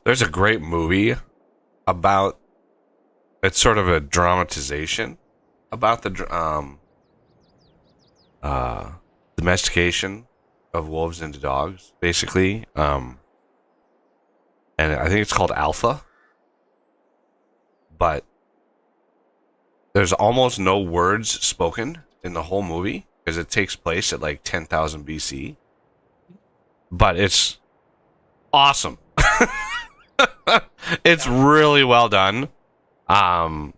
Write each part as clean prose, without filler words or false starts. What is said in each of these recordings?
There's a great movie about, it's sort of a dramatization about the domestication of wolves into dogs, basically. And I think it's called Alpha. But there's almost no words spoken in the whole movie because it takes place at like 10,000 BC. But it's awesome. It's really well done. And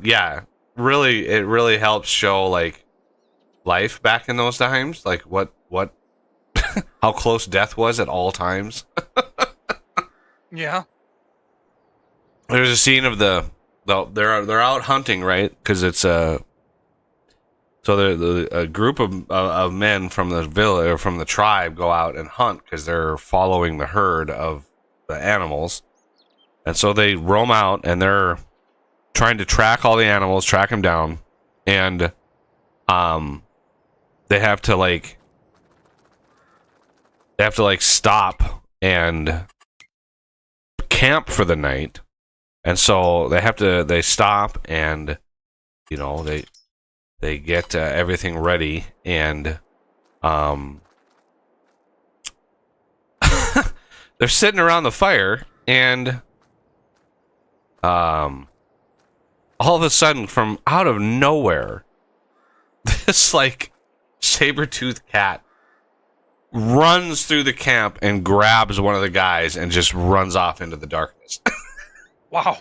yeah, really, it really helps show like life back in those times, like what how close death was at all times. Yeah. There's a scene of they're out hunting, right? Because it's a group of men from the village or from the tribe go out and hunt because they're following the herd of the animals, and so they roam out and they're trying to track all the animals, track them down, and they have to stop and camp for the night. And so they stop and, they get everything ready and, they're sitting around the fire and, all of a sudden from out of nowhere, this saber-toothed cat runs through the camp and grabs one of the guys and just runs off into the darkness. Wow.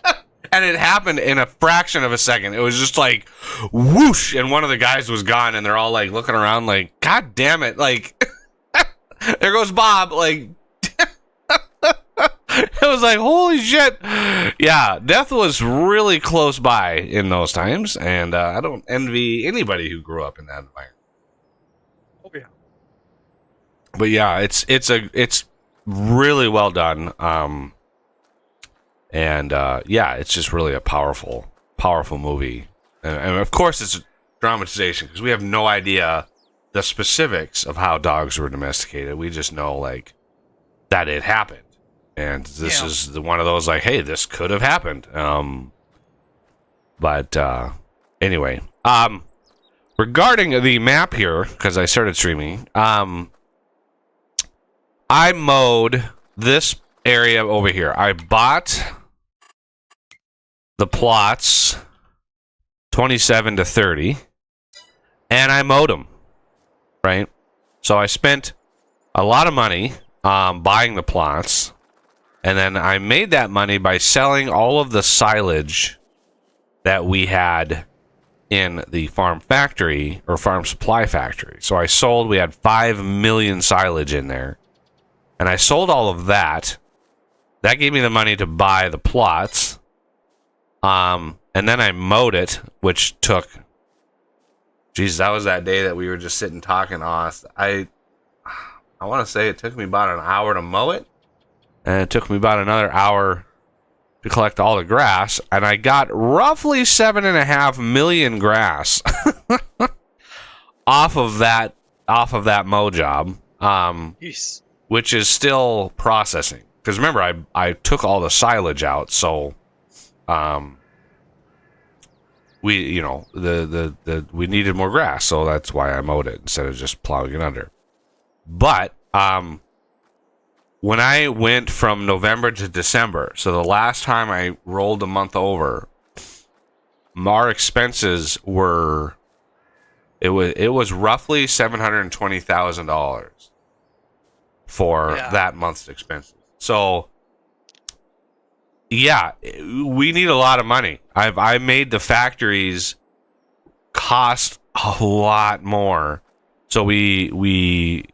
And it happened in a fraction of a second. It was just like whoosh, and one of the guys was gone, and they're all like looking around like, God damn it, like there goes Bob, like it was like, holy shit. Yeah, death was really close by in those times, and I don't envy anybody who grew up in that environment. Oh yeah. But yeah, it's really well done. And yeah, it's just really a powerful movie. And of course, it's a dramatization because we have no idea the specifics of how dogs were domesticated. We just know that it happened, and this is one of those hey, this could have happened. But anyway, regarding the map here, because I started streaming, I mowed this area over here. I bought the plots 27 to 30 and I mowed them, right? So I spent a lot of money buying the plots, and then I made that money by selling all of the silage that we had in the farm factory or farm supply factory. So we had 5 million silage in there, and I sold all of that. That gave me the money to buy the plots. And then I mowed it, which took... Geez, that was that day that we were just sitting talking. I want to say it took me about an hour to mow it. And it took me about another hour to collect all the grass. And I got roughly 7.5 million grass off of that mow job. Yes. Which is still processing. Because remember, I took all the silage out, so we we needed more grass, so that's why I mowed it instead of just plowing it under. But when I went from November to December, so the last time I rolled a month over, our expenses were it was roughly $720,000 for that month's expenses. So, yeah, we need a lot of money. I made the factories cost a lot more, so we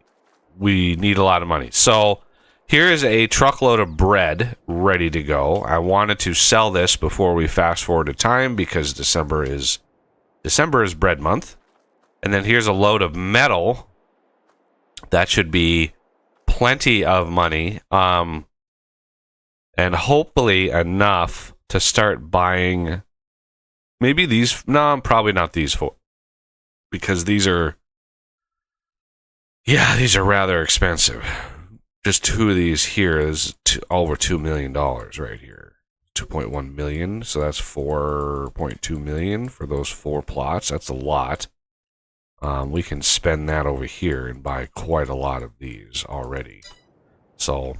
need a lot of money. So here is a truckload of bread ready to go. I wanted to sell this before we fast forward to time because December is bread month. And then here's a load of metal. That should be plenty of money, and hopefully enough to start buying maybe these. No, probably not these four, because these are rather expensive. just two of these here is over $2 million right here. 2.1 million, so that's 4.2 million for those 4 plots. That's a lot. We can spend that over here and buy quite a lot of these already. So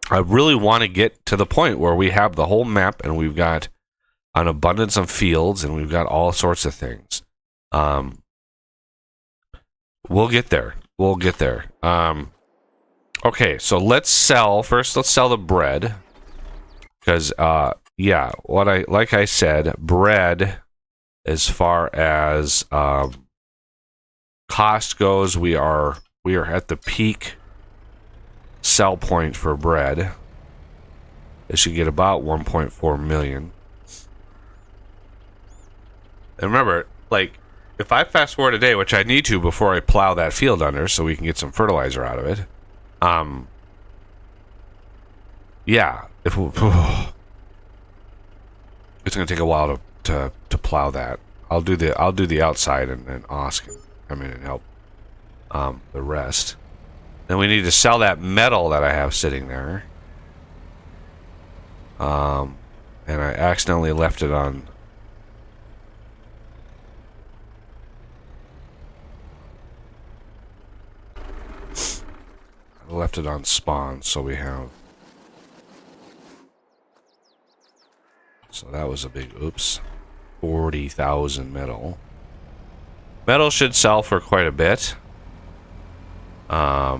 I really want to get to the point where we have the whole map and we've got an abundance of fields and we've got all sorts of things. We'll get there. We'll get there. Okay, so let's sell the bread. Because, yeah, like I said, bread, as far as cost goes, we are at the peak sell point for bread. It should get about 1.4 million. And remember, like, if I fast forward a day, which I need to before I plow that field under so we can get some fertilizer out of it, yeah, if we, it's gonna take a while to plow that. I'll do the outside, and then Oz can come in and help the rest. Then we need to sell that metal that I have sitting there. And I accidentally left it on. I left it on spawn, so we have. So that was a big oops. 40,000 metal. Metal should sell for quite a bit. The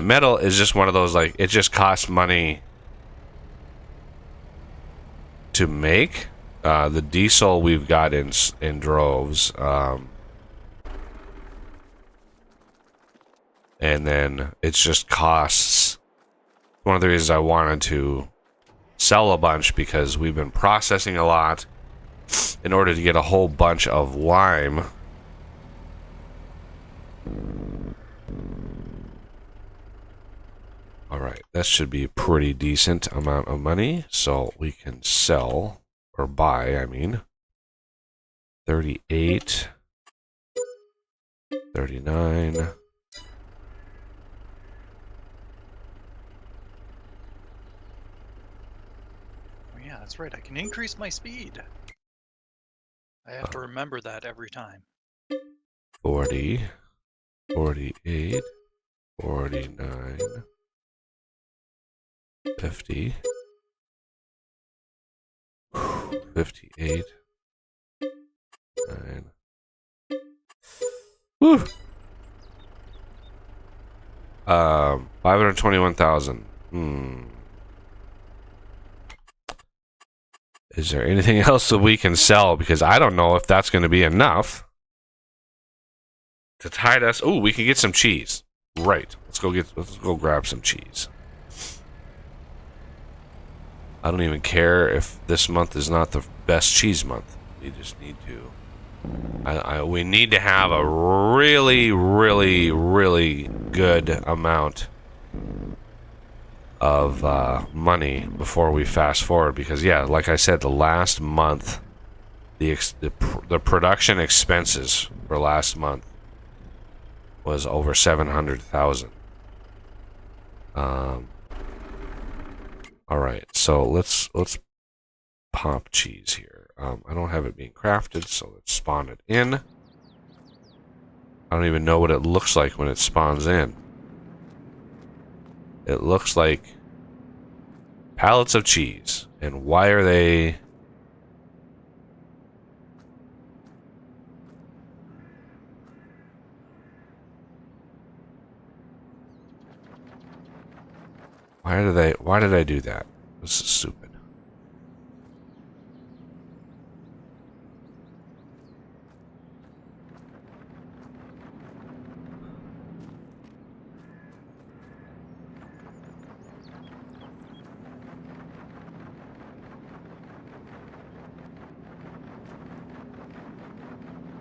metal is just one of those, like, it just costs money to make. The diesel we've got in droves. And then it's just costs. One of the reasons I wanted to sell a bunch, because we've been processing a lot in order to get a whole bunch of lime. Alright, that should be a pretty decent amount of money. So we can sell, or buy, I mean. 38. 39. That's right, I can increase my speed. I have to remember that every time. 40, 48, 49, 50, 58, 9. Woo! 521,000. Is there anything else that we can sell? Because I don't know if that's going to be enough to tide us. Oh, we can get some cheese. Right. Let's go grab some cheese. I don't even care if this month is not the best cheese month. We just need to. We need to have a really, really, really good amount of money before we fast forward, because yeah, like I said, the last month, the production expenses for last month was over 700,000. All right, so let's pop cheese here. I don't have it being crafted, so let's spawn it in. I don't even know what it looks like when it spawns in. It looks like pallets of cheese. And why are they... Why did I do that? This is stupid.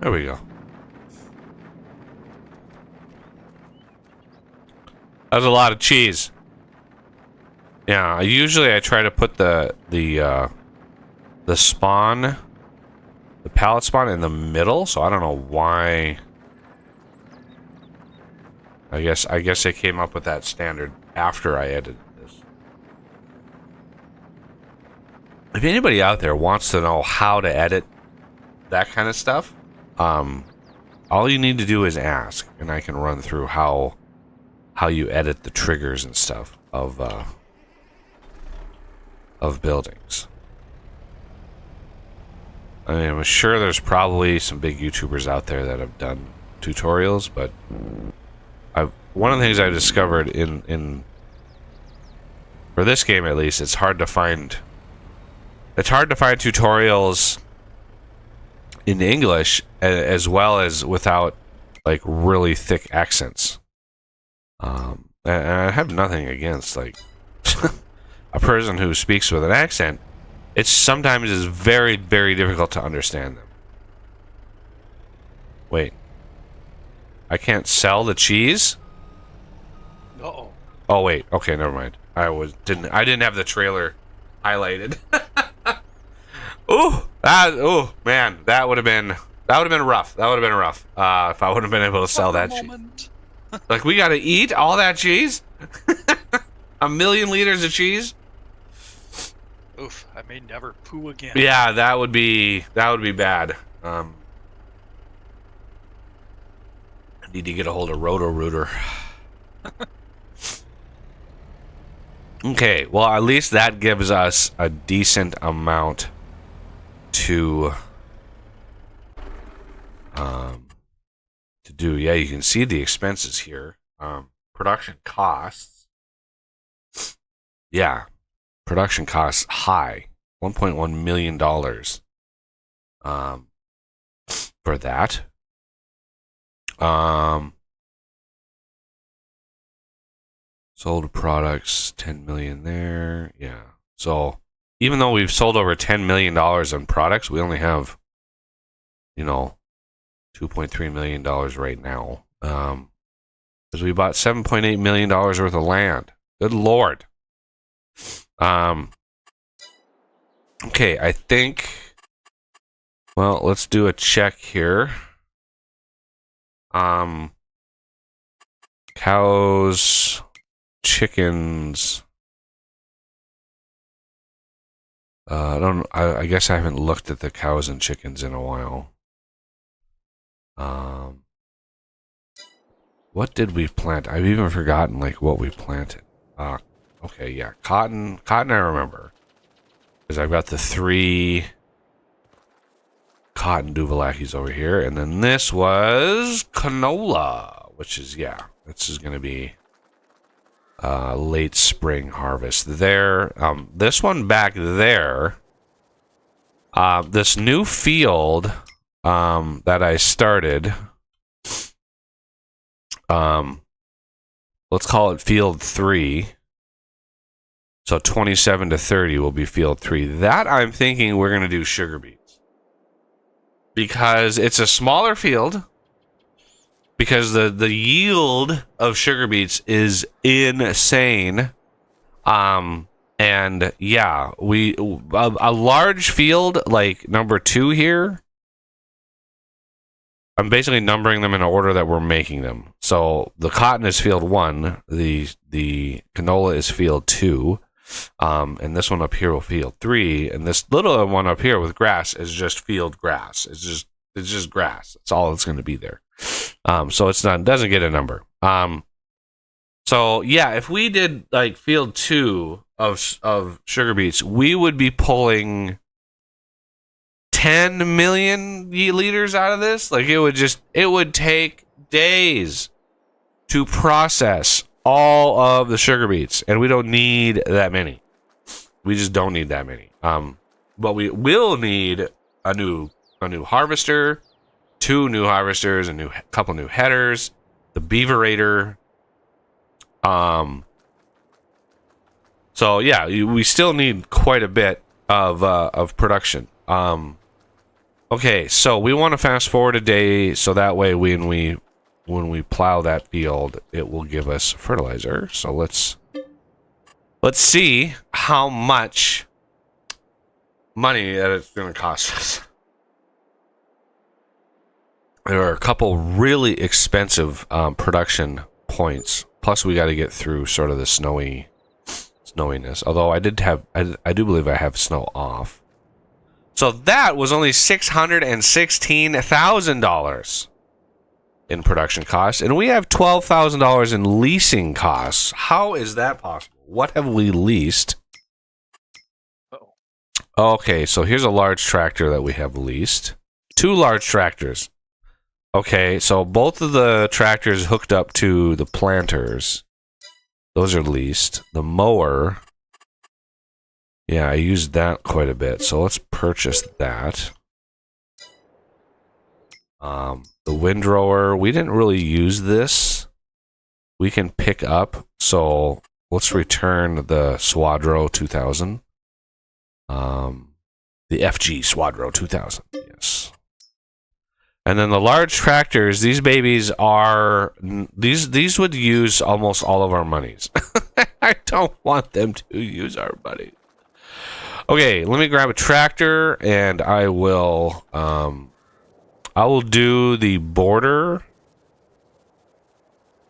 There we go. That's a lot of cheese. Yeah, usually I try to put the spawn the pallet spawn in the middle, so I don't know why. I guess they came up with that standard after I edited this. If anybody out there wants to know how to edit that kind of stuff, all you need to do is ask, and I can run through how you edit the triggers and stuff of buildings. I mean, I'm sure there's probably some big YouTubers out there that have done tutorials, but one of the things I discovered in for this game at least, it's hard to find tutorials in English as well as without like really thick accents. And I have nothing against like a person who speaks with an accent. It sometimes is very, very difficult to understand them. Wait, I can't sell the cheese? Uh-oh. Oh wait, okay, never mind. I didn't have the trailer highlighted. Oh man, that would have been rough. That would have been rough. If I would have been able to sell that cheese. Like, we gotta eat all that cheese? 1,000,000 liters of cheese? Oof, I may never poo again. Yeah, that would be bad. I need to get a hold of Roto-Rooter. Okay, well, at least that gives us a decent amount to do. Yeah, you can see the expenses here. Production costs. Yeah, production costs high, $1.1 million for that. Sold products, 10 million there. Yeah. So even though we've sold over $10 million in products, we only have, $2.3 million right now. Because we bought $7.8 million worth of land. Good Lord. Okay, I think, well, let's do a check here. Cows, chickens. I guess I haven't looked at the cows and chickens in a while. What did we plant? I've even forgotten like what we planted. Okay, yeah, cotton I remember. Because I've got the 3 cotton Duvalakis over here, and then this was canola, which is, yeah, this is going to be late spring harvest there. This one back there, this new field that I started, let's call it field 3. So 27 to 30 will be field 3. That I'm thinking we're going to do sugar beets. Because it's a smaller field. Because the yield of sugar beets is insane. And yeah, a large field like number 2 here. I'm basically numbering them in order that we're making them. So the cotton is field 1, the canola is field 2, and this one up here will field 3, and this little one up here with grass is just field grass. It's just grass. That's all that's going to be there. So it doesn't get a number. So yeah, if we did like field 2 of sugar beets, we would be pulling 10 million liters out of this. Like, it would take days to process all of the sugar beets, and we don't need that many. We just don't need that many. But we will need a new harvester, 2 new harvesters, a couple new headers, the beaverator. So yeah, we still need quite a bit of production. Okay, so we want to fast forward a day, so that way when we plow that field, it will give us fertilizer. So let's see how much money that it's going to cost us. there are a couple really expensive production points. Plus, we got to get through sort of the snowiness. Although I do believe I have snow off. So that was only $616,000 in production costs, and we have $12,000 in leasing costs. How is that possible? What have we leased? Uh-oh. Okay, so here's a large tractor that we have leased. 2 large tractors. Okay, so both of the tractors hooked up to the planters. Those are leased. The mower. Yeah, I used that quite a bit, so let's purchase that. The windrower, we didn't really use this. We can pick up, so let's return the Swadro 2000. The FG Swadro 2000, yes. And then the large tractors, these babies are... These would use almost all of our monies. I don't want them to use our money. Okay, let me grab a tractor, and I will do the border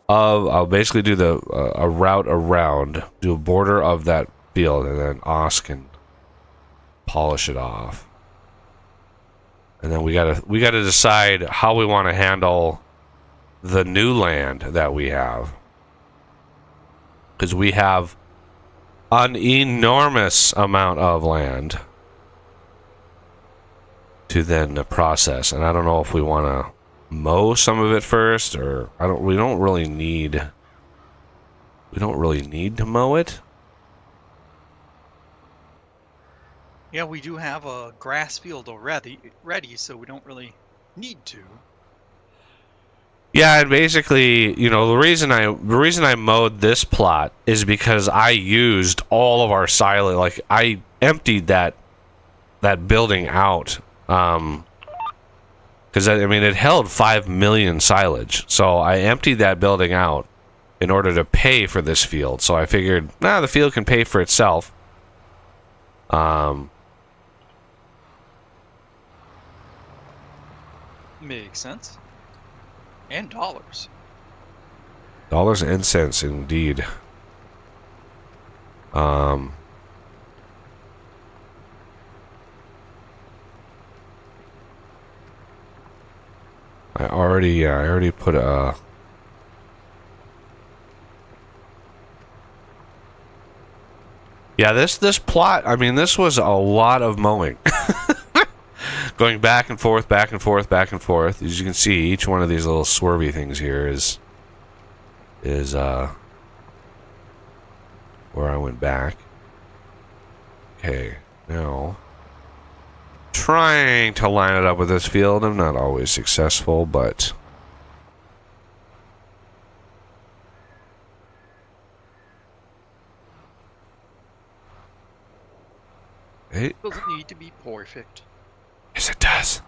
of... I'll basically do a route around, do a border of that field, and then Oz can polish it off. And then we gotta decide how we want to handle the new land that we have, because we have an enormous amount of land to then process, and I don't know if we want to mow some of it first, or we don't really need to mow it. Yeah, we do have a grass field already, so we don't really need to. Yeah, and basically, you know, the reason I mowed this plot is because I used all of our silage. Like, I emptied that building out, because I mean it held 5 million silage, so I emptied that building out in order to pay for this field. So I figured, the field can pay for itself. Makes sense. And dollars. Dollars and cents, indeed. I already put a... Yeah, this plot, I mean, this was a lot of mowing. Going back and forth, back and forth, back and forth. As you can see, each one of these little swervy things here is where I went back. Okay, now trying to line it up with this field. I'm not always successful, but it Doesn't need to be perfect. Yes, it does.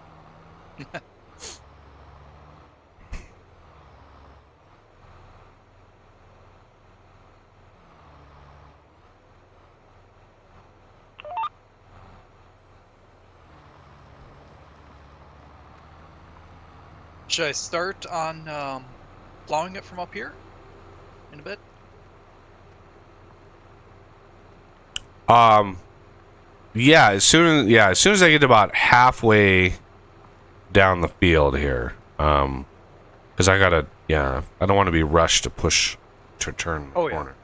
Should I start on plowing it from up here in a bit? Yeah, as soon as I get about halfway down the field here, because I don't want to be rushed to turn the corner.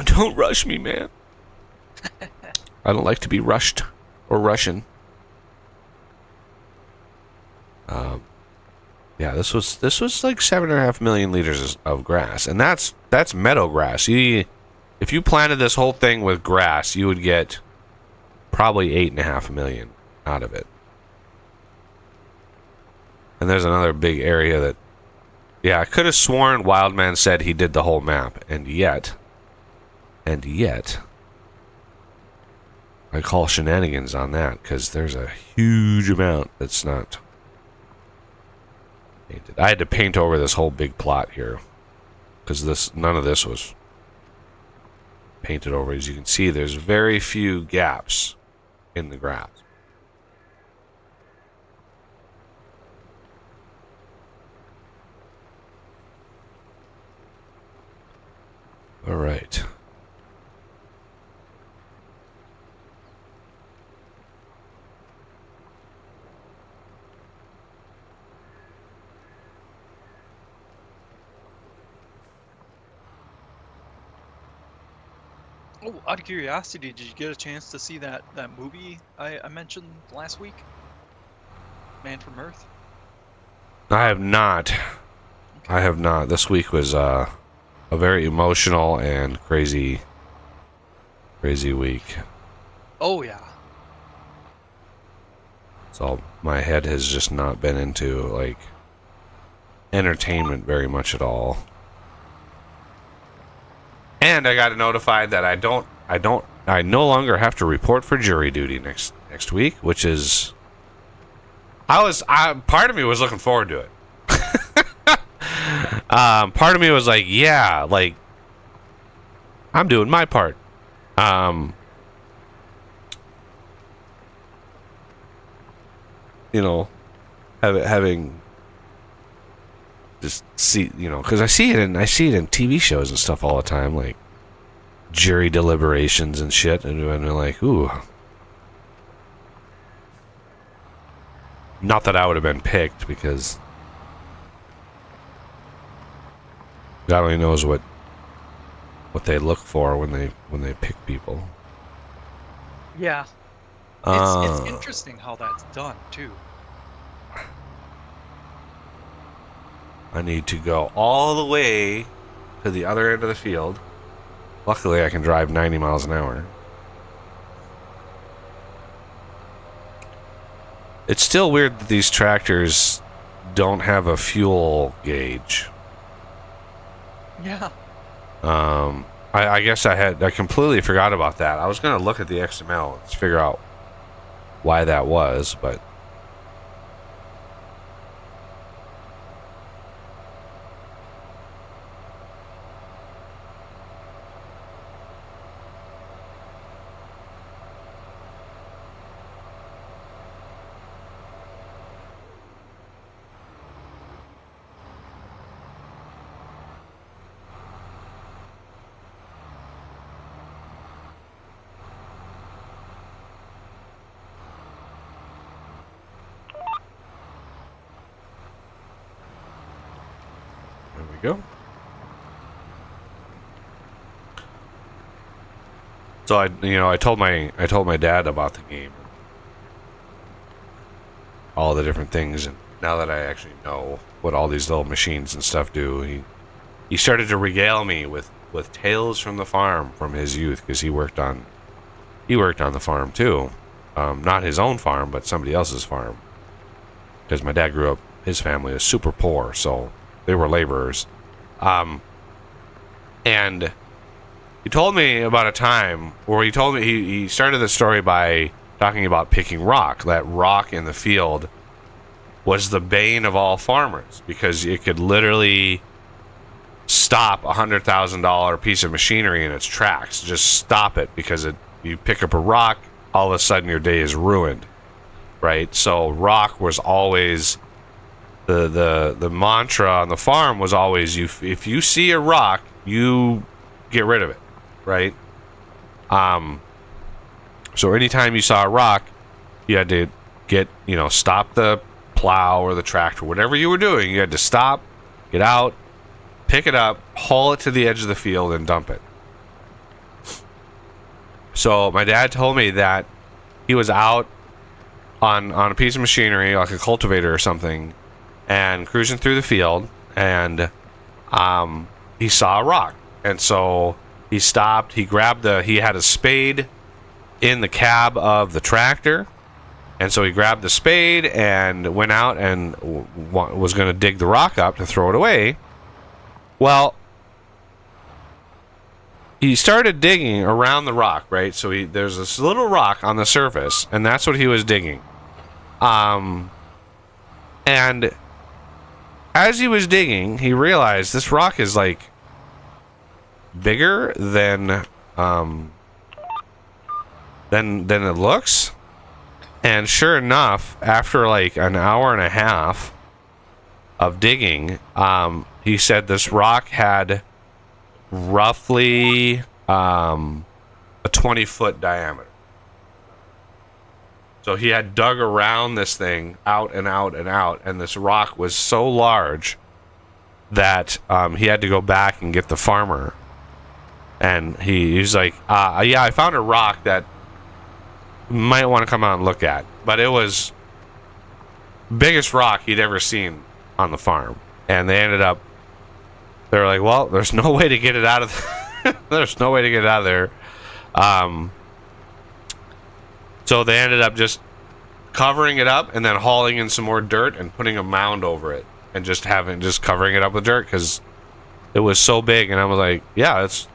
Don't rush me, man. I don't like to be rushed or rushing. Yeah, this was like 7.5 million liters of grass, and that's meadow grass. If you planted this whole thing with grass, you would get probably 8.5 million out of it. And there's another big area that, yeah, I could have sworn Wildman said he did the whole map, and yet, I call shenanigans on that, because there's a huge amount that's not painted. I had to paint over this whole big plot here, because none of this was painted over. As you can see, there's very few gaps in the grass. All right. Oh, out of curiosity, did you get a chance to see that movie I mentioned last week? Man from Earth? I have not. Okay. I have not. This week was a very emotional and crazy week. Oh, yeah. So my head has just not been into like entertainment very much at all. And I got notified that I no longer have to report for jury duty next week, which is part of me was looking forward to it. Part of me was like, yeah, like I'm doing my part. You know, having just see, you know, because I see it in TV shows and stuff all the time, like jury deliberations and shit, and I'm like, ooh. Not that I would have been picked, because God only knows what they look for when they pick people. Yeah. It's interesting how that's done, too. I need to go all the way to the other end of the field. Luckily, I can drive 90 miles an hour. It's still weird that these tractors don't have a fuel gauge. Yeah. I guess I completely forgot about that. I was going to look at the XML to figure out why that was, but there we go. So I told my dad about the game, all the different things, and now that I actually know what all these little machines and stuff do, he started to regale me with tales from the farm from his youth, because he worked on the farm too, not his own farm, but somebody else's farm, because my dad grew up, his family is super poor, so they were laborers, and he told me about a time where he started the story by talking about picking rock. That rock in the field was the bane of all farmers, because it could literally stop a $100,000 piece of machinery in its tracks. Just stop it, because you pick up a rock, all of a sudden your day is ruined, right? So rock was always the mantra on the farm was always, if you see a rock, you get rid of it, right? So anytime you saw a rock, you had to stop the plow or the tractor, whatever you were doing, you had to stop, get out, pick it up, haul it to the edge of the field, and dump it. So my dad told me that he was out on a piece of machinery, like a cultivator or something, and cruising through the field, and he saw a rock. And so he stopped, he had a spade in the cab of the tractor, and so he grabbed the spade and went out and was going to dig the rock up to throw it away. Well, he started digging around the rock, right? So there's this little rock on the surface, and that's what he was digging. And as he was digging, he realized this rock is like bigger than it looks. And sure enough, after like an hour and a half of digging, he said this rock had roughly a 20-foot diameter. So he had dug around this thing out and out and out, and this rock was so large that he had to go back and get the farmer. And he's like, yeah, I found a rock that you might want to come out and look at. But it was biggest rock he'd ever seen on the farm. And they were like, well, there's no way to get it out of there's no way to get it out of there. So they ended up just covering it up and then hauling in some more dirt and putting a mound over it and just covering it up with dirt because it was so big. And I was like, yeah, it's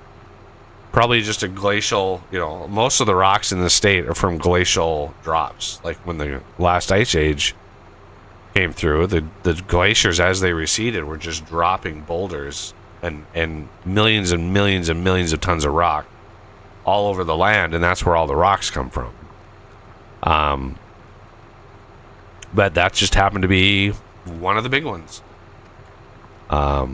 probably just a glacial, most of the rocks in the state are from glacial drops. Like when the last ice age came through, the glaciers, as they receded, were just dropping boulders and millions and millions and millions of tons of rock all over the land, and that's where all the rocks come from. But that just happened to be one of the big ones. But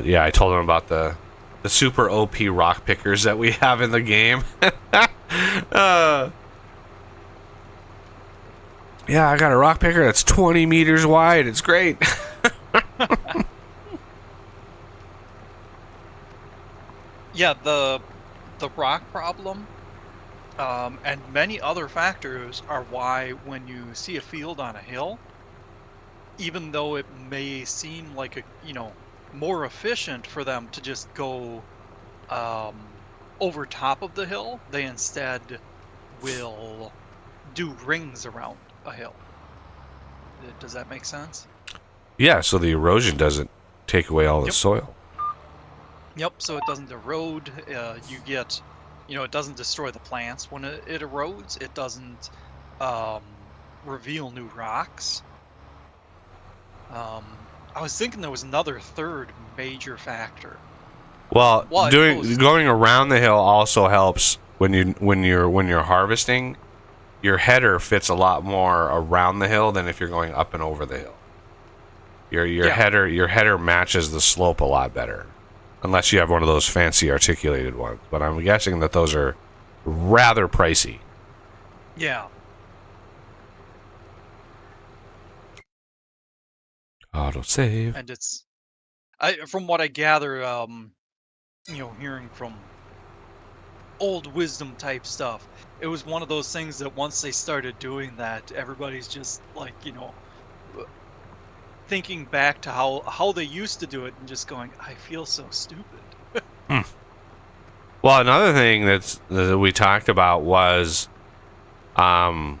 yeah, I told him about the super OP rock pickers that we have in the game. Yeah, I got a rock picker that's 20 meters wide. It's great. Yeah, the rock problem and many other factors are why when you see a field on a hill, even though it may seem like more efficient for them to just go over top of the hill, they instead will do rings around a hill. Does that make sense? Yeah, so the erosion doesn't take away all the soil. Yep, so it doesn't erode. You get, it doesn't destroy the plants when it erodes. It doesn't reveal new rocks. I was thinking there was another third major factor. Well, going around the hill also helps when you're harvesting. Your header fits a lot more around the hill than if you're going up and over the hill. Your header matches the slope a lot better, unless you have one of those fancy articulated ones. But I'm guessing that those are rather pricey. Yeah. Autosave. And from what I gather, hearing from old wisdom type stuff, it was one of those things that once they started doing that, everybody's just like, thinking back to how they used to do it and just going, I feel so stupid. Well, another thing that we talked about was, because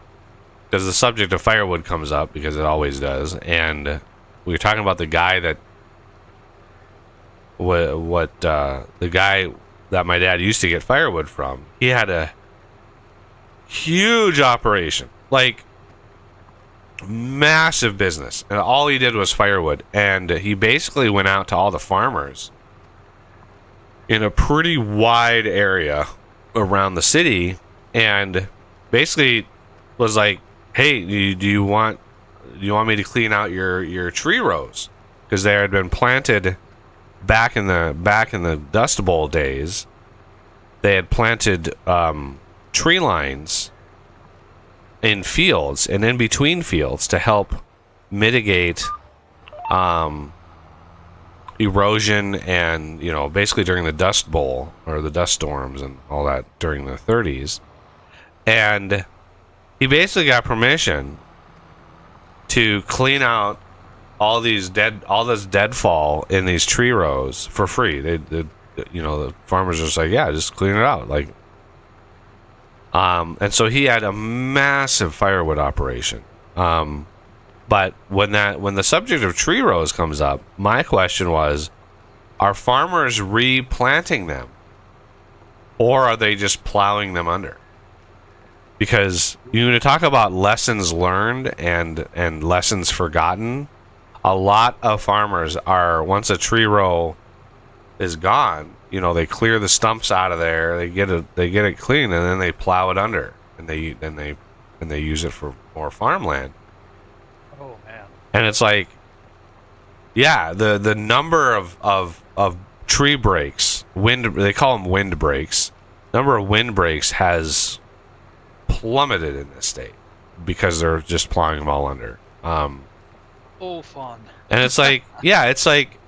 the subject of firewood comes up, because it always does, and we were talking about the guy that the guy that my dad used to get firewood from. He had a huge operation, like massive business, and all he did was firewood. And he basically went out to all the farmers in a pretty wide area around the city and basically was like, hey, do you want me to clean out your tree rows? Because they had been planted back in the Dust Bowl days. They had planted tree lines in fields and in between fields to help mitigate erosion and, basically during the Dust Bowl or the dust storms and all that during the 30s. And he basically got permission to clean out all this deadfall in these tree rows for free. The farmers are just like, yeah, just clean it out. Like, and so he had a massive firewood operation. But when the subject of tree rows comes up, my question was, are farmers replanting them, or are they just plowing them under? Because you're going to talk about lessons learned and lessons forgotten. A lot of farmers are, once a tree row is gone, they clear the stumps out of there, they get it clean, and then they plow it under, and they use it for more farmland. Oh man. And it's like, yeah, the number of tree breaks, they call them wind breaks. Number of wind breaks has plummeted in this state because they're just plowing them all under. Oh, fun. And it's like, yeah, it's like,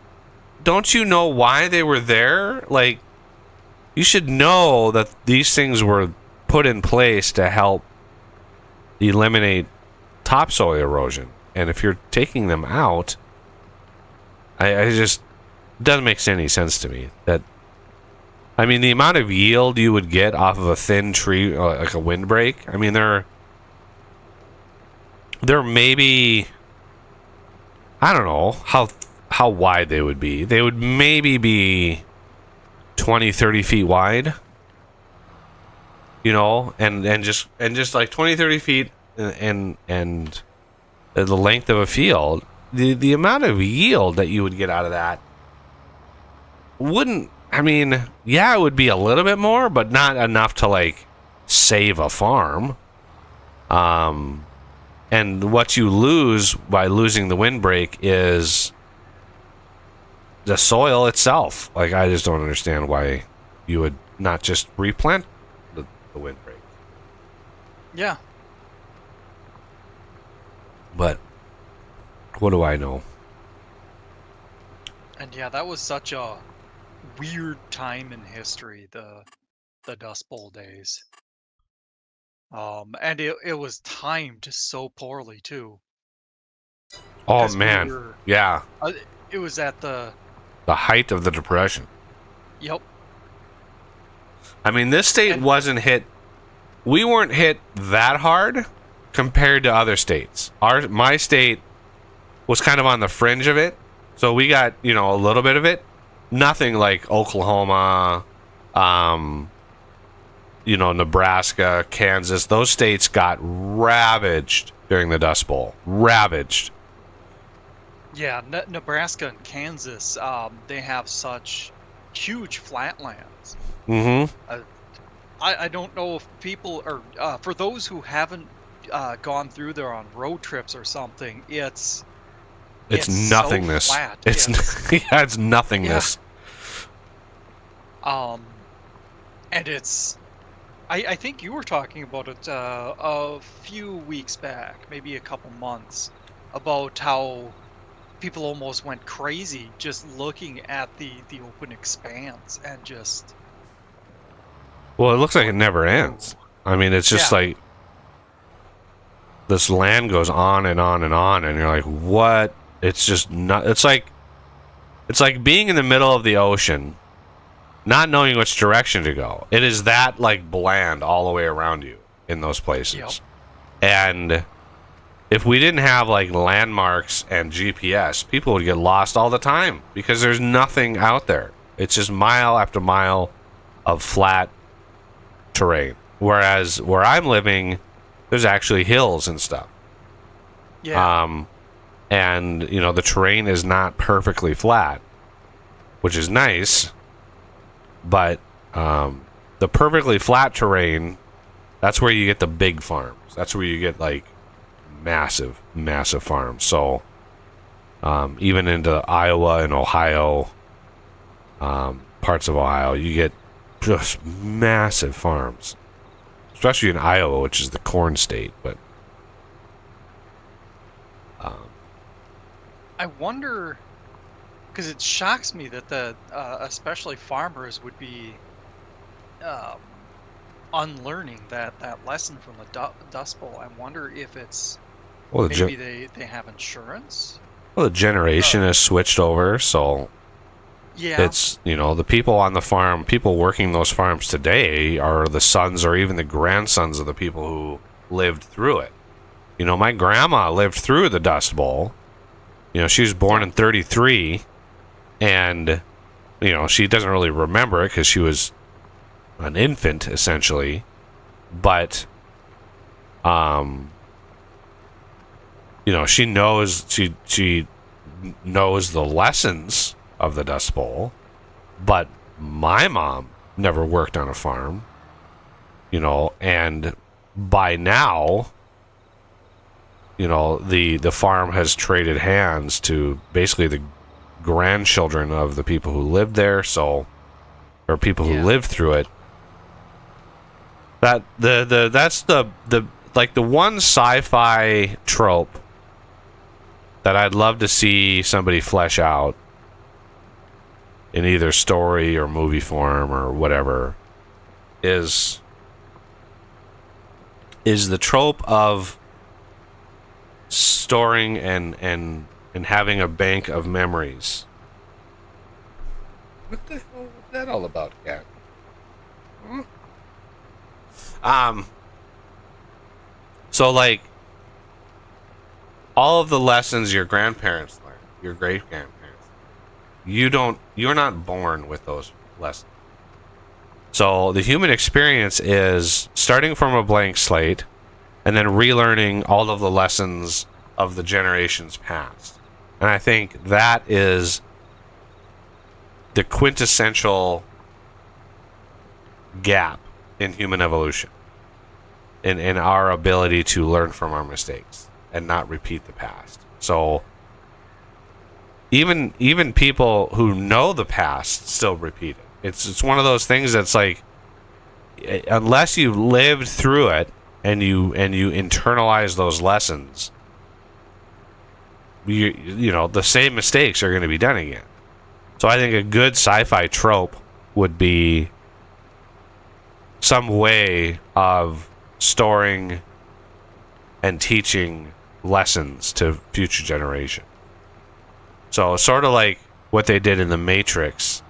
don't you know why they were there? Like, you should know that these things were put in place to help eliminate topsoil erosion. And if you're taking them out, I just, it doesn't make any sense to me. That, I mean, the amount of yield you would get off of a thin tree, like a windbreak, I mean, they're maybe, I don't know how wide they would be. They would maybe be 20, 30 feet wide, you know, and just like 20, 30 feet and the length of a field. The amount of yield that you would get out of that wouldn't, I mean, yeah, it would be a little bit more, but not enough to like save a farm. And what you lose by losing the windbreak is the soil itself. Like, I just don't understand why you would not just replant the windbreak. Yeah. But what do I know? And yeah, that was such a weird time in history, the Dust Bowl days. And it was timed so poorly too. Oh 'Cause man, yeah, it was at the height of the depression. Yep. I mean, this state wasn't hit. We weren't hit that hard compared to other states. My state was kind of on the fringe of it, so we got, you know, a little bit of it. Nothing like Oklahoma, you know, Nebraska, Kansas. Those states got ravaged during the Dust Bowl. Ravaged. Yeah, Nebraska and Kansas, they have such huge flatlands. Mm-hmm. I don't know if people are, for those who haven't gone through there on road trips or something, it's nothingness. So flat. It's yeah, it's nothingness. Yeah. And it's, I think you were talking about it a few weeks back, maybe a couple months, about how people almost went crazy just looking at the open expanse and just. Well, it looks like it never ends. I mean, it's just like this land goes on and on and on, and you're like, what? It's just not. It's like being in the middle of the ocean, not knowing which direction to go. It is that like bland all the way around you in those places. Yep. And if we didn't have like landmarks and GPS, people would get lost all the time because there's nothing out there. It's just mile after mile of flat terrain. Whereas where I'm living, there's actually hills and stuff. Yeah. And you know, the terrain is not perfectly flat, which is nice. But the perfectly flat terrain, that's where you get the big farms. That's where you get like massive farms. So even into Iowa and Ohio, parts of Ohio, you get just massive farms, especially in Iowa, which is the corn state. But I wonder, because it shocks me that especially farmers would be unlearning that lesson from the Dust Bowl. I wonder if it's maybe they have insurance. Well, the generation has switched over, so yeah, it's, you know, the people on the farm, people working those farms today are the sons or even the grandsons of the people who lived through it. You know, my grandma lived through the Dust Bowl. You know, she was born in 33, and, you know, she doesn't really remember it because she was an infant, essentially. But, you know, she knows knows the lessons of the Dust Bowl. But my mom never worked on a farm, you know, and by now, the farm has traded hands to basically the grandchildren of the people who lived there, or people who lived through it. That's the like the one sci-fi trope that I'd love to see somebody flesh out in either story or movie form or whatever is the trope of storing and having a bank of memories. What the hell was that all about, Cat? So like all of the lessons your grandparents learned, your great grandparents, you're not born with those lessons. So the human experience is starting from a blank slate and then relearning all of the lessons of the generations past. And I think that is the quintessential gap in human evolution, in our ability to learn from our mistakes and not repeat the past. So even people who know the past still repeat it. It's one of those things that's like, unless you've lived through it and you internalize those lessons, the same mistakes are going to be done again. So I think a good sci-fi trope would be some way of storing and teaching lessons to future generations. So sort of like what they did in The Matrix,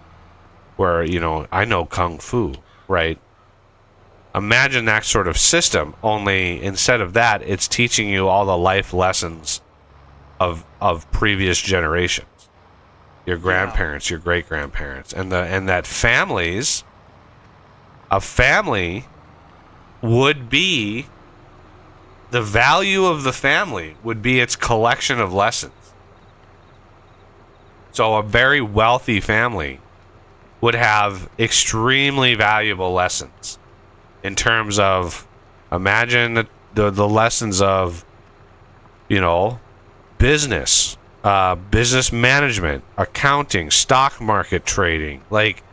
where, I know Kung Fu, right? Imagine that sort of system, only instead of that, it's teaching you all the life lessons of previous generations. Your grandparents, your great-grandparents, and that a family would be, the value of the family would be its collection of lessons. So a very wealthy family would have extremely valuable lessons in terms of, imagine the lessons of, business, business management, accounting, stock market trading. Like,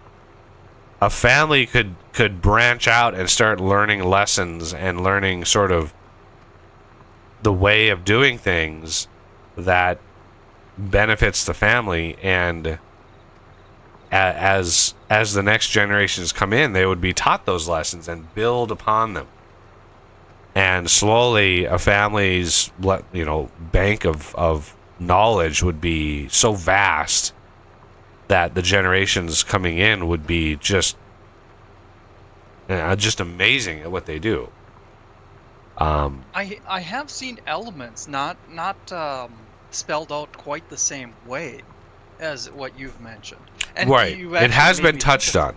a family could branch out and start learning lessons and learning sort of the way of doing things that benefits the family, and as the next generations come in, they would be taught those lessons and build upon them. And slowly a family's bank of knowledge would be so vast that the generations coming in would be just amazing at what they do. I have seen elements not spelled out quite the same way as what you've mentioned. And right. It has been touched on.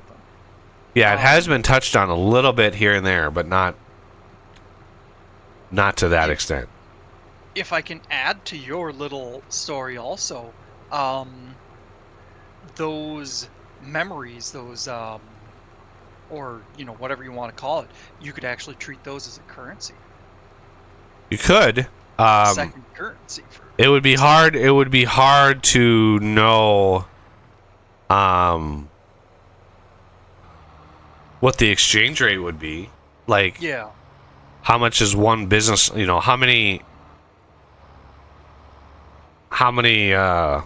Yeah, it has been touched on a little bit here and there, but not to that extent. If I can add to your little story also, those memories, those or whatever you want to call it, you could actually treat those as a currency. You could. Second currency. It would be hard. It would be hard to know what the exchange rate would be. Like, how much is one business? How many? I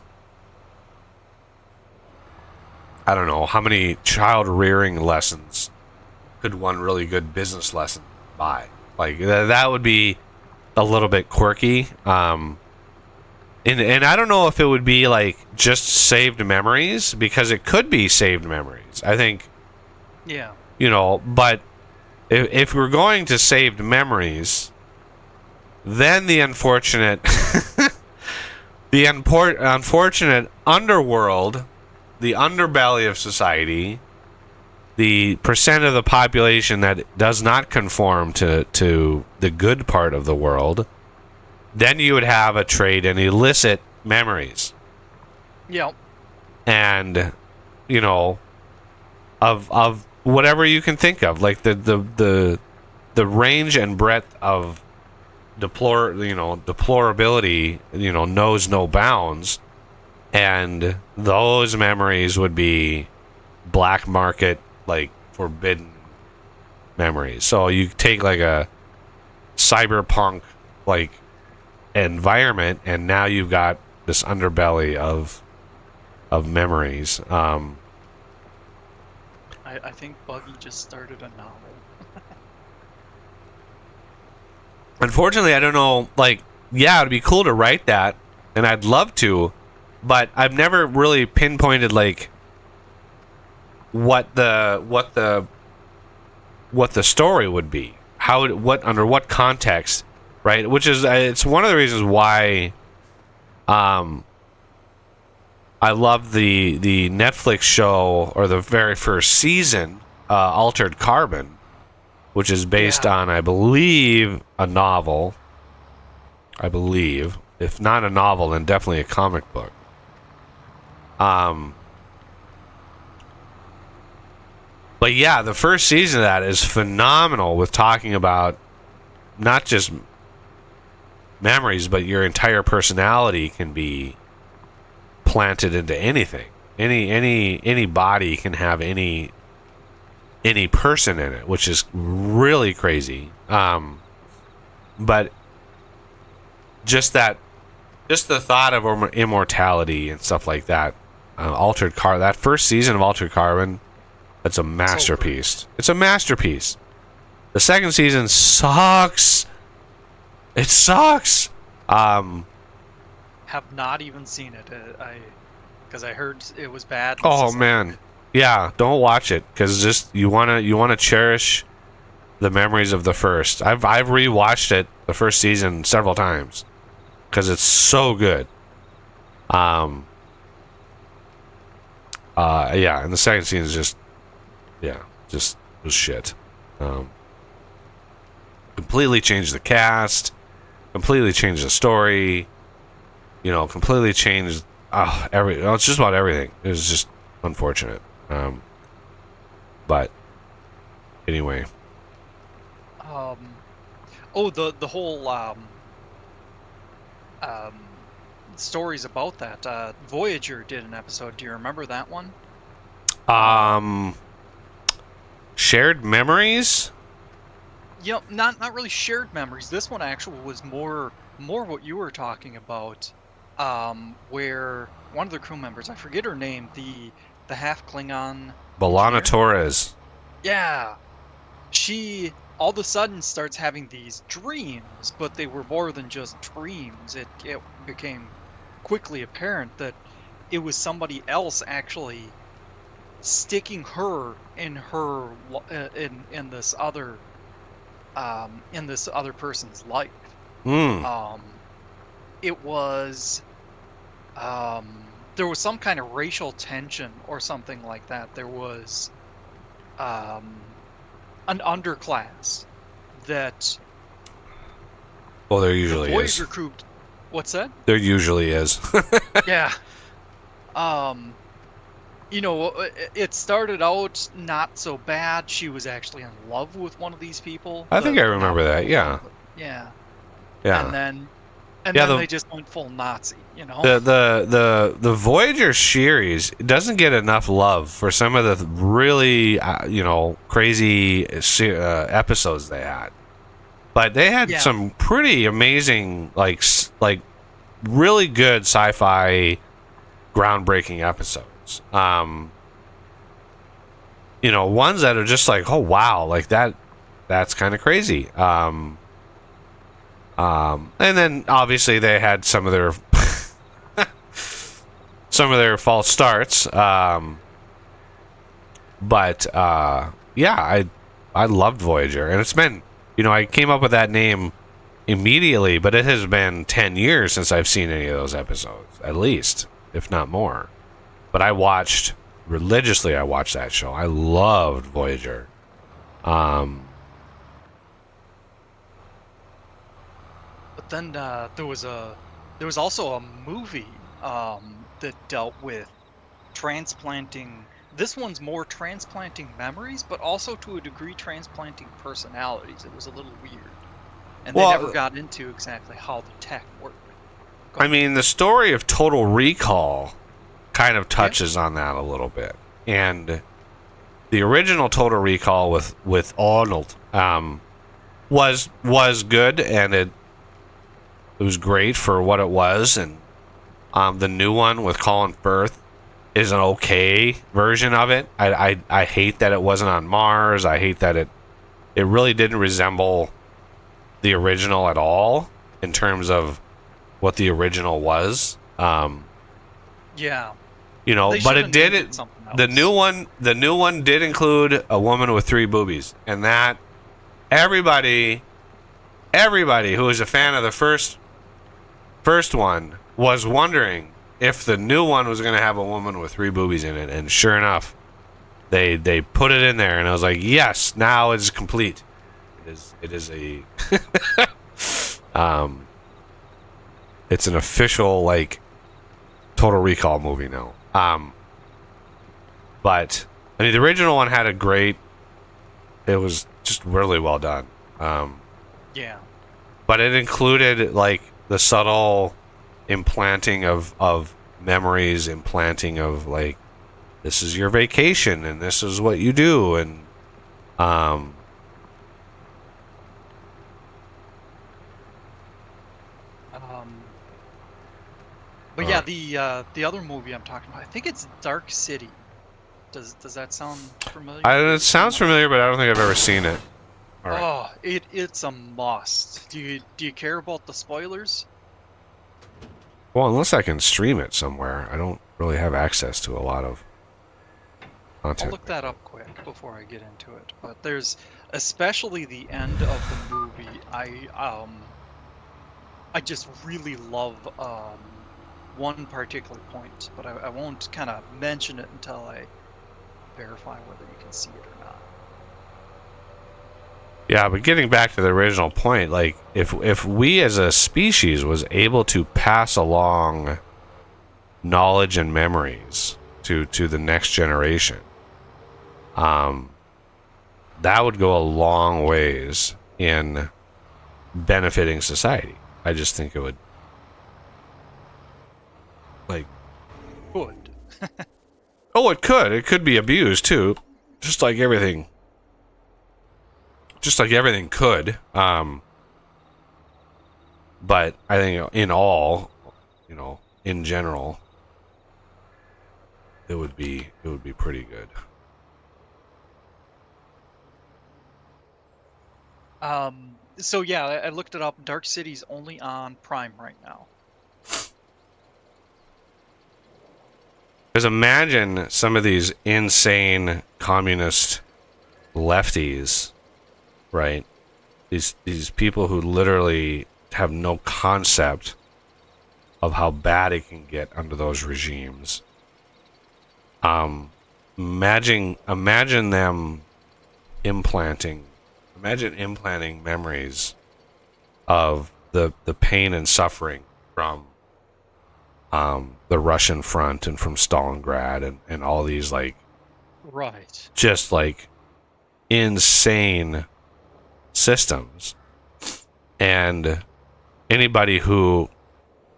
don't know. How many child rearing lessons could one really good business lesson buy? Like, that would be a little bit quirky. And I don't know if it would be like just saved memories, because it could be saved memories. I think. Yeah. But if we're going to saved memories, then the unfortunate unfortunate underworld, the underbelly of society, the percent of the population that does not conform to the good part of the world, then you would have a trade in illicit memories. Yep. And of whatever you can think of, like the range and breadth of deplorability, knows no bounds, and those memories would be black market, like forbidden memories. So you take like a cyberpunk like environment, and now you've got this underbelly of memories. I think Buggy just started a novel. Unfortunately, I don't know. Like, yeah, it'd be cool to write that, and I'd love to, but I've never really pinpointed like what the story would be. Under what context, right? Which is it's one of the reasons why I love the Netflix show, or the very first season, Altered Carbon, which is based on, I believe, a novel. I believe, if not a novel, then definitely a comic book. But yeah, the first season of that is phenomenal, with talking about not just memories, but your entire personality can be planted into anything. Any body can have any person in it, which is really crazy. But just the thought of immortality and stuff like that. That first season of Altered Carbon, that's a masterpiece. It's a masterpiece. The second season sucks. It sucks. Have not even seen it. Because I heard it was bad. Oh man, yeah. Don't watch it, because just you wanna cherish the memories of the first. I've rewatched it, the first season, several times, because it's so good. Yeah, and the second season is just was shit. Completely changed the cast, completely changed the story. Completely changed it's just about everything. It was just unfortunate. But anyway. The whole stories about that. Voyager did an episode. Do you remember that one? Shared memories? Yep, not really shared memories. This one actually was more what you were talking about. Where one of the crew members, I forget her name, the half Klingon B'Elanna engineer. Torres. Yeah. She all of a sudden starts having these dreams, but they were more than just dreams. It became quickly apparent that it was somebody else actually sticking her in this other person's life. It was there was some kind of racial tension or something like that. There was an underclass that there usually the Voyager is. crew. What's that? There usually is. Yeah. It started out not so bad. She was actually in love with one of these people. I think I remember that. Yeah. Yeah. Yeah. And then they just went full Nazi. The Voyager series doesn't get enough love for some of the really crazy episodes they had, but they had some pretty amazing like really good sci-fi groundbreaking episodes. Ones that are just like, oh wow, like that's kind of crazy. And then obviously they had some of their false starts. But yeah, I loved Voyager, and it's been, I came up with that name immediately, but it has been 10 years since I've seen any of those episodes, at least, if not more. But I watched that show. I loved Voyager. But then there was also a movie that dealt with transplanting. This one's more transplanting memories, but also to a degree transplanting personalities. It was a little weird. and they never Well, got into exactly how the tech worked. Go I ahead. mean, the story of Total Recall kind of Yeah. touches on that a little bit, and the original Total Recall with Arnold was good, and it was great for what it was, and the new one with Colin Firth is an okay version of it. I hate that it wasn't on Mars. I hate that it really didn't resemble the original at all in terms of what the original was. Yeah. But They should it have did named it. it something The new else. one did include a woman with 3 boobies, and that everybody who was a fan of the first one was wondering if the new one was going to have a woman with 3 boobies in it, and sure enough, they put it in there, and I was like, yes, now it's complete. It is a it's an official like Total Recall movie now. But I mean, the original one had a great. It was just really well done. Yeah. But it included like the subtle implanting of memories, implanting of like this is your vacation and this is what you do, and But yeah, the other movie I'm talking about, I think it's Dark City. Does that sound familiar? it sounds familiar, but I don't think I've ever seen it. All right. Oh, it's a must. Do you care about the spoilers? Well, unless I can stream it somewhere, I don't really have access to a lot of content. I'll look that up quick before I get into it. But there's especially the end of the movie. I just really love one particular point, but I won't kind of mention it until I verify whether you can see it or not. Yeah, but getting back to the original point, like if we as a species was able to pass along knowledge and memories to the next generation, that would go a long ways in benefiting society. I just think it would like Good. it could be abused too, just like everything could. But I think in all, in general, it would be pretty good. So yeah, I looked it up. Dark City's only on Prime right now. Because imagine some of these insane communist lefties, right? These people who literally have no concept of how bad it can get under those regimes. Imagine them implanting memories of the pain and suffering from the Russian front and from Stalingrad and all these like Right. just like insane systems, and anybody who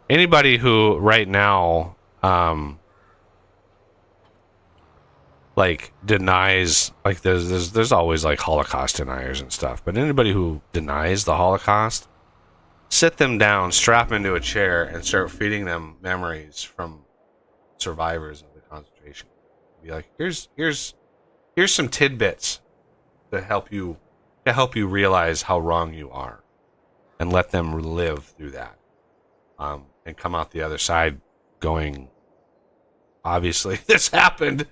right now like denies, like there's always like Holocaust deniers and stuff, but anybody who denies the Holocaust, sit them down, strap them into a chair, and start feeding them memories from survivors of the concentration camp. Be like, here's some tidbits to help you realize how wrong you are, and let them live through that, and come out the other side going, obviously this happened.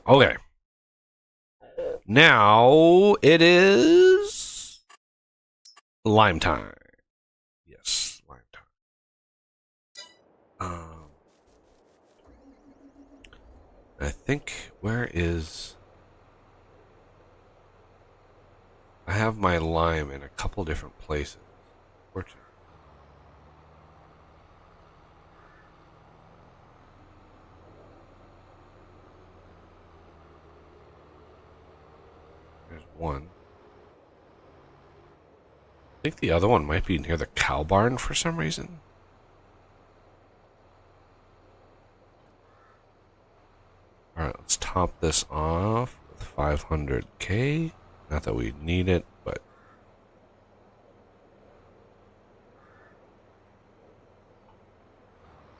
Okay. Now it is lime time. Yes, lime time. I think I have my lime in a couple different places. Fortunately. one. I think the other one might be near the cow barn for some reason. Alright, let's top this off with 500k. Not that we need it, but...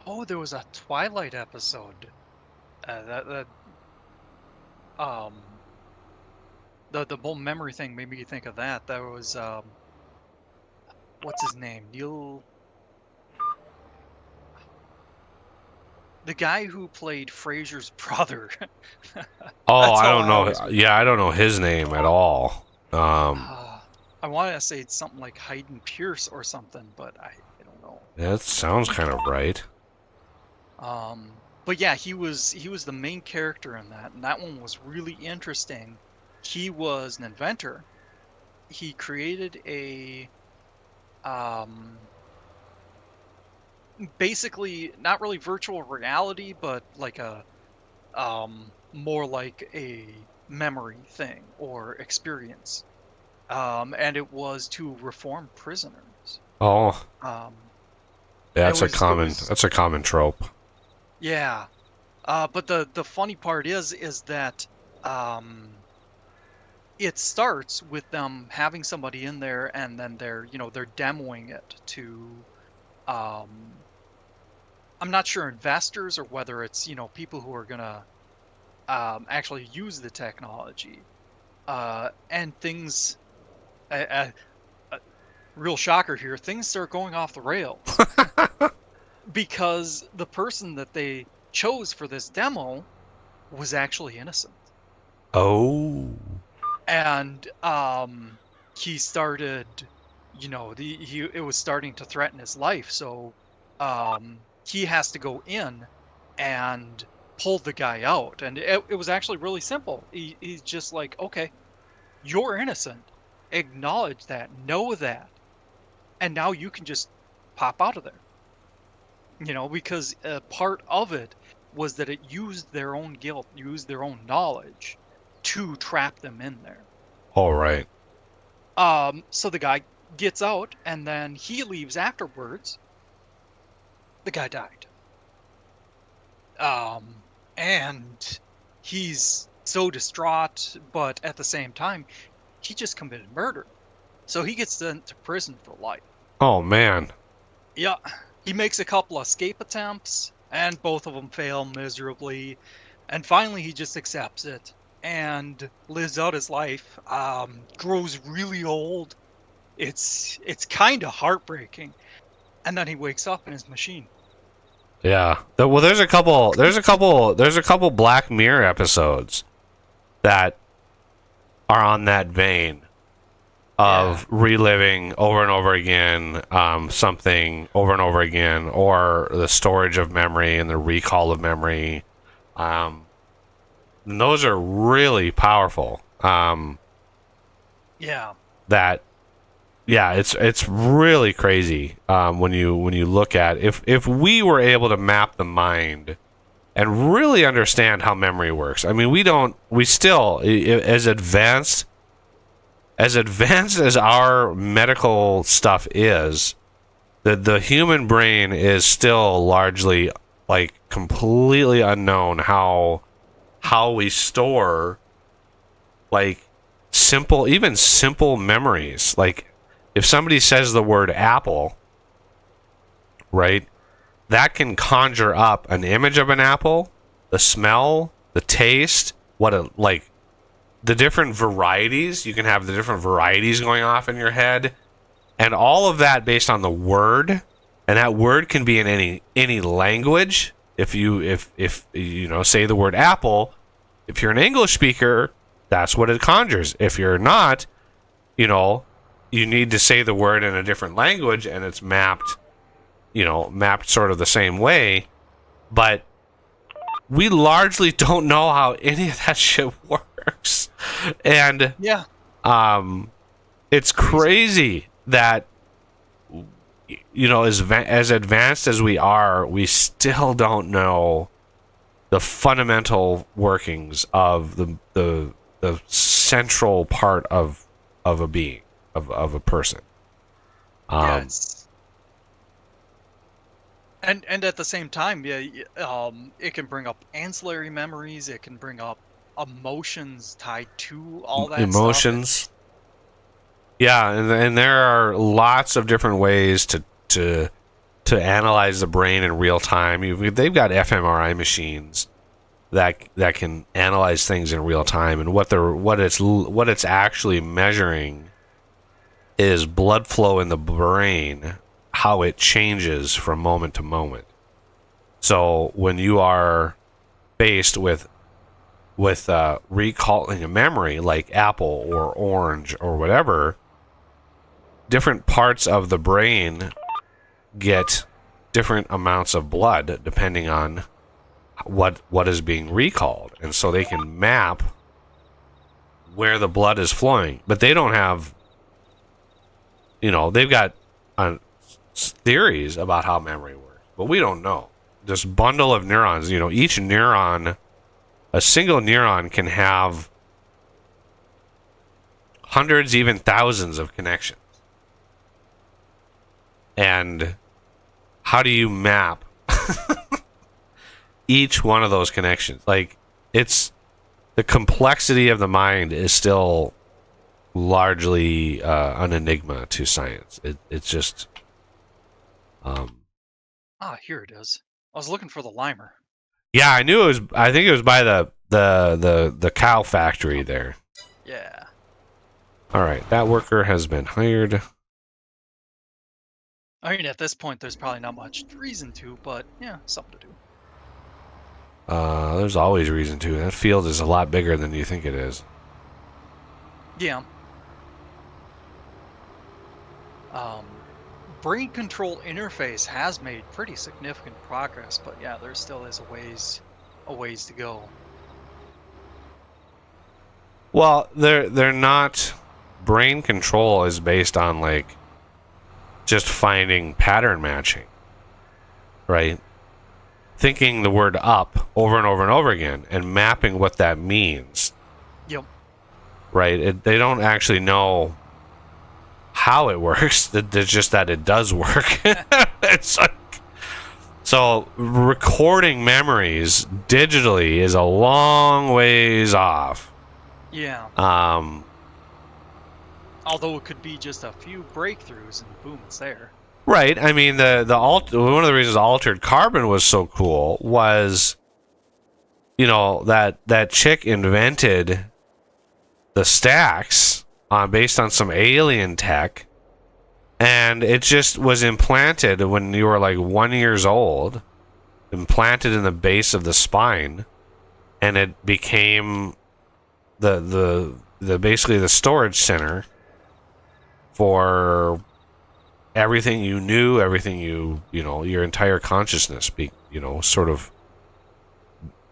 Oh, there was a Twilight episode. The whole memory thing made me think of that. That was what's his name? The guy who played Frasier's brother. Oh, That's I how don't know. always- Yeah, I don't know his name at all. I want to say it's something like Hayden Pierce or something, but I don't know. That sounds kind of right. But yeah, he was the main character in that, and that one was really interesting. He was an inventor. He created a basically not really virtual reality, but like a more like a memory thing or experience. And it was to reform prisoners. Oh, Um, that's it was- that's a common trope. Yeah. But the funny part is that it starts with them having somebody in there, and then they're demoing it to I'm not sure investors or whether it's people who are gonna actually use the technology, and things. Real shocker here, things start going off the rails because the person that they chose for this demo was actually innocent. Oh. And he started, it was starting to threaten his life, so he has to go in and pull the guy out. And it was actually really simple. He's just like, okay, you're innocent, acknowledge that, know that, and now you can just pop out of there. Because part of it was that it used their own guilt, used their own knowledge to trap them in there. All right. So the guy gets out, and then he leaves afterwards. The guy died. And he's so distraught, but at the same time, he just committed murder. So he gets sent to prison for life. Oh, man. Yeah. He makes a couple escape attempts, and both of them fail miserably. And finally, he just accepts it and lives out his life. Grows really old. It's kind of heartbreaking. And then he wakes up in his machine. Yeah. Well, there's a couple Black Mirror episodes that are on that vein of reliving over and over again something over and over again, or the storage of memory and the recall of memory. And those are really powerful. It's really crazy when you look at if we were able to map the mind and really understand how memory works. I mean, we still, as advanced as our medical stuff is, the human brain is still largely, like, completely unknown how we store, like, simple memories. Like, if somebody says the word apple, right, that can conjure up an image of an apple, the smell, the taste, the different varieties. You can have the different varieties going off in your head, and all of that based on the word. And that word can be in any language. If you say the word apple, if you're an English speaker, that's what it conjures. If you're not, you need to say the word in a different language, and it's mapped sort of the same way. But we largely don't know how any of that shit works. And it's crazy that as advanced as we are, we still don't know the fundamental workings of the central part of a being, of a person. Yes. And at the same time, yeah, it can bring up ancillary memories. It can bring up emotions tied to all that stuff. Emotions. Yeah, and there are lots of different ways to analyze the brain in real time. They've got fMRI machines that can analyze things in real time, and what it's actually measuring is blood flow in the brain, how it changes from moment to moment. So when you are faced with recalling a memory like apple or orange or whatever, different parts of the brain get different amounts of blood depending on what is being recalled, and so they can map where the blood is flowing. But they don't have, they've got theories about how memory works, but we don't know. This bundle of neurons, each neuron, a single neuron can have hundreds, even thousands of connections. And how do you map each one of those connections? Like, it's the complexity of the mind is still largely an enigma to science. It's just Here it is. I was looking for the limer. yeah, I knew it was. I think it was by the cow factory there. Yeah. All right, that worker has been hired. I mean, at this point, there's probably not much reason to, but yeah, something to do. There's always reason to. That field is a lot bigger than you think it is. Yeah. Brain control interface has made pretty significant progress, but yeah, there still is a ways to go. Well, they're not. Brain control is based on like just finding pattern matching, right? Thinking the word up over and over and over again and mapping what that means. Yep. Right? They don't actually know how it works. It's just that it does work. It's like, so recording memories digitally is a long ways off. Yeah. Although it could be just a few breakthroughs and boom, it's there. Right. I mean, one of the reasons altered carbon was so cool was, that chick invented the stacks based on some alien tech, and it just was implanted when you were like 1 year old, implanted in the base of the spine, and it became the basically the storage center for everything you knew, everything your entire consciousness sort of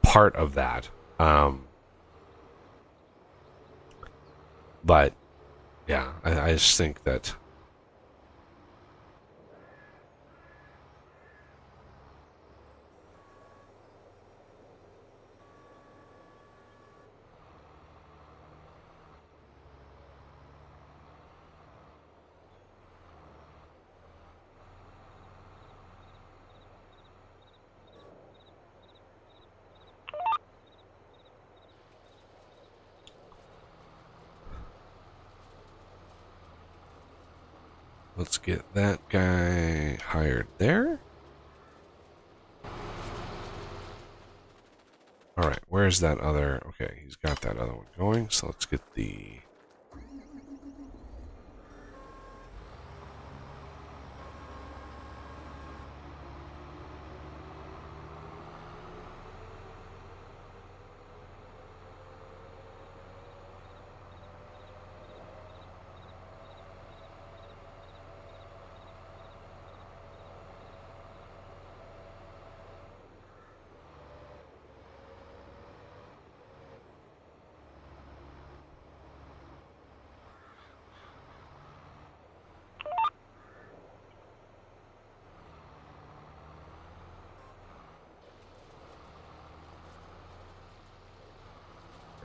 part of that. But yeah, I just think that let's get that guy hired there. All right, where's that other? Okay, he's got that other one going. So let's get the.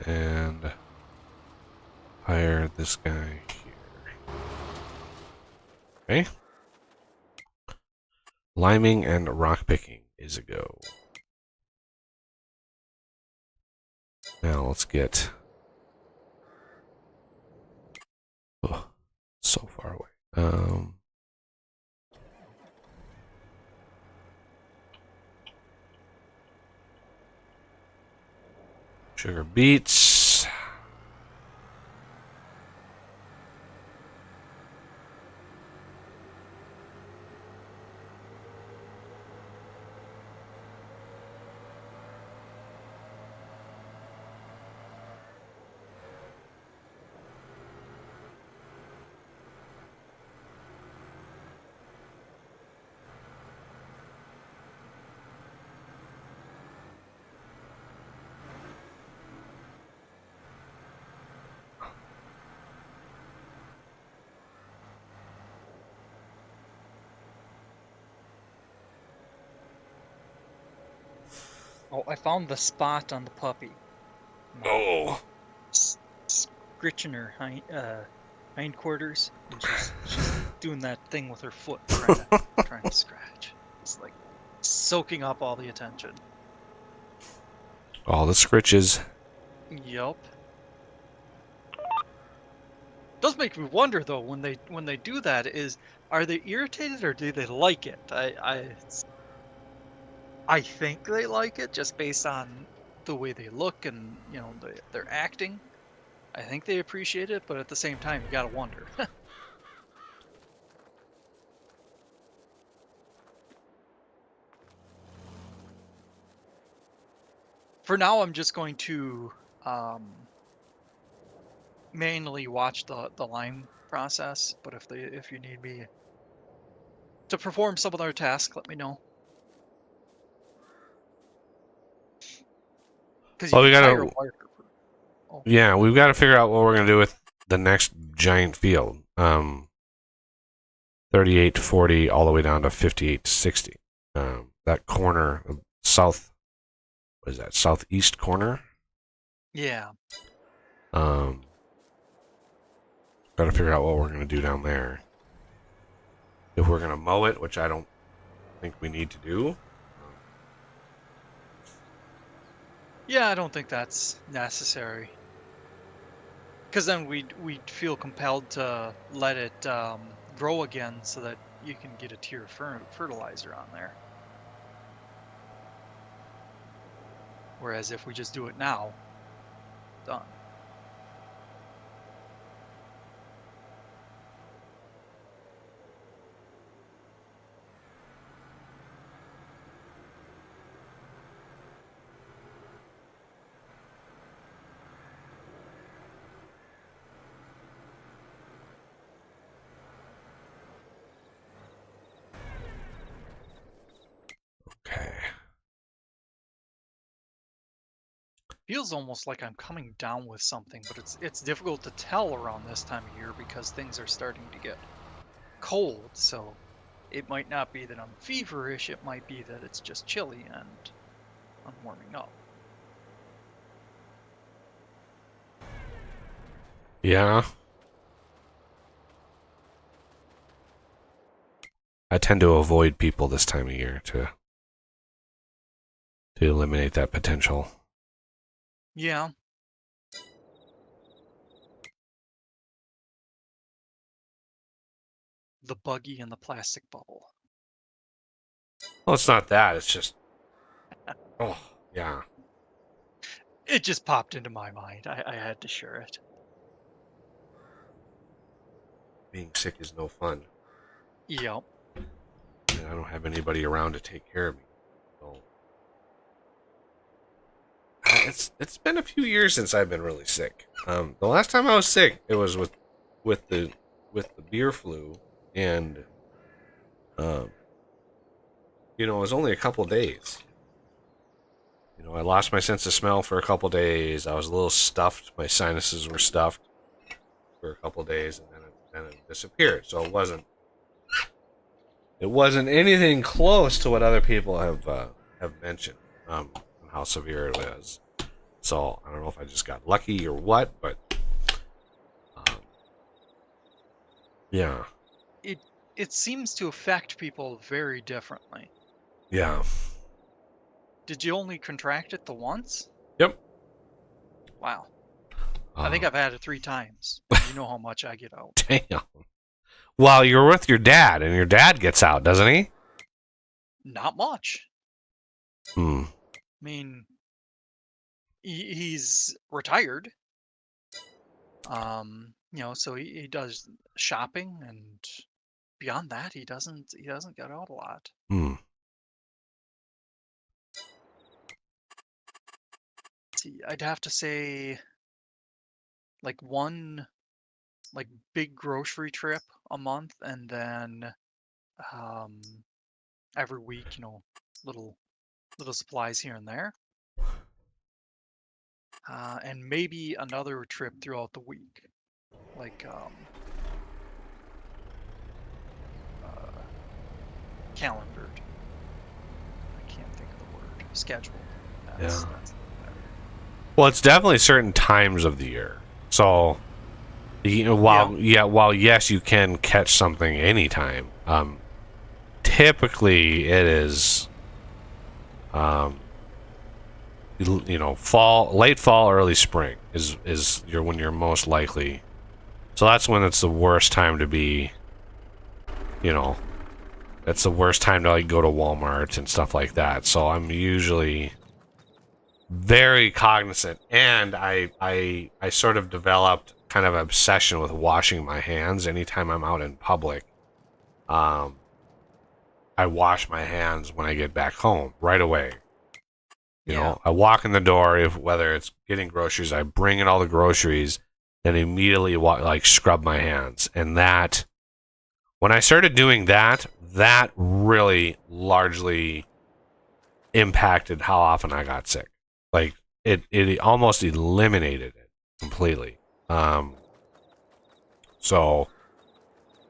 And fire this guy here. Okay. Liming and rock picking is a go. Now let's get... Oh, so far away. Sugar beets. Oh, I found the spot on the puppy. Oh. Scritching her hindquarters, and she's doing that thing with her foot, trying to scratch. It's like soaking up all the attention. All the scritches. Yup. Does make me wonder though when they do that, are they irritated or do they like it? I think they like it just based on the way they look and their acting. I think they appreciate it, but at the same time, you gotta wonder. For now, I'm just going to manually watch the lime process. But if you need me to perform some other task, let me know. Well, we gotta. Oh. Yeah, we've got to figure out what we're gonna do with the next giant field. 38 to 40, all the way down to 58 to 60. That corner, south. What is that? Southeast corner. Yeah. Got to figure out what we're gonna do down there. If we're gonna mow it, which I don't think we need to do. Yeah, I don't think that's necessary. Because then we'd feel compelled to let it grow again so that you can get a tier of fertilizer on there. Whereas if we just do it now, done. Okay. Feels almost like I'm coming down with something, but it's difficult to tell around this time of year because things are starting to get cold. So it might not be that I'm feverish. It might be that it's just chilly and I'm warming up. Yeah. I tend to avoid people this time of year to eliminate that potential. Yeah. The buggy and the plastic bubble. Well, it's not that. It's just... Oh, yeah. It just popped into my mind. I had to share it. Being sick is no fun. Yep. And I don't have anybody around to take care of me. So... It's been a few years since I've been really sick. The last time I was sick, it was with the beer flu, and it was only a couple days. I lost my sense of smell for a couple days. I was a little stuffed. My sinuses were stuffed for a couple days, and then it disappeared. So it wasn't anything close to what other people have mentioned, and how severe it was. So I don't know if I just got lucky or what, but Yeah. It seems to affect people very differently. Yeah. Did you only contract it the once? Yep. Wow. I think I've had it 3 times. You know how much I get out. Damn. Well, you're with your dad, and your dad gets out, doesn't he? Not much. Hmm. I mean, he's retired. So he does shopping, and beyond that, he doesn't get out a lot. Hmm. See, I'd have to say like one like big grocery trip a month, and then um every week, little supplies here and there, and maybe another trip throughout the week, like uh, calendared. I can't think of the word. Scheduled. Yeah. That's better. Well, it's definitely certain times of the year. So, while yes, you can catch something anytime. Typically, it is, late fall, early spring is when you're most likely. So that's when it's the worst time to be. That's the worst time to go to Walmart and stuff like that. So I'm usually very cognizant, and I sort of developed kind of an obsession with washing my hands anytime I'm out in public. I wash my hands when I get back home right away. I walk in the door, whether it's getting groceries, I bring in all the groceries and immediately scrub my hands. And that, when I started doing that, that really largely impacted how often I got sick. Like it almost eliminated it completely. So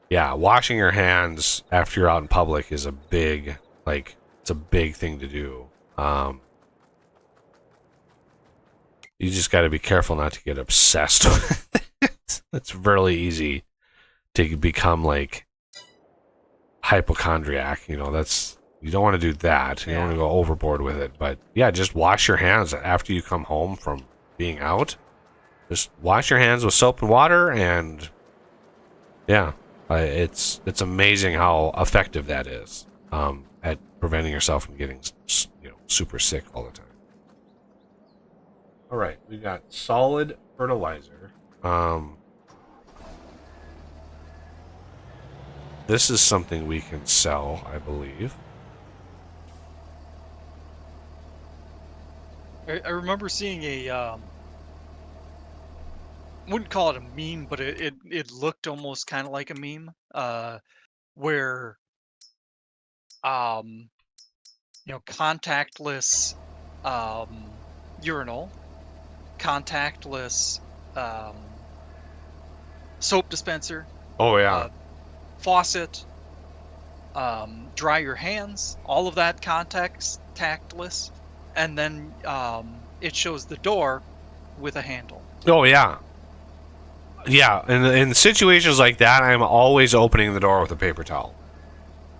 yeah, washing your hands after you're out in public is it's a big thing to do. You just got to be careful not to get obsessed with it. It's really easy to become hypochondriac. You don't want to do that. You don't want to go overboard with it. But yeah, just wash your hands after you come home from being out. Just wash your hands with soap and water, and yeah, it's amazing how effective that is at preventing yourself from getting super sick all the time. All right, we got solid fertilizer. This is something we can sell, I believe. I remember seeing wouldn't call it a meme, but it looked almost kind of like a meme, where contactless urinal, contactless soap dispenser, Oh yeah. faucet, dry your hands, all of that contactless, and then it shows the door with a handle. Oh yeah. Yeah, in situations like that, I'm always opening the door with a paper towel.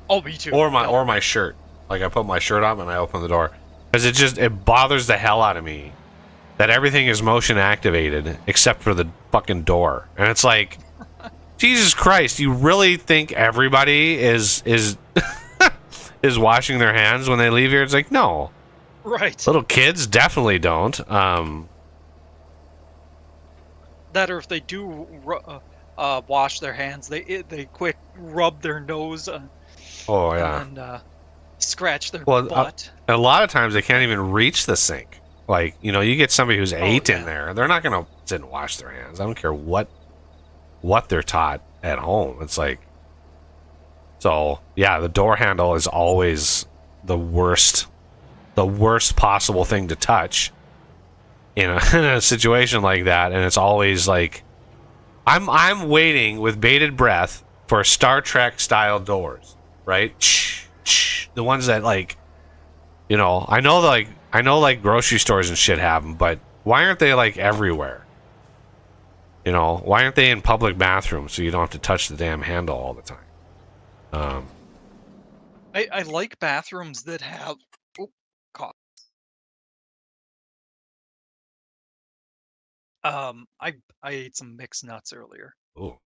Oh, me too. Or my shirt. Like I put my shirt on and I open the door because it bothers the hell out of me that everything is motion activated except for the fucking door. And it's like, Jesus Christ, you really think everybody is is washing their hands when they leave here? It's like, no. Right. Little kids definitely don't. That, or if they do wash their hands, they quick rub their nose. Oh yeah. And scratch their butt. A lot of times they can't even reach the sink. Like, you get somebody who's 8 in there, they're not gonna sit and wash their hands. I don't care what they're taught at home. It's like, so yeah, the door handle is always the worst possible thing to touch in a situation like that. And it's always like, I'm waiting with bated breath for Star Trek style doors, right? The ones that I know grocery stores and shit have them, but why aren't they everywhere? You know, why aren't they in public bathrooms so you don't have to touch the damn handle all the time? I like bathrooms that have. Oh, cough. I ate some mixed nuts earlier, Oh,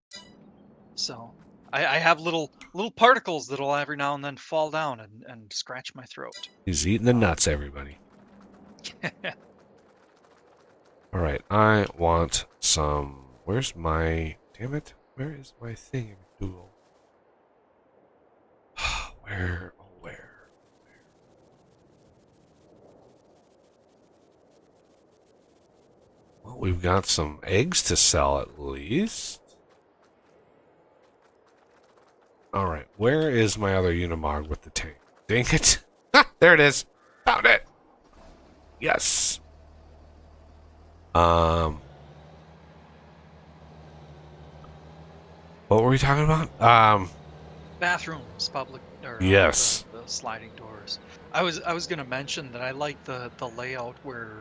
so I have little particles that'll every now and then fall down and scratch my throat. he's eating the Um, nuts, everybody. All right, I want some. Where's my? Damn it! Where is my thing? Google. Where? Oh, where? Well, we've got some eggs to sell at least. All right, where is my other Unimog with the tank? Dang it! There it is. Found it. Yes. What were we talking about? Bathrooms, public or Yes. the sliding doors. I was gonna mention that I like the layout where,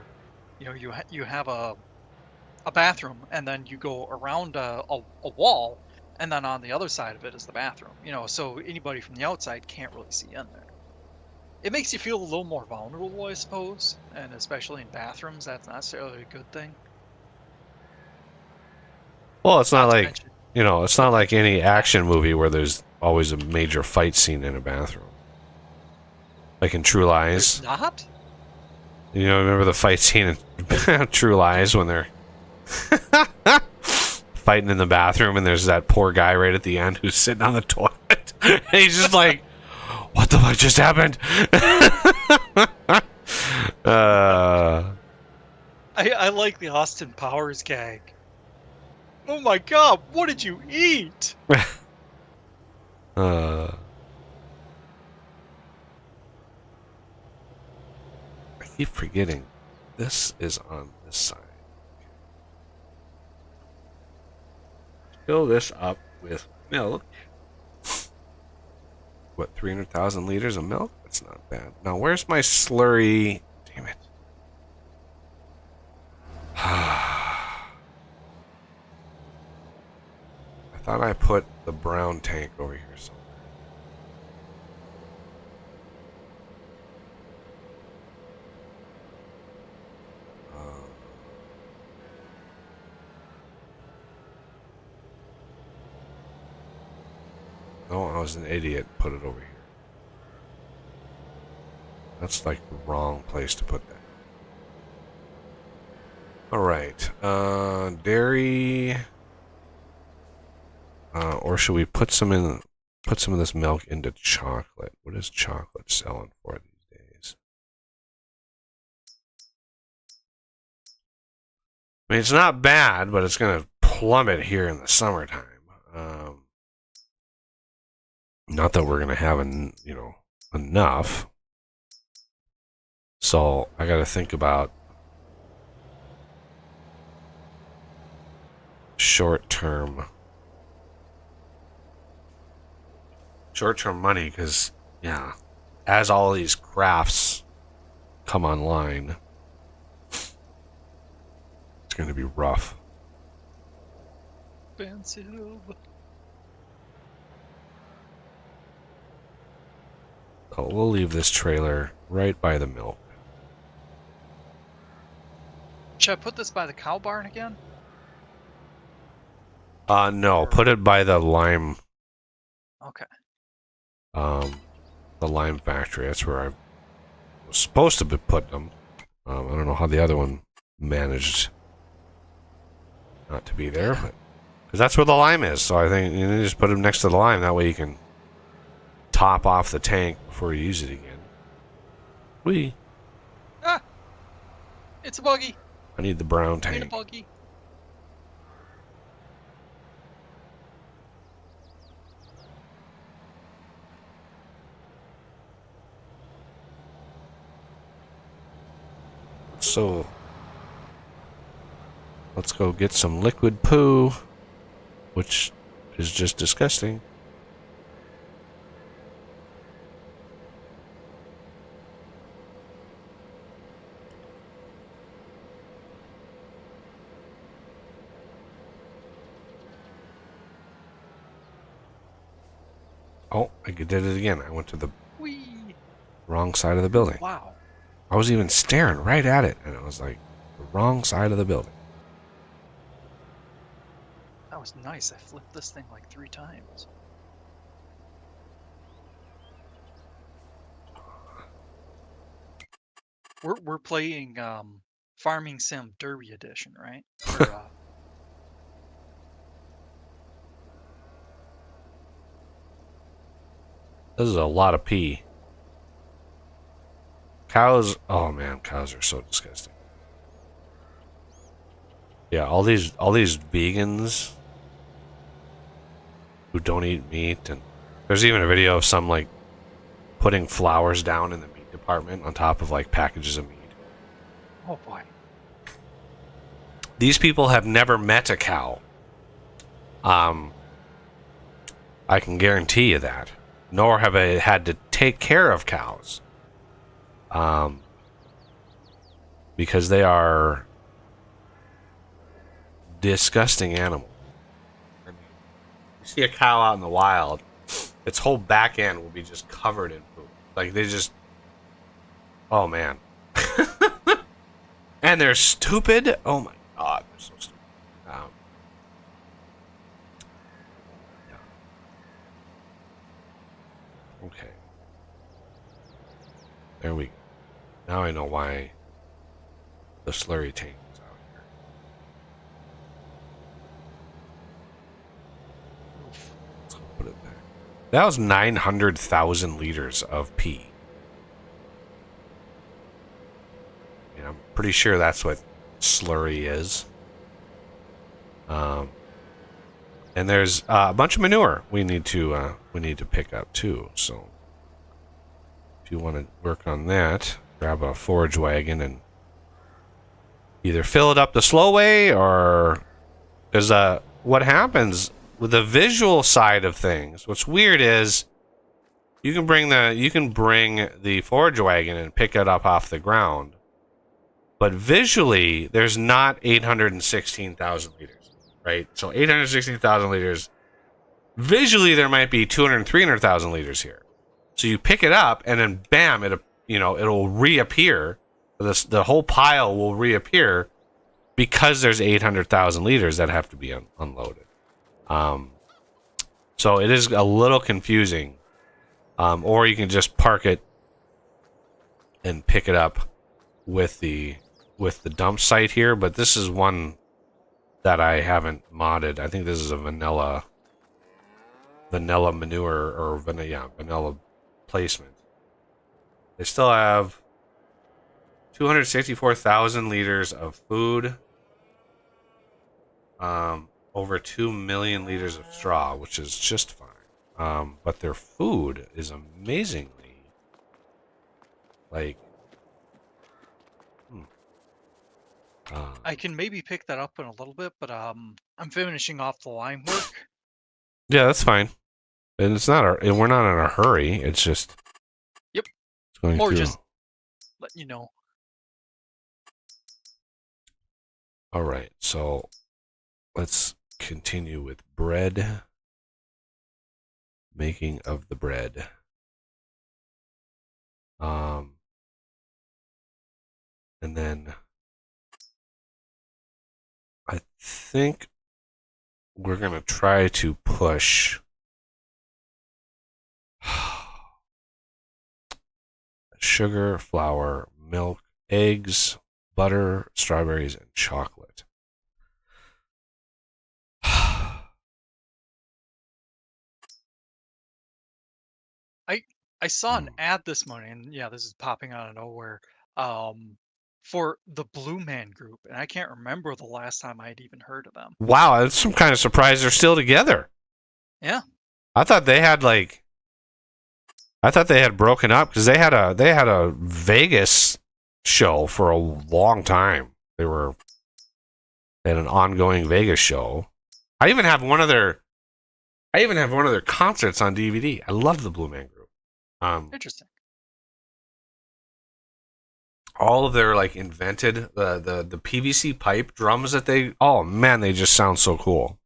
you have a bathroom and then you go around a wall, and then on the other side of it is the bathroom. So anybody from the outside can't really see in there. It makes you feel a little more vulnerable, I suppose, and especially in bathrooms, that's not necessarily a good thing. Well, it's not Not to like, mention, it's but not like any action movie where there's always a major fight scene in a bathroom. Like in True there's Lies. not. Remember the fight scene in True Lies when they're fighting in the bathroom and there's that poor guy right at the end who's sitting on the toilet. And he's just like, what the fuck just happened? I like the Austin Powers gag. Oh my god, what did you eat? I keep forgetting. This is on this side. Fill this up with milk. What, 300,000 liters of milk? That's not bad. Now, where's my slurry? Damn it. I thought I put the brown tank over here somewhere. No, I was an idiot. Put it over here. That's like the wrong place to put that. Alright. Dairy. Or should we put some of this milk into chocolate? What is chocolate selling for these days? I mean, it's not bad, but it's going to plummet here in the summertime. Not that we're going to have, enough. So I got to think about short-term money, because as all these crafts come online, it's going to be rough. Expensive. So we'll leave this trailer right by the milk. Should I put this by the cow barn again? No, put it by the lime Okay. The lime factory. That's where I was supposed to be putting them. I don't know how the other one managed not to be there, but because that's where the lime is. So I think you just put them next to the lime. That way you can top off the tank before you use it again. Ah! It's a buggy. I need the brown Ain't a tank. buggy. So let's go get some liquid poo, which is just disgusting. Oh, I did it again. I went to the Whee! wrong side of the building. Wow. I was even staring right at it, and it was like the wrong side of the building. That was nice. I flipped this thing like 3 times. We're playing Farming Sim Derby Edition, right? Or, This is a lot of pee. Cows. Oh man, cows are so disgusting. Yeah, all these vegans who don't eat meat, and there's even a video of some like putting flowers down in the meat department on top of like packages of meat. oh boy. These people have never met a cow. I can guarantee you that. Nor have I had to take care of cows. Because they are disgusting animals. I mean, you see a cow out in the wild, its whole back end will be just covered in poop. Like they just, oh man. And they're stupid. Oh my god, they're so stupid. Yeah. Okay. There we go. Now I know why the slurry tank is out here. Oof. Let's put it back. That was 900,000 liters of pee. I'm pretty sure that's what slurry is. And there's a bunch of manure we need to pick up too. So if you want to work on that, grab a forage wagon and either fill it up the slow way, or because what happens with the visual side of things, what's weird is you can bring the forage wagon and pick it up off the ground, but visually there's not 816,000 liters, right? So 816,000 liters, visually there might be 200 300,000 liters here. So you pick it up and then bam, it'll reappear. The whole pile will reappear because there's 800,000 liters that have to be unloaded. So it is a little confusing. Or you can just park it and pick it up with the dump site here. But this is one that I haven't modded. I think this is a vanilla manure or vanilla placement. They still have 264,000 liters of food, over 2 million liters of straw, which is just fine. But their food is amazingly, like, I can maybe pick that up in a little bit, but I'm finishing off the line work. yeah, that's fine. And we're not in a hurry. It's just, Yep. It's going Or through. just let you know. All right, so let's continue with bread. Making of the bread. And then I think we're going to try to push sugar, flour, milk, eggs, butter, strawberries, and chocolate. I saw an ad this morning, and yeah, this is popping out of nowhere. For the Blue Man Group, and I can't remember the last time I had even heard of them. Wow, it's some kind of surprise they're still together. Yeah. I thought they had broken up because they had a Vegas show for a long time. They had an ongoing Vegas show. I even have one of their concerts on DVD. I love the Blue Man Group. Interesting. All of their invented the PVC pipe drums that they just sound so cool.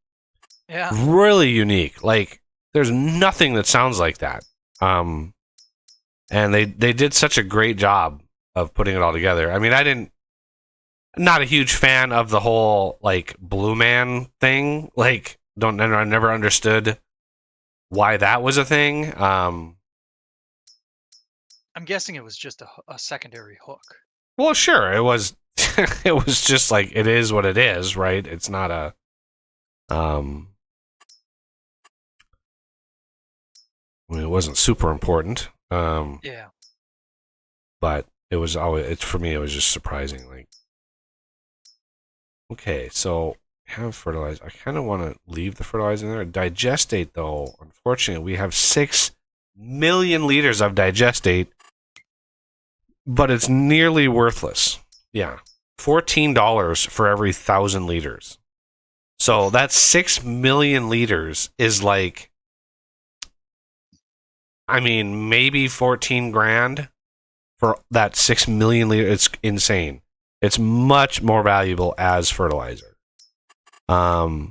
Yeah. Really unique. Like There's nothing that sounds like that. And they did such a great job of putting it all together. I mean, not a huge fan of the whole like Blue Man thing. Like, I never understood why that was a thing. I'm guessing it was just a secondary hook. Well, sure, it was. It was just like it is what it is, right? It's not a. I mean, it wasn't super important. Yeah. But it was always. It's for me. It was just surprising. Like, okay, so have fertilizer. I kind of want to leave the fertilizer in there. Digestate, though, unfortunately, we have 6 million liters of digestate, but it's nearly worthless. Yeah, $14 for every 1,000 liters. So that 6 million liters is like, I mean, maybe 14 grand for that 6 million liters. It's insane. It's much more valuable as fertilizer. But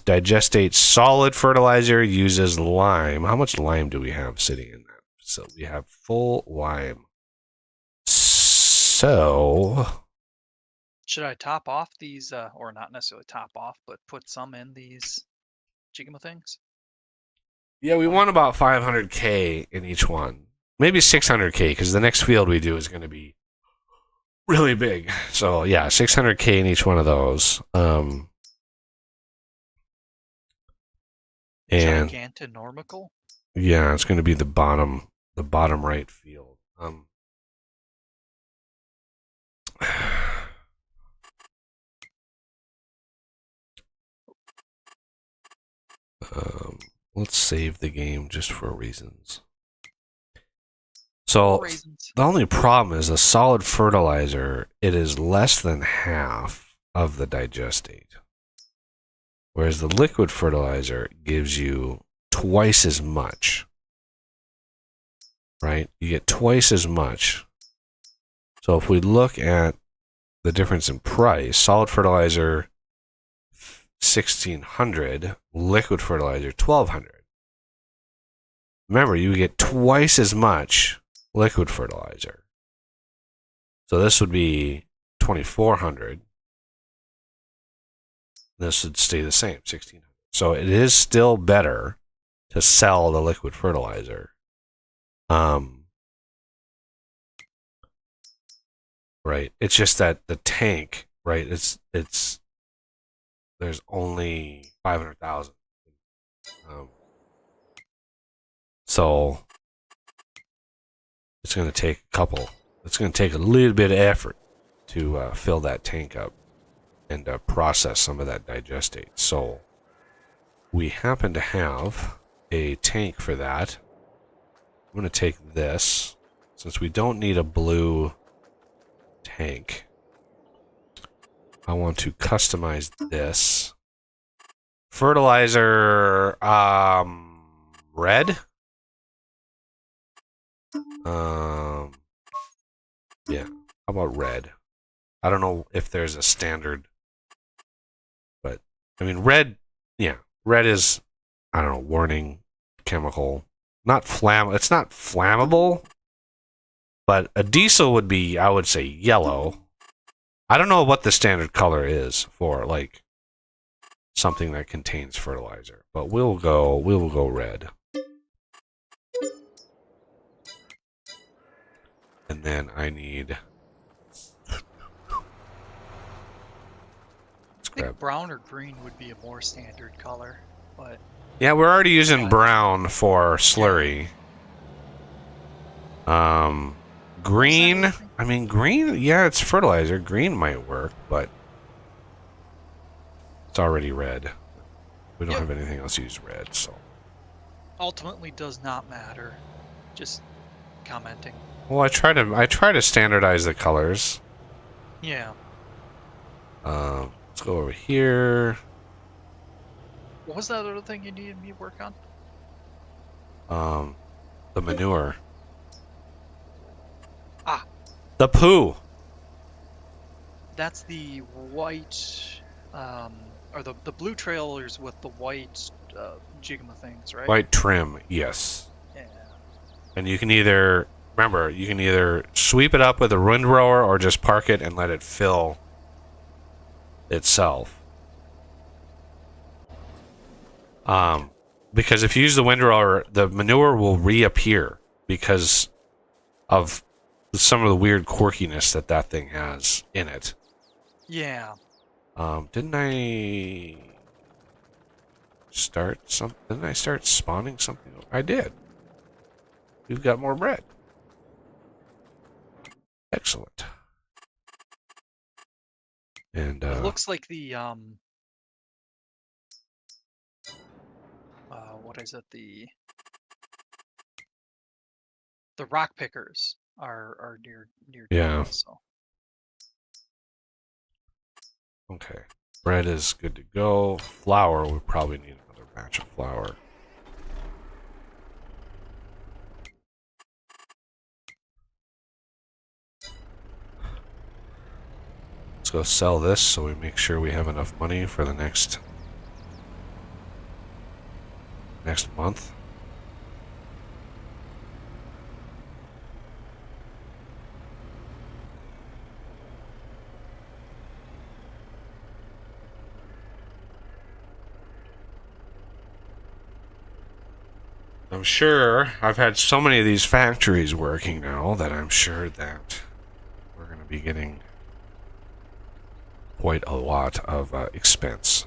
digestate solid fertilizer uses lime. How much lime do we have sitting in that? So we have full lime. So Should I top off these, or not necessarily top off, but put some in these Jigama things? yeah, we want about 500K in each one. Maybe 600K, because the next field we do is going to be really big. So yeah, 600K in each one of those. And Gigantinormical? yeah, it's going to be the bottom right field. Let's save the game just for reasons. So Raisins. the only problem is a solid fertilizer, it is less than half of the digestate. Whereas the liquid fertilizer gives you twice as much. Right? You get twice as much. So if we look at the difference in price, solid fertilizer $1,600, liquid fertilizer $1,200. Remember, you get twice as much liquid fertilizer. So this would be $2,400. This would stay the same, $1,600. So it is still better to sell the liquid fertilizer. Right. It's just that the tank, right? It's there's only 500,000. So it's going to take a couple. It's going to take a little bit of effort to fill that tank up and process some of that digestate. So we happen to have a tank for that. I'm going to take this, since we don't need a blue tank. I want to customize this. Fertilizer, red? Yeah, how about red? I don't know if there's a standard, but I mean, red, yeah, red is, I don't know, warning chemical. It's not flammable, but a diesel would be, I would say, yellow. I don't know what the standard color is for, like, something that contains fertilizer, but we will go red. And then I need, I think brown or green would be a more standard color, but yeah, we're already using brown for slurry. Green, I mean, green, yeah, it's fertilizer. Green might work, but it's already red. We don't have anything else to use red, so. ultimately does not matter. Just commenting. Well, I try to standardize the colors. Yeah. Let's go over here. What was that other thing you needed me to work The manure. Ah. The poo. That's the white, or the blue trailers with the white jigma things, right? White trim, yes. Yeah. And you can either, remember, you can either sweep it up with a windrower or just park it and let it fill itself. Because if you use the windrower, the manure will reappear because of some of the weird quirkiness that thing has in it. Yeah. Didn't I start something? Didn't I start spawning something? I did. We've got more bread. Excellent. And It looks like the what is it? The rock pickers are near Yeah. done, so. okay, bread is good to go. Flour, we probably need another batch of flour. Let's go sell this so we make sure we have enough money for the next month. I'm sure I've had so many of these factories working now that I'm sure that we're going to be getting quite a lot of expense.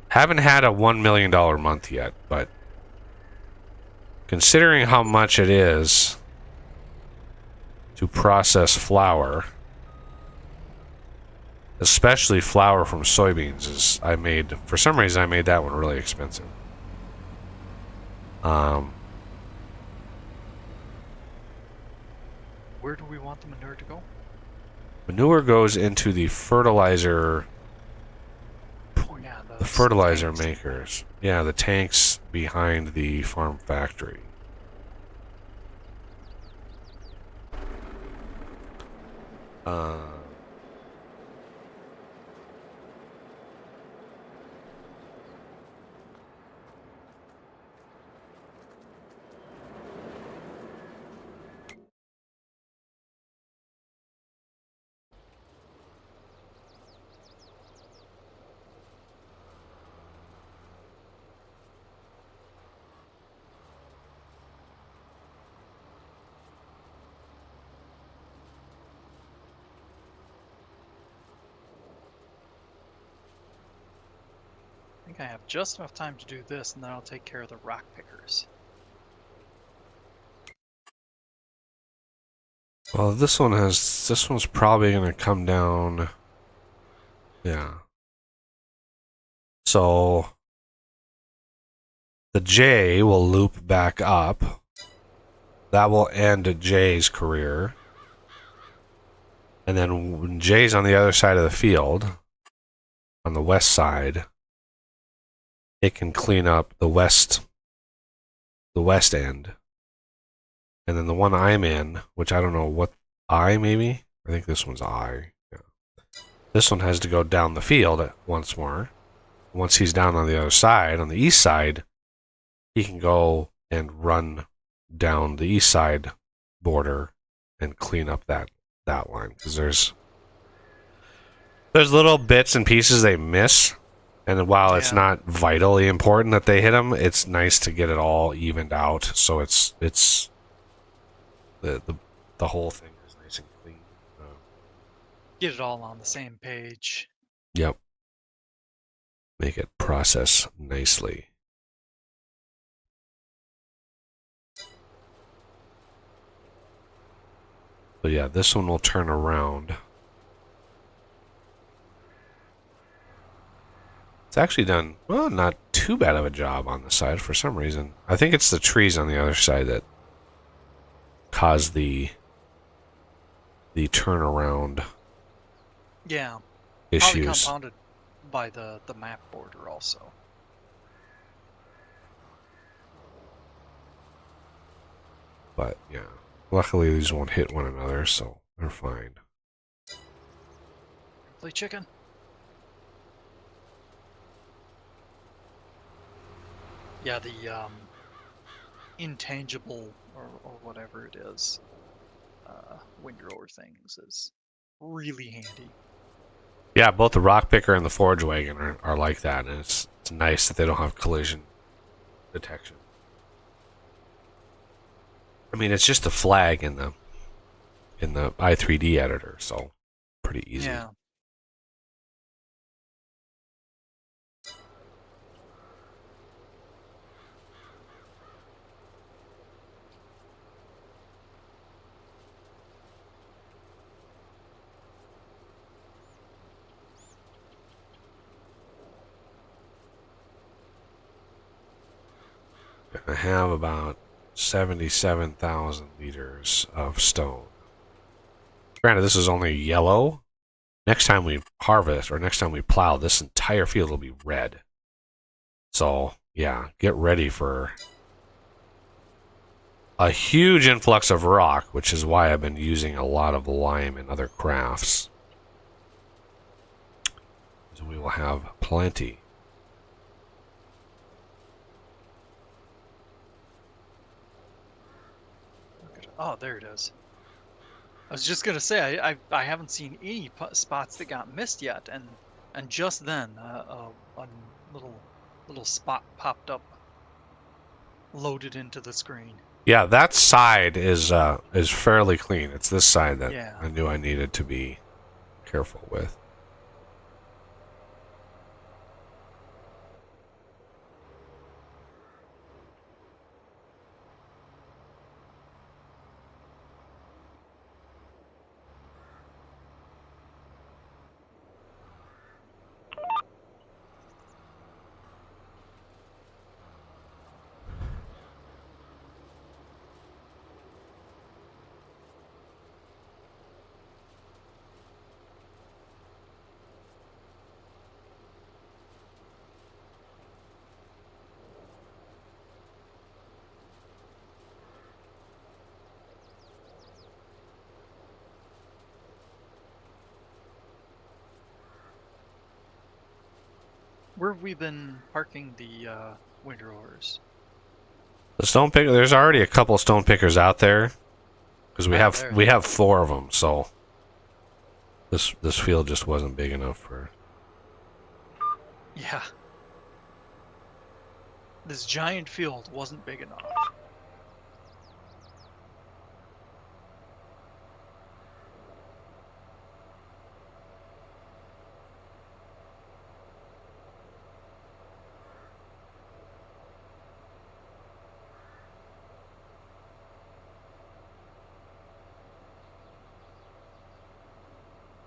Haven't had a $1 million month yet, but considering how much it is to process flour, especially flour from soybeans, for some reason I made that one really expensive. Where do we want the manure to go? Manure goes into the fertilizer. Oh yeah, The fertilizer tanks. makers. Yeah, the tanks behind the farm factory. I think I have just enough time to do this, and then I'll take care of the rock pickers. Well, this one's probably going to come down. Yeah. So the J will loop back up. That will end J's career. And then when J's on the other side of the field, on the west side, it can clean up the west end. And then the one I'm in, which I don't know what, I maybe? I think this one's I. Yeah. This one has to go down the field once more. Once he's down on the other side, on the east side, he can go and run down the east side border and clean up that line. Because there's little bits and pieces they miss. And while it's not vitally important that they hit them, it's nice to get it all evened out. So it's the whole thing is nice and clean. Get it all on the same page. Yep. Make it process nicely. So yeah, this one will turn around. It's actually done, well, not too bad of a job on the side for some reason. I think it's the trees on the other side that cause the turnaround Probably issues. compounded by the map border also. But yeah, luckily these won't hit one another, so they're fine. Play chicken. Yeah, the intangible or whatever it is, windrower things is really handy. Yeah, both the rock picker and the forge wagon are like that, and it's nice that they don't have collision detection. I mean, it's just a flag in the i3D editor, so pretty easy. Yeah. I have about 77,000 liters of stone. Granted, this is only yellow. Next time we harvest, or next time we plow, this entire field will be red. So, yeah, get ready for a huge influx of rock, which is why I've been using a lot of lime and other crafts. So we will have plenty. Oh, there it is. I was just gonna say I haven't seen any spots that got missed yet, and just then a little spot popped up, loaded into the screen. Yeah, that side is fairly clean. It's this side that Yeah. I knew I needed to be careful with. Where have we been parking the windrowers? The stone picker. There's already a couple stone pickers out there because we have 4 of them. So this field just wasn't big enough for. Yeah. This giant field wasn't big enough.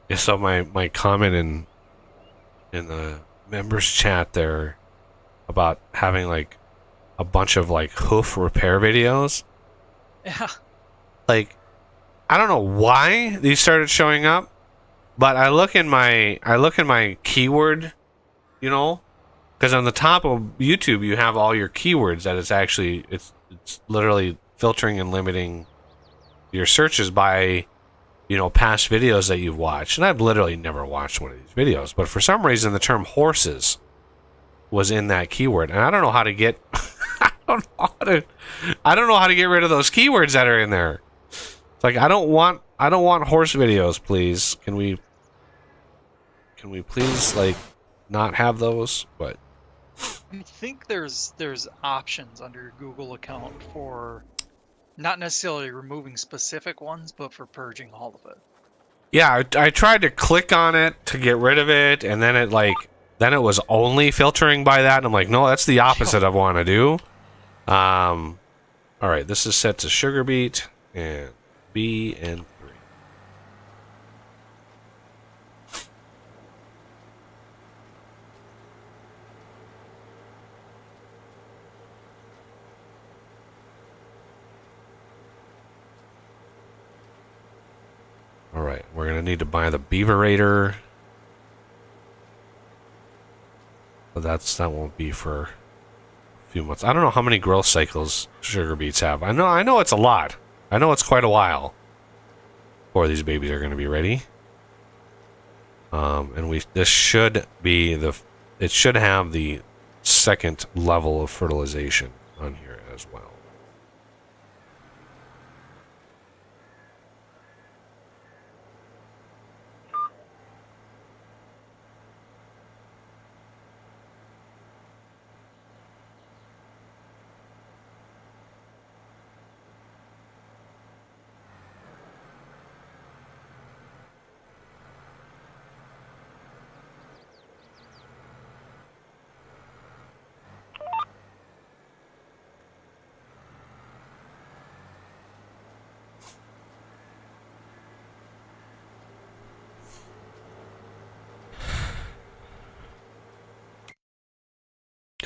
Yeah, so my comment in the members chat there about having like a bunch of like hoof repair videos. Yeah. Like, I don't know why these started showing up, but I look in my keyword, you know, because on the top of YouTube you have all your keywords that it's literally filtering and limiting your searches by, you know, past videos that you've watched. And I've literally never watched one of these videos, but for some reason the term horses was in that keyword, and I don't know how to get I don't know how to get rid of those keywords that are in there. It's like I don't want horse videos, please. Can we please like not have those? But I think there's options under your Google account for not necessarily removing specific ones, but for purging all of it. yeah, I tried to click on it to get rid of it, and then it was only filtering by that, and I'm like, no, that's the opposite I want to do. All right, this is set to sugar beet and B and 3. All right, we're gonna need to buy the beaverator. But that won't be for a few months. I don't know how many growth cycles sugar beets have. I know it's a lot. I know it's quite a while before these babies are going to be ready. And this should be it should have the second level of fertilization on here as well.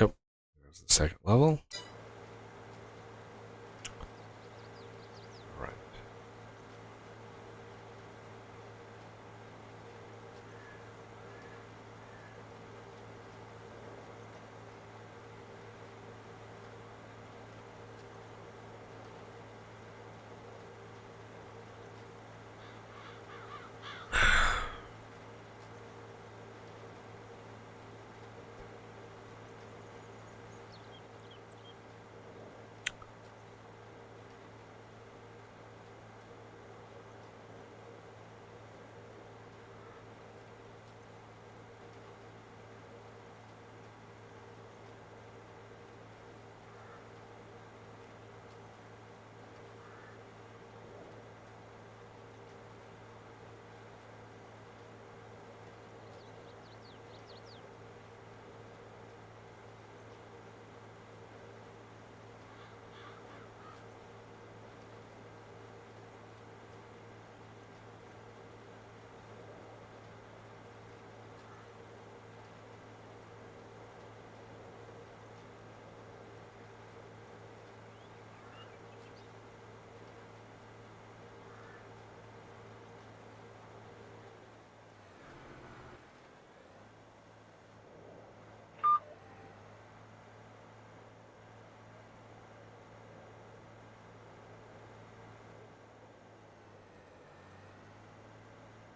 Yep, there's the second level. Right.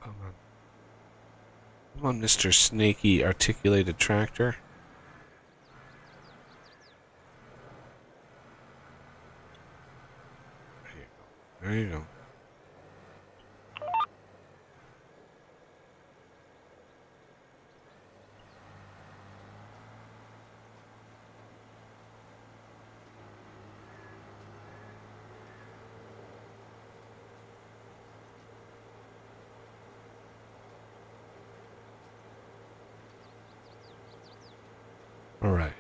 Come on. Come on, Mr. Snaky Articulated Tractor. There you go. There you go. All right.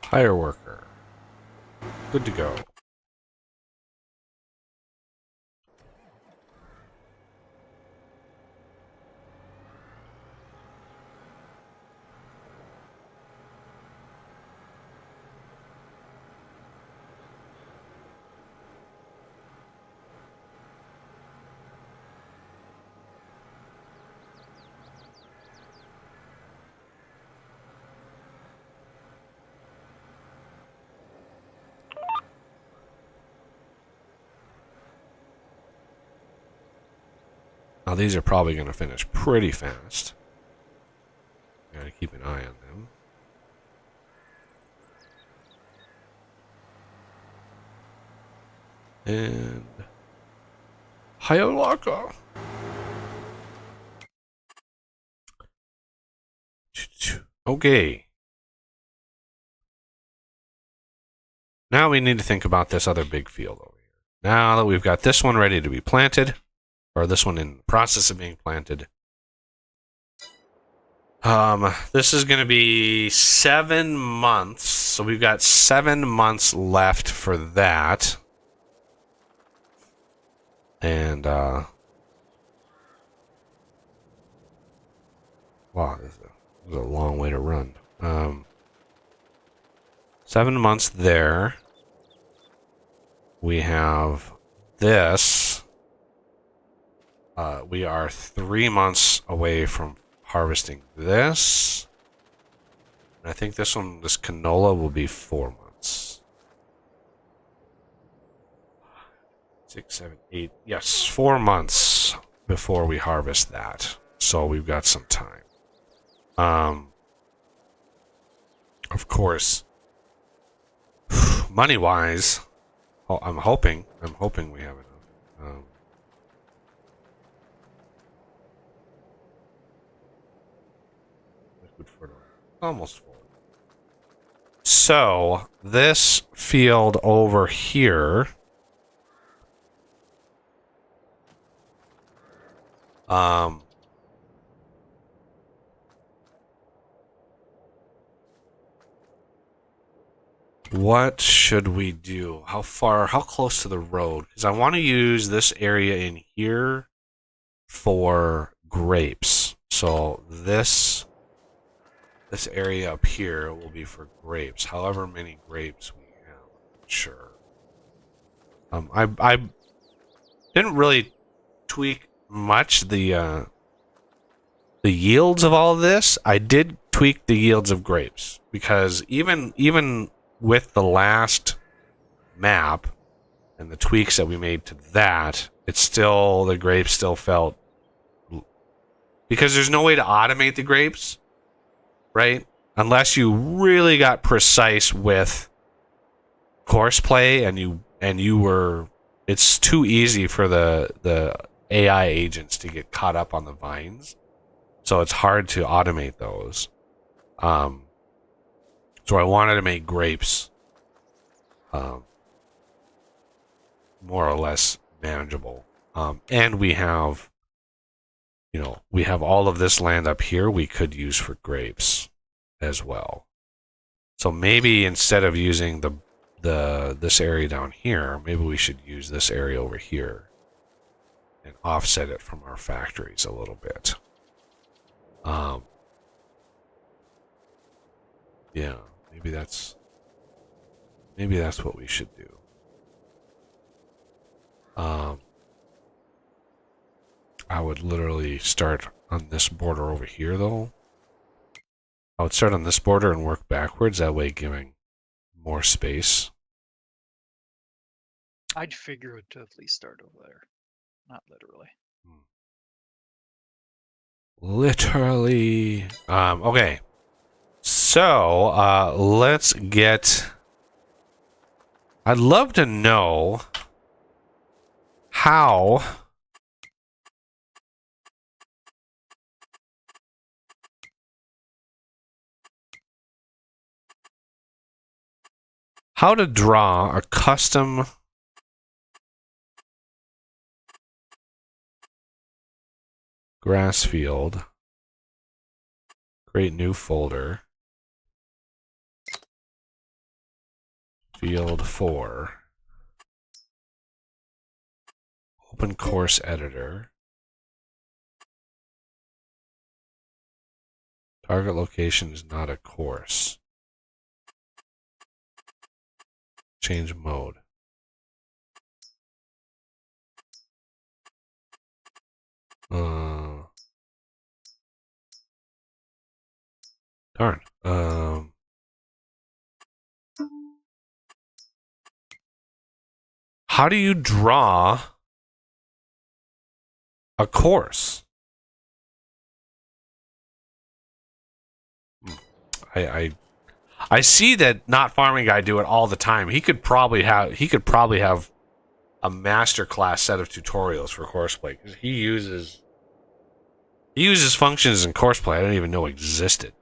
Hire worker. Good to go. Now these are probably going to finish pretty fast. Gotta keep an eye on them. And Hayolaka. Okay. Now we need to think about this other big field over here. Now that we've got this one ready to be planted, or this one in the process of being planted. This is going to be 7 months, so we've got 7 months left for that. And, wow, this is a long way to run. 7 months there. We have this. We are 3 months away from harvesting this. And I think this canola will be 4 months. 6, 7, 8. Yes, 4 months before we harvest that. So we've got some time. Of course, money-wise, I'm hoping we have enough. Liquid fertilizer, almost full. So this field over here, what should we do? How close to the road? Because I want to use this area in here for grapes. So this area up here will be for grapes. However many grapes we have, sure. I didn't really tweak much the yields of all of this. I did tweak the yields of grapes because even with the last map and the tweaks that we made to that, the grapes still felt, because there's no way to automate the grapes, right? Unless you really got precise with courseplay and you were, it's too easy for the AI agents to get caught up on the vines. So it's hard to automate those. So I wanted to make grapes more or less manageable. And we have all of this land up here we could use for grapes as well. So maybe instead of using this area down here, maybe we should use this area over here and offset it from our factories a little bit. Yeah, maybe that's what we should do. I would literally start on this border over here, though. I would start on this border and work backwards, that way giving more space. I'd figure it to at least start over there. Not literally. Literally. Okay. So, let's get... I'd love to know how... how to draw a custom grass field. Create new folder. Field 4. Open course editor. Target location is not a course. Change mode. Darn. How do you draw a course? I see that Not Farming Guy do it all the time. He could probably have a master class set of tutorials for courseplay, because he uses functions in courseplay I didn't even know existed.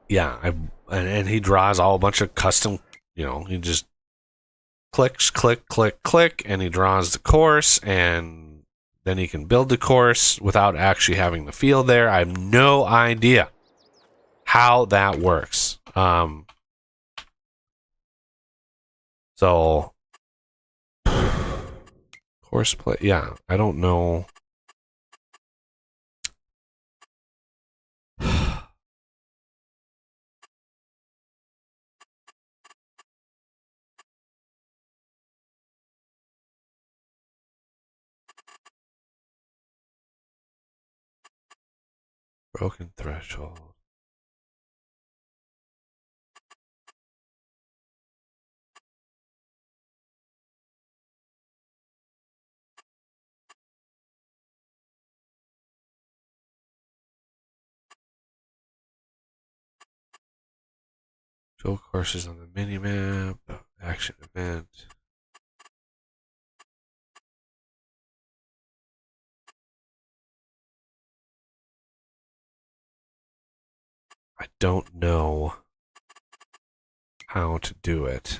Yeah, and he draws all a bunch of custom, he just clicks, click, click, click, and he draws the course, and then he can build the course without actually having the field there. I have no idea how that works. So course play, yeah, I don't know. Broken threshold. Show courses on the minimap. Action event. I don't know how to do it.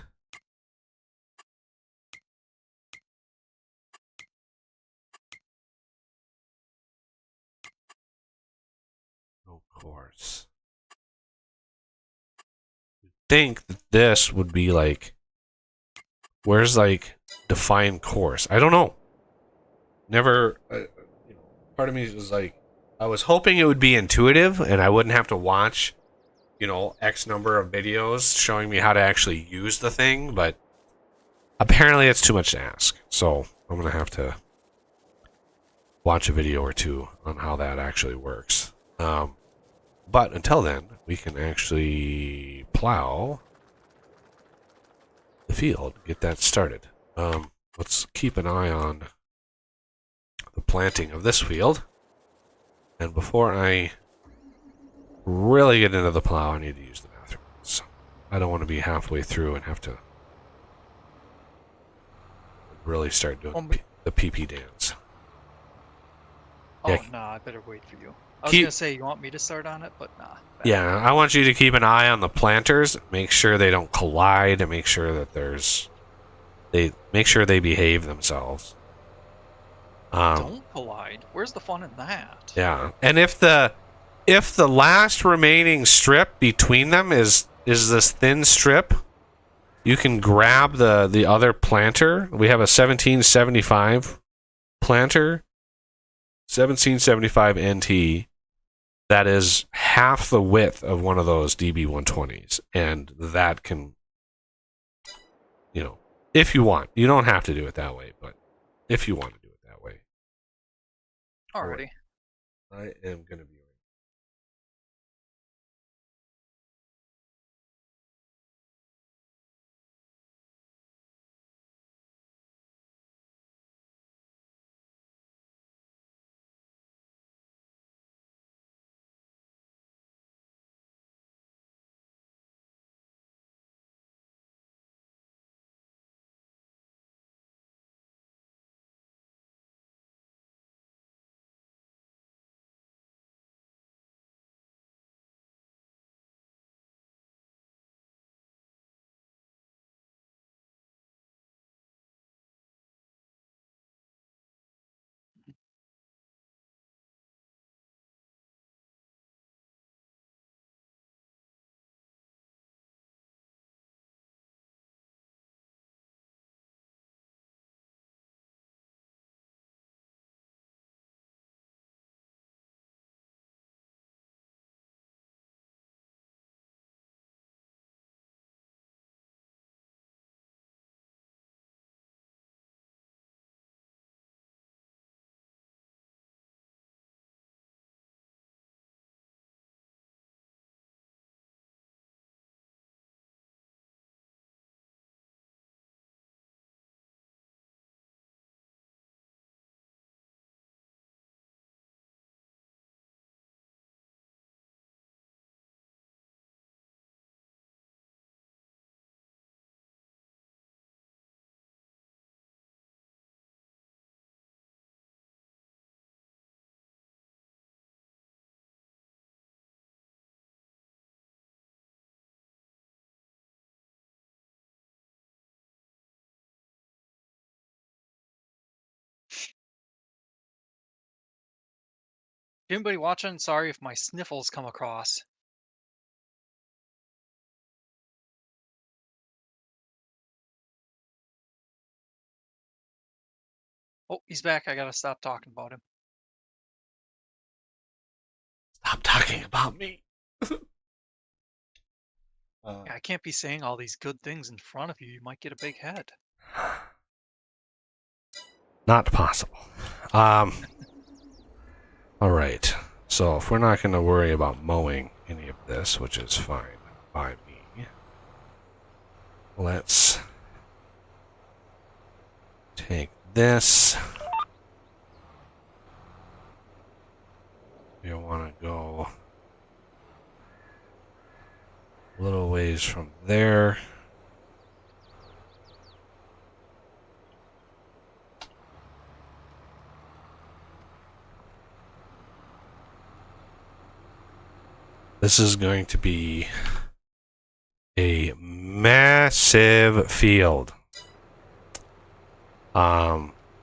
No course. You'd think that this would be like, where's like define course? I don't know. Never, part of me was like, I was hoping it would be intuitive and I wouldn't have to watch, X number of videos showing me how to actually use the thing, but apparently it's too much to ask. So I'm going to have to watch a video or two on how that actually works. But until then, we can actually plow the field, get that started. Let's keep an eye on the planting of this field. And before I really get into the plow, I need to use the bathroom. So I don't want to be halfway through and have to really start doing the pee-pee dance. Oh, Yeah. nah, I better wait for you. I was going to say, you want me to start on it, but nah. Yeah, I want you to keep an eye on the planters, make sure they don't collide, and make sure that make sure they behave themselves. Don't collide. Where's the fun in that? Yeah, and if the last remaining strip between them is this thin strip, you can grab the other planter. We have a 1775 planter, 1775 NT. That is half the width of one of those DB120s, and that can, if you want, you don't have to do it that way, but if you want to do it that way. Alrighty. I am going to be Anybody watching? Sorry if my sniffles come across. Oh, he's back. I gotta stop talking about him. Stop talking about me. Yeah, I can't be saying all these good things in front of you. You might get a big head. Not possible. All right. So if we're not going to worry about mowing any of this, which is fine by me, let's take this. You want to go a little ways from there. This is going to be a massive field.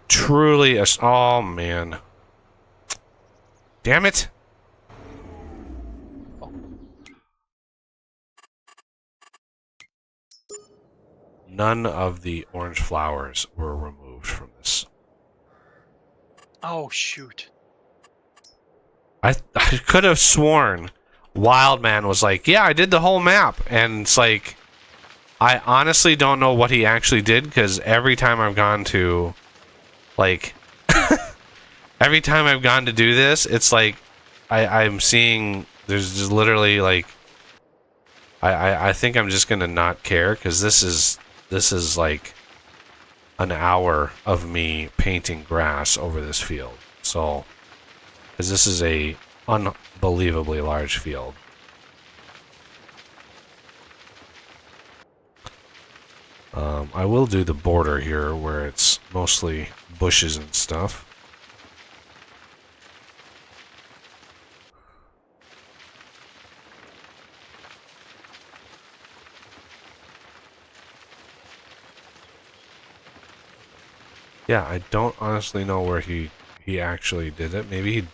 Truly, oh man. Damn it. None of the orange flowers were removed from this. Oh, shoot. I could have sworn Wildman was like, yeah, I did the whole map. And it's like, I honestly don't know what he actually did, because every time I've gone to, like, every time I've gone to do this, it's like, I'm seeing, there's just literally, like, I think I'm just going to not care, because this is like an hour of me painting grass over this field. So, because this is a unbelievably large field. I will do the border here where it's mostly bushes and stuff. Yeah, I don't honestly know where he actually did it. Maybe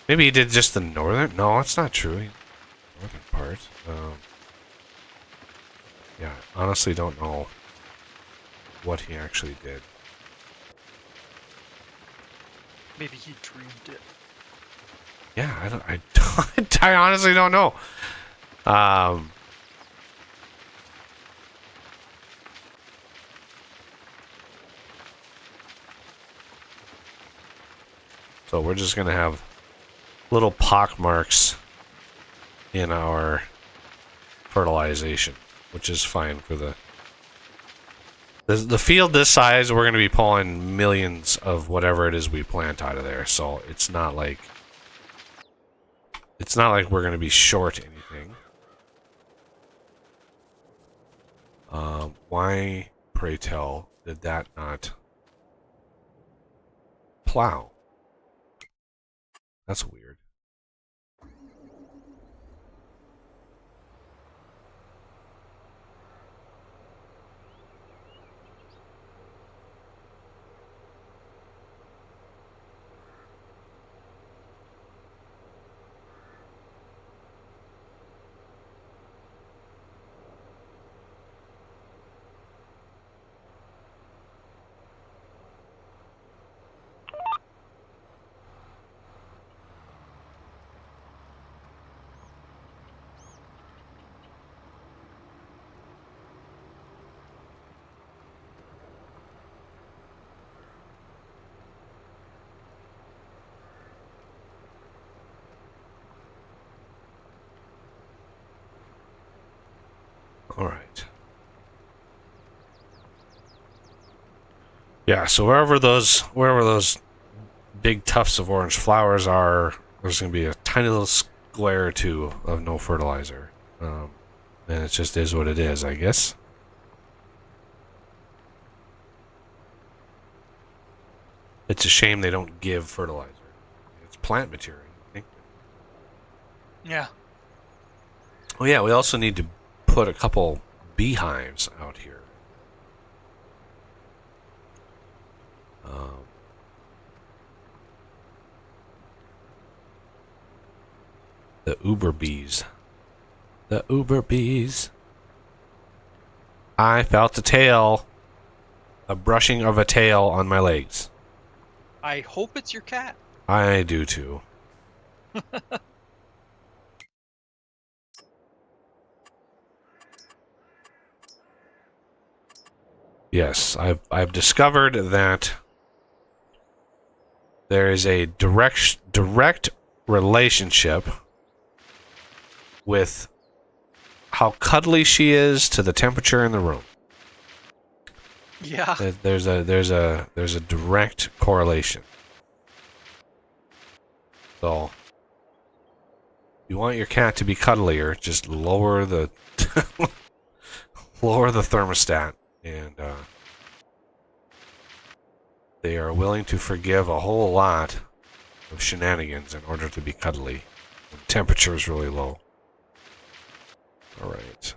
he did just the northern. No, that's not true. Northern part. Yeah, I honestly don't know what he actually did. Maybe he dreamed it. Yeah, I honestly don't know. So we're just gonna have little pock marks in our fertilization, which is fine for the field this size. We're gonna be pulling millions of whatever it is we plant out of there, so it's not like we're gonna be short anything. Why, pray tell, did that not plow? That's weird. All right. Yeah, so wherever those big tufts of orange flowers are, there's going to be a tiny little square or two of no fertilizer. And it just is what it is, I guess. It's a shame they don't give fertilizer. It's plant material, I think. Yeah. Oh yeah, we also need to put a couple beehives out here. The Uber bees. The Uber bees. I felt a tail. A brushing of a tail on my legs. I hope it's your cat. I do too. Yes, I've discovered that there is a direct relationship with how cuddly she is to the temperature in the room. Yeah. There's a direct correlation. So, if you want your cat to be cuddlier, just lower the lower the thermostat, and they are willing to forgive a whole lot of shenanigans in order to be cuddly when temperature is really low. All right,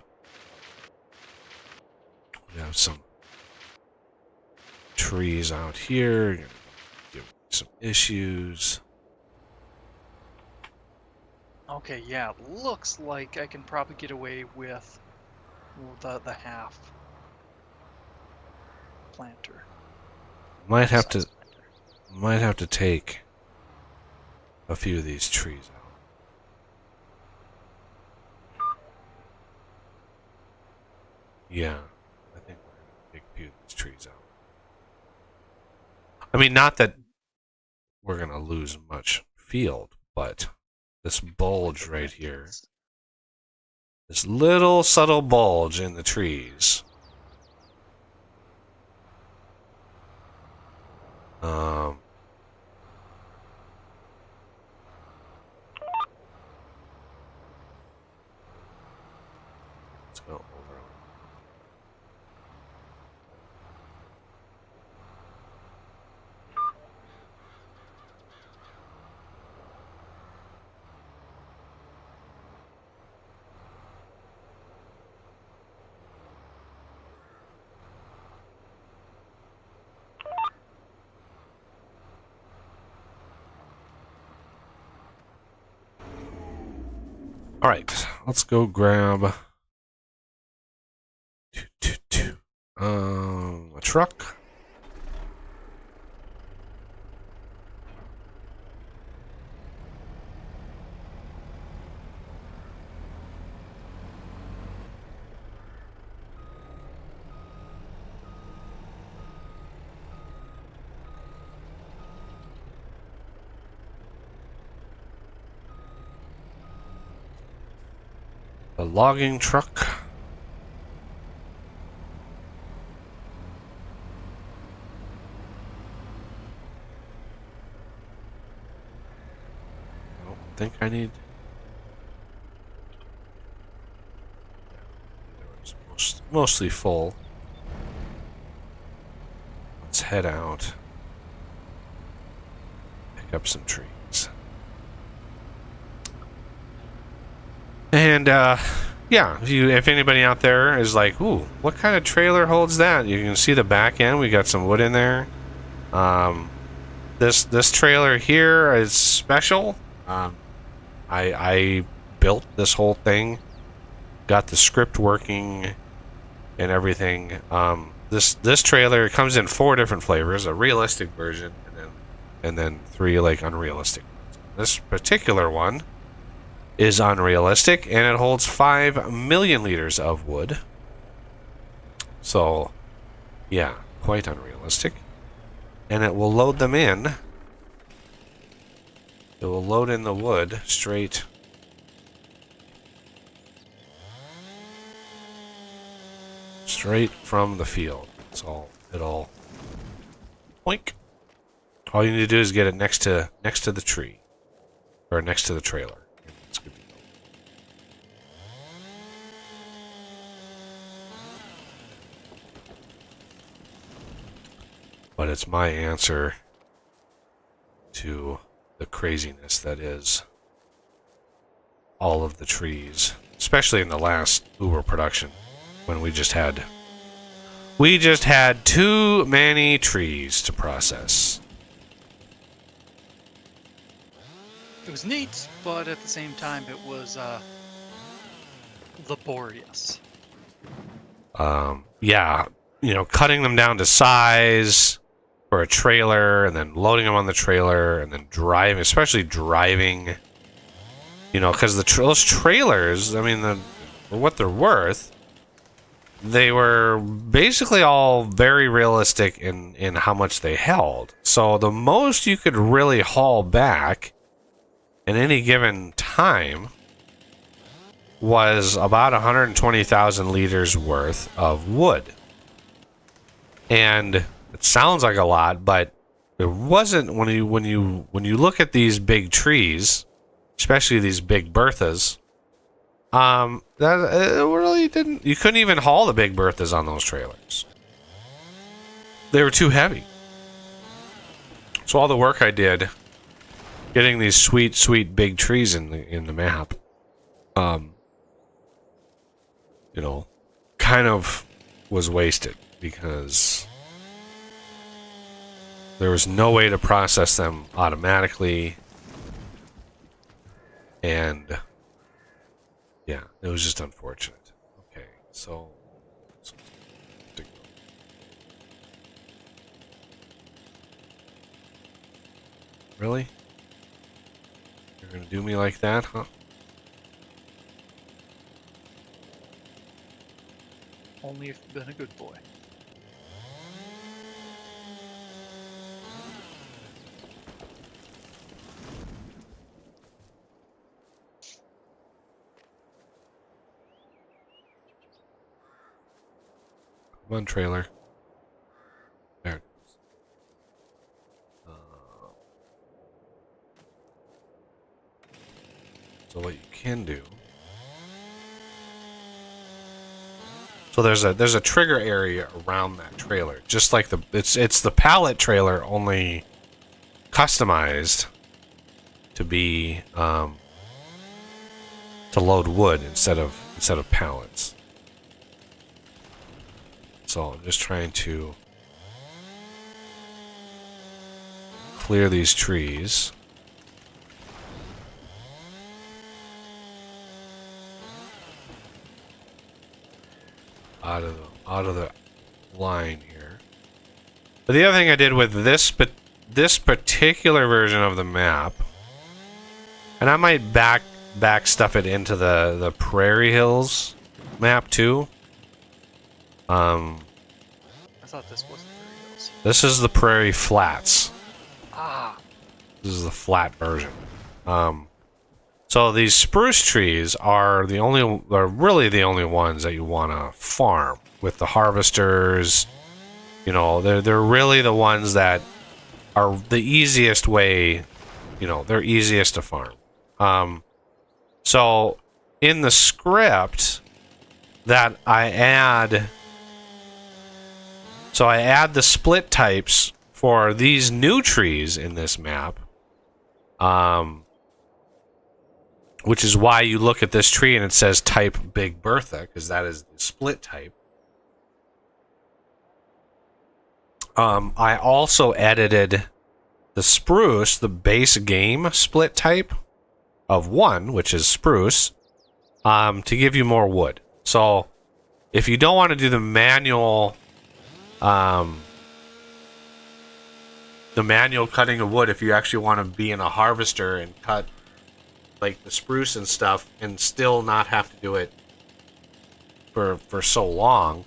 we have some trees out here. Give some issues. Okay, yeah, looks like I can probably get away with the half planter. Might have Size to planter. take a few of these trees out. Yeah, I think we're gonna take a few of these trees out. I mean, not that we're gonna lose much field, but this bulge right here, this little subtle bulge in the trees, let's go over. All right, let's go grab a truck. A logging truck. I don't think I need. It's mostly full. Let's head out. Pick up some trees. And yeah, if anybody out there is like, ooh, what kind of trailer holds that? You can see the back end. We got some wood in there. This trailer here is special. I built this whole thing, got the script working, and everything. This trailer comes in 4 different flavors: a realistic version, and then 3 like unrealistic. This particular one is unrealistic, and it holds 5 million liters of wood. So, yeah, quite unrealistic. And it will load them in. It will load in the wood straight from the field. So it'll boink. All you need to do is get it next to the tree, or next to the trailer. It's good to go. But it's my answer to the craziness that is all of the trees, especially in the last Uber production, when we just had too many trees to process. It was neat, but at the same time, it was laborious. Yeah, cutting them down to size for a trailer, and then loading them on the trailer, and then driving, especially driving. Because those trailers, I mean, for what they're worth, they were basically all very realistic in how much they held. So the most you could really haul back in any given time was about 120,000 liters worth of wood. And it sounds like a lot, but it wasn't. When you look at these big trees, especially these big Berthas, that it really didn't. You couldn't even haul the big Berthas on those trailers. They were too heavy. So all the work I did getting these sweet big trees in the map, kind of was wasted because there was no way to process them automatically, and yeah, it was just unfortunate. Okay, so really? You're gonna do me like that, huh? Only if you've been a good boy. Come on, trailer. There it goes. So what you can do. So there's a trigger area around that trailer, just like it's the pallet trailer, only customized to be to load wood instead of pallets. So I'm just trying to clear these trees. Out of the line here. But the other thing I did with this particular version of the map, and I might back stuff it into the Prairie Hills map too. I thought this wasn't Prairie Hills. This is the Prairie Flats. Ah. This is the flat version. So these spruce trees are really the only ones that you want to farm with the harvesters. They're really the ones that are the easiest way. They're easiest to farm. So in the script that I add the split types for these new trees in this map. Which is why you look at this tree and it says type Big Bertha, because that is the split type. I also edited the spruce, the base game split type of 1, which is spruce, to give you more wood. So if you don't want to do the manual cutting of wood, if you actually want to be in a harvester and cut like the spruce and stuff and still not have to do it for so long,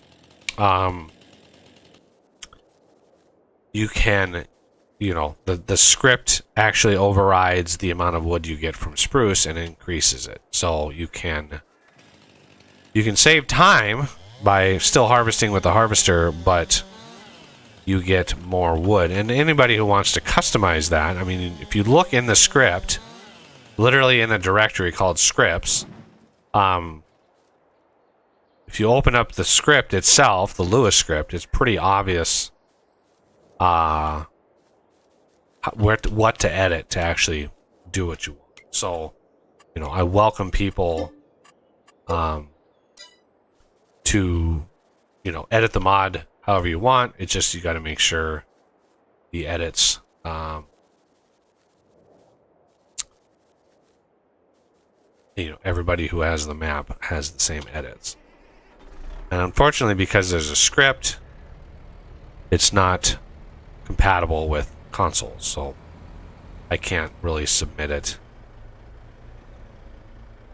you can, the script actually overrides the amount of wood you get from spruce and increases it. So you can save time by still harvesting with the harvester, but you get more wood. And anybody who wants to customize that, I mean, if you look in the script, literally in a directory called scripts, if you open up the script itself, the Lewis script, it's pretty obvious what to edit to actually do what you want. So, I welcome people to, edit the mod however you want. It's just you got to make sure the edits everybody who has the map has the same edits. And unfortunately, because there's a script, it's not compatible with consoles, so I can't really submit it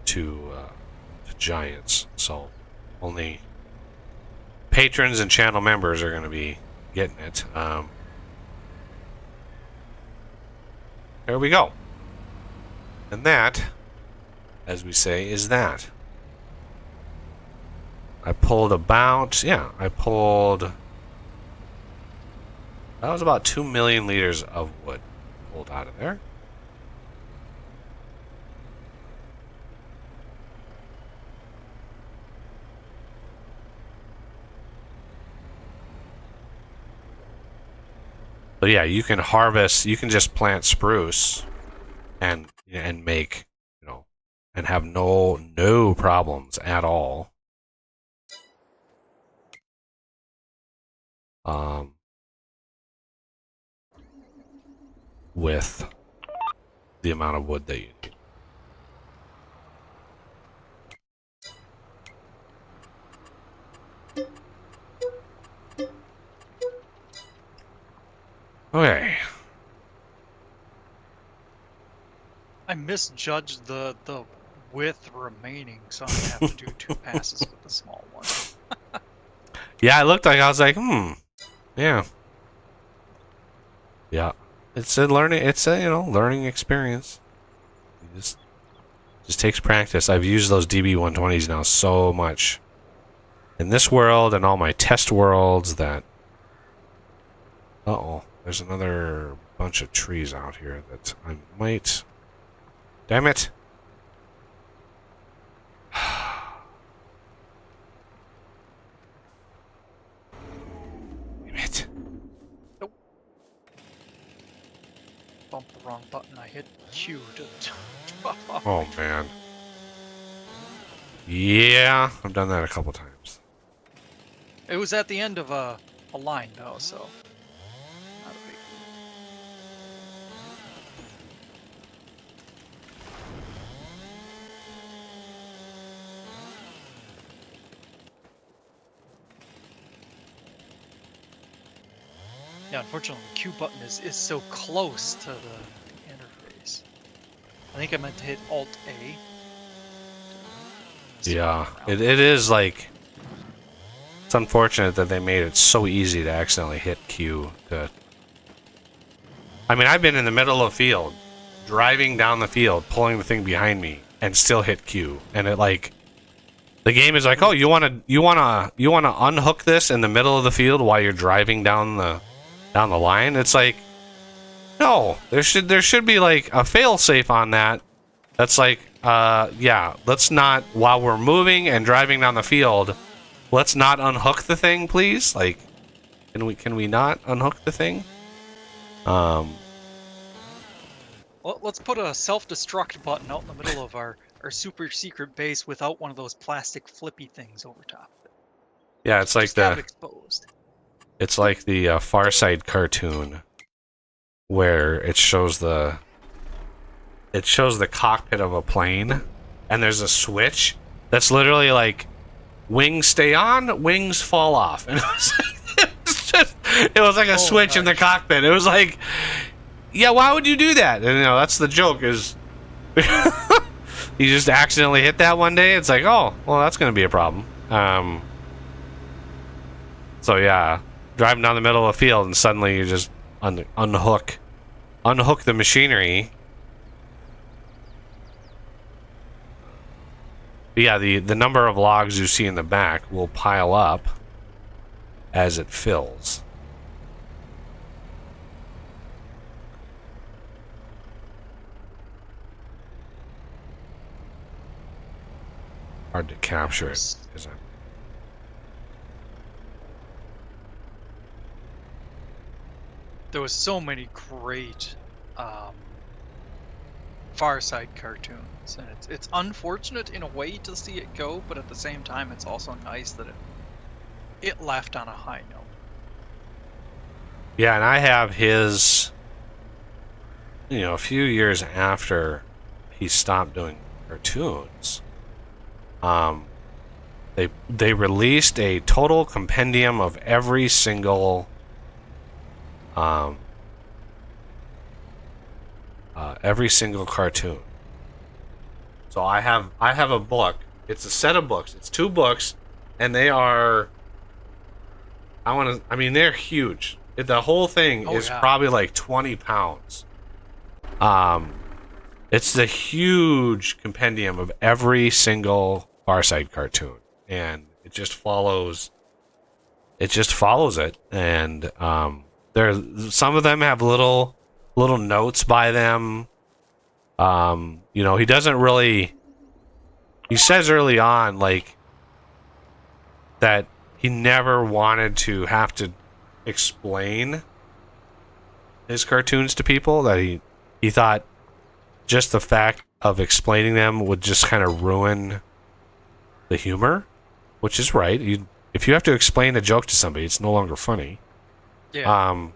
to Giants. So only patrons and channel members are going to be getting it. There we go. And that, as we say, is that. I pulled that was about 2 million liters of wood pulled out of there. But yeah, you can just plant spruce and make, and have no problems at all. With the amount of wood that you need. Okay. I misjudged the width remaining, so I'm gonna have to do 2 passes with the small one. Yeah, I was like, yeah. Yeah. It's a learning experience. It just takes practice. I've used those DB120s now so much in this world and all my test worlds that there's another bunch of trees out here that I might... Damn it! Damn it. Nope. Bumped the wrong button. I hit Q to drop off. Oh, man. Yeah, I've done that a couple times. It was at the end of a line, though, so... not a big deal. Yeah, unfortunately, the Q button is so close to the interface. I think I meant to hit Alt-A. Yeah, it is like... It's unfortunate that they made it so easy to accidentally hit Q. I mean, I've been in the middle of a field, driving down the field, pulling the thing behind me, and still hit Q. And it the game is like, oh, you wanna unhook this in the middle of the field while you're driving down the line? It's like, no, there should be like a fail-safe on that. That's like, yeah, let's not, while we're moving and driving down the field, let's not unhook the thing, please. Like, can we not unhook the thing? Well, let's put a self-destruct button out in the middle of our super secret base without one of those plastic flippy things over top of it. Yeah, it's like Just exposed. It's like the Far Side cartoon where it shows the cockpit of a plane, and there's a switch that's literally like, wings stay on, wings fall off. And it was like a switch in the cockpit. It was like, yeah, why would you do that? And that's the joke, is you just accidentally hit that one day. It's like, oh, well, that's going to be a problem. So yeah, driving down the middle of the field and suddenly you just unhook the machinery. But yeah, the number of logs you see in the back will pile up as it fills. Hard to capture it, isn't it? There was so many great Far Side cartoons, and it's unfortunate in a way to see it go, but at the same time, it's also nice that it left on a high note. Yeah, and I have his, a few years after he stopped doing, cartoons, they released a total compendium of every single cartoon. So I have a book. It's a set of books. It's 2 books, and they are. They're huge. The whole thing is probably like 20 pounds. It's the huge compendium of every single Farside cartoon, and it just follows. It just follows it, and some of them have little notes by them. He doesn't really. He says early on, like, that he never wanted to have to explain his cartoons to people. That he thought just the fact of explaining them would just kind of ruin the humor, which is right. If you have to explain a joke to somebody, it's no longer funny. Yeah.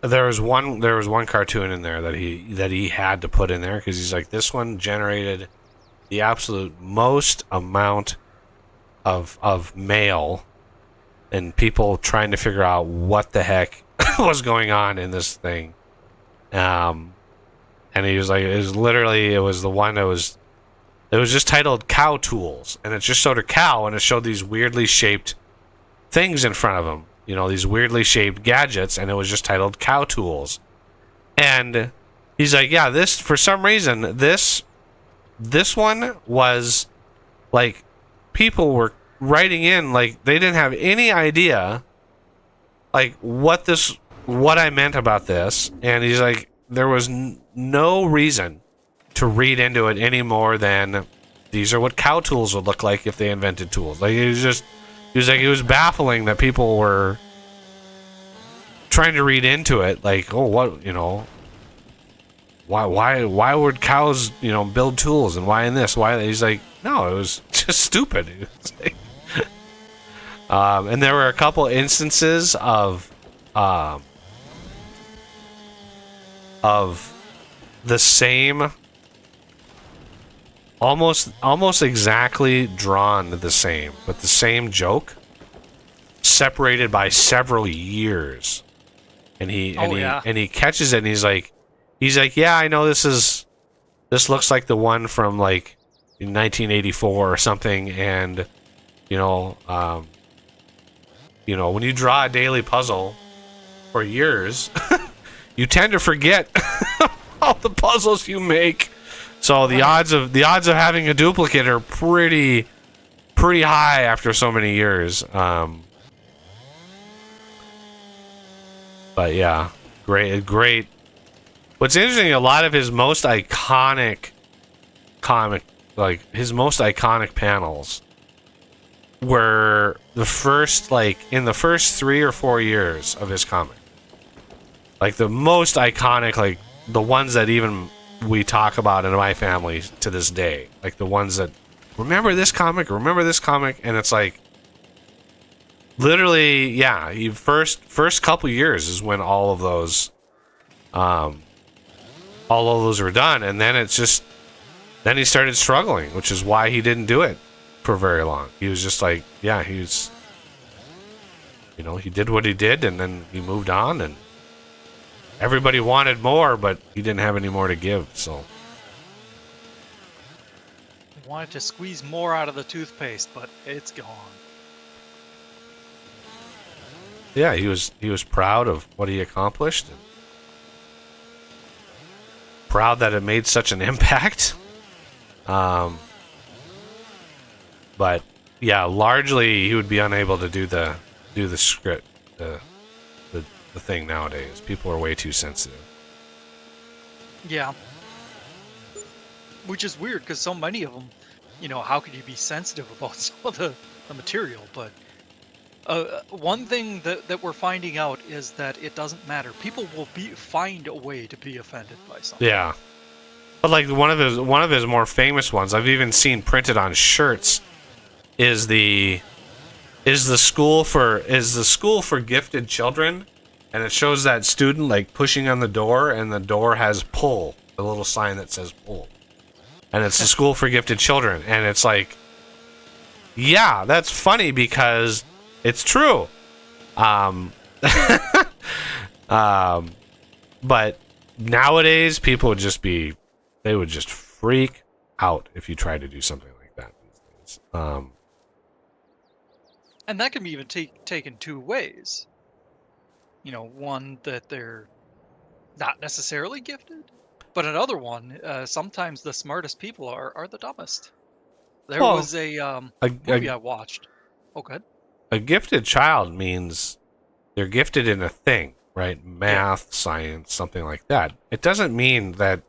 There was one cartoon in there that he had to put in there because he's like, this one generated the absolute most amount of mail and people trying to figure out what the heck was going on in this thing. And he was like, it was the one that was just titled Cow Tools, and it just showed a cow and it showed these weirdly shaped things in front of him. These weirdly shaped gadgets, and it was just titled Cow Tools. And he's like, yeah, this, for some reason, this one was, like, people were writing in, like, they didn't have any idea, like, what I meant about this. And he's like, there was no reason to read into it any more than these are what cow tools would look like if they invented tools. Like, it was baffling that people were trying to read into it, like, oh, what, why would cows, build tools, and why in this, why? He's like, no, it was just stupid. And there were a couple instances of the same, almost exactly drawn the same, but the same joke separated by several years. And he catches it, and he's like, yeah, I know this looks like the one from like in 1984 or something, and when you draw a daily puzzle for years, you tend to forget all the puzzles you make. So the odds of having a duplicate are pretty high after so many years. But yeah, great. What's interesting, a lot of his most iconic panels were the first, like, in the first 3 or 4 years of his comic. Like, the most iconic, like, the ones that even we talk about in my family to this day. Like, the ones that, remember this comic, and it's like, literally, yeah, first couple years is when all of those were done, and then then he started struggling, which is why he didn't do it for very long. He was just like, yeah, he did what he did, and then he moved on, and everybody wanted more, but he didn't have any more to give, so. He wanted to squeeze more out of the toothpaste, but it's gone. Yeah, he was proud of what he accomplished, and proud that it made such an impact. But yeah, largely he would be unable to do the script, the thing nowadays. People are way too sensitive. Yeah. Which is weird, because so many of them, how could you be sensitive about some of the material? But one thing that we're finding out is that it doesn't matter. People will find a way to be offended by something. Yeah. But like one of his more famous ones, I've even seen printed on shirts, is the is the school for gifted children, and it shows that student like pushing on the door, and the door has pull, a little sign that says pull, and it's the school for gifted children, and it's like, yeah, that's funny because it's true. Um, but nowadays people would just freak out if you try to do something like that these days. And that can be even taken two ways. One that they're not necessarily gifted, but another one, sometimes the smartest people are the dumbest. There Well, was a a, movie a, I watched. Oh, good. a gifted child means they're gifted in a thing, right? Yeah. Math, science, something like that. It doesn't mean that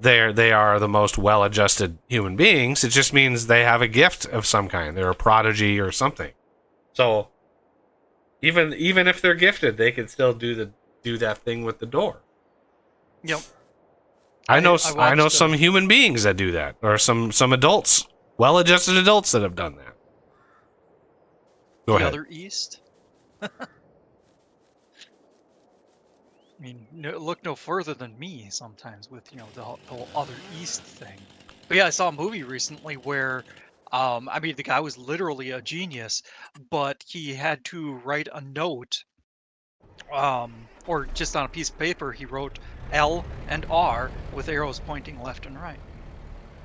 they are the most well-adjusted human beings. It just means they have a gift of some kind. They're a prodigy or something. So even if they're gifted, they can still do that thing with the door. Yep. I know watched some human beings that do that, or some adults, well-adjusted adults that have done that. Go the ahead. other East. I mean, look no further than me sometimes with the whole other East thing. But yeah, I saw a movie recently where, I mean, the guy was literally a genius, but he had to write a note, or just on a piece of paper, he wrote L and R with arrows pointing left and right.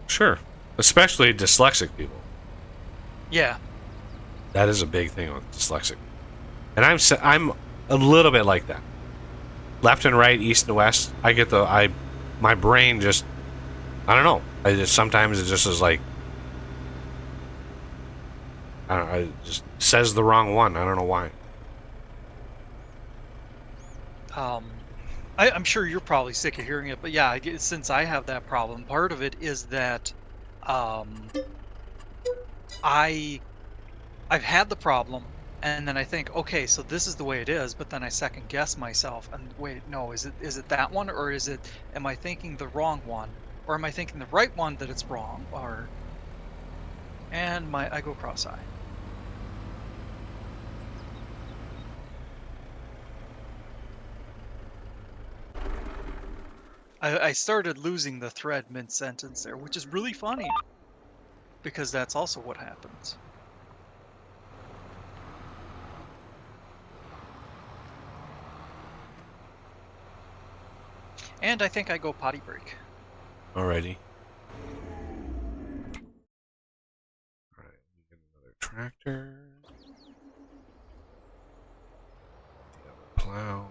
Sure, especially dyslexic people. Yeah. That is a big thing with dyslexic, and I'm a little bit like that. Left and right, east and west. My brain just, I don't know. Sometimes it just is like, I don't know, it just says the wrong one. I don't know why. I'm sure you're probably sick of hearing it, but yeah, since I have that problem, part of it is that, I I've had the problem, and then I think, okay, so this is the way it is, but then I second guess myself, and wait, no, is it that one, or am I thinking the wrong one, or am I thinking the right one that it's wrong, and I go cross-eyed. I started losing the thread mid-sentence there, which is really funny, because that's also what happens. And I think I go potty break. Alrighty. Alright, we get another tractor. The other plow.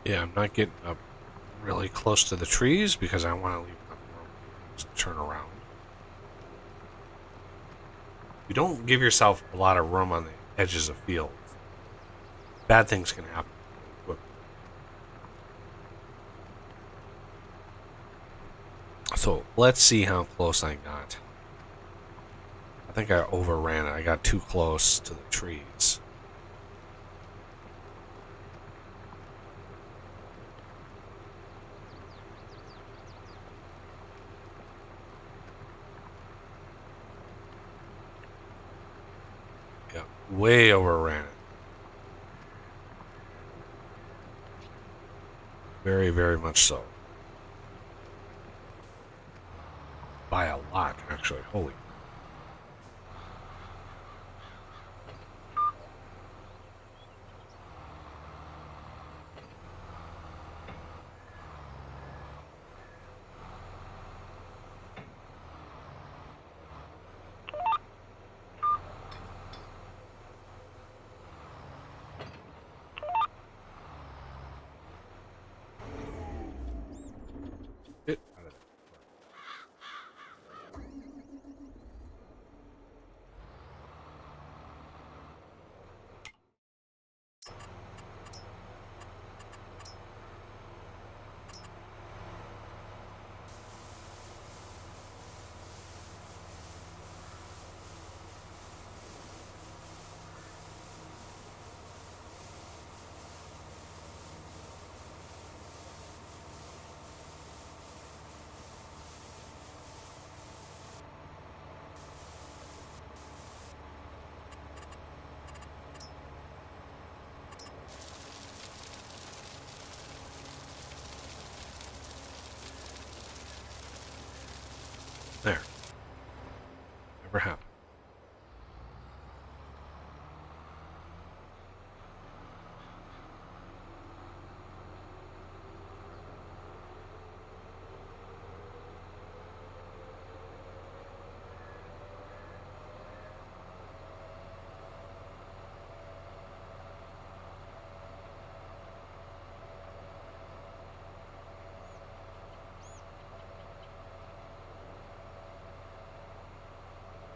Yeah, I'm not getting up really close to the trees because I want to leave enough room to turn around. You don't give yourself a lot of room on the edges of fields. Bad things can happen. So let's see how close I got. I think I overran it. I got too close to the trees. Yeah, way overran it. Very, very much so. By a lot, actually. Holy. Get out of there. There. Never happened.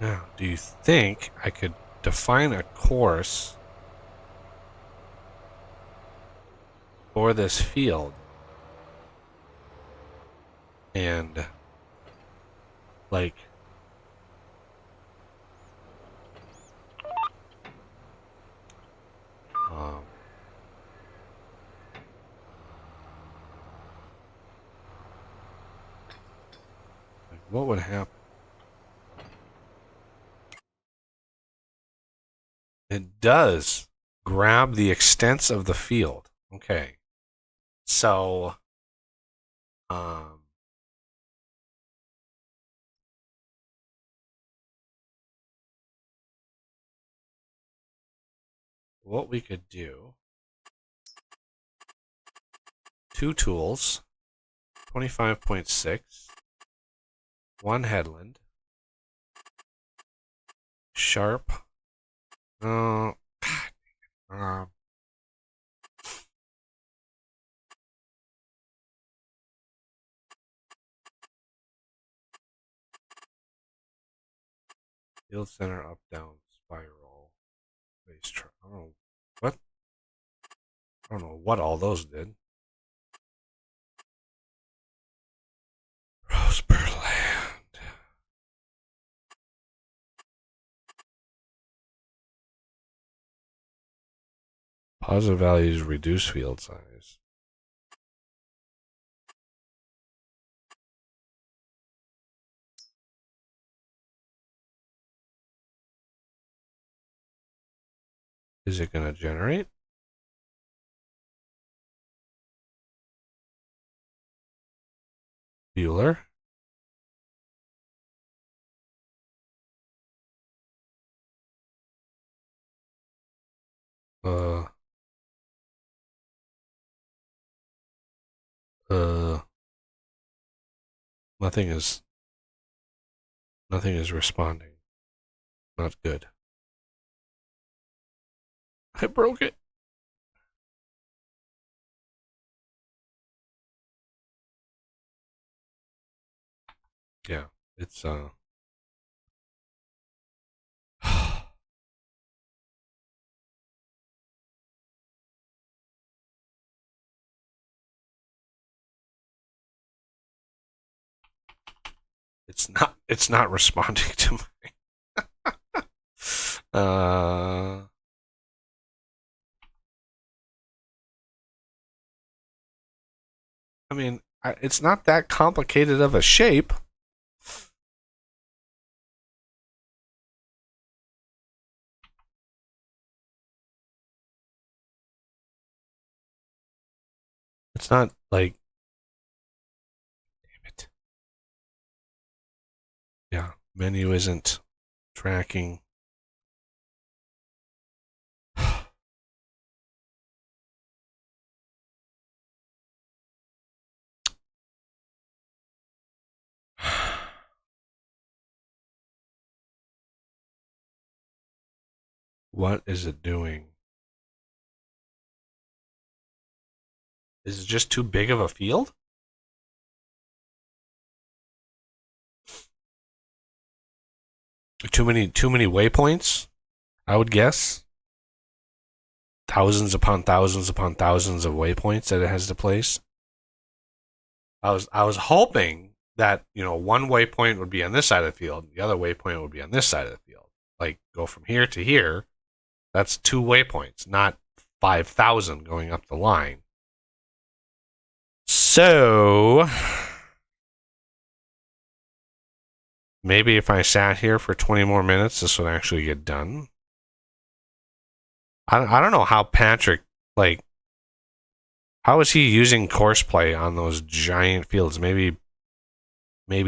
Now, do you think I could define a course for this field and like um, what would happen? It does grab the extents of the field. Okay. So, um, what we could do, two tools, 25.6, one headland, sharp, uh, uh, field center up down spiral, base track. I don't know what. I don't know what all those did. Rose land. Positive values reduce field size. Is it going to generate? Bueller? Uh, uh, nothing is responding. Not good. I broke it. Yeah, it's it's not responding to me. I mean, it's not that complicated of a shape. It's not like, damn it. Yeah, menu isn't tracking. What is it doing? Is it just too big of a field? Too many waypoints, I would guess. Thousands upon thousands upon thousands of waypoints that it has to place. I was hoping that, one waypoint would be on this side of the field, the other waypoint would be on this side of the field. Like, go from here to here. That's 2 waypoints, not 5,000 going up the line. So maybe if I sat here for 20 more minutes, this would actually get done. I don't know how Patrick, like, how is he using courseplay on those giant fields? Maybe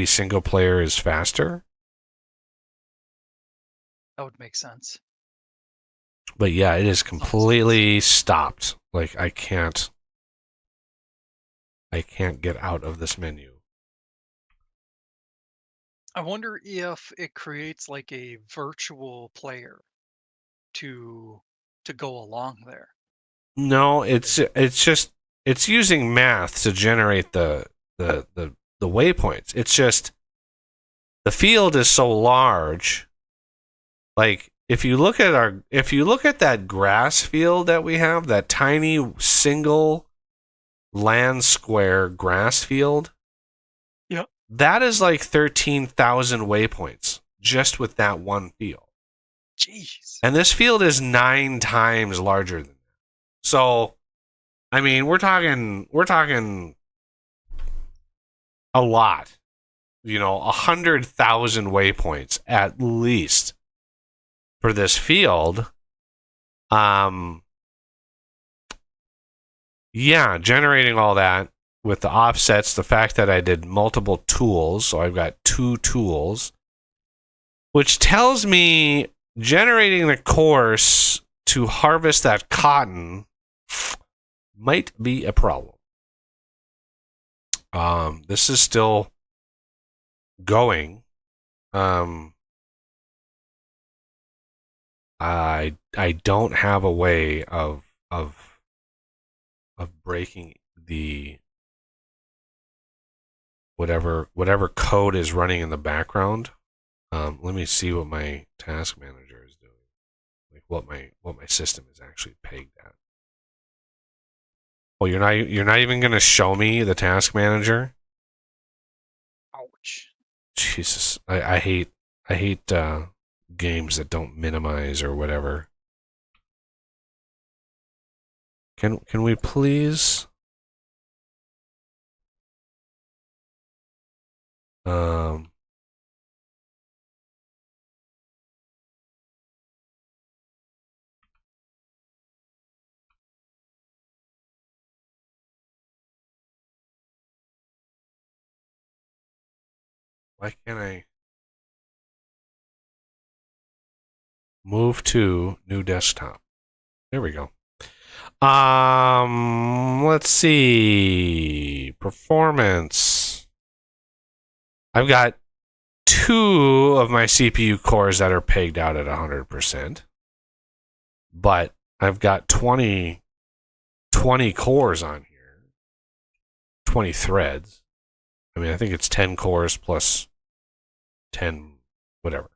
single player is faster? That would make sense. But yeah, it is completely stopped. Like, I can't get out of this menu. I wonder if it creates like a virtual player to go along there. No, it's just it's using math to generate the waypoints. It's just the field is so large. Like, if you look at that grass field that we have, that tiny single land square grass field, Yep. That is like 13,000 waypoints just with that one field. Jeez. And this field is 9 times larger than that. So, I mean, we're talking a lot. 100,000 waypoints at least for this field. Yeah, generating all that with the offsets, the fact that I did multiple tools, so I've got 2 tools, which tells me generating the course to harvest that cotton might be a problem. This is still going. I don't have a way of breaking the whatever code is running in the background. Let me see what my task manager is doing, like what my system is actually pegged at. Oh, you're not even going to show me the task manager? Ouch. Jesus, I hate games that don't minimize or whatever. Can we please? Why can't I move to new desktop? There we go. Let's see. Performance. I've got 2 of my CPU cores that are pegged out at 100%. But I've got 20 cores on here. 20 threads. I mean, I think it's 10 cores plus 10, whatever.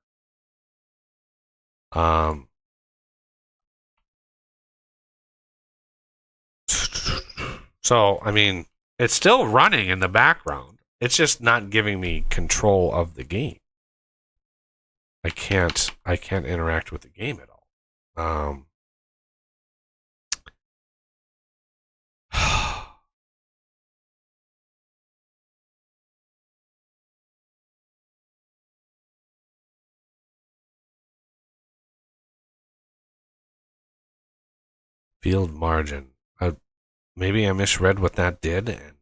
So, I mean, it's still running in the background. It's just not giving me control of the game. I can't interact with the game at all. Field margin. Maybe I misread what that did, and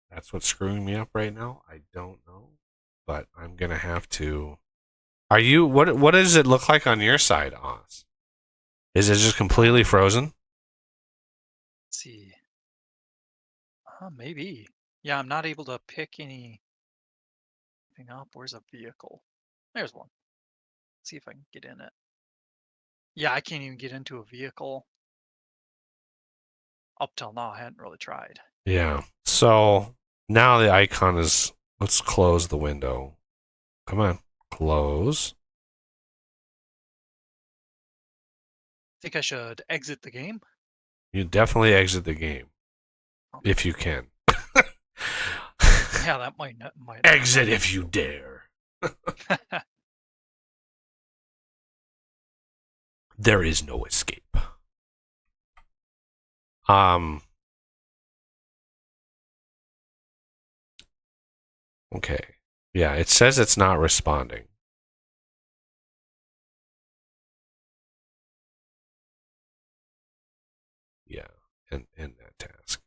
that's what's screwing me up right now. I don't know, but I'm gonna have to. Are you? What does it look like on your side, Oz? Is it just completely frozen? Let's see. Maybe. Yeah, I'm not able to pick anything up. Where's a vehicle? There's one. Let's see if I can get in it. Yeah, I can't even get into a vehicle. Up till now, I hadn't really tried. Yeah. So now the icon is. Let's close the window. Come on, close. Think I should exit the game? You definitely exit the game Okay. if you can. Yeah, that might not. Exit if you dare. There is no escape. Okay. Yeah, it says it's not responding. Yeah, and end that task.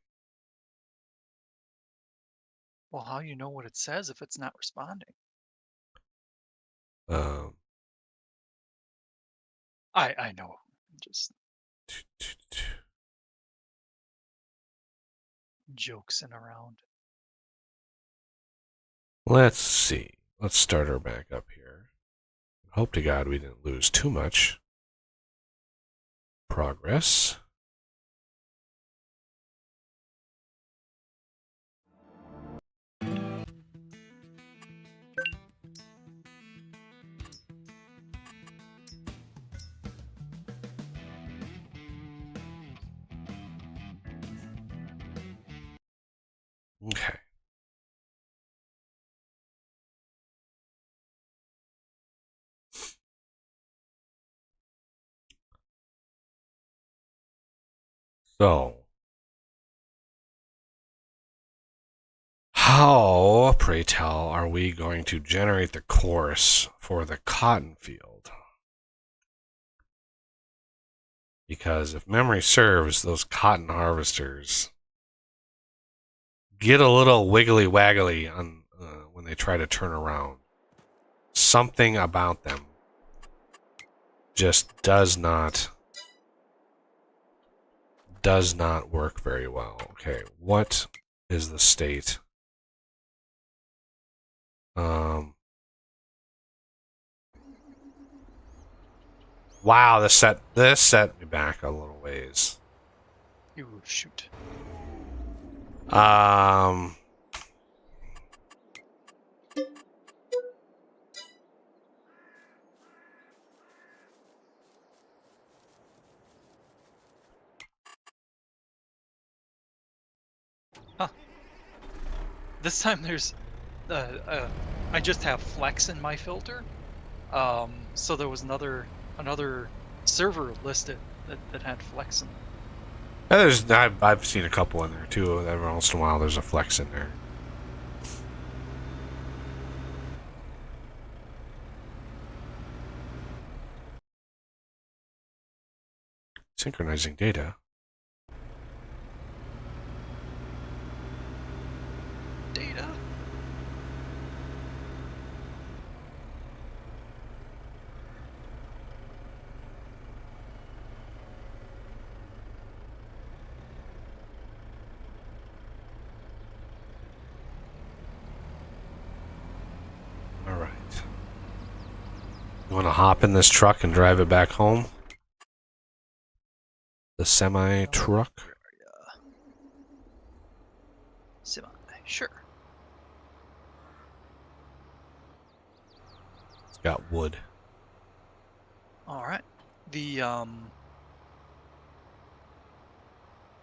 Well, how do you know what it says if it's not responding? Um, I know. Just joking around. let's see. Let's start her back up here. Hope to God we didn't lose too much progress. Okay. So, how, pray tell, are we going to generate the course for the cotton field? Because if memory serves, those cotton harvesters get a little wiggly waggly on when they try to turn around. Something about them just does not work very well. Okay, what is the state? Wow, this set me back a little ways. Ooh, shoot. Huh. This time there's, I just have flex in my filter. So there was another server listed that had flex in it. I've seen a couple in there too. Every once in a while, there's a flex in there. Synchronizing data. Data. All right. You want to hop in this truck and drive it back home? The semi truck. Semi. Sure. got wood. All right. The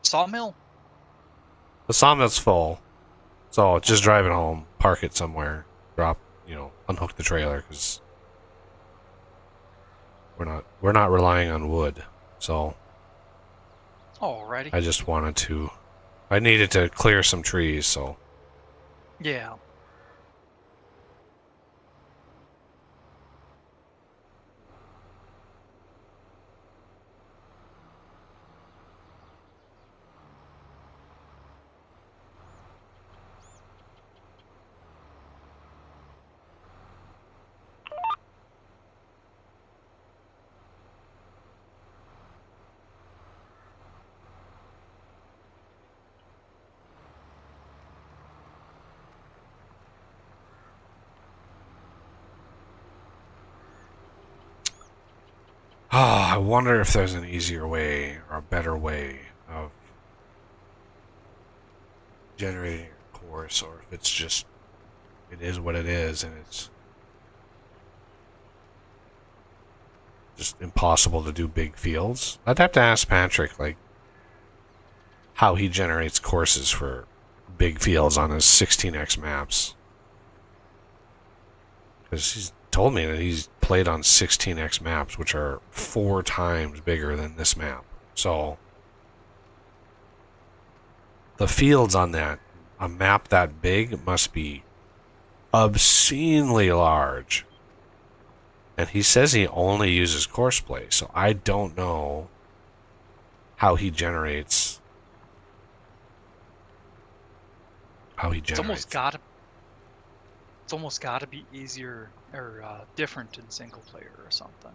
sawmill. The sawmill's full, so just drive it home, park it somewhere, drop, unhook the trailer because we're not relying on wood. So Alrighty. I needed to clear some trees, so. Yeah. I wonder if there's an easier way or a better way of generating a course, or if it's just, it is what it is, and it's just impossible to do big fields. I'd have to ask Patrick, like, how he generates courses for big fields on his 16x maps. Because he's told me that he's played on 16x maps, which are 4 times bigger than this map. So the fields on a map that big must be obscenely large. And he says he only uses course play, so I don't know how he generates. It's almost got to be easier or different in single player or something,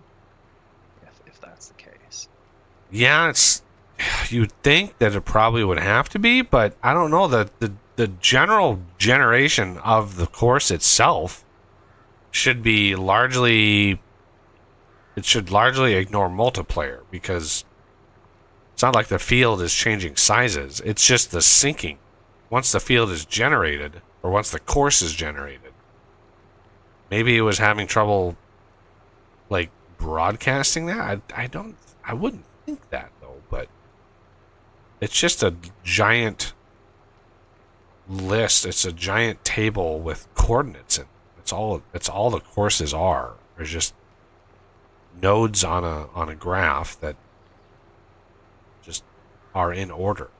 if that's the case. Yeah, you'd think that it probably would have to be, but I don't know. The general generation of the course itself should largely ignore multiplayer, because it's not like the field is changing sizes. It's just the sinking. Once the field is generated, or once the course is generated, maybe it was having trouble, like, broadcasting that. I wouldn't think that though, but it's just a giant list. It's a giant table with coordinates, and it's all the courses are. There's just nodes on a graph that just are in order.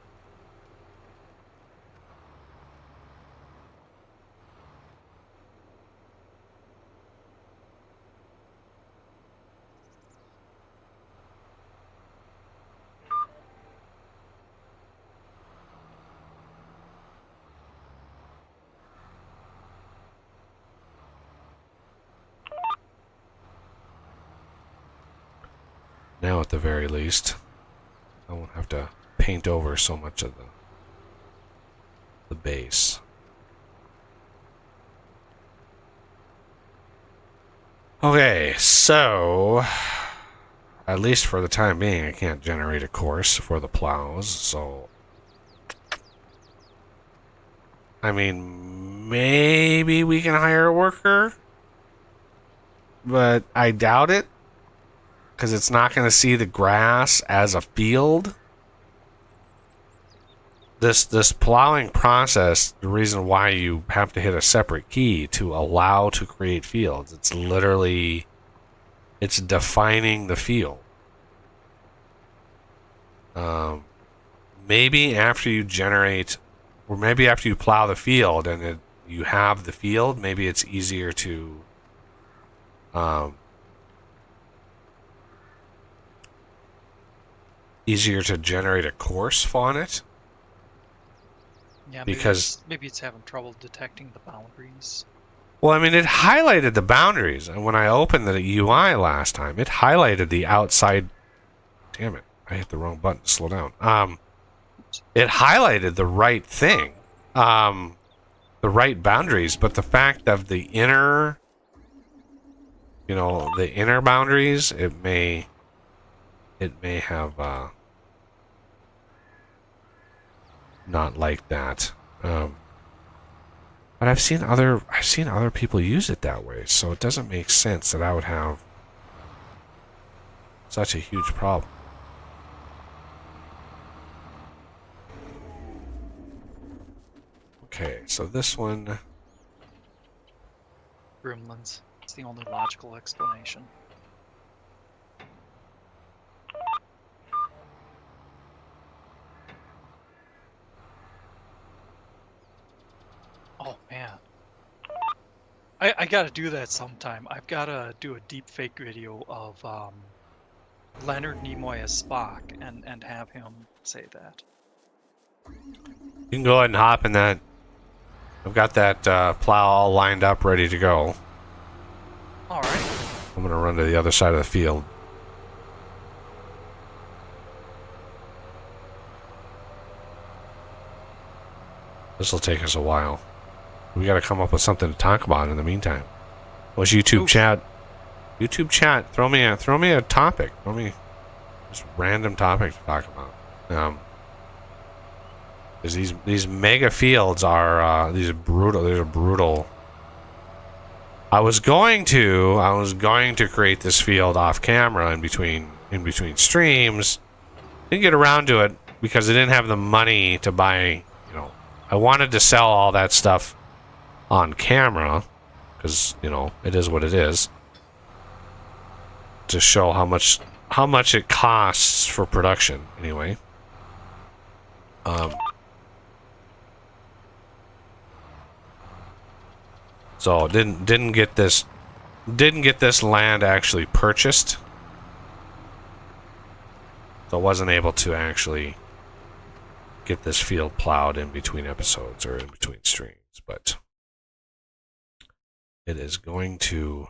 Now, at the very least, I won't have to paint over so much of the base. Okay, so at least for the time being, I can't generate a course for the plows, so I mean, maybe we can hire a worker, but I doubt it, because it's not going to see the grass as a field. This plowing process, the reason why you have to hit a separate key to allow to create fields, it's defining the field. Maybe after you generate, or maybe after you plow the field and you have the field, maybe it's easier to generate a course on it. Yeah, because maybe it's having trouble detecting the boundaries. Well, I mean, it highlighted the boundaries, and when I opened the UI last time, it highlighted the outside. Damn it! I hit the wrong button to slow down. It highlighted the right thing, the right boundaries, but the fact of the inner, the inner boundaries, it may have not like that. But I've seen other people use it that way, so it doesn't make sense that I would have such a huge problem. Okay, so this one... Gremlins. It's the only logical explanation. Oh man. I gotta do that sometime. I've gotta do a deep fake video of Leonard Nimoy as Spock and have him say that. You can go ahead and hop in that. I've got that plow all lined up, ready to go. Alright. I'm gonna run to the other side of the field. This will take us a while. We gotta come up with something to talk about in the meantime. What's YouTube chat? YouTube chat, throw me a topic. Throw me just random topic to talk about. Because these mega fields are these are brutal. I was going to create this field off camera in between streams. Didn't get around to it because I didn't have the money to buy. I wanted to sell all that stuff on camera because it is what it is. To show how much it costs for production, anyway. So didn't get this land actually purchased. So I wasn't able to actually get this field plowed in between episodes or in between streams, but it is going to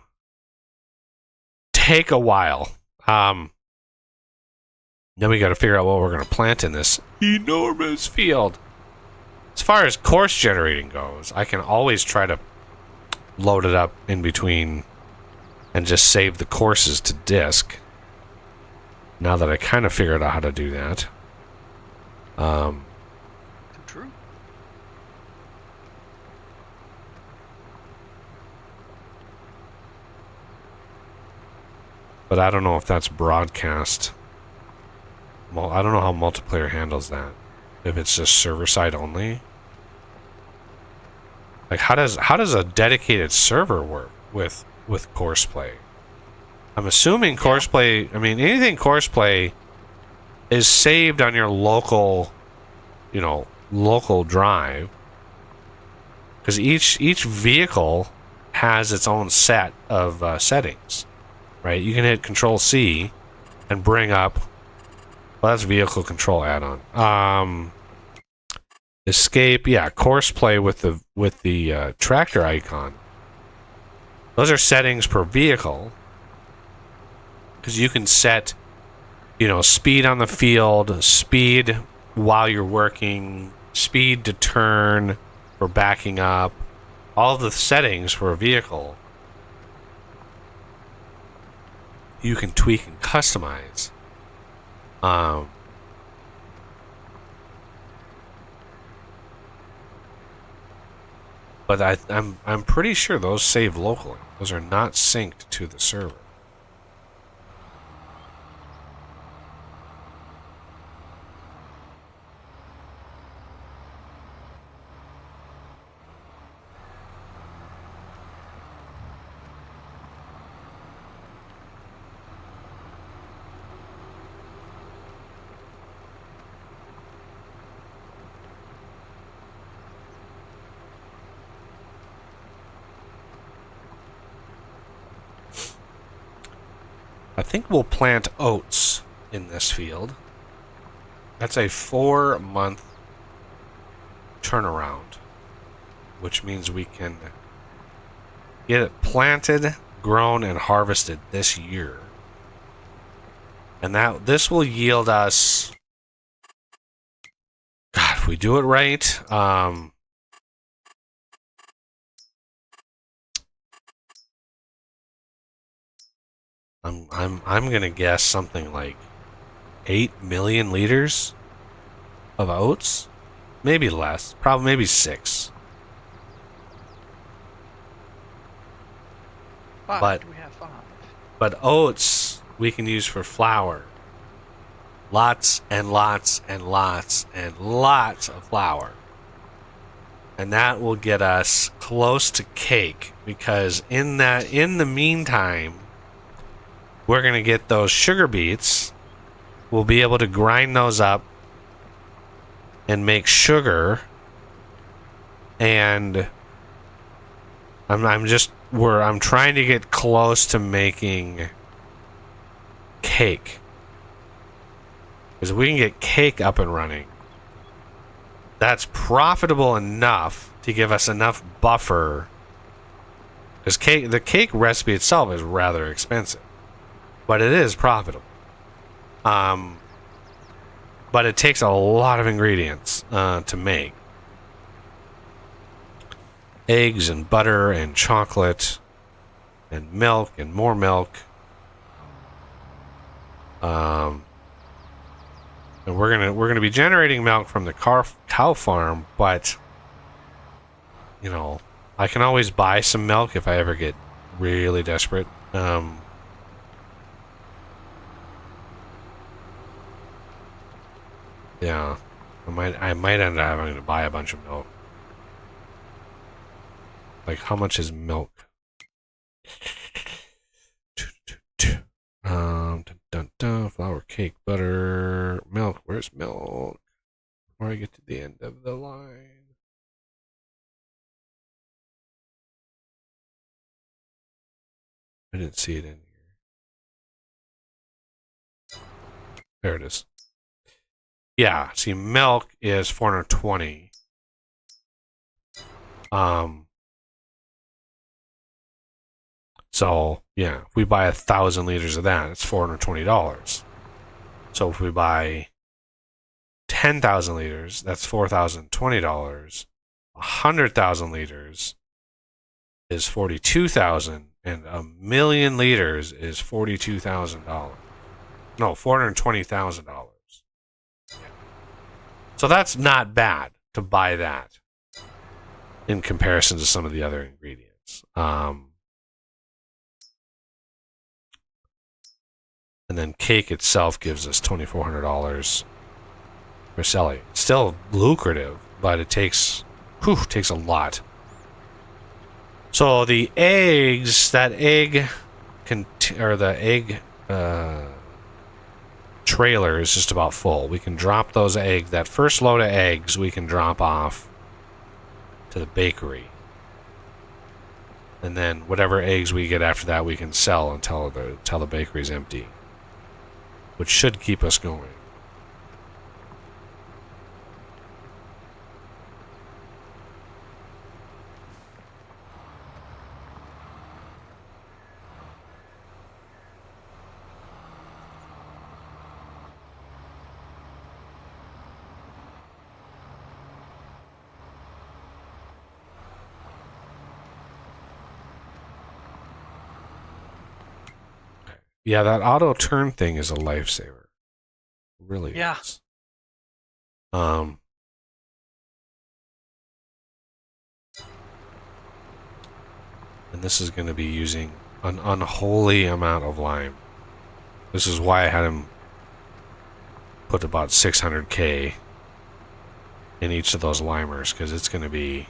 take a while. Then we got to figure out what we're going to plant in this enormous field. As far as course generating goes, I can always try to load it up in between and just save the courses to disk. Now that I kind of figured out how to do that. True. But I don't know if that's broadcast. Well, I don't know how multiplayer handles that. If it's just server side only. Like how does a dedicated server work with Courseplay? I'm assuming Courseplay, anything Courseplay is saved on your local drive. Because each vehicle has its own set of settings. Right? You can hit Control C and bring up, well, that's vehicle control add-on. Escape, Courseplay with the tractor icon. Those are settings per vehicle. Because you can set, speed on the field, speed while you're working, speed to turn for backing up, all the settings for a vehicle. You can tweak and customize. But I'm pretty sure those save locally. Those are not synced to the server. I think we'll plant oats in this field. That's a 4-month turnaround, which means we can get it planted, grown, and harvested this year. And this will yield us, God, if we do it right, I'm gonna guess something like 8 million liters of oats, maybe less, probably maybe 6. 5. But Do we have 5? but oats we can use for flour. Lots and lots and lots and lots of flour. And that will get us close to cake, because in the meantime, we're going to get those sugar beets. We'll be able to grind those up and make sugar. And I'm trying to get close to making cake. Because we can get cake up and running, that's profitable enough to give us enough buffer. Because the cake recipe itself is rather expensive, but it is profitable. But it takes a lot of ingredients to make. Eggs and butter and chocolate and milk and more milk. And we're gonna be generating milk from the cow farm, but you know, I can always buy some milk if I ever get really desperate. Yeah, I might end up having to buy a bunch of milk. Like, how much is milk? Flour, cake, butter, milk. Where's milk? Before I get to the end of the line. I didn't see it in here. There it is. Yeah, see, milk is 420. So, yeah, if we buy 1,000 liters of that, it's $420. So if we buy 10,000 liters, that's $4,020. 100,000 liters is $42,000, and 1,000,000 liters is $42,000. No, $420,000. Yeah. So that's not bad to buy that in comparison to some of the other ingredients. And then cake itself gives us $2,400 for selling. It's still lucrative, but it takes a lot. So the eggs, the egg trailer is just about full. We can drop those eggs. That first load of eggs we can drop off to the bakery. And then whatever eggs we get after that we can sell until the bakery's empty, which should keep us going. Yeah, that auto turn thing is a lifesaver. It really is. And this is going to be using an unholy amount of lime. This is why I had him put about 600k in each of those limers, because it's going to be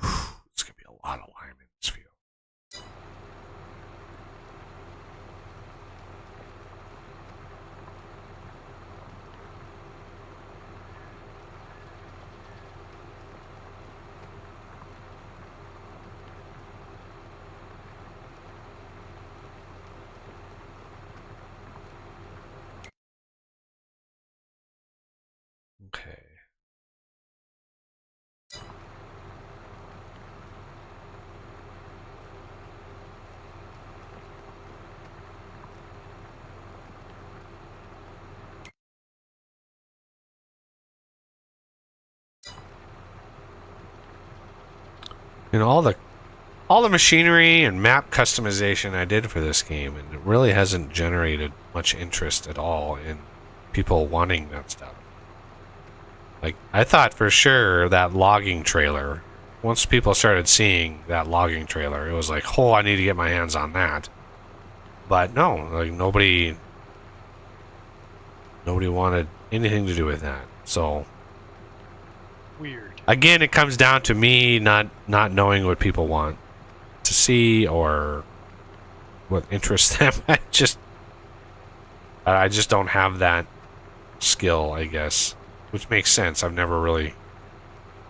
a lot of lime in this field. Okay. You know, all the machinery and map customization I did for this game, and it really hasn't generated much interest at all in people wanting that stuff. Like, I thought for sure that logging trailer once people started seeing that logging trailer, it was like, oh, I need to get my hands on that. But no, like nobody wanted anything to do with that. So Weird. again, it comes down to me not knowing what people want to see or what interests them. I just don't have that skill, I guess, which makes sense. I've never really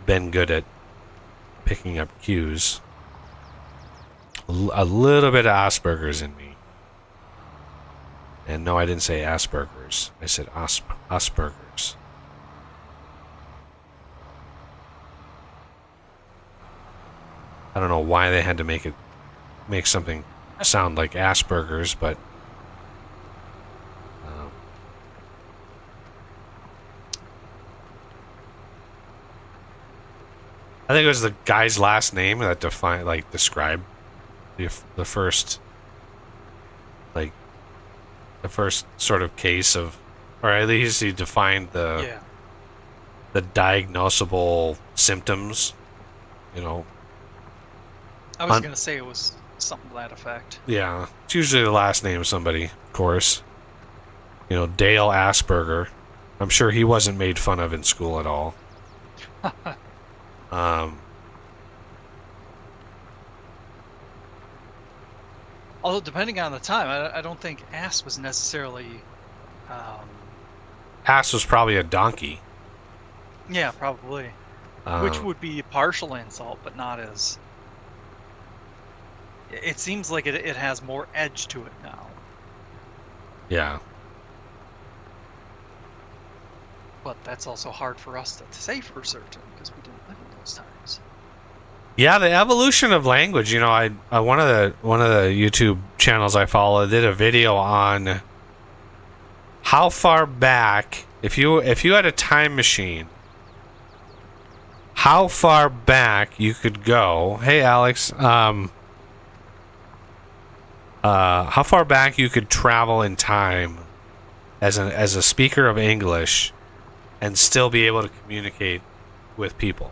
been good at picking up cues. A little bit of Asperger's in me. And no, I didn't say Asperger's. I said Asperger's. I don't know why they had to make something sound like Asperger's, but I think it was the guy's last name that described the first sort of case of, or at least he defined the diagnosable symptoms. You know, I was gonna say it was something to that effect. Yeah, it's usually the last name of somebody, of course. You know, Dale Asperger. I'm sure he wasn't made fun of in school at all. Although, depending on the time, I don't think ass was necessarily... Ass was probably a donkey. Yeah, probably. Which would be partial insult, but not as... It seems like it has more edge to it now. Yeah. But that's also hard for us to say for certain, because we didn't live in those times. Yeah, the evolution of language. You know, I one of the YouTube channels I follow did a video on how far back, if you had a time machine, how far back you could go. Hey, Alex. How far back you could travel in time as a speaker of English and still be able to communicate with people.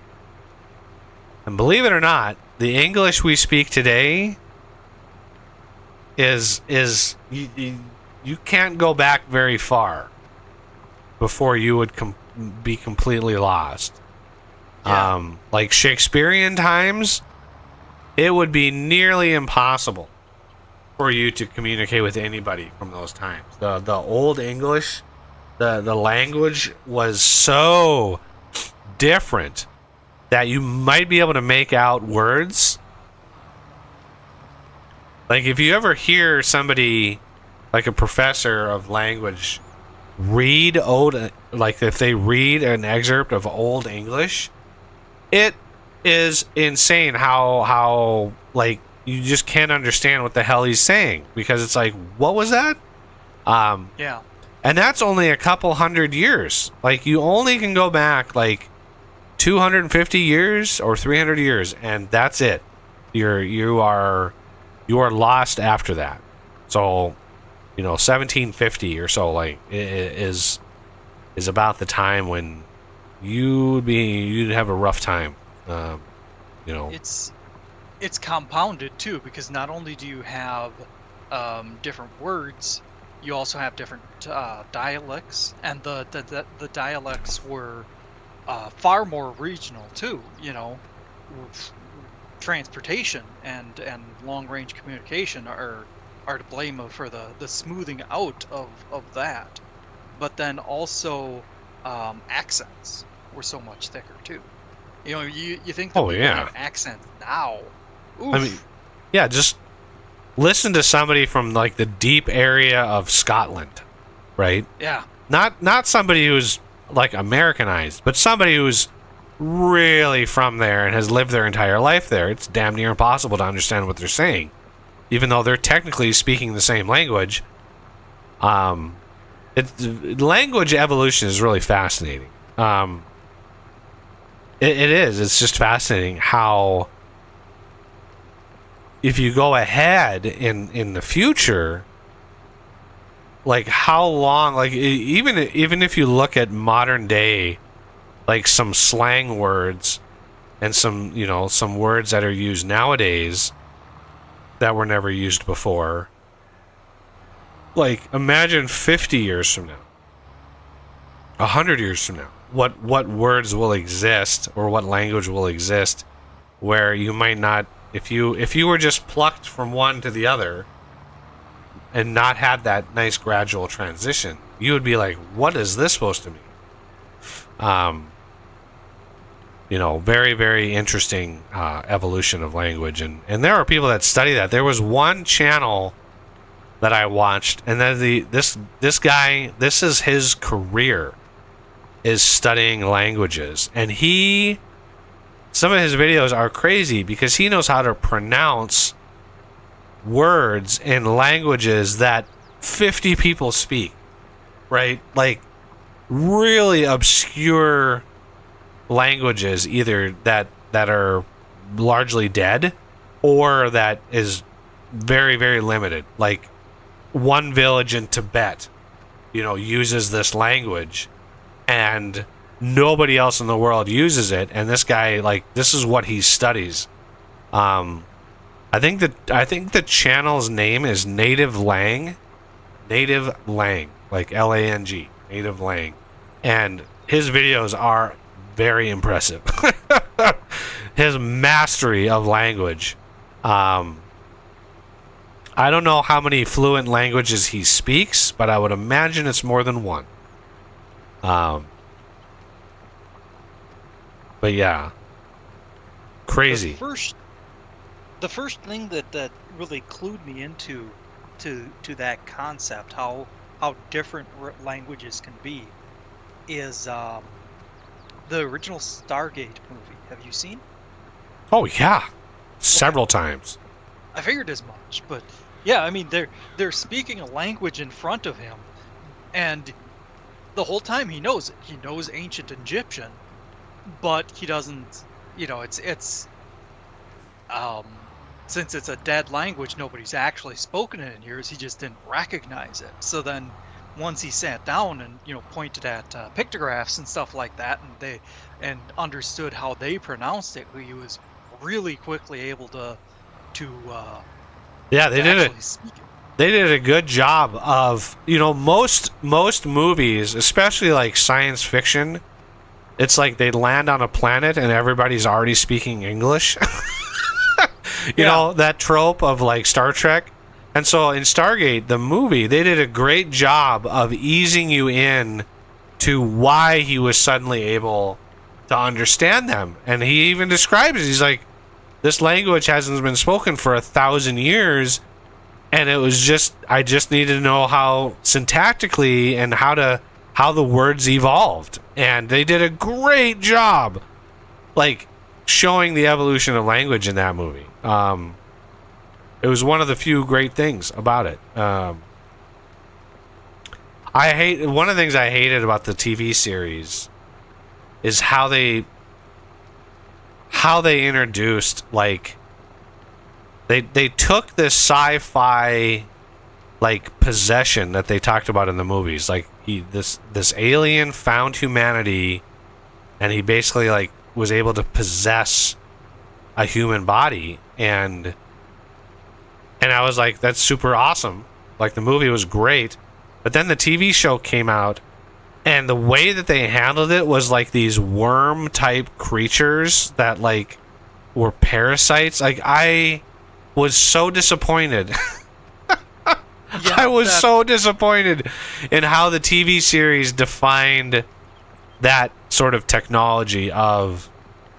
And believe it or not, the English we speak today is you can't go back very far before you would be completely lost. Yeah. Like Shakespearean times, it would be nearly impossible for you to communicate with anybody from those times. The Old English, the language was so different that you might be able to make out words. Like if you ever hear somebody, like a professor of language, read like if they read an excerpt of Old English, it is insane how like you just can't understand what the hell he's saying, because it's like, what was that? Yeah. And that's only a couple hundred years. Like you only can go back like 250 years or 300 years, and that's it. You are lost after that. So, 1750 or so, like, is about the time when you'd have a rough time. It's compounded too, because not only do you have different words, you also have different dialects, and the dialects were far more regional too. Transportation and long range communication are to blame for the smoothing out of that. But then also accents were so much thicker too. You think that people have accents now. Oof. I mean, yeah, just listen to somebody from like the deep area of Scotland, right? Yeah. Not somebody who's like Americanized, but somebody who's really from there and has lived their entire life there. It's damn near impossible to understand what they're saying, even though they're technically speaking the same language. Language evolution is really fascinating. It is. It's just fascinating how, if you go ahead in the future, like how long, like even if you look at modern day, like some slang words and some, some words that are used nowadays that were never used before. Like, imagine 50 years from now, 100 years from now, what words will exist, or what language will exist where you might not, if you were just plucked from one to the other and not had that nice gradual transition, you would be like, what is this supposed to mean? Very, very interesting evolution of language, and there are people that study that. There was one channel that I watched, and then this guy, this is his career, is studying languages, and some of his videos are crazy because he knows how to pronounce words in languages that 50 people speak, right? Like, really obscure languages, either that are largely dead or that is very, very limited. Like, one village in Tibet, uses this language, and nobody else in the world uses it, and this guy, like, this is what he studies. I think the channel's name is Native Lang, like Lang, Native Lang, and his videos are very impressive. His mastery of language. I don't know how many fluent languages he speaks, but I would imagine it's more than one. But yeah, crazy. The first thing that really clued me into that concept, how different languages can be, is the original Stargate movie. Have you seen? Oh yeah, several times. I figured as much, but yeah, I mean, they're speaking a language in front of him, and the whole time he knows it. He knows ancient Egyptian, but he doesn't. It's since it's a dead language, nobody's actually spoken it in years. He just didn't recognize it. So then, once he sat down and pointed at pictographs and stuff like that, and understood how they pronounced it, he was really quickly able to yeah, they did it. They did a good job of, most movies, especially like science fiction, it's like they land on a planet and everybody's already speaking English. You know, that trope of like Star Trek. And so in Stargate, the movie, they did a great job of easing you in to why he was suddenly able to understand them. And he even describes it. He's like, this language hasn't been spoken for 1,000 years, and it was just, I just needed to know how syntactically and how the words evolved. And they did a great job, like, showing the evolution of language in that movie. It was one of the few great things about it. One of the things I hated about the TV series is how they introduced, like, they took this sci-fi like possession that they talked about in the movies, like this alien found humanity, and he basically like was able to possess a human body, and I was like, that's super awesome. Like, the movie was great, but then the TV show came out, and the way that they handled it was like these worm type creatures that like were parasites. Like, I was so disappointed. Yeah, I was so disappointed in how the TV series defined that sort of technology of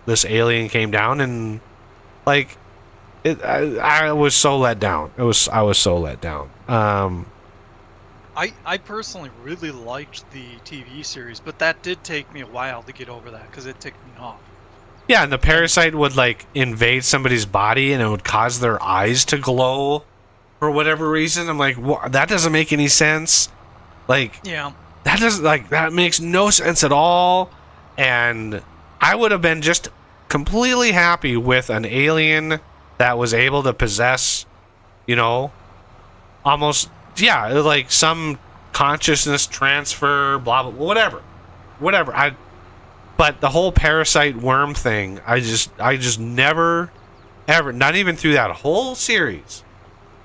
this alien came down, and like I was so let down. I was so let down. I personally really liked the TV series, but that did take me a while to get over that because it ticked me off. Yeah, and the parasite would like invade somebody's body, and it would cause their eyes to glow for whatever reason. I'm like, that doesn't make any sense. Like, yeah, that makes no sense at all. And I would have been just completely happy with an alien that was able to possess, almost, like some consciousness transfer, blah blah, whatever. But the whole parasite worm thing, I just never, ever, not even through that whole series,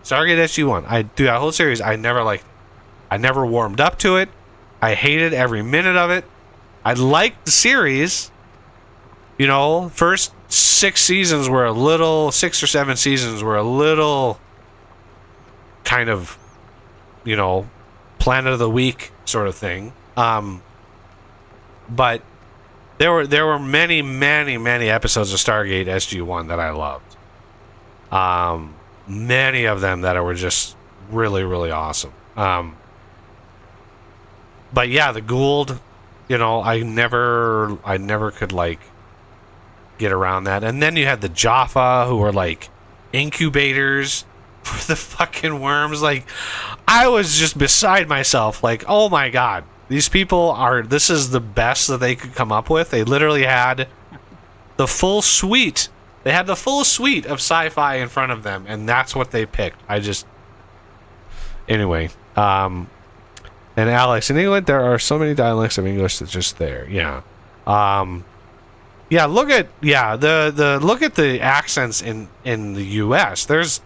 Stargate SG-1, through that whole series, I never liked it. I never warmed up to it. I hated every minute of it. I liked the series. You know, first 6 seasons were a little, 6 or 7 seasons were a little kind of, you know, Planet of the Week sort of thing. But there were many episodes of Stargate SG-1 that I loved. Many of them that were just really awesome. But yeah, the Gould, you know, I never could like get around that. And then you had the Jaffa, who were like incubators for the fucking worms. Like, I was just beside myself. Like, oh my god, these people this is the best that they could come up with. They literally had the full suite. They had the full suite of sci-fi in front of them, and that's what they picked. Anyway, and Alex, in England there are so many dialects of English that's just there. Yeah. Yeah, look at the accents in the US. There's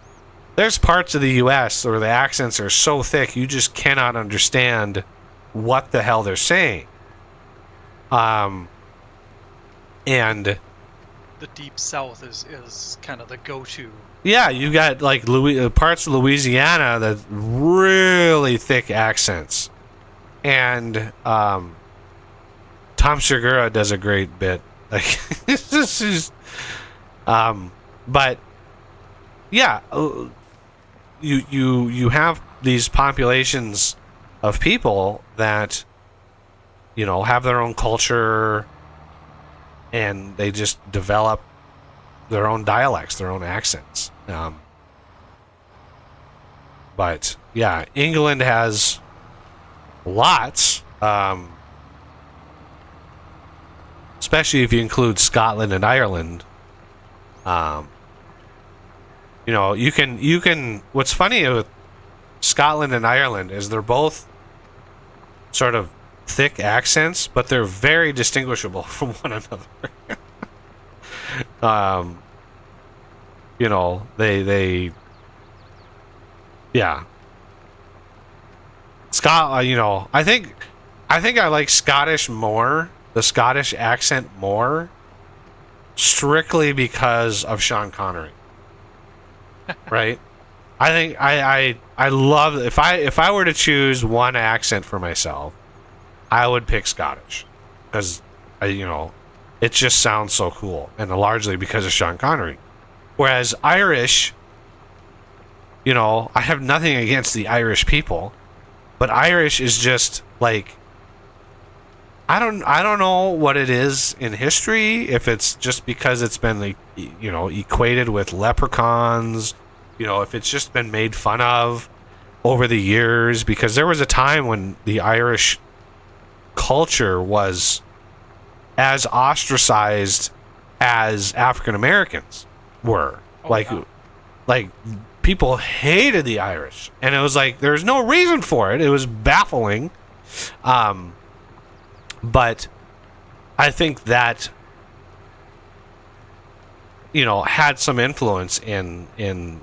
parts of the US where the accents are so thick you just cannot understand what the hell they're saying. And the Deep South is kind of the go-to. Yeah, you got like parts of Louisiana that really thick accents. And Tom Segura does a great bit. Like, but yeah, you have these populations of people that, you know, have their own culture, and they just develop their own dialects, their own accents. But yeah, England has lots, especially if you include Scotland and Ireland. You know, you can. What's funny with Scotland and Ireland is they're both sort of thick accents, but they're very distinguishable from one another. You know, they yeah. You know, I think I like Scottish more, the Scottish accent more, strictly because of Sean Connery. Right? I think I love, if I were to choose one accent for myself, I would pick Scottish, because you know, it just sounds so cool, and largely because of Sean Connery. Whereas Irish, you know, I have nothing against the Irish people, but Irish is just like, I don't know what it is in history, if it's just because it's been, like, you know, equated with leprechauns, you know, if it's just been made fun of over the years, because there was a time when the Irish culture was as ostracized as African Americans were. Like people hated the Irish, and it was like there's no reason for it. It was baffling. But I think that, you know, had some influence in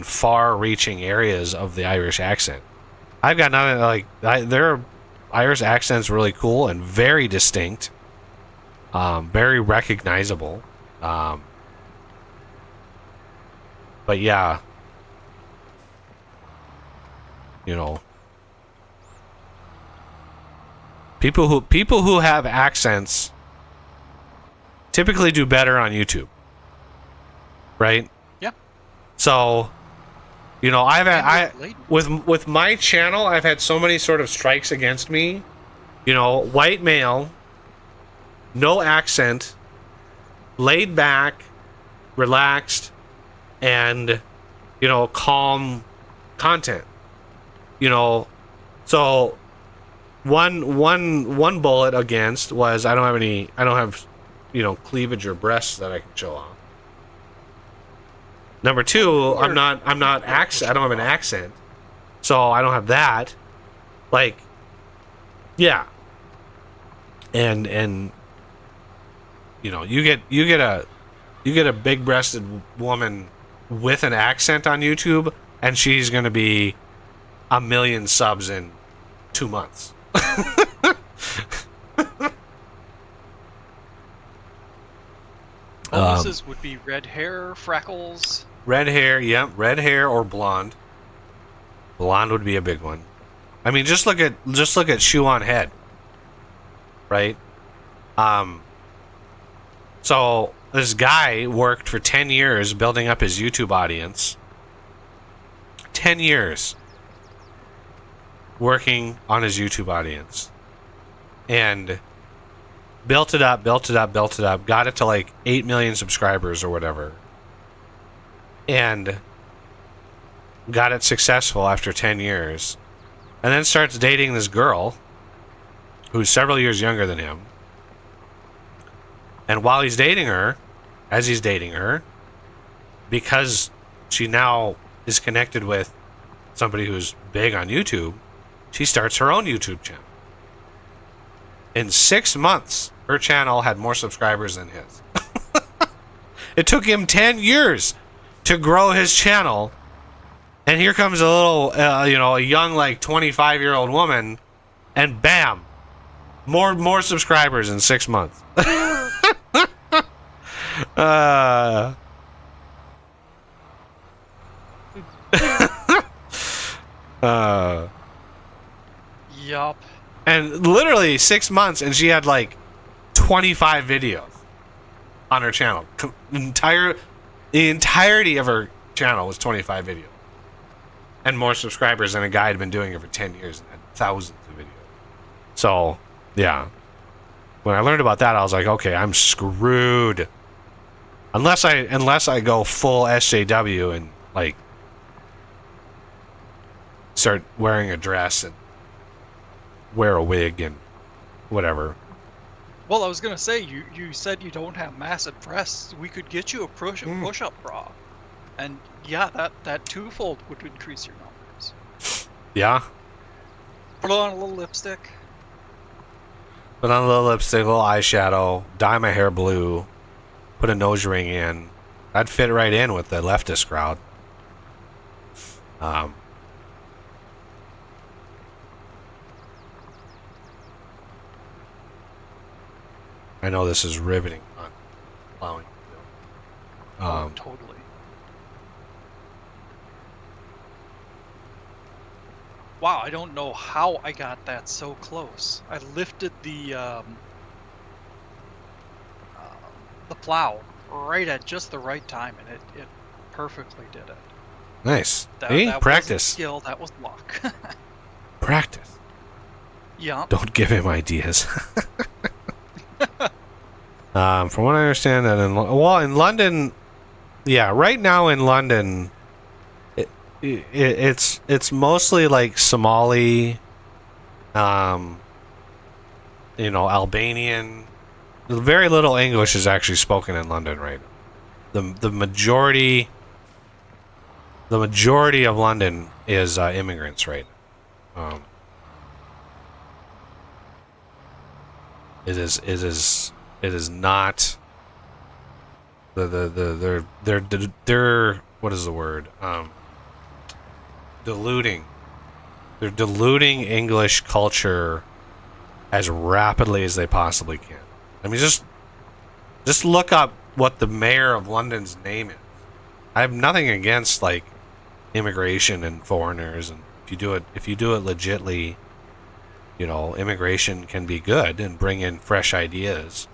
far-reaching areas of the Irish accent. I've got nothing like their Irish accent's really cool and very distinct, very recognizable. But yeah, you know, people who have accents typically do better on YouTube, right? Yeah. So, you know, with my channel, I've had so many sort of strikes against me. You know, white male, no accent, laid back, relaxed, and, you know, calm content. You know, so one bullet against was I don't have, you know, cleavage or breasts that I can show off. Number two, I don't have an accent, so I don't have that. Like, yeah. and you know, you get a big-breasted woman with an accent on YouTube, and she's gonna be 1 million subs in 2 months. Bonuses would be red hair, freckles. Red hair, yeah, red hair or blonde. Blonde would be a big one. I mean, just look at shoe on head, right? So this guy worked for 10 years building up his YouTube audience. 10 years working on his YouTube audience, and built it up, got it to like 8 million subscribers or whatever, and got it successful after 10 years, and then starts dating this girl who's several years younger than him. And while he's dating her, as he's dating her, because she now is connected with somebody who's big on YouTube, she starts her own YouTube channel. In 6 months, her channel had more subscribers than his. It took him 10 years to grow his channel. And here comes a little, a young, like, 25-year-old woman, and bam, more subscribers in 6 months. Yup. And literally 6 months, and she had like 25 videos on her channel. The entirety of her channel was 25 videos, and more subscribers than a guy had been doing it for 10 years and had thousands of videos. So, yeah. When I learned about that, I was like, okay, I'm screwed. Unless I go full SJW and like start wearing a dress and wear a wig and whatever. Well, I was gonna say, you said you don't have massive breasts. We could get you a push-up bra, and yeah, that twofold would increase your numbers. Yeah. Put on a little lipstick. Put on a little lipstick, a little eyeshadow, dye my hair blue, put a nose ring in. I'd fit right in with the leftist crowd. I know this is riveting on plowing. Totally. Wow, I don't know how I got that so close. I lifted the plow right at just the right time, and it perfectly did it. Nice. That Practice. wasn't skill, that was luck. Practice. Yeah. Don't give him ideas. From what I understand, that in London, yeah, right now in London, it's mostly like Somali, Albanian. Very little English is actually spoken in London right now. The majority of London is immigrants right now. It is not they're what is the word? Diluting. They're diluting English culture as rapidly as they possibly can. I mean, just look up what the mayor of London's name is. I have nothing against like immigration and foreigners, and if you do it legitly, immigration can be good and bring in fresh ideas.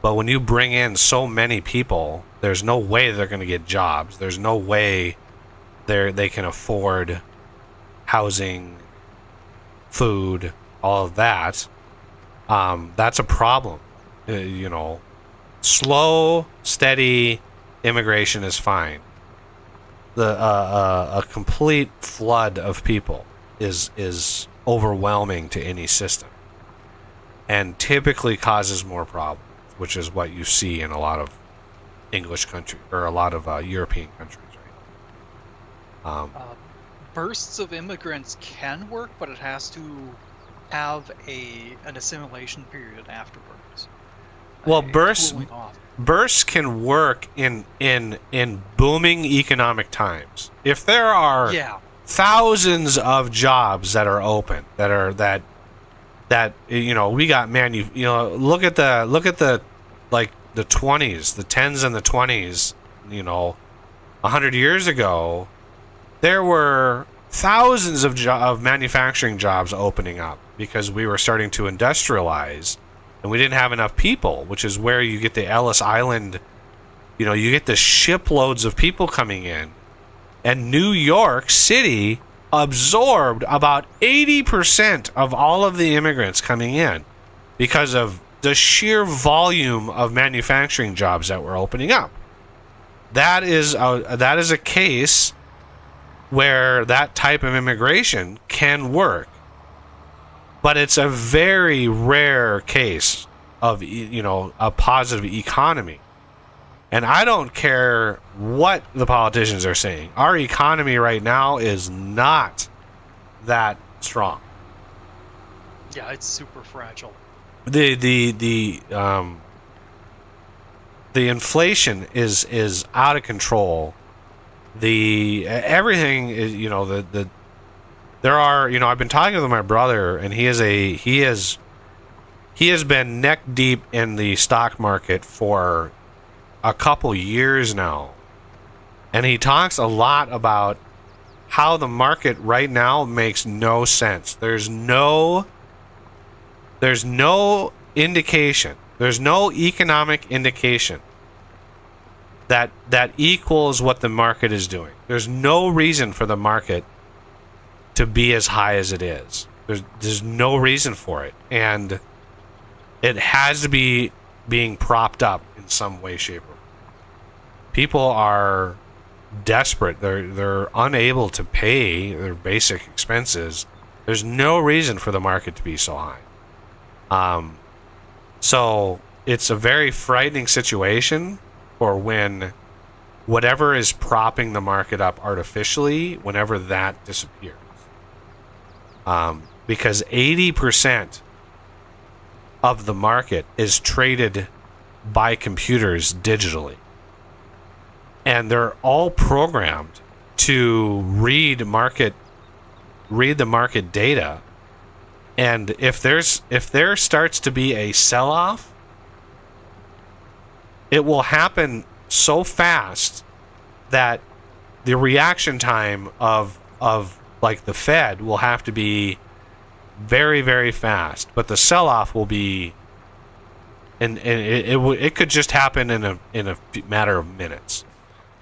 But when you bring in so many people, there's no way they're going to get jobs. There's no way they can afford housing, food, all of that. That's a problem. Slow, steady immigration is fine. A complete flood of people is overwhelming to any system, and typically causes more problems, which is what you see in a lot of English countries or a lot of European countries, right? Bursts of immigrants can work, but it has to have an assimilation period afterwards. Well, A cooling off. bursts can work in booming economic times. If there are Yeah. thousands of jobs that are open, that we got look at the like the 20s, the 10s and the 20s, 100 years ago, there were thousands of manufacturing jobs opening up because we were starting to industrialize and we didn't have enough people, which is where you get the Ellis Island, you get the shiploads of people coming in. And New York City absorbed about 80% of all of the immigrants coming in because of the sheer volume of manufacturing jobs that were opening up. That is a case where that type of immigration can work. But it's a very rare case of, a positive economy. And I don't care what the politicians are saying. Our economy right now is not that strong. Yeah, it's super fragile. The inflation is out of control. Everything is, there are, I've been talking with my brother, and he has been neck deep in the stock market for a couple years now, and he talks a lot about how the market right now makes no sense. There's no indication, there's no economic indication that equals what the market is doing. There's no reason for the market to be as high as it is. There's no reason for it, and it has to be being propped up in some way, shape, or form. People are desperate. They're unable to pay their basic expenses. There's no reason for the market to be so high. So it's a very frightening situation for when whatever is propping the market up artificially, whenever that disappears. Because 80% of the market is traded by computers digitally. And they're all programmed to read the market data. And if there starts to be a sell-off, it will happen so fast that the reaction time of like the Fed will have to be very, very fast. But the sell-off will be, and it could just happen in a matter of minutes,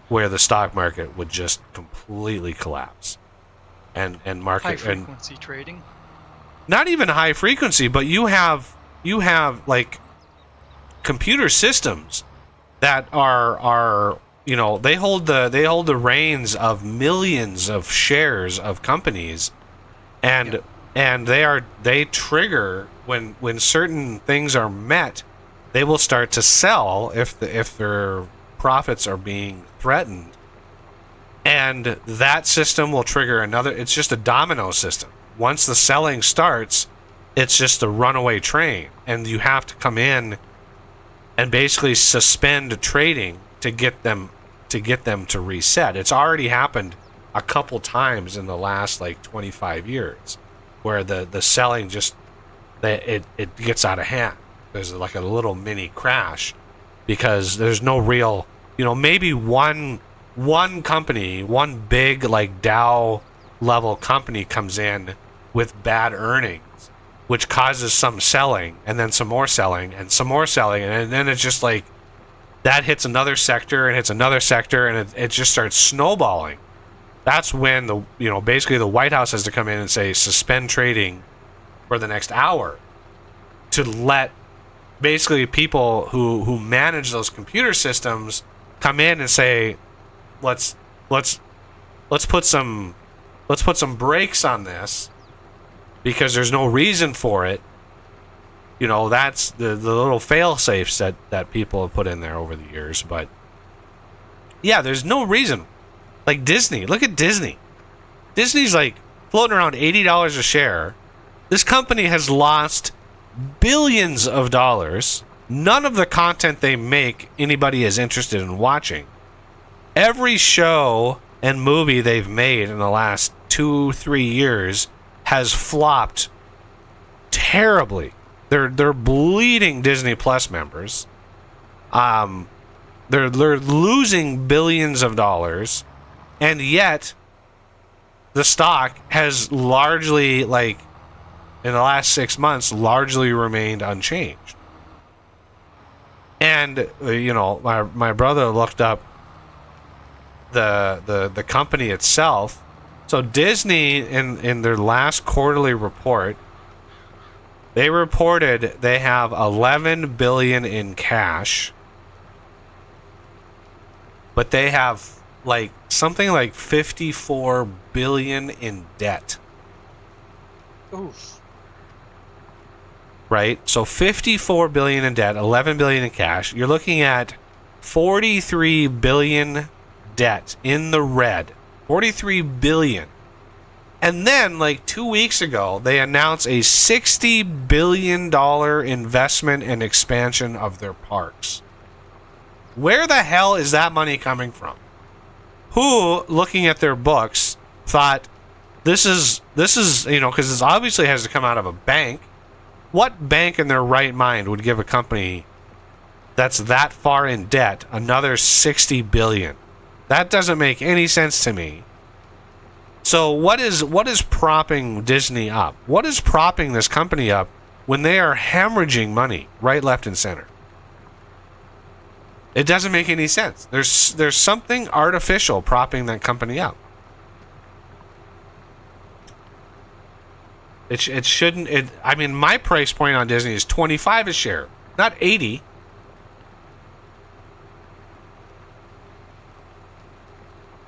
where the stock market would just completely collapse, and market High frequency trading. Not even high frequency, but you have like computer systems that are they hold the reins of millions of shares of companies, and they trigger when certain things are met. They will start to sell if their profits are being threatened, and that system will trigger another. It's just a domino system. Once the selling starts, it's just a runaway train, and you have to come in and basically suspend trading to get them to reset. It's already happened a couple times in the last like 25 years, where the selling just it gets out of hand. There's like a little mini crash because there's no real, maybe one company, one big like Dow level company comes in with bad earnings, which causes some selling, and then some more selling, and some more selling, and then it's just like that hits another sector and hits another sector, and it just starts snowballing. That's when basically the White House has to come in and say suspend trading for the next hour to let basically people who manage those computer systems come in and say, let's put some brakes on this, because there's no reason for it. That's the little fail safes that people have put in there over the years. But yeah, there's no reason. Like Disney, look at Disney. Disney's like floating around $80 a share. This company has lost billions of dollars. None of the content they make anybody is interested in watching. Every show and movie they've made in the last 2-3 years has flopped terribly. They're bleeding Disney Plus members. They're losing billions of dollars, and yet the stock has largely, like, in the last 6 months, largely remained unchanged. And my brother looked up the company itself. So Disney, in their last quarterly report, they reported they have $11 billion in cash, but they have something like $54 billion in debt. Oof. Right? So $54 billion in debt, $11 billion in cash. You're looking at $43 billion debt in the red. $43 billion. And then, 2 weeks ago, they announced a $60 billion investment and expansion of their parks. Where the hell is that money coming from? Who, looking at their books, thought this is because this obviously has to come out of a bank. What bank in their right mind would give a company that's that far in debt another $60 billion? That doesn't make any sense to me. So what is propping Disney up? What is propping this company up when they are hemorrhaging money right, left, and center? It doesn't make any sense. There's something artificial propping that company up. It shouldn't. I mean, my price point on Disney is $25 a share, not $80.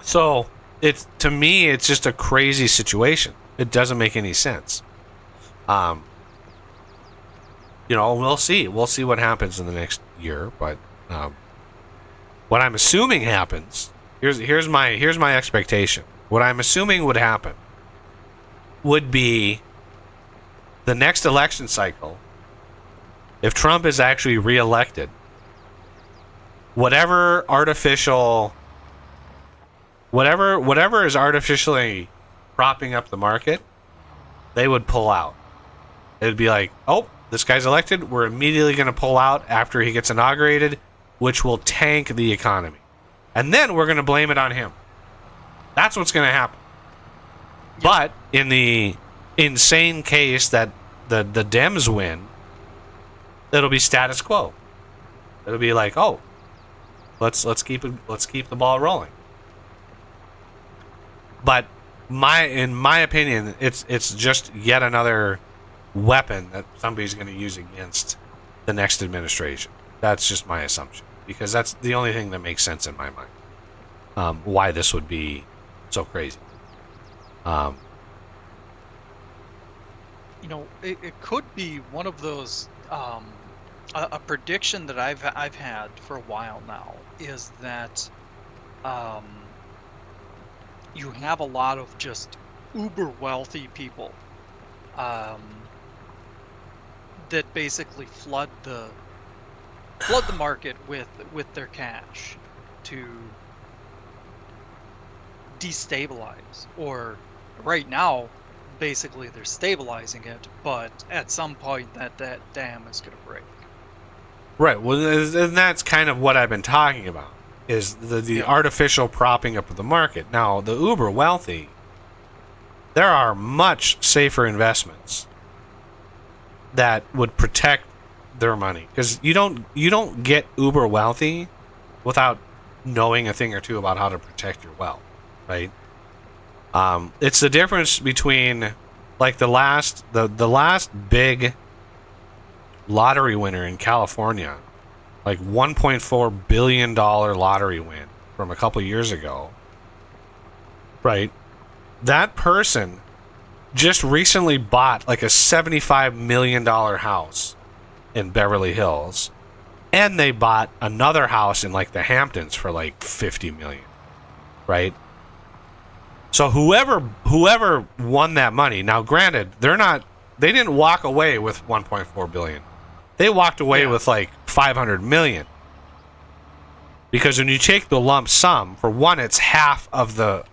So to me, it's just a crazy situation. It doesn't make any sense. We'll see. We'll see what happens in the next year. But what I'm assuming happens. Here's my expectation. What I'm assuming would happen would be the next election cycle. If Trump is actually reelected, whatever is artificially propping up the market, they would pull out. It would be like, oh, this guy's elected, we're immediately going to pull out after he gets inaugurated, which will tank the economy. And then we're going to blame it on him. That's what's going to happen. Yep. But in the insane case that the Dems win, it'll be status quo. It'll be like, oh, let's keep the ball rolling. But in my opinion, it's just yet another weapon that somebody's going to use against the next administration. That's just my assumption, because that's the only thing that makes sense in my mind. Why this would be so crazy. It could be one of those. A prediction that I've had for a while now is that you have a lot of just uber wealthy people that basically flood the market with their cash to destabilize, or right now basically they're stabilizing it, but at some point that dam is going to break. Right. Well, and that's kind of what I've been talking about, is the artificial propping up of the market. Now, the uber wealthy, there are much safer investments that would protect their money, because you don't get uber wealthy without knowing a thing or two about how to protect your wealth, right? It's the difference between the last big lottery winner in California, $1.4 billion lottery win from a couple years ago, right? That person just recently bought a $75 million house in Beverly Hills, and they bought another house in the Hamptons for $50 million, right? So whoever won that money, now granted, they're not they didn't walk away with 1.4 billion. They walked away with like 500 million. Because when you take the lump sum, for one, it's half of the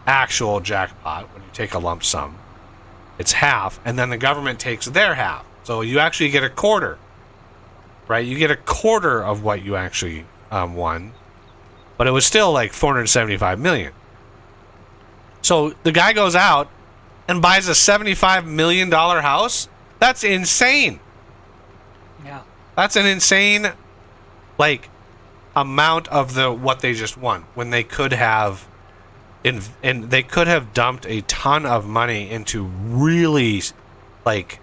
actual jackpot. When you take a lump sum, it's half, and then the government takes their half. So you actually get a quarter, right? You get a quarter of what you actually won, but it was still like 475 million. So the guy goes out and buys a $75 million house. That's insane. Yeah. That's an insane, like, amount of what they just won, when they could have, they could have dumped a ton of money into really, like,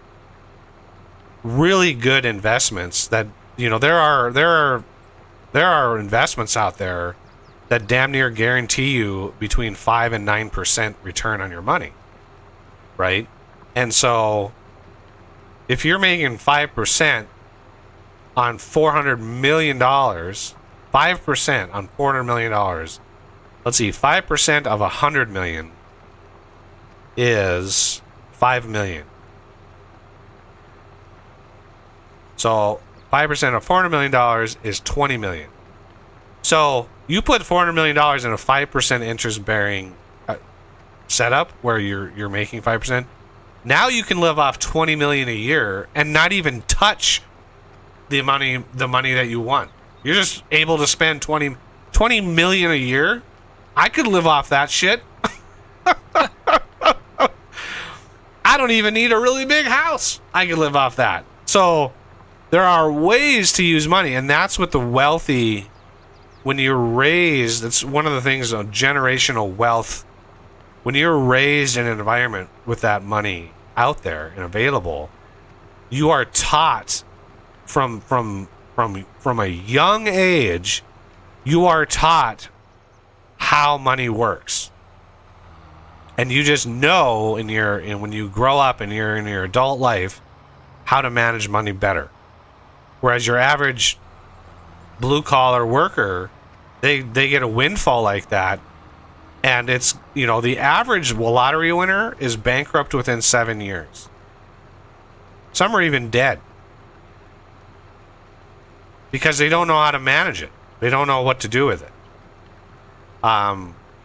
really good investments. That, you know, there are investments out there that damn near guarantee you between 5 and 9% return on your money, right? And so, if you're making 5% on $400 million, 5% on $400 million, let's see, 5% of 100 million is 5 million. So 5% of $400 million is 20 million. So you put $400 million in a 5% interest bearing setup where you're making 5%. Now you can live off 20 million a year and not even touch the money that you want. You're just able to spend 20 million a year. I could live off that shit. I don't even need a really big house. I could live off that. So there are ways to use money, and that's what the wealthy, when you're raised, it's one of the things of generational wealth. When you're raised in an environment with that money out there and available, you are taught from a young age, you are taught how money works. And you just know when you grow up and you're in your adult life how to manage money better. Whereas your average blue collar worker, they get a windfall like that, and it's, you know, the average lottery winner is bankrupt within 7 years. Some are even dead because they don't know how to manage it. They don't know what to do with it.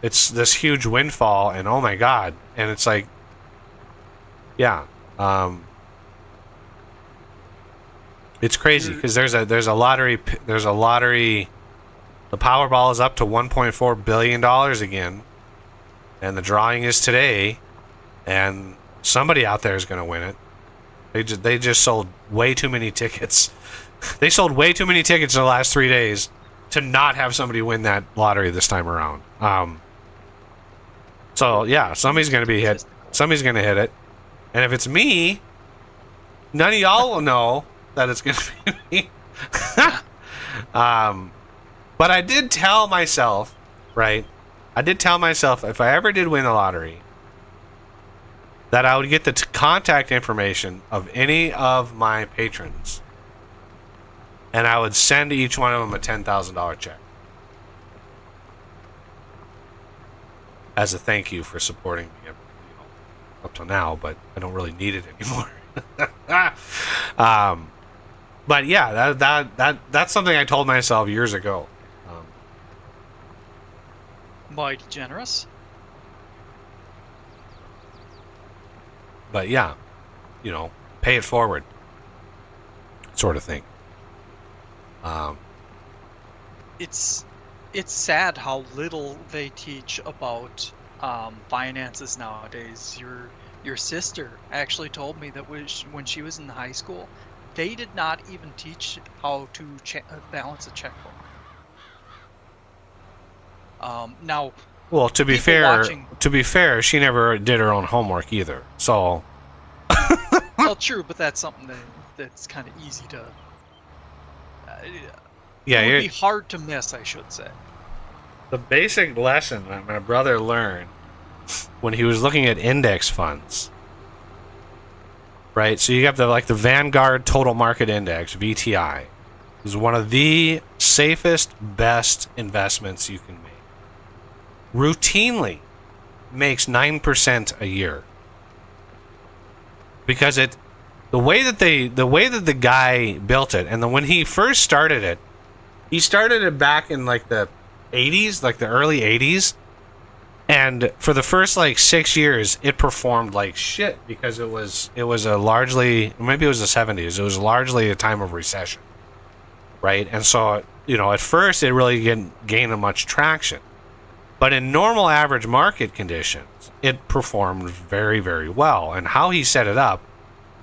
It's this huge windfall, and oh my god, and it's like, yeah, it's crazy because there's a lottery. The Powerball is up to $1.4 billion again, and the drawing is today, and somebody out there is going to win it. They just sold way too many tickets. They sold way too many tickets in the last 3 days to not have somebody win that lottery this time around. So yeah, somebody's going to be hit. Somebody's going to hit it, and if it's me, none of y'all will know that it's going to be me. But I did tell myself, right? I did tell myself if I ever did win the lottery, that I would get the contact information of any of my patrons, and I would send each one of them a $10,000 check as a thank you for supporting me, up till now. But I don't really need it anymore. But yeah, that's something I told myself years ago. Mighty generous. But yeah, you know, pay it forward, sort of thing. It's sad how little they teach about finances nowadays. Your sister actually told me that when she was in high school, they did not even teach how to balance a checkbook. Now, well, to be fair, she never did her own homework either. So, well, true, but that's something that's kind of easy to. Yeah, it would be hard to miss, I should say. The basic lesson that my brother learned when he was looking at index funds, right? So you have the Vanguard Total Market Index, VTI, is one of the safest, best investments you can make. Routinely, makes 9% a year. Because the way that the guy built it, and when he first started it, he started it back in like the 80s, like the early 80s. And for the first like 6 years, it performed like shit because it was a largely, maybe it was the 70s. It was largely a time of recession, right? And so, at first it really didn't gain much traction, but in normal average market conditions, it performed very, very well. And how he set it up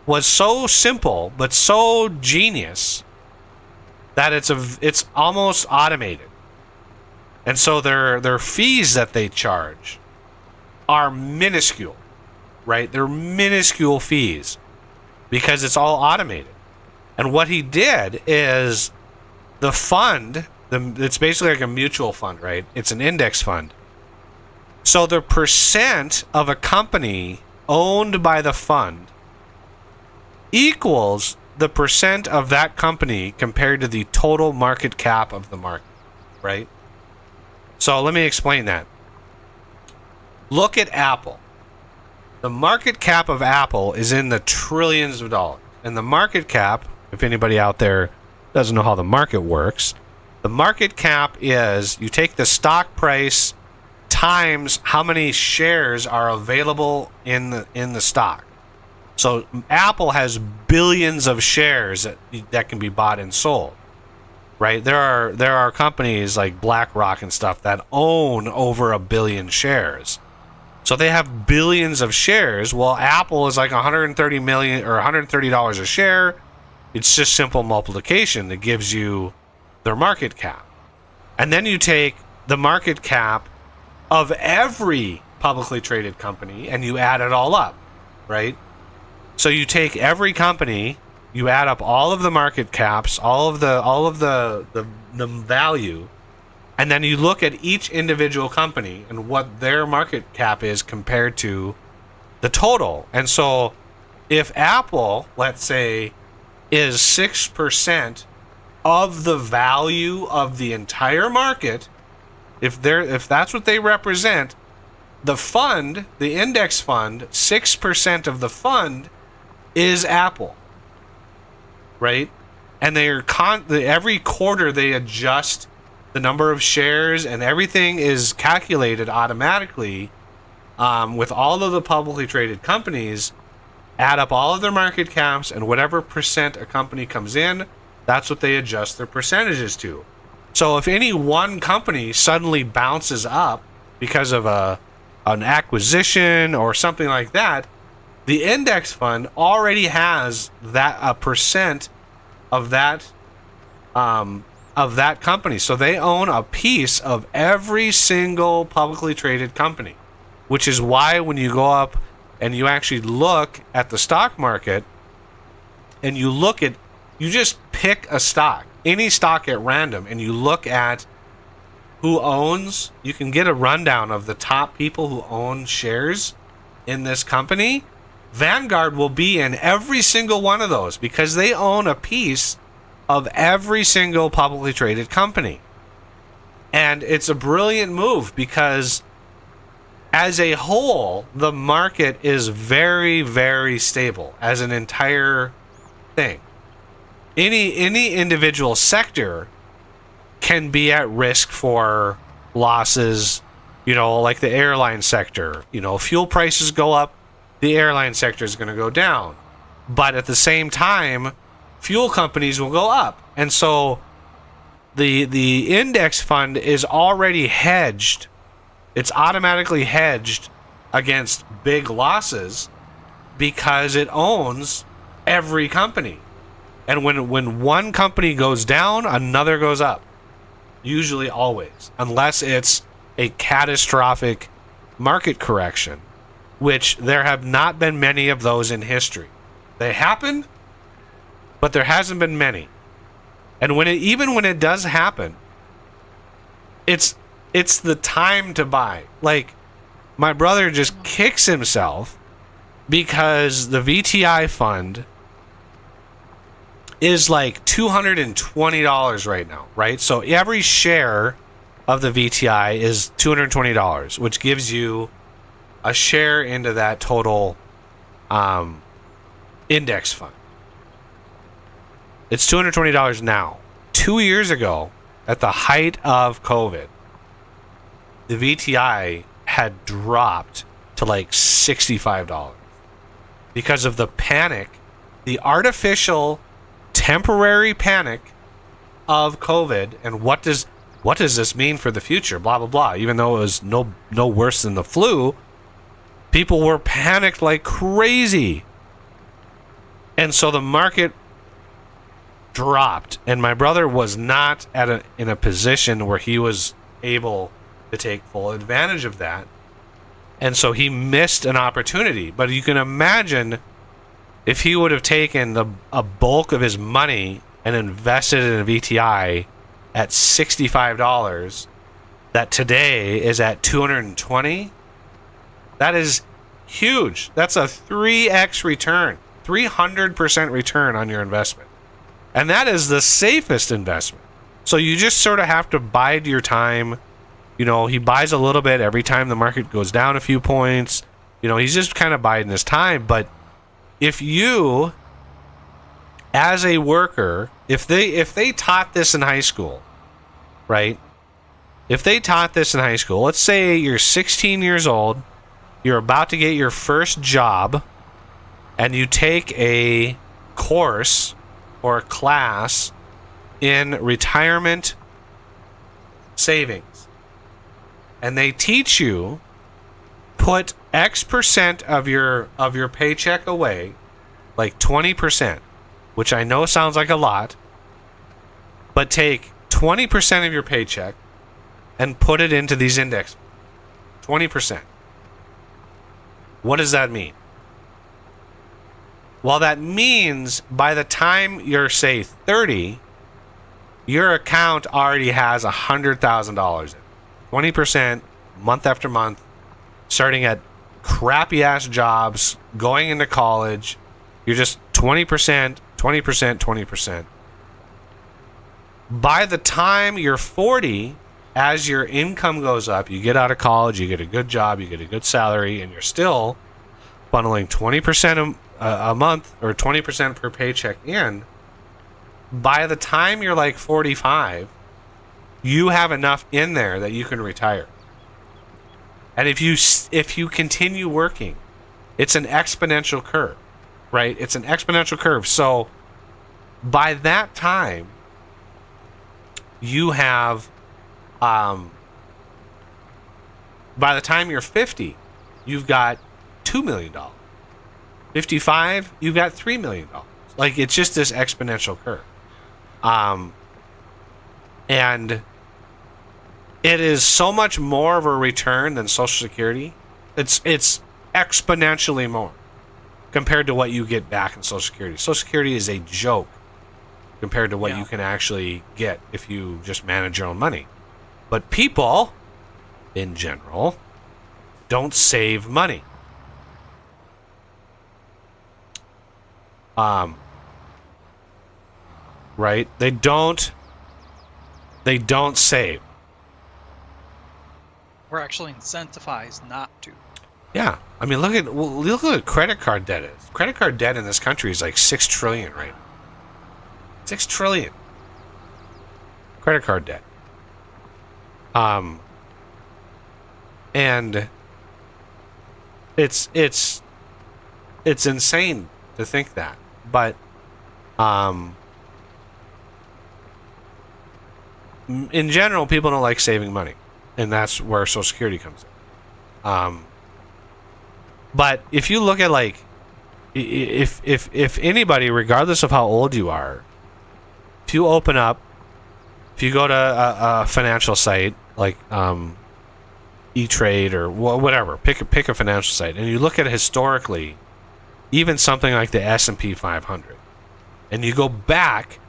was so simple but so genius that it's almost automated. And so their fees that they charge are minuscule, right? They're minuscule fees because it's all automated. And what he did is the fund, it's basically like a mutual fund, right? It's an index fund. So the percent of a company owned by the fund equals the percent of that company compared to the total market cap of the market, right? So let me explain that. Look at Apple. The market cap of Apple is in the trillions of dollars. And the market cap, if anybody out there doesn't know how the market works, the market cap is you take the stock price times how many shares are available in the stock. So Apple has billions of shares that can be bought and sold. Right, there are companies like BlackRock and stuff that own over 1 billion shares, so they have billions of shares. Well, Apple is like 130 million or $130 a share. It's just simple multiplication that gives you their market cap, and then you take the market cap of every publicly traded company and you add it all up, right? So you take every company. You add up all of the market caps, all of the value, and then you look at each individual company and what their market cap is compared to the total. And so if Apple, let's say, is 6% of the value of the entire market, if that's what they represent, the fund, the index fund, 6% of the fund is Apple. Right, and every quarter they adjust the number of shares, and everything is calculated automatically with all of the publicly traded companies. Add up all of their market caps, and whatever percent a company comes in, that's what they adjust their percentages to. So if any one company suddenly bounces up because of an acquisition or something like that, the index fund already has that a percent of that company. So they own a piece of every single publicly traded company, which is why when you go up and you actually look at the stock market and you just pick a stock, any stock at random, and you look at who owns, you can get a rundown of the top people who own shares in this company. Vanguard will be in every single one of those because they own a piece of every single publicly traded company. And it's a brilliant move because as a whole, the market is very, very stable as an entire thing. Any individual sector can be at risk for losses, like the airline sector. Fuel prices go up, the airline sector is going to go down. But at the same time, fuel companies will go up. And so the index fund is already hedged. It's automatically hedged against big losses because it owns every company. And when one company goes down, another goes up. Usually always. Unless it's a catastrophic market correction, which there have not been many of those in history. They happen, but there hasn't been many. And when it does happen, it's the time to buy. Like, my brother just kicks himself because the VTI fund is like $220 right now, right? So every share of the VTI is $220, which gives you a share into that total index fund. It's $220 now. 2 years ago, at the height of COVID, the VTI had dropped to like $65 because of the panic, the artificial, temporary panic of COVID. And what does this mean for the future? Blah blah blah. Even though it was no worse than the flu, people were panicked like crazy, and so the market dropped. And my brother was not in a position where he was able to take full advantage of that, and so he missed an opportunity. But you can imagine if he would have taken a bulk of his money and invested in a VTI at $65 that today is at $220. That is huge. That's a 3x return, 300% return on your investment. And that is the safest investment. So you just sort of have to bide your time. You know, he buys a little bit every time the market goes down a few points. You know, he's just kind of biding his time. But if you, as a worker, if they taught this in high school, right? If they taught this in high school, let's say you're 16 years old, you're about to get your first job, and you take a course or a class in retirement savings, and they teach you put X% of your paycheck away, like 20%, which I know sounds like a lot, but take 20% of your paycheck and put it into these index. 20%. What does that mean? Well, that means by the time you're, say, 30, your account already has $100,000 in it. 20% month after month, starting at crappy ass jobs, going into college. You're just 20%, 20%, 20%. By the time you're 40, as your income goes up, you get out of college, you get a good job, you get a good salary, and you're still funneling 20% a month or 20% per paycheck in. By the time you're like 45, you have enough in there that you can retire. And if you continue working, it's an exponential curve, right? It's an exponential curve. So by that time, you have, by the time you're 50, you've got $2 million. 55, you've got $3 million. Like, it's just this exponential curve. And it is so much more of a return than Social Security. It's exponentially more compared to what you get back in Social Security. Social Security is a joke compared to what you can actually get if you just manage your own money. But people, in general, don't save money. Right? They don't save. We're actually incentivized not to. Yeah. I mean, look at what credit card debt is. Credit card debt in this country is like $6 trillion right now. $6 trillion. Credit card debt. And it's insane to think that. But in general, people don't like saving money, and that's where Social Security comes in. But if you look at, like, if anybody, regardless of how old you are, if you go to a financial site like E-Trade or whatever, pick a financial site, and you look at it historically, even something like the S&P 500, and you go back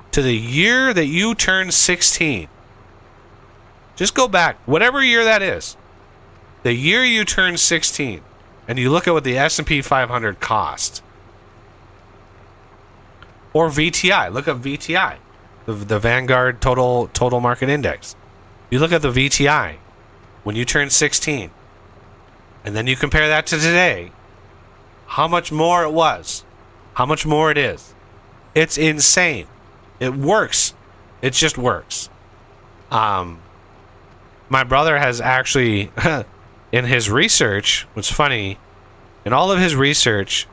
to the year that you turned 16. Just go back, whatever year that is, the year you turned 16, and you look at what the S&P 500 cost. Or VTI. Look at VTI, the Vanguard Total Market Index. You look at the VTI when you turned 16. and then you compare that to today, how much more it was, how much more it is. It's insane. It works. It just works. My brother has actually, in his research, what's funny, in all of his research,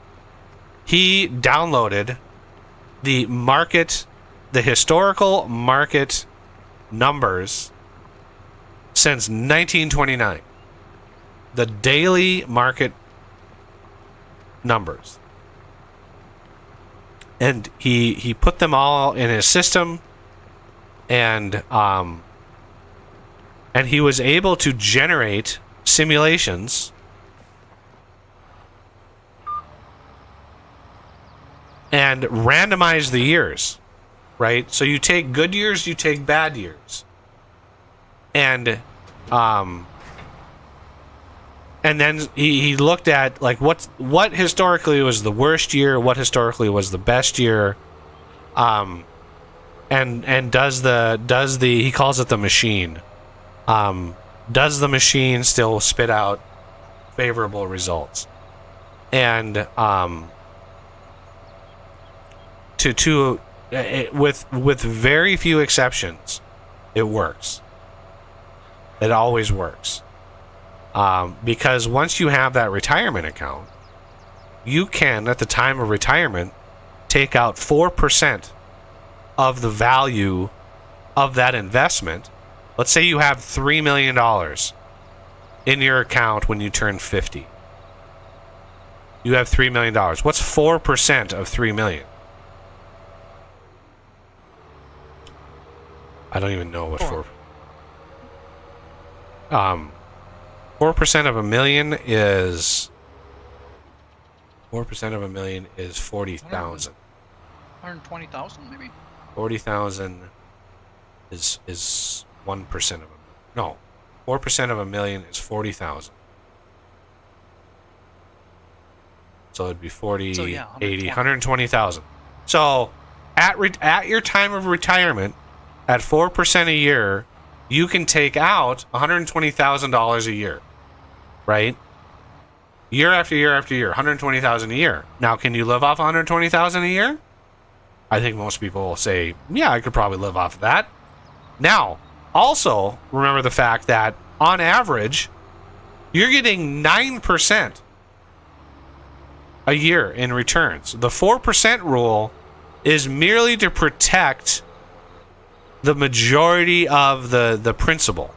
he downloaded the historical market numbers since 1929. The daily market numbers. And he put them all in his system, and he was able to generate simulations and randomize the years, right? So you take good years, you take bad years, and then he looked at like what historically was the worst year, what historically was the best year, and does the he calls it the machine, does the machine still spit out favorable results? And with very few exceptions, it works. It always works. Because once you have that retirement account, you can, at the time of retirement, take out 4% of the value of that investment. Let's say you have $3 million in your account when you turn 50. You have $3 million. What's 4% of $3 million? I don't even know what 4% of a million is 40,000. 120,000 maybe. 40,000 is 1% of a no. 4% of a million is 40,000. So it'd be 40, So, yeah, 80, 120,000. So at your time of retirement, at 4% a year, you can take out $120,000 a year, right? Year after year after year, $120,000 a year. Now, can you live off $120,000 a year? I think most people will say, yeah, I could probably live off of that. Now, also remember the fact that on average, you're getting 9% a year in returns. The 4% rule is merely to protect the majority of the principal.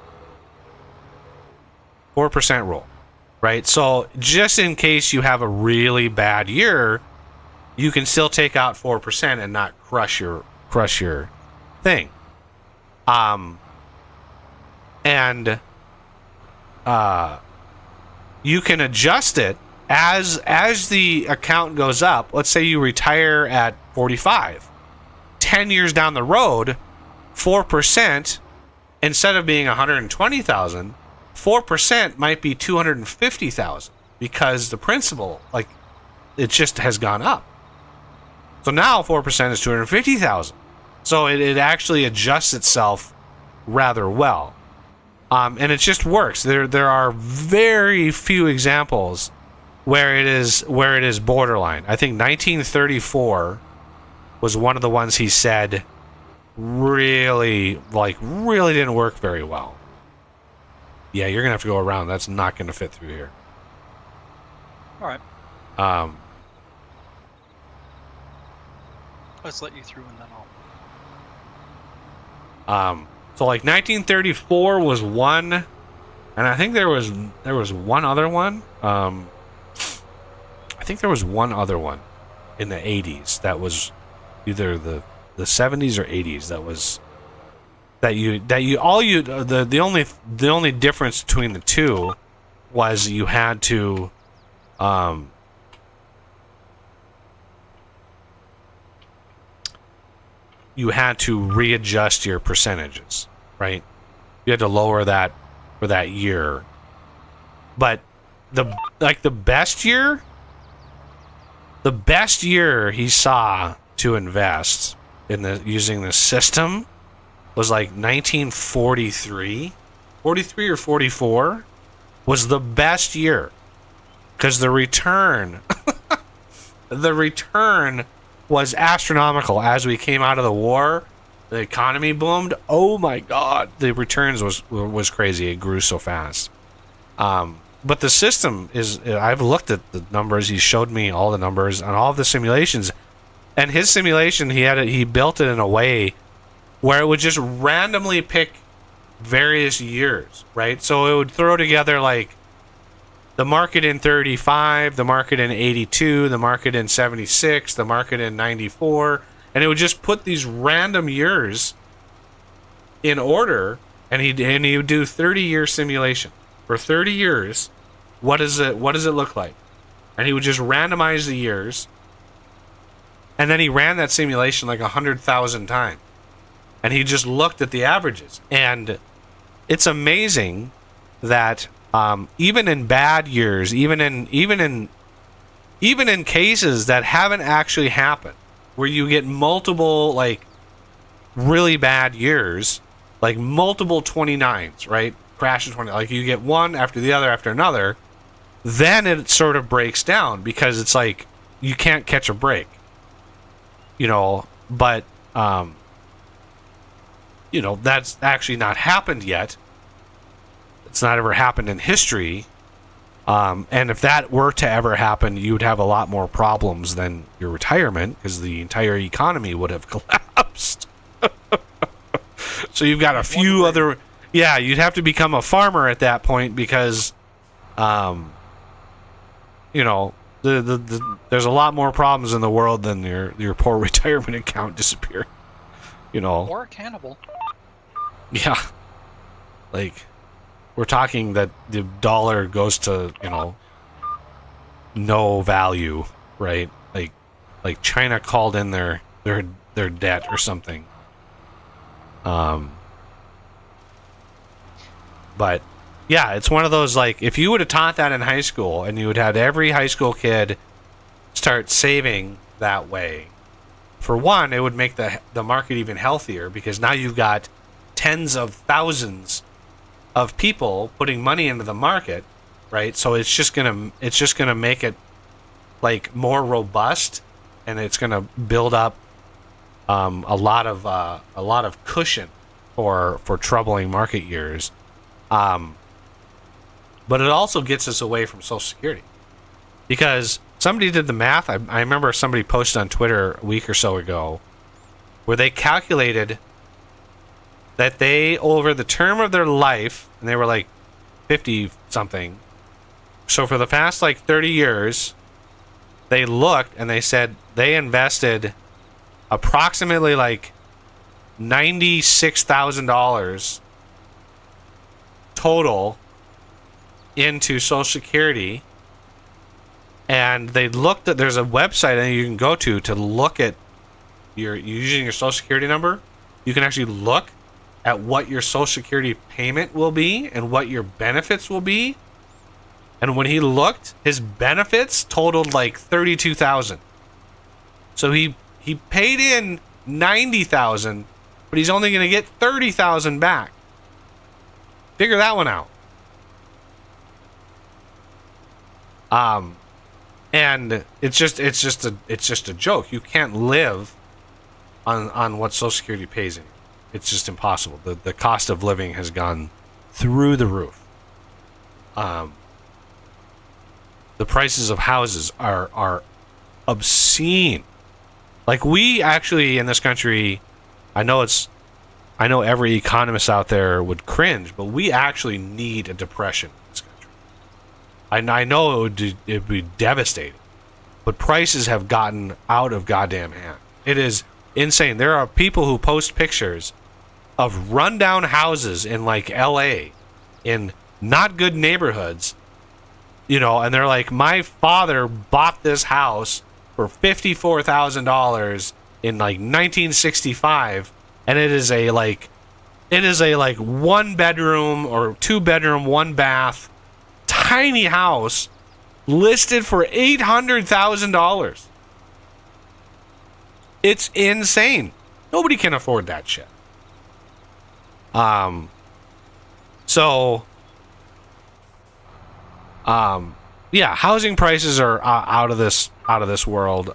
4% rule, right? So just in case you have a really bad year, you can still take out 4% and not crush your thing. You can adjust it as the account goes up. Let's say you retire at 45. 10 years down the road, 4%, instead of being 120,000, 4% might be 250,000 because the principal, like, it just has gone up. So now 4% is 250,000. So it actually adjusts itself rather well. And it just works. There are very few examples where it is borderline. I think 1934 was one of the ones he said really didn't work very well. Yeah, you're gonna have to go around. That's not gonna fit through here. All right. Let's let you through and then I'll. So like 1934 was one, and I think there was one other one. I think there was one other one in the 80s that was either the 70s or 80s the only difference between the two was you had to readjust your percentages, right? You had to lower that for that year. But the best year he saw to invest in using the system was like 1943. 43 or 44 was the best year because the return, the return was astronomical as we came out of the war. The economy boomed. Oh my God, the returns was crazy. It grew so fast. But the system is. I've looked at the numbers. He showed me all the numbers and all of the simulations. And his simulation, he built it in a way where it would just randomly pick various years, right? So it would throw together like the market in 35, the market in 82, the market in 76, the market in 94, and it would just put these random years in order, and he would do 30-year simulation. For 30 years, what does it look like? And he would just randomize the years, and then he ran that simulation like 100,000 times. And he just looked at the averages. And it's amazing that even in bad years, even in cases that haven't actually happened, where you get multiple like really bad years, like multiple 29s, right? Crashes 20, like you get one after the other after another, then it sort of breaks down because it's like you can't catch a break, you know. But you know, that's actually not happened yet. It's not ever happened in history. And if that were to ever happen, you would have a lot more problems than your retirement because the entire economy would have collapsed. So you've got a few other... Yeah, you'd have to become a farmer at that point because, you know, there's a lot more problems in the world than your poor retirement account disappearing. You know. Or a cannibal. Yeah. Like, we're talking that the dollar goes to, you know, no value, right? Like China called in their debt or something. But yeah, it's one of those, like, if you would have taught that in high school and you would have had every high school kid start saving that way, for one, it would make the market even healthier because now you've got tens of thousands of people putting money into the market, right? So it's just gonna make it like more robust, and it's gonna build up a lot of cushion for troubling market years. But it also gets us away from Social Security because somebody did the math. I remember somebody posted on Twitter a week or so ago where they calculated that they, over the term of their life, and they were like 50 something, so for the past like 30 years, they looked and they said they invested approximately like $96,000 total into Social Security. And they looked at, there's a website that you can go to look at using your Social Security number. You can actually look at what your Social Security payment will be and what your benefits will be. And when he looked, his benefits totaled like $32,000. So he paid in $90,000, but he's only going to get $30,000 back. Figure that one out. And it's just a joke. You can't live on what Social Security pays in. It's just impossible. The cost of living has gone through the roof. The prices of houses are obscene. Like, we actually in this country, I know every economist out there would cringe, but we actually need a depression in this country. I know it would be devastating, but prices have gotten out of goddamn hand. It is insane. There are people who post pictures of rundown houses in like LA, in not good neighborhoods, you know, and they're like, my father bought this house for $54,000 in like 1965, and it is a 1 bedroom or 2 bedroom, 1 bath, tiny house listed for $800,000. It's insane. Nobody can afford that shit. yeah, housing prices are out of this world.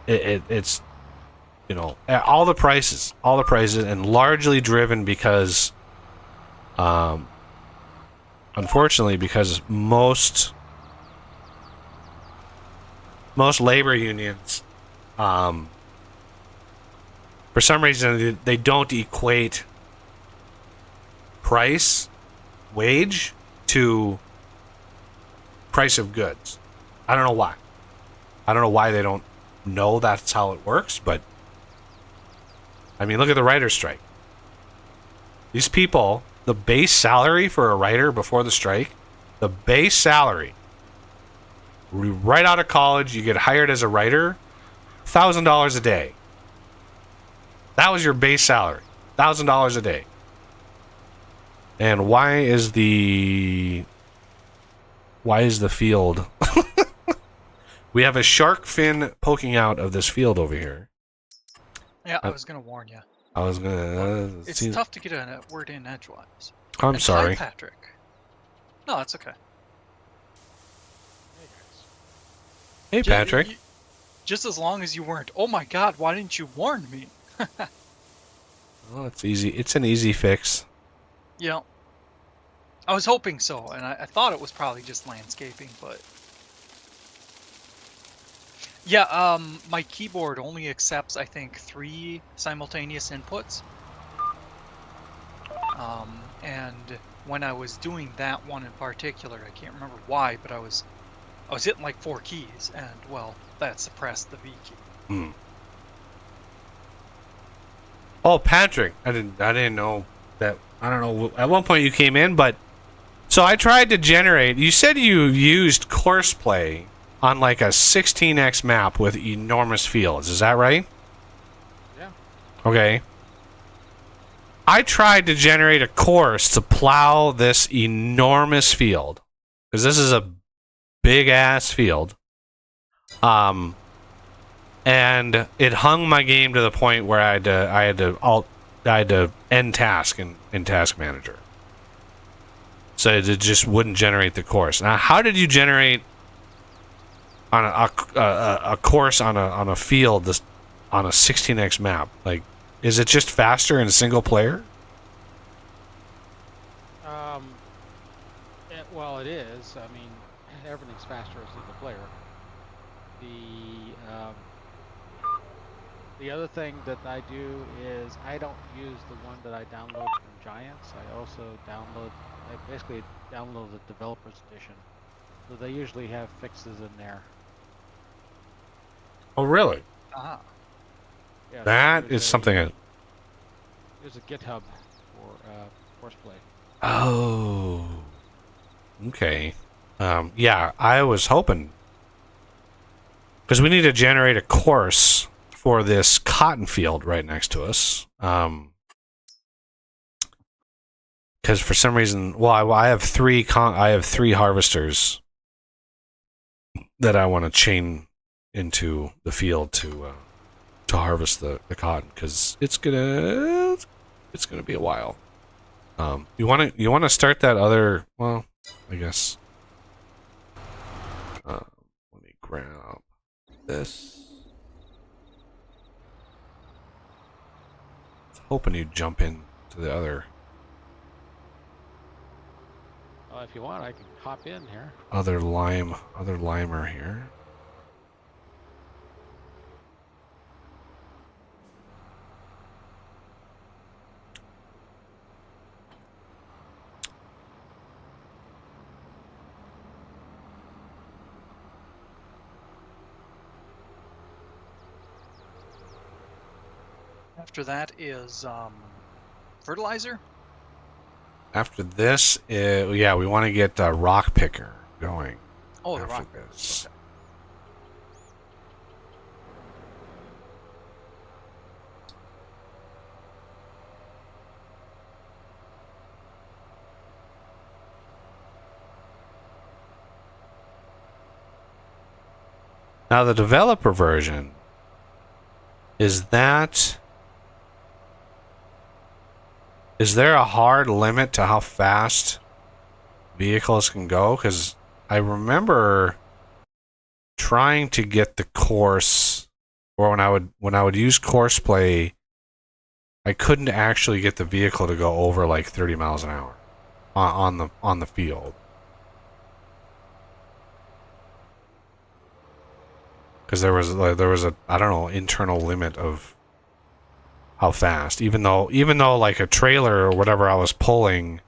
It's you know, all the prices, and largely driven because, unfortunately, because most labor unions, for some reason, they don't equate wage to price of goods. I don't know why. I don't know why they don't know that's how it works, but I mean, look at the writer's strike. These people, the base salary for a writer before the strike, the base salary, right out of college, you get hired as a writer, $1,000 a day. That was your base salary, $1,000 a day. And why is the field? We have a shark fin poking out of this field over here. Yeah, I was gonna warn you. I was gonna. It's tough to get a word in edgewise. I'm sorry, hi, Patrick. No, it's okay. Hey, Patrick. Just as long as you weren't. Oh my God! Why didn't you warn me? Well, it's easy. It's an easy fix. Yeah. I was hoping so, and I thought it was probably just landscaping, but yeah. My keyboard only accepts, I think, 3 simultaneous inputs. And when I was doing that one in particular, I can't remember why, but I was hitting like 4 keys, and well, that suppressed the V key. Hmm. Oh, Patrick, I didn't know that. I don't know. At one point you came in, but so I tried to generate. You said you used Courseplay on like a 16x map with enormous fields. Is that right? Yeah. Okay. I tried to generate a course to plow this enormous field, because this is a big ass field. And it hung my game to the point where I had to end task in Task Manager. So it just wouldn't generate the course. Now, how did you generate on a course on a field this on a 16x map? Like, is it just faster in single player? Well, it is. I mean, everything's faster in single player. The other thing that I do is I don't use the one that I download from Giants. I also basically download the developer's edition. So they usually have fixes in there. Oh, really? Ah. Yeah, That is something. There's a GitHub for Courseplay. Oh. Okay. Yeah, I was hoping, because we need to generate a course for this cotton field right next to us. Because for some reason, well, I have three harvesters that I want to chain into the field to harvest the cotton, because it's gonna be a while. You want to start that other? Well, I guess. Let me grab this. I was hoping you'd jump in to the other. If you want, I can hop in here. Other limer here. After that is fertilizer. After this, yeah, we want to get rock picker going. Oh, the rock. This. Okay. Now the developer version, is there a hard limit to how fast vehicles can go? Because I remember trying to get the course, or when I would use course play, I couldn't actually get the vehicle to go over like 30 miles an hour on the field. Because there was a I don't know internal limit of how fast, even though like a trailer or whatever I was pulling,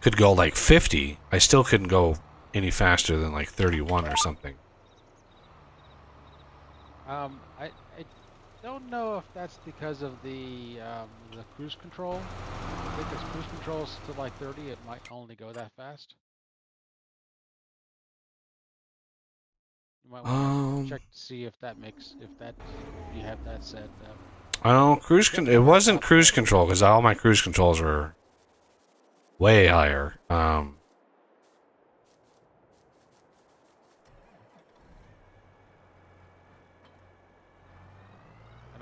could go like 50, I still couldn't go any faster than like 31 or something. I don't know if that's because of the cruise control. I think as cruise control is to like 30, it might only go that fast. You might want to check to see if that if you have that set. I don't know, it wasn't cruise control because all my cruise controls were way higher. And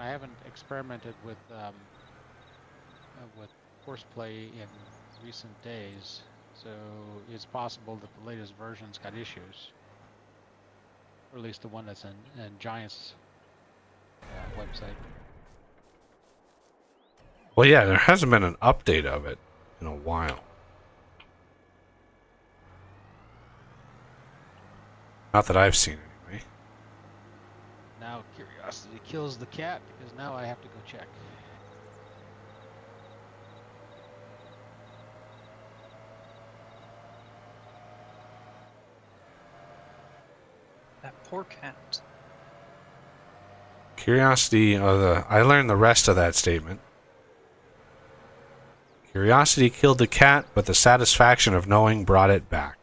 I haven't experimented with horseplay in recent days, so it's possible that the latest version's got issues, or at least the one that's in Giant's website. Well, yeah, there hasn't been an update of it in a while. Not that I've seen, anyway. Now curiosity kills the cat, because now I have to go check. That poor cat. Curiosity, I learned the rest of that statement. Curiosity killed the cat, but the satisfaction of knowing brought it back.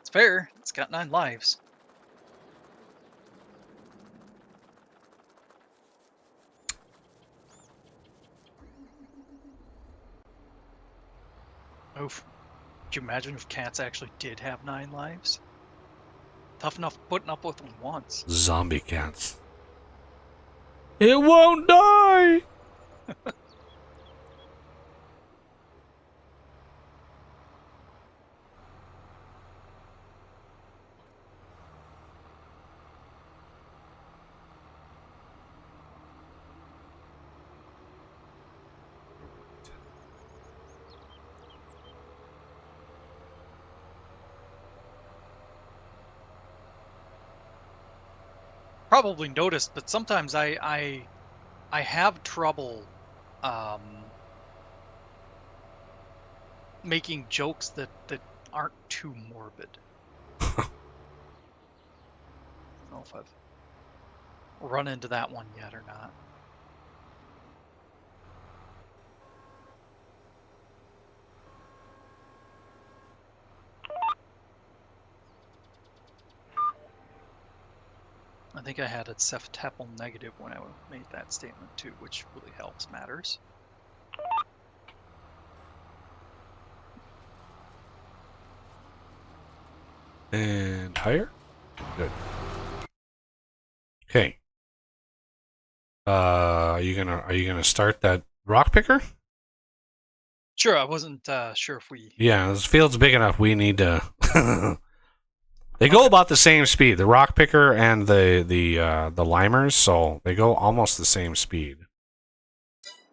It's fair. It's got 9 lives. Oof. Could you imagine if cats actually did have 9 lives? Tough enough putting up with them once. Zombie cats. It won't die! Probably noticed, but sometimes I have trouble making jokes that aren't too morbid. I don't know if I've run into that one yet or not. I think I had a septuple negative when I made that statement too, which really helps matters. And higher? Good. Okay. Are you gonna start that rock picker? Sure, I wasn't sure if we... Yeah, this field's big enough. We need to... They go about the same speed. The rock picker and the limers, so they go almost the same speed.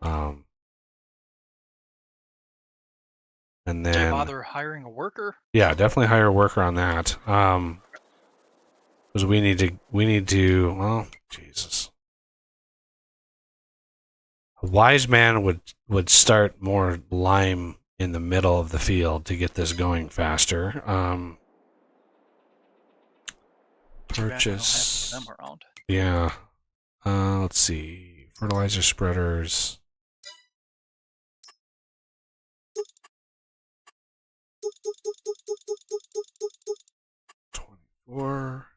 And then... Did I bother hiring a worker? Yeah, definitely hire a worker on that. Because we need to... Well, Jesus. A wise man would start more lime in the middle of the field to get this going faster. Purchase. Them around. Yeah. Let's see. Fertilizer spreaders. 24.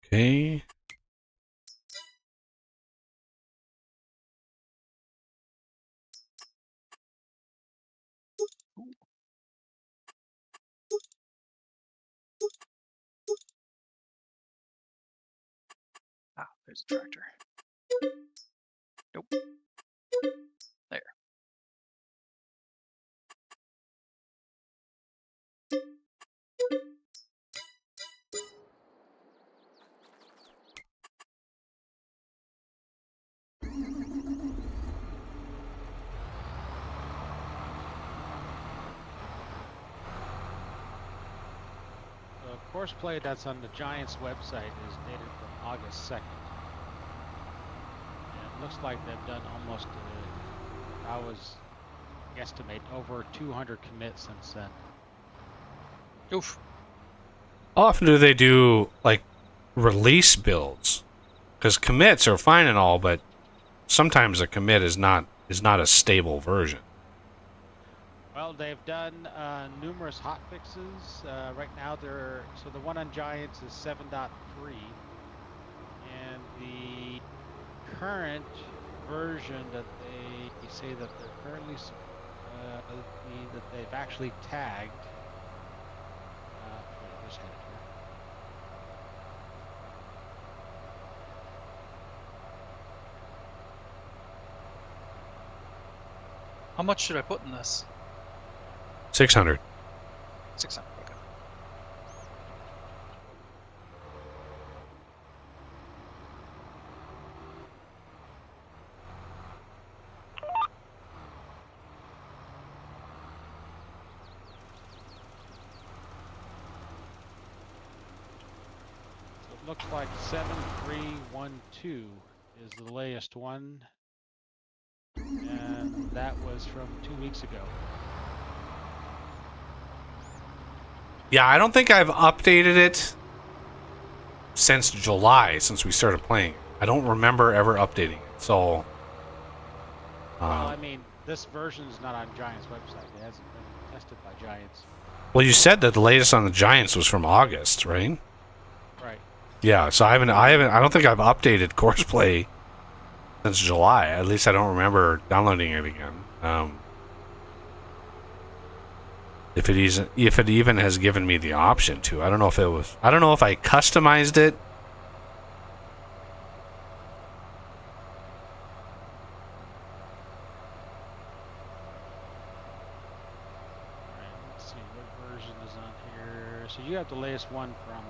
Okay. There's a tractor. Nope. There. The courseplay that's on the Giants website is dated from August 2nd. And it looks like they've done almost, I was guesstimate, over 200 commits since then. Oof. How often do they do, like, release builds? Because commits are fine and all, but sometimes a commit is not a stable version. Well, they've done numerous hot fixes. Right now, so the one on Giants is 7.3, and the current version that they say that they're currently that they've actually tagged. Wait, I just had it here. How much should I put in this? 600. 600. Okay. So it looks like 7312 is the latest one, and that was from 2 weeks ago. Yeah, I don't think I've updated it since July, since we started playing. I don't remember ever updating it. So, Well, I mean, this version is not on Giants' website. It hasn't been tested by Giants. well, you said that the latest on the Giants was from August, right? Right. Yeah, so I don't think I've updated Courseplay since July. At least I don't remember downloading it again. If it even has given me the option to. I don't know if I customized it. Alright, let's see what version is on here. So you have the latest one from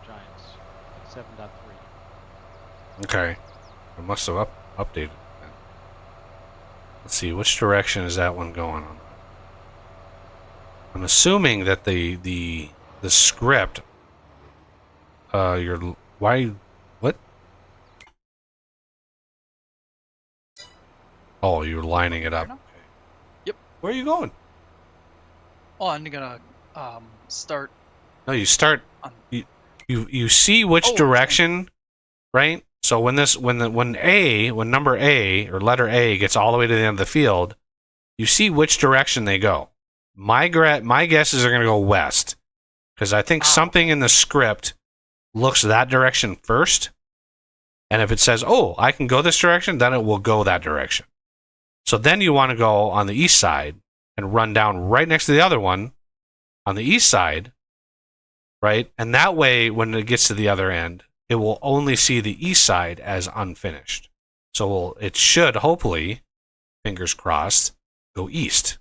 Giants, 7.3. Okay. I must have updated it then. Let's see, which direction is that one going on? I'm assuming that the script what? Oh, you're lining it up. Okay. Yep. Where are you going? Oh, I'm gonna start. No, you start. On... You see which direction, right? So when number A or letter A gets all the way to the end of the field, you see which direction they go. My guess is they're going to go west, because I think something in the script looks that direction first, and if it says, "Oh, I can go this direction," then it will go that direction. So then you want to go on the east side and run down right next to the other one on the east side, right? And that way, when it gets to the other end, it will only see the east side as unfinished. So it should, hopefully, fingers crossed, go east.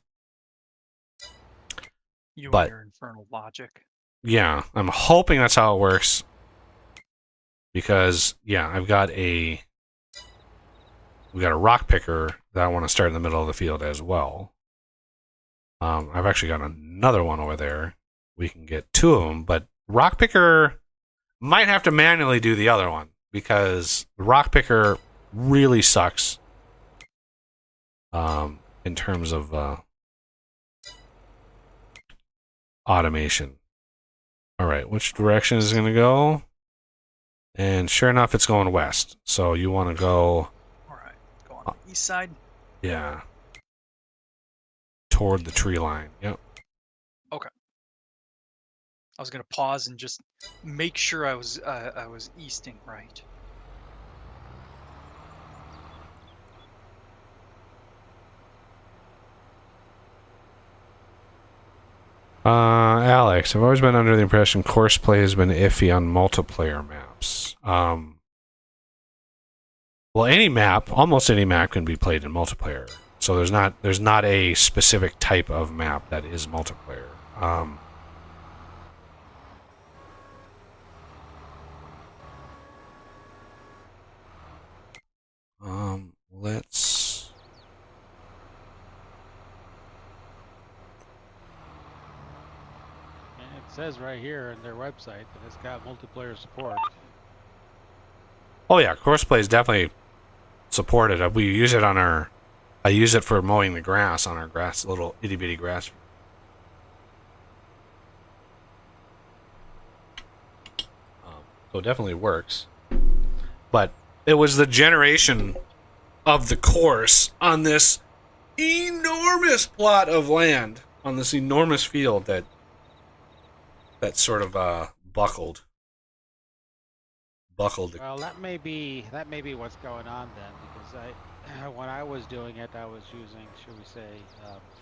You But- and your infernal logic. Yeah, I'm hoping that's how it works. Because, yeah, we got a rock picker that I want to start in the middle of the field as well. I've actually got another one over there. We can get two of them, but rock picker might have to manually do the other one, because the rock picker really sucks in terms of automation. All right, which direction is it going to go? And sure enough, it's going west. So you want to go... All right, go on the east side. Yeah. Toward the tree line. Yep. Okay. I was gonna pause and just make sure I was easting right. Alex, I've always been under the impression course play has been iffy on multiplayer maps. Well, any map, almost any map, can be played in multiplayer. So there's not a specific type of map that is multiplayer. Let's. And it says right here in their website that it's got multiplayer support. Oh yeah, Courseplay is definitely supported. We use it on our. I use it for mowing the grass on our grass, little itty bitty grass. So it definitely works. But it was the generation of the course on this enormous plot of land, on this enormous field that sort of buckled. Well, that may be what's going on then, because when I was doing it, I was using, should we say,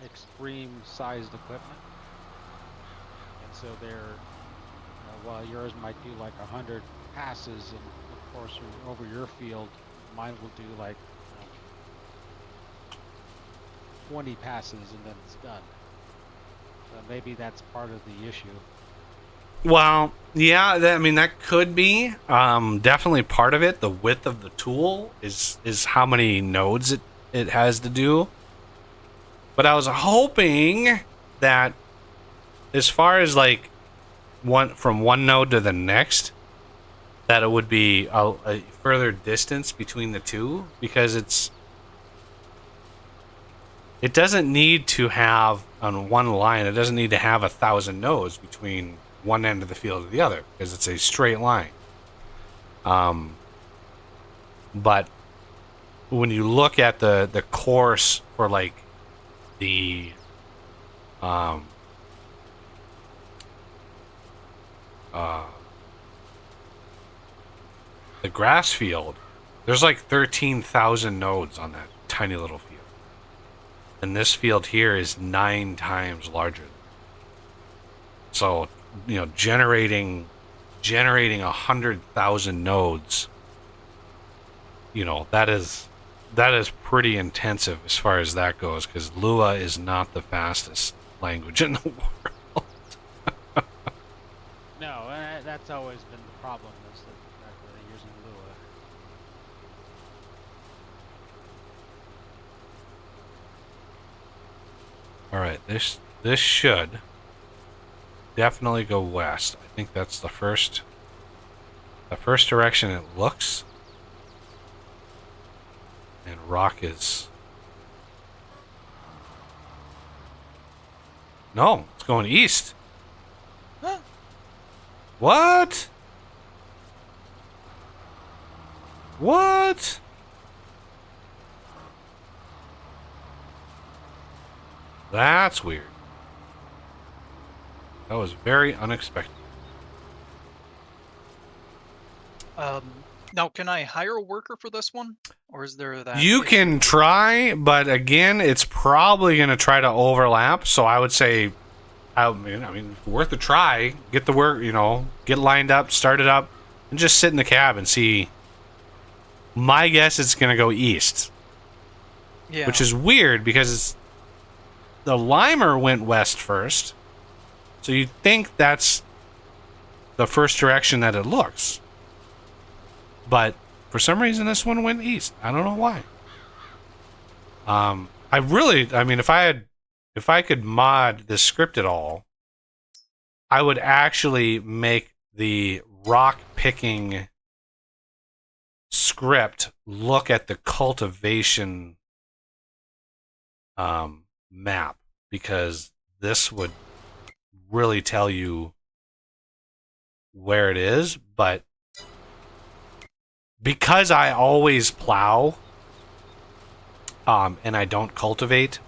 extreme sized equipment, and so while yours might do like 100 passes, and of course over your field, mine will do like 20 passes, and then it's done. So maybe that's part of the issue. Well, yeah, I mean, that could be definitely part of it. The width of the tool is how many nodes it has to do. But I was hoping that as far as like from one node to the next, that it would be a further distance between the two, because it doesn't need to have on one line. It doesn't need to have 1,000 nodes between one end of the field to the other, because it's a straight line. But when you look at the course for like the grass field, there's like 13,000 nodes on that tiny little field, and this field here is 9 times larger. So, you know, generating 100,000 nodes, you know, that is pretty intensive as far as that goes, because Lua is not the fastest language in the world. No, and that's always been the problem, is that they're using Lua. All right, this should definitely go west. I think that's the first direction it looks. And rock is... No, it's going east. Huh? What? What? That's weird. That was very unexpected. Now, can I hire a worker for this one, or is there that? You issue? can try, but again, it's probably going to try to overlap. So I would say, I mean, worth a try. Get the work, you know, get lined up, start it up, and just sit in the cab and see. My guess it's going to go east, Yeah. which is weird because the Limer went west first. So you'd think that's the first direction that it looks. But for some reason, this one went east. I don't know why. I mean, if I could mod this script at all, I would actually make the rock picking script look at the cultivation map, because this would really tell you where it is. But because I always plow and I don't cultivate,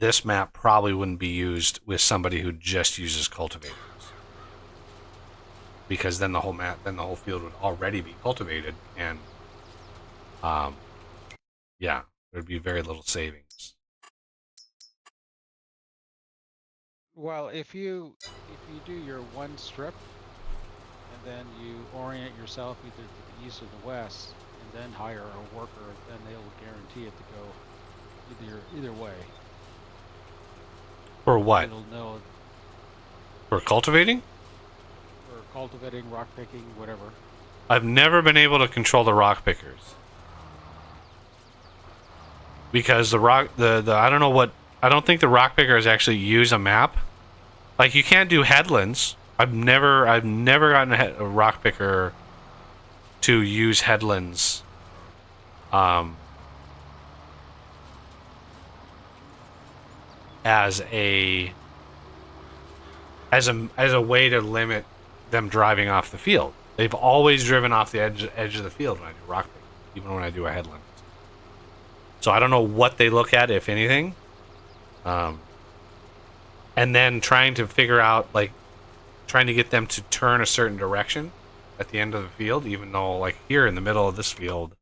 this map probably wouldn't be used with somebody who just uses cultivators, because then the whole field would already be cultivated, and yeah, there'd be very little savings. Well, if you do your one strip, and then you orient yourself either to the east or the west, and then hire a worker, then they will guarantee it to go either way. For what? It'll know For cultivating? for cultivating, rock picking, whatever. I've never been able to control the rock pickers. Because I don't know what, I don't think the rock pickers actually use a map. Like, you can't do headlands. I've never gotten a rock picker to use headlands. As a way to limit them driving off the field. They've always driven off the edge of the field when I do rock pick, even when I do a headland. So I don't know what they look at, if anything. And then trying to figure out, like, trying to get them to turn a certain direction at the end of the field, even though, like, here in the middle of this field,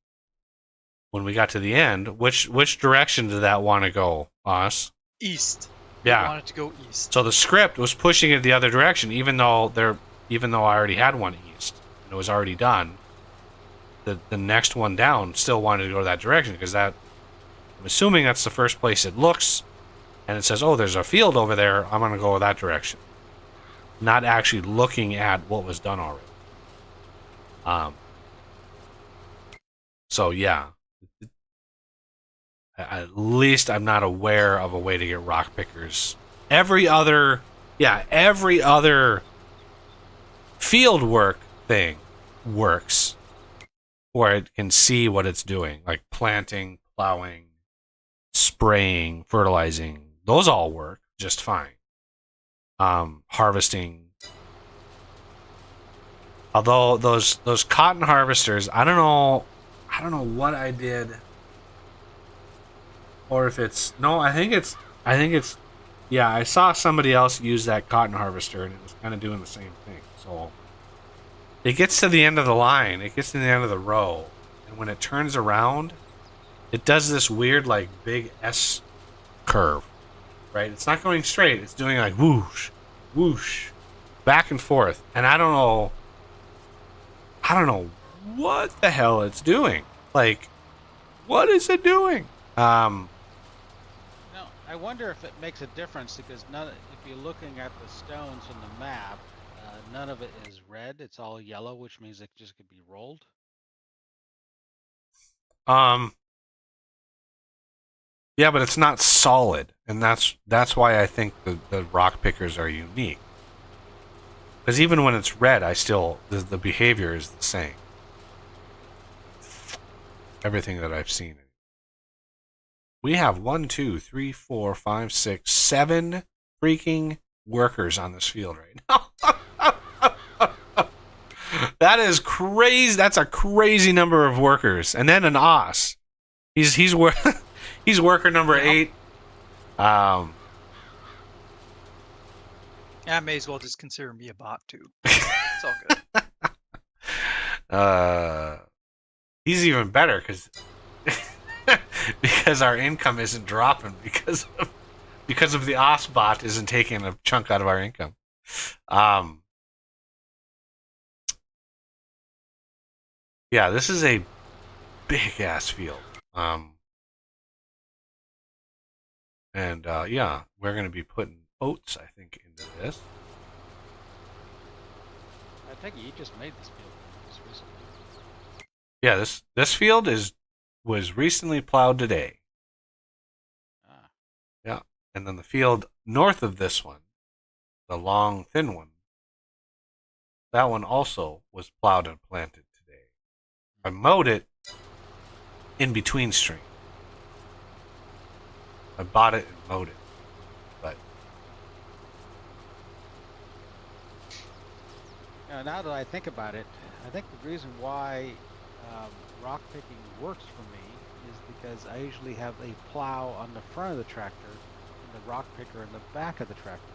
when we got to the end, which direction did that want to go, Us? East. Yeah. I want it to go east. So the script was pushing it the other direction, even though I already had one east and it was already done. The next one down still wanted to go that direction because I'm assuming that's the first place it looks, and it says, "Oh, there's a field over there. I'm gonna go that direction." Not actually looking at what was done already. So yeah. At least I'm not aware of a way to get rock pickers. Every other field work thing works, where it can see what it's doing, like planting, plowing, spraying, fertilizing. Those all work just fine. Harvesting. Although those cotton harvesters, I don't know what I did. Or if it's I think it's yeah, I saw somebody else use that cotton harvester and it was kind of doing the same thing. So it gets to the end of the line, it gets to the end of the row, and when it turns around, it does this weird, like, big S curve, right? It's not going straight, it's doing like whoosh, whoosh, back and forth. And I don't know what the hell it's doing. Like, what is it doing? No, I wonder if it makes a difference because if you're looking at the stones on the map, none of it is red. It's all yellow, which means it just could be rolled. Yeah, but it's not solid, and that's why I think the rock pickers are unique. Because even when it's red, the behavior is the same. Everything that I've seen. We have 1, 2, 3, 4, 5, 6, 7 freaking workers on this field right now. That is crazy. That's a crazy number of workers. And then an Os. He's worker number 8. Yeah, I may as well just consider me a bot too. It's all good. He's even better because our income isn't dropping because of the OS bot isn't taking a chunk out of our income. Yeah, this is a big ass field. Yeah, we're gonna be putting oats, I think, into this. I think you just made this field just recently. Yeah, this field was recently plowed today. Ah. Yeah, and then the field north of this one, the long, thin one, that one also was plowed and planted today. I mowed it in between stream. I bought it and mowed it, but now that I think about it, I think the reason why rock picking works for me is because I usually have a plow on the front of the tractor and the rock picker in the back of the tractor.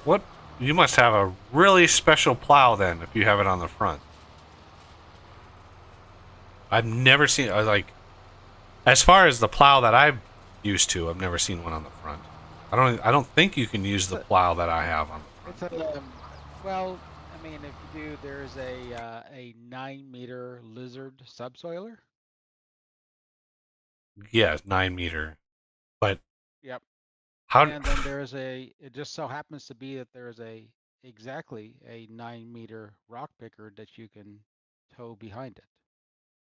what? You must have a really special plow then if you have it on the front. I've never seen, like, as far as the plow that I'm used to, I've never seen one on the front. I don't think you can use the plow that I have on the front. It's well, I mean, if you do, there's a 9-meter lizard subsoiler. Yeah, 9 meter. But Yep. how? And then there's it just so happens to be that there's exactly a 9-meter rock picker that you can tow behind it.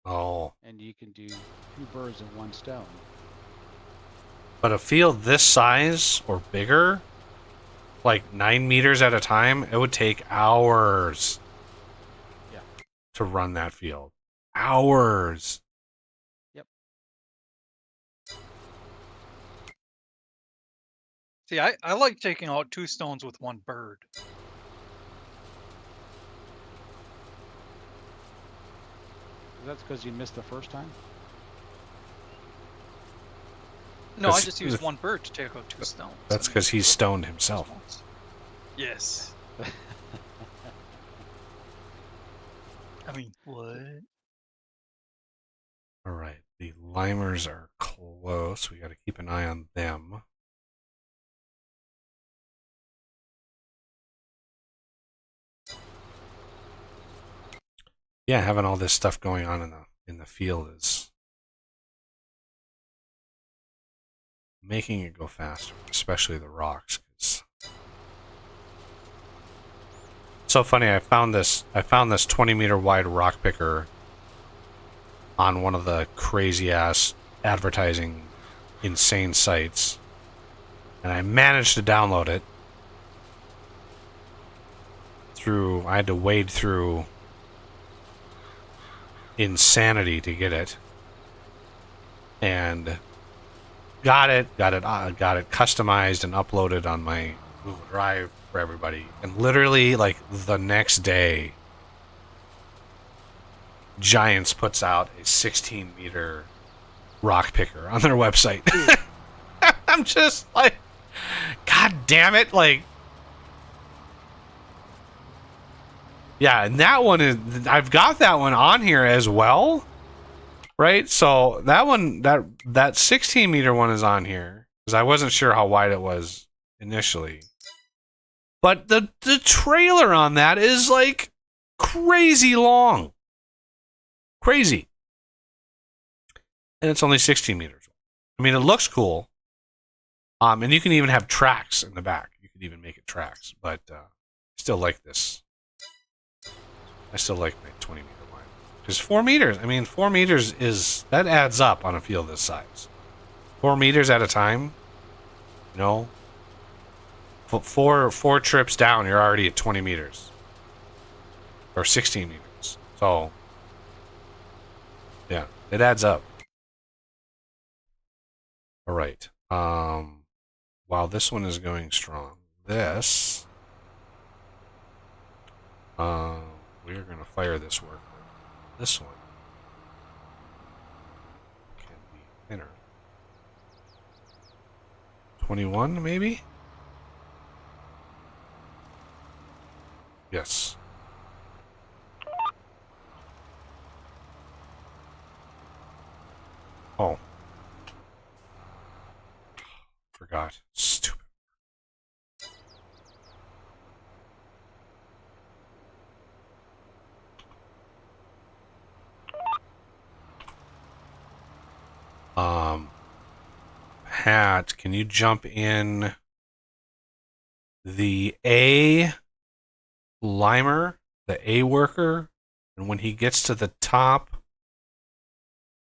Oh, And you can do 2 birds in 1 stone. but a field this size or bigger, like 9 meters at a time, it would take hours. Yeah. To run that field. Hours. Yep. See, I like taking out 2 stones with 1 bird. That's because you missed the first time? No, I That's- just used 1 bird to take out 2 stones. That's because he's stoned himself. Yes. I mean, what? All right. The limers are close. We got to keep an eye on them. Yeah, having all this stuff going on in the field is making it go faster, especially the rocks. So funny. I found this 20-meter wide rock picker on one of the crazy ass advertising insane sites, and I managed to download it through. I had to wade through insanity to get it, and got it customized and uploaded on my Google Drive for everybody. And literally, like the next day, Giants puts out a 16-meter rock picker on their website. I'm just like, God damn it! Like, yeah, and that one is. I've got that one on here as well, right? So that one, that 16-meter one is on here because I wasn't sure how wide it was initially. But the trailer on that is like crazy long. Crazy. And it's only 16 meters. I mean, it looks cool. And you can even have tracks in the back. You could even make it tracks. But I still like this. I still like my 20-meter line. Because 4 meters, I mean, 4 meters is, that adds up on a field this size. 4 meters at a time, you know, four trips down, you're already at 20 meters. Or 16 meters. So, yeah, it adds up. All right. While this one is going strong, this, we're going to fire this worker. This one can be thinner. 21, maybe? Yes. Oh. Forgot. Stupid. Hat, can you jump in the A limer, the A worker, and when he gets to the top,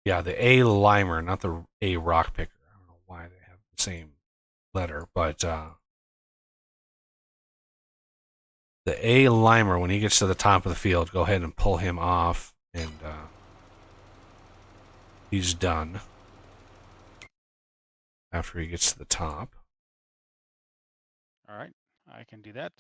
yeah, the A limer, not the A rock picker. I don't know why they have the same letter, but the A limer, when he gets to the top of the field, go ahead and pull him off, and he's done after he gets to the top. All right, I can do that.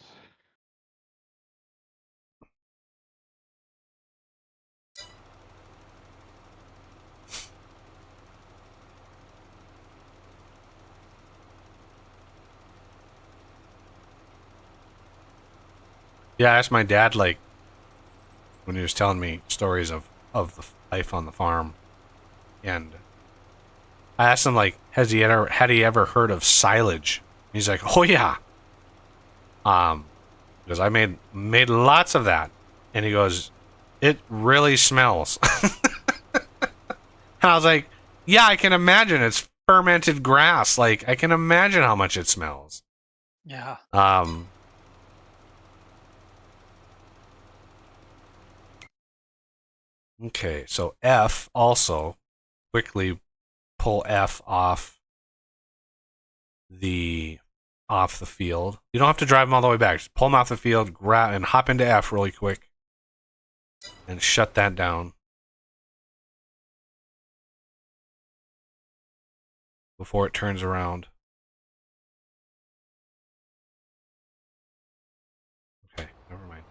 Yeah, I asked my dad, like, when he was telling me stories of the life on the farm, and I asked him, like, had he ever heard of silage? He's like, oh yeah. Because I made lots of that. And he goes, it really smells. And I was like, yeah, I can imagine. It's fermented grass. Like, I can imagine how much it smells. Yeah. Okay, so F also, quickly pull F off the field. You don't have to drive them all the way back. Just pull them off the field, grab and hop into F really quick, and shut that down before it turns around. Okay, never mind.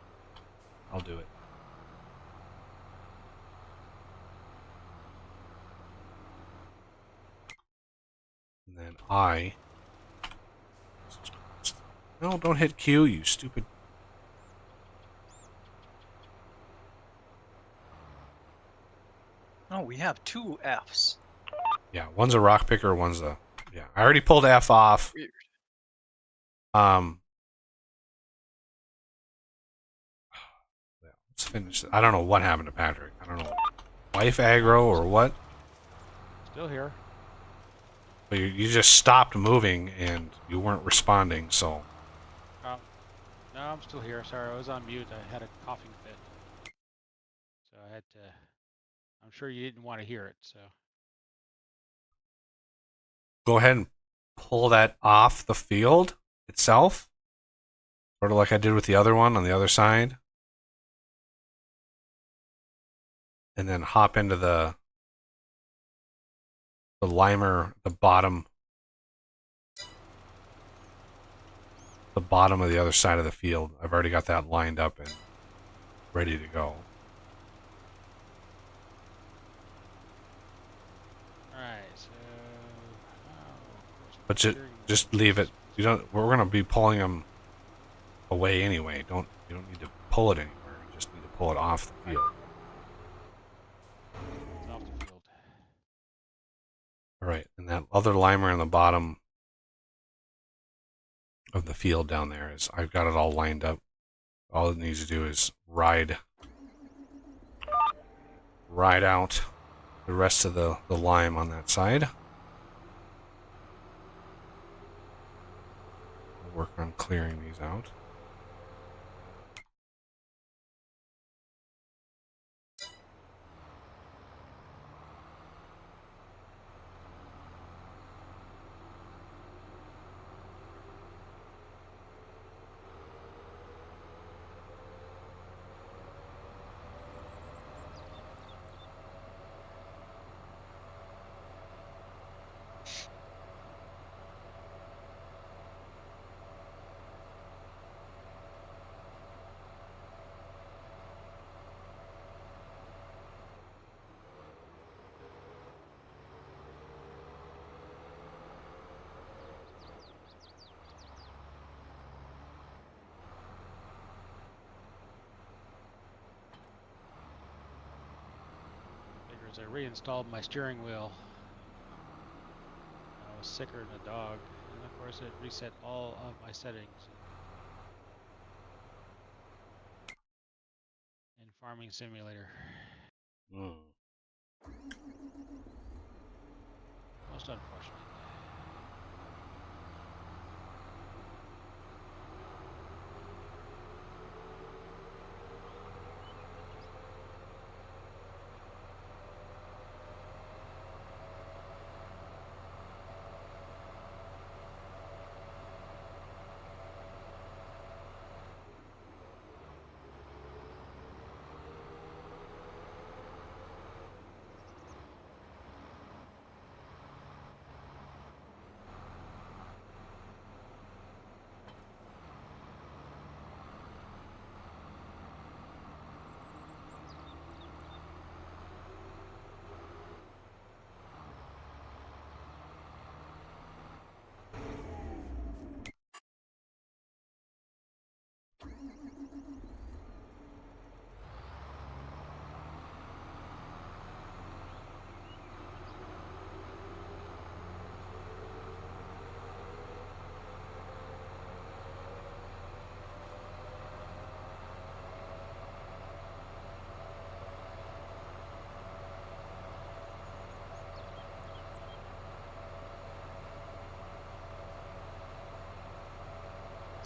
I'll do it. And then I. No, don't hit Q, you stupid. Oh, we have 2 Fs. Yeah, one's a rock picker, one's a. Yeah, I already pulled F off. Weird. Yeah, let's finish. I don't know what happened to Patrick. I don't know. Wife aggro or what? Still here. But you just stopped moving and you weren't responding, so. No, I'm still here. Sorry, I was on mute. I had a coughing fit. So I had to... I'm sure you didn't want to hear it, so... Go ahead and pull that off the field itself. Sort of like I did with the other one on the other side. And then hop into the limer, the bottom of the other side of the field. I've already got that lined up and ready to go. Alright, so... Oh, But just leave it. You don't. We're gonna be pulling them away anyway. You don't need to pull it anywhere. You just need to pull it off the field. it's off the field. All right, and that other limer in the bottom of the field down there is. I've got it all lined up. All it needs to do is ride out the rest of the lime on that side. We'll work on clearing these out. Figures I reinstalled my steering wheel. I was sicker than a dog. And of course it reset all of my settings in Farming Simulator. Most unfortunate.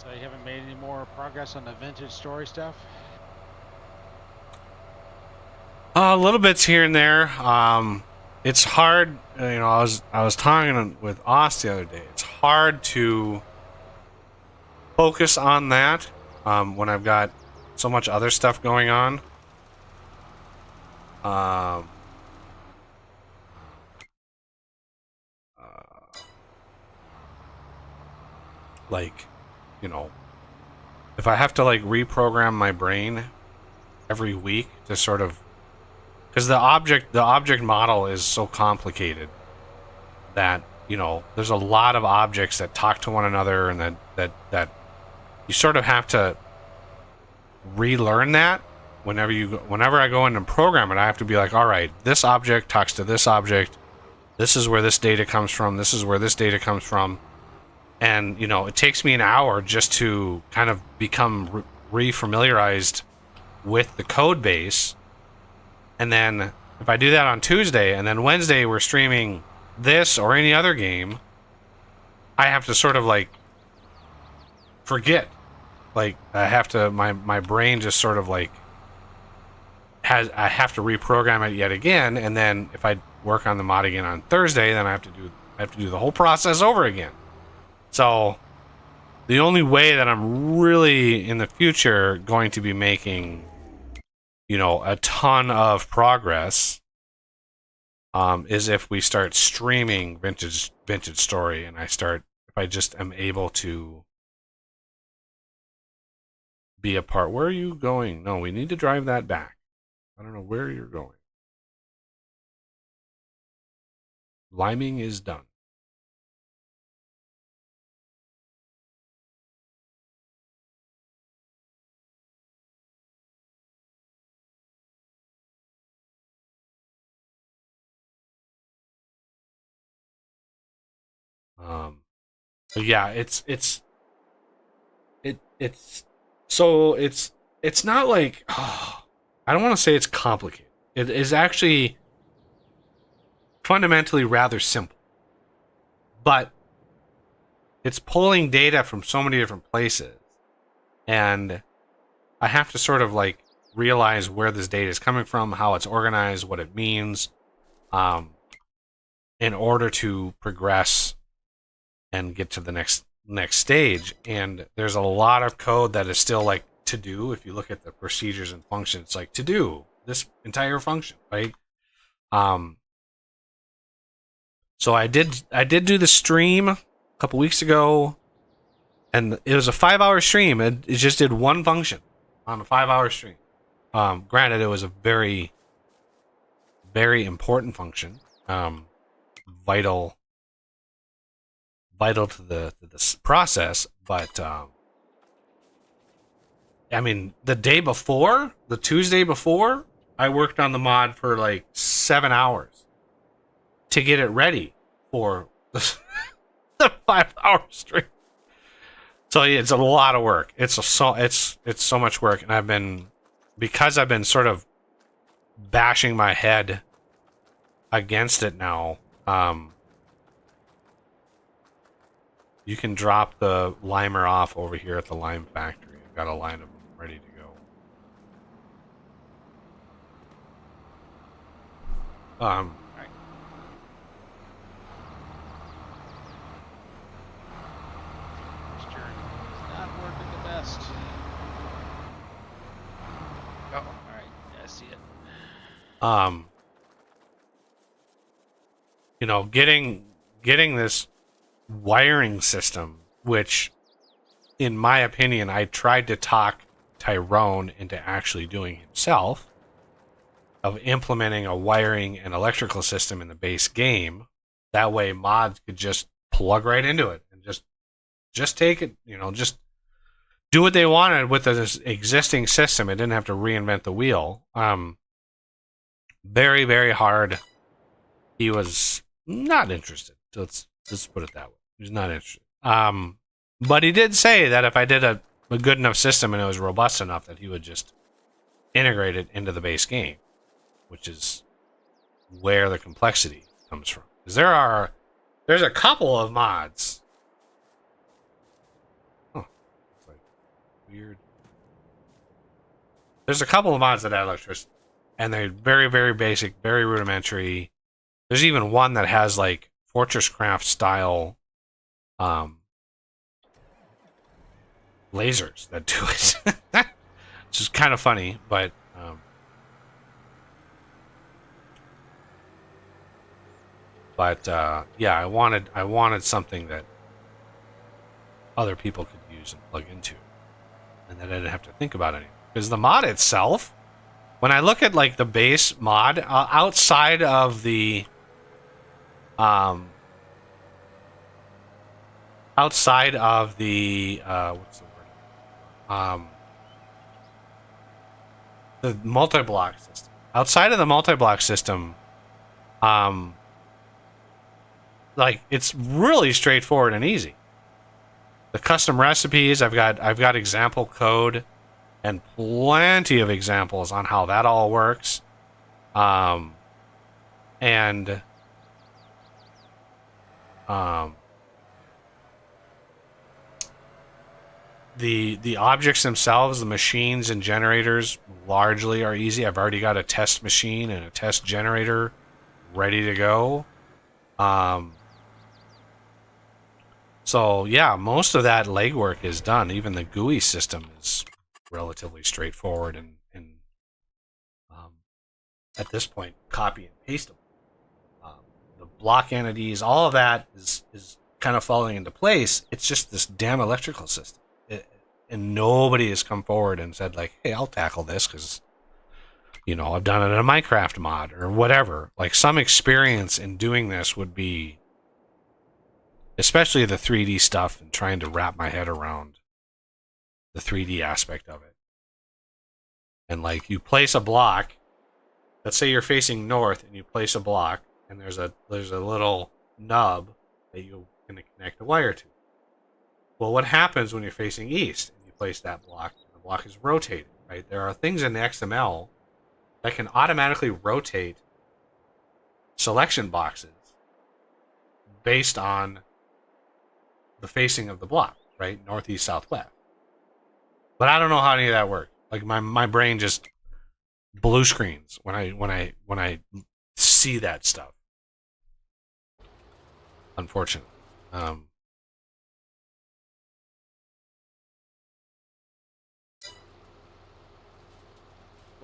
So you haven't made any more progress on the vintage story stuff? Little bits here and there. It's hard. I was talking with Oz the other day. It's hard to focus on that when I've got so much other stuff going on. Like, if I have to like reprogram my brain every week to sort of, because the object model is so complicated that there's a lot of objects that talk to one another, and that you sort of have to relearn that whenever I go in and program it. I have to be like, all right, this object talks to this object, this is where this data comes from, this is where this data comes from. And it takes me an hour just to kind of become re-familiarized with the code base. And then if I do that on Tuesday, and then Wednesday we're streaming this or any other game, I have to sort of like forget. Like I have to, my brain just sort of like I have to reprogram it yet again. And then if I work on the mod again on Thursday, then I have to do the whole process over again. So the only way that I'm really in the future going to be making a ton of progress is if we start streaming vintage story, and if I just am able to be a part. Where are you going? No, we need to drive that back. I don't know where you're going. Liming is done. But yeah, it's not like, I don't want to say it's complicated. It is actually fundamentally rather simple, but it's pulling data from so many different places, and I have to sort of like realize where this data is coming from, how it's organized, what it means, in order to progress and get to the next stage. And there's a lot of code that is still like to do. If you look at the procedures and functions, it's like to do this entire function, right? So I did do the stream a couple weeks ago, and it was a 5-hour stream. It just did one function on a 5-hour stream. Granted, it was a very, very important function, vital to the process. But I mean, the Tuesday before, I worked on the mod for like 7 hours to get it ready for the 5-hour stream. So yeah, it's a lot of work. It's so much work, and because I've been sort of bashing my head against it now. You can drop the limer off over here at the lime factory. I've got a line of them ready to go. Right. Steering is not working the best. Uh-oh. Alright, yeah, I see it. Getting this wiring system, which in my opinion I tried to talk Tyrone into actually doing himself, of implementing a wiring and electrical system in the base game. That way mods could just plug right into it and just take it, just do what they wanted with this existing system. It didn't have to reinvent the wheel. Very, very hard. He was not interested. Let's put it that way. He's not interested. But he did say that if I did a good enough system and it was robust enough, that he would just integrate it into the base game, which is where the complexity comes from. Because there's a couple of mods. Oh, weird. There's a couple of mods that add electricity, and they're very, very basic, very rudimentary. There's even one that has like Fortress Craft style lasers that do it. Which is kind of funny, but yeah, I wanted something that other people could use and plug into, and that I didn't have to think about anything. Because the mod itself, when I look at like the base mod outside of the what's the word? The multi-block system. Outside of the multi-block system, like it's really straightforward and easy. The custom recipes, I've got example code and plenty of examples on how that all works. The objects themselves, the machines and generators, largely are easy. I've already got a test machine and a test generator ready to go. So yeah, most of that legwork is done. Even the GUI system is relatively straightforward and at this point, copy and pasteable. The block entities, all of that is kind of falling into place. It's just this damn electrical system. And nobody has come forward and said like, hey, I'll tackle this because, you know, I've done it in a Minecraft mod or whatever. Like some experience in doing this would be, especially the 3D stuff and trying to wrap my head around the 3D aspect of it. And like you place a block, let's say you're facing north and you place a block and there's a little nub that you're going to connect a wire to. Well, what happens when you're facing east and you place that block? The block is rotated, right? There are things in the XML that can automatically rotate selection boxes based on the facing of the block, right? Northeast, southwest. But I don't know how any of that works. Like my brain just blue screens when I see that stuff. Unfortunately. Well,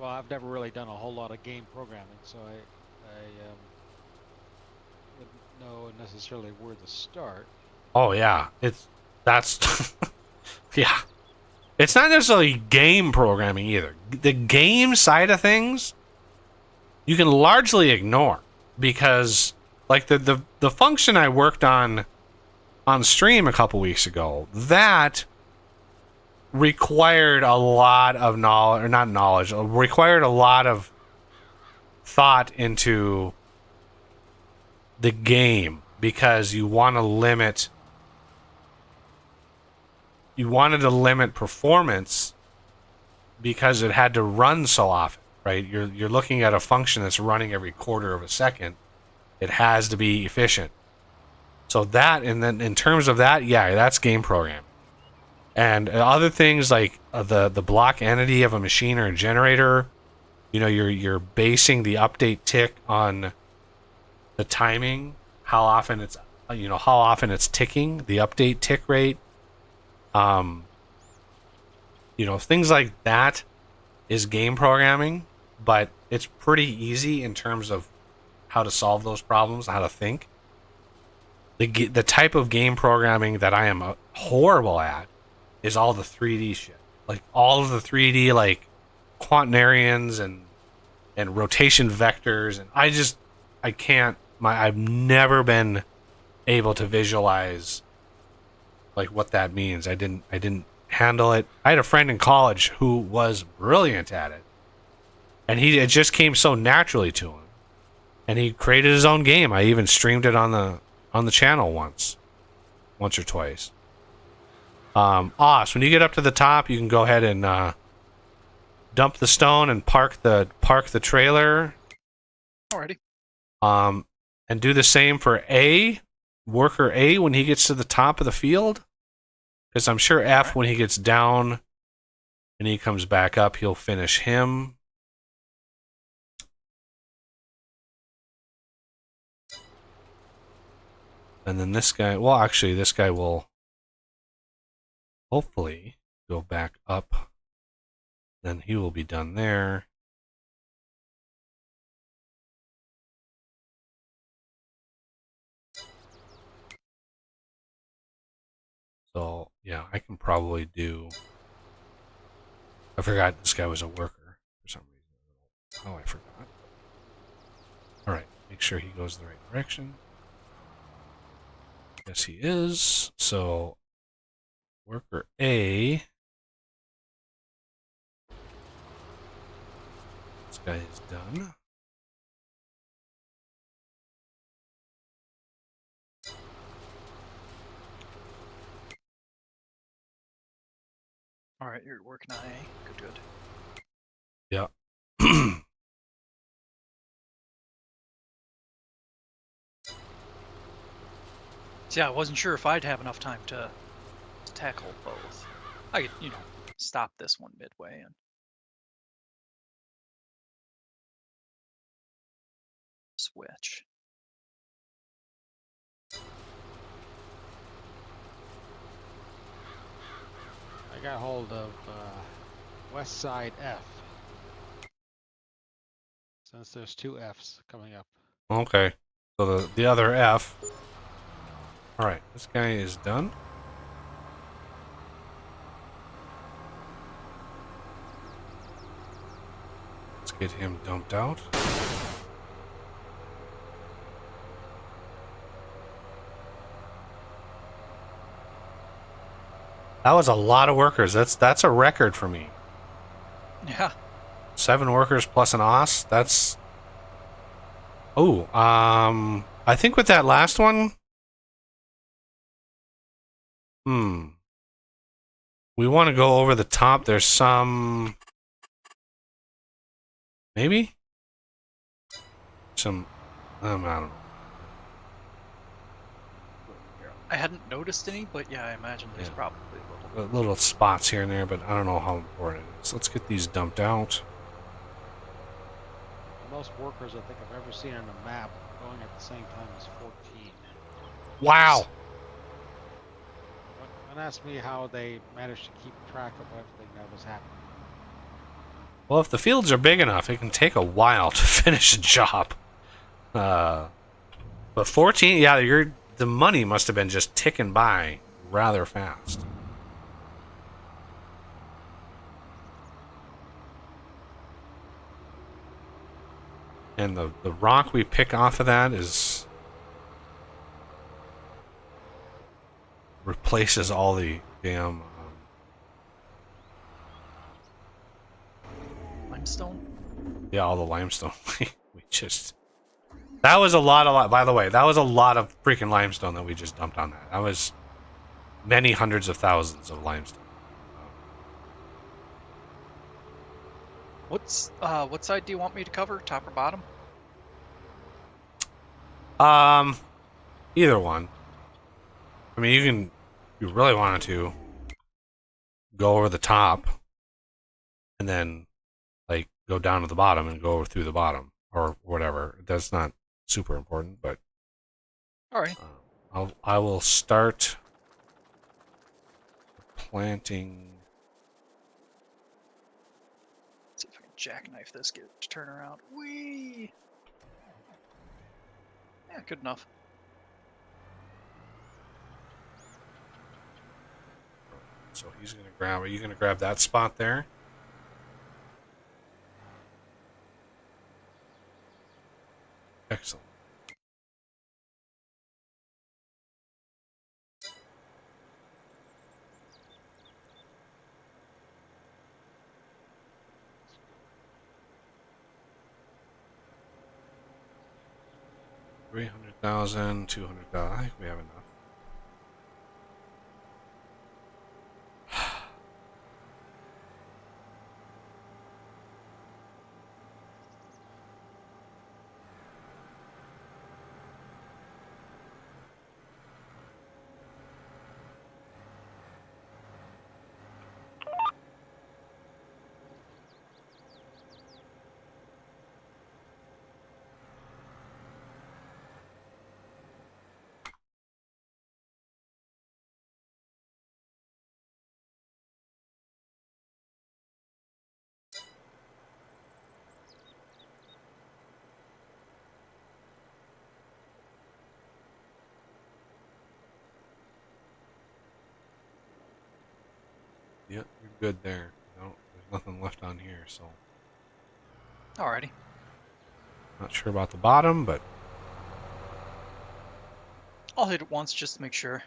I've never really done a whole lot of game programming, so I wouldn't know necessarily where to start. Oh yeah, that's yeah. It's not necessarily game programming either. The game side of things you can largely ignore because like the function I worked on stream a couple weeks ago, that required a lot of knowledge, or not knowledge, required a lot of thought into the game because you wanted to limit performance because it had to run so often, right? You're looking at a function that's running every quarter of a second. It has to be efficient. So that, and then in terms of that, yeah, that's game programming. And other things like the block entity of a machine or a generator, you know, you're basing the update tick on the timing, how often it's ticking, the update tick rate. You know, things like that is game programming, but it's pretty easy in terms of how to solve those problems, how to think. The type of game programming that I am horrible at is all the 3D shit. Like all of the 3D like quaternarians and rotation vectors, and I can't. I've never been able to visualize like what that means. I didn't handle it. I had a friend in college who was brilliant at it, and it just came so naturally to him, and he created his own game. I even streamed it on the channel once or twice. So when you get up to the top, you can go ahead and dump the stone and park the trailer. Alrighty. And do the same for worker A when he gets to the top of the field, because I'm sure F when he gets down and he comes back up, he'll finish him. And then this guy, well, actually, this guy will hopefully go back up. Then he will be done there. So, yeah, I can probably do... I forgot this guy was a worker for some reason. Oh, I forgot. Alright, make sure he goes the right direction. Yes, he is. So, worker A. This guy is done. All right, you're working on A. Good. Yeah. So yeah, I wasn't sure if I'd have enough time to tackle both. I could, stop this one midway and switch. I got hold of West Side F. Since there's 2 Fs coming up. Okay. So the other F. Alright, this guy is done. Let's get him dumped out. That was a lot of workers. That's a record for me. Yeah. 7 workers plus an OS. That's... Oh, I think with that last one... We want to go over the top. There's some... Maybe? Some... I don't know. I hadn't noticed any, but yeah, I imagine there's probably a little. Little spots here and there, but I don't know how important it is. Let's get these dumped out. The most workers I think I've ever seen on a map going at the same time is 14. Wow! Don't ask me how they managed to keep track of everything that was happening. Well, if the fields are big enough, it can take a while to finish a job. But 14, yeah, the money must have been just ticking by rather fast. And the rock we pick off of that is... replaces all the damn... Limestone? Yeah, all the limestone. We just... That was a lot, by the way, that was a lot of freaking limestone that we just dumped on that. That was many hundreds of thousands of limestone. What side do you want me to cover? Top or bottom? Either one. I mean, if you really wanted to, go over the top, and then, like, go down to the bottom and go through the bottom, or whatever. That's not super important, but... All right. I will start planting... Let's see if I can jackknife this, get it to turn around. Whee! Yeah, good enough. So he's going to grab... Are you going to grab that spot there? Excellent. $300,000, $200,000. I think we have enough. Yeah, you're good there. No, there's nothing left on here, so Alrighty. not sure about the bottom, but I'll hit it once just to make sure.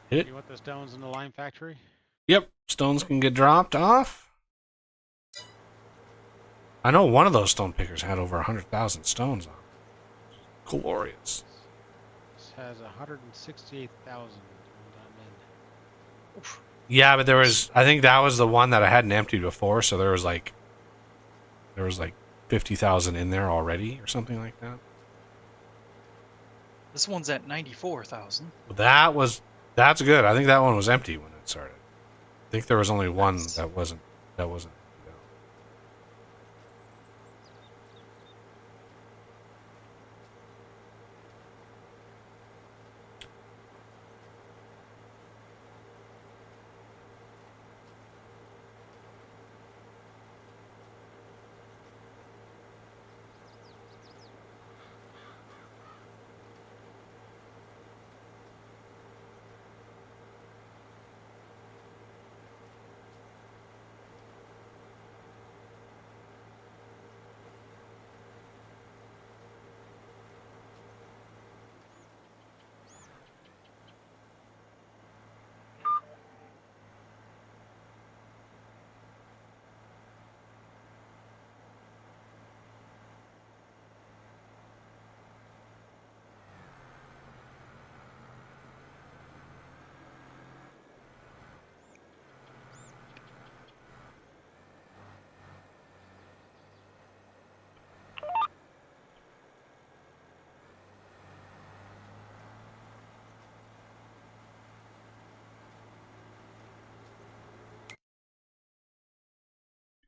hit it. You want the stones in the lime factory? Yep, stones can get dropped off. I know one of those stone pickers had over 100,000 stones on it. Glorious. This has 168,000 when I'm in. Oof. Yeah, but there was, I think that was the one that I hadn't emptied before, so there was like 50,000 in there already or something like that. This one's at 94,000. That's good. I think that one was empty when it started. I think there was only one Nice. that wasn't.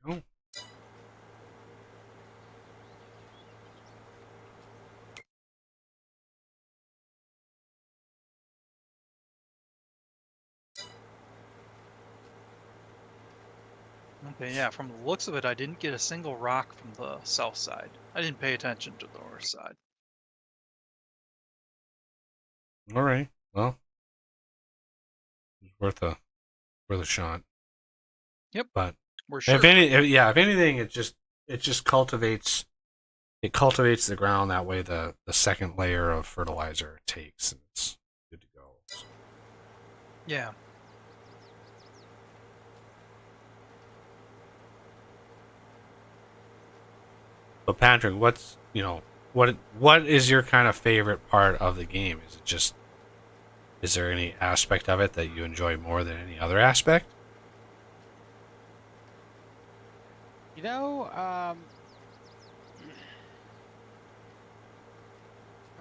Oh. Okay, yeah, from the looks of it, I didn't get a single rock from the south side. I didn't pay attention to the north side. All right. Well, it's worth a shot. Yep. But We're sure. if anything, it just cultivates the ground. That way, the second layer of fertilizer it takes, and it's good to go. So. Yeah. But Patrick, what is your kind of favorite part of the game? Is there any aspect of it that you enjoy more than any other aspect? You know, I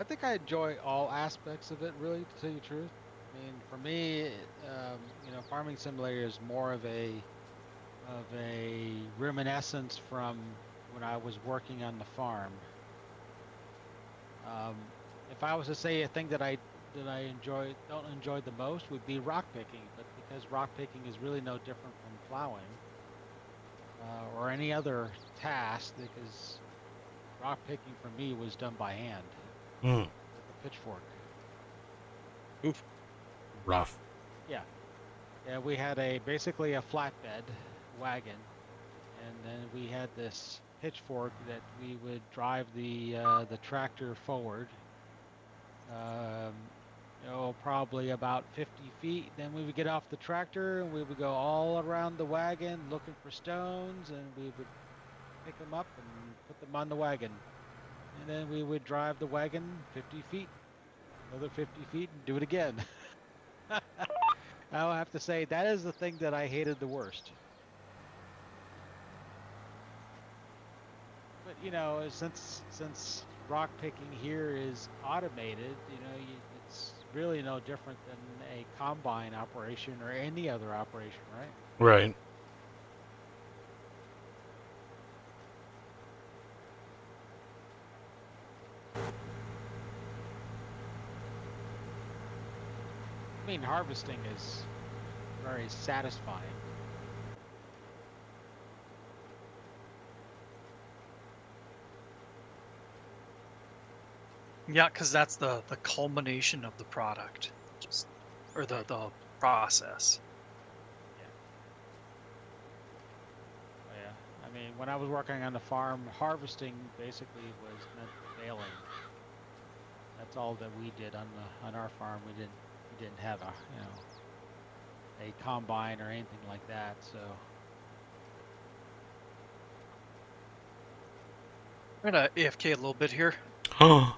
think I enjoy all aspects of it, really, to tell you the truth. I mean, for me, Farming Simulator is more of a reminiscence from when I was working on the farm. If I was to say a thing that I don't enjoy the most would be rock picking, but because rock picking is really no different from plowing or any other task, because rock picking for me was done by hand with a pitchfork. Oof. Rough. Yeah. Yeah, we had basically a flatbed wagon, and then we had this pitchfork that we would drive the tractor forward. Probably about 50 feet. Then we would get off the tractor and we would go all around the wagon looking for stones, and we would pick them up and put them on the wagon. And then we would drive the wagon 50 feet, another 50 feet, and do it again. I'll have to say that is the thing that I hated the worst. But since rock picking here is automated, it's really no different than a combine operation or any other operation, right? Right. I mean, harvesting is very satisfying. Yeah, because that's the culmination of the product, just or the process. Oh, yeah. I mean, when I was working on the farm, harvesting basically was meant baling. That's all that we did on our farm. We didn't have a combine or anything like that. So I'm gonna AFK a little bit here. Oh.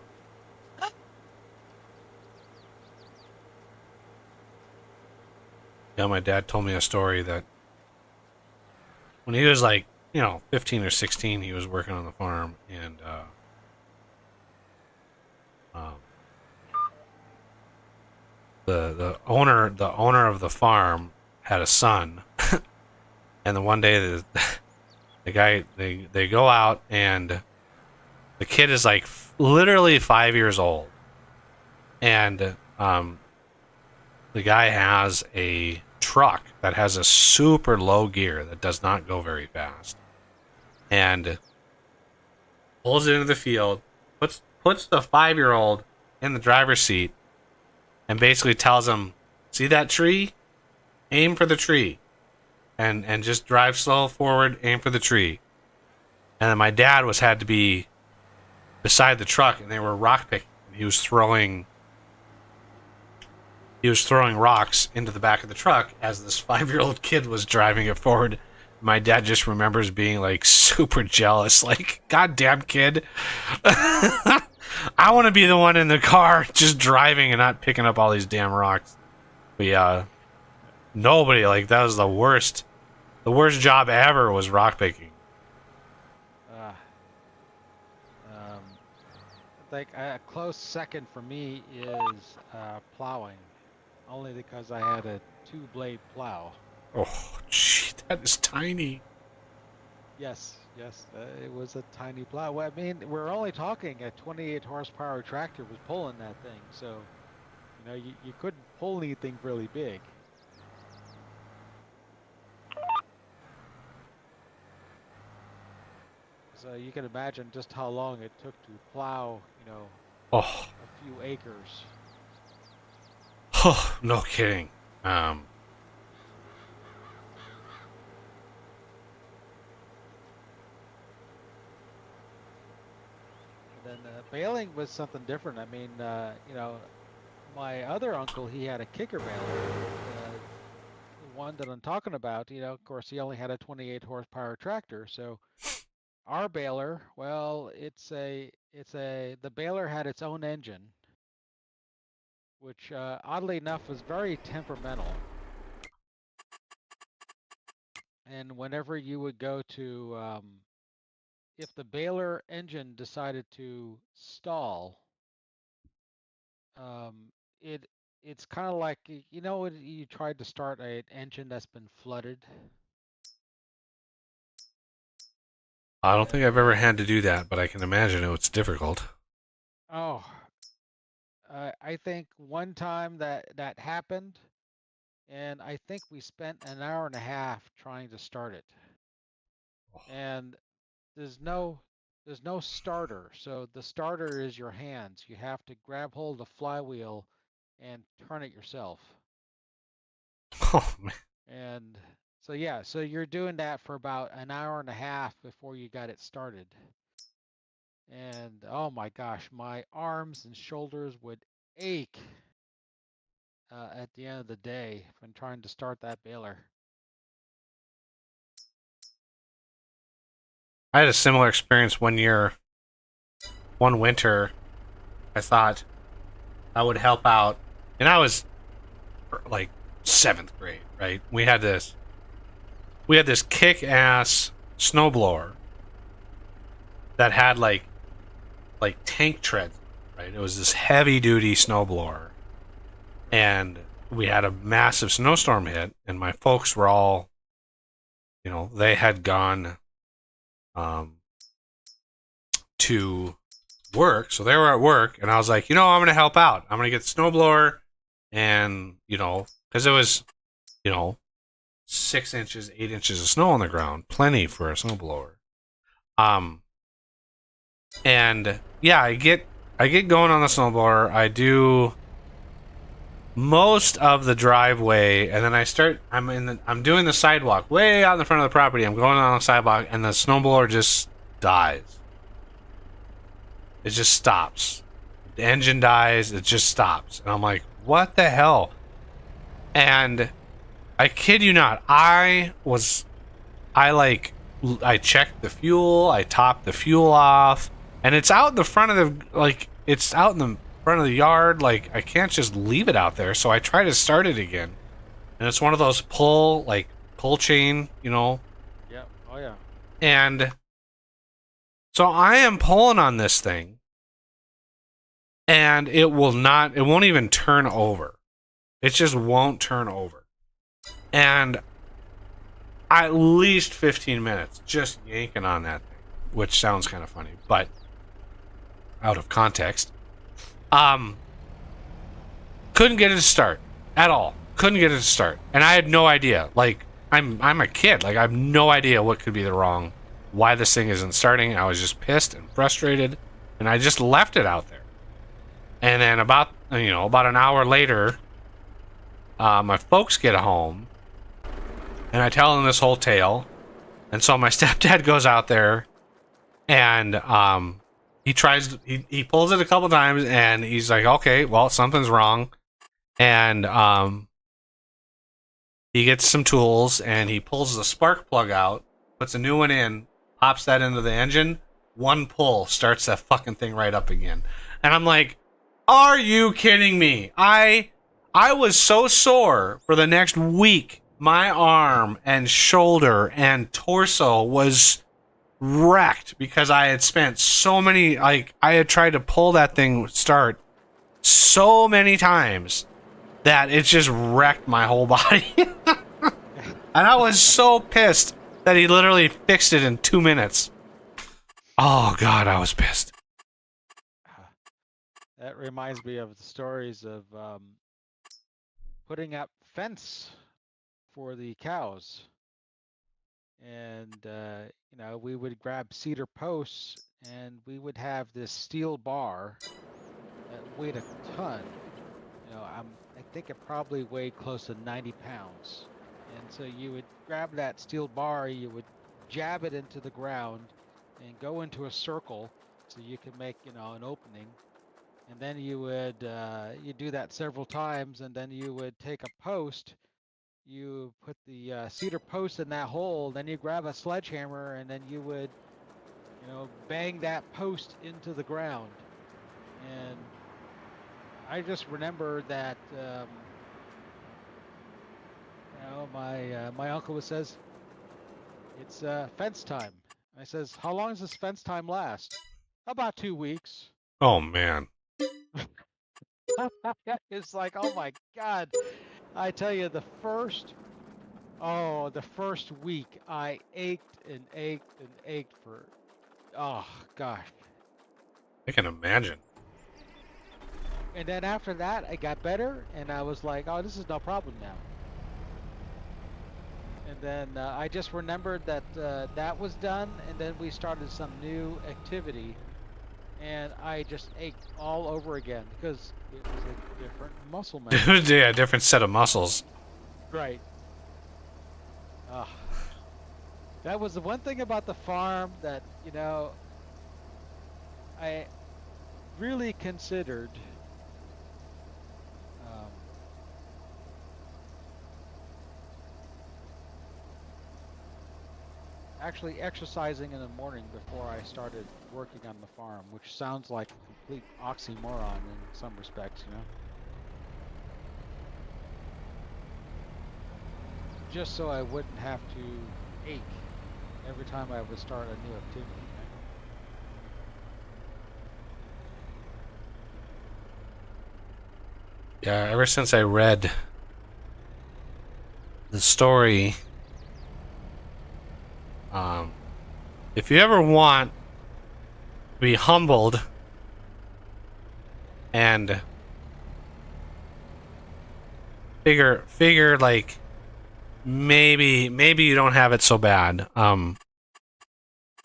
Yeah, my dad told me a story that when he was like, 15 or 16, he was working on the farm, and um, the owner of the farm had a son, and the one day the guy they go out, and the kid is like literally 5 years old, and the guy has a truck that has a super low gear that does not go very fast, and pulls it into the field, puts the 5-year-old in the driver's seat, and basically tells him, "See that tree? Aim for the tree, and just drive slow forward. Aim for the tree." And then my dad had to be beside the truck, and they were rock picking. He was throwing rocks into the back of the truck as this 5-year-old kid was driving it forward. My dad just remembers being like super jealous, like, "Goddamn kid." I want to be the one in the car just driving and not picking up all these damn rocks. But yeah, nobody, like, that was the worst. The worst job ever was rock picking. uh, um, like a close second for me is plowing, only because I had a 2-blade plow. Oh, gee, that is tiny. Yes, it was a tiny plow. Well, I mean, we're only talking a 28 horsepower tractor was pulling that thing, so you couldn't pull anything really big. So you can imagine just how long it took to plow, Oh, a few acres. oh, no kidding. And then baling was something different. I mean, my other uncle, he had a kicker baler. The one that I'm talking about, of course, he only had a 28 horsepower tractor. So our baler, well, the baler had its own engine, which oddly enough was very temperamental. And whenever you would go to, if the baler engine decided to stall, um, it it's kind of like when you tried to start an engine that's been flooded. I don't think I've And ever had to do that, but I can imagine it's difficult. oh, I think one time that happened, and I think we spent an hour and a half trying to start it. And there's no there's no starter, so the starter is your hands. You have to grab hold of the flywheel and turn it yourself. Oh, man. And so yeah, so you're doing that for about an hour and a half before you got it started. And oh my gosh, my arms and shoulders would ache at the end of the day when trying to start that baler. I had a similar experience one winter. I thought I would help out, and I was like 7th grade, right? We had this kick-ass snowblower that had like tank treads, right? It was this heavy-duty snowblower, and we had a massive snowstorm hit, and my folks were all, they had gone to work, so they were at work, and I was like, I'm gonna help out. I'm gonna get the snowblower, and because it was, 6 inches, 8 inches of snow on the ground, plenty for a snowblower. And yeah, I get I get going on the snowblower. I do most of the driveway, and then I'm doing the sidewalk way out in the front of the property. I'm going on the sidewalk, and the snowblower just dies. It just stops. The engine dies. It just stops, and I'm like, what the hell? And I kid you not, I checked the fuel, I topped the fuel off, and it's out in the front of it's out in the front of the yard. Like, I can't just leave it out there, so I try to start it again. And it's one of those pull chain, Yeah. Oh yeah. And so I am pulling on this thing, and it won't even turn over. It just won't turn over. And at least 15 minutes just yanking on that thing, which sounds kind of funny, but out of context. Couldn't get it to start at all. Couldn't get it to start. And I had no idea. Like, I'm a kid. Like, I have no idea what could be why this thing isn't starting. I was just pissed and frustrated, and I just left it out there. And then about an hour later, my folks get home, and I tell them this whole tale. And so my stepdad goes out there, and he pulls it a couple times, and he's like, okay, well, something's wrong. And he gets some tools, and he pulls the spark plug out, puts a new one in, pops that into the engine. One pull starts that fucking thing right up again. And I'm like, are you kidding me? I was so sore for the next week. My arm and shoulder and torso was wrecked because I had spent so many, I had tried to pull that thing start so many times that it just wrecked my whole body. And I was so pissed that he literally fixed it in 2 minutes. Oh God, I was pissed. That reminds me of the stories of putting up fence for the cows. And, we would grab cedar posts, and we would have this steel bar that weighed a ton. I think it probably weighed close to 90 pounds. And so you would grab that steel bar, you would jab it into the ground and go into a circle so you could make, an opening. And then you would you do that several times, and then you would take a post, you put the cedar post in that hole, then you grab a sledgehammer, and then you would, bang that post into the ground. And I just remember that, my uncle says, it's fence time. I says, how long does this fence time last? About 2 weeks. Oh man. It's like, oh my God. I tell you, the first week I ached and ached and ached for, oh gosh. I can imagine. And then after that, I got better, and I was like, oh, this is no problem now. And then I just remembered that that was done, and then we started some new activity, and I just ached all over again because it was a different muscle memory. Yeah, different set of muscles. Right. That was the one thing about the farm that, I really considered actually exercising in the morning before I started working on the farm, which sounds like a complete oxymoron in some respects, Just so I wouldn't have to ache every time I would start a new activity. Yeah, ever since I read the story, if you ever want to be humbled and figure like maybe you don't have it so bad,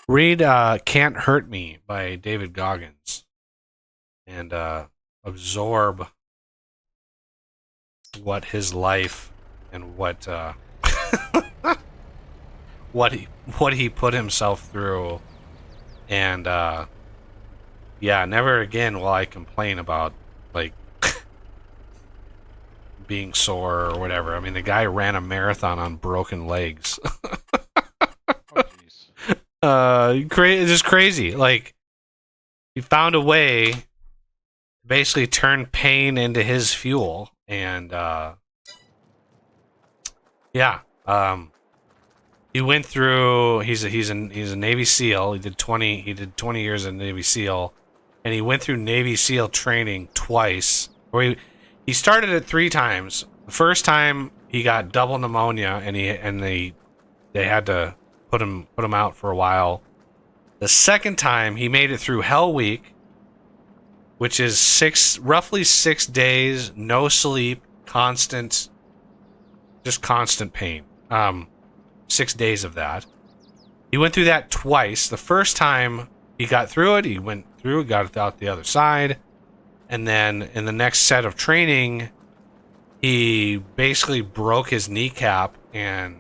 read Can't Hurt Me by David Goggins. and absorb what his life and what what he put himself through, and yeah, never again will I complain about like being sore or whatever. I mean, the guy ran a marathon on broken legs. Oh, jeez. It's just crazy. Like, he found a way to basically turn pain into his fuel, and yeah, he went through. He's a Navy SEAL. He did 20 years in Navy SEAL, and he went through Navy SEAL training twice. Or he started it 3 times. The first time he got double pneumonia, and they had to put him out for a while. The second time he made it through Hell Week, which is roughly 6 days, no sleep, constant pain. 6 days of that. He went through that twice. The first time he got through it, got it out the other side. And then in the next set of training, he basically broke his kneecap, and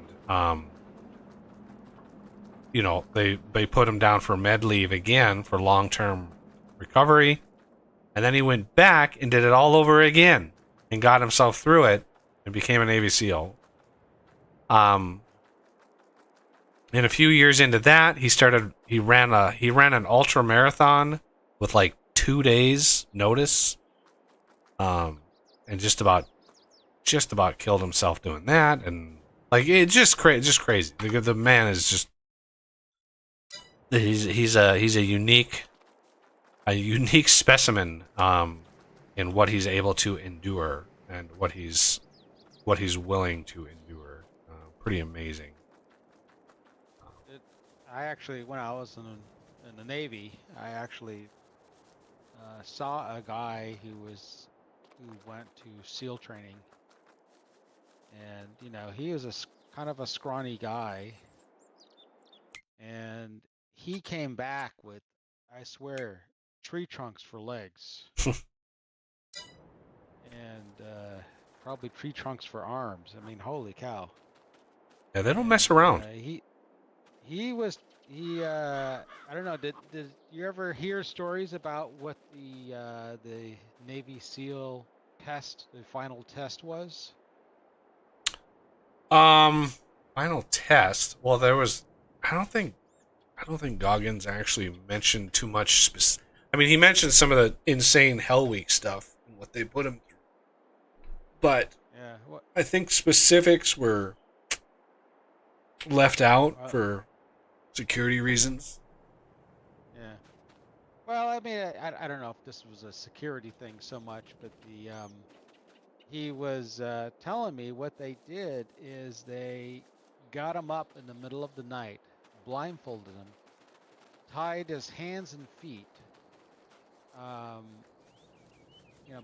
they put him down for med leave again for long-term recovery. And then he went back and did it all over again and got himself through it and became a Navy SEAL. And a few years into that, he ran an ultra marathon with like 2 days notice. And just about killed himself doing that, and like it's just crazy. The man is just he's a unique specimen in what he's able to endure and what he's willing to endure. Pretty amazing. I actually, when I was in the Navy, I actually saw a guy who went to SEAL training, and he was kind of a scrawny guy, and he came back with, I swear, tree trunks for legs, and probably tree trunks for arms. I mean, holy cow! Yeah, they don't mess around. He I don't know. Did you ever hear stories about what the Navy SEAL test, the final test was? Final test. Well, there was. I don't think Goggins actually mentioned too much. I mean, he mentioned some of the insane Hell Week stuff and what they put him through, but Yeah. I think specifics were left out for security reasons. Yeah. Well, I mean, I don't know if this was a security thing so much, but he was telling me what they did is they got him up in the middle of the night, blindfolded him, tied his hands and feet,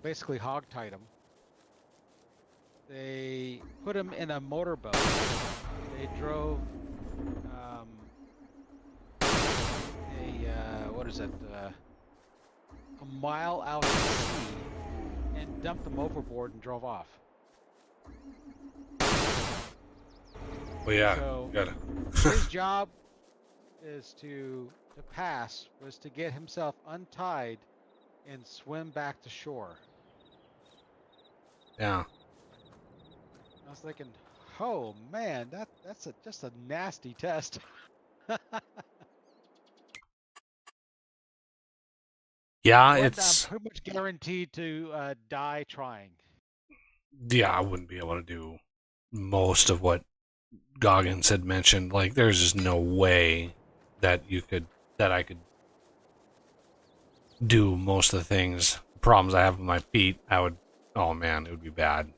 basically hog-tied him. They put him in a motorboat. They drove a mile out to sea and dumped him overboard and drove off. Well, yeah, So gotta. his job is to pass was to get himself untied and swim back to shore. Yeah. I was thinking, oh man, that's just a nasty test. Yeah, But, it's. pretty much guaranteed to die trying. Yeah, I wouldn't be able to do most of what Goggins had mentioned. Like, there's just no way that I could do most of the things. Problems I have with my feet, oh man, it would be bad.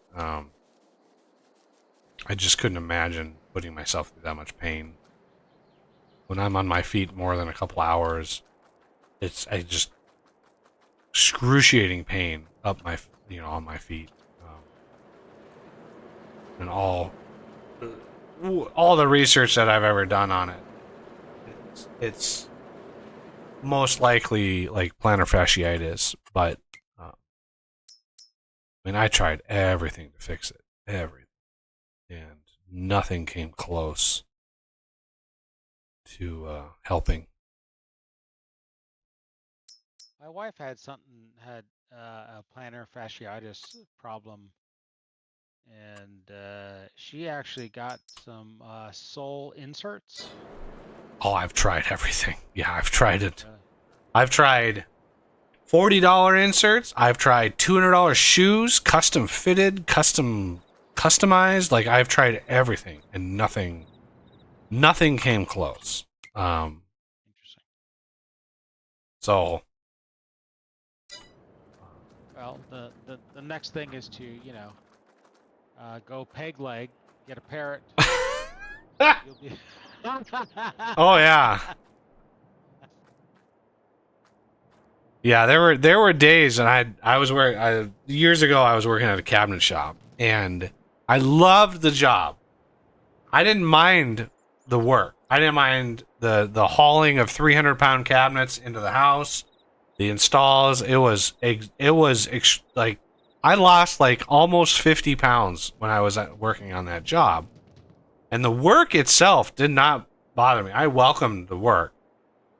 I just couldn't imagine putting myself through that much pain. When I'm on my feet more than a couple hours, I just excruciating pain up on my feet, and all the research that I've ever done on it, it's most likely like plantar fasciitis, but I mean, I tried everything to fix it, everything, and nothing came close to helping. My wife had a plantar fasciitis problem, and she actually got some sole inserts. Oh, I've tried everything. Yeah, I've tried it. Uh, I've tried $40 inserts. I've tried $200 shoes, custom fitted, customized. Like I've tried everything, and nothing came close. Interesting. So, Well, the next thing is to go peg leg, get a parrot. You'll be. oh yeah, yeah. There were days, and I was working years ago. I was working at a cabinet shop, and I loved the job. I didn't mind the work. I didn't mind the hauling of 300-pound cabinets into the house, the installs. It was like I lost like almost 50 pounds when I was working on that job, and the work itself did not bother me. I welcomed the work.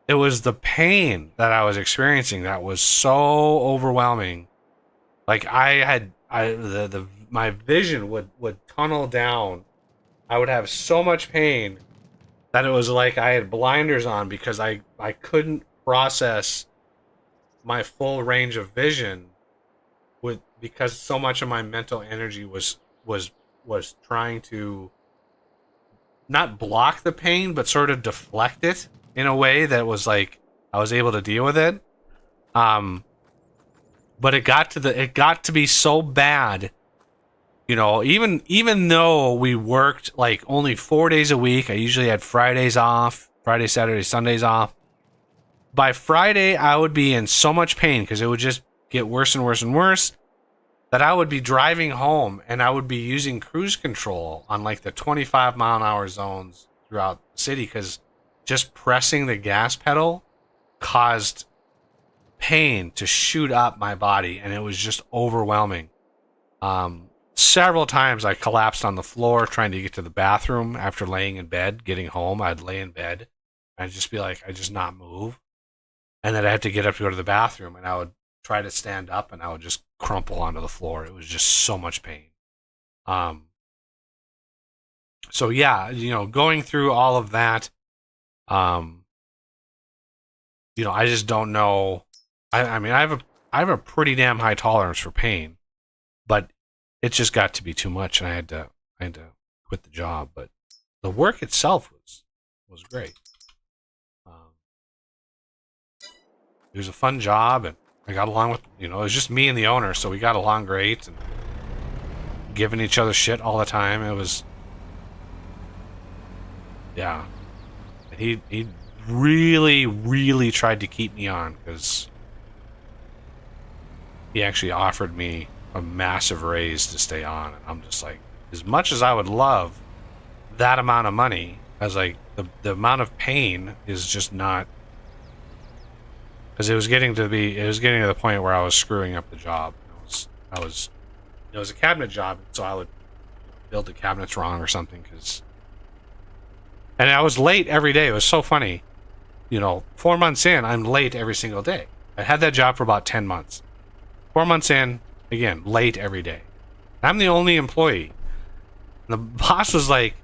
It was the pain that I was experiencing that was so overwhelming. Like my vision would tunnel down. I would have so much pain that it was like I had blinders on because I couldn't process my full range of vision because so much of my mental energy was trying to not block the pain but sort of deflect it in a way that was like I was able to deal with it. But it got to be so bad. You know, even though we worked like only 4 days a week, I usually had Fridays off, Friday, Saturday, Sundays off. By Friday, I would be in so much pain because it would just get worse and worse and worse that I would be driving home and I would be using cruise control on like the 25-mile-an-hour zones throughout the city because just pressing the gas pedal caused pain to shoot up my body, and it was just overwhelming. Several times I collapsed on the floor trying to get to the bathroom after laying in bed. Getting home, I'd lay in bed. I'd just be like, I'd just not move. And then I had to get up to go to the bathroom, and I would try to stand up, and I would just crumple onto the floor. It was just so much pain. So yeah, you know, going through all of that, you know, I just don't know. I mean, I have a pretty damn high tolerance for pain, but it just got to be too much, and I had to quit the job. But the work itself was great. It was a fun job, and I got along with, you know, it was just me and the owner, so we got along great, and giving each other shit all the time. It was, yeah. He really, really tried to keep me on because he actually offered me a massive raise to stay on, and I'm just like, as much as I would love that amount of money, I was like, the amount of pain is just not, because it was getting to the point where I was screwing up the job. It was a cabinet job, so I would build the cabinets wrong or something, and I was late every day. It was so funny. You know, 4 months in, I'm late every single day. I had that job for about 10 months. 4 months in, again, late every day. I'm the only employee. And the boss was like,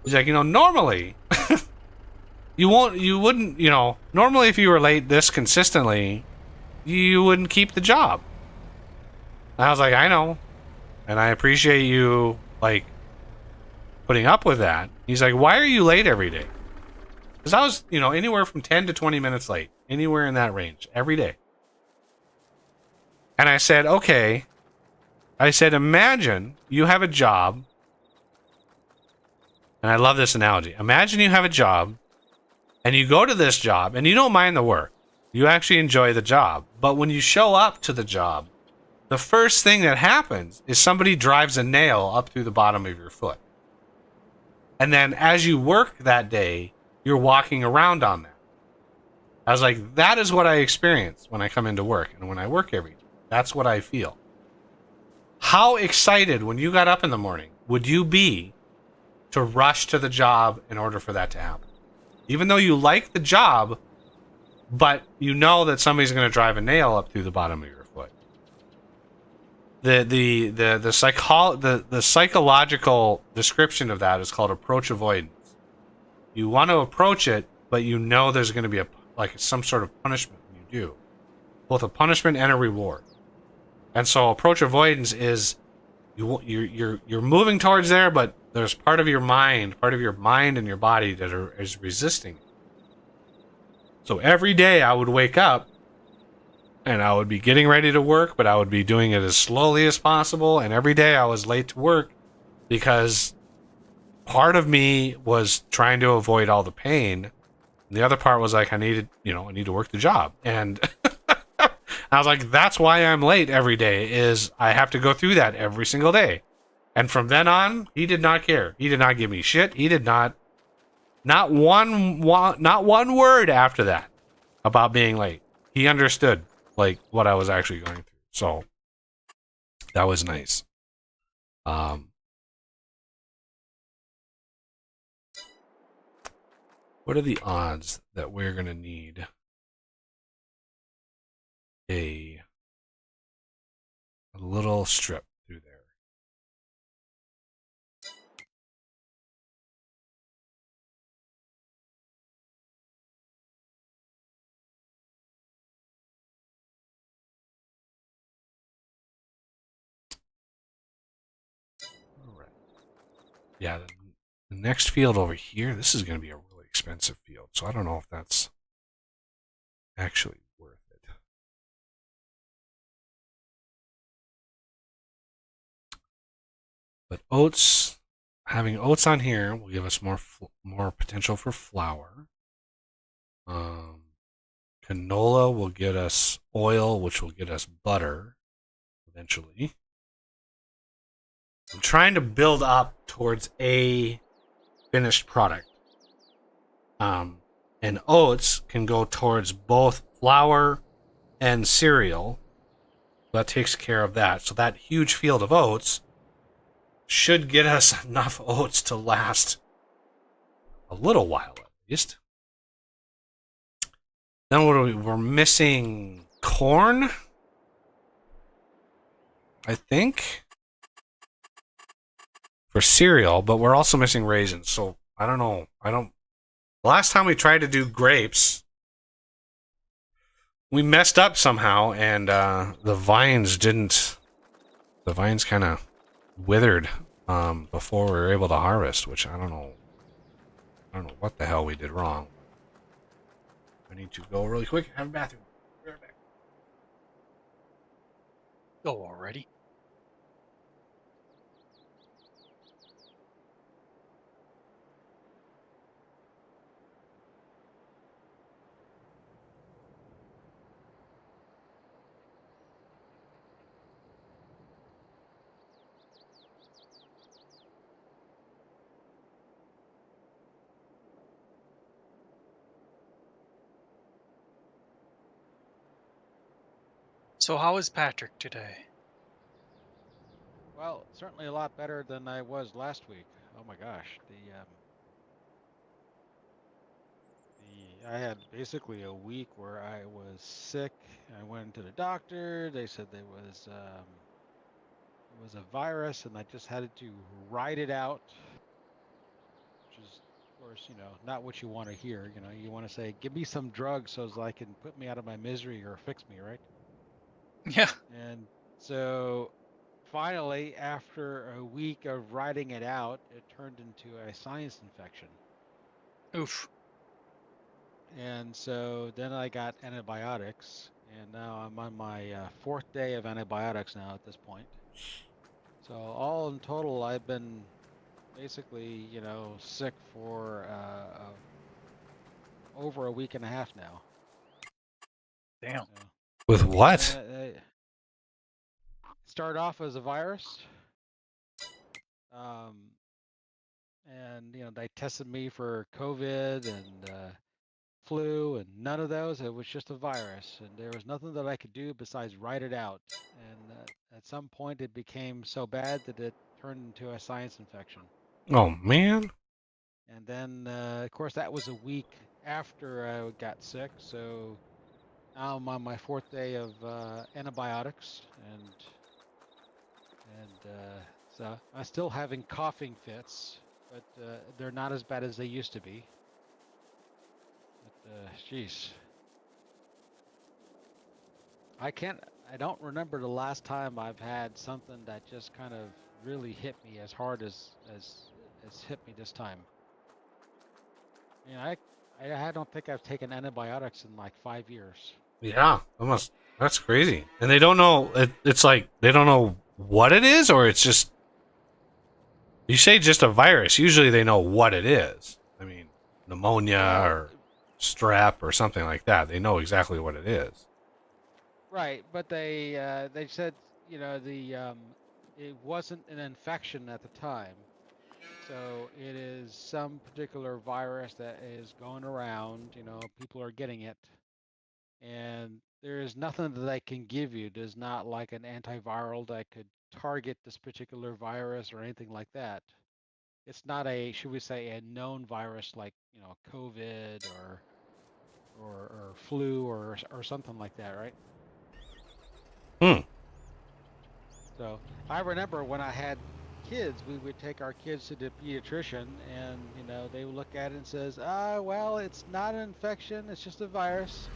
he's like, you know, normally, normally if you were late this consistently, you wouldn't keep the job. And I was like, I know. And I appreciate you, like, putting up with that. He's like, why are you late every day? Because I was, you know, anywhere from 10 to 20 minutes late. Anywhere in that range. Every day. And I said, okay. I said, imagine you have a job. And I love this analogy. Imagine you have a job. And you go to this job. And you don't mind the work. You actually enjoy the job. But when you show up to the job, the first thing that happens is somebody drives a nail up through the bottom of your foot. And then as you work that day, you're walking around on that. I was like, that is what I experience when I come into work and when I work every day. That's what I feel. How excited when you got up in the morning would you be to rush to the job in order for that to happen? Even though you like the job, but you know that somebody's going to drive a nail up through the bottom of your foot. The psychological description of that is called approach avoidance. You want to approach it, but you know there's going to be some sort of punishment when you do, both a punishment and a reward. And so approach avoidance is you're moving towards there, but there's part of your mind and your body that is resisting it. So every day I would wake up and I would be getting ready to work, but I would be doing it as slowly as possible. And every day I was late to work because part of me was trying to avoid all the pain. And the other part was like, I need to work the job. And I was like, that's why I'm late every day, is I have to go through that every single day. And from then on, he did not care. He did not give me shit. He did not one word after that about being late. He understood like what I was actually going through. So that was nice. What are the odds that we're going to need a little strip through there? All right. Yeah, the next field over here, this is going to be a really expensive field, so I don't know if that's actually worth it. But oats, having oats on here will give us more potential for flour. Canola will get us oil, which will get us butter eventually. I'm trying to build up towards a finished product. And oats can go towards both flour and cereal. That takes care of that. So that huge field of oats should get us enough oats to last a little while at least. Then what are we're missing corn, I think, for cereal, but we're also missing raisins. So I don't know. Last time we tried to do grapes, we messed up somehow, and the vines kind of withered before we were able to harvest, which I don't know what the hell we did wrong. I need to go really quick and have a bathroom. Be right back. Go already. So how is Patrick today? Well, certainly a lot better than I was last week. Oh my gosh, I had basically a week where I was sick. I went to the doctor. They said it was a virus, and I just had to ride it out, which is, of course, not what you want to hear. You want to say, give me some drugs so I can put me out of my misery or fix me, right? Yeah. And so finally, after a week of riding it out, it turned into a sinus infection. Oof. And so then I got antibiotics, and now I'm on my fourth day of antibiotics now at this point. So all in total, I've been basically, sick for over a week and a half now. Damn. So, With what? Started off as a virus. And they tested me for COVID, and flu and none of those. It was just a virus, and there was nothing that I could do besides write it out. And at some point, it became so bad that it turned into a sinus infection. Oh man. And then, of course, that was a week after I got sick. So now I'm on my 4th day of antibiotics, and so I'm still having coughing fits, but they're not as bad as they used to be. But jeez, I don't remember the last time I've had something that just kind of really hit me as hard as hit me this time. I mean, I don't think I've taken antibiotics in like 5 years. Yeah, almost. That's crazy. And they don't know. It's like they don't know what it is, or it's just. You say just a virus. Usually they know what it is. I mean, pneumonia or strep or something like that. They know exactly what it is. Right, but they said, you know, it wasn't an infection at the time. So it is some particular virus that is going around, you know, people are getting it. And there is nothing that they can give you. There's not like an antiviral that could target this particular virus or anything like that. It's not a, should we say, a known virus like, you know, COVID or flu or something like that, right? So I remember when I had kids, we would take our kids to the pediatrician, and you know they would look at it and says, well, it's not an infection, it's just a virus.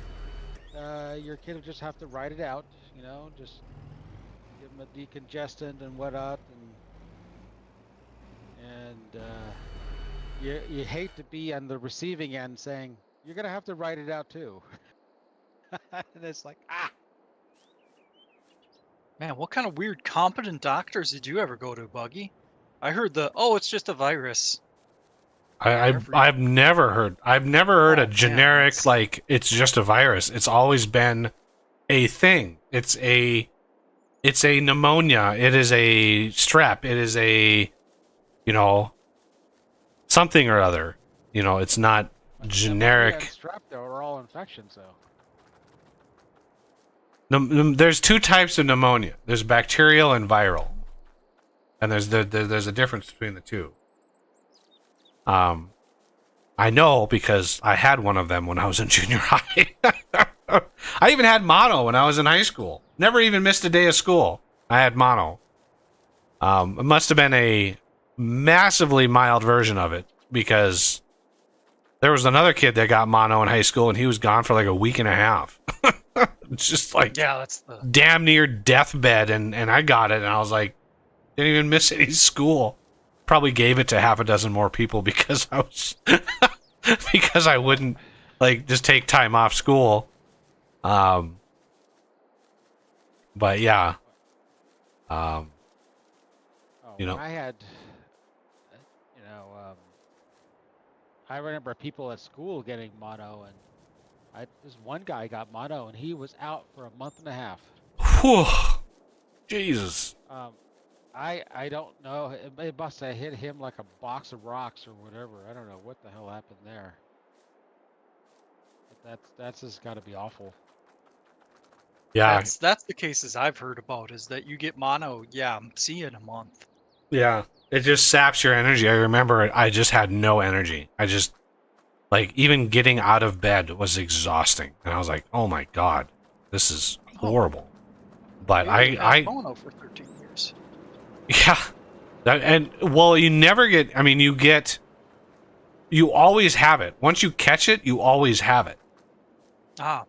Your kid will just have to write it out, you know, just give them a decongestant and whatnot, and you hate to be on the receiving end saying you're gonna have to write it out too. And it's like, Man, what kind of weird competent doctors did you ever go to, Buggy? I heard it's just a virus. I've never heard a generic that's... like it's just a virus. It's always been a thing. It's a pneumonia. It is a strep. It is a, you know, something or other. You know, it's not generic. Pneumonia and strep though are all infections though. There's 2 types of pneumonia. There's bacterial and viral, and there's a difference between the two. I know because I had one of them when I was in junior high. I even had mono when I was in high school. Never even missed a day of school. I had mono. It must have been a massively mild version of it because there was another kid that got mono in high school and he was gone for like a week and a half. It's just like that's the damn near deathbed, and I got it and I was like, didn't even miss any school. Probably gave it to half a dozen more people because I was because I wouldn't like just take time off school. But yeah. You know, I had, you know, I remember people at school getting mono, and this one guy got mono, and he was out for a month and a half. Whew. Jesus. I don't know. It must have hit him like a box of rocks or whatever. I don't know what the hell happened there. But that's just got to be awful. Yeah. That's the cases I've heard about, is that you get mono, see you in a month. Yeah. It just saps your energy. I remember I just had no energy. I just, like, even getting out of bed was exhausting. And I was like, oh my God, this is horrible. But I mono for 13 years. Yeah. You never get, I mean, you always have it. Once you catch it, you always have it.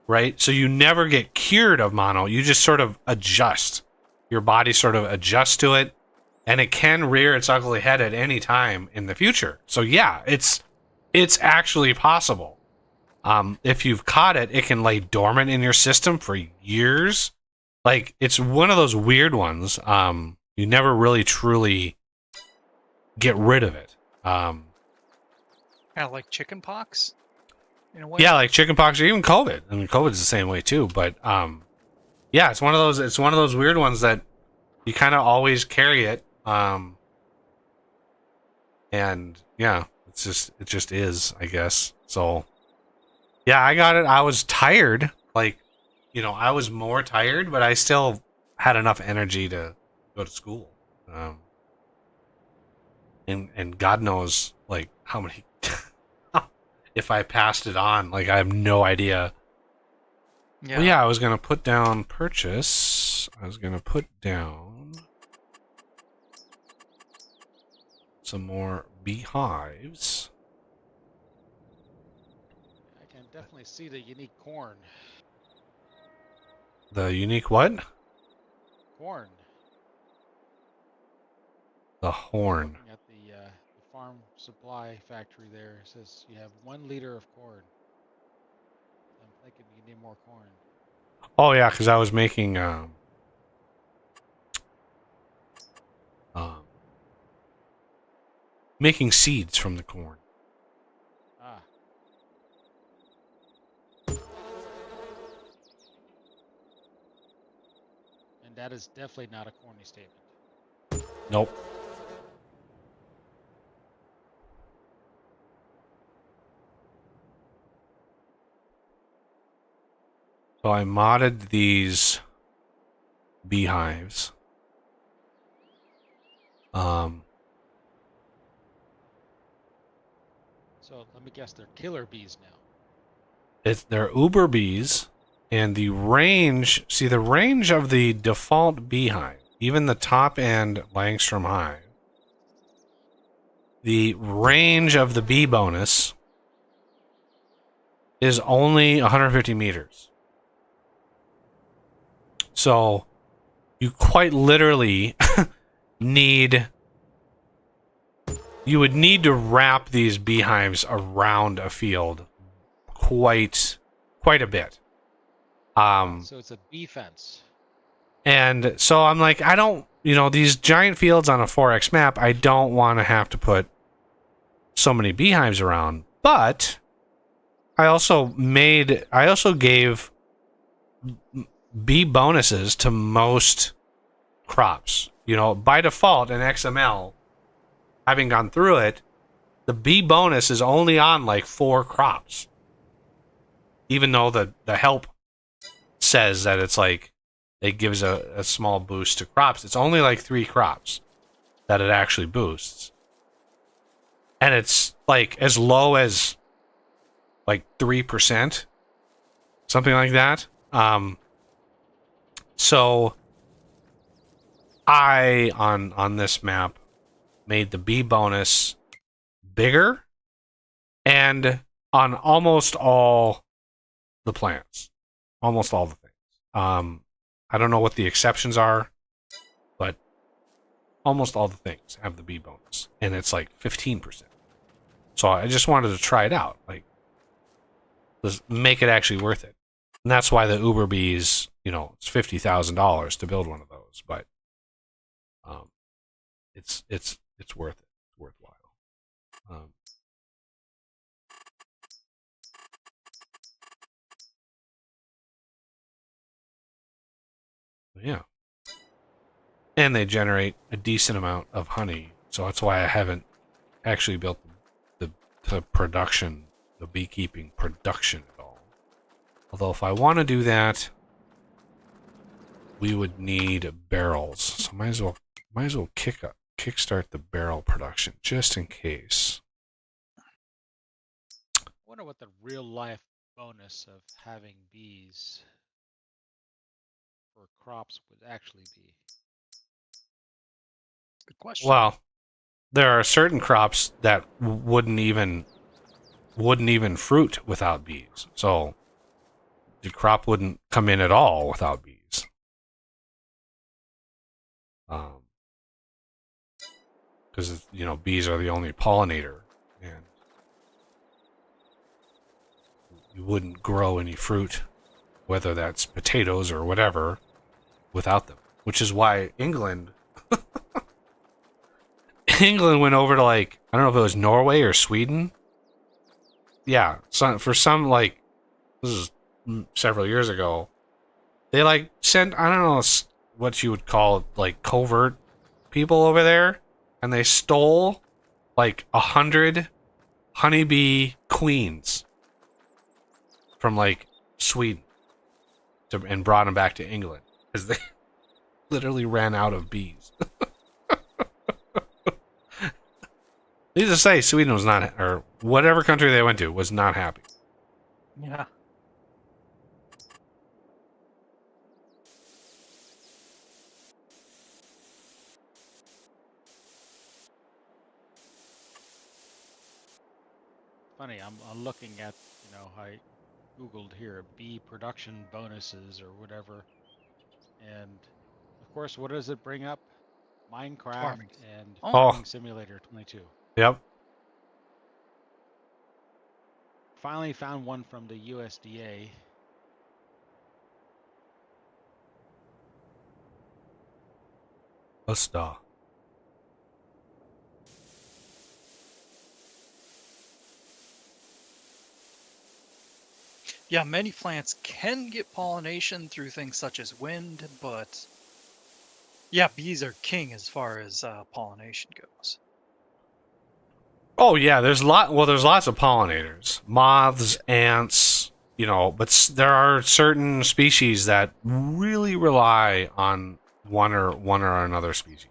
Right? So you never get cured of mono. You just sort of adjust. Your body sort of adjusts to it, and it can rear its ugly head at any time in the future. So yeah, it's actually possible. If you've caught it, it can lay dormant in your system for years. Like, it's one of those weird ones. You never really truly get rid of it. Kind of like chicken pox, in a way. Yeah, like chicken pox or even COVID. I mean, COVID's the same way too. But yeah, it's one of those. It's one of those weird ones that you kind of always carry it. And yeah, it just is, I guess. So Yeah, I got it. I was tired. Like, I was more tired, but I still had enough energy to go to school. And God knows, like, how many. If I passed it on, like, I have no idea. Yeah. Well, yeah, I was going to put down purchase. I was going to put down some more beehives. I can definitely see the unique corn. The unique what? Corn. The horn. Looking at the farm supply factory there, it says you have 1 liter of corn. I'm thinking you need more corn. Oh, yeah, because I was making making seeds from the corn. Ah. And that is definitely not a corny statement. Nope. So I modded these beehives. So let me guess, they're killer bees now. They're Uber bees, and the range. See, the range of the default beehive, even the top end Langstrom hive. The range of the bee bonus is only 150 meters. So you quite literally you would need to wrap these beehives around a field quite a bit. So it's a bee fence. And so I'm like, I don't, these giant fields on a 4X map, I don't want to have to put so many beehives around. But I also gave bee bonuses to most crops. By default in XML, having gone through it, the bee bonus is only on like 4 crops. Even though the help says that it's like it gives a small boost to crops, it's only like 3 crops that it actually boosts. And it's like as low as like 3%, something like that. So I on this map made the bee bonus bigger and on almost all the plants. Almost all the things. I don't know what the exceptions are, but almost all the things have the bee bonus. And it's like 15%. So I just wanted to try it out. Like, let's make it actually worth it. And that's why the Uber bees, it's $50,000 to build one of those. But it's worth it. It's worthwhile. Yeah. And they generate a decent amount of honey. So that's why I haven't actually built the production, the beekeeping production at all. Although if I want to do that, we would need barrels. So might as well kickstart the barrel production just in case. I wonder what the real life bonus of having bees for crops would actually be. Good question. Well, there are certain crops that wouldn't even fruit without bees. So the crop wouldn't come in at all without bees. Because bees are the only pollinator, and you wouldn't grow any fruit, whether that's potatoes or whatever, without them. Which is why England went over to, like, I don't know if it was Norway or Sweden. Yeah, for some, like, this is several years ago, they like sent, I don't know what you would call, like, covert people over there, and they stole like 100 honeybee queens from like Sweden and brought them back to England because they literally ran out of bees. Needless to say, Sweden was not, or whatever country they went to, was not happy. Yeah. Funny, I'm looking at, I Googled here bee production bonuses or whatever. And of course, what does it bring up? Minecraft Farming. and Oh. Farming Simulator 22. Yep. Finally found one from the USDA. A star. Yeah, many plants can get pollination through things such as wind, but yeah, bees are king as far as pollination goes. Oh yeah, there's lots of pollinators, moths, ants, but there are certain species that really rely on one or another species,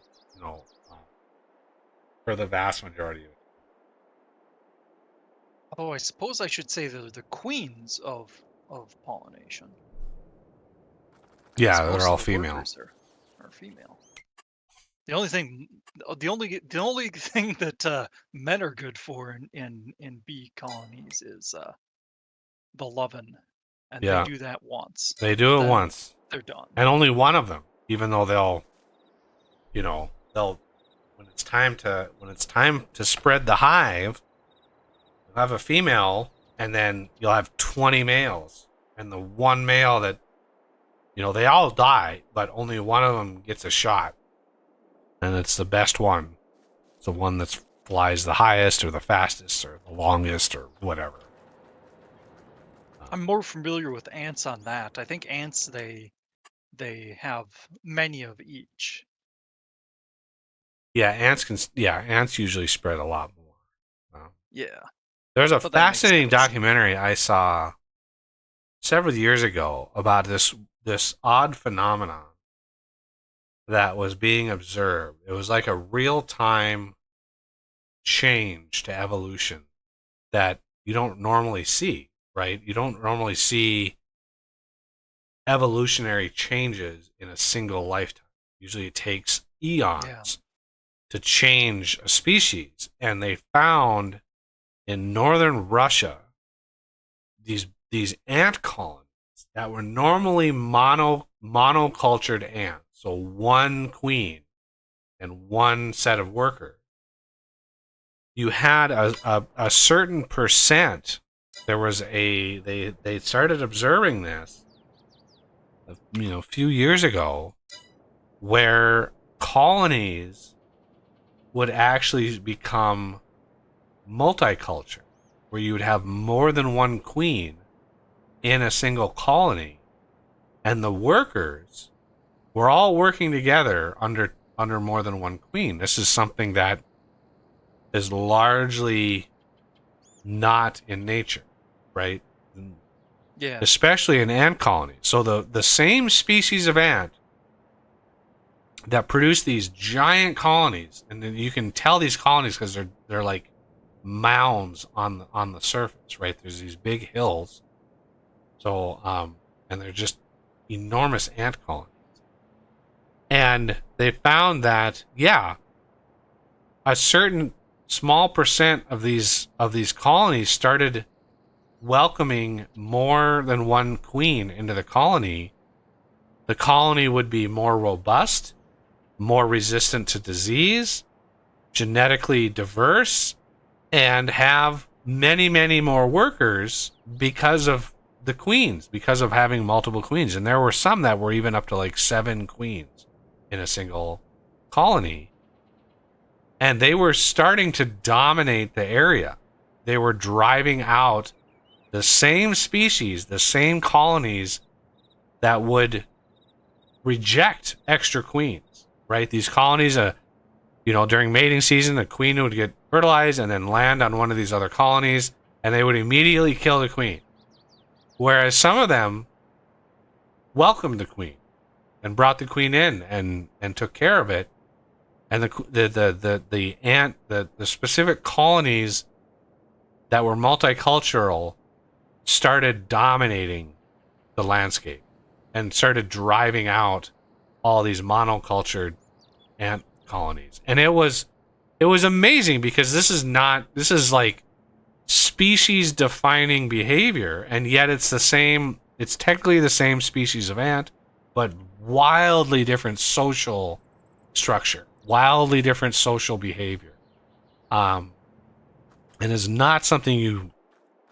for the vast majority of it. Although I suppose I should say they're the queens of pollination. Yeah, Most they're of all the female. workers are female. The only thing that men are good for in bee colonies is the lovin', and Yeah. they do that once. They do it Then once, they're done. and only one of them. Even though they'll when it's time to spread the hive, you'll have a female, and then you'll have 20 males, and the one male that they all die, but only one of them gets a shot, and it's the best one. It's the one that flies the highest, or the fastest, or the longest, or whatever. I'm more familiar with ants on that. I think ants they have many of each. Yeah, ants usually spread a lot more. Yeah. There's a But that makes fascinating sense. documentary I saw several years ago about this odd phenomenon that was being observed. It was like a real-time change to evolution that you don't normally see, right? You don't normally see evolutionary changes in a single lifetime. Usually it takes eons to change a species. And they found in northern Russia these ant colonies that were normally monocultured ants, so one queen and one set of workers. You had a certain percent. There was they started observing this a few years ago, where colonies would actually become multicultural, where you would have more than one queen in a single colony, and the workers were all working together under more than one queen. This is something that is largely not in nature, right? Yeah. Especially in ant colonies. So the same species of ant that produce these giant colonies, and then you can tell these colonies because they're like mounds on the surface, right? There's these big hills. So and they're just enormous ant colonies. And they found that a certain small percent of these colonies started welcoming more than one queen into the colony. The colony would be more robust, more resistant to disease, genetically diverse, and have many, many more workers because of the queens, because of having multiple queens. And there were some that were even up to like 7 queens in a single colony. And they were starting to dominate the area. They were driving out the same species, the same colonies that would reject extra queens, right? These colonies, during mating season, the queen would get fertilized and then land on one of these other colonies, and they would immediately kill the queen. Whereas some of them welcomed the queen and brought the queen in and took care of it. And the specific colonies that were multicultural started dominating the landscape and started driving out all these monocultured ant colonies. And it was amazing because this is like species defining behavior, and yet it's technically the same species of ant, but wildly different social structure, wildly different social behavior. And is not something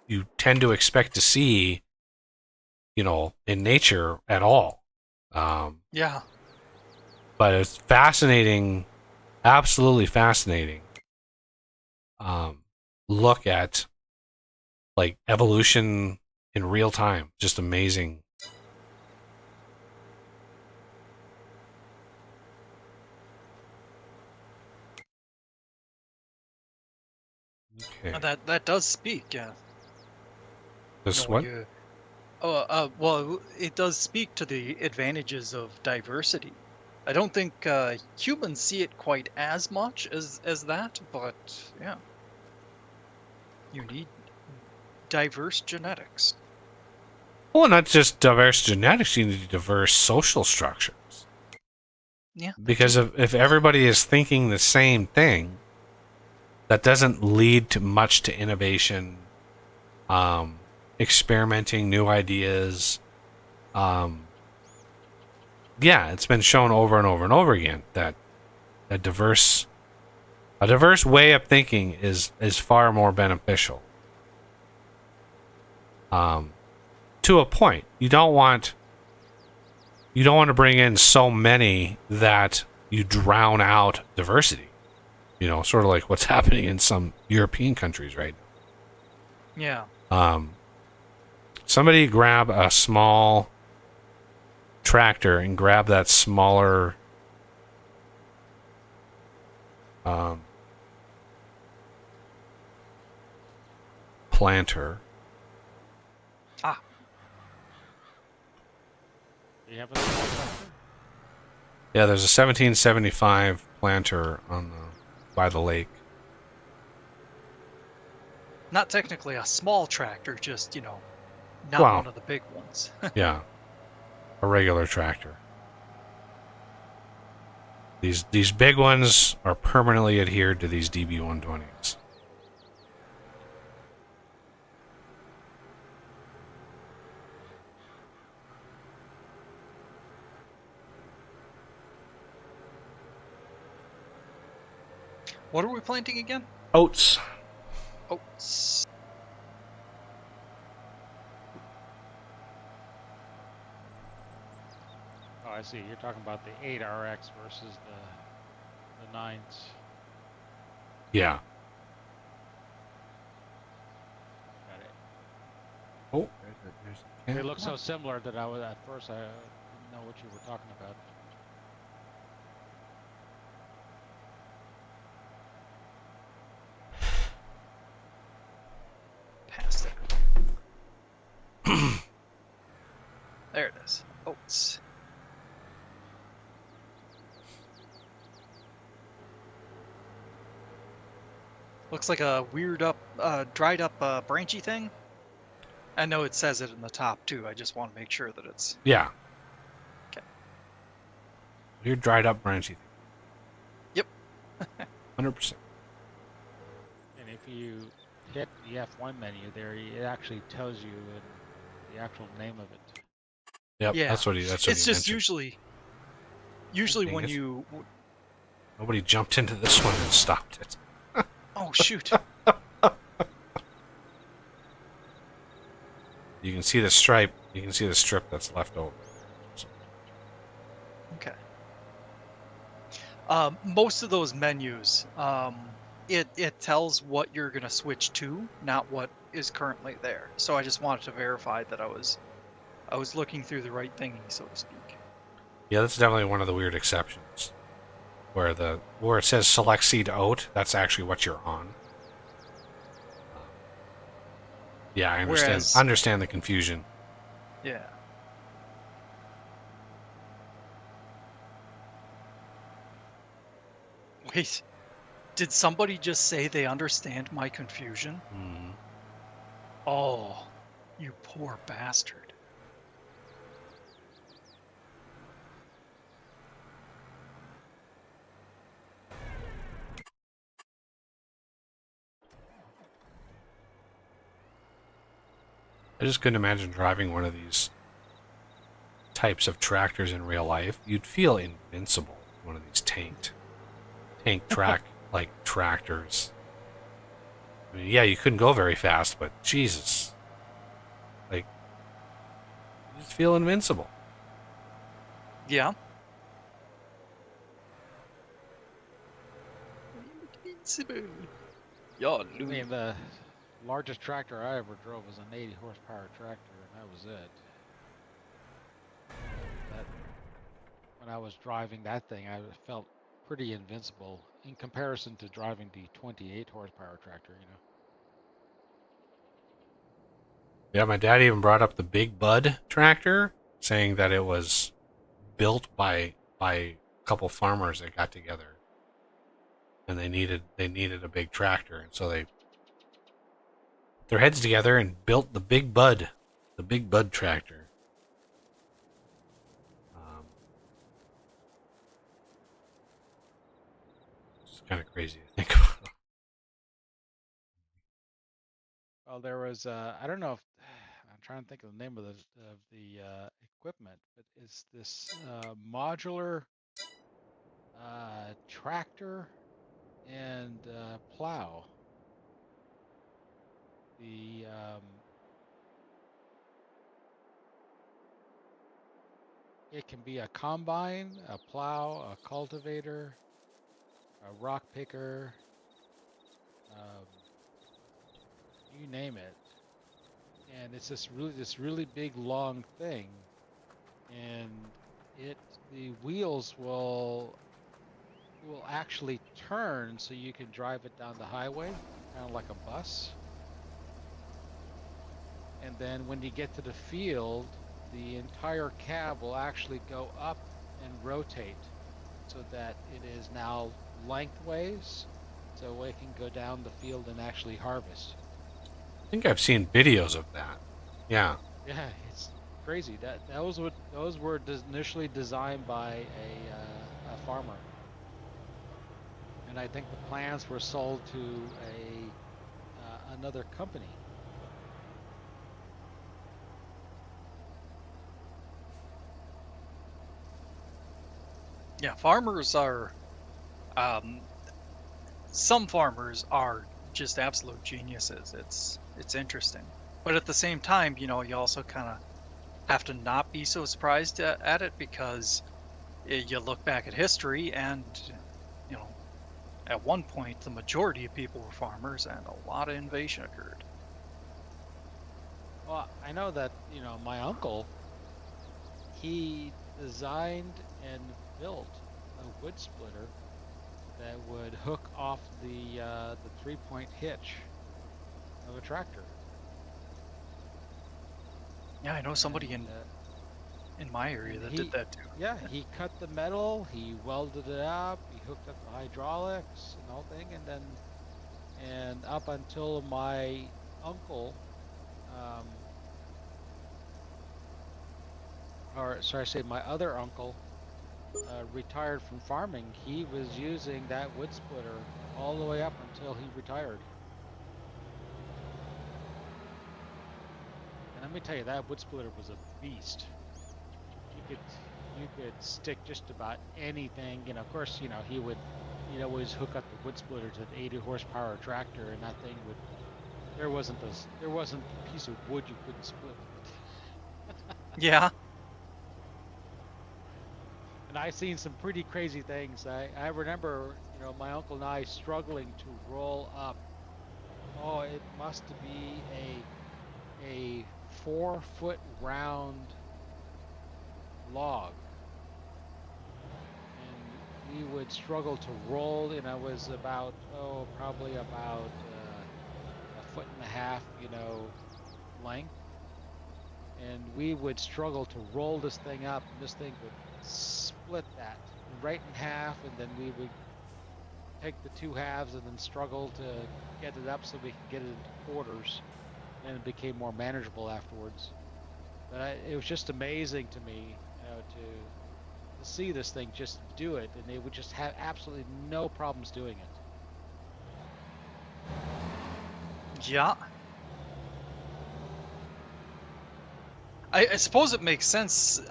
you tend to expect to see, in nature at all. Yeah. But it's fascinating, absolutely fascinating. Look at like evolution in real time. Just amazing. Okay. That does speak, yeah. This When what? well, it does speak to the advantages of diversity. I don't think humans see it quite as much as that, but yeah. You need diverse genetics. Well, not just diverse genetics, you need diverse social structures. Yeah. Because if everybody is thinking the same thing, that doesn't lead to much to innovation, experimenting new ideas. Yeah, it's been shown over and over and over again that a diverse way of thinking is far more beneficial. To a point, you don't want to bring in so many that you drown out diversity. Sort of like what's happening in some European countries right now. Yeah. Somebody grab a small tractor and grab that smaller planter. Ah. You have a small tractor? Yeah, there's a 1775 planter by the lake. Not technically a small tractor, just, not Wow. one of the big ones. Yeah. A regular tractor. These big ones are permanently adhered to these DB120s. What are we planting again? Oats. Oats. Oh, I see. You're talking about the 8RX versus the 9s. Yeah. Got it. Oh, They look so similar that at first I didn't know what you were talking about. Past it. There it is. Oats. Looks like a weird dried up branchy thing. I know it says it in the top too. I just want to make sure that it's... Yeah. Okay. You're dried up branchy. Yep. 100%. And if you hit the F1 menu there, it actually tells you the actual name of it. Yep. Yeah. That's what he It's just mentioned. usually Dang when it. you... Nobody jumped into this one and stopped it. Oh, shoot. You can see the stripe. You can see the strip that's left over. So, Okay. Most of those menus, it tells what you're gonna switch to, not what is currently there. So I just wanted to verify that I was looking through the right thingy, so to speak. yeah, that's definitely one of the weird exceptions. Where it says select seed oat, that's actually what you're on. Yeah, I understand. Whereas- Understand the confusion. Yeah. Wait, did somebody just say they understand my confusion? Hmm. Oh, you poor bastard. I just couldn't imagine driving one of these types of tractors in real life. You'd feel invincible. One of these tank track like tractors. I mean, yeah, you couldn't go very fast, but Jesus, like you just feel invincible. Yeah. Invincible. Yeah, I Louis. mean, the largest tractor I ever drove was an 80 horsepower tractor, and that was it. That when I was driving that thing, I felt pretty invincible in comparison to driving the 28 horsepower tractor. Yeah, my dad even brought up the Big Bud tractor, saying that it was built by a couple farmers that got together, and they needed a big tractor, and so they put their heads together and built the Big Bud tractor. It's kind of crazy to think about. Well, there was I don't know if I'm trying to think of the name of the equipment, but it's this modular tractor and plow. The it can be a combine, a plow, a cultivator, a rock picker, um, you name it. And it's this really big long thing, and it the wheels will actually turn so you can drive it down the highway, kind of like a bus. And then when you get to the field, the entire cab will actually go up and rotate so that it is now lengthways, so it can go down the field and actually harvest. I think I've seen videos of that. Yeah. Yeah, it's crazy. Those were initially designed by a farmer, and I think the plans were sold to a another company. Yeah, farmers are um some farmers are just absolute geniuses. It's interesting. But at the same time, you also kind of have to not be so surprised at it because you look back at history and you know at one point the majority of people were farmers and a lot of invasion occurred. Well, I know that my uncle, he designed and built a wood splitter that would hook off the 3-point hitch of a tractor. Yeah, I know somebody And in my area and that did that too. yeah, he cut the metal, he welded it up, he hooked up the hydraulics and all thing, and up until my uncle, um, or sorry, I say my other uncle, retired from farming, he was using that wood splitter all the way up until he retired. And let me tell you, that wood splitter was a beast. You could you could stick just about anything. Of course, he'd always hook up the wood splitter to the 80 horsepower tractor, and that thing would there wasn't a piece of wood you couldn't split with it. Yeah. And I've seen some pretty crazy things. I remember, my uncle and I struggling to roll up. Oh, it must be a 4-foot round log, and we would struggle to roll. It was about probably about a foot and a half, length, and we would struggle to roll this thing up, and this thing would split that right in half, and then we would take the two halves and then struggle to get it up so we could get it into quarters, and it became more manageable afterwards. But it was just amazing to me, to see this thing just do it, and they would just have absolutely no problems doing it. Yeah. I suppose it makes sense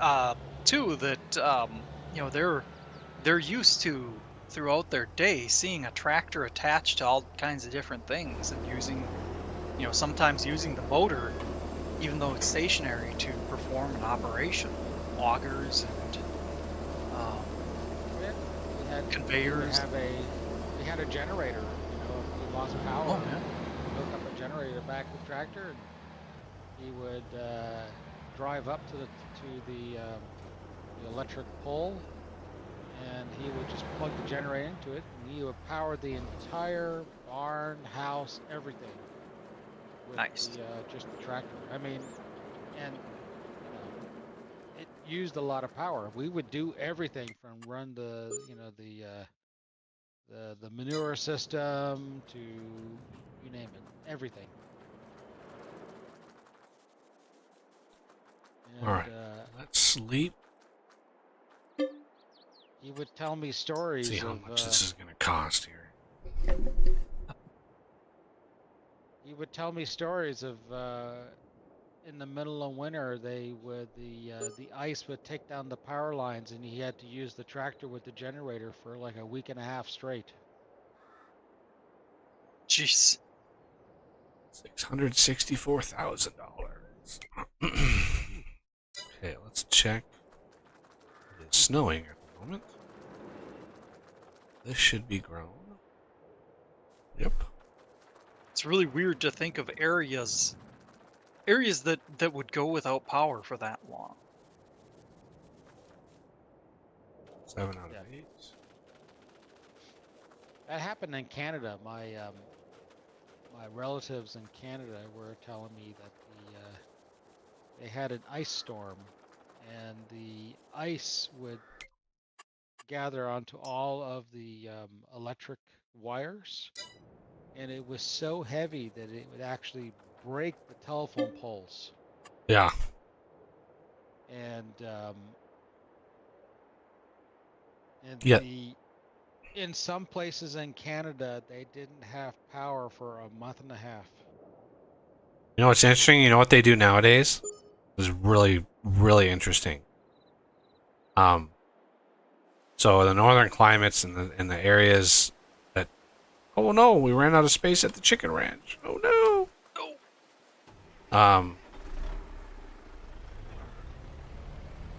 too that they're used to throughout their day seeing a tractor attached to all kinds of different things and using sometimes using the motor even though it's stationary to perform an operation, augers and conveyors. We had a generator. If we lost power, Oh man. we'd hook up a generator back to the tractor, and he would drive up to the electric pole, and he would just plug the generator into it, and he would power the entire barn, house, everything with Nice. just the tractor. I mean, and it used a lot of power. We would do everything from run the manure system to you name it, everything. And, All right, let's sleep. He would tell me stories See how of much this is going to cost here. he would tell me stories of in the middle of winter the ice would take down the power lines, and he had to use the tractor with the generator for like a week and a half straight. Jeez. $664,000. Okay, let's check. It's snowing at the moment. This should be grown. Yep. It's really weird to think of areas that would go without power for that long. 7 out of 8. That happened in Canada. My relatives in Canada were telling me that they had an ice storm, and the ice would gather onto all of the electric wires, and it was so heavy that it would actually break the telephone poles. Yeah. And Yeah. in some places in Canada, they didn't have power for a month and a half. You know what's interesting? You know what they do nowadays? Is really, really interesting. So the northern climates and the areas that, oh no, we ran out of space at the chicken ranch. Oh no.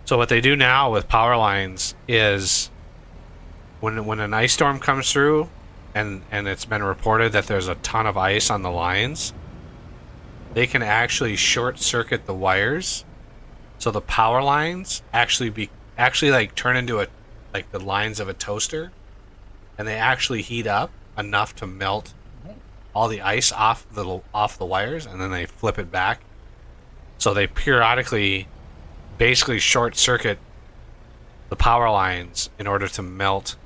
So what they do now with power lines is when an ice storm comes through and it's been reported that there's a ton of ice on the lines, they can actually short circuit the wires, so the power lines actually like turn into like the lines of a toaster, and they actually heat up enough to melt all the ice off the wires, and then they flip it back. So they periodically basically short circuit the power lines in order to melt.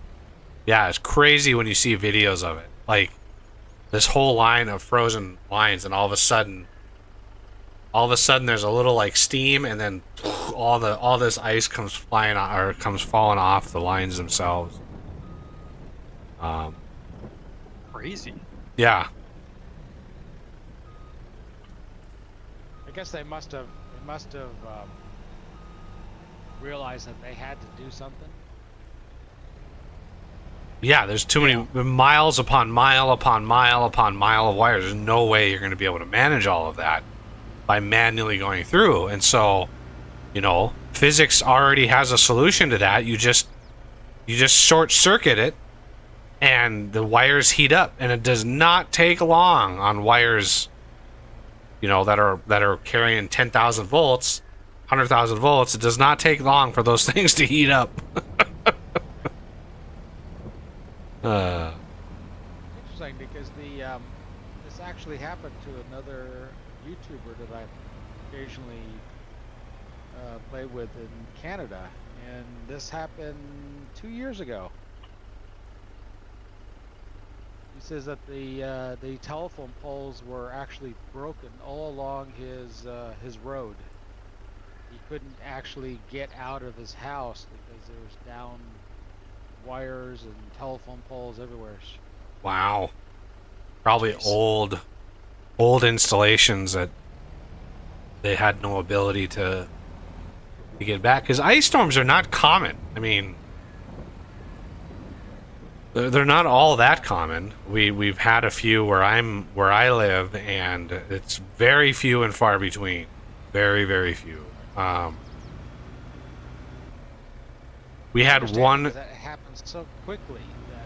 Yeah, it's crazy when you see videos of it. Like this whole line of frozen lines, and all of a sudden there's a little like steam, and then all this ice comes falling off the lines themselves. Crazy. Yeah. I guess they must have realized that they had to do something. Yeah, there's too many miles upon mile upon mile upon mile of wires. There's no way you're going to be able to manage all of that by manually going through. And so, physics already has a solution to that. You just short circuit it, and the wires heat up, and it does not take long on wires, that are carrying 10,000 volts, 100,000 volts. It does not take long for those things to heat up. Interesting, because this actually happened to another YouTuber that I occasionally played with in Canada, and this happened 2 years ago. He says that the telephone poles were actually broken all along his road. He couldn't actually get out of his house because there was down wires and telephone poles everywhere. Wow. Probably Jeez. old installations that they had no ability to get back. Because ice storms are not common. I mean, they're not all that common. We've had a few where I live, and it's very few and far between. Very, very few. We had Understand one. because that happened so quickly that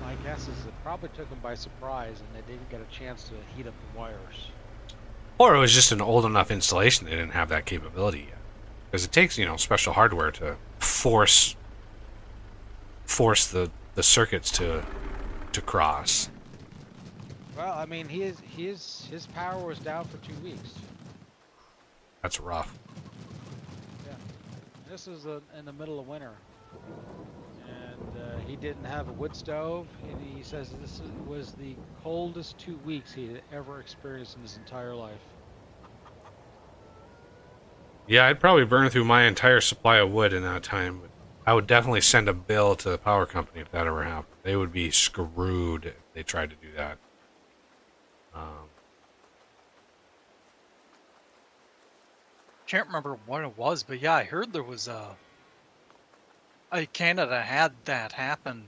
my guess is it probably took them by surprise, and they didn't get a chance to heat up the wires. Or it was just an old enough installation they didn't have that capability yet. Because it takes, special hardware to force the circuits to cross. Well, I mean, his power was down for 2 weeks. That's rough. Yeah, this is in the middle of winter, and he didn't have a wood stove. And he says was the coldest 2 weeks he had ever experienced in his entire life. Yeah, I'd probably burn through my entire supply of wood in that time. But I would definitely send a bill to the power company if that ever happened. They would be screwed if they tried to do that. Can't remember what it was, but yeah, I heard there was Canada had that happen.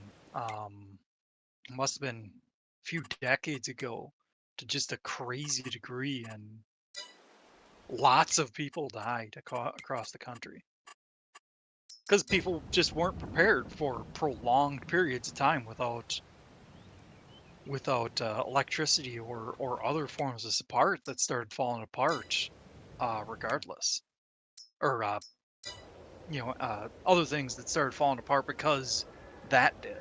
Must have been a few decades ago, to just a crazy degree, and lots of people died across the country because people just weren't prepared for prolonged periods of time without electricity or other forms of support that started falling apart, regardless, or other things that started falling apart because that did.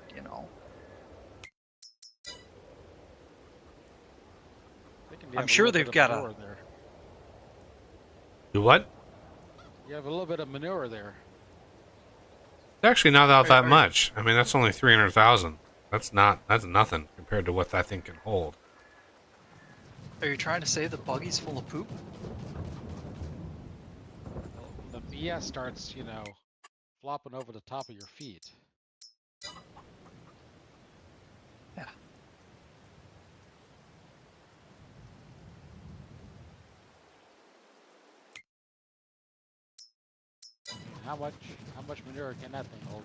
I'm sure they've got a. There. Do what? You have a little bit of manure there. It's actually not that Are- are- much. I mean, that's only 300,000. That's nothing compared to what that thing can hold. Are you trying to say the buggy's full of poop? Well, the BS starts, flopping over the top of your feet. Yeah. How much manure can that thing hold?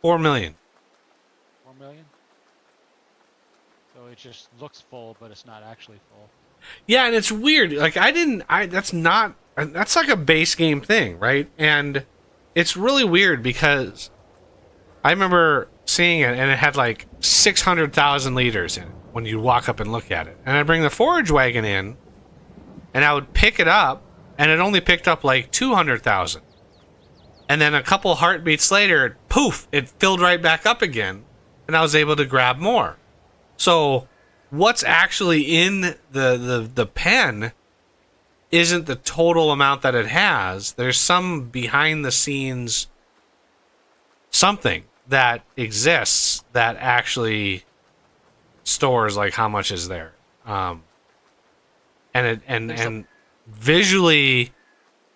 4 million. 4 million? So it just looks full, but it's not actually full. Yeah, and it's weird. Like, that's like a base game thing, right? And it's really weird because I remember seeing it, and it had like 600,000 liters in it when you walk up and look at it. And I bring the forage wagon in, and I would pick it up, and it only picked up like 200,000. And then a couple heartbeats later, poof, it filled right back up again, and I was able to grab more. So what's actually in the pen isn't the total amount that it has. There's some behind the scenes something that exists that actually stores like how much is there. And visually,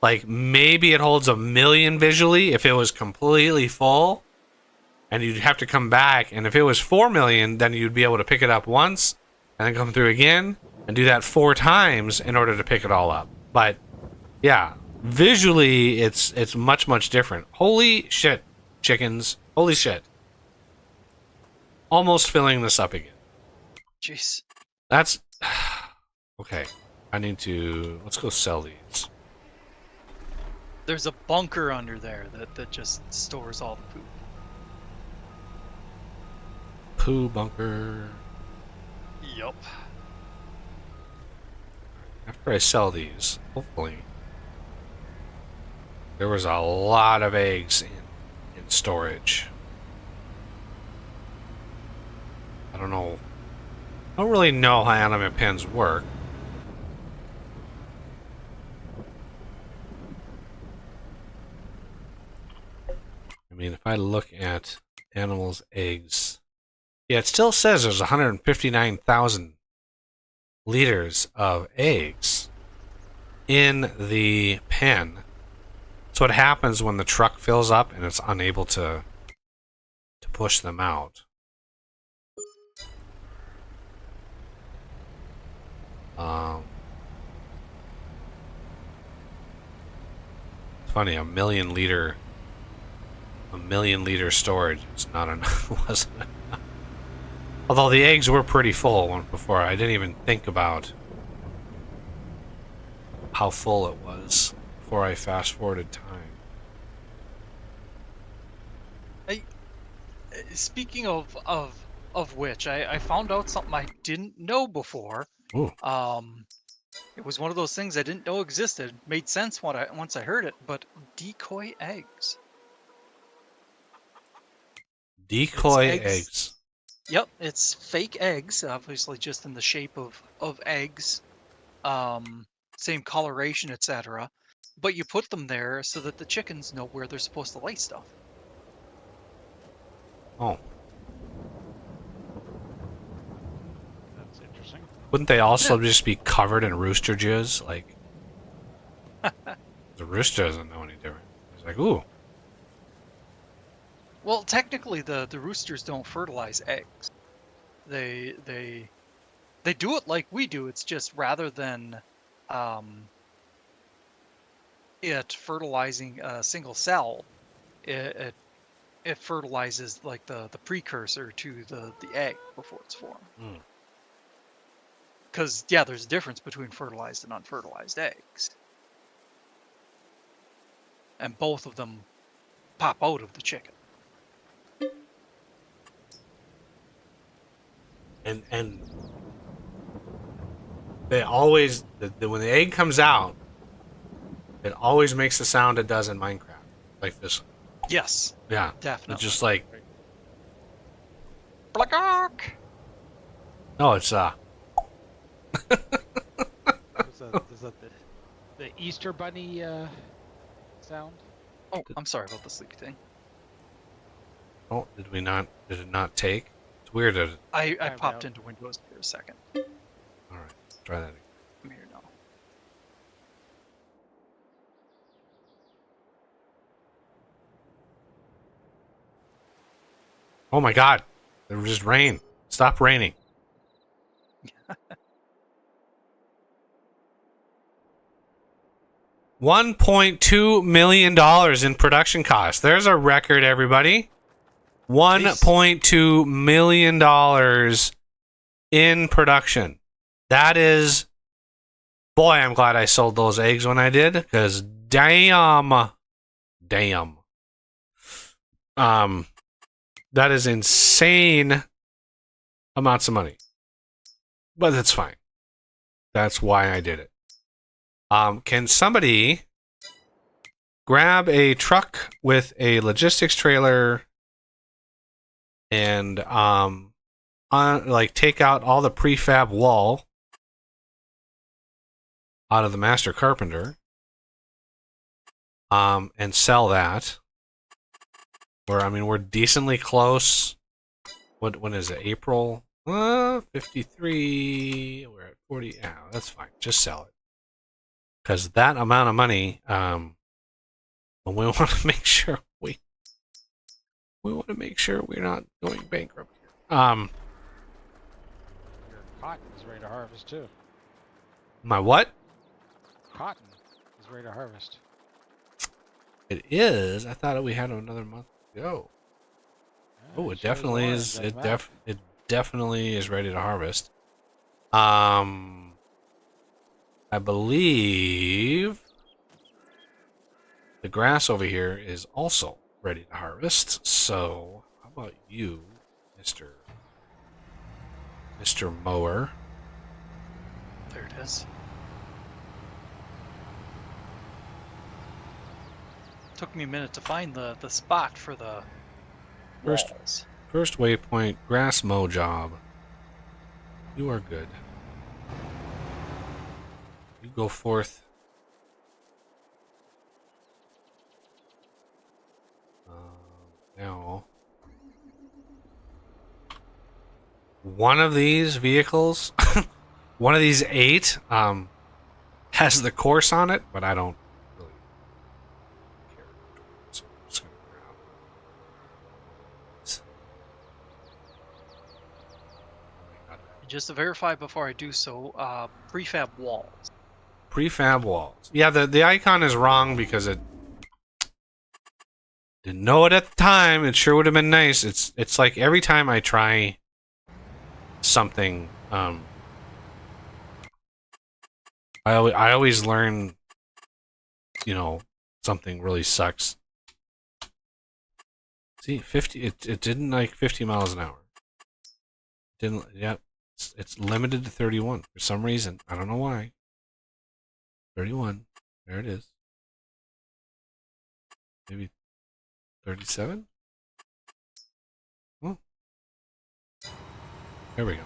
like, maybe it holds 1 million visually if it was completely full, and you'd have to come back, and if it was 4 million, then you'd be able to pick it up once and then come through again and do that 4 times in order to pick it all up. But yeah, visually it's much different. Holy shit, chickens. Holy shit. Almost filling this up again. Jeez. That's okay. Let's go sell these. There's a bunker under there that just stores all the poop. Poo bunker. Yup. After I sell these, hopefully. There was a lot of eggs in storage. I don't know. I don't really know how animate pens work. mean, if I look at animals' eggs, yeah, it still says there's 159,000 liters of eggs in the pen. That's what happens when the truck fills up and it's unable to push them out. It's funny, a million liter storage is not enough. Wasn't enough. Although the eggs were pretty full before. I didn't even think about how full it was before I fast forwarded time. Speaking of which, I found out something I didn't know before. Ooh. It was one of those things I didn't know existed. Made sense once I heard it, but decoy eggs. Decoy eggs. Yep, it's fake eggs, obviously just in the shape of eggs, same coloration, etc. But you put them there so that the chickens know where they're supposed to lay stuff. Oh. That's interesting. Wouldn't they also just be covered in rooster jizz? Like, the rooster doesn't know any different. He's like, ooh. Well, technically, the roosters don't fertilize eggs. They do it like we do. It's just rather than it fertilizing a single cell, it fertilizes like the precursor to the egg before it's formed. Because yeah, there's a difference between fertilized and unfertilized eggs, and both of them pop out of the chicken. And they always, when the egg comes out, it always makes the sound it does in Minecraft, like this. Yes. Yeah, Definitely. it's just like, Blackock! no, it's Is that the Easter Bunny sound? Oh, I'm sorry about the sleepy thing. oh, did it not take? It's weird that I Timed popped out. into Windows for a second. all right, try that again. I'm here now. Oh my god, it was just rain. Stop raining. $1.2 million in production costs. There's a record, everybody. $1.2 million in production. That is, boy, I'm glad I sold those eggs when I did, because damn. That is insane amounts of money. But that's fine. That's why I did it. Can somebody grab a truck with a logistics trailer and like take out all the prefab wall out of the master carpenter and sell that? Where, I mean, we're decently close. When is it? April? 53. We're at 40. Yeah, that's fine. Just sell it. Because that amount of money, we want to make sure we want to make sure we're not going bankrupt here. Your cotton is ready to harvest too. My what? Cotton is ready to harvest. It is. I thought we had another month to go. Oh, it definitely is. It definitely is ready to harvest. I believe the grass over here is also ready to harvest. So, how about you, Mr. Mower? There it is. Took me a minute to find the spot for the walls. First waypoint, grass mow job. You are good. You go forth. now. One of these vehicles, one of these 8, has the course on it, but I don't really care. So I'm just gonna grab this. Just to verify before I do so, prefab walls. Prefab walls. Yeah, the icon is wrong because it didn't know it at the time. It sure would have been nice. It's like every time I try something, I always learn, you know, something really sucks. See, 50. It didn't like 50 miles an hour. Didn't. Yeah, it's limited to 31 for some reason. I don't know why. 31. There it is. Maybe 37. Oh, there we go.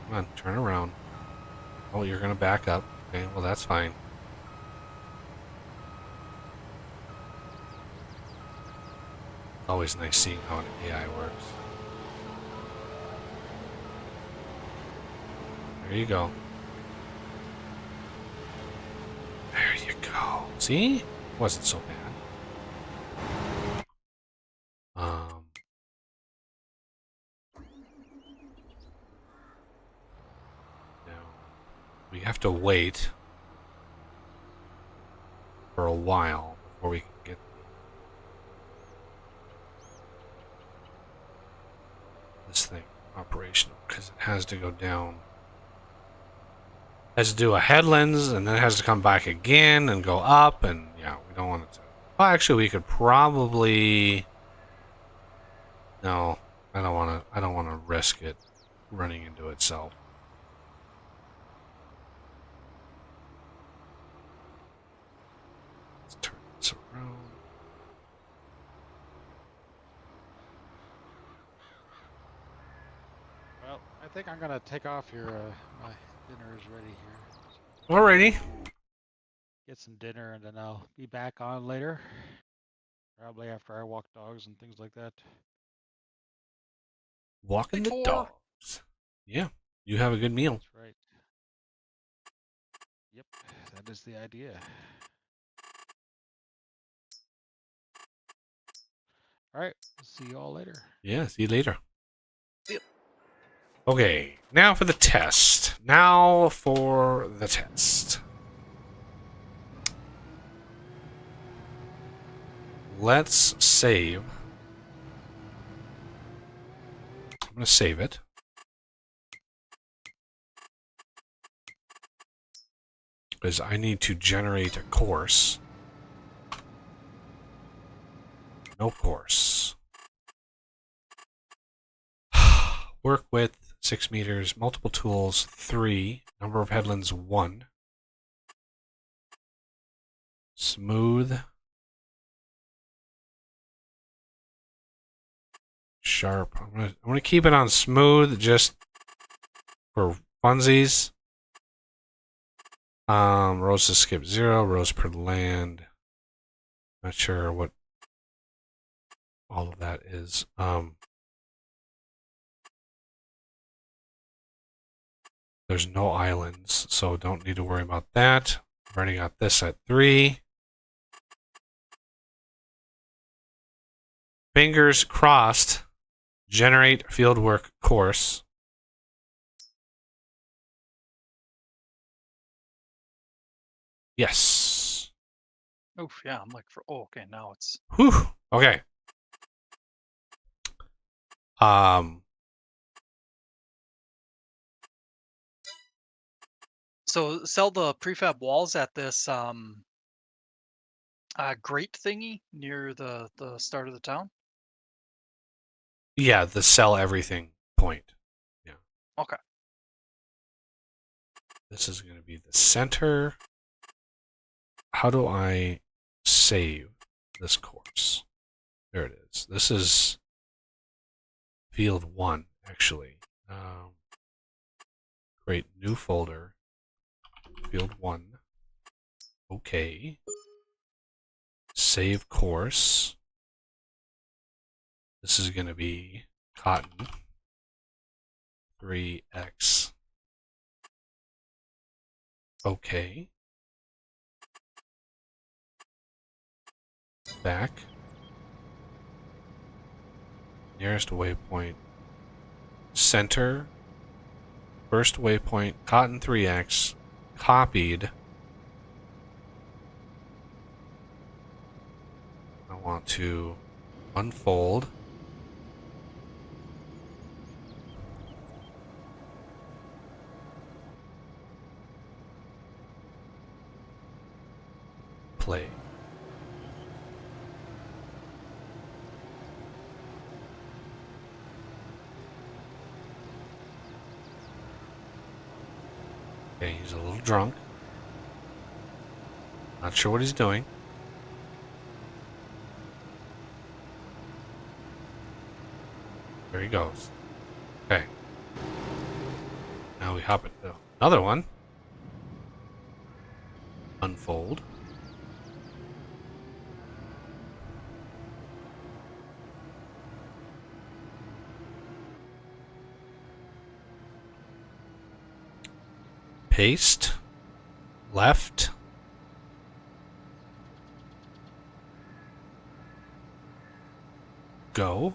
Come on, turn around. Oh, you're gonna back up. Okay, well that's fine. Always nice seeing how an AI works. There you go. There you go. See? Wasn't so bad. Now we have to wait for a while before we can get this thing operational because it has to go down. Has to do a head lens and then it has to come back again and go up, and yeah, we don't want it to. Well, actually, we could probably. No, I don't want to. I don't want to risk it running into itself. Let's turn this around. Well, I think I'm gonna take off here. My dinner is ready here. Alrighty. Get some dinner and then I'll be back on later. Probably after I walk dogs and things like that. Walking the Before- dogs. Yeah, you have a good meal. That's right. Yep, that is the idea. All right, see you all later. Yeah, see you later. Yep. Okay, now for the test. Now for the test. Let's save. I'm going to save it. Because I need to generate a course. No course. Work width 6 meters. Multiple tools 3. Number of headlands 1. Smooth. Sharp. I'm gonna keep it on smooth just for funsies. Rows to skip 0. Rows per land. Not sure what all of that is. There's no islands, so don't need to worry about that. I've already got this at 3. Fingers crossed. Generate fieldwork course. Yes. Oof, yeah, I'm like, okay, now it's. Whew. Okay. So sell the prefab walls at this grate thingy near the start of the town. Yeah, the sell everything point. Yeah. Okay. This is going to be the center. How do I save this course? There it is. This is field 1, actually. Create new folder. Field 1. Okay. Save course. This is going to be cotton 3x. Okay. Back. Nearest waypoint. Center. First waypoint, cotton 3x. Copied. I want to unfold. Play. Okay, he's a little drunk. Not sure what he's doing. There he goes. Okay. Now we hop into another one. Unfold. Paste. Left. Go.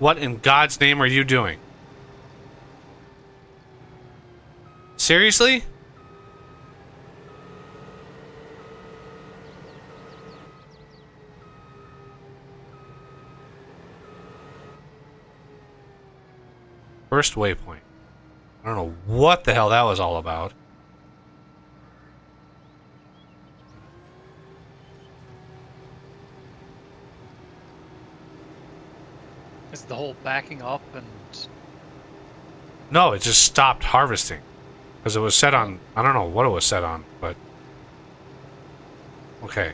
What in God's name are you doing? Seriously? First waypoint. I don't know what the hell that was all about. Is the whole backing up and... No, it just stopped harvesting. Because it was set on... I don't know what it was set on, but... Okay.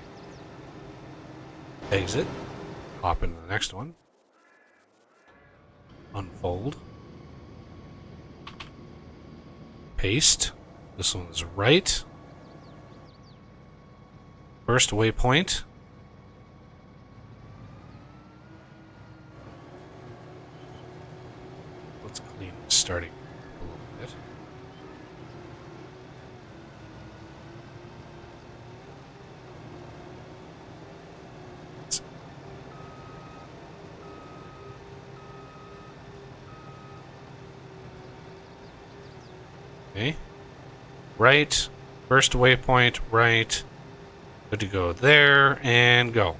Exit. Hop into the next one. Unfold. Paste. This one's right. First waypoint. Let's clean starting a little bit. Okay. Right. First waypoint, right. Good to go there, and go.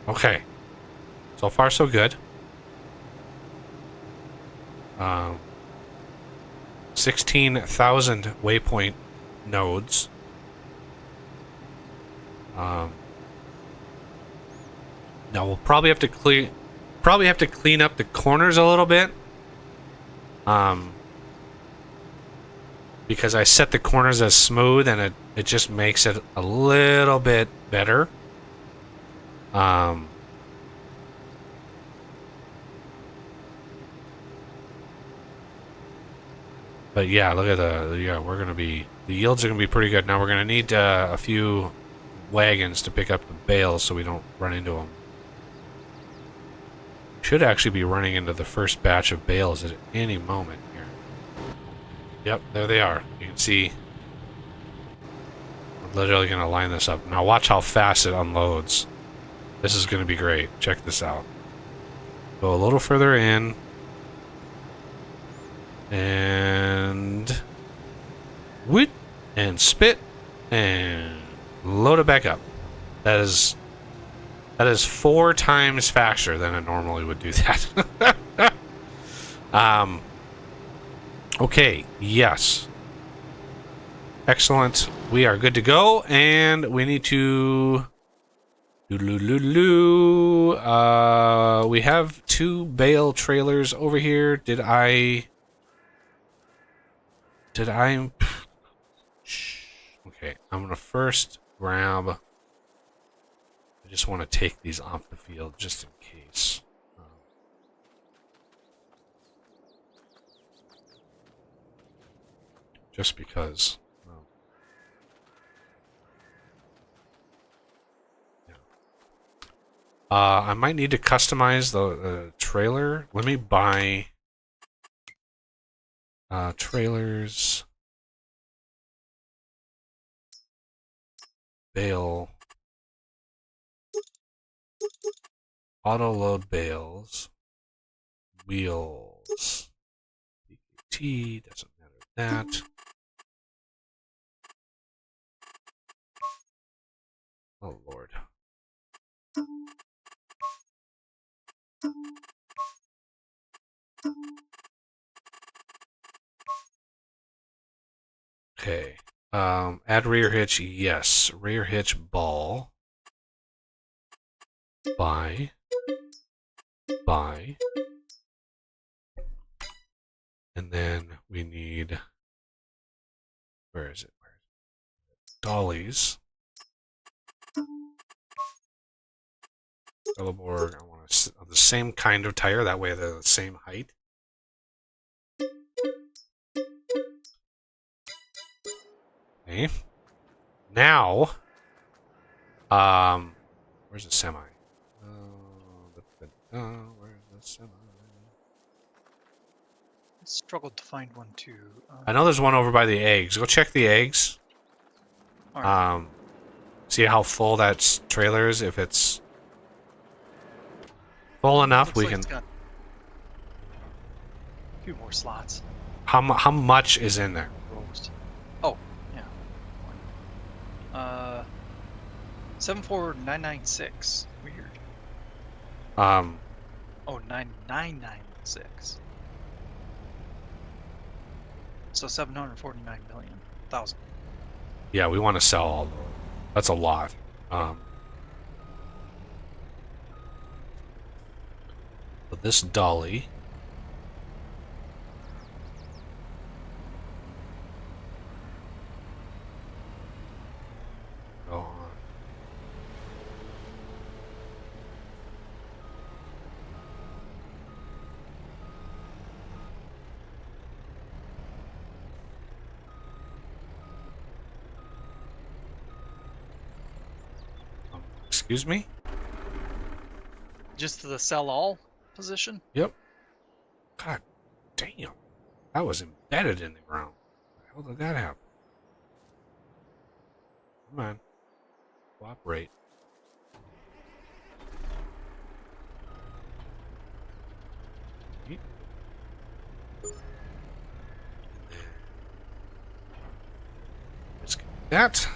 Okay. So far, so good. 16,000 waypoint nodes. Now we'll probably have to clean up the corners a little bit. Because I set the corners as smooth and it just makes it a little bit better. But yeah, look at the yields are gonna be pretty good. Now we're gonna need a few wagons to pick up the bales so we don't run into them. Should actually be running into the first batch of bales at any moment here. Yep, there they are. You can see I'm literally gonna line this up. Now watch how fast it unloads. This is gonna be great. Check this out. Go a little further in. And whoop, and spit and load it back up. That is 4 times faster than I normally would do that. Okay, yes. Excellent. We are good to go, and we need to... we have 2 bale trailers over here. Did I... Okay, I'm gonna first grab... I just want to take these off the field just in case. Just because. Yeah. I might need to customize the trailer. Let me buy trailers. Bale. Auto load bales. Wheels. BKT, doesn't matter that. Oh Lord. Okay. Add rear hitch, yes. Rear hitch ball. Buy. And then we need... Where is it? Dollies. Board. I want the same kind of tire. That way they're the same height. Okay. Now, where's the semi? Where's the semi? I struggled to find one too. I know there's one over by the eggs. Go check the eggs. All right. See how full that trailer is. If it's full enough, Looks we like can. it's got a few more slots. How much is in there? Roast. Oh, yeah. 74996. Weird. Oh, 9996. So 749,000,000. Yeah, we want to sell all. That's a lot. But this dolly. Go on. Excuse me? Just the sell all position? Yep. God damn. That was embedded in the ground. How did that happen? Come on. Cooperate. Let's get that.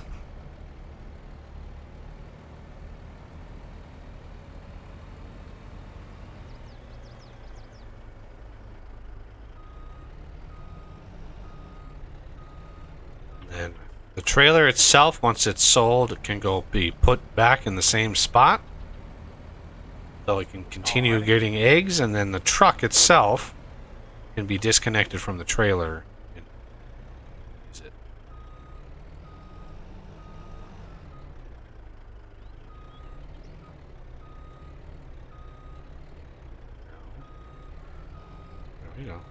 And the trailer itself, once it's sold, it can be put back in the same spot. So it can continue getting eggs, and then the truck itself can be disconnected from the trailer. And use it. There we go.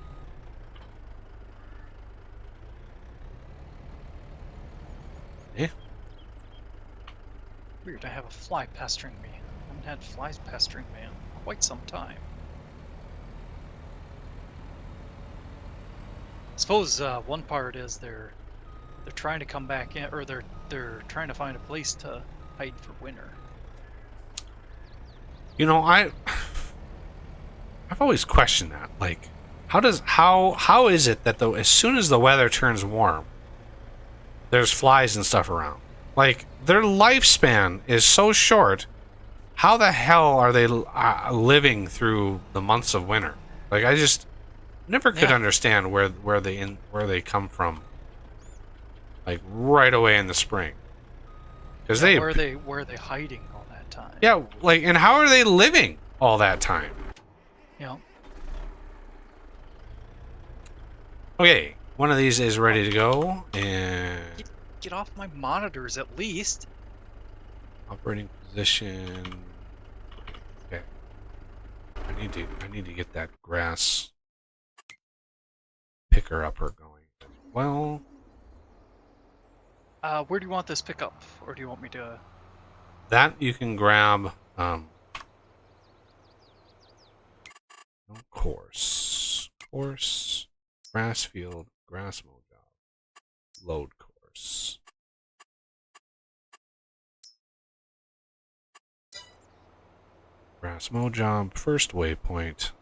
Yeah. Weird, I have a fly pestering me. I haven't had flies pestering me in quite some time. I suppose one part is they're trying to come back in, or they're trying to find a place to hide for winter. You know, I've always questioned that. Like, how is it that as soon as the weather turns warm, there's flies and stuff around? Like, their lifespan is so short. How the hell are they living through the months of winter? Like, I just never could understand where they come from. like right away in the spring. Because Yeah, where are they hiding all that time? yeah, like, and how are they living all that time? You know, Okay, one of these is ready to go, and get off my monitors at least. operating position. Okay, I need to get that grass picker upper going as well. Where do you want this pickup, or do you want me to? That you can grab. Course, grass field, grass mow job, load course. Grass mow job, first waypoint.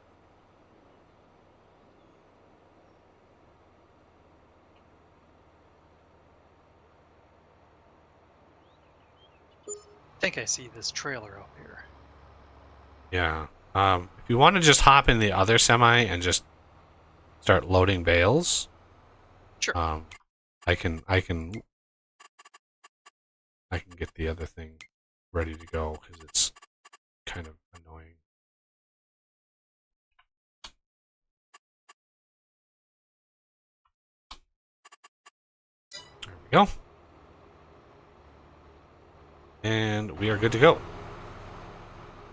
I think I see this trailer up here. Yeah. If you want to just hop in the other semi and just start loading bales, Sure. I can get the other thing ready to go because it's kind of annoying. There we go. And we are good to go.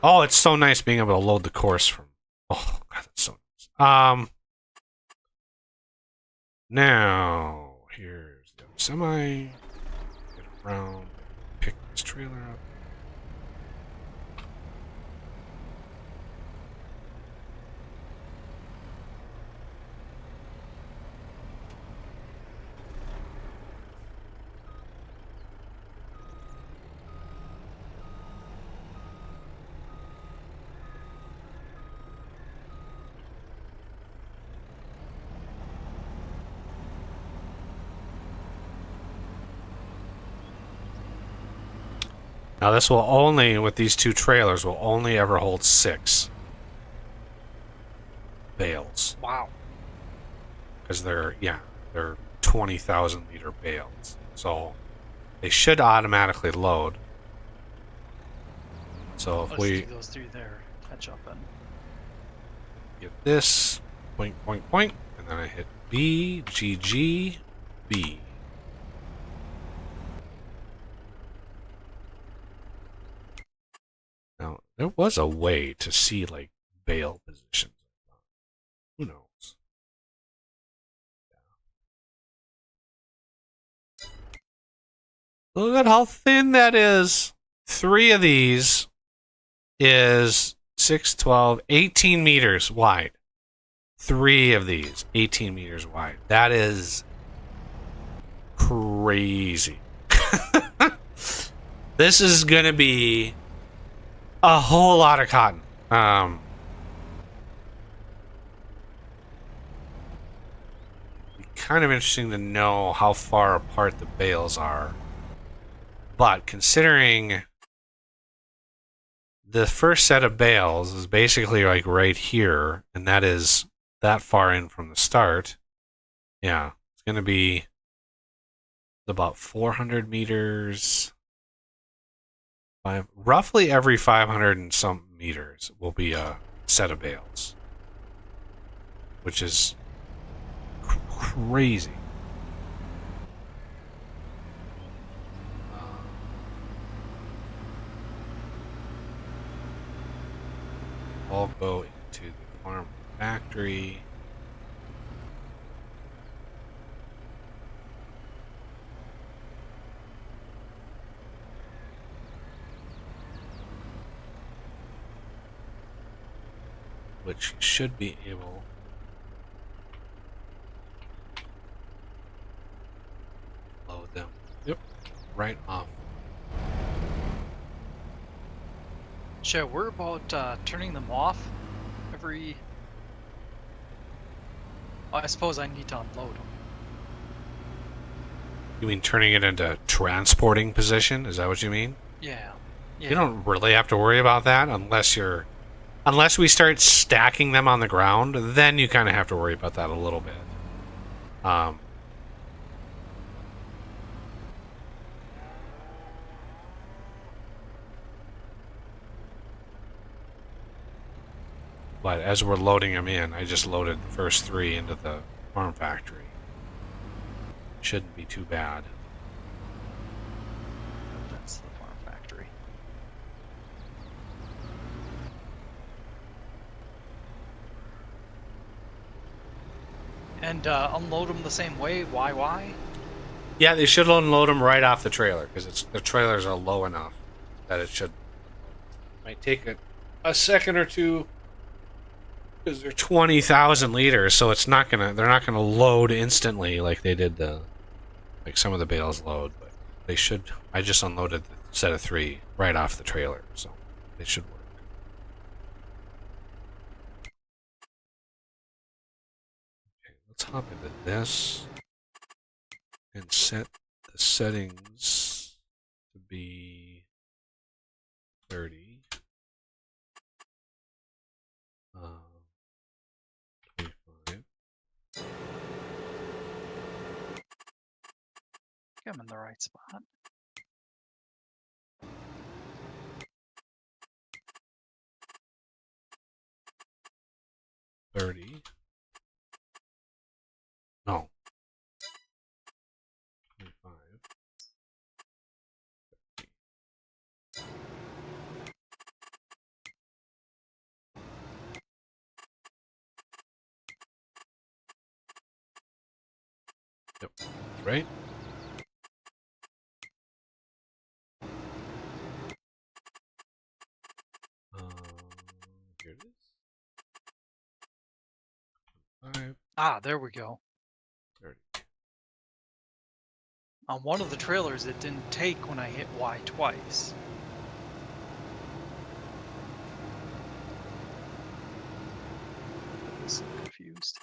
Oh, it's so nice being able to load the course from. Oh, God, that's so nice. Now, here's the semi. Get around, pick this trailer up. Now this will only, with these two trailers, will only ever hold 6 bales. Wow. Because they're 20,000 liter bales. So they should automatically load. So if Let's we do those 3 there. Catch up and. get this, point, and then I hit B, G, G, B. Now, there was a way to see, like, bale positions. Who knows? Look at how thin that is. 3 of these is 6, 12, 18 meters wide. 3 of these, 18 meters wide. That is crazy. This is going to be a whole lot of cotton. Kind of interesting to know how far apart the bales are. But considering the first set of bales is basically like right here, and that is that far in from the start, yeah, it's going to be about 400 meters. Roughly every 500 and some meters will be a set of bales, which is crazy. All go into the farm factory. Which should be able to load them. Yep, right off. Sure, we're about turning them off every. I suppose I need to unload them. You mean turning it into transporting position? Is that what you mean? Yeah. You don't really have to worry about that unless we start stacking them on the ground, then you kind of have to worry about that a little bit. but as we're loading them in, I just loaded the first 3 into the farm factory. Shouldn't be too bad. That's the farm factory. And unload them the same way. Why? Yeah, they should unload them right off the trailer because the trailers are low enough that it should. Might take a second or two because they're 20,000 liters, so it's not gonna. They're not gonna load instantly like they did like some of the bales load, but they should. I just unloaded the set of 3 right off the trailer, so they should work. Okay, let's hop into this and set the settings to be 30. 25. I'm in the right spot. $30. No. 25. Yep, that's right. Here it is. 5, Ah, there we go. 30. On one of the trailers, it didn't take when I hit Y twice. I was so confused.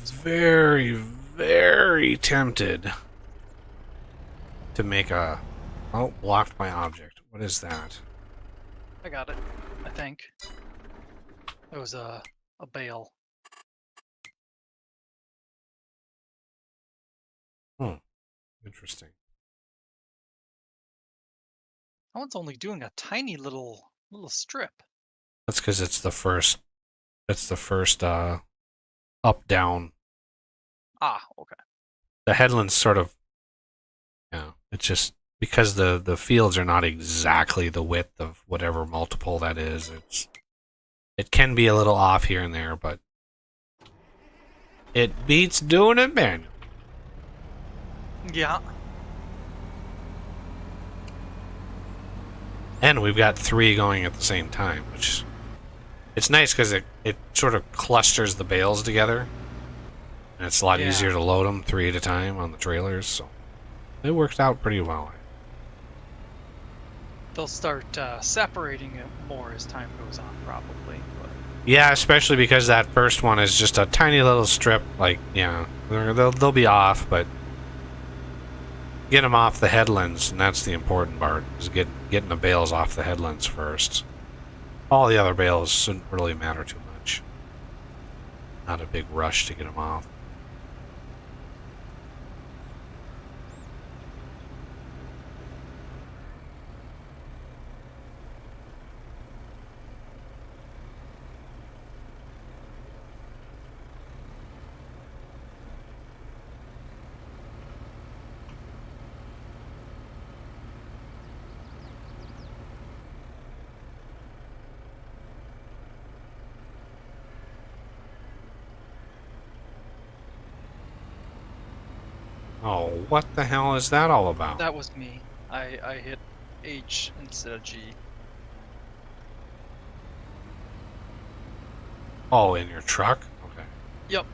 very, very tempted to make a... Oh, blocked my object. What is that? I got it, I think. It was a bale. Hmm. Interesting. That one's only doing a tiny little strip. That's because it's the first... It's the first, up-down. Ah, okay. The headland's sort of... Yeah, it's just... Because the fields are not exactly the width of whatever multiple that is, it can be a little off here and there, but it beats doing it manually. Yeah. And we've got 3 going at the same time, which it's nice because it sort of clusters the bales together, and it's a lot easier to load them 3 at a time on the trailers. So it works out pretty well. They'll start separating it more as time goes on, probably. But... Yeah, especially because that first one is just a tiny little strip. Like, yeah, they'll be off, but get them off the headlands, and that's the important part, is getting the bales off the headlands first. All the other bales shouldn't really matter too much. Not a big rush to get them off. Oh, what the hell is that all about? That was me. I hit H instead of G. Oh, in your truck? Okay. Yep.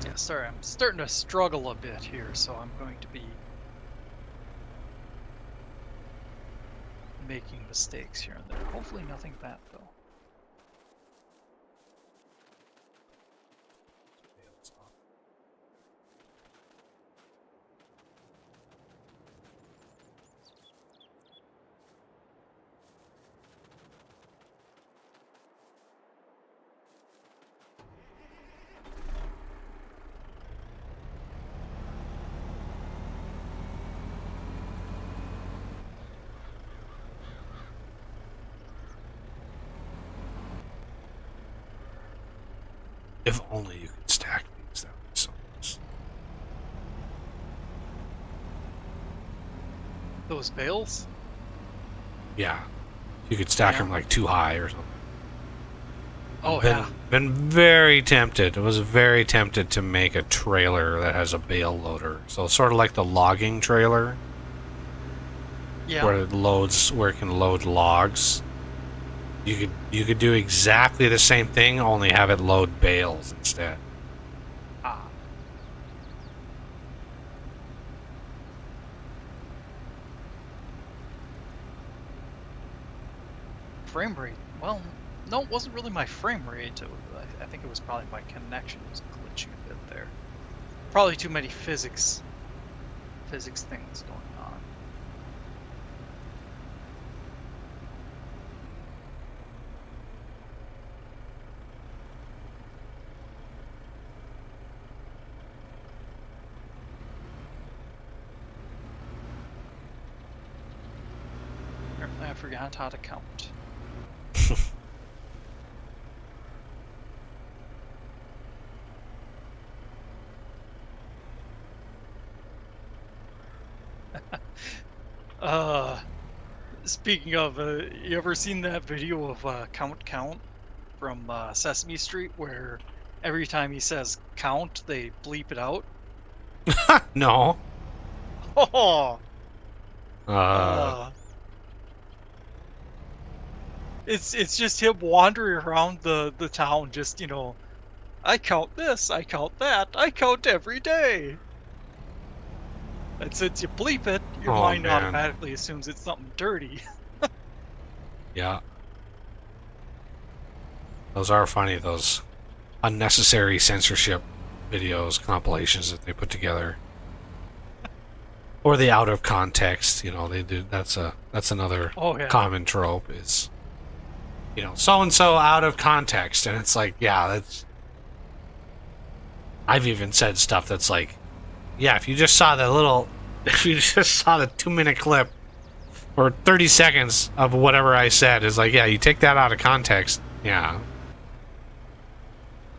Yeah, sorry, I'm starting to struggle a bit here, so I'm going to be making mistakes here and there. Hopefully nothing bad, though. If only you could stack these, that would be so nice. Those bales? Yeah. You could stack them like too high or something. Oh, yeah. Been very tempted. I was very tempted to make a trailer that has a bale loader. So sort of like the logging trailer. Yeah. Where it can load logs. You could do exactly the same thing, only have it load bales instead. Ah. Frame rate. Well, no, it wasn't really my frame rate. I think it was probably my connection was glitching a bit there. Probably too many physics things going on. Apparently I forgot how to count. Speaking of, you ever seen that video of Count from Sesame Street where every time he says count, they bleep it out? No. Oh! It's just him wandering around the town, just, you know, I count this, I count that, I count every day. And since you bleep it, your Oh, mind man. automatically assumes it's something dirty. Yeah. Those are funny, those unnecessary censorship videos, compilations that they put together. Or the out of context, they do. That's another common trope is, so and so out of context, and it's like, yeah, that's. I've even said stuff that's like, yeah, if you just saw the 2-minute clip or 30 seconds of whatever I said, is like, yeah, you take that out of context, yeah.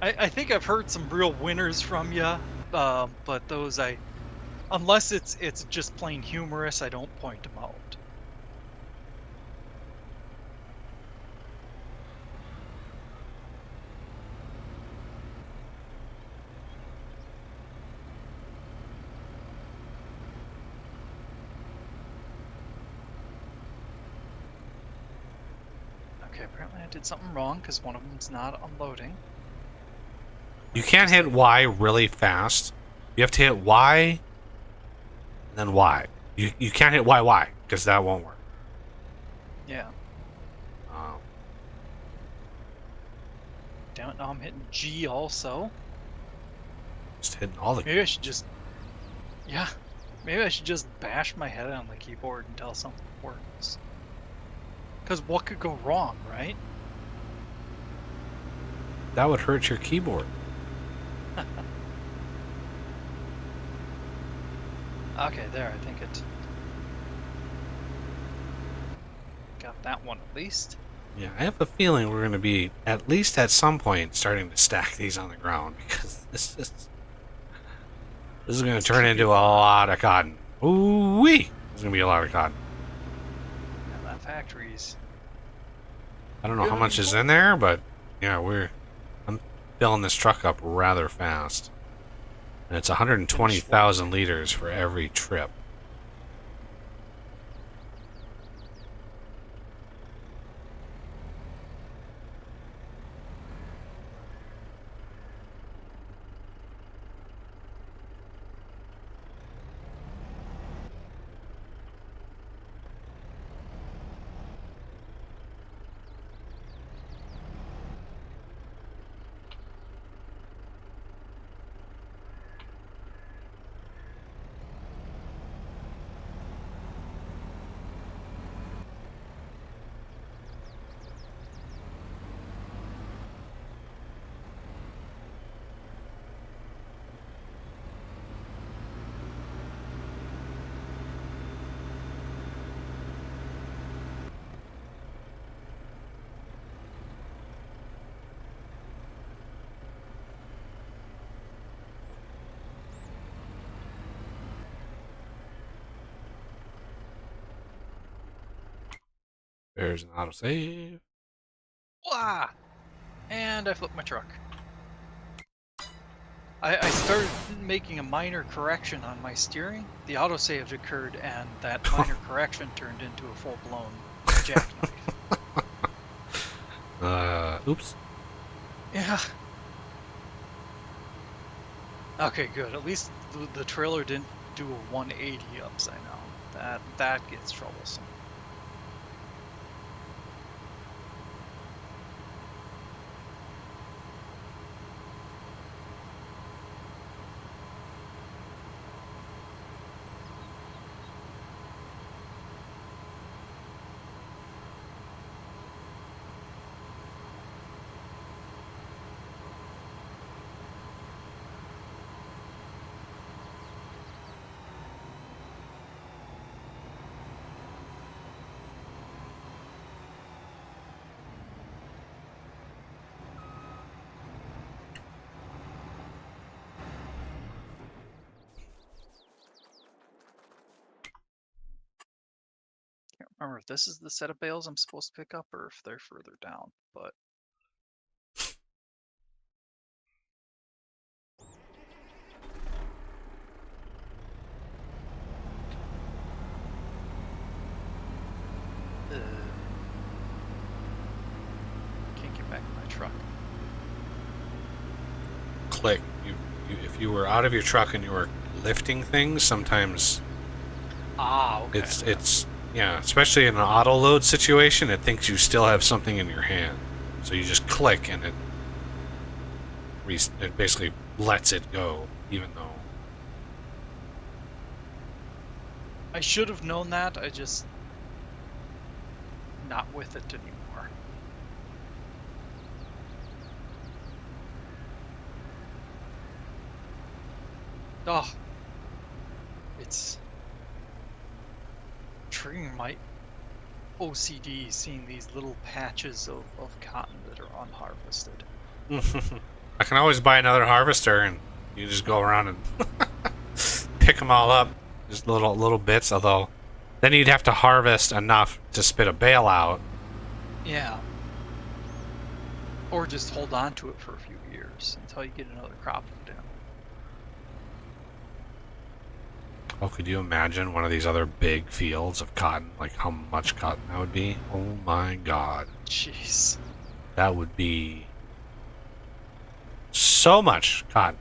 I think I've heard some real winners from you, but those unless it's just plain humorous, I don't point them out. Okay, apparently I did something wrong because one of them's not unloading. You can't hit Y really fast. You have to hit Y and then Y. You can't hit Y because that won't work. Yeah. Damn it, now I'm hitting G also. Just hitting all the... Maybe I should just... Yeah. Maybe I should just bash my head on the keyboard until something works. Because what could go wrong, right? That would hurt your keyboard. Okay, there, I think it... Got that one at least. Yeah, I have a feeling we're going to be, at least at some point, starting to stack these on the ground, because this is going to turn into a lot of cotton. Ooh-wee! There's going to be a lot of cotton. Yeah, that factory's... I don't know how much is in there, but yeah, I'm filling this truck up rather fast. And it's 120,000 liters for every trip. There's an autosave. Wah! And I flipped my truck. I started making a minor correction on my steering. The autosave occurred, and that minor correction turned into a full-blown jackknife. Oops. Yeah. Okay, good. At least the trailer didn't do a 180 upside down. That gets troublesome. Remember if this is the set of bales I'm supposed to pick up or if they're further down, but can't get back in my truck. Click. If you were out of your truck and you were lifting things, sometimes Okay. it's yeah, especially in an auto load situation, it thinks you still have something in your hand. So you just click and it basically lets it go, even though... I should have known that. I just not with it anymore. Oh, it's triggering my OCD seeing these little patches of cotton that are unharvested. I can always buy another harvester and you just go around and pick them all up, just little bits. Although, then you'd have to harvest enough to spit a bale out. Yeah. Or just hold on to it for a few years until you get another crop of them. Oh, could you imagine one of these other big fields of cotton? Like how much cotton that would be? Oh my god. Jeez. That would be so much cotton.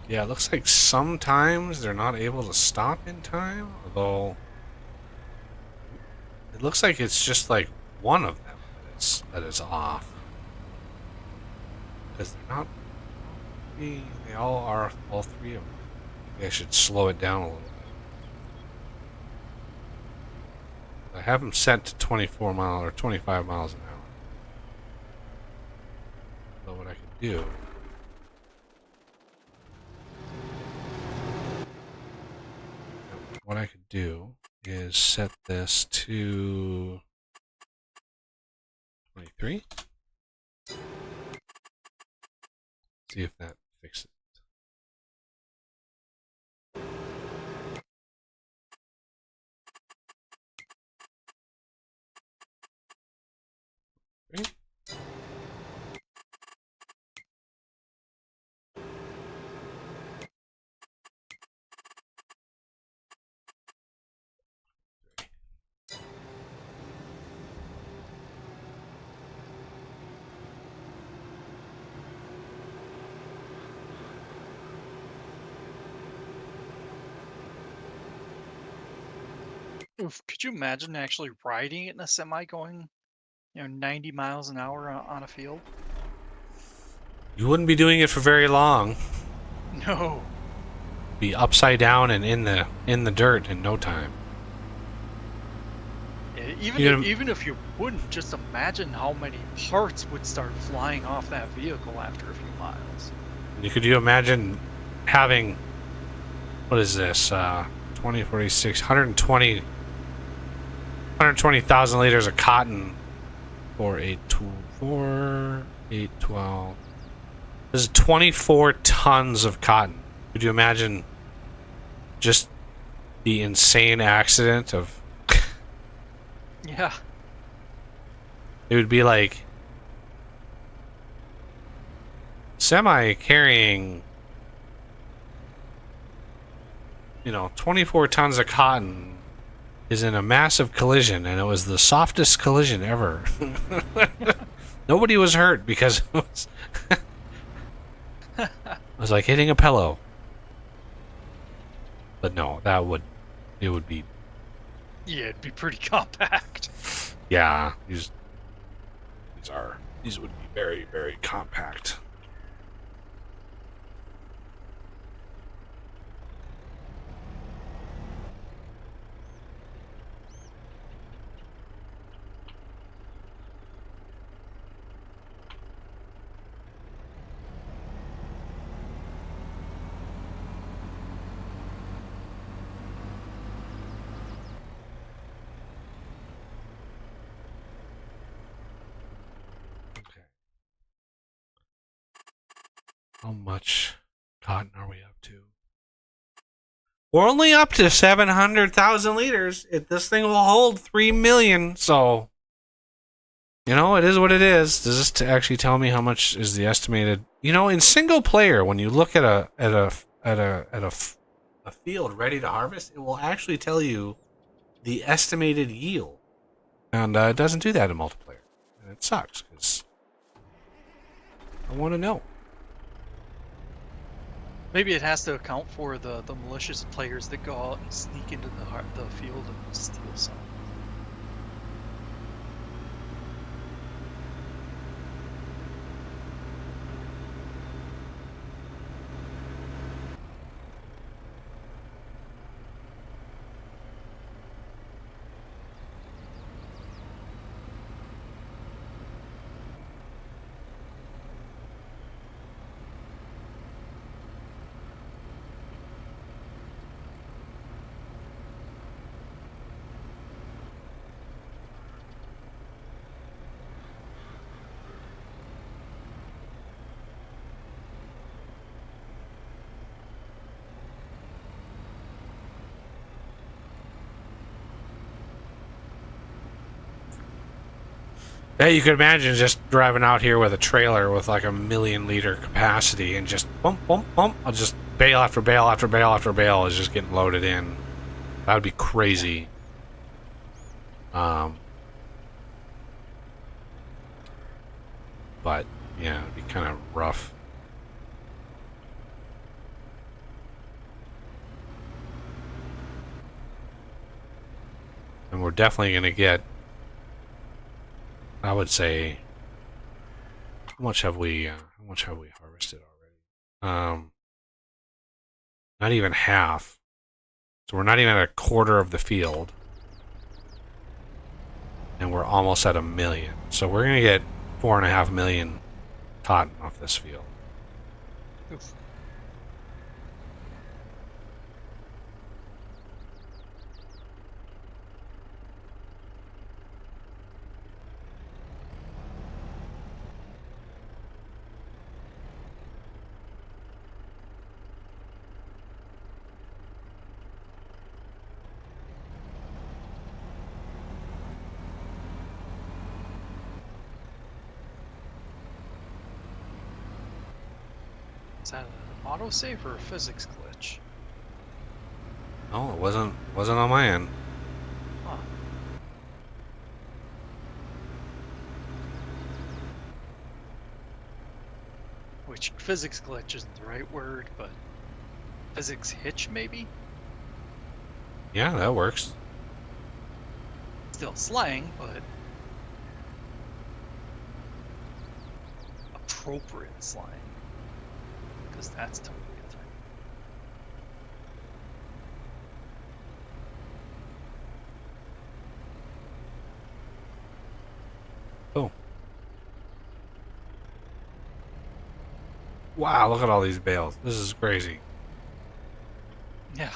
Yeah, it looks like sometimes they're not able to stop in time, although it looks like it's just like one of them that is off. Because they're not... They all are, all three of them. Maybe I should slow it down a little bit. I have them set to 24 miles or 25 miles an hour. So what I could do... What I could do is set this to 23. See if that fixes it. 3. Oof, could you imagine actually riding it in a semi going, 90 miles an hour on a field? You wouldn't be doing it for very long. No. Be upside down and in the dirt in no time. Even if you wouldn't, just imagine how many parts would start flying off that vehicle after a few miles. Could you imagine having, what is this, 20, 46, 120,000 liters of cotton for 812. This is 24 tons of cotton. Could you imagine just the insane accident of... Yeah. It would be like semi carrying, 24 tons of cotton is in a massive collision, and it was the softest collision ever. Nobody was hurt because it was like hitting a pillow. But no, it would be... Yeah, it'd be pretty compact. Yeah, these would be very, very compact. How much cotton are we up to? We're only up to 700,000 liters. This thing will hold 3 million, so... it is what it is. Does this actually tell me how much is the estimated You know, in single player, when you look at a field ready to harvest, it will actually tell you the estimated yield, and it doesn't do that in multiplayer, and it sucks because I want to know. Maybe it has to account for the malicious players that go out and sneak into the field and steal some. Yeah, you could imagine just driving out here with a trailer with like 1,000,000 liter capacity and just bump, bump, bump. I'll just bale after bale after bale after bale is just getting loaded in. That would be crazy. But yeah, it'd be kind of rough. And we're definitely going to get, I would say, how much have we harvested already? Not even half. So we're not even at a quarter of the field. And we're almost at 1,000,000. So we're going to get 4.5 million cotton off this field. Oof. Is that an autosave or a physics glitch? No, it wasn't on my end. Huh. Which physics glitch isn't the right word, but physics hitch maybe? Yeah, that works. Still slang, but appropriate slang. Because that's totally different. Oh. Wow, look at all these bales. This is crazy. Yeah.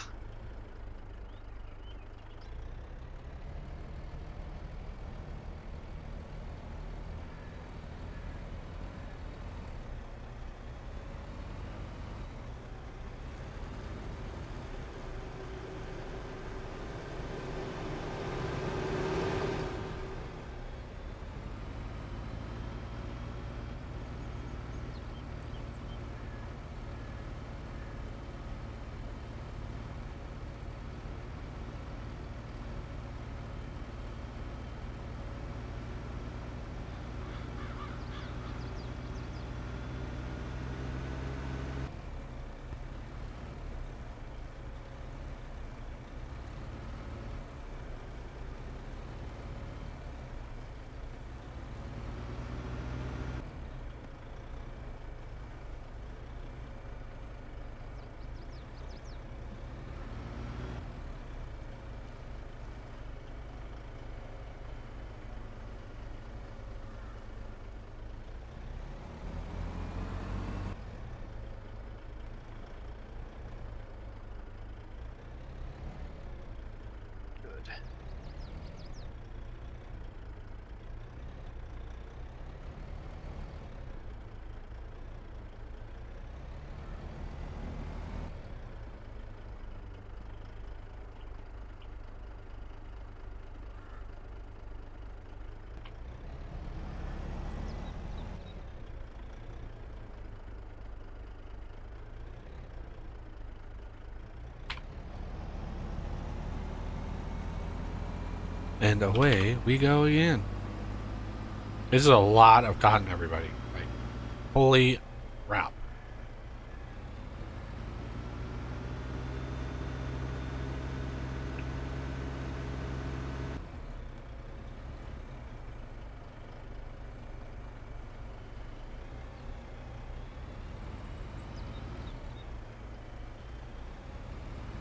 And away we go again. This is a lot of cotton, everybody. Like, holy crap.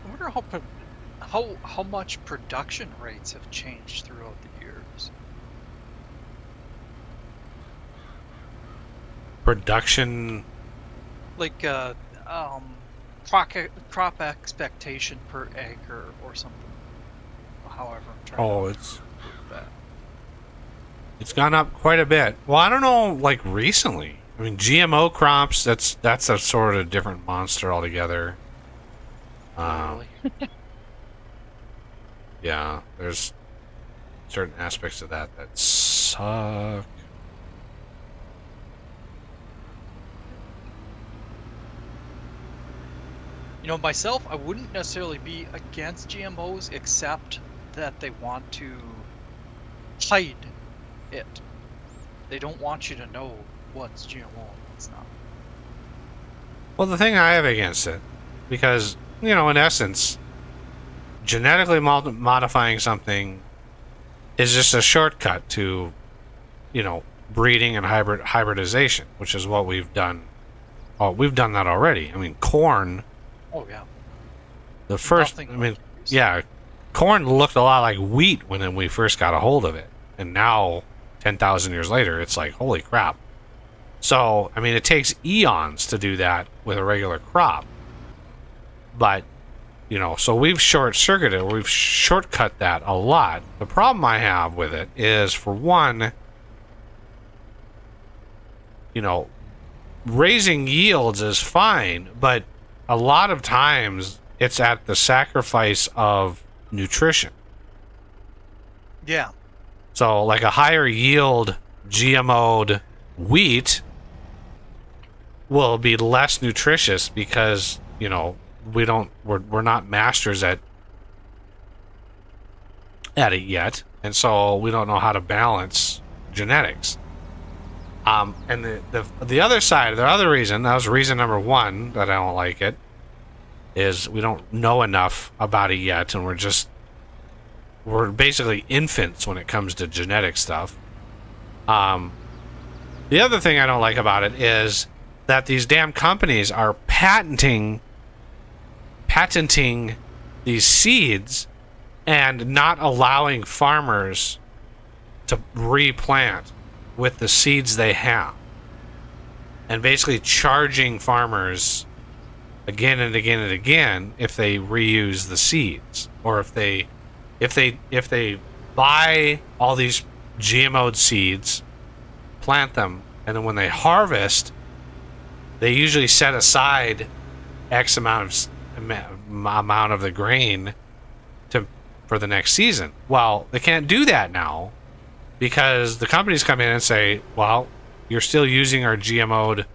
I wonder how much production rates have changed throughout the years. Production. Like crop expectation per acre or something. However, I'm trying Oh, to it's prove that. it's gone up quite a bit. Well, I don't know, like recently. I mean, GMO crops. That's a sort of different monster altogether. Really? Yeah, there's certain aspects of that suck. You know, myself, I wouldn't necessarily be against GMOs, except that they want to hide it. They don't want you to know what's GMO and what's not. Well, the thing I have against it, because, you know, in essence, genetically modifying something is just a shortcut to, you know, breeding and hybridization, which is what we've done. Oh, we've done that already. I mean, corn. Oh yeah. The first, Nothing I mean, like this. yeah, corn looked a lot like wheat when we first got a hold of it, and now, 10,000 years later, it's like, holy crap. So, I mean, it takes eons to do that with a regular crop. But, you know, so we've short-circuited, we've shortcut that a lot. The problem I have with it is, for one, you know, raising yields is fine, but a lot of times it's at the sacrifice of nutrition. Yeah. So, like a higher yield GMO'd wheat will be less nutritious because, you know, we're not masters at it yet, and so we don't know how to balance genetics. And the other side, the other reason, that was reason number one that I don't like it, is we don't know enough about it yet, and we're basically infants when it comes to genetic stuff. The other thing I don't like about it is that these damn companies are patenting these seeds and not allowing farmers to replant with the seeds they have, and basically charging farmers again and again and again if they reuse the seeds, or if they buy all these GMO'd seeds, plant them, and then when they harvest, they usually set aside X amount of the grain for the next season. Well, they can't do that now because the companies come in and say, well, you're still using our GMO'd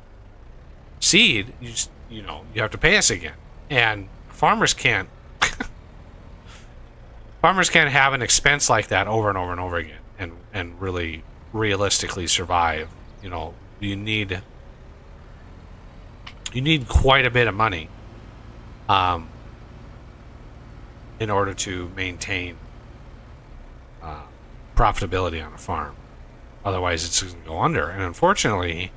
seed, you have to pay us again. And farmers can't have an expense like that over and over and over again and really realistically survive. You know, you need quite a bit of money in order to maintain profitability on a farm. Otherwise, it's going to go under. And unfortunately,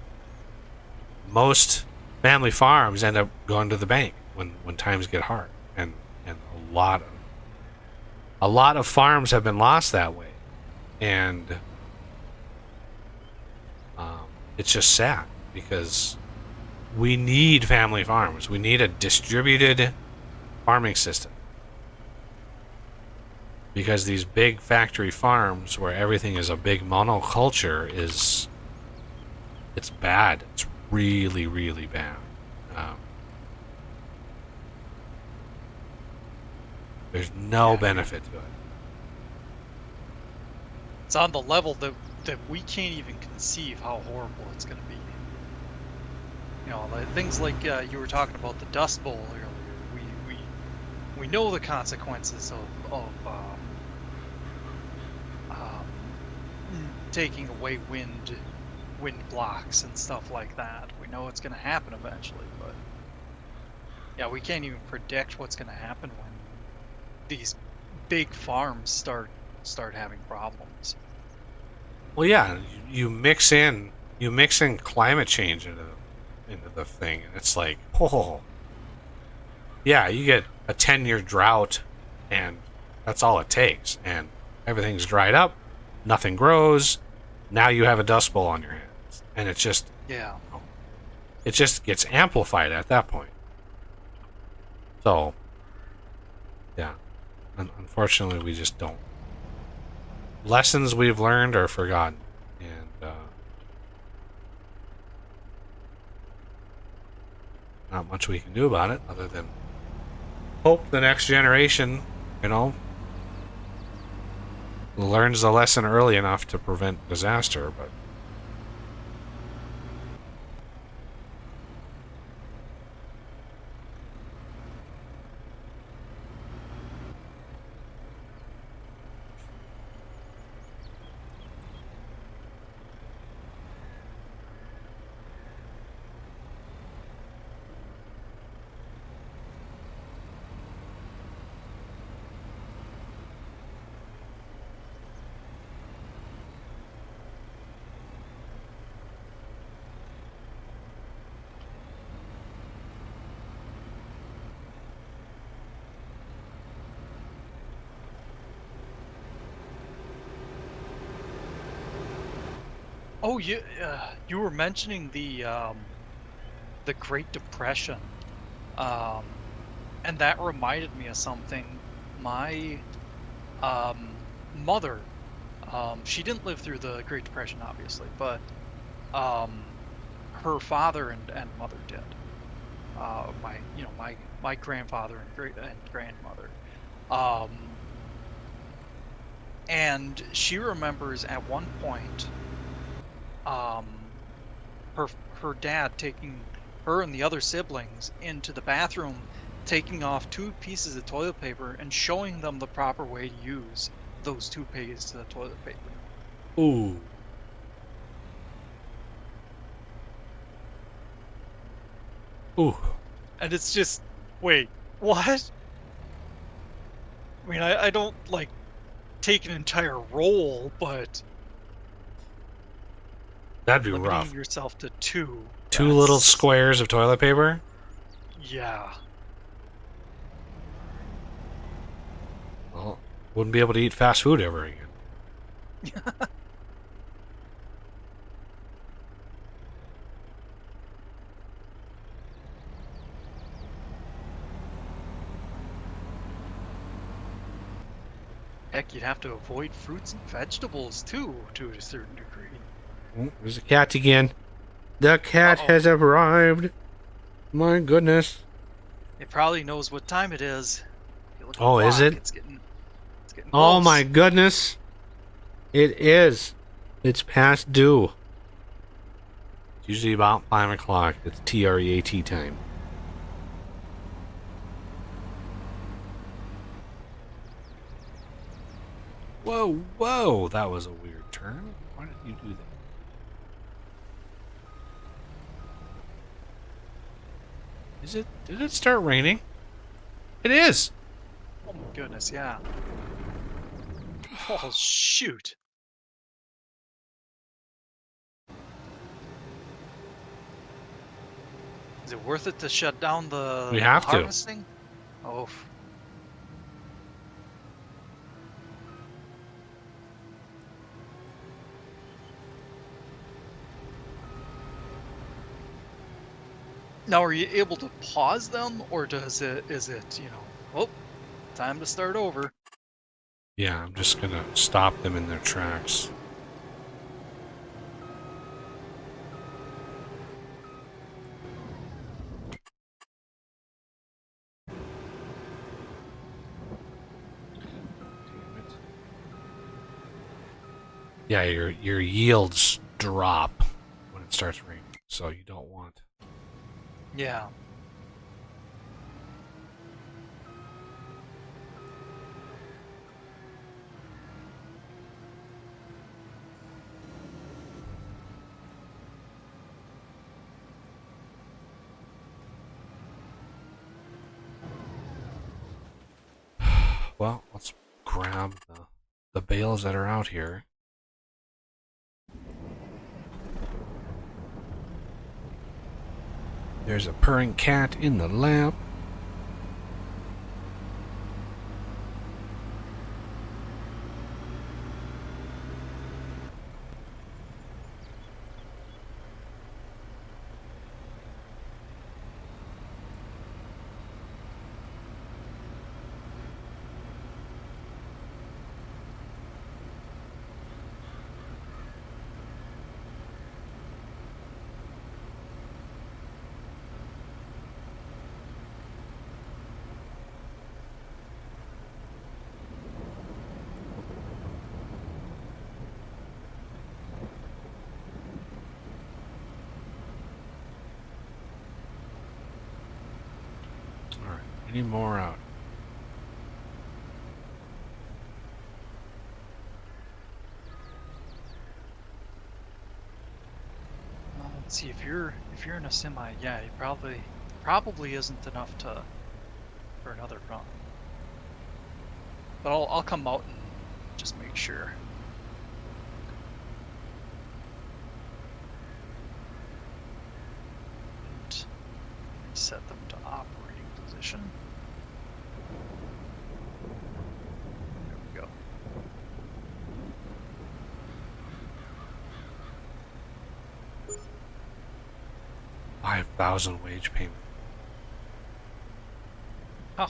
most family farms end up going to the bank when times get hard. And a lot of farms have been lost that way. And it's just sad because we need family farms. We need a distributed farming system. Because these big factory farms where everything is a big monoculture it's bad. It's really, really bad. There's no benefit to it. It's on the level that we can't even conceive how horrible it's going to be. You know, like things like you were talking about the Dust Bowl earlier. We know the consequences of taking away wind blocks and stuff like that. We know it's going to happen eventually, but yeah, we can't even predict what's going to happen when these big farms start having problems. Well, yeah, you mix in climate change into the thing, and it's like, oh, yeah, you get a 10-year drought, and that's all it takes, and everything's dried up, nothing grows. Now you have a dust bowl on your hands, and it's just Yeah. it just gets amplified at that point. So, yeah, unfortunately, we just don't. Lessons we've learned are forgotten, and not much we can do about it other than hope the next generation, learns the lesson early enough to prevent disaster. But Oh, you were mentioning the Great Depression, um, and that reminded me of something. My mother, she didn't live through the Great Depression, obviously, but um, her father and mother did. My grandfather and great and grandmother, um, and she remembers at one point, um, her her dad taking her and the other siblings into the bathroom, taking off 2 pieces of toilet paper and showing them the proper way to use those 2 pieces of toilet paper. ooh, ooh, And it's just, wait, what? I mean, I don't like take an entire roll, but that'd be limiting rough. yourself to 2. Two little That's, squares of toilet paper. yeah. Well, wouldn't be able to eat fast food ever again. Heck, you'd have to avoid fruits and vegetables too, to a certain degree. Oh, there's a cat again. The cat Uh-oh. has arrived. My goodness. It probably knows what time it is. You look at the Oh, is clock, it? it's getting Oh close. my goodness. It is. It's past due. It's usually about 5 o'clock. It's TREAT time. Whoa, whoa. That was a weird turn. Why did you do that? Did it start raining? It is. Oh my goodness, yeah. Oh shoot. Is it worth it to shut down the We have to. harvesting? Oh. Now, are you able to pause them, or is it, oh, time to start over? Yeah, I'm just gonna stop them in their tracks. Damn it. Yeah, your yields drop when it starts raining, so you don't want. Yeah. well, let's grab the bales that are out here. There's a purring cat in the lamp. Alright, any more out? Let's see, if you're in a semi, yeah, it probably isn't enough for another run. But I'll come out and just make sure. And reset them to operating position. There we go. $5,000 wage payment. Oh.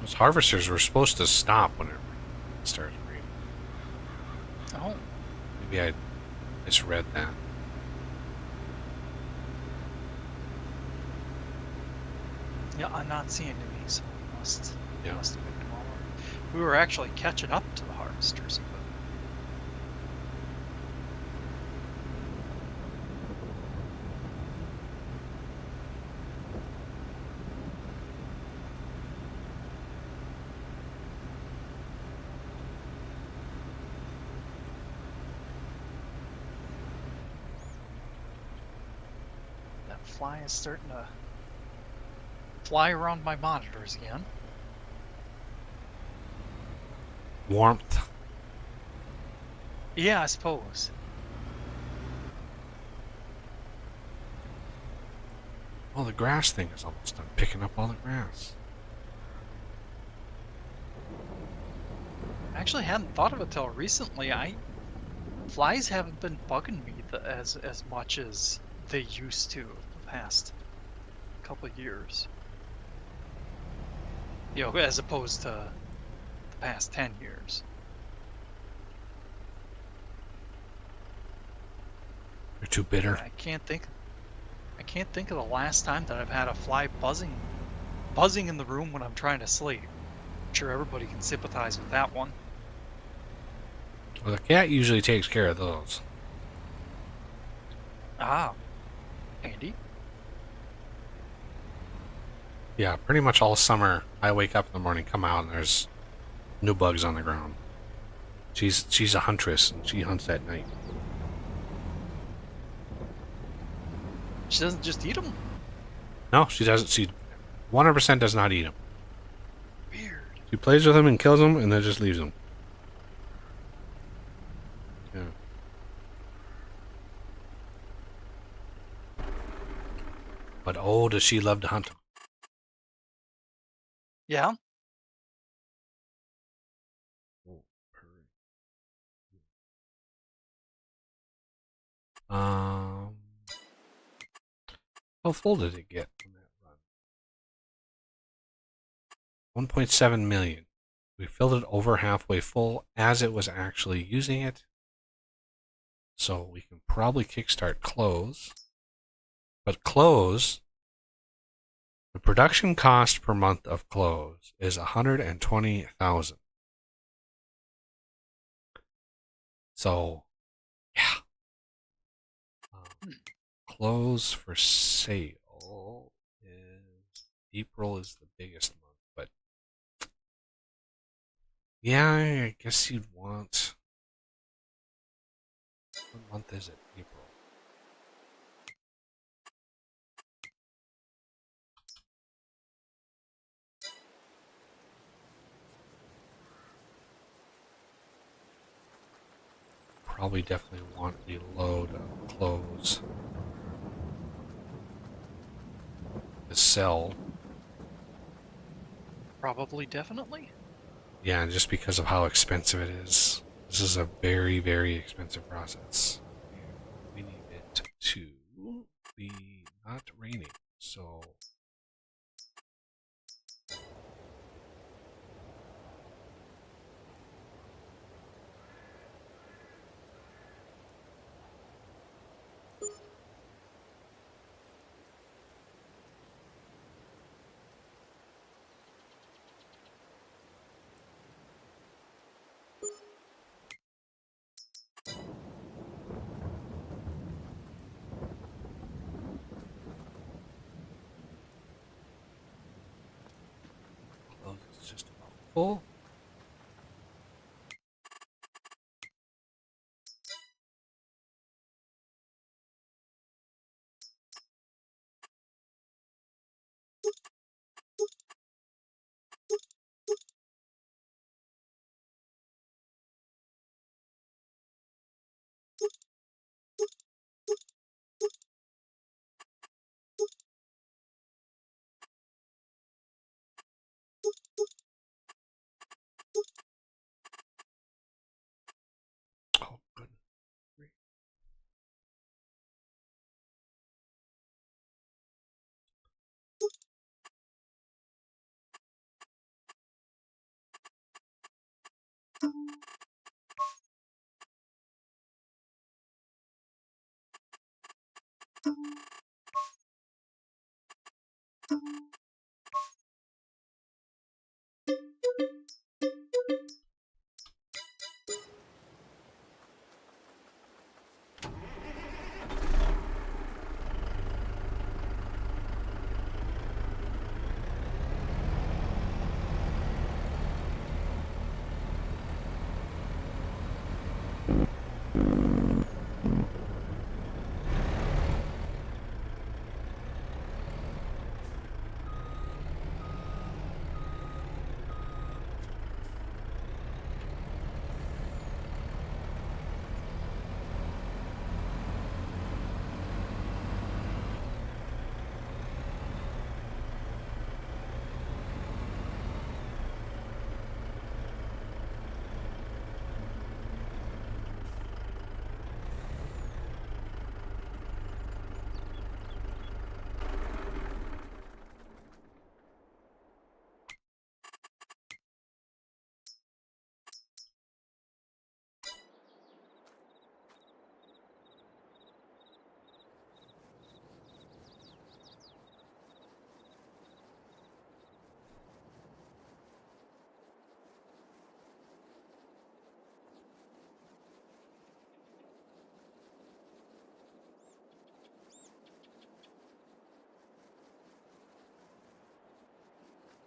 Those harvesters were supposed to stop whenever it started raining. Oh. Maybe I misread that. Yeah, I'm not seeing any, so we must Yeah. have picked them all up. We were actually catching up to the harvesters, but that fly is starting to fly around my monitors again. Warmth. Yeah, I suppose. Oh, the grass thing is almost done picking up all the grass. I actually hadn't thought of it till recently. Flies haven't been bugging me as much as they used to the past couple of years. You know, as opposed to the past 10 years. You're too bitter. I can't think of the last time that I've had a fly buzzing in the room when I'm trying to sleep. I'm sure everybody can sympathize with that one. Well, the cat usually takes care of those. Ah, handy. Yeah, pretty much all summer, I wake up in the morning, come out, and there's new bugs on the ground. She's a huntress, and she hunts at night. She doesn't just eat them. No, she doesn't. She 100% does not eat them. Weird. She plays with them and kills them, and then just leaves them. Yeah. But oh, does she love to hunt them? Yeah. How full did it get from that run? 1.7 million. We filled it over halfway full as it was actually using it. So we can probably kickstart close. But close, the production cost per month of close is 120,000. So, yeah. Close for sale is April is the biggest month, but yeah, I guess you'd want month is it? April. Probably definitely want a load of clothes to sell. Probably, definitely. Yeah, just because of how expensive it is. This is a very, very expensive process. We need it to be not raining, so clothes is just about full. Oh, good.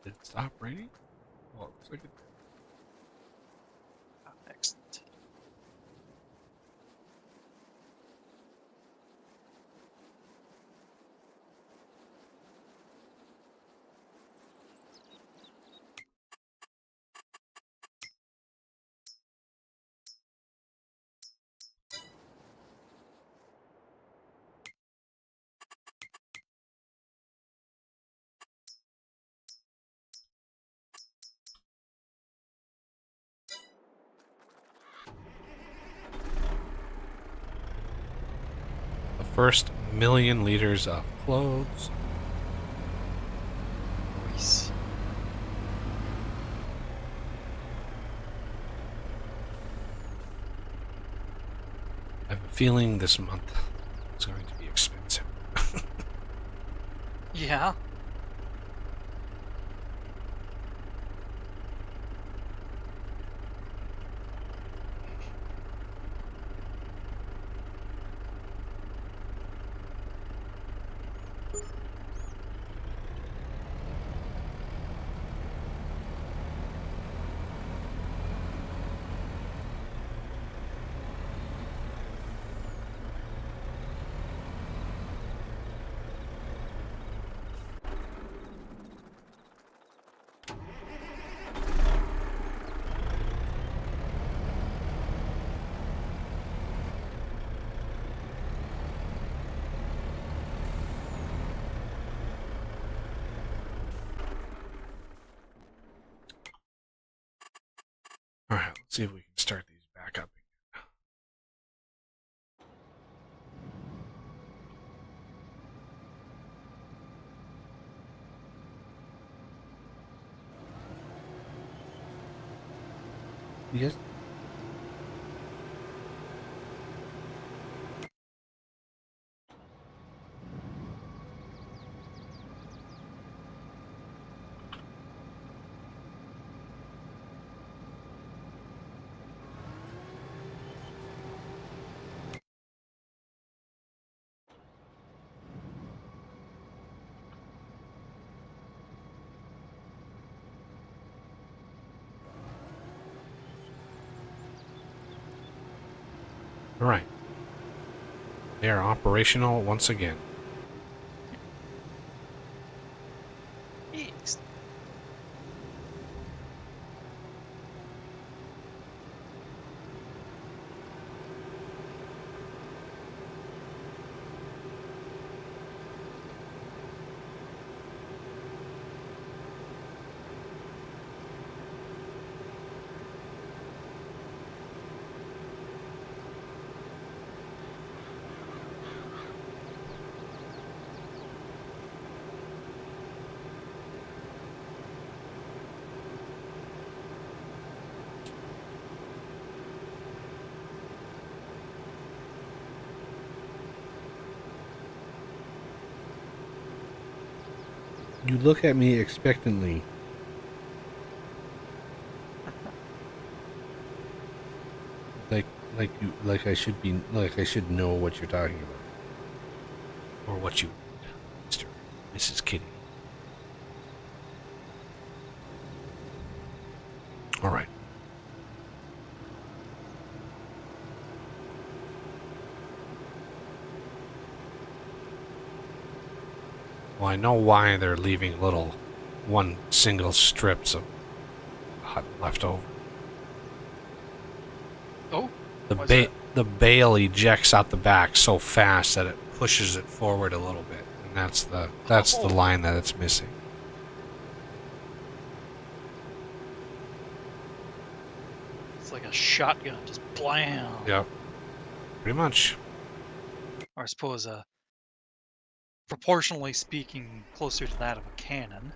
Did it stop raining? Oh, it looks like it. Excellent. The first 1,000,000 liters of clothes. Nice. I have a feeling this month is going to be expensive. Yeah. see if we can start these back up. Yes. All right. They are operational once again. Yes. You look at me expectantly. Like I should be, like I should know what you're talking about. Or what you, Mr. Mrs. Kitty. All right. Well, I know why they're leaving little one single strips of hut left over. Oh, The why's that? the bale ejects out the back so fast that it pushes it forward a little bit, and that's the Oh. line that it's missing. It's like a shotgun, just blam. Yep. Pretty much. Or I suppose, proportionally speaking, closer to that of a cannon.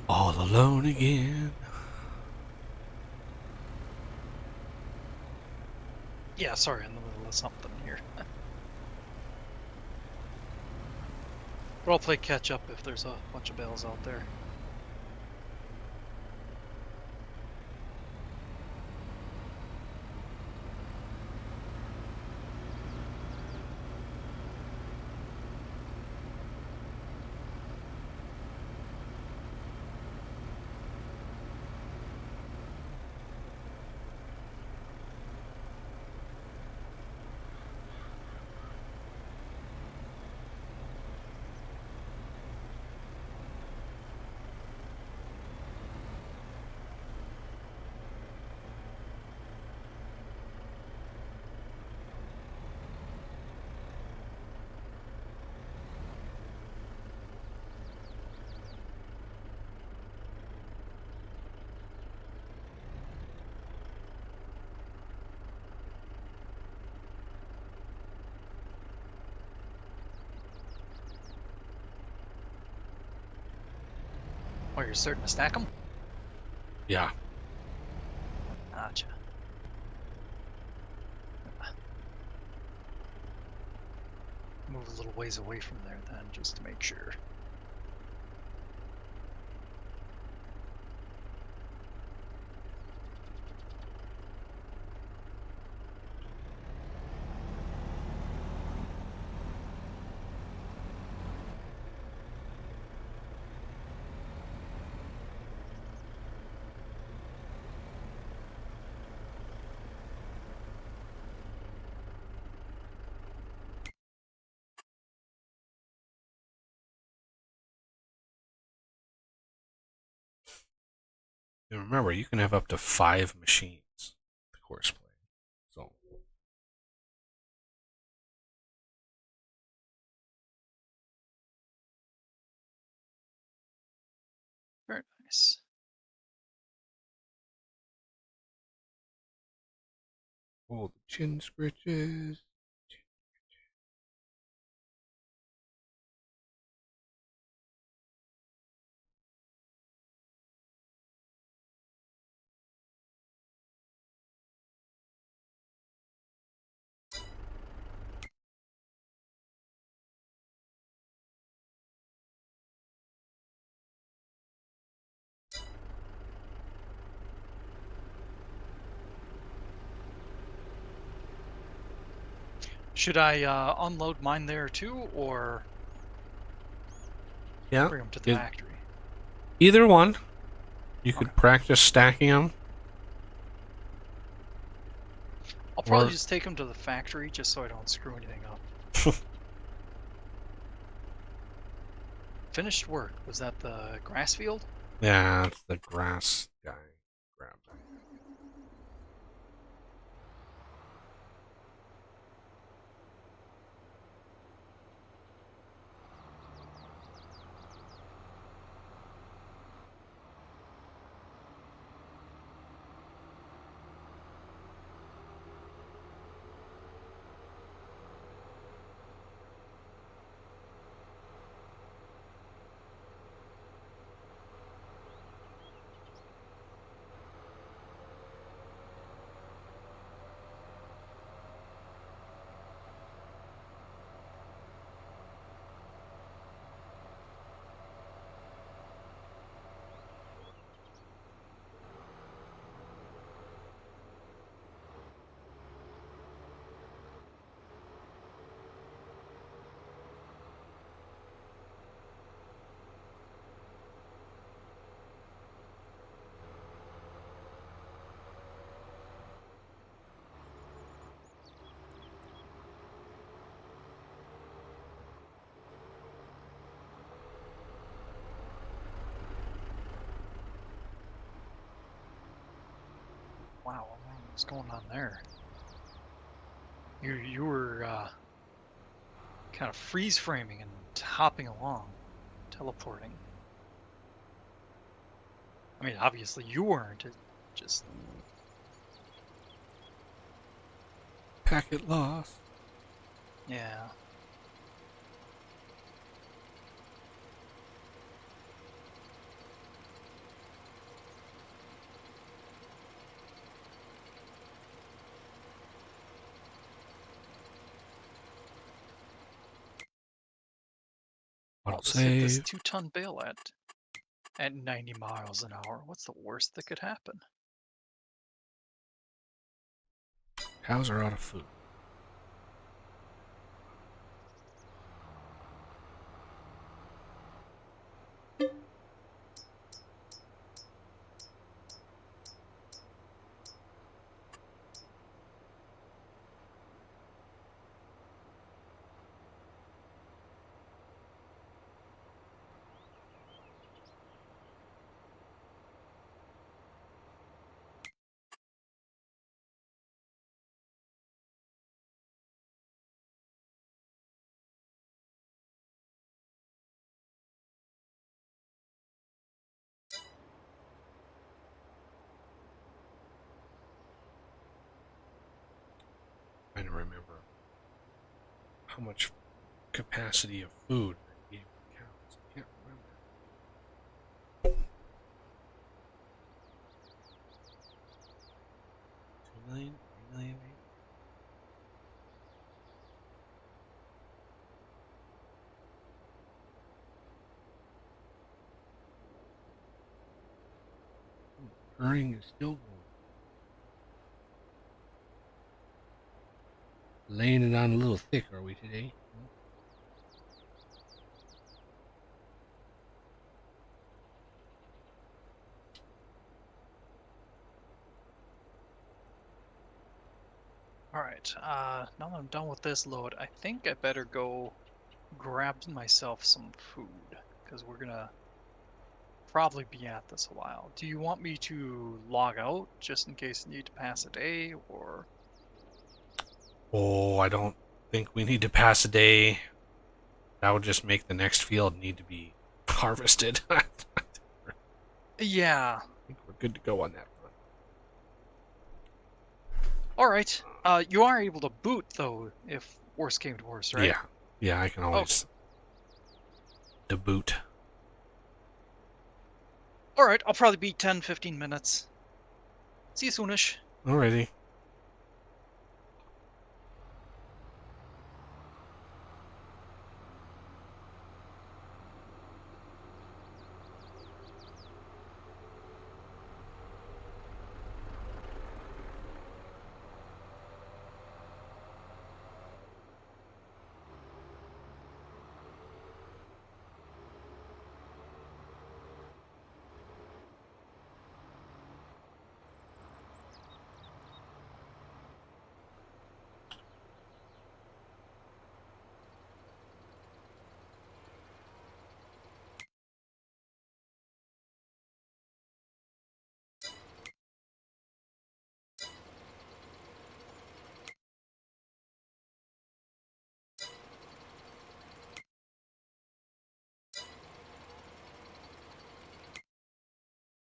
All alone again. Yeah, sorry, in the middle of something here. But I'll play catch up if there's a bunch of bales out there. Oh, you're starting to stack them? Yeah. Gotcha. Move a little ways away from there then, just to make sure. And remember, you can have up to 5 machines. The course play. So. Very nice. Oh, the chin scritches. Should I unload mine there too, or Yeah. bring them to the factory? Either one. You could Okay. practice stacking them. I'll probably Or- just take them to the factory just so I don't screw anything up. Finished work. Was that the grass field? Yeah, it's the grass guy. Grab that. Wow, what's going on there? You were kind of freeze framing and hopping along, teleporting. I mean, obviously you weren't. It just Packet lost. yeah. I'll just hit this save. 2-ton bale at 90 miles an hour. What's the worst that could happen? Cows are out of food. Trying to remember how much capacity of food I gave the cows. I can't remember. 2 million? 3 million maybe? Earning is still going. Laying it on a little thick, are we today? Alright, now that I'm done with this load, I think I better go grab myself some food, because we're gonna probably be at this a while. Do you want me to log out, just in case you need to pass a day, or... Oh, I don't think we need to pass a day. That would just make the next field need to be harvested. I Yeah. think we're good to go on that front. Alright. You are able to boot, though, if worse came to worse, right? Yeah. Yeah, I can always deboot. Alright, I'll probably be 10-15 minutes. See you soonish. Alrighty.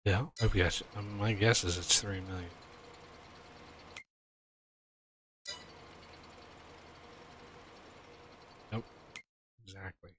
Yeah, my guess is it's 3 million. Nope. Exactly.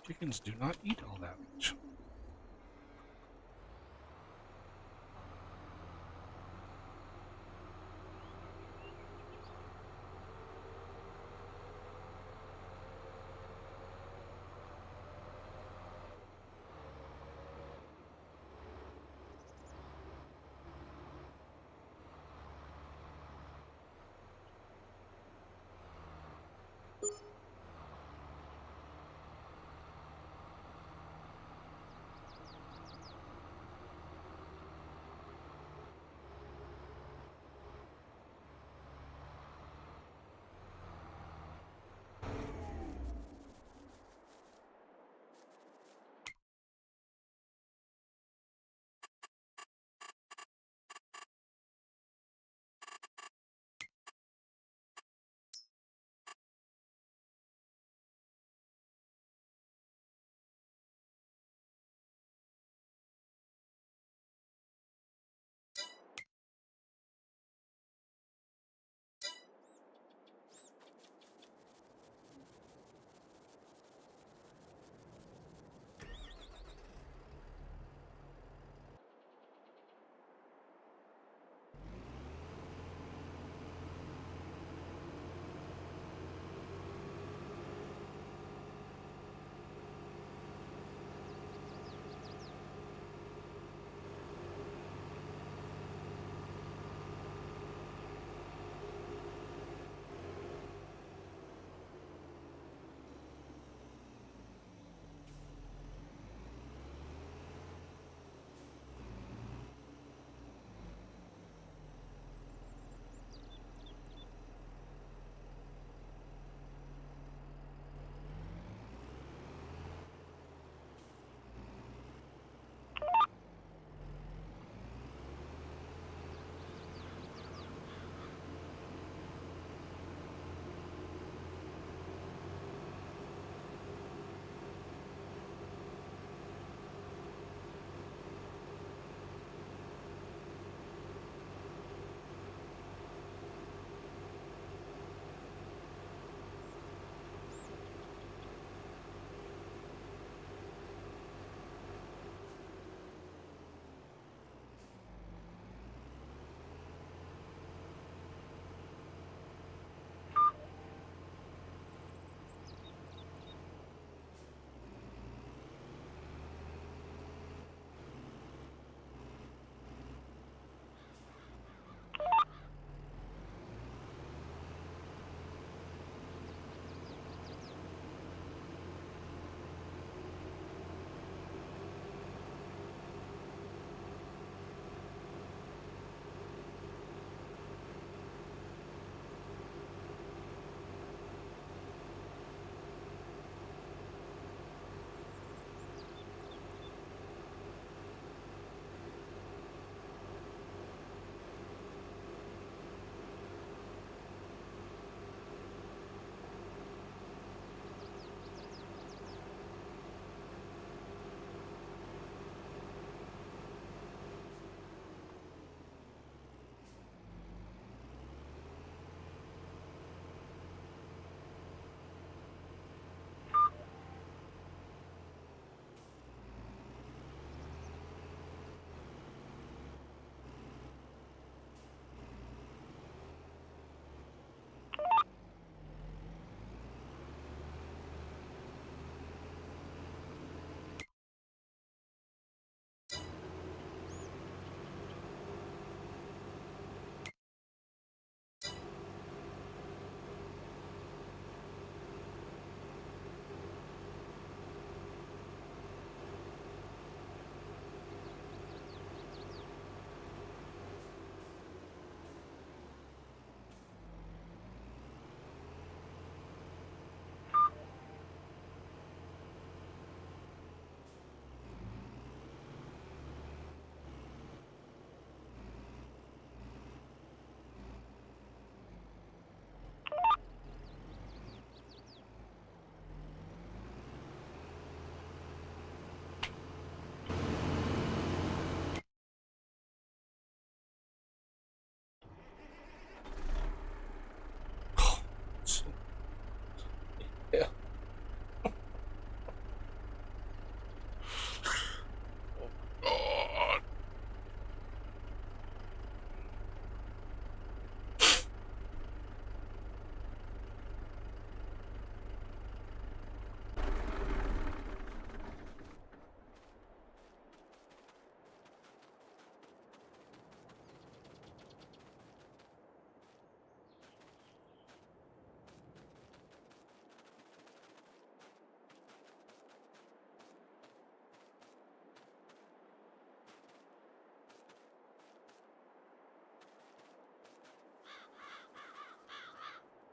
Chickens do not eat all that much.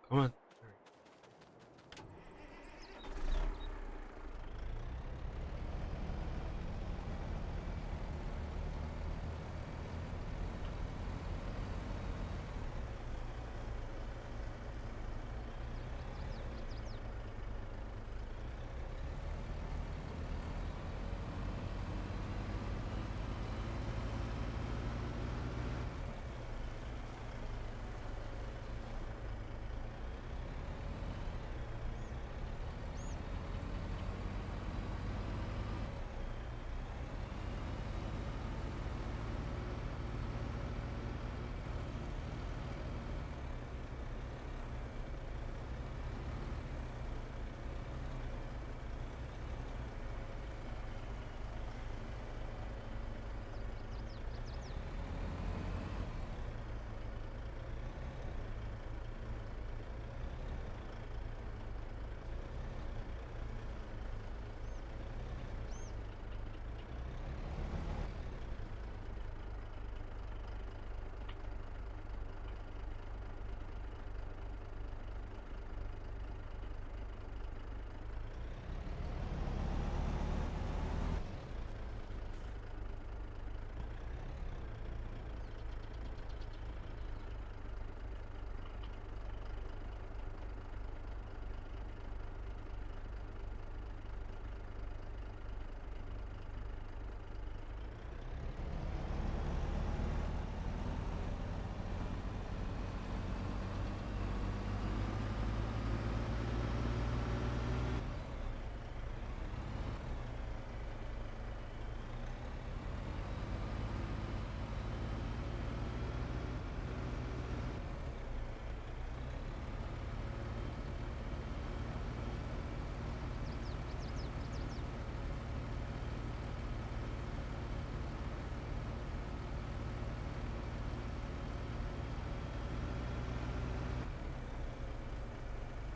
Come on.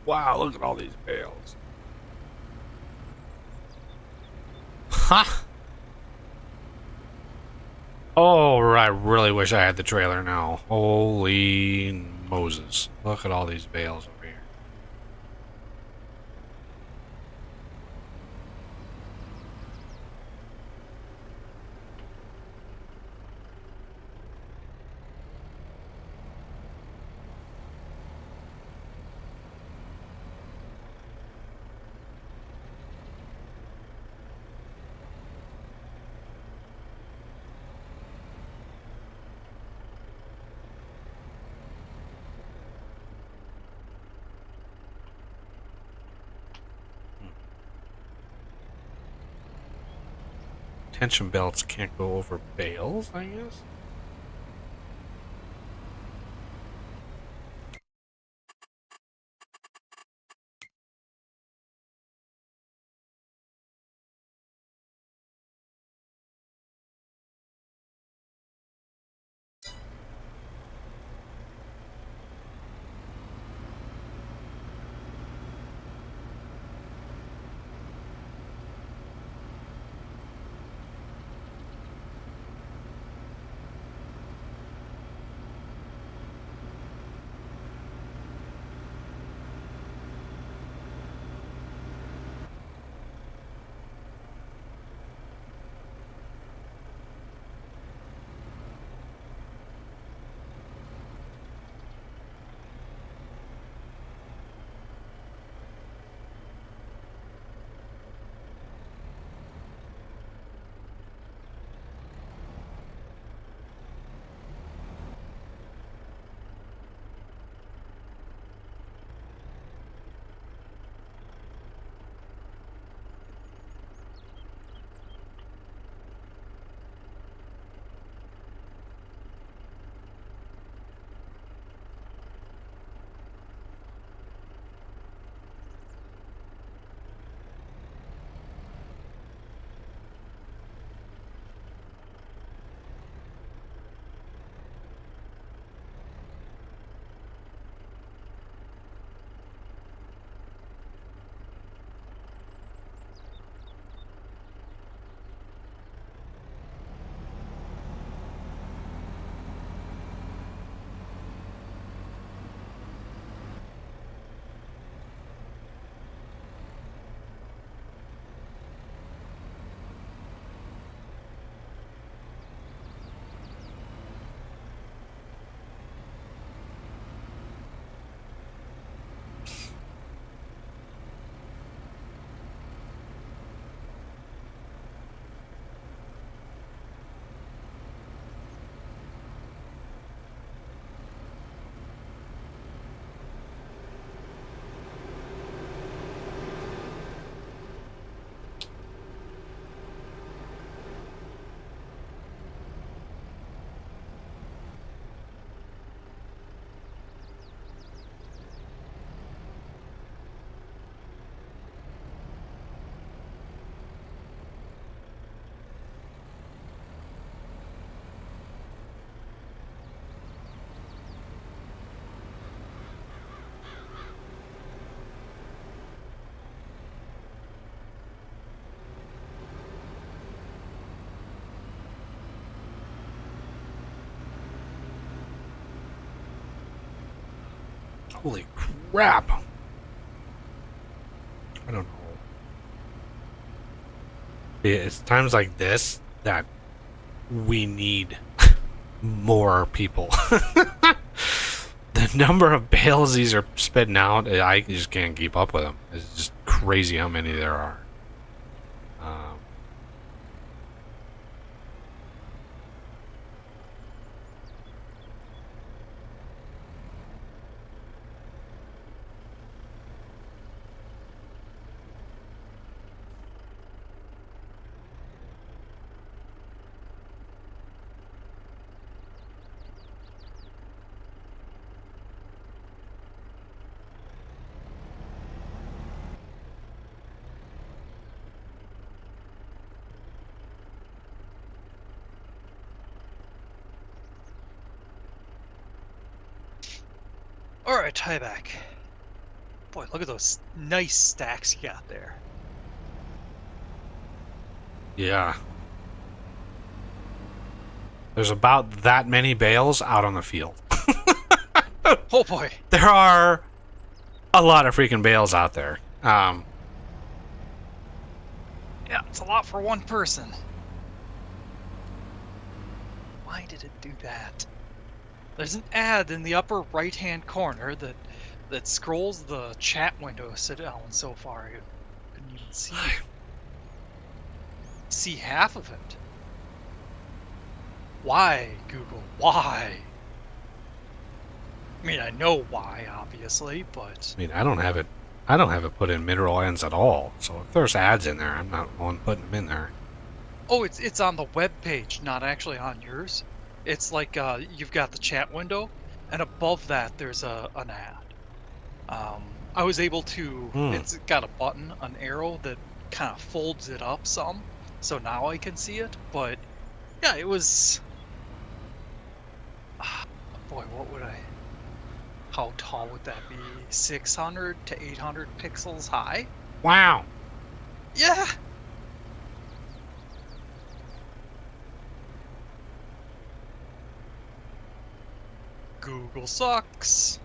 Wow, look at all these bales. Ha! Oh, I really wish I had the trailer now. Holy Moses. Look at all these bales over here. Tension belts can't go over bales, I guess? Holy crap. I don't know. It's times like this that we need more people. The number of bales these are spitting out, I just can't keep up with them. It's just crazy how many there are. All right, tieback. Boy, look at those nice stacks you got there. Yeah. There's about that many bales out on the field. Oh boy. There are a lot of freaking bales out there. Yeah, it's a lot for one person. Why did it do that? There's an ad in the upper right-hand corner that scrolls the chat window sit down so far you couldn't even see half of it. Why, Google? Why? I mean, I know why, obviously, but I mean, I don't have it put in mineral ends at all. So if there's ads in there, I'm not the one putting them in there. oh, it's on the web page, not actually on yours. It's like you've got the chat window, and above that there's an ad. I was able to. It's got a button, an arrow that kind of folds it up some, so now I can see it. But yeah, it was. Boy, what would I? How tall would that be? 600 to 800 pixels high? Wow. Yeah. Google sucks.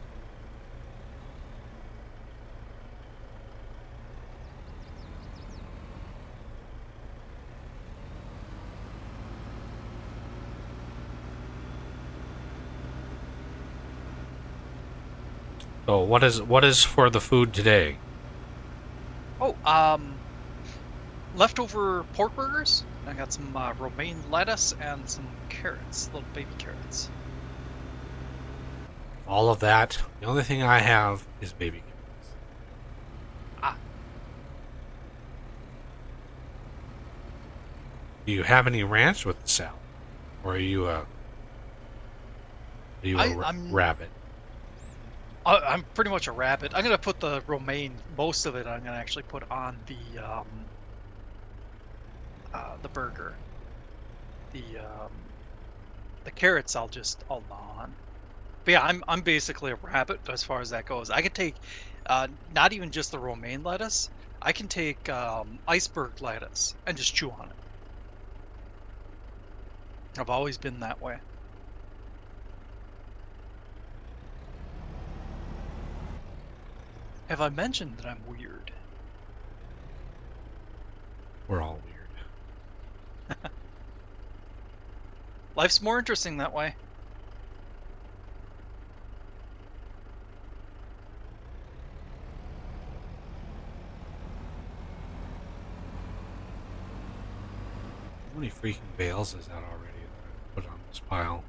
So what is for the food today? Oh, leftover pork burgers. I got some romaine lettuce and some carrots, little baby carrots. All of that. The only thing I have is baby carrots. Ah. Do you have any ranch with the salad, or are you a rabbit? I'm pretty much a rabbit. I'm gonna put the romaine, most of it. I'm gonna actually put on the burger. The carrots I'll gnaw on. But yeah, I'm basically a rabbit as far as that goes. I could take not even just the romaine lettuce. I can take iceberg lettuce and just chew on it. I've always been that way. Have I mentioned that I'm weird? We're all weird. Life's more interesting that way. How many freaking bales is that already put on this pile?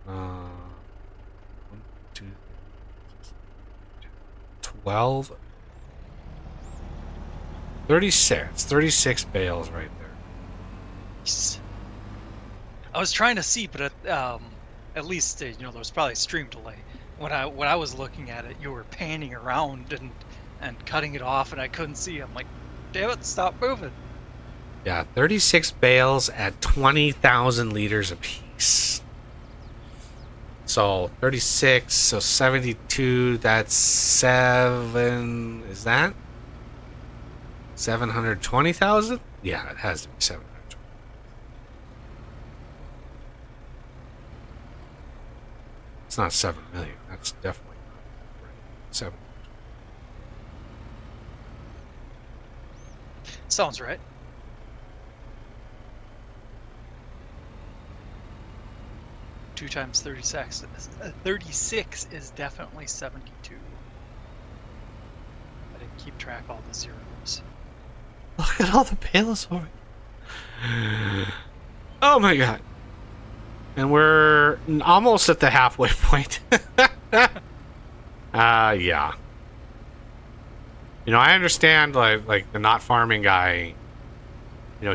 1, 2, 12, 36. 36 bales right there. I was trying to see, but at least there was probably a stream delay. When I was looking at it, you were panning around and cutting it off, and I couldn't see. I'm like, damn it, stop moving. Yeah, 36 bales at 20,000 liters apiece. So 36, so 72, that's 7, is that? 720,000? Yeah, it has to be 720. It's not 7 million, that's definitely 7. Sounds right. Two times 36. 36 is definitely 72. I didn't keep track of all the zeros. Look at all the bales over. Oh my god. And we're almost at the halfway point. Yeah. You know, I understand like the not farming guy. You know,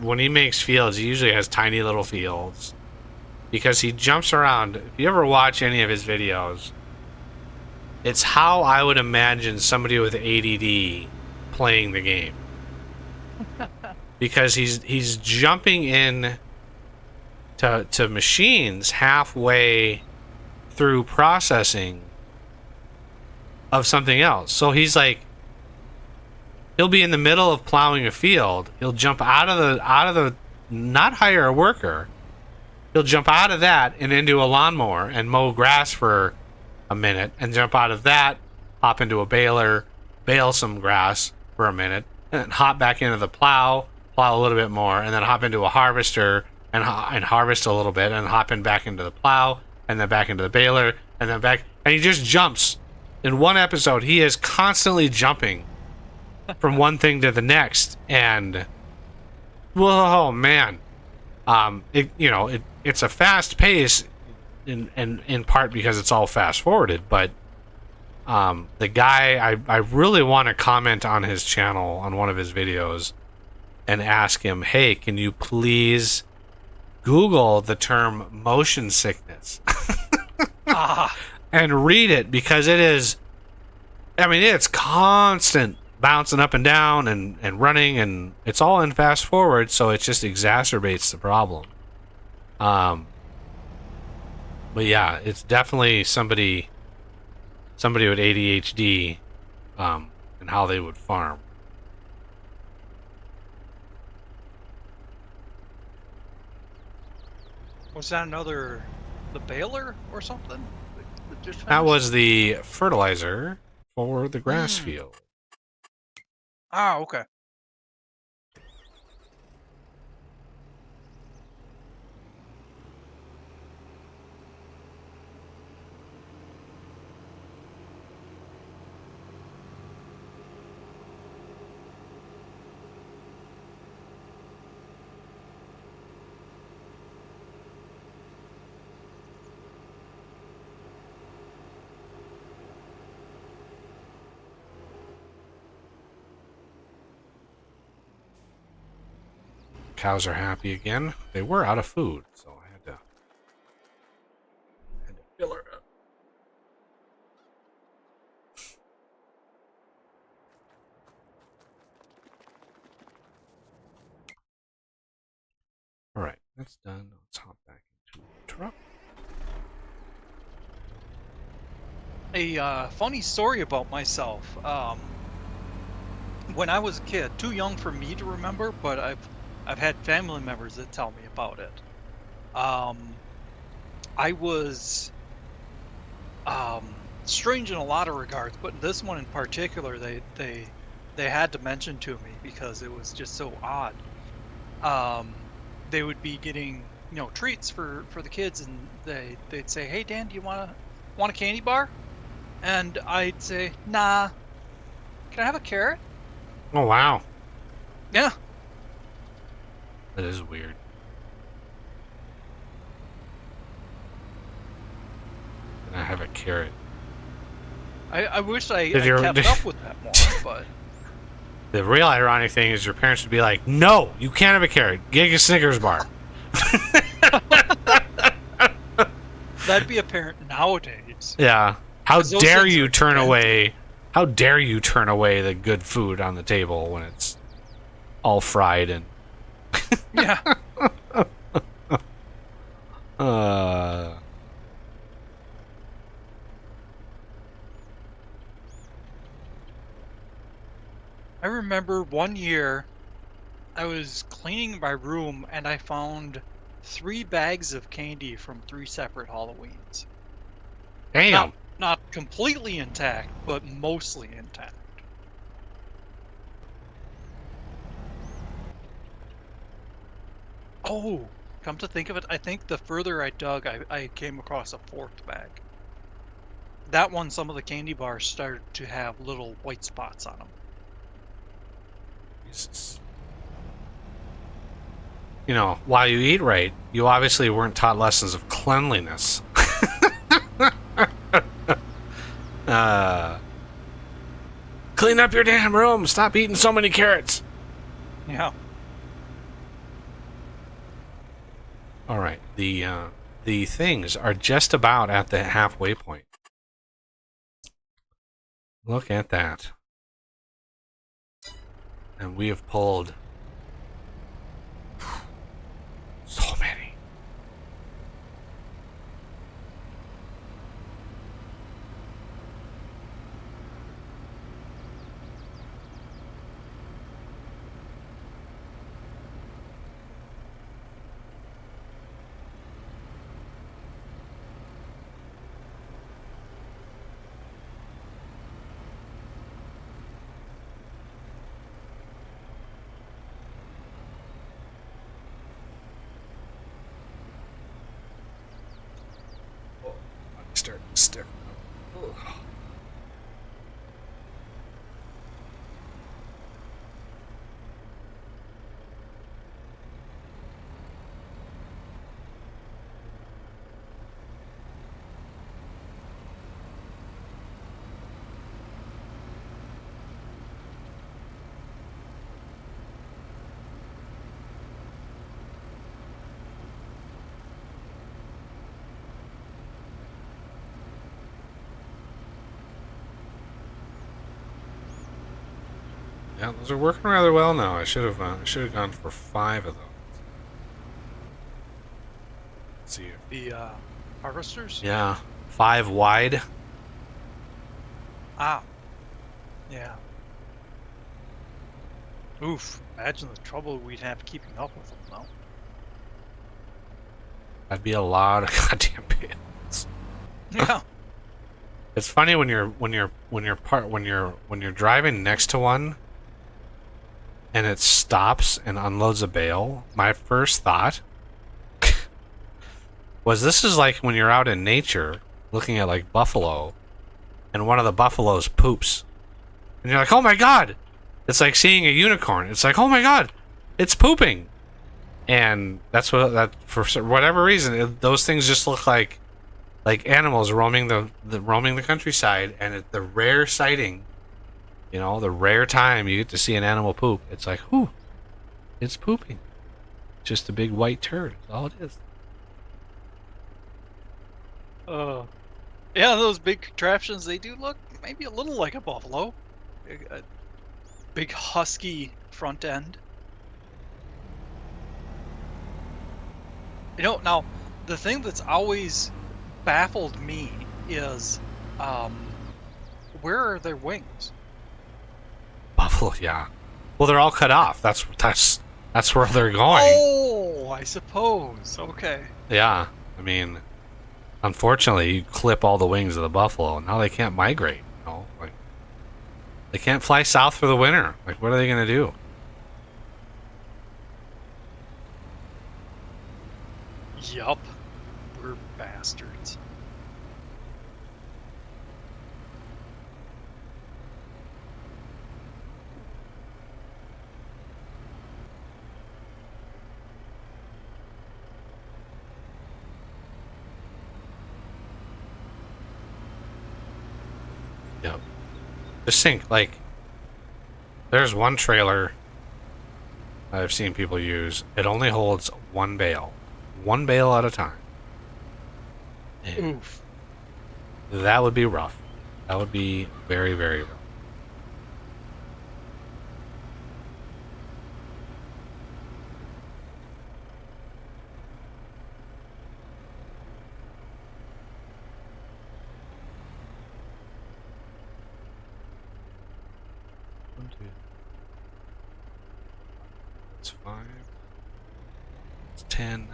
when he makes fields, he usually has tiny little fields because he jumps around. If you ever watch any of his videos, it's how I would imagine somebody with ADD playing the game. Because he's jumping in to machines halfway through processing of something else. So he's like, he'll be in the middle of plowing a field. He'll jump out of the not hire a worker. He'll jump out of that and into a lawnmower and mow grass for a minute, and jump out of that, hop into a baler, bale some grass for a minute, and hop back into the plow a little bit more, and then hop into a harvester and harvest a little bit, and hop back into the plow, and then back into the baler, and then back, and he just jumps. In one episode, he is constantly jumping from one thing to the next, and whoa, man, it's a fast pace, in part because it's all fast forwarded, but the guy, I really want to comment on his channel, on one of his videos, and ask him, hey, can you please Google the term motion sickness and read it, because it is, I mean, it's constant bouncing up and down and running, and it's all in fast forward, so it just exacerbates the problem. But yeah, it's definitely somebody with ADHD, and how they would farm. Was that the baler or something? That was the fertilizer for the grass field. Ah, okay. Cows are happy again. They were out of food, so I had to fill her up. All right, that's done. Let's hop back into the truck. A funny story about myself. When I was a kid, too young for me to remember, but I've had family members that tell me about it. I was strange in a lot of regards, but this one in particular, they had to mention to me because it was just so odd. They would be getting treats for the kids, and they'd say, "Hey Dan, do you want a candy bar?" And I'd say, "Nah. Can I have a carrot?" Oh wow. Yeah. That is weird. And I have a carrot. I wish I Did your- kept up with that more, but The real ironic thing is your parents would be like, "No, you can't have a carrot. Get a Snickers bar." that'd be apparent nowadays. Yeah. How 'Cause those dare things you are turn expensive. away? How dare you turn away the good food on the table when it's all fried and Yeah. I remember one year I was cleaning my room and I found 3 bags of candy from 3 separate Halloweens. damn. Not completely intact, but mostly intact. Oh, come to think of it, I think the further I dug, I came across a fourth bag. That one, some of the candy bars started to have little white spots on them. Jesus. You know, while you eat right, you obviously weren't taught lessons of cleanliness. Clean up your damn room. Stop eating so many carrots. Yeah. All right. The things are just about at the halfway point. Look at that. And we have pulled so many. Start stick. Yeah, those are working rather well now. I should have gone for 5 of those. Let's see. The harvesters? Yeah, 5 wide. Ah. Yeah. Oof. Imagine the trouble we'd have keeping up with them, though. That'd be a lot of goddamn bales. Yeah. It's funny when you're driving next to one and it stops and unloads a bale. My first thought was this is like when you're out in nature looking at like buffalo and one of the buffaloes poops. And you're like, "Oh my god." It's like seeing a unicorn. It's like, "Oh my god. It's pooping." And that's what for whatever reason those things just look like animals roaming the countryside, and at the rare sighting, you know, the rare time you get to see an animal poop, it's like, whew, it's pooping. Just a big white turd. That's all it is. Yeah, those big contraptions, they do look maybe a little like a buffalo. A big husky front end. You know, now, the thing that's always baffled me is, where are their wings? Buffalo, yeah. Well, they're all cut off. That's where they're going. Oh, I suppose. Okay. Yeah. I mean, unfortunately, you clip all the wings of the buffalo, and now they can't migrate. You know, like they can't fly south for the winter. Like, what are they gonna do? Yup. We're bastards. Yep. Just think, like, there's one trailer I've seen people use. It only holds one bale at a time. And Oof. that would be rough. That would be very, very rough. One, two. It's 5. It's 10.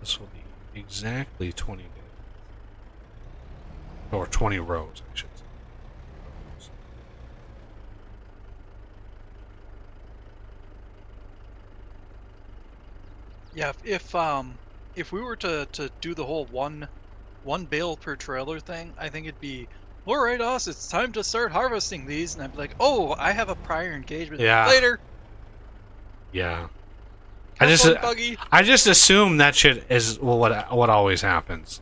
This will be exactly 20 days. Or 20 rows, I should say. Yeah, if we were to do the whole one bale per trailer thing, I think it'd be, all right, us, it's time to start harvesting these, and I'd be like, oh, I have a prior engagement. Yeah. Later. Yeah. Have fun, buggy. I just assume that shit is what always happens.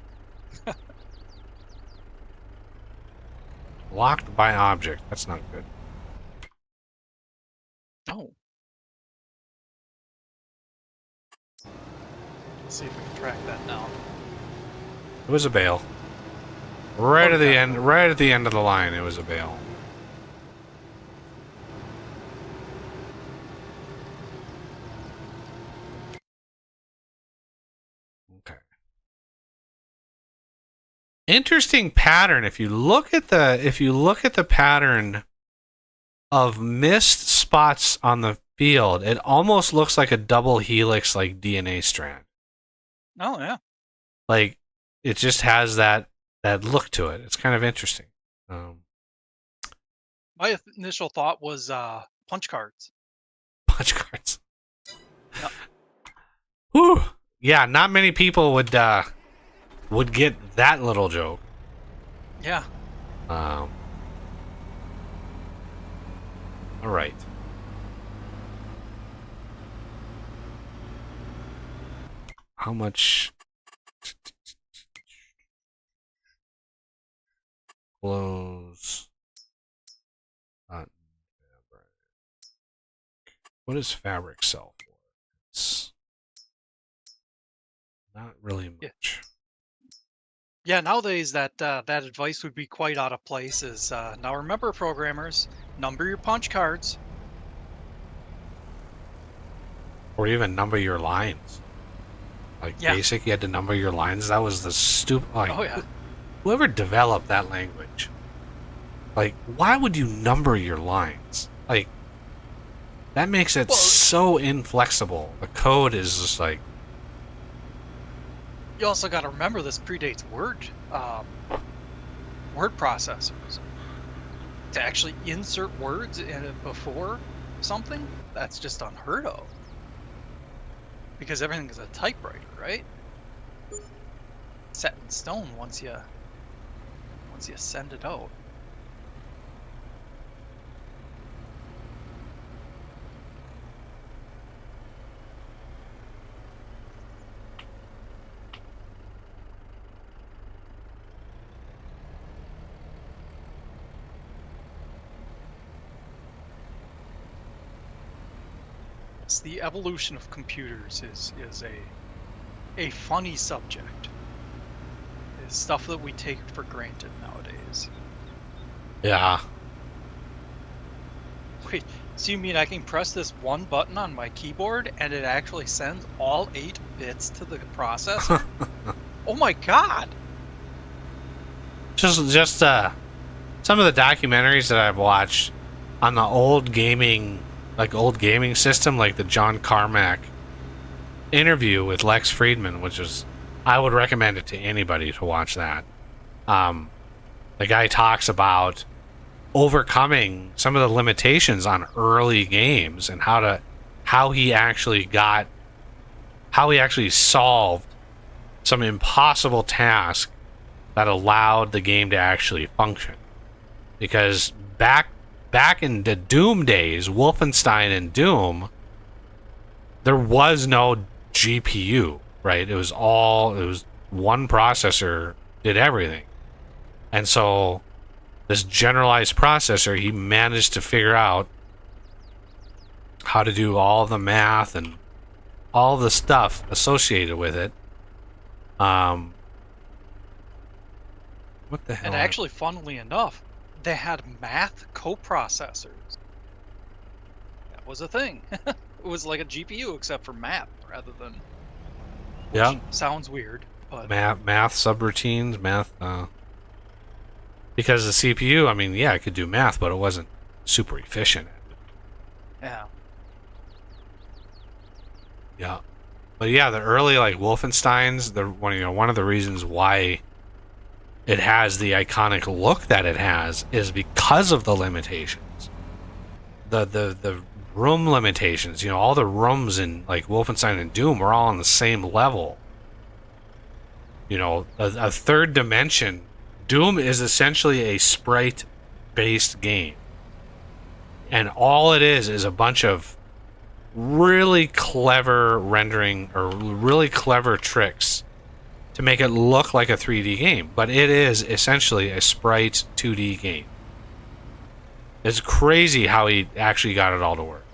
Locked by object. That's not good. Oh. Let's see if we can track that down. It was a bale. Right Oh, at the yeah. end. Right at the end of the line, it was a bale. Okay. Interesting pattern. If you look at the pattern of missed spots on the field, it almost looks like a double helix, like DNA strand. Oh, yeah. Like it just has that look to it. It's kind of interesting. My initial thought was punch cards. Punch cards. Yep. Whew. Yeah, not many people would get that little joke. Yeah. All right. How much? Close. Cotton fabric. What does fabric sell for? It's not really much. Yeah, nowadays that advice would be quite out of place. Is now remember, programmers, number your punch cards. Or even number your lines. Like Yeah. basic, you had to number your lines. That was the stupid. Like, Oh yeah. whoever developed that language, like, why would you number your lines? Like, that makes it Well- so inflexible. The code is just like, You also got to remember this predates word processors. To actually insert words in it before something, that's just unheard of. Because everything is a typewriter, right? Set in stone once you send it out. The evolution of computers is a funny subject. It's stuff that we take for granted nowadays. yeah. Wait, so you mean I can press this one button on my keyboard and it actually sends all 8 bits to the processor? Oh my god! Just some of the documentaries that I've watched on the old gaming system, like the John Carmack interview with Lex Friedman, which is, I would recommend it to anybody to watch that. The guy talks about overcoming some of the limitations on early games and how he actually solved some impossible task that allowed the game to actually function. Because back in the Doom days, Wolfenstein and Doom, there was no GPU, right? It was one processor did everything. And so this generalized processor, he managed to figure out how to do all the math and all the stuff associated with it. What the hell? And actually, funnily enough, they had math coprocessors. That was a thing. It was like a GPU except for math rather than. Yeah. Sounds weird, but Math subroutines, because the CPU, I mean, yeah, it could do math, but it wasn't super efficient. yeah. Yeah. But yeah, the early like Wolfensteins, one of the reasons why it has the iconic look that it has is because of the limitations. The room limitations, all the rooms in like Wolfenstein and Doom are all on the same level. A third dimension. Doom is essentially a sprite-based game. And all it is a bunch of really clever rendering or really clever tricks to make it look like a 3D game. But it is essentially a sprite 2D game. It's crazy how he actually got it all to work.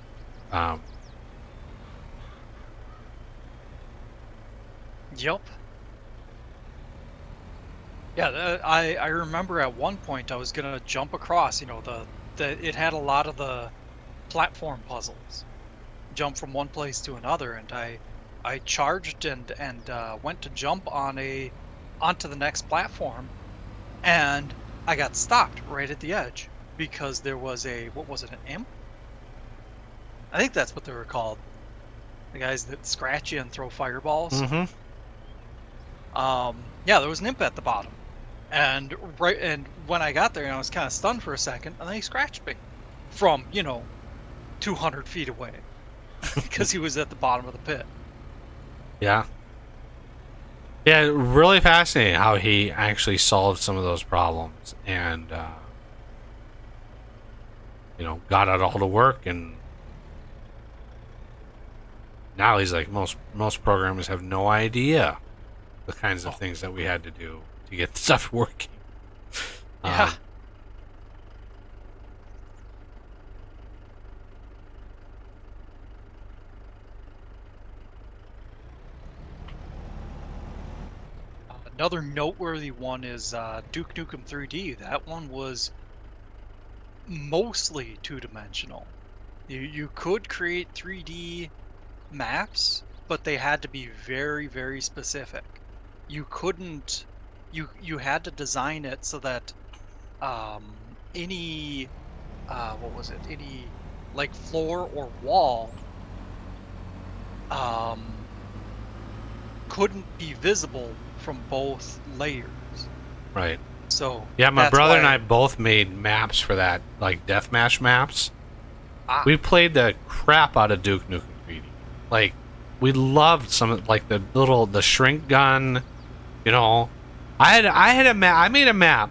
Yep. Yeah, I remember at one point I was gonna jump across. It had a lot of the platform puzzles, jump from one place to another, and I charged and went to jump onto the next platform, and I got stopped right at the edge because there was what was it, an imp? I think that's what they were called. The guys that scratch you and throw fireballs. Mm-hmm. Yeah, there was an imp at the bottom. And when I got there, I was kind of stunned for a second, and then he scratched me from 200 feet away because he was at the bottom of the pit. Yeah. Yeah, really fascinating how he actually solved some of those problems and got it all to work. And now he's like, most programmers have no idea the kinds of things that we had to do to get the stuff working. Yeah. Another noteworthy one is Duke Nukem 3D. That one was mostly two-dimensional. You could create 3D maps, but they had to be very, very specific. You couldn't. You had to design it so that any any like floor or wall couldn't be visible from both layers. Right. So yeah, my that's brother and why- I both made maps for that, like deathmatch maps. Ah. We played the crap out of Duke Nukem 3D. Like, we loved some like the shrink gun. I had a map. I made a map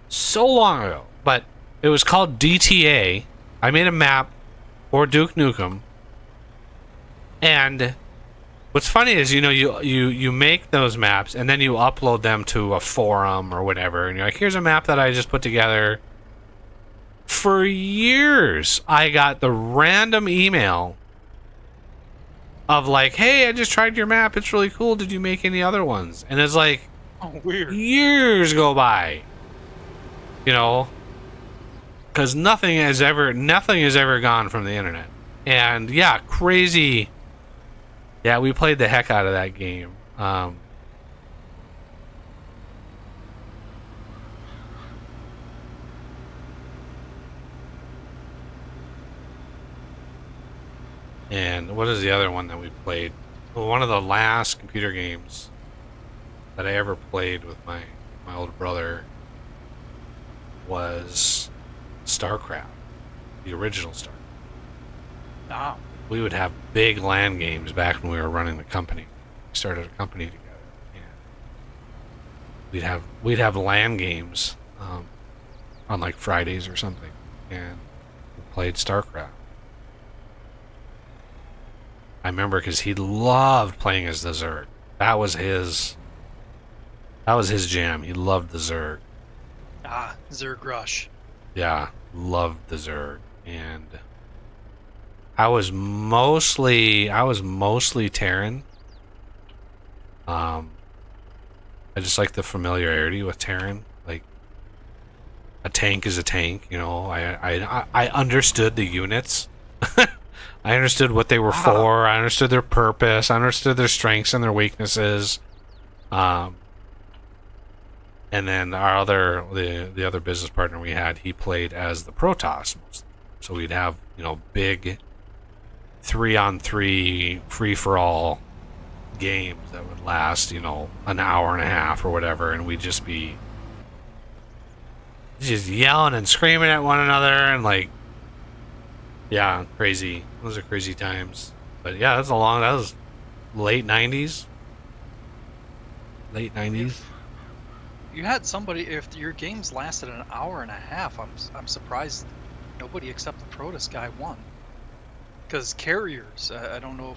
so long ago, but it was called DTA. I made a map for Duke Nukem, and what's funny is you make those maps and then you upload them to a forum or whatever, and you're like, here's a map that I just put together. For years, I got the random email of like, hey, I just tried your map. It's really cool. Did you make any other ones? And it's like, Oh, weird. years go by, because nothing has ever gone from the internet. And yeah, crazy. Yeah, we played the heck out of that game. And what is the other one that we played? Well, one of the last computer games that I ever played with my older brother was StarCraft, the original StarCraft. Ah. We would have big LAN games back when we were running the company. We started a company together, and we'd have LAN games on like Fridays or something, and we played StarCraft. I remember because he loved playing as the Zerg. That was his jam. He loved the Zerg. Ah, Zerg Rush. Yeah, loved the Zerg. And I was mostly Terran. I just like the familiarity with Terran. Like, a tank is a tank, I understood the units. I understood what they were for. I understood their purpose. I understood their strengths and their weaknesses. And then the other business partner we had, he played as the Protoss. So we'd have, big 3-on-3 free-for-all games that would last, you know, an hour and a half or whatever, and we'd just be just yelling and screaming at one another and like, yeah, crazy. Those are crazy times. But yeah, that was late 90s. Late 90s. You had somebody, if your games lasted an hour and a half, I'm surprised nobody except the Protus guy won. Because carriers, I don't know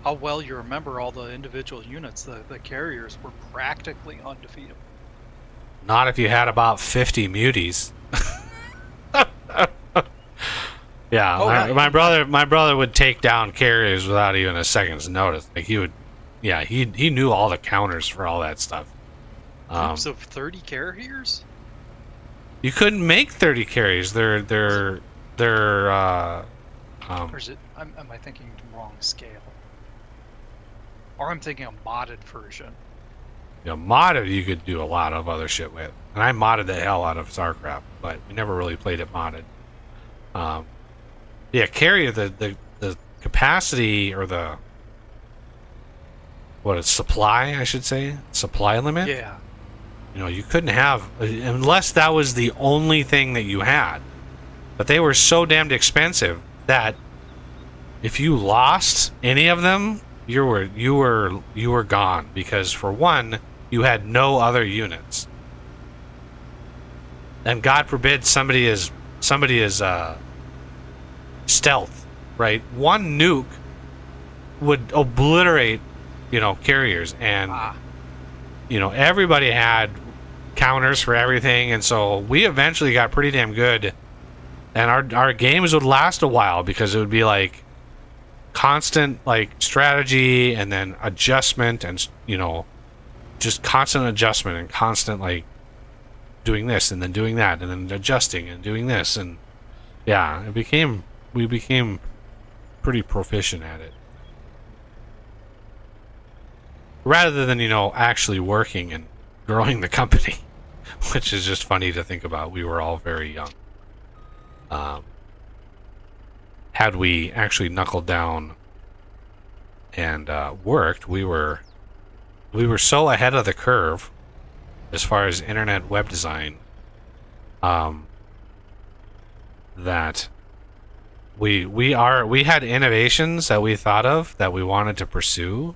how well you remember all the individual units. The carriers were practically undefeatable. Not if you had about 50 muties. Yeah, Oh, my brother would take down carriers without even a second's notice. Like he knew all the counters for all that stuff. Groups of 30 carriers? You couldn't make 30 carriers. They're Or is it? Am I thinking the wrong scale? Or I'm thinking a modded version. you know, modded you could do a lot of other shit with. And I modded the hell out of StarCraft, but we never really played it modded. Yeah, carrier the capacity or the supply, I should say, supply limit. Yeah. You know, you couldn't have unless that was the only thing that you had. But they were so damned expensive that if you lost any of them, you were gone, because for one, you had no other units. And God forbid somebody is stealth, right? One nuke would obliterate, you know, carriers, and you know, everybody had counters for everything, and so we eventually got pretty damn good, and our games would last a while because it would be like constant like strategy and then adjustment, and you know, just constant adjustment and constant like doing this and then doing that and then adjusting and doing this, and yeah, we became pretty proficient at it, rather than, you know, actually working and growing the company, which is just funny to think about. We were all very young. Had we actually knuckled down and worked, we were so ahead of the curve as far as internet web design, that we had innovations that we thought of that we wanted to pursue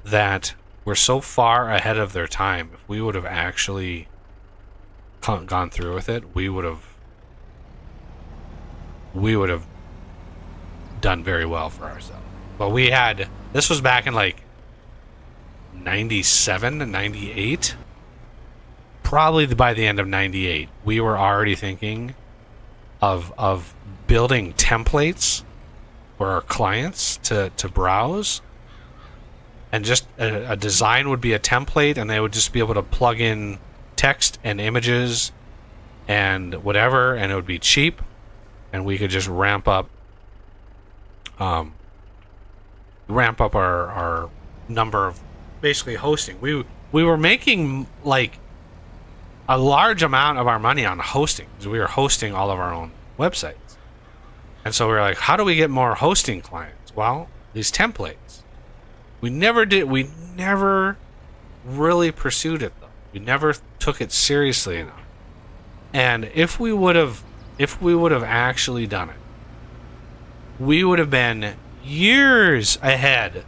that were so far ahead of their time. If we would have actually gone through with it, we would have done very well for ourselves. But this was back in like 97 and 98. Probably by the end of 98, we were already thinking of building templates for our clients to browse. And just a design would be a template, and they would just be able to plug in text and images and whatever, and it would be cheap, and we could just ramp up our number of basically hosting. We were making like a large amount of our money on hosting, because we were hosting all of our own websites. And so we were like, how do we get more hosting clients? Well, these templates. We never really pursued it, though. We never took it seriously enough. And if we would have actually done it, we would have been years ahead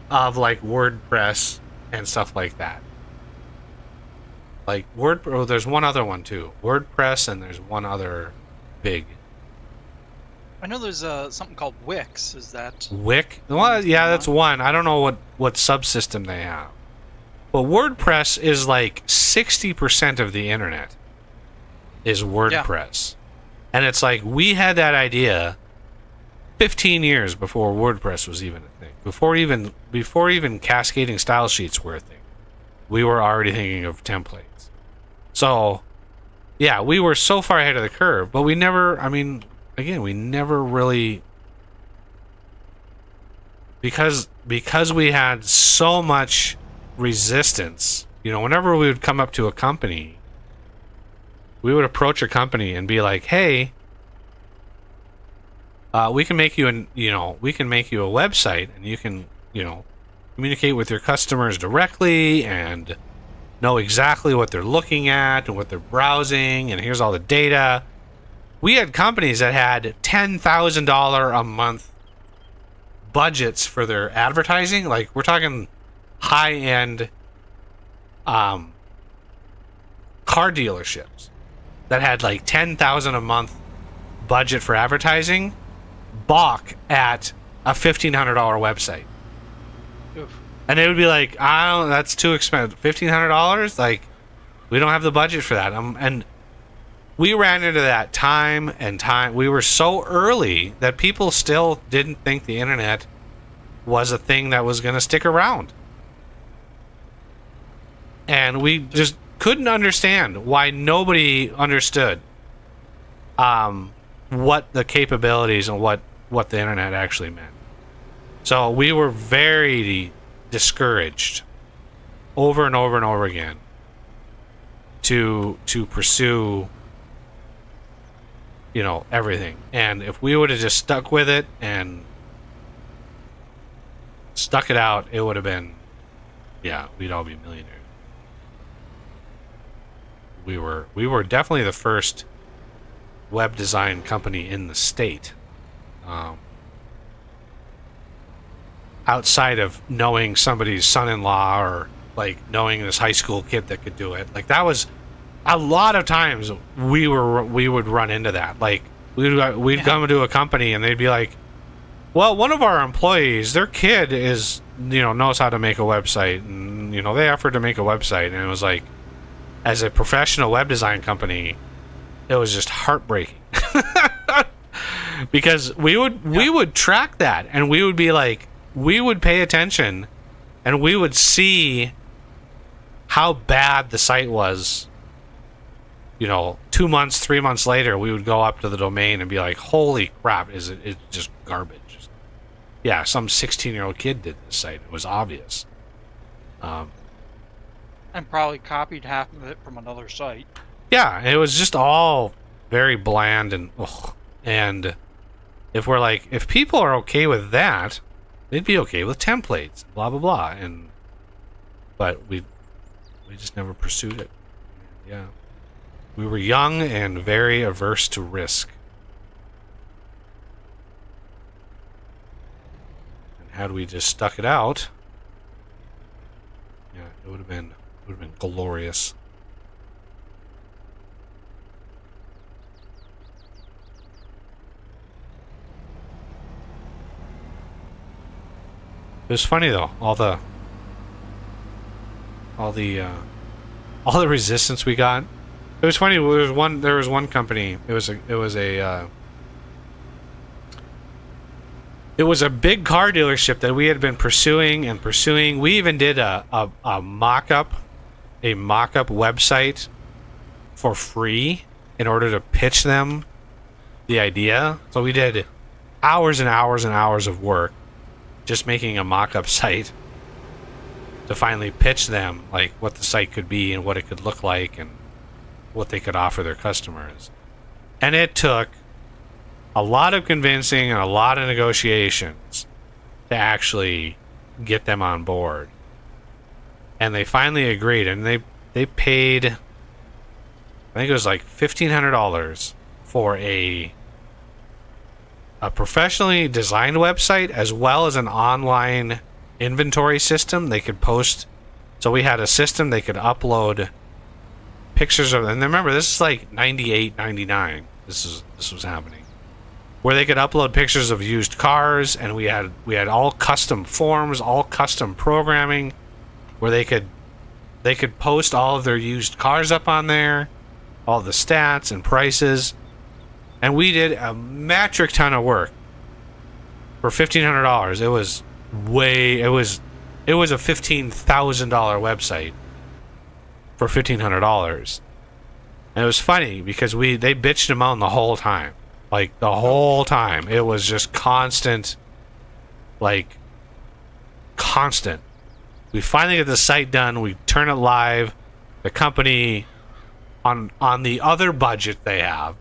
of like WordPress and stuff like that. Like there's one other one too, WordPress, and there's one other big. I know there's something called Wix. Is that Wix? Well, yeah, that's one. I don't know what subsystem they have. But WordPress is like 60% of the internet is WordPress. Yeah. And it's like we had that idea 15 years before WordPress was even a thing. Before even cascading style sheets were a thing. We were already thinking of templates. So, yeah, we were so far ahead of the curve, but we never really, because we had so much resistance, you know, whenever we would come up to a company, we would approach a company and be like, hey, we can make you a website, and you can communicate with your customers directly and know exactly what they're looking at and what they're browsing, and here's all the data. We had companies that had $10,000 a month budgets for their advertising. Like, we're talking high-end car dealerships that had like $10,000 a month budget for advertising balk at a $1,500 website. Oof. And they would be like, that's too expensive. $1,500? Like, we don't have the budget for that. And we ran into that time and time. We were so early that people still didn't think the internet was a thing that was going to stick around. And we just couldn't understand why nobody understood what the capabilities and what the internet actually meant. So we were very discouraged over and over and over again to pursue, you know, everything. And if we would have just stuck with it and stuck it out, it would have been, yeah, we'd all be millionaires. We were definitely the first web design company in the state. Outside of knowing somebody's son-in-law or like knowing this high school kid that could do it, like that was a lot of times we would run into that. Like we'd come to a company and they'd be like, well, one of our employees, their kid is, you know, knows how to make a website, and you know they offered to make a website, and it was like, as a professional web design company, it was just heartbreaking. Because we would track that, and we would be like, we would pay attention and we would see how bad the site was. You know, 2 months, 3 months later, we would go up to the domain and be like, holy crap, it's just garbage. Yeah, some 16-year-old kid did this site. It was obvious. And probably copied half of it from another site. Yeah, it was just all very bland and ugh. And if we're like, if people are okay with that, they'd be okay with templates, blah blah blah. But we just never pursued it. Yeah, we were young and very averse to risk. And had we just stuck it out, yeah, it would have been glorious. It was funny though, all the resistance we got. It was funny. There was one company. It was a big car dealership that we had been pursuing and pursuing. We even did a mock-up website for free in order to pitch them the idea. So we did hours and hours and hours of work just making a mock-up site to finally pitch them like what the site could be and what it could look like and what they could offer their customers. And it took a lot of convincing and a lot of negotiations to actually get them on board. And they finally agreed, and they paid, I think it was like $1,500 for a professionally designed website as well as an online inventory system they could post. So we had a system they could upload pictures of, and remember this is like 98, 99. This was happening, where they could upload pictures of used cars, and we had all custom forms, all custom programming, where they could post all of their used cars up on there, all the stats and prices. And we did a metric ton of work for $1,500. It was a $15,000 website for $1,500. And it was funny because they bitched them out the whole time. Like the whole time. It was just constant. We finally get the site done, we turn it live. The company on the other budget they have,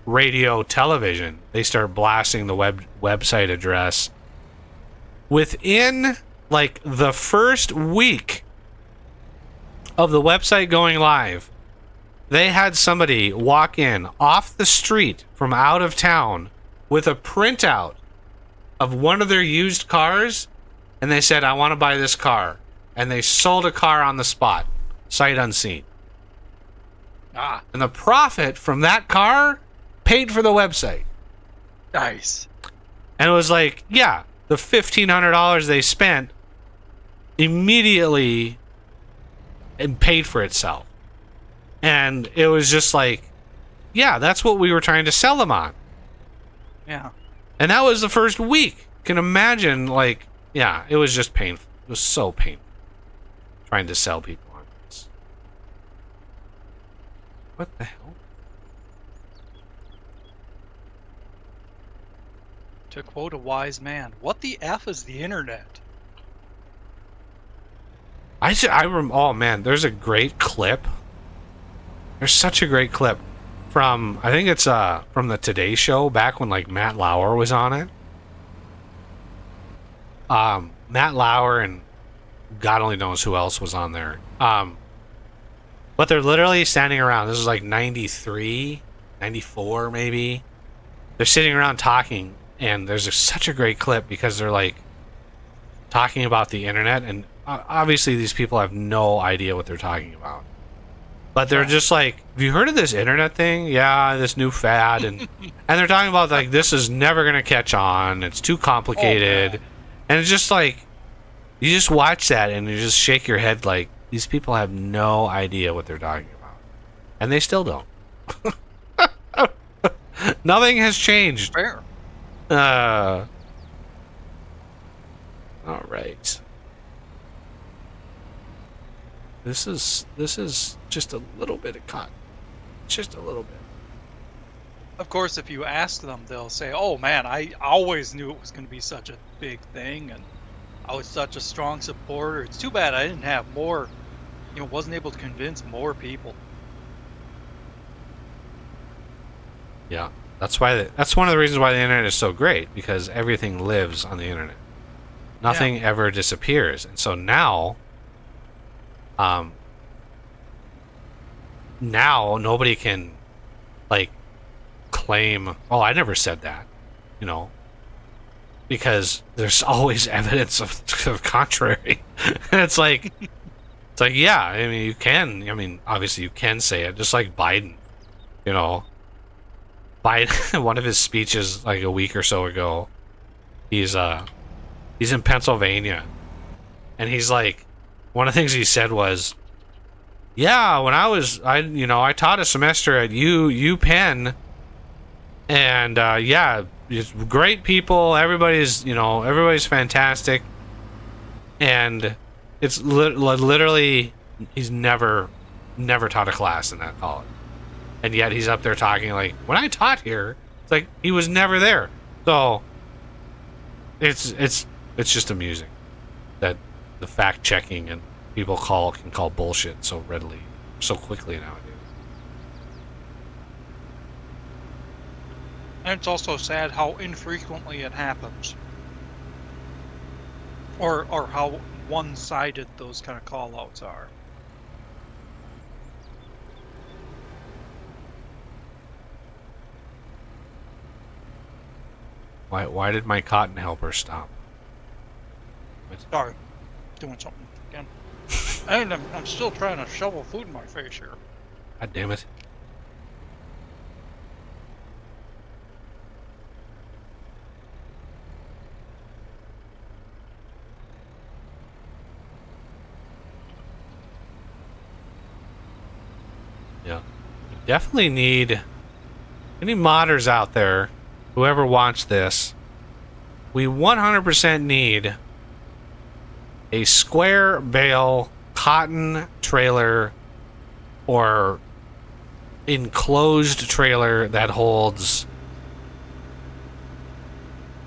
radio, television, they start blasting the website address. Within like the first week of the website going live, they had somebody walk in off the street from out of town with a printout of one of their used cars, and they said, I want to buy this car. And they sold a car on the spot, sight unseen. Ah, And the profit from that car paid for the website. nice. And it was like, yeah, the $1,500 they spent immediately and paid for itself. And it was just like, yeah, that's what we were trying to sell them on. Yeah. And that was the first week. You can imagine, like, yeah, it was just painful. It was so painful trying to sell people on this. What the hell? To quote a wise man, what the F is the internet? Oh man, there's a great clip. There's such a great clip from, I think it's from the Today Show back when like Matt Lauer was on it. Matt Lauer and God only knows who else was on there. But they're literally standing around. This is like 93, 94 maybe. They're sitting around talking, and there's such a great clip because they're like talking about the internet, and obviously these people have no idea what they're talking about. But they're just like, have you heard of this internet thing? Yeah, this new fad. And they're talking about like, this is never going to catch on. It's too complicated. And it's just like, you just watch that and you just shake your head like, these people have no idea what they're talking about. And they still don't. Nothing has changed. Fair. All right. This is just a little bit of cotton. Just a little bit. Of course, if you ask them, they'll say, oh man, I always knew it was going to be such a big thing, and I was such a strong supporter. It's too bad I didn't have more, wasn't able to convince more people. Yeah. That's one of the reasons why the internet is so great, because everything lives on the internet. Nothing ever disappears. And so now nobody can like claim, oh, I never said that, because there's always evidence of contrary. And it's like yeah, I mean, you can, obviously you can say it, just like Biden. Biden, one of his speeches like a week or so ago, he's in Pennsylvania, and he's like, one of the things he said was, yeah, when I taught a semester at UPenn, and yeah, it's great people, everybody's fantastic, and it's literally he's never taught a class in that college, and yet he's up there talking like, when I taught here, it's like he was never there. So it's just amusing that the fact checking and people can call bullshit so readily, so quickly nowadays. And it's also sad how infrequently it happens. Or how one-sided those kind of call-outs are. Why did my cotton helper stop? Sorry, doing something again. And I'm still trying to shovel food in my face here. God damn it. Yeah. We definitely need any modders out there, whoever wants this, we 100% need a square bale cotton trailer or enclosed trailer that holds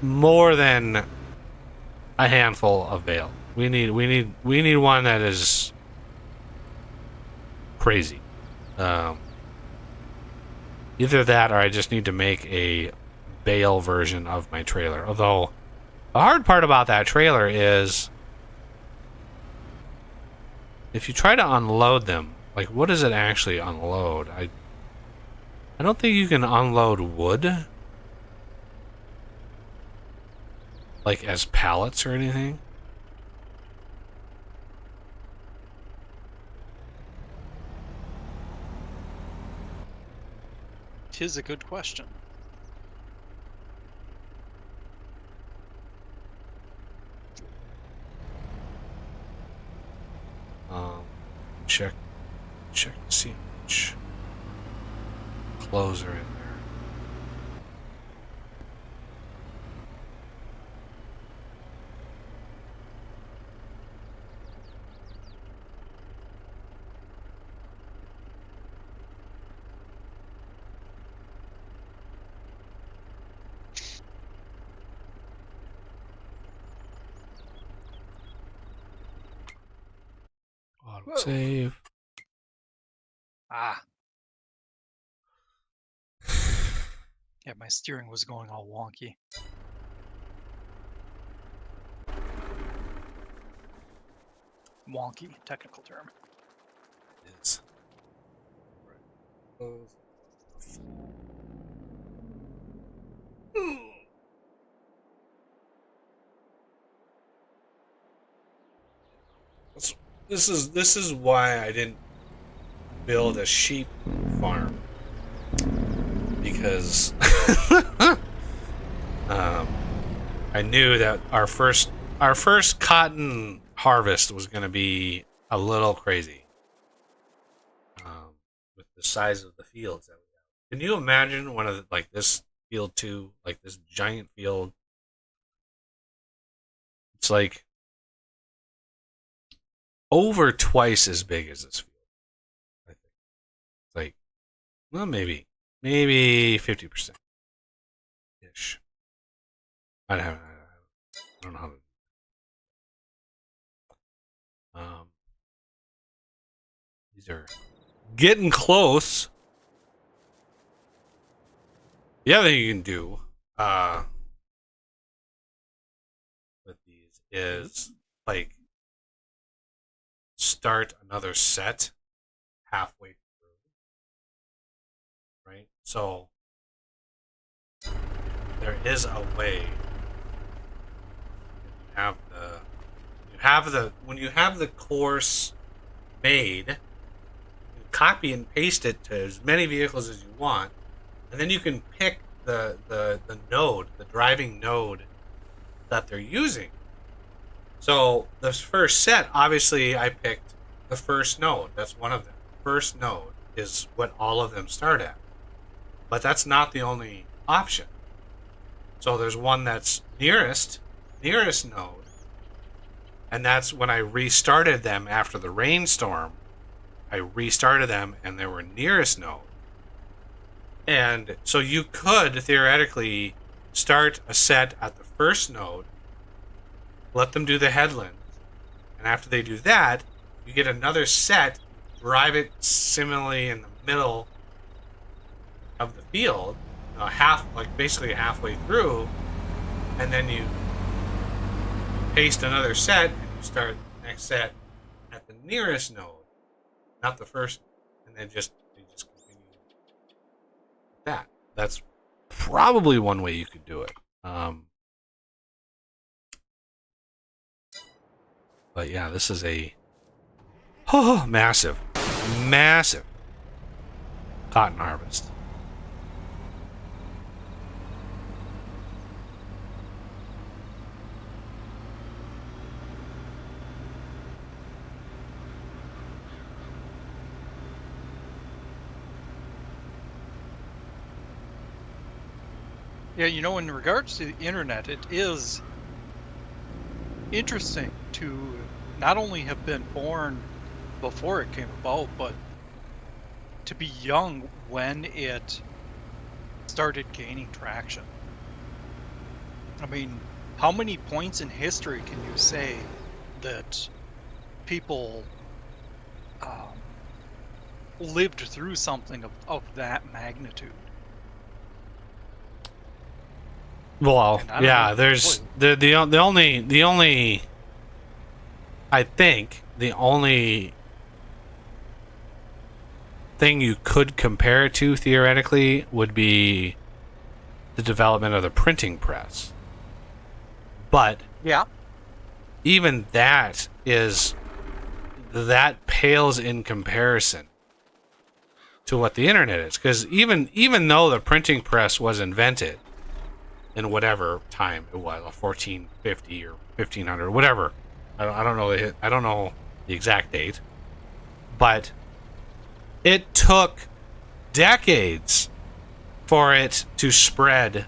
more than a handful of bale. We need one that is crazy. Either that or I just need to make a bale version of my trailer. Although the hard part about that trailer is if you try to unload them, like what does it actually unload? I don't think you can unload wood, like as pallets or anything. Tis a good question. Check to see how much clothes are in there. Whoa. Save. Ah. Yeah, my steering was going all wonky. Wonky, technical term. Is. This is why I didn't build a sheep farm, because I knew that our first cotton harvest was going to be a little crazy with the size of the fields that we have. Can you imagine one of the, like this field too, like this giant field? It's like over twice as big as this field. I think it's like, well, maybe 50% ish. I don't know how to. These are getting close. The other thing you can do with these is like start another set halfway through, right? So there is a way. When you have the course made, you copy and paste it to as many vehicles as you want, and then you can pick the node, the driving node that they're using. So the first set, obviously, I picked the first node. That's one of them. First node is what all of them start at, but that's not the only option. So there's one that's nearest node, and that's when I restarted them after the rainstorm. I restarted them, and they were nearest node. And so you could theoretically start a set at the first node, let them do the headlands, and after they do that, you get another set, drive it similarly in the middle of the field, basically halfway through, and then you paste another set, and you start the next set at the nearest node, not the first, and then just continue that. That's probably one way you could do it. But yeah, this is a massive cotton harvest. Yeah, in regards to the internet, it is interesting to not only have been born before it came about, but to be young when it started gaining traction. I mean, how many points in history can you say that people lived through something of that magnitude? Well, yeah, there's the only I think the only thing you could compare it to theoretically would be the development of the printing press. But Yeah. even that pales in comparison to what the internet is. Because even though the printing press was invented in whatever time it was, 1450 or 1500, whatever, I don't know. I don't know the exact date, but it took decades for it to spread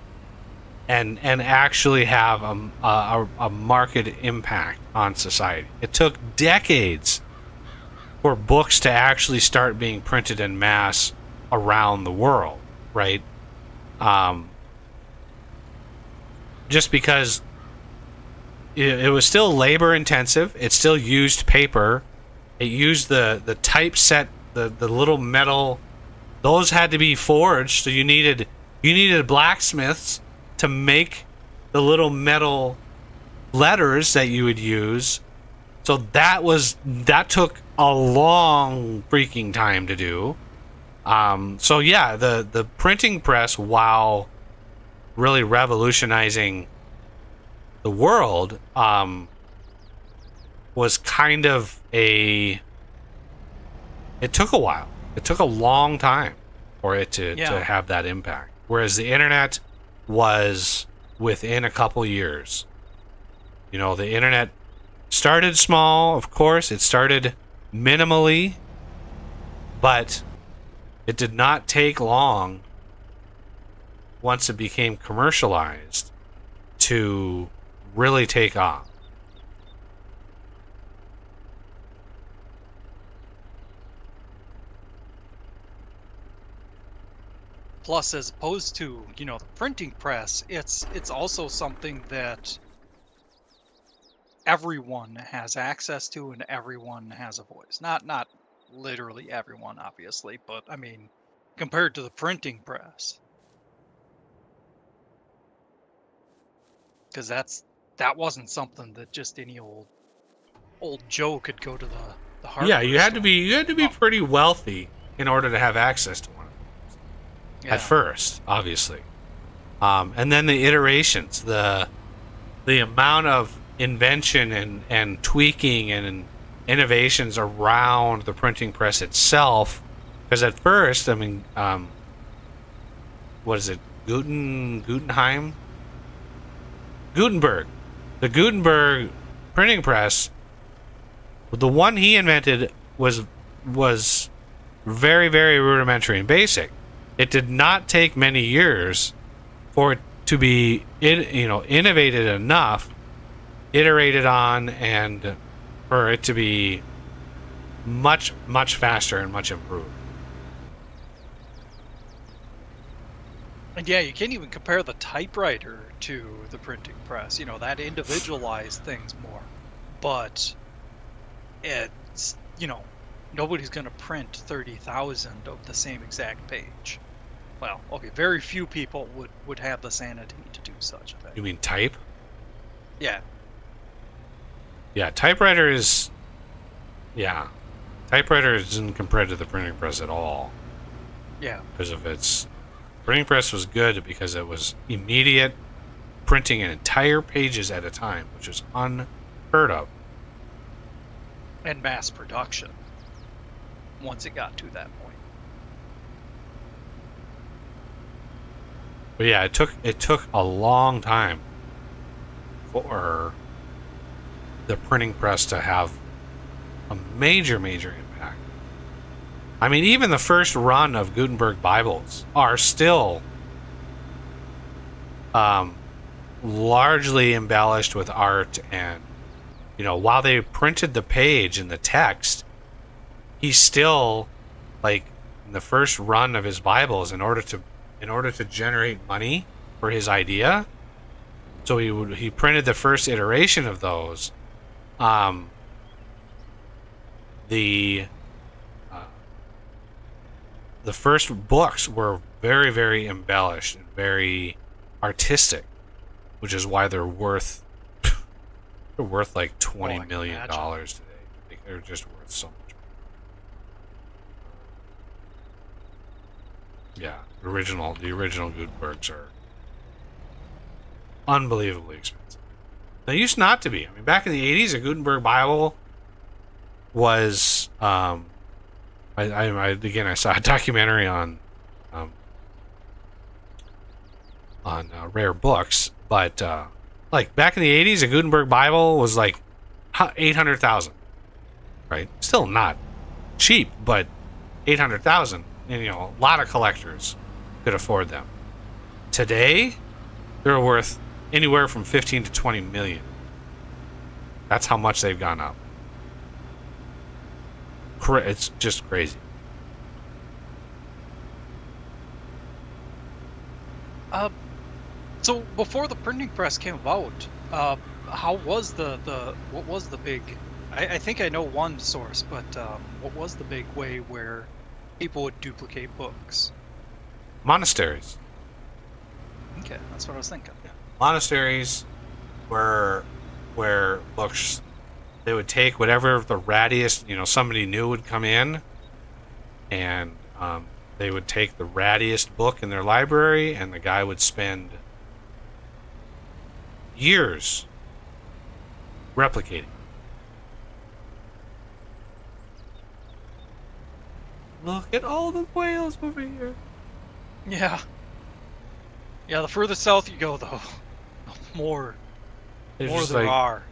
and actually have a market impact on society. It took decades for books to actually start being printed en masse around the world, right? Just because it was still labor intensive. It still used paper. It used the typeset, the little metal. Those had to be forged, so you needed blacksmiths to make the little metal letters that you would use. So that took a long freaking time to do. So yeah, the printing press, while really revolutionizing the world, was kind of it took a while. It took a long time for it to have that impact. Whereas the internet was within a couple years. You know, the internet started small, of course. It started minimally, but it did not take long once it became commercialized to really take off. Plus, as opposed to, you know, the printing press, it's also something that everyone has access to and everyone has a voice. Not literally everyone, obviously, but I mean, compared to the printing press, because that wasn't something that just any old Joe could go to the hardware Yeah, you had store. to be pretty wealthy in order to have access to one. Yeah. At first, obviously, and then the iterations, the amount of invention and tweaking and innovations around the printing press itself. Because at first, I mean, what is it, Gutenberg, the Gutenberg printing press, the one he invented was very, very rudimentary and basic. It did not take many years for it to be innovated enough, iterated on, and for it to be much, much faster and much improved. And yeah, you can't even compare the typewriter to the printing press. You know, that individualized things more. But it's, you know, nobody's going to print 30,000 of the same exact page. Well, okay, very few people would have the sanity to do such a thing. You mean type? Yeah. Yeah, typewriter is... Yeah. Typewriter isn't compared to the printing press at all. Yeah. Because of its... Printing press was good because it was immediate, printing an entire pages at a time, which is unheard of. And mass production. Once it got to that point. But yeah, it took a long time for the printing press to have a major impact. I mean, even the first run of Gutenberg Bibles are still largely embellished with art, and while they printed the page and the text, he still, like, in the first run of his Bibles, in order to generate money for his idea, so he printed the first iteration of those. The first books were very, very embellished and very artistic, which is why they're worth like $20 million today. They're just worth so much. Yeah, the original Gutenbergs are unbelievably expensive. They used not to be. I mean, back in the 80s, a Gutenberg Bible was I saw a documentary on rare books, but like back in the 80s, a Gutenberg Bible was like 800,000, right? Still not cheap, but 800,000, and you know, a lot of collectors could afford them. Today, they're worth anywhere from 15 to 20 million. That's how much they've gone up. It's just crazy. So before the printing press came about, how was what was the big? I think I know one source, but what was the big way where people would duplicate books? Monasteries. Okay, that's what I was thinking. Monasteries were where books, they would take whatever the rattiest, you know, somebody new would come in, and they would take the rattiest book in their library, and the guy would spend years replicating. Look at all the whales over here. Yeah. Yeah, the further south you go, though, the more It's there just like, are.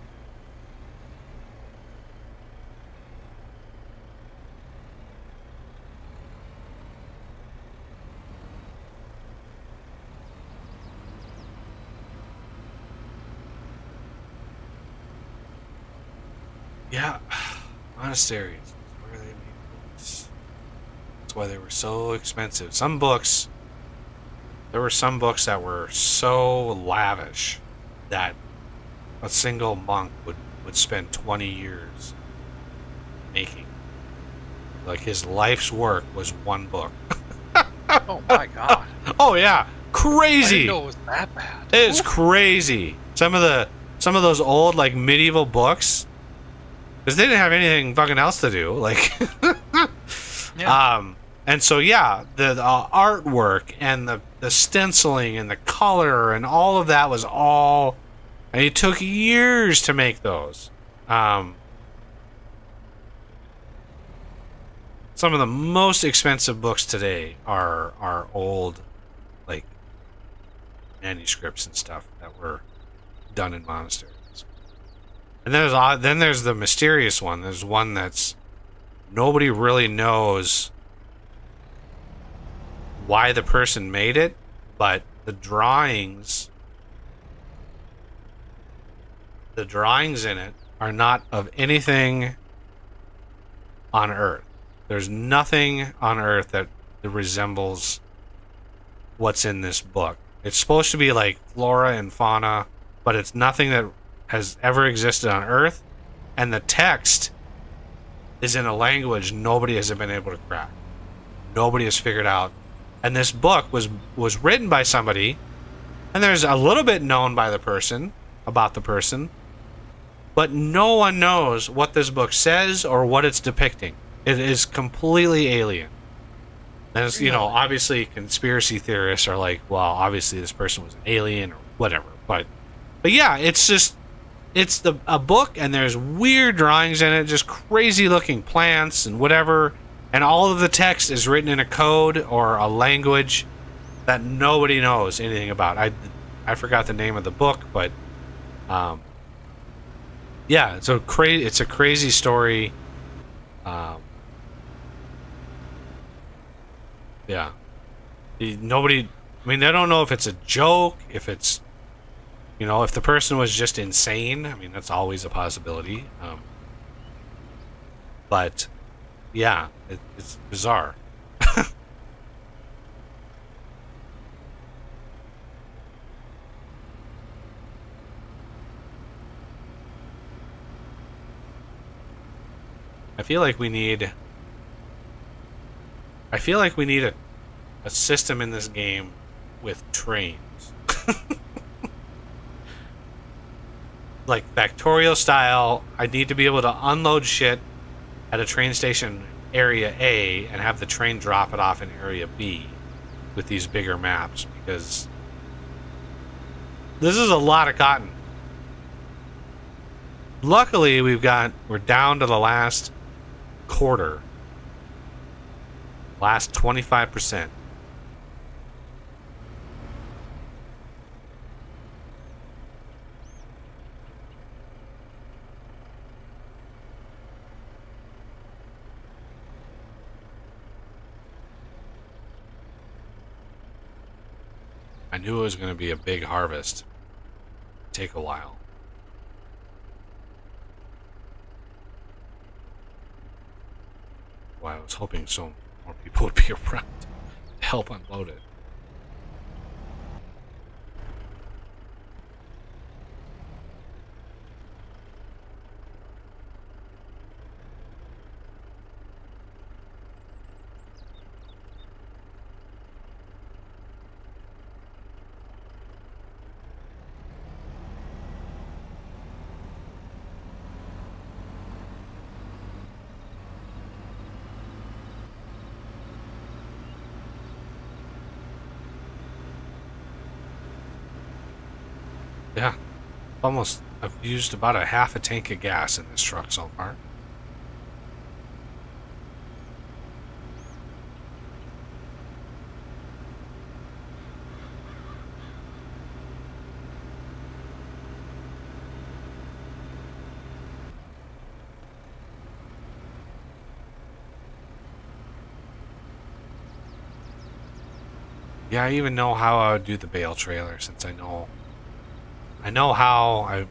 yeah, monasteries. Where they made books. That's why they were so expensive. There were some books that were so lavish that a single monk would spend 20 years making. Like his life's work was one book. Oh my god. Oh yeah, I crazy. didn't know it was that bad. It's crazy. Some of those old like medieval books, because they didn't have anything fucking else to do. Like, Yeah. and so yeah, the artwork and the stenciling and the color and all of that was all, and it took years to make those. Some of the most expensive books today are old, like manuscripts and stuff that were done in monasteries. And then there's the mysterious one. There's one that's nobody really knows why the person made it, but the drawings in it are not of anything on Earth. There's nothing on Earth that resembles what's in this book. It's supposed to be like flora and fauna, but it's nothing that has ever existed on Earth, and the text is in a language nobody has been able to crack. Nobody has figured out. And this book was written by somebody, and there's a little bit known by the person, about the person, but no one knows what this book says or what it's depicting. It is completely alien. And it's, you know, obviously conspiracy theorists are like, well, obviously this person was an alien or whatever. But yeah, it's just, a book, and there's weird drawings in it, just crazy looking plants and whatever. And all of the text is written in a code or a language that nobody knows anything about. I forgot the name of the book, but yeah, it's a crazy story. Yeah. Nobody, I mean, they don't know if it's a joke, if it's, you know, if the person was just insane. I mean, that's always a possibility. But yeah, it's bizarre. I feel like we need a system in this game with trains. Like Factorio style, I need to be able to unload shit at a train station area A and have the train drop it off in area B. with these bigger maps because this is a lot of cotton. Luckily, we're down to the last quarter. Last 25%. I knew it was going to be a big harvest. Take a while. Well, I was hoping some more people would be around to help unload it. Yeah, I've used about a half a tank of gas in this truck so far. Yeah, I even know how I would do the bale trailer since I know how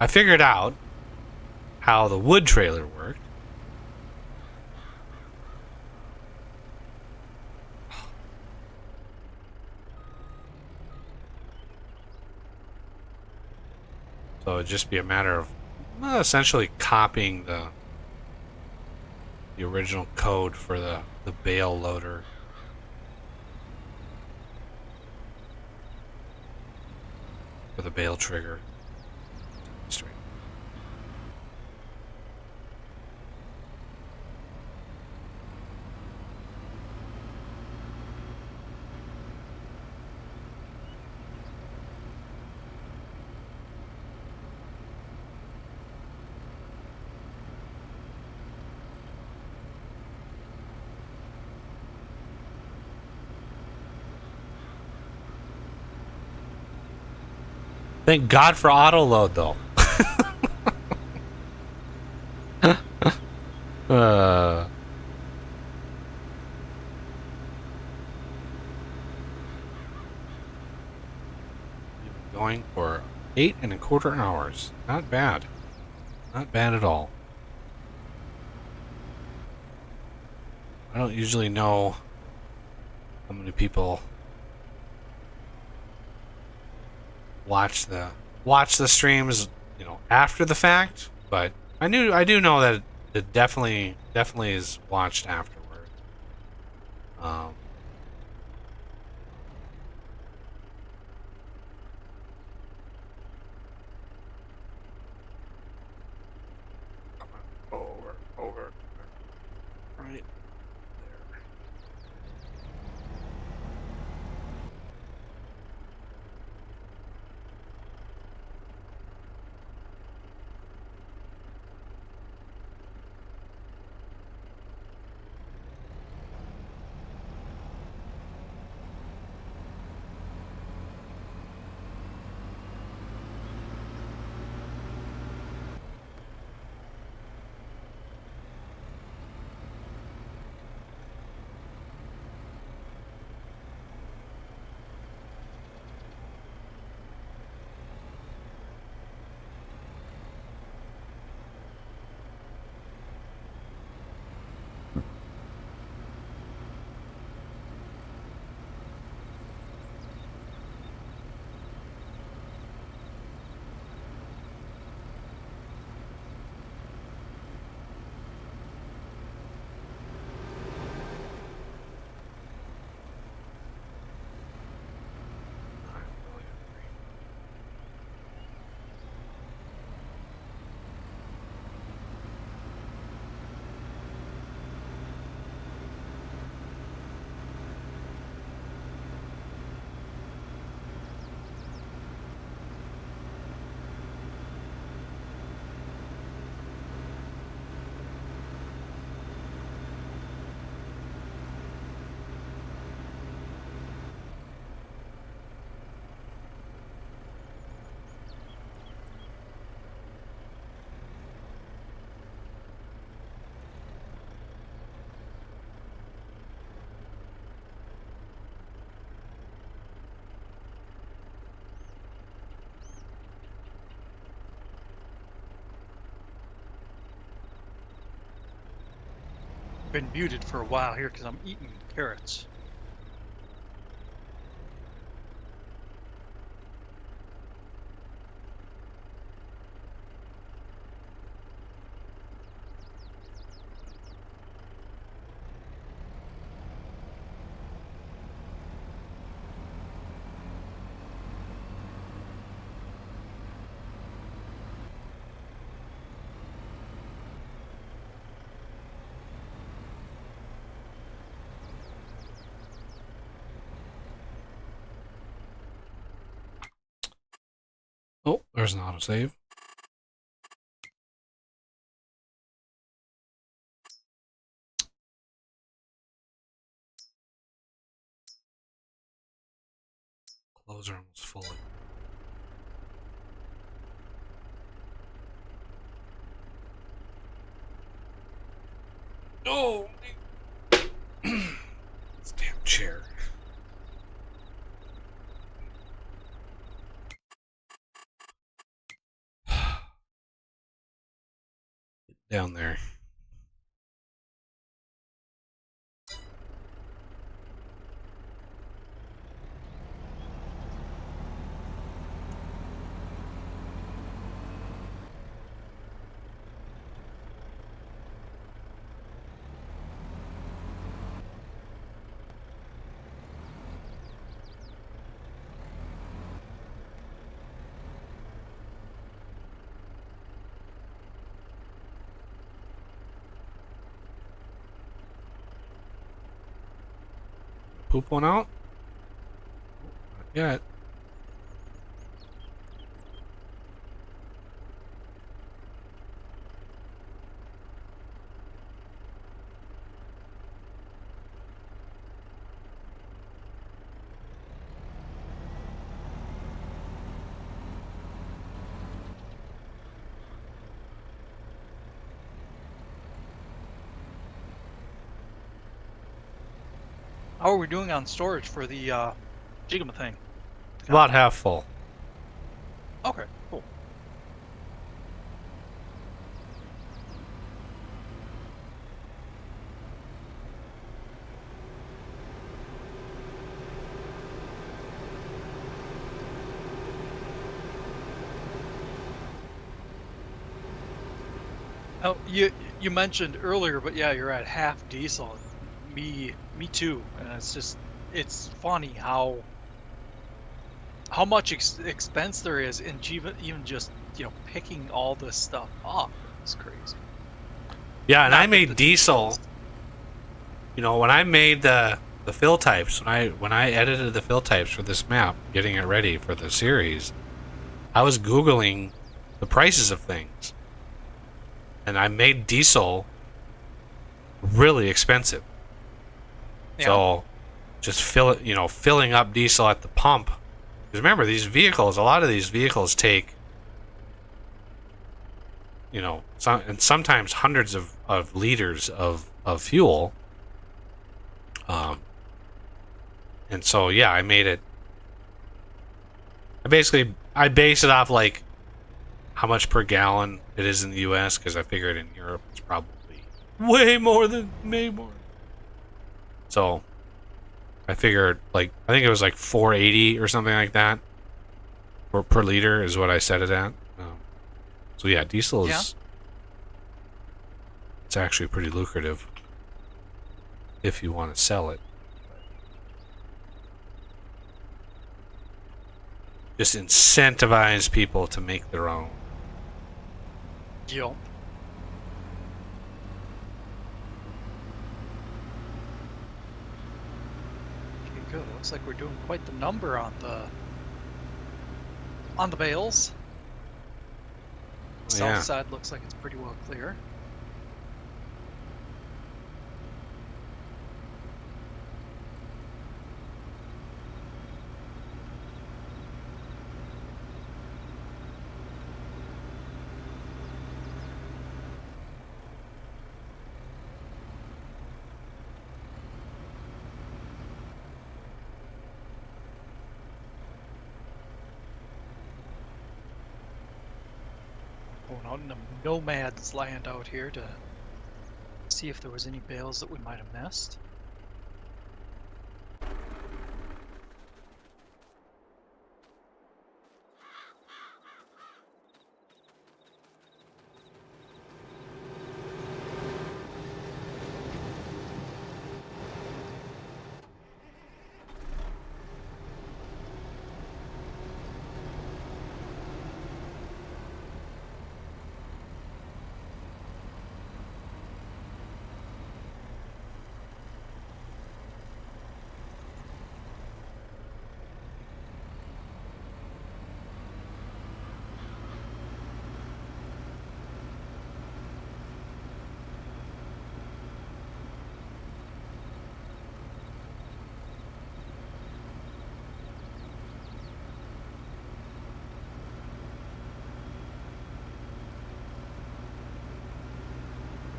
I figured out how the wood trailer worked. So it'd just be a matter of essentially copying the original code for the bale loader. For the bale trigger. Straight. Thank God for auto load, though. Going for 8.25 hours. Not bad. Not bad at all. I don't usually know how many people watch the streams, after the fact, but I do know that it definitely is watched afterward. Over, right there. been muted for a while here because I'm eating carrots. Oh, there's an autosave. Clothes are almost full. Oh, this damn chair. Down there. Poop one out? Not yet. How are we doing on storage for the Jigama thing? About half full. Okay, cool. Oh, you mentioned earlier, but yeah, you're at half diesel. Me too. And it's funny how much expense there is in even just picking all this stuff up. It's crazy. Yeah, and Not I that made the diesel. diesels- You know, when I made the fill types, when I edited the fill types for this map, getting it ready for the series, I was Googling the prices of things. And I made diesel really expensive. Yeah. So just filling up diesel at the pump. Because remember, a lot of these vehicles take, sometimes hundreds of liters of fuel. And so, yeah, I made it. I base it off like how much per gallon it is in the U.S. because I figured in Europe it's probably way more. So I figured I think it was like 480 or something like that per liter is what I set it at. So yeah, diesel is it's actually pretty lucrative if you want to sell it. Just incentivize people to make their own. Yep. Okay, good. Looks like we're doing quite the number on the bales. South Yeah. side looks like it's pretty well clear. Going out in a nomad's land out here to see if there was any bales that we might have missed.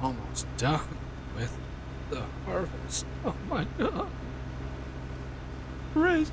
Almost done with the harvest. Oh my god. Crazy.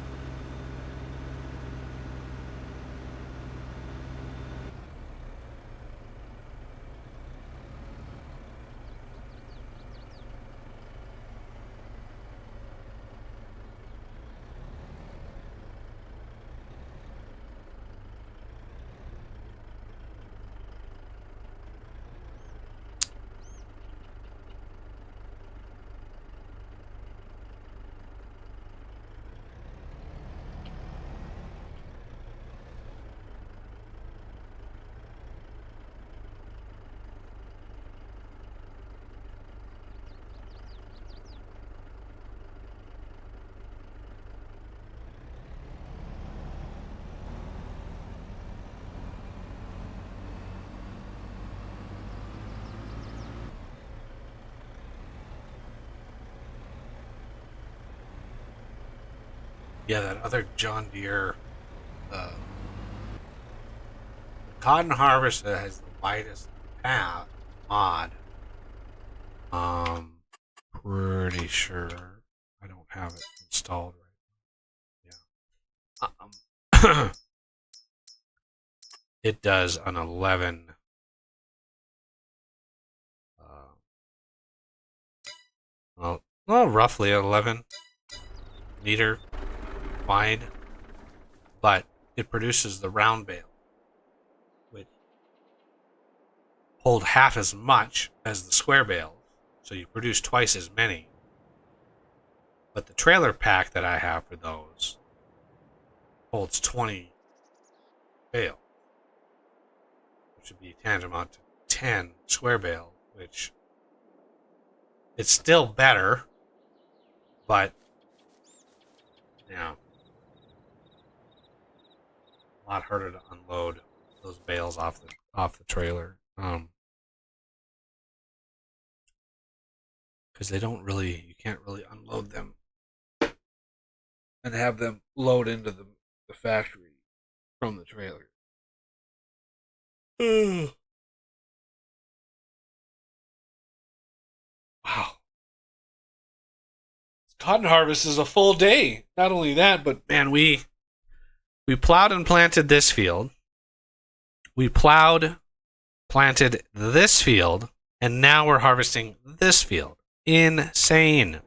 Yeah, that other John Deere cotton harvester has the widest path mod. Pretty sure I don't have it installed right now. Yeah. It does an 11. Well, roughly 11 meter wide, but it produces the round bale, which hold half as much as the square bales, so you produce twice as many. But the trailer pack that I have for those holds 20 bales, which would be tantamount to 10 square bale, which it's still better, but yeah, a lot harder to unload those bales off the trailer. Because you can't really unload them and have them load into the factory from the trailer. Wow. Cotton harvest is a full day. Not only that, but man, we plowed and planted this field. We plowed, planted this field, and now we're harvesting this field. Insane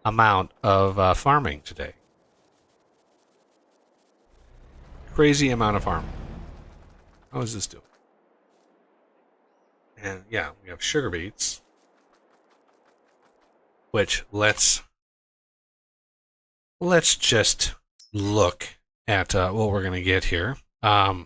amount of farming today. Crazy amount of farming. How is this doing? And yeah, we have sugar beets, which let's just look at what we're gonna get here. Yeah.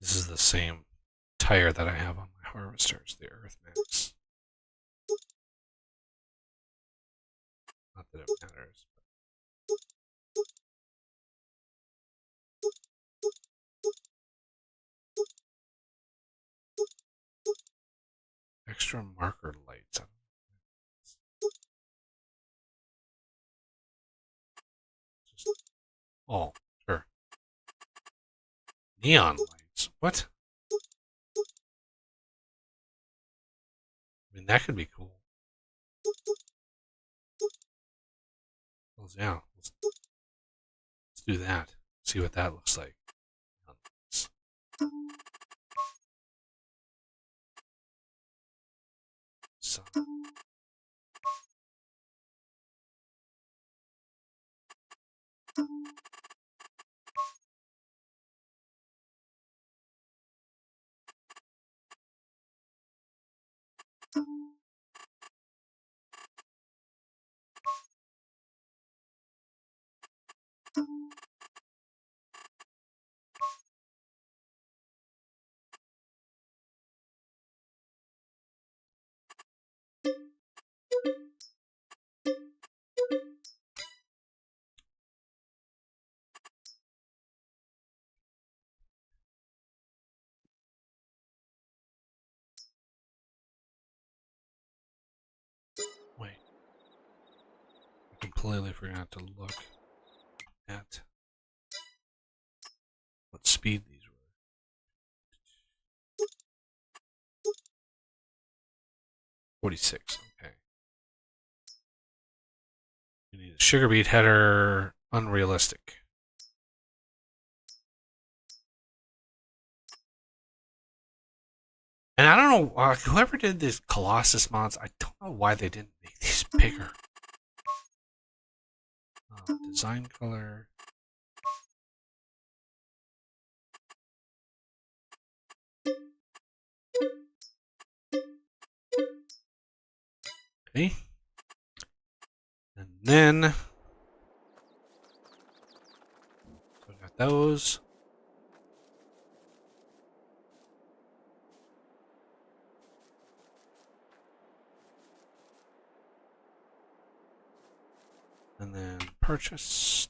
This is the same tire that I have on my harvesters, the Earth Max. Not that it matters. Extra marker lights. Oh, sure. Neon lights. What? I mean, that could be cool. Well, yeah, let's do that. See what that looks like. So. Wait. I completely forgot to look at what speed these were. 46, okay. We need a sugar beet header, unrealistic. And I don't know, whoever did these Colossus mods, I don't know why they didn't make these bigger. Design color. Okay. And then so we got those. And then purchase.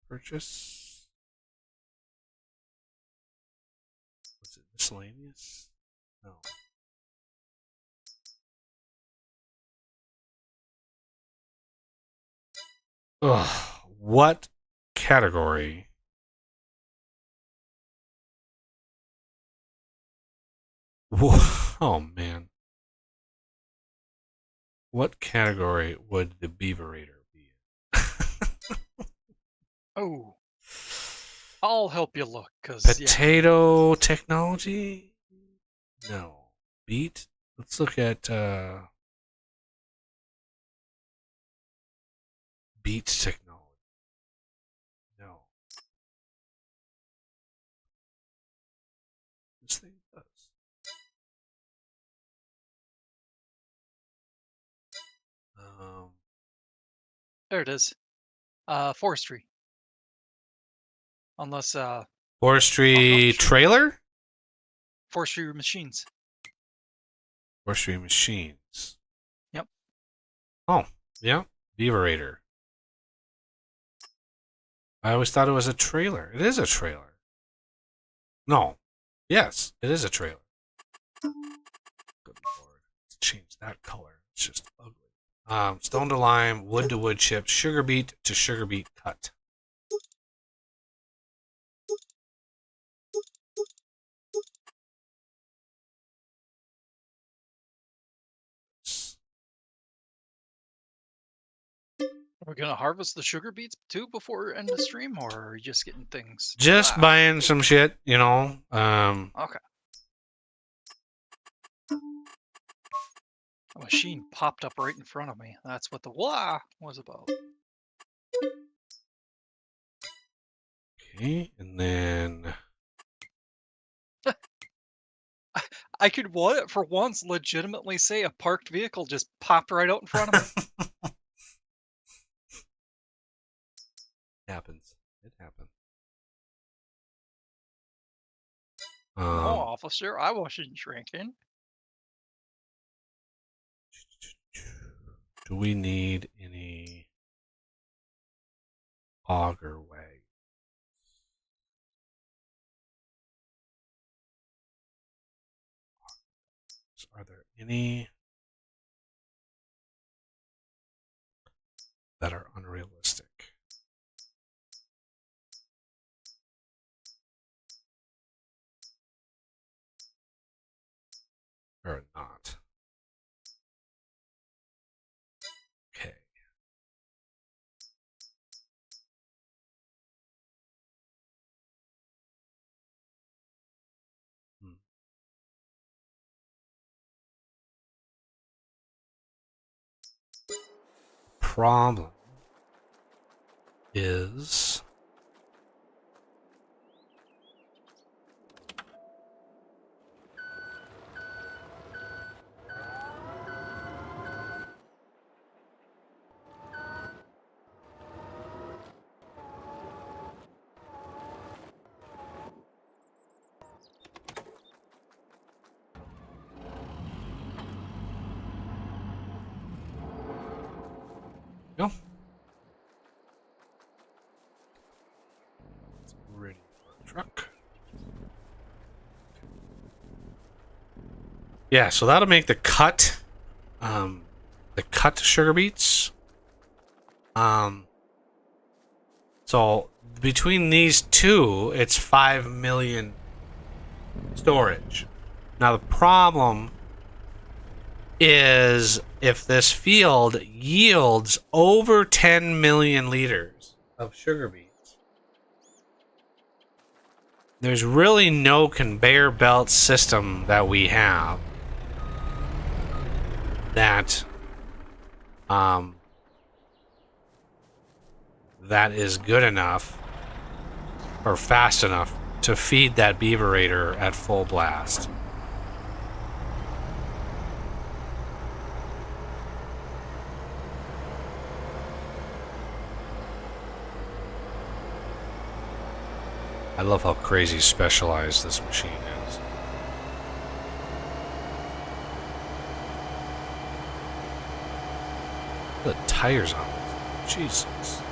Purchase. Was it miscellaneous? No. Ugh, what category? Oh man. What category would the beaverator be in? Oh, I'll help you look, cause Potato technology? No. Beet? Let's look at beet technology. No. This thing does. there it is. Forestry. Unless Forestry sure. trailer? Forestry machines. Forestry machines. Yep. Oh, yeah. Beaverator. I always thought it was a trailer. It is a trailer. No. Yes, it is a trailer. Good lord. Let's change that color. It's just ugly. Stone to lime, wood to wood chip, sugar beet to sugar beet cut. Are we gonna harvest the sugar beets too before end of stream, or are you just getting things? Just buying some shit, you know. Okay. A machine popped up right in front of me. That's what the wah was about. Okay, and then I could for once legitimately say a parked vehicle just popped right out in front of me. happens. It happens. No, officer, I wasn't drinking. Do we need any auger way? Any that are unrealistic. Or not. Okay. Hmm. Problem is no. Ready for a truck. Yeah, so that'll make the cut sugar beets. So between these two, it's 5 million storage. Now the problem is if this field yields over 10 million liters of sugar beets, there's really no conveyor belt system that we have that that is good enough or fast enough to feed that beaverator at full blast. I love how crazy specialized this machine is. Look at the tires on this. Jesus.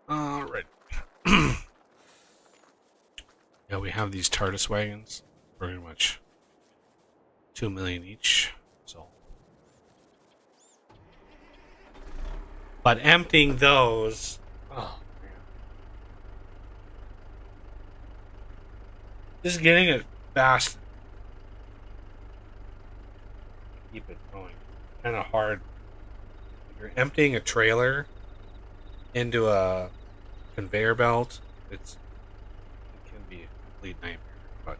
Alright. Yeah, we have these TARDIS wagons. Pretty much 2 million each. So, but emptying those, oh man, just getting it fast. Keep it going. Kind of hard. If you're emptying a trailer, into a conveyor belt, it can be a complete nightmare. But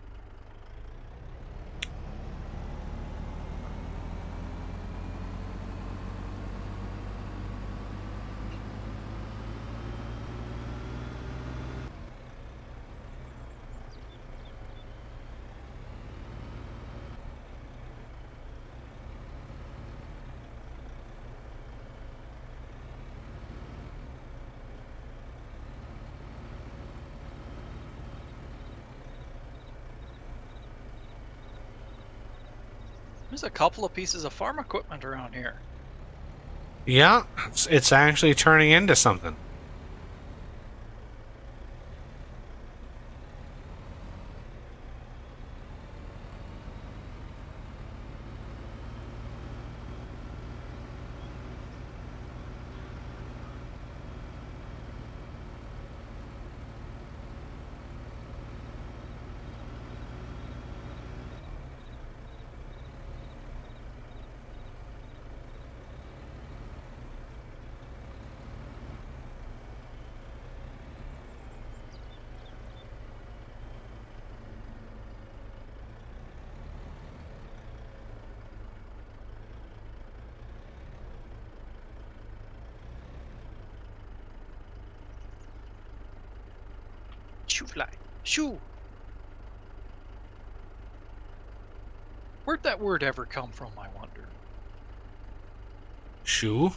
There's a couple of pieces of farm equipment around here. yeah, it's actually turning into something. Shoo fly. Shoo! Where'd that word ever come from, I wonder? Shoe?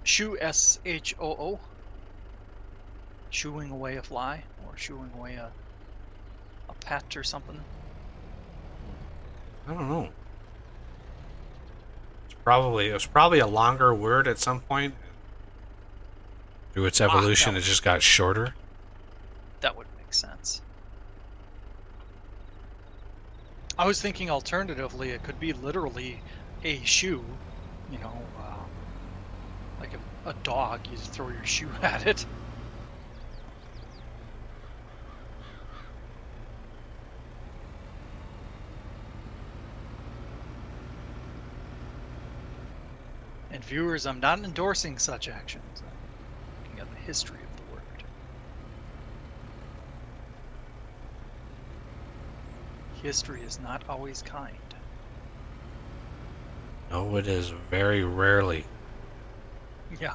Shoo, S-H-O-O? Shooing away a fly? Or shooing away a pet or something? I don't know. It was probably a longer word at some point. Through its evolution, that it just got shorter. That would make sense. I was thinking alternatively, it could be literally a shoe, you know, like a dog, you just throw your shoe at it. And viewers, I'm not endorsing such actions. I'm looking at the history of the word. History is not always kind. No, it is very rarely. Yeah.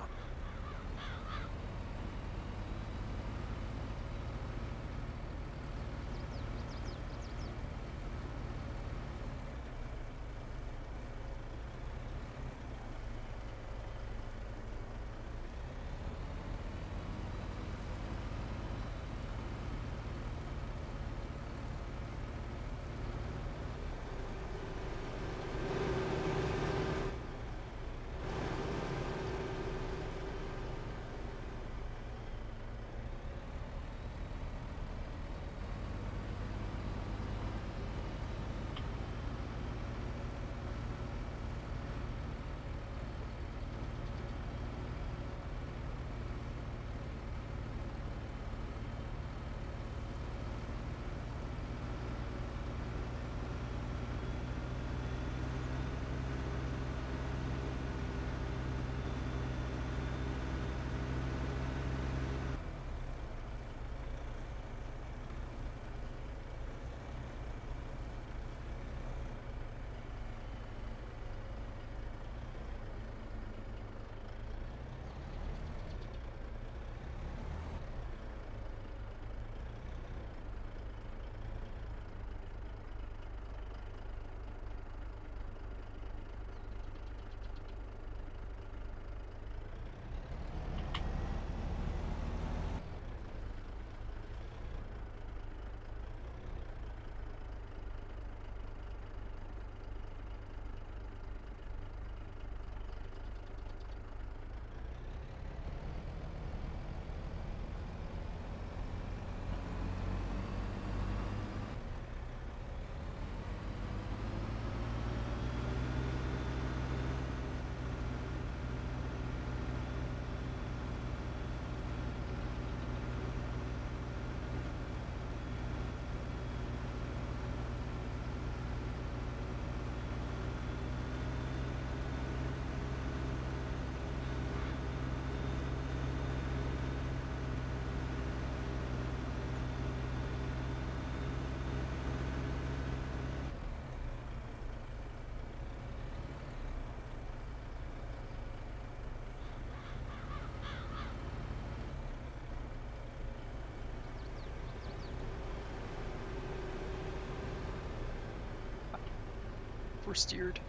oversteered.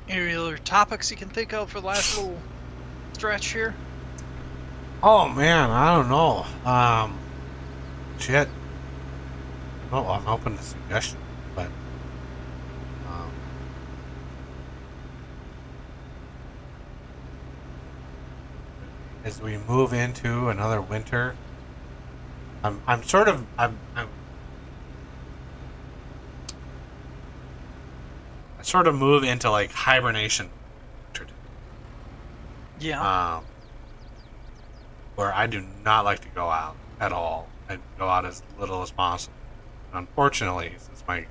Any other topics you can think of for the last little stretch here? Oh man, I don't know. Shit. Oh, I'm open to suggestions, but as we move into another winter, I'm I sort of move into like hibernation, Yeah. where I do not like to go out at all. I go out as little as possible. And unfortunately, since my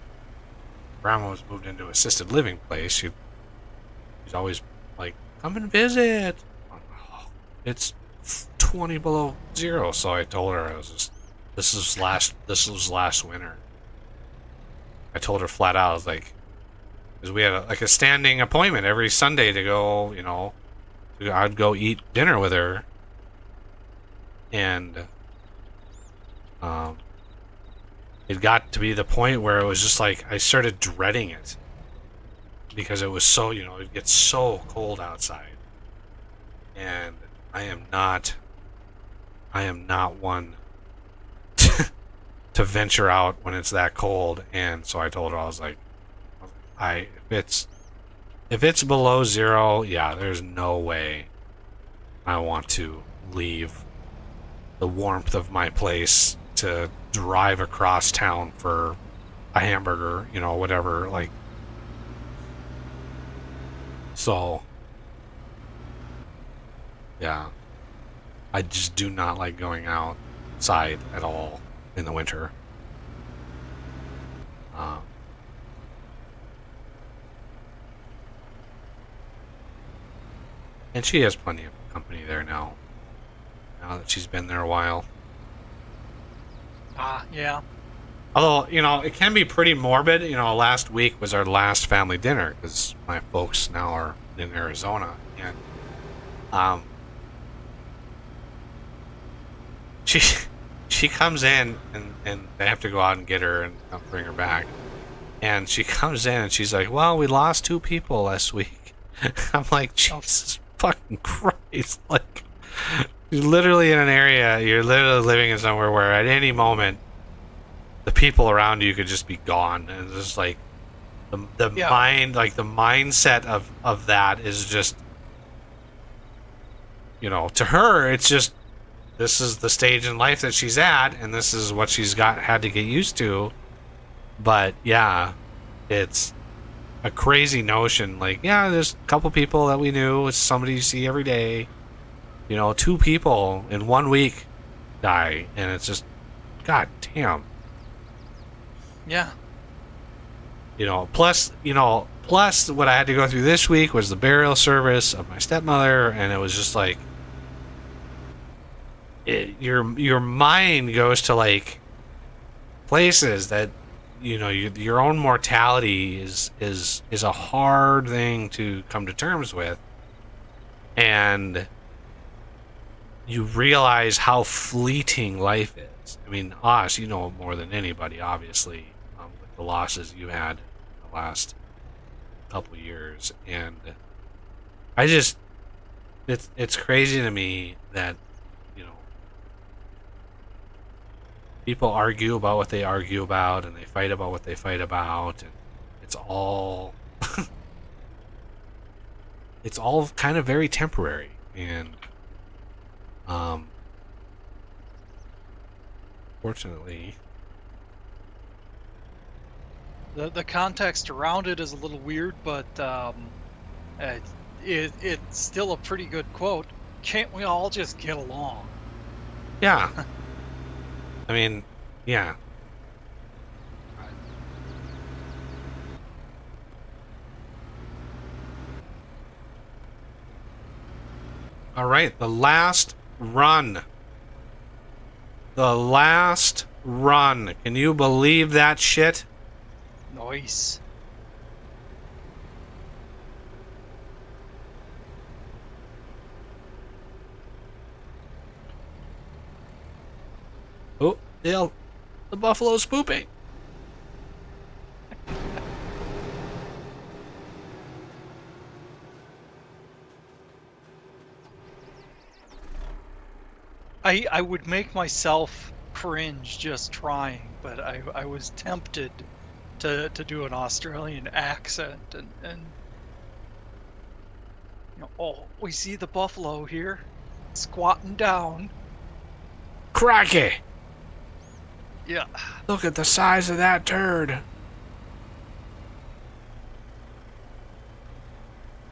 grandma was moved into assisted living place, she's always like, "Come and visit." It's 20 below zero, so I told her this was last winter. I told her flat out, I was like, because we had a standing appointment every Sunday to go, I'd go eat dinner with her, and it got to be the point where it was just like I started dreading it because it was so, it gets so cold outside, and I am not one to venture out when it's that cold. And so I told her, I was like, if it's below zero, yeah, there's no way I want to leave the warmth of my place to drive across town for a hamburger, whatever, like. So yeah, I just do not like going outside at all in the winter. And she has plenty of company there now that she's been there a while. Yeah. Although, it can be pretty morbid. Last week was our last family dinner because my folks now are in Arizona. And she comes in and they have to go out and get her and bring her back. And she comes in and she's like, "Well, we lost 2 people last week." I'm like, Jesus fucking Christ. Like, you're literally in an area, you're literally living in somewhere where at any moment the people around you could just be gone. And it's just like the mind, like the mindset of that is just, to her, it's just, this is the stage in life that she's at, and this is what she's had to get used to. But yeah, it's a crazy notion. Like, yeah, there's a couple people that we knew. It's somebody you see every day. 2 people in 1 week die, and it's just, god damn. Yeah. Plus what I had to go through this week was the burial service of my stepmother, and it was just like, your mind goes to like places that your own mortality is a hard thing to come to terms with, and you realize how fleeting life is. I mean, us, more than anybody, obviously, with the losses you had in the last couple years, and I just, it's crazy to me that people argue about what they argue about, and they fight about what they fight about, and it's all it's all kind of very temporary. And fortunately, The context around it is a little weird, but it's still a pretty good quote. Can't we all just get along? yeah. I mean, yeah. All right, the last run. The last run. Can you believe that shit? Nice. Oh, the buffalo's pooping. I would make myself cringe just trying, but I was tempted to do an Australian accent and oh, we see the buffalo here, squatting down. Cracky! Yeah. Look at the size of that turd.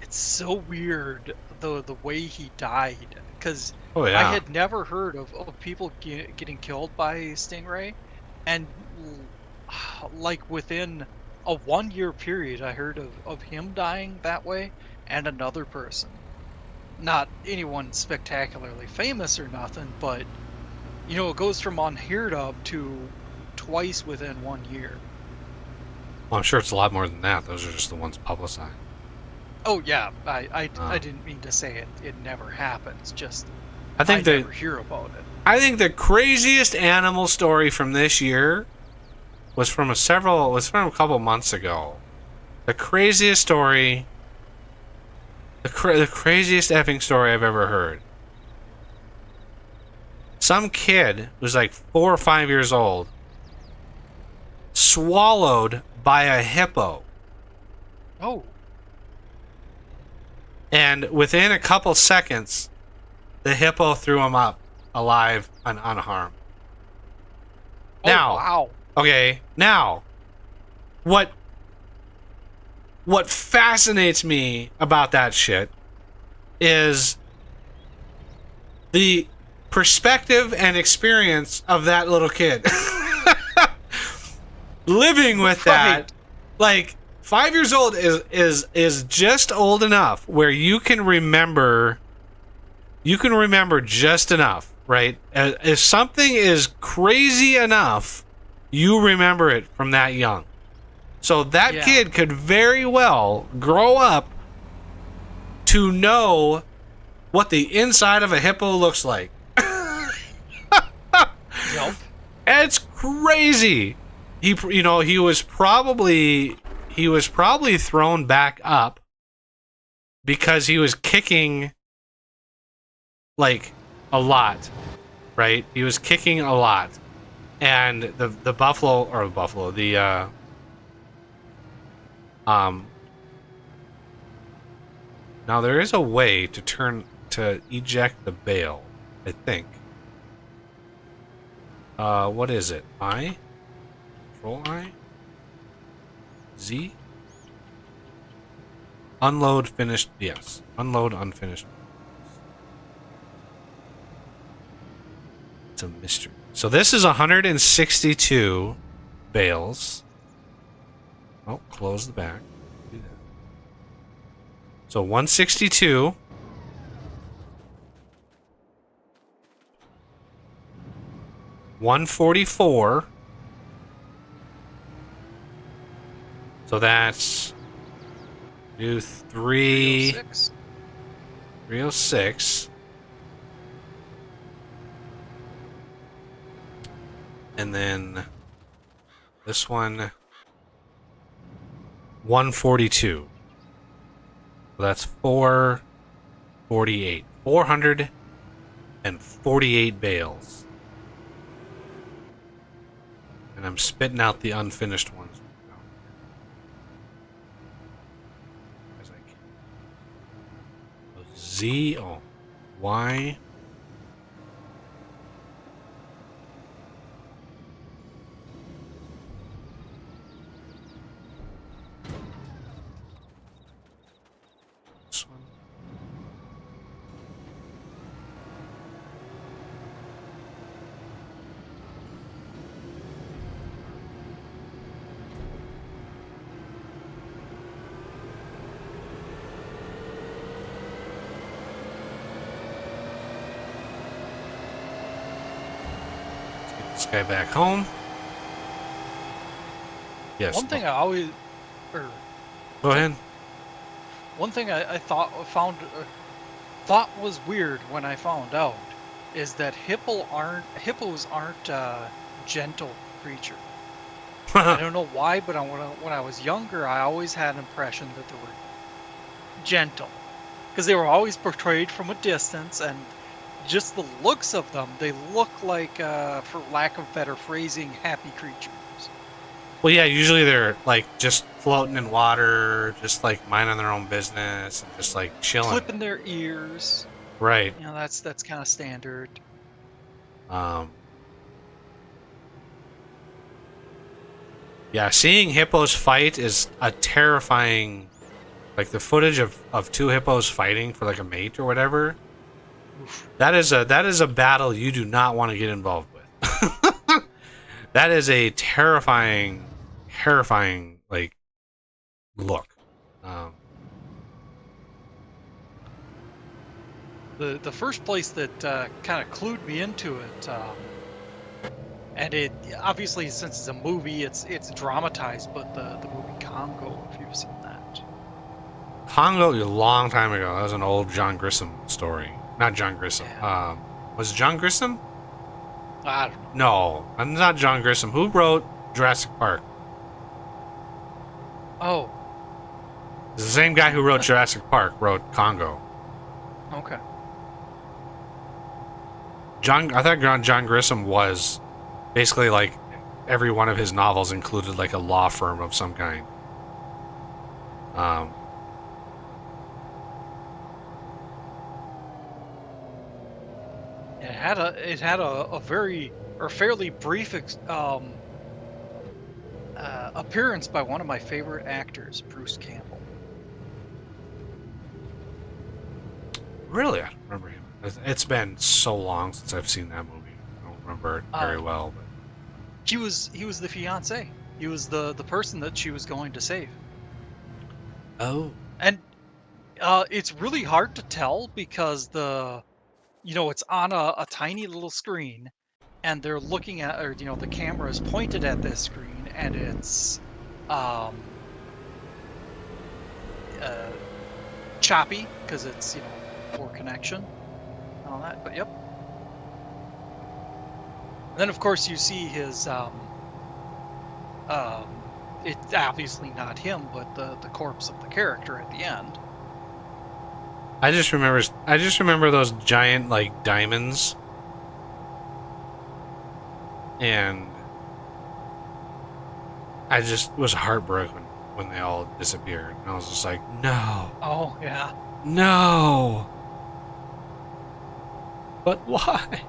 It's so weird the way he died, because Oh yeah. I had never heard of people getting killed by stingray, and like within a 1 year period, I heard of him dying that way, and another person. Not anyone spectacularly famous or nothing, but it goes from unheard of to twice within 1 year. Well, I'm sure it's a lot more than that. Those are just the ones publicized. Oh yeah, I didn't mean to say it never happens. Just I think never hear about it. I think the craziest animal story from this year was from a couple months ago. The craziest story, the craziest effing story I've ever heard. Some kid who's like 4 or 5 years old, swallowed by a hippo. Oh. And within a couple seconds, the hippo threw him up alive and unharmed. Now, oh, wow. okay, now, what fascinates me about that shit is the perspective and experience of that little kid. Living with that, like 5 years old is just old enough where you can remember just enough, right? If something is crazy enough, you remember it from that young. So that kid could very well grow up to know what the inside of a hippo looks like. Yep. It's crazy. He was probably thrown back up because he was kicking like a lot, right? He was kicking a lot, and the buffalo now there is a way to eject the bale, I think. What is it? I? Control I? Z? Unload finished, yes. Unload unfinished. It's a mystery. So this is 162 bales. Oh, close the back. Do that. So 162. $144. So that's do 306. 306. And then this one 142. So that's 448. 448 bales. And I'm spitting out the unfinished ones. Z, oh, Y. This one. This guy back home. Yes. One thing I always, or Go ahead. one thing I thought was weird when I found out is that hippos aren't gentle creatures. I don't know why, but when I was younger, I always had an impression that they were gentle, because they were always portrayed from a distance, and just the looks of them, they look like, for lack of better phrasing, happy creatures. Well, yeah, usually they're like just floating in water, just like minding their own business and just like chilling. Clipping their ears. Right. You know, that's kind of standard. Yeah, seeing hippos fight is a terrifying. Like the footage of two hippos fighting for like a mate or whatever. Oof. That is a battle you do not want to get involved with. That is a terrifying like look. The first place that kind of clued me into it, and it obviously, since it's a movie, it's dramatized, but the movie Congo, if you've seen that. Congo, a long time ago. That was an old John Grissom story. Not John Grissom. Yeah. Was it John Grissom? I don't know. No, not John Grissom. Who wrote Jurassic Park? Oh, It's the same guy who wrote Jurassic Park wrote Congo. okay. I thought John Grissom was basically like every one of his novels included like a law firm of some kind. It had a very or fairly brief appearance by one of my favorite actors, Bruce Campbell. Really, I don't remember him. It's been so long since I've seen that movie. I don't remember it very well. But He was the fiance. He was the person that she was going to save. oh, And it's really hard to tell because it's on a tiny little screen, and they're looking at, or the camera is pointed at this screen, and it's choppy because it's poor connection and all that. But yep. And then of course you see his it's obviously not him, but the corpse of the character at the end. I just remember those giant like diamonds, and I just was heartbroken when they all disappeared. And I was just like, no, Oh yeah. no. But why?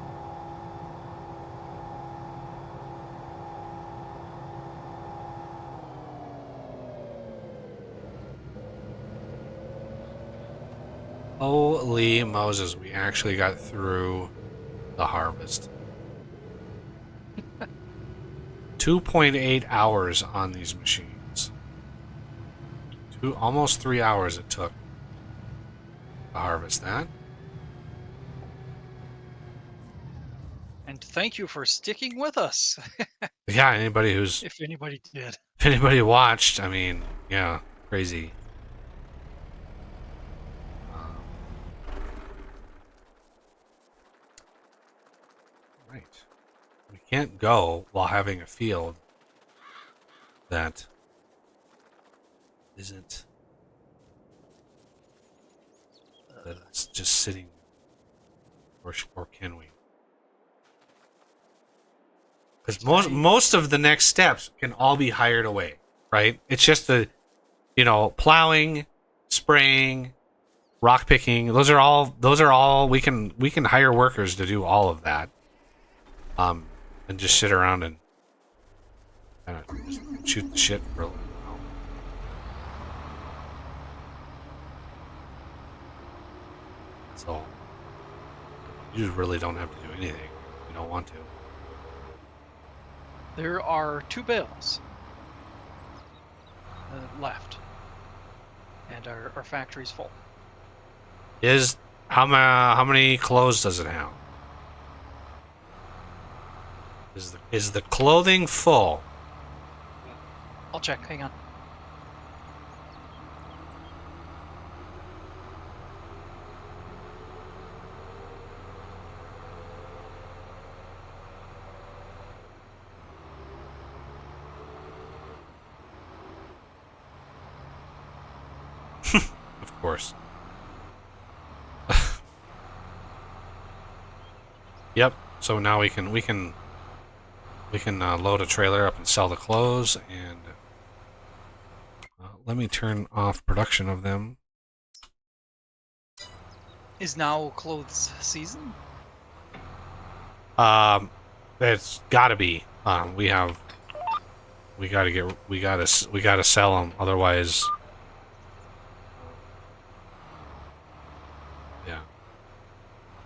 Holy Moses, we actually got through the harvest. 2.8 hours on these machines. Almost 3 hours it took to harvest that. And thank you for sticking with us. Yeah, anybody who's If anybody did. if anybody watched, I mean, yeah, crazy. Right. We can't go while having a field that isn't that it's just sitting, or can we? Because most of the next steps can all be hired away, right? It's just the, plowing, spraying, rock picking. Those are all we can hire workers to do all of that. And just sit around and kind of just shoot the shit for a little while. So you just really don't have to do anything if you don't want to. There are 2 bales left, and our factory's full. How many clothes does it have? Is the clothing full? I'll check. Hang on. course. Yep. So now we can load a trailer up and sell the clothes, and let me turn off production of them. Is now clothes season? It's got to be. We gotta sell them, otherwise. Yeah.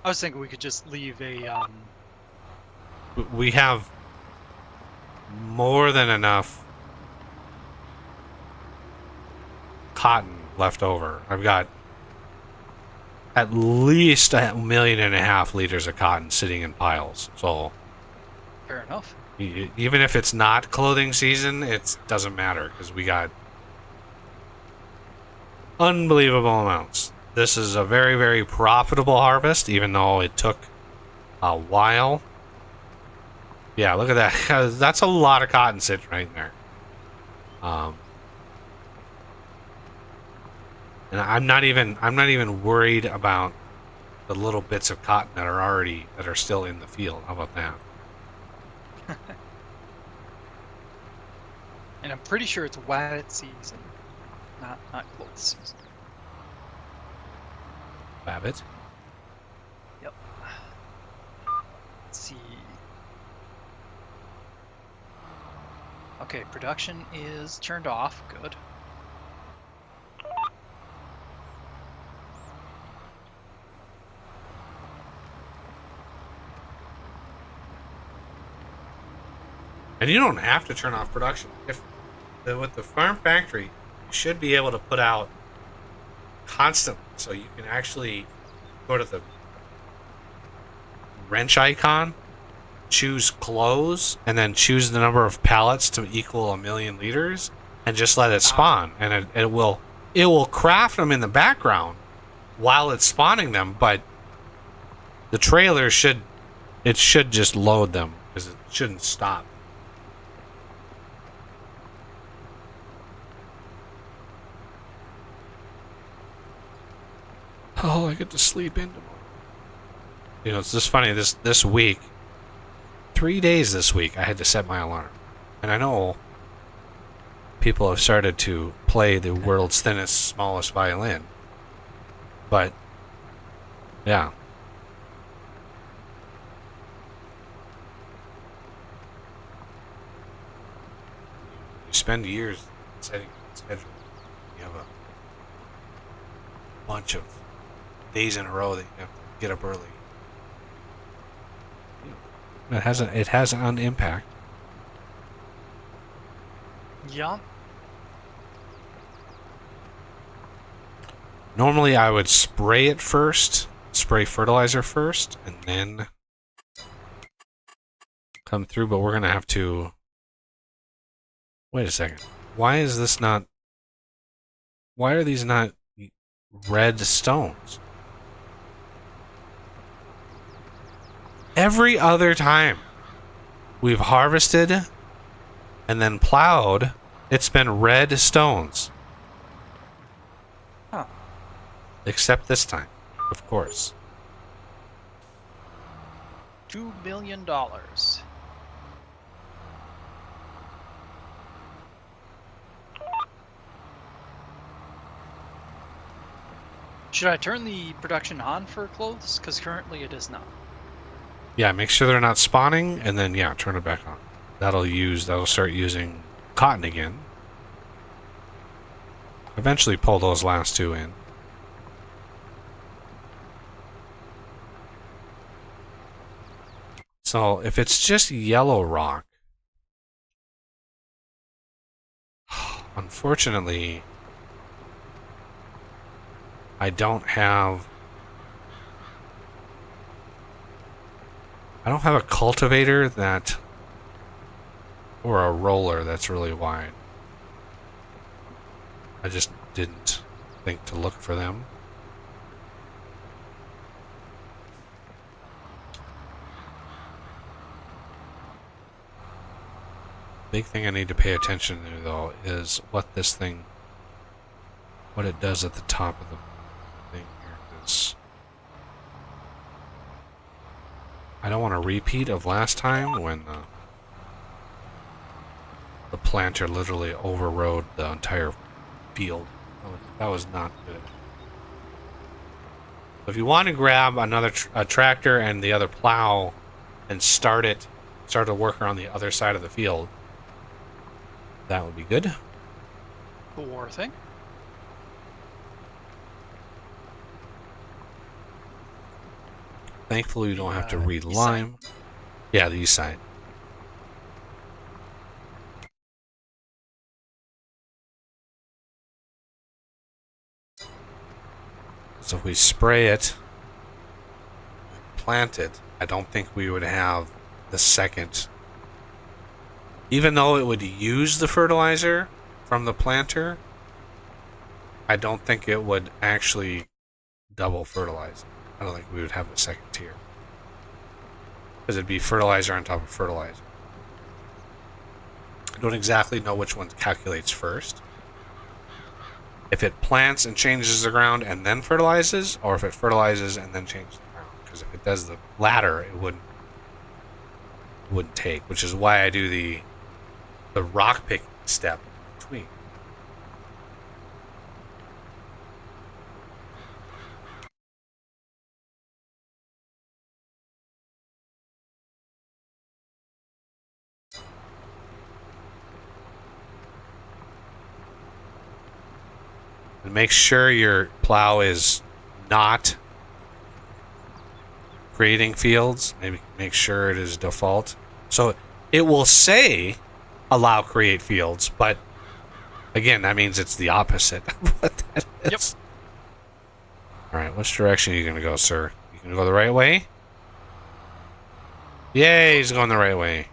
I was thinking we could just leave a We have more than enough cotton left over. I've got at least 1.5 million liters of cotton sitting in piles. So fair enough. even if it's not clothing season, it doesn't matter because we got unbelievable amounts. This is a very, very profitable harvest, even though it took a while. Yeah, look at that. That's a lot of cotton sitting right there. And I'm not even worried about the little bits of cotton that are still in the field. How about that? And I'm pretty sure it's wet season, not clothes season. Babbitt? Yep. Let's see. Okay, production is turned off. Good. And you don't have to turn off production. With the farm factory, you should be able to put out constantly, so you can actually go to the wrench icon, choose close, and then choose the number of pallets to equal 1 million liters, and just let it spawn. And it will craft them in the background while it's spawning them, but the trailer should just load them because it shouldn't stop. Oh, I get to sleep in tomorrow. You know, it's just funny. This week, 3 days this week, I had to set my alarm. And I know people have started to play the world's thinnest, smallest violin. But, yeah. You spend years setting a schedule. You have a bunch of days in a row that you have to get up early. It has an impact. Yeah. Normally I would spray it first, spray fertilizer first, and then come through, but we're gonna have to wait a second. Why are these not red stones? Every other time we've harvested and then plowed, it's been red stones. Huh. Except this time, of course. $2 million. Should I turn the production on for clothes? Because currently it is not. Yeah, make sure they're not spawning, and then yeah, turn it back on. That'll start using cotton again. Eventually pull those last two in. So if it's just yellow rock, unfortunately, I don't have a cultivator or a roller that's really wide. I just didn't think to look for them. Big thing I need to pay attention to though is what it does at the top of the don't want a repeat of last time when the planter literally overrode the entire field. That was not good. If you want to grab another a tractor and the other plow and start to work around the other side of the field, that would be good. The war thing. Thankfully, we don't have to East side. re-lime. Yeah, the east side. So if we spray it, plant it, I don't think we would have the second. Even though it would use the fertilizer from the planter, I don't think it would actually double fertilize. I don't think we would have a second tier. Because it'd be fertilizer on top of fertilizer. I don't exactly know which one calculates first. If it plants and changes the ground and then fertilizes, or if it fertilizes and then changes the ground. Because if it does the latter, it wouldn't take, which is why I do the rock picking step in between. And make sure your plow is not creating fields. Maybe make sure it is default. So it will say allow create fields, but again, that means it's the opposite of what that is. Yep. Alright, which direction are you going to go, sir? You going to go the right way? Yay, he's going the right way.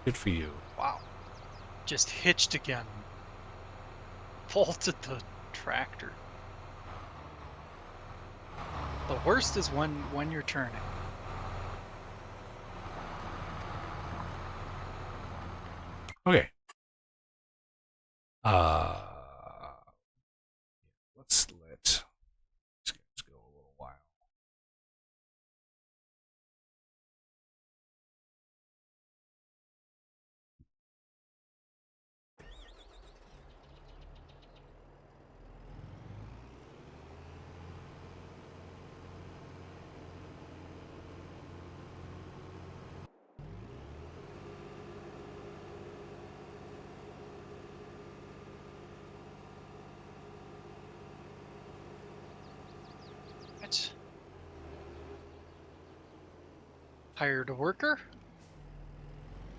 Good for you. Wow. Just hitched again. Vaulted the tractor. The worst is when you're turning. Okay. Let's let these guys go a little while. What? Hired a worker?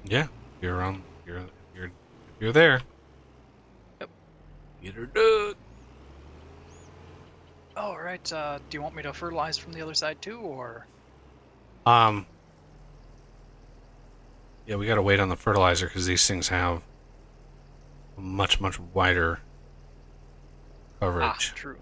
Yeah, you're there. Yep. Get her done. Oh, all right. Do you want me to fertilize from the other side too, or? Yeah, we gotta wait on the fertilizer because these things have a much wider coverage. Ah, true.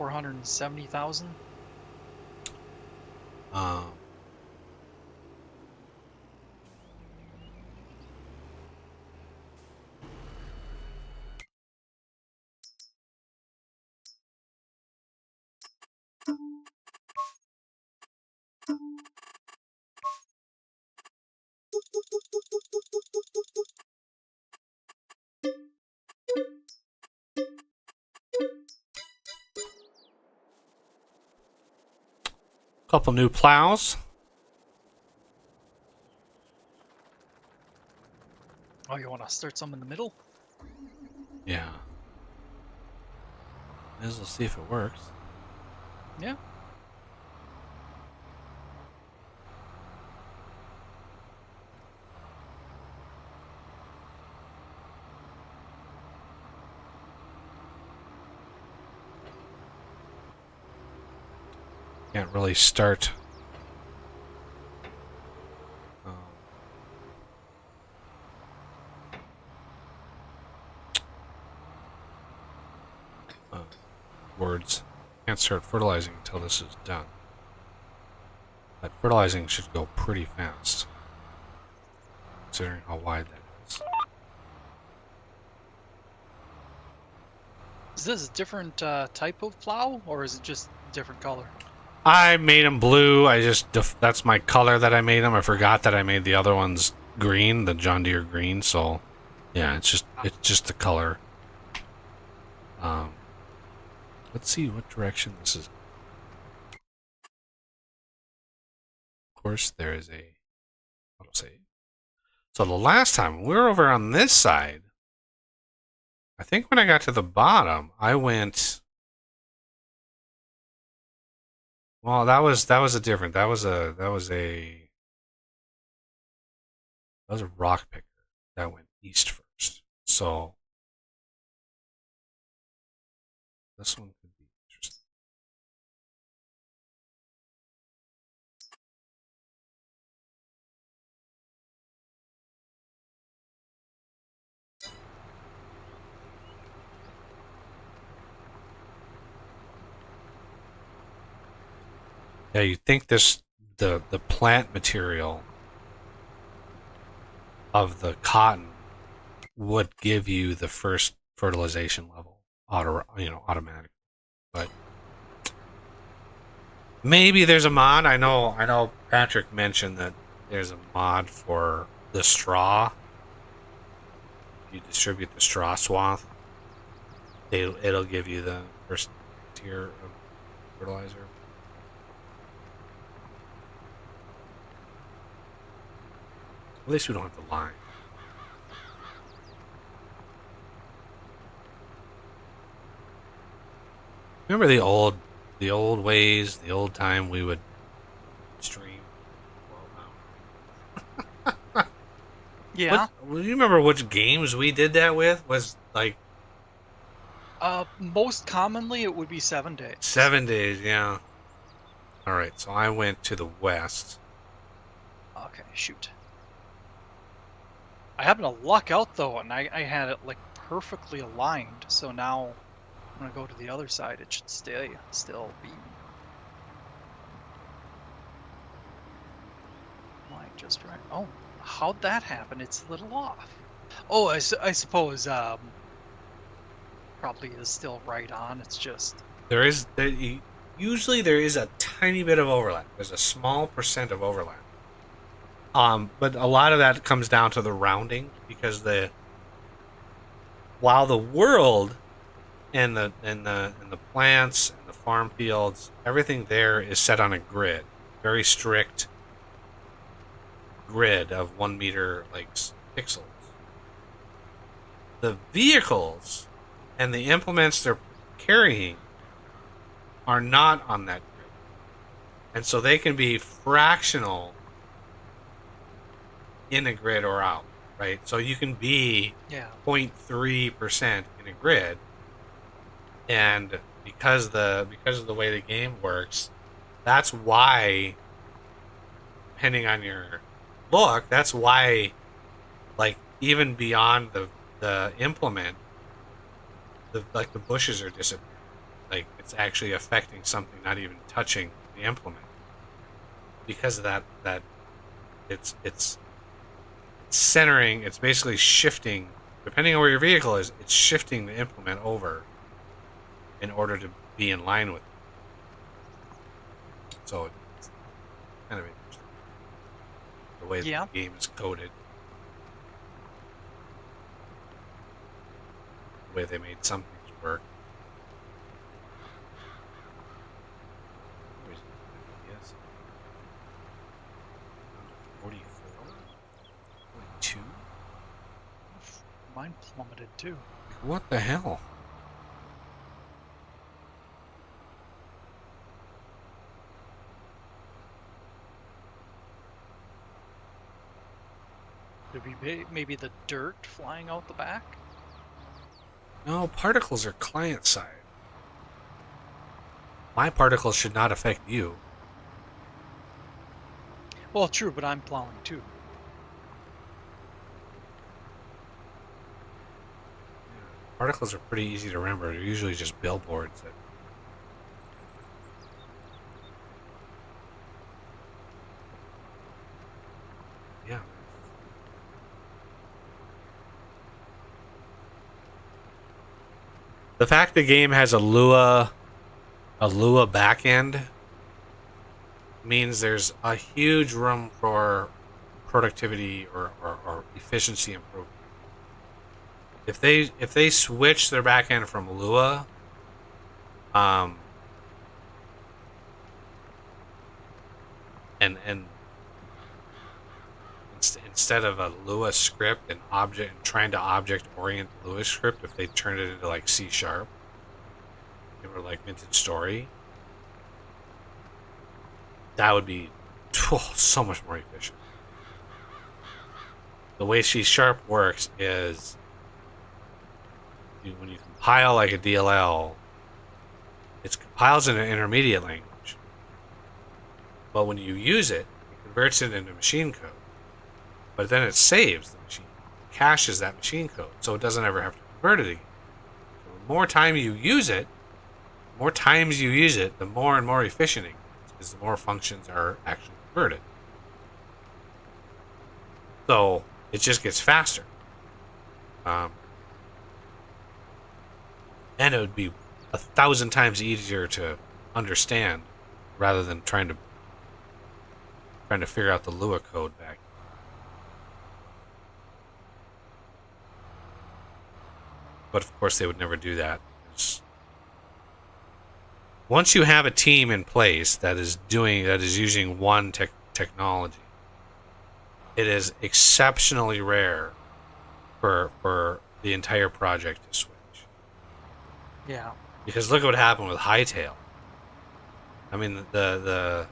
$470,000. Um, couple new plows. Oh, you want to start some in the middle? Yeah. May as well see if it works. Yeah. Can't really start. Words. can't start fertilizing until this is done. That fertilizing should go pretty fast, considering how wide that is. Is this a different type of plow, or is it just different color? I made them blue. That's my color that I made them. I forgot that I made the other ones green, the John Deere green. So, yeah, it's just the color. Let's see what direction this is. Of course, there is a autosave. So the last time we were over on this side, I think when I got to the bottom, I went. Well, that was a different. That was a rock picker that went east first. So this one could be interesting. Yeah, you think the plant material of the cotton would give you the first fertilization level automatic, but maybe there's a mod. I know Patrick mentioned that there's a mod for the straw. You distribute the straw swath, it'll give you the first tier of fertilizer. At least we don't have to line. Remember the old ways, the old time we would stream. Yeah. Do you remember which games we did that with? Was like most commonly it would be 7 days. 7 days, yeah. All right, so I went to the west. Okay, shoot. I happened to luck out though, and I had it like perfectly aligned. So now, when I go to the other side, it should still be. Like just right. Oh, how'd that happen? It's a little off. Oh, I suppose probably is still right on. It's just Usually there is a tiny bit of overlap. There's a small percent of overlap. But a lot of that comes down to the rounding, because while the world and the plants and the farm fields, everything there is set on a grid, very strict grid of 1 meter like pixels. The vehicles and the implements they're carrying are not on that grid, and so they can be fractional in a grid or out, right? So you can be 0.3% in a grid, and because of the way the game works, that's why, depending on your look, that's why, like, even beyond the implement, the bushes are disappearing. Like, it's actually affecting something, not even touching the implement, because of that it's centering. It's basically shifting, depending on where your vehicle is. It's shifting the implement over in order to be in line with it. So it's kind of interesting the way the game is coded, the way they made some things work. Yes. 44, 42. mine plummeted too. What the hell? Could be maybe the dirt flying out the back. No, particles are client side. My particles should not affect you. Well, true, but I'm plowing too. Particles are pretty easy to remember. They're usually just billboards that The fact the game has a Lua backend means there's a huge room for productivity or efficiency improvement. If they switch their backend from Lua, and instead of a Lua script and trying to object orient Lua script, if they turned it into like C#, or like Vintage Story, that would be so much more efficient. The way C# works is when you compile like a DLL, it compiles in an intermediate language, but when you use it, it converts it into machine code. But then it saves the machine, caches that machine code, so it doesn't ever have to convert it again. So the more times you use it, the more and more efficient it gets, because the more functions are actually converted. So it just gets faster. And it would be 1,000 times easier to understand rather than trying to figure out the Lua code back. But of course they would never do that. Once you have a team in place that is using one technology, it is exceptionally rare for the entire project to switch. Yeah. Because look at what happened with Hightail. I mean, the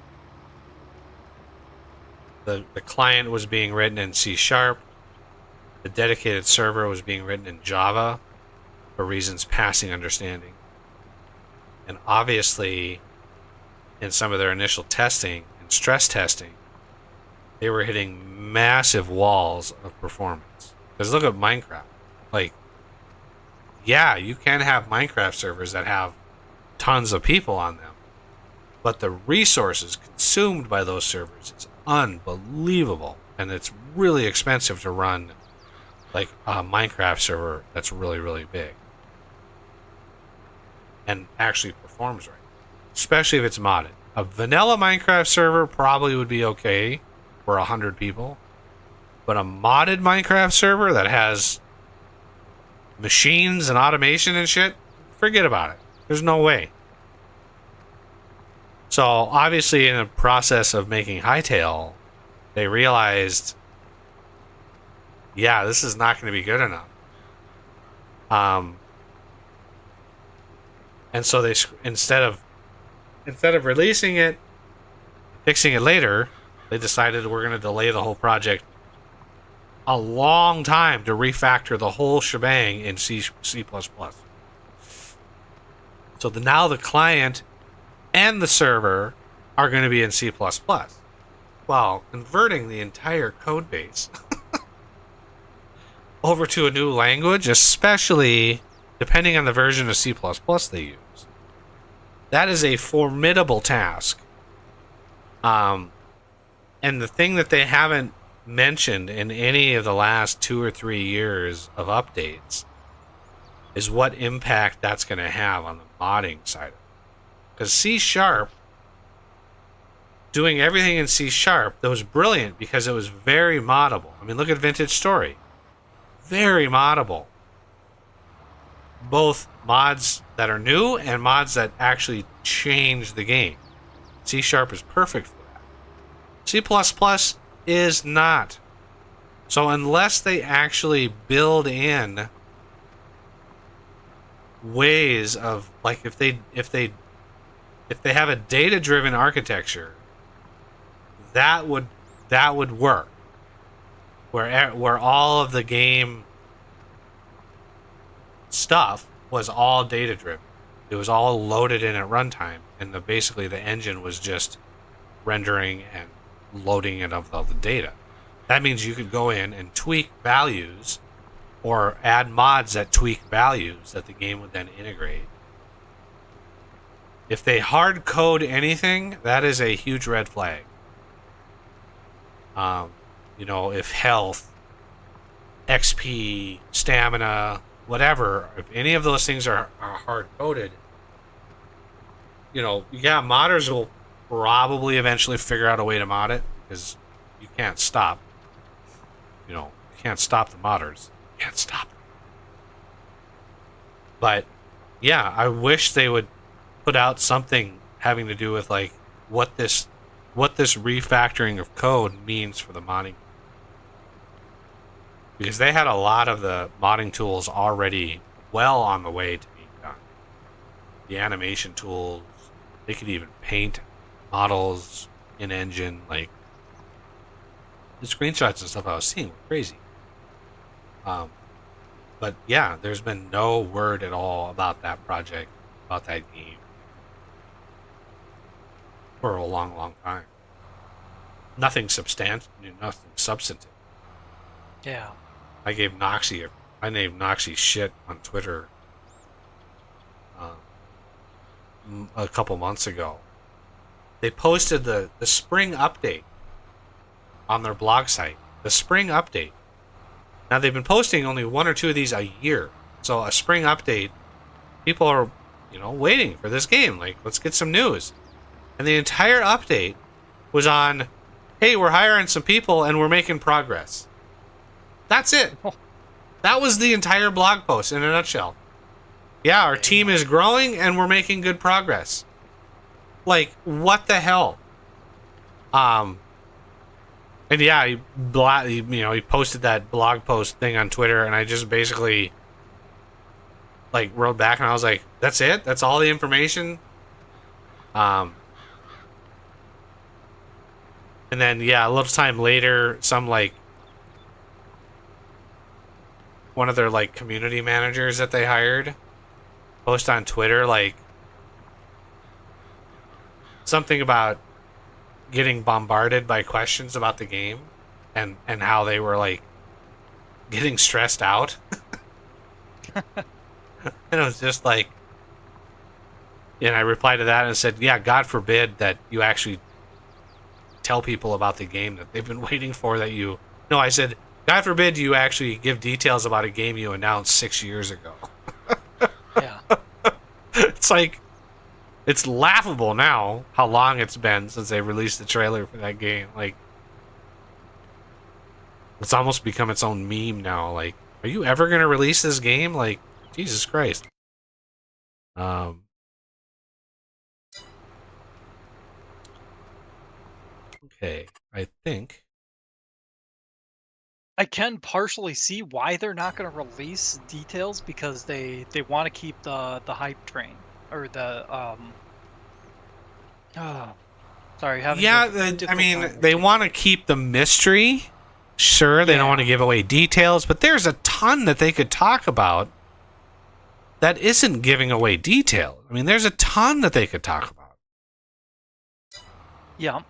client was being written in C#. The dedicated server was being written in Java for reasons passing understanding. And obviously, in some of their initial testing and stress testing, they were hitting massive walls of performance. Because look at Minecraft. Like, yeah, you can have Minecraft servers that have tons of people on them, but the resources consumed by those servers is unbelievable, and it's really expensive to run like a Minecraft server that's really, really big and actually performs right, especially if it's modded. A vanilla Minecraft server probably would be okay for 100 people, but a modded Minecraft server that has machines and automation and shit, forget about it. There's no way. So obviously in the process of making Hightail, they realized, yeah, this is not going to be good enough. And so they, instead of releasing it, fixing it later, they decided we're going to delay the whole project a long time to refactor the whole shebang in C++. So now the client and the server are going to be in C++. Well, converting the entire code base over to a new language, especially depending on the version of C++ they use, that is a formidable task. And the thing that they haven't mentioned in any of the last 2 or 3 years of updates is what impact that's going to have on the modding side of it. Because C#, doing everything in C#, that was brilliant because it was very moddable. I mean, look at Vintage Story. Very moddable. Both mods that are new and mods that actually change the game. C# is perfect for that. C++ is not. So unless they actually build in ways of, like, if they have a data-driven architecture, that would work, where all of the game stuff was all data-driven. It was all loaded in at runtime, and basically the engine was just rendering and loading it of the data. That means you could go in and tweak values or add mods that tweak values that the game would then integrate. If they hard code anything, that is a huge red flag. If health, XP, stamina, whatever, if any of those things are hard coded, yeah, modders will probably eventually figure out a way to mod it, because you can't stop. You can't stop the modders. You can't stop them. But yeah, I wish they would put out something having to do with like what this refactoring of code means for the modding. Because they had a lot of the modding tools already well on the way to being done. The animation tools, they could even paint models in engine. Like, the screenshots and stuff I was seeing were crazy. But yeah, there's been no word at all about that project, about that game, for a long, long time. Nothing substantive, nothing substantive. Yeah. I named Noxie shit on Twitter a couple months ago. They posted the spring update on their blog site. The spring update. Now, they've been posting only 1 or 2 of these a year. So a spring update, people are, waiting for this game. Like, let's get some news. And the entire update was on, hey, we're hiring some people and we're making progress. That's it. That was the entire blog post in a nutshell. Yeah, our team is growing and we're making good progress. Like, what the hell? And yeah, he posted that blog post thing on Twitter, and I just basically wrote back, and I was like, "That's it? That's all the information?" And then yeah, a little time later, some one of their community managers that they hired post on Twitter something about getting bombarded by questions about the game and how they were getting stressed out. And it was just and I replied to that and said, yeah, God forbid that you actually tell people about the game that they've been waiting for, I said, God forbid you actually give details about a game you announced 6 years ago. Yeah. It's laughable now how long it's been since they released the trailer for that game. It's almost become its own meme now. Are you ever going to release this game? Jesus Christ. Okay, I think. I can partially see why they're not going to release details, because they want to keep the hype train, or the sorry, they want to keep the mystery. Sure, they don't want to give away details, but there's a ton that they could talk about that isn't giving away detail. There's a ton that they could talk about. Yeah.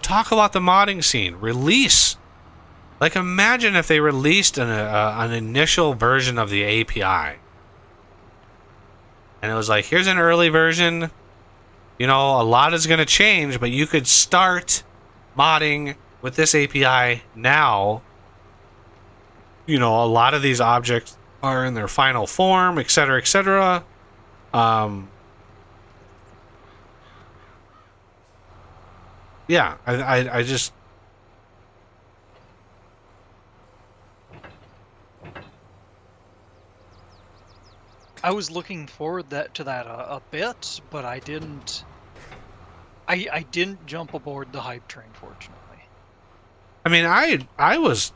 Talk about the modding scene. Release. Imagine if they released an initial version of the API. And it was here's an early version. A lot is going to change, but you could start modding with this API now. A lot of these objects are in their final form, etc., etc. Yeah, I just... I was looking forward to that a bit, but I didn't. I didn't jump aboard the hype train, fortunately. I was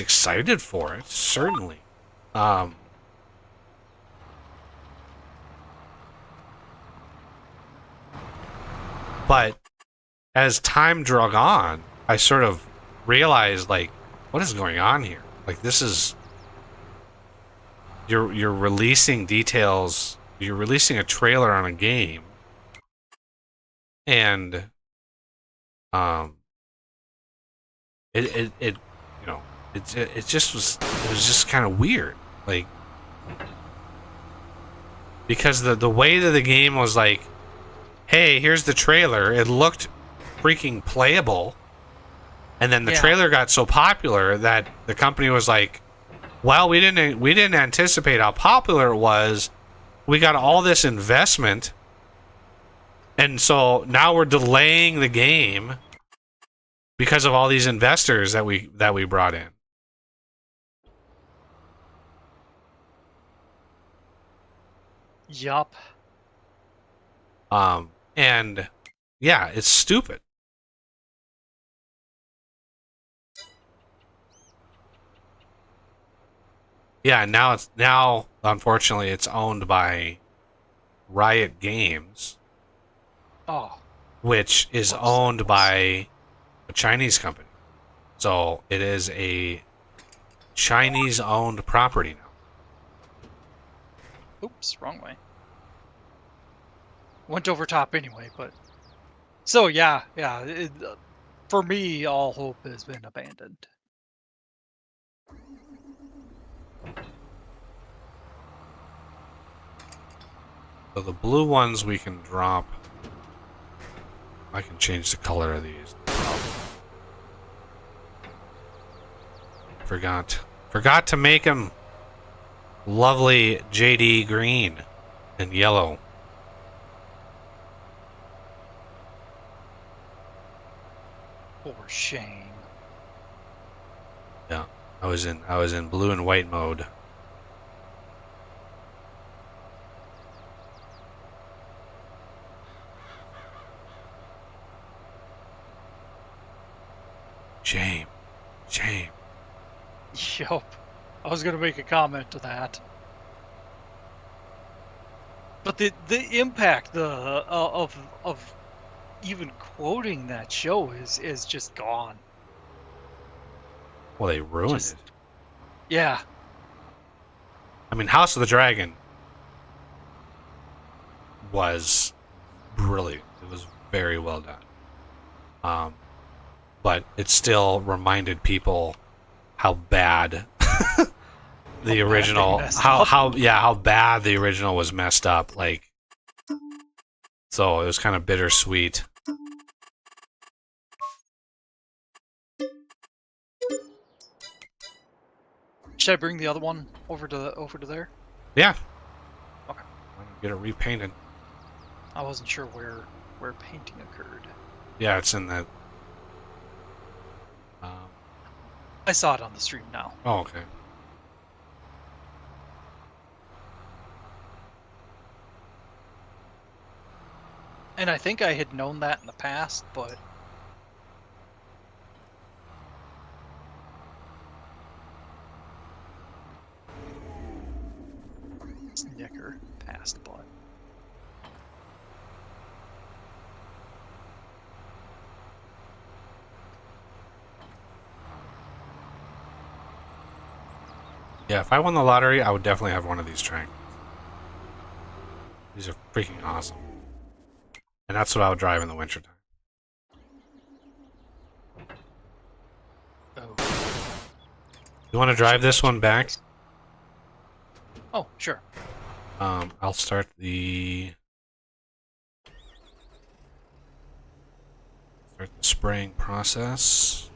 excited for it, certainly. But as time drug on, I sort of realized what is going on here? This is... You're releasing details. You're releasing a trailer on a game, and it just was just kind of weird, because the way that the game was hey, here's the trailer. It looked freaking playable, And then the Yeah. trailer got so popular that the company was like, well, we didn't anticipate how popular it was. We got all this investment, and so now we're delaying the game because of all these investors that we brought in. Yup. And yeah, it's stupid. Yeah, now unfortunately it's owned by Riot Games, Oh, which is Of course. owned by a Chinese company. So it is a Chinese-owned property now. oops, wrong way. Went over top anyway, but so yeah. For me, all hope has been abandoned. So the blue ones we can drop. I can change the color of these. Forgot to make them lovely JD green and yellow. For shame. Yeah, I was in blue and white mode. Shame. Yup. I was gonna make a comment to that. But the impact of even quoting that show is just gone. Well, they ruined Just- it. Yeah. I mean, House of the Dragon was brilliant. It was very well done. But it still reminded people how bad the original, how bad the original was messed up. Like, so it was kind of bittersweet. Should I bring the other one over to there? Yeah. Okay. I'm gonna get it repainted. I wasn't sure where painting occurred. Yeah, it's in the. I saw it on the stream now. Oh, okay. And I think I had known that in the past, but snicker past, but Yeah, if I won the lottery, I would definitely have one of these tracks. These are freaking awesome. And that's what I would drive in the wintertime. oh. You want to drive this one back? Oh, sure. I'll start the spraying process.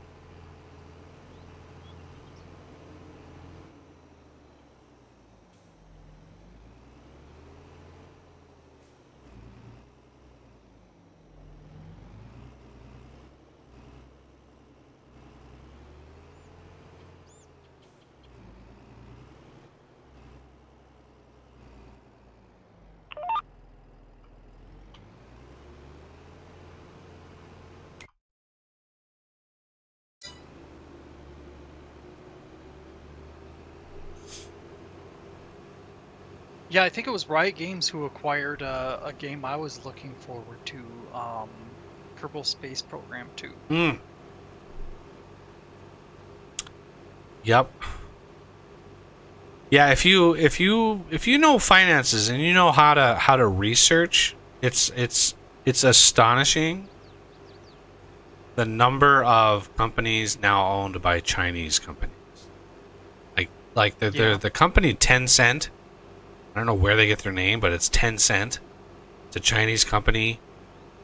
Yeah, I think it was Riot Games who acquired a game I was looking forward to, Kerbal Space Program 2. Mm. Yep. Yeah, if you know finances and you know how to research, it's astonishing the number of companies now owned by Chinese companies. Like the company Tencent. I don't know where they get their name, but it's Tencent. It's a Chinese company.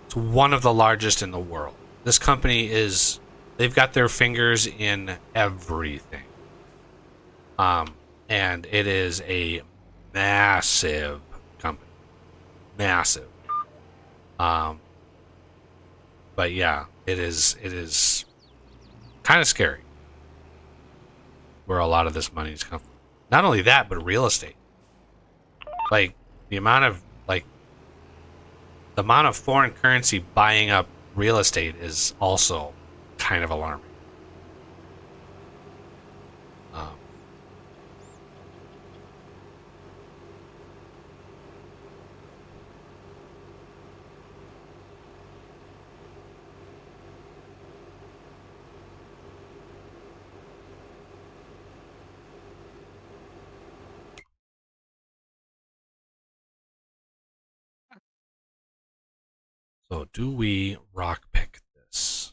It's one of the largest in the world. This company is they've got their fingers in everything. And it is a massive company. Massive. But yeah, it is kind of scary where a lot of this money's come from. Not only that, but real estate. Like the amount of foreign currency buying up real estate is also kind of alarming. So do we rock pick this?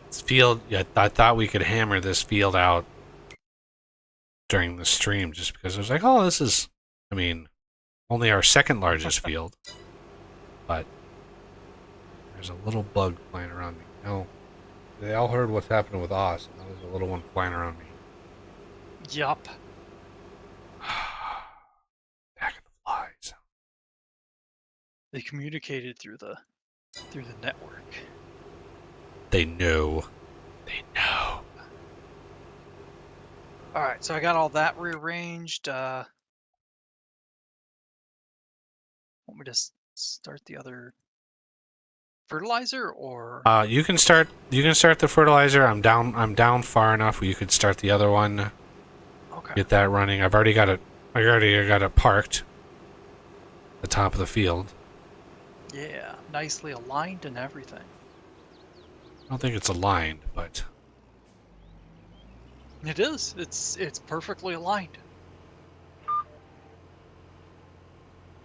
This field, yeah, I thought we could hammer this field out during the stream just because I was like, oh, this is, I mean, only our second largest field. But there's a little bug flying around me. No, they all heard what's happening with Oz. Now there's a little one flying around me. Yup. Back of the flies. They communicated through the network. They know. They know. All right, so I got all that rearranged. Want me to start the other fertilizer, or? You can start. You can start the fertilizer. I'm down. I'm down far enough where you could start the other one. Okay. Get that running. I've already got it. I already got it parked. At the top of the field. Yeah, nicely aligned and everything. I don't think it's aligned, but It is. It's perfectly aligned.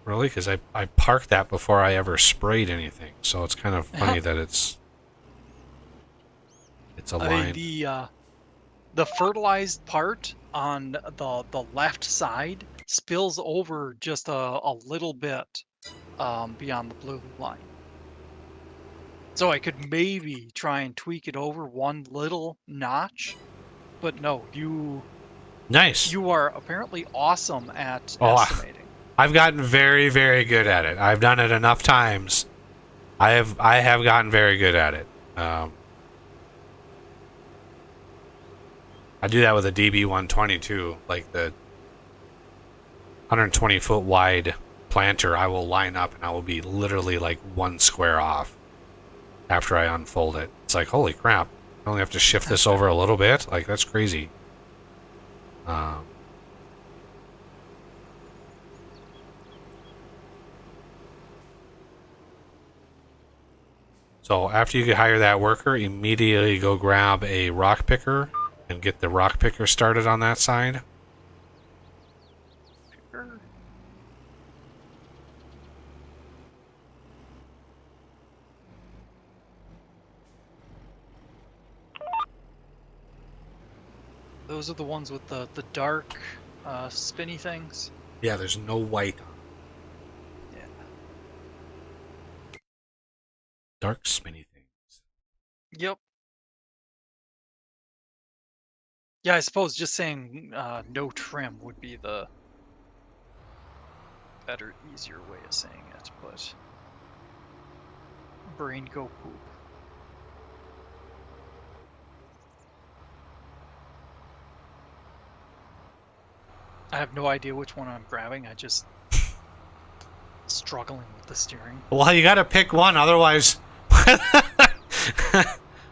really, because I parked that before I ever sprayed anything, so it's kind of funny that it's aligned. I mean, the fertilized part on the left side spills over just a little bit beyond the blue line. So I could maybe try and tweak it over one little notch, but no, Nice. you are apparently awesome at Oh, estimating. I've gotten very, very good at it. I've done it enough times. I have gotten very good at it. I do that with a DB122, like the 120 foot wide planter. I will line up and I will be literally like one square off after I unfold it. It's like, holy crap! I only have to shift this over a little bit. Like, that's crazy. So after you hire that worker, immediately go grab a rock picker and get the rock picker started on that side. Sure. Those are the ones with the dark spinny things. Yeah, there's no white on. Yeah. Dark spinny things. Yep. Yeah, I suppose just saying no trim would be the better, easier way of saying it, but brain go poop. I have no idea which one I'm grabbing. I just struggling with the steering. Well, you got to pick one, otherwise,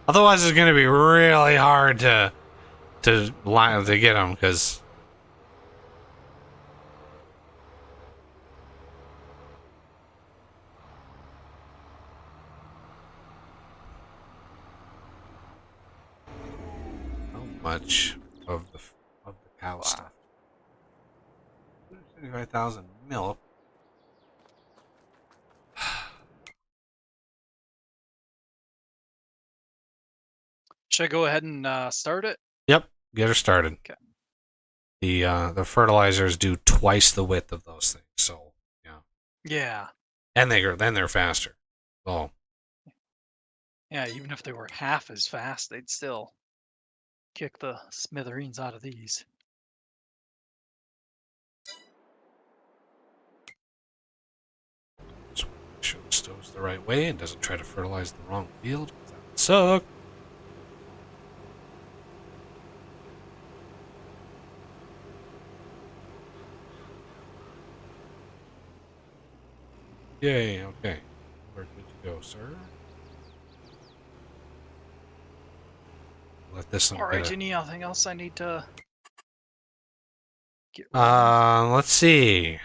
otherwise it's going to be really hard to get them because. How much of the cow stuff? 75,000 milk. Should I go ahead and start it? Yep, get her started. Okay. The fertilizers do twice the width of those things, so yeah. Yeah. And they're faster. Oh, Yeah, even if they were half as fast, they'd still kick the smithereens out of these. so make sure it stows the right way and doesn't try to fertilize the wrong field. That would suck. Yay, okay. We're good to go, sir. Let this one Alright, get anything else I need to get rid of? let's see.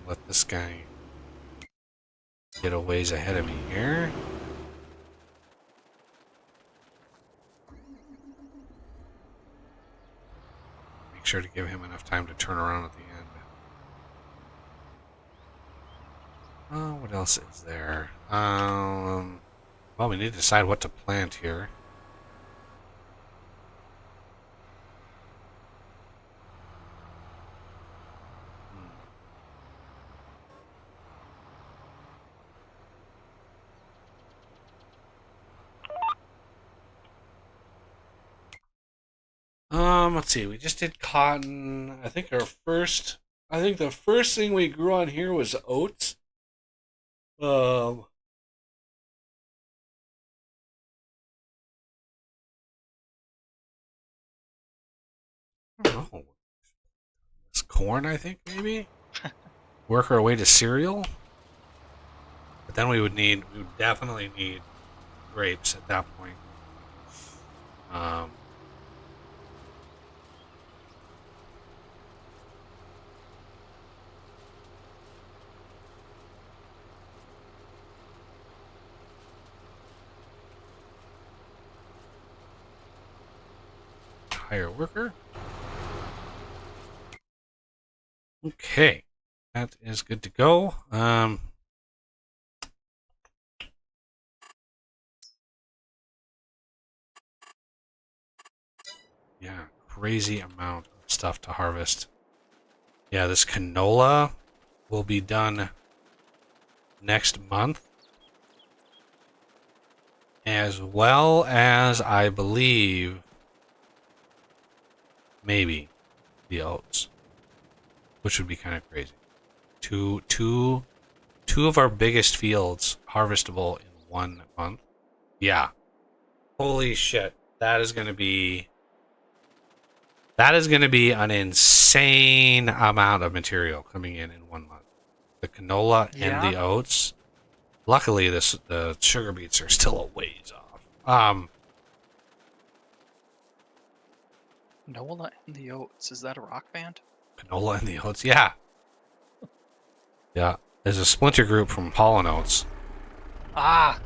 Let this guy get a ways ahead of me here. Make sure to give him enough time to turn around at the end. Oh, what else is there? Well, we need to decide what to plant here. Let's see. We just did cotton. I think the first thing we grew on here was oats. I don't know. It's corn, I think, maybe? Work our way to cereal? But then we would definitely need grapes at that point. Hire worker. Okay, that is good to go. Yeah, crazy amount of stuff to harvest. Yeah, this canola will be done next month, as well as, I believe, maybe the oats, which would be kind of crazy. Two of our biggest fields harvestable in 1 month. Yeah. Holy shit. That is going to be an insane amount of material coming in 1 month. The canola and the oats. Luckily, the sugar beets are still a ways off. Nola and the Oats. Is that a rock band? Canola and the oats. Yeah. Yeah. There's a splinter group from Pollen Oats. Ah!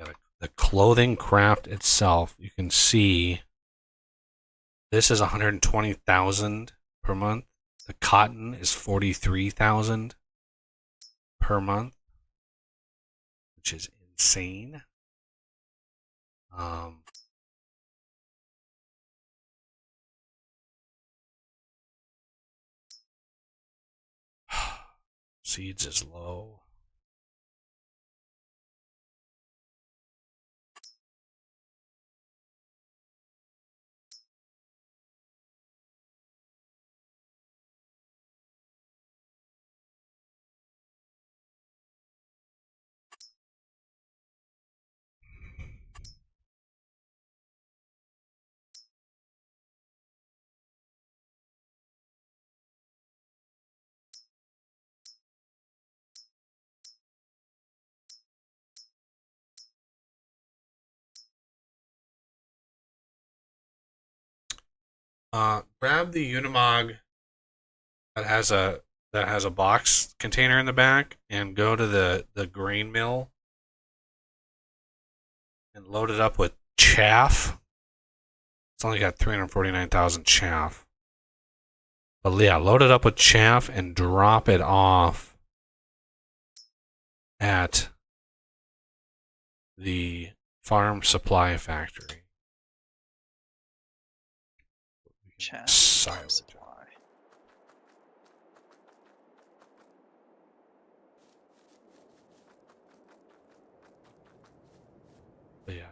Yeah, the clothing craft itself, you can see this is 120,000 per month. The cotton is 43,000 per month, which is insane. Seeds is low. Grab the Unimog that has a that has a box container in the back and go to the grain mill and load it up with chaff. It's only got 349,000 chaff. But yeah, load it up with chaff and drop it off at the farm supply factory. Chat. Silent. Supply. But yeah.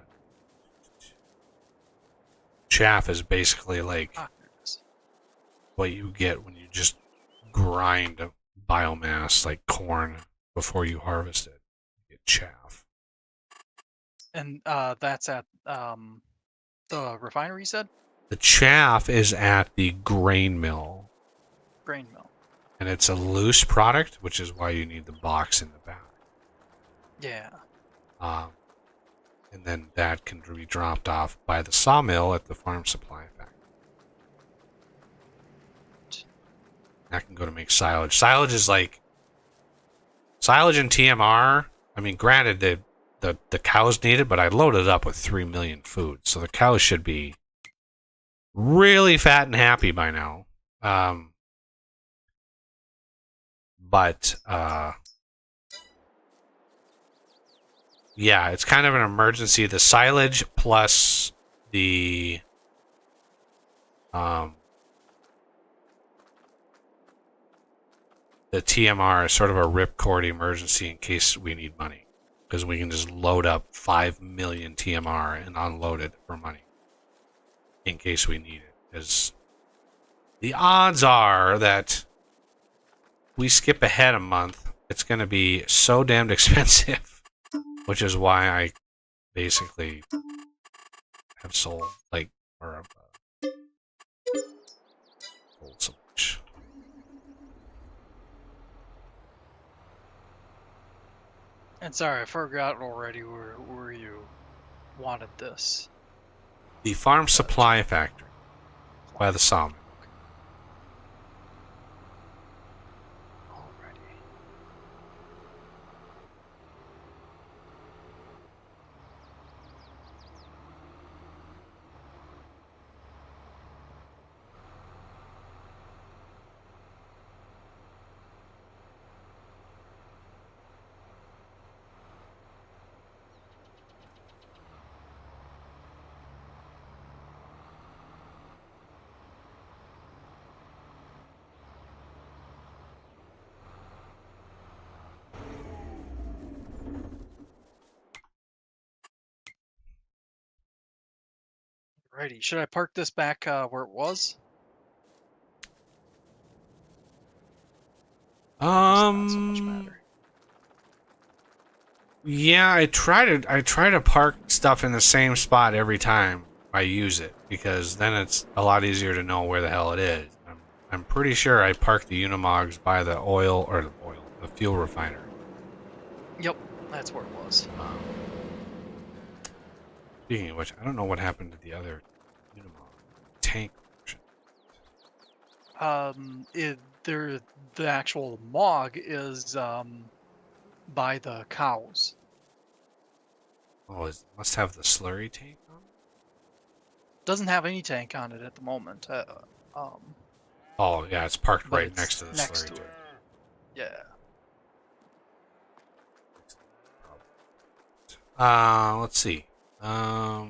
Chaff is basically like Ah, there it is. what you get when you just grind biomass like corn before you harvest it. You get chaff. And that's at the refinery, you said? The chaff is at the grain mill, Grain mill. and it's a loose product, which is why you need the box in the back. Yeah. And then that can be dropped off by the sawmill at the farm supply factory. That can go to make silage. Silage is like silage and TMR. I mean, granted, the cows need it, but I loaded it up with 3 million food, so the cows should be really fat and happy by now. Yeah, it's kind of an emergency. The silage plus the TMR is sort of a ripcord emergency in case we need money, because we can just load up 5 million TMR and unload it for money in case we need it. Because the odds are that we skip ahead a month, it's going to be so damned expensive, which is why I basically have sold sold so much. And sorry, I forgot already where you wanted this. The farm supply factory by the sawmill. Already. Alrighty. Should I park this back where it was? Does not so much matter. Yeah, I try to park stuff in the same spot every time I use it, because then it's a lot easier to know where the hell it is. I'm pretty sure I parked the Unimogs by the the fuel refinery. Yep, that's where it was. Speaking of which, I don't know what happened to the other Unimog tank version. The actual mog is by the cows. Oh, it must have the slurry tank on it? Doesn't have any tank on it at the moment. Oh, yeah, it's parked But right it's next to the next slurry to tank. it. Yeah. Let's see. Oh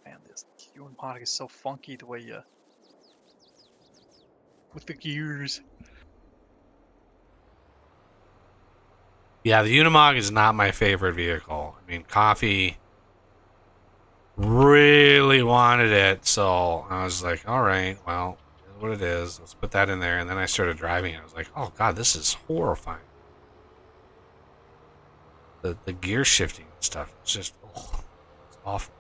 man, this Unimog is so funky the way you with the gears. Yeah, the Unimog is not my favorite vehicle. I mean, Coffee really wanted it, so I was like, all right, well, it is what it is. Let's put that in there. And then I started driving it. I was like, oh god, this is horrifying. The gear shifting and stuff, it's just it's awful.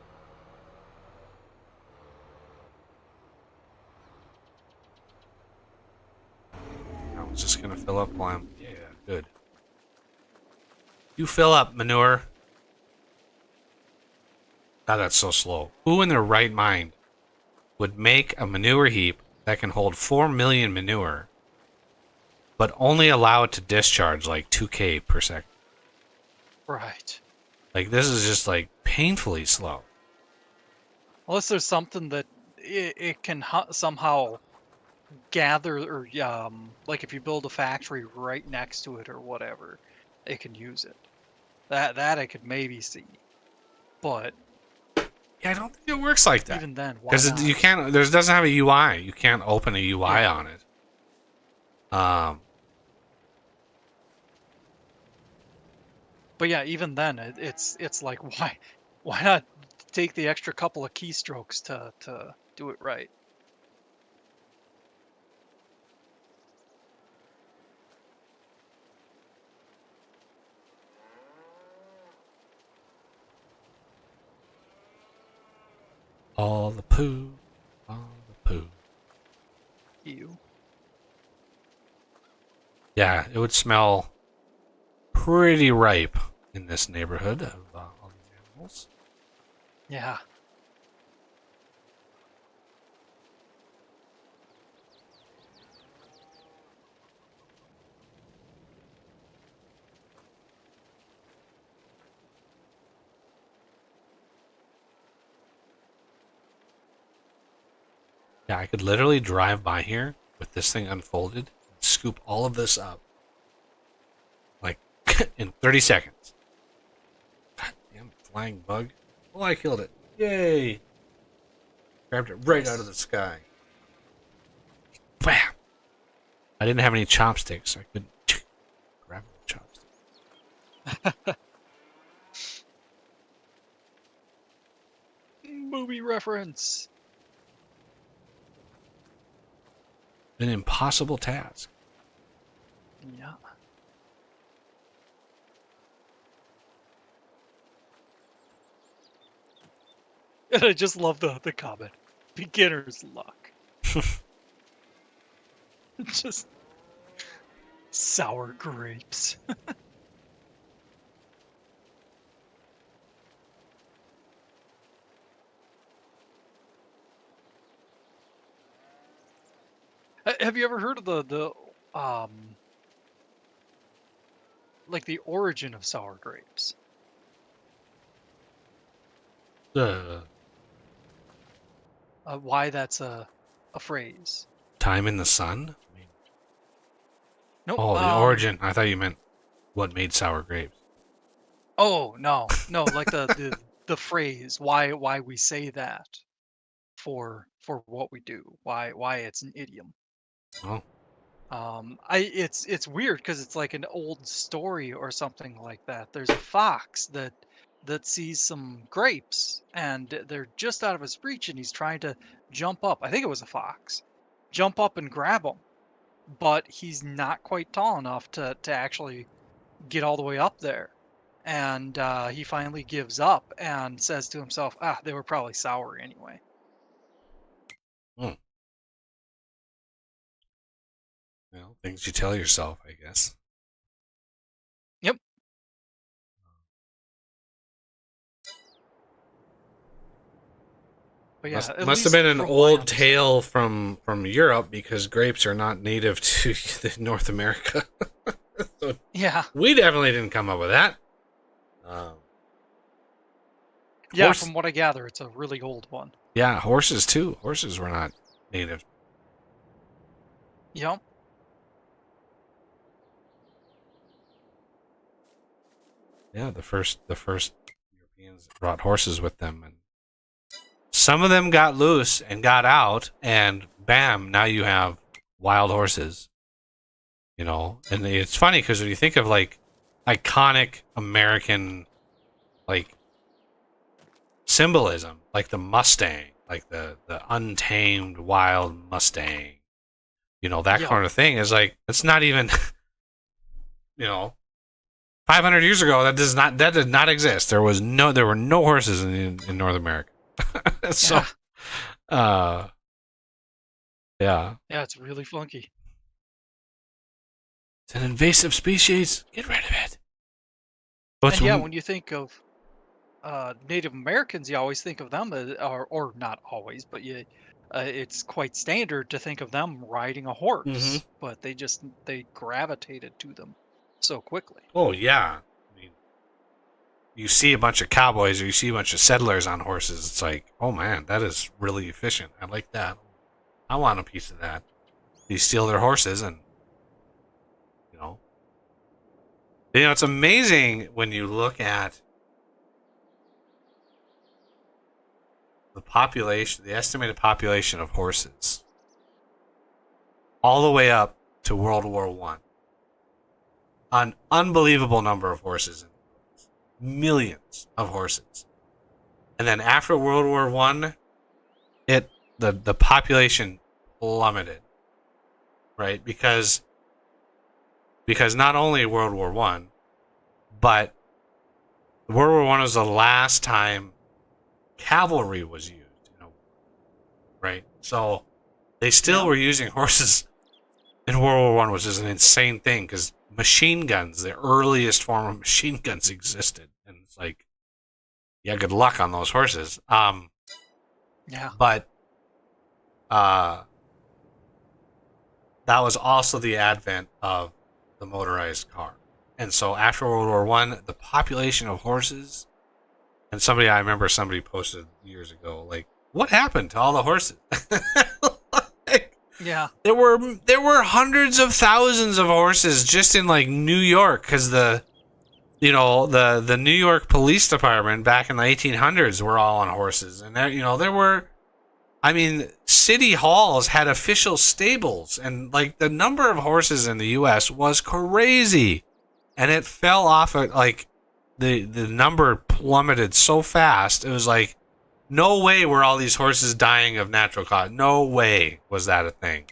I was just gonna fill up while I'm good. You fill up, manure. God, that's so slow. Who in their right mind would make a manure heap that can hold 4 million manure but only allow it to discharge like 2K per second. Right. Like this is just like painfully slow. Unless there's something that it can somehow gather, or like if you build a factory right next to it or whatever, it can use it. That I could maybe see. But Yeah, I don't think it works like that. even then, why Because not? you can't. There doesn't have a UI. You can't open a UI Yeah. on it. But yeah, even then, it's like why not take the extra couple of keystrokes to do it right? All the poo, all the poo. You. Yeah, it would smell pretty ripe in this neighborhood of all these animals. Yeah. Yeah, I could literally drive by here with this thing unfolded and scoop all of this up. Like, in 30 seconds. God damn flying bug. Oh, I killed it. Yay! Grabbed it right out of the sky. Bam! I didn't have any chopsticks, so I couldn't grab the chopsticks. Movie reference. An impossible task. Yeah. And I just love the comment. Beginner's luck. Just sour grapes. Have you ever heard of the like the origin of sour grapes? Why that's a phrase? Time in the sun? I mean, Nope. oh, the origin. I thought you meant what made sour grapes. Oh no, like the phrase. Why we say that for what we do? Why it's an idiom? Oh. It's weird because it's like an old story or something like that. There's a fox that sees some grapes and they're just out of his reach and he's trying to jump up. I think it was a fox. Jump up and grab them, but he's not quite tall enough to actually get all the way up there. And he finally gives up and says to himself, "Ah, they were probably sour anyway." Hmm. Well, things you tell yourself, I guess. Yep. But yeah, at Must have least been an from my old understanding- tale from Europe because grapes are not native to North America. So Yeah. we definitely didn't come up with that. Yeah, Horse- from what I gather, it's a really old one. Yeah, horses too. Horses were not native. Yep. Yeah, the first Europeans brought horses with them, and some of them got loose and got out, and bam, now you have wild horses. You know, and it's funny because when you think of like iconic American like symbolism, like the Mustang, like the untamed wild Mustang, you know, that Yeah. kind of thing is like it's not even, you know, 500 years ago that did not exist. There were no horses in North America. So, yeah, Yeah, it's really funky. it's an invasive species. Get rid of it. But And yeah, when you think of Native Americans, you always think of them as, or not always, but It's quite standard to think of them riding a horse, Mhm. but they gravitated to them so quickly. Oh yeah. I mean, you see a bunch of cowboys or you see a bunch of settlers on horses. It's like, oh man, that is really efficient. I like that. I want a piece of that. You steal their horses, and you know, it's amazing when you look at the population, the estimated population of horses, all the way up to World War One. An unbelievable number of horses, millions of horses, and then after World War One, the population plummeted, right? Because not only World War One, but World War One was the last time cavalry was used, right? So they still were using horses in World War One, which is an insane thing because machine guns, the earliest form of machine guns, existed, and it's like, yeah, good luck on those horses. Yeah. But that was also the advent of the motorized car, and so after World War One, the population of horses. And I remember somebody posted years ago, like, what happened to all the horses? Like, Yeah. there were hundreds of thousands of horses just in like New York, because the New York Police Department back in the 1800s were all on horses, and there were, I mean, city halls had official stables, and like the number of horses in the U.S. was crazy, and it fell off at like. The number plummeted so fast. It was like, no way were all these horses dying of natural cause. No way was that a thing.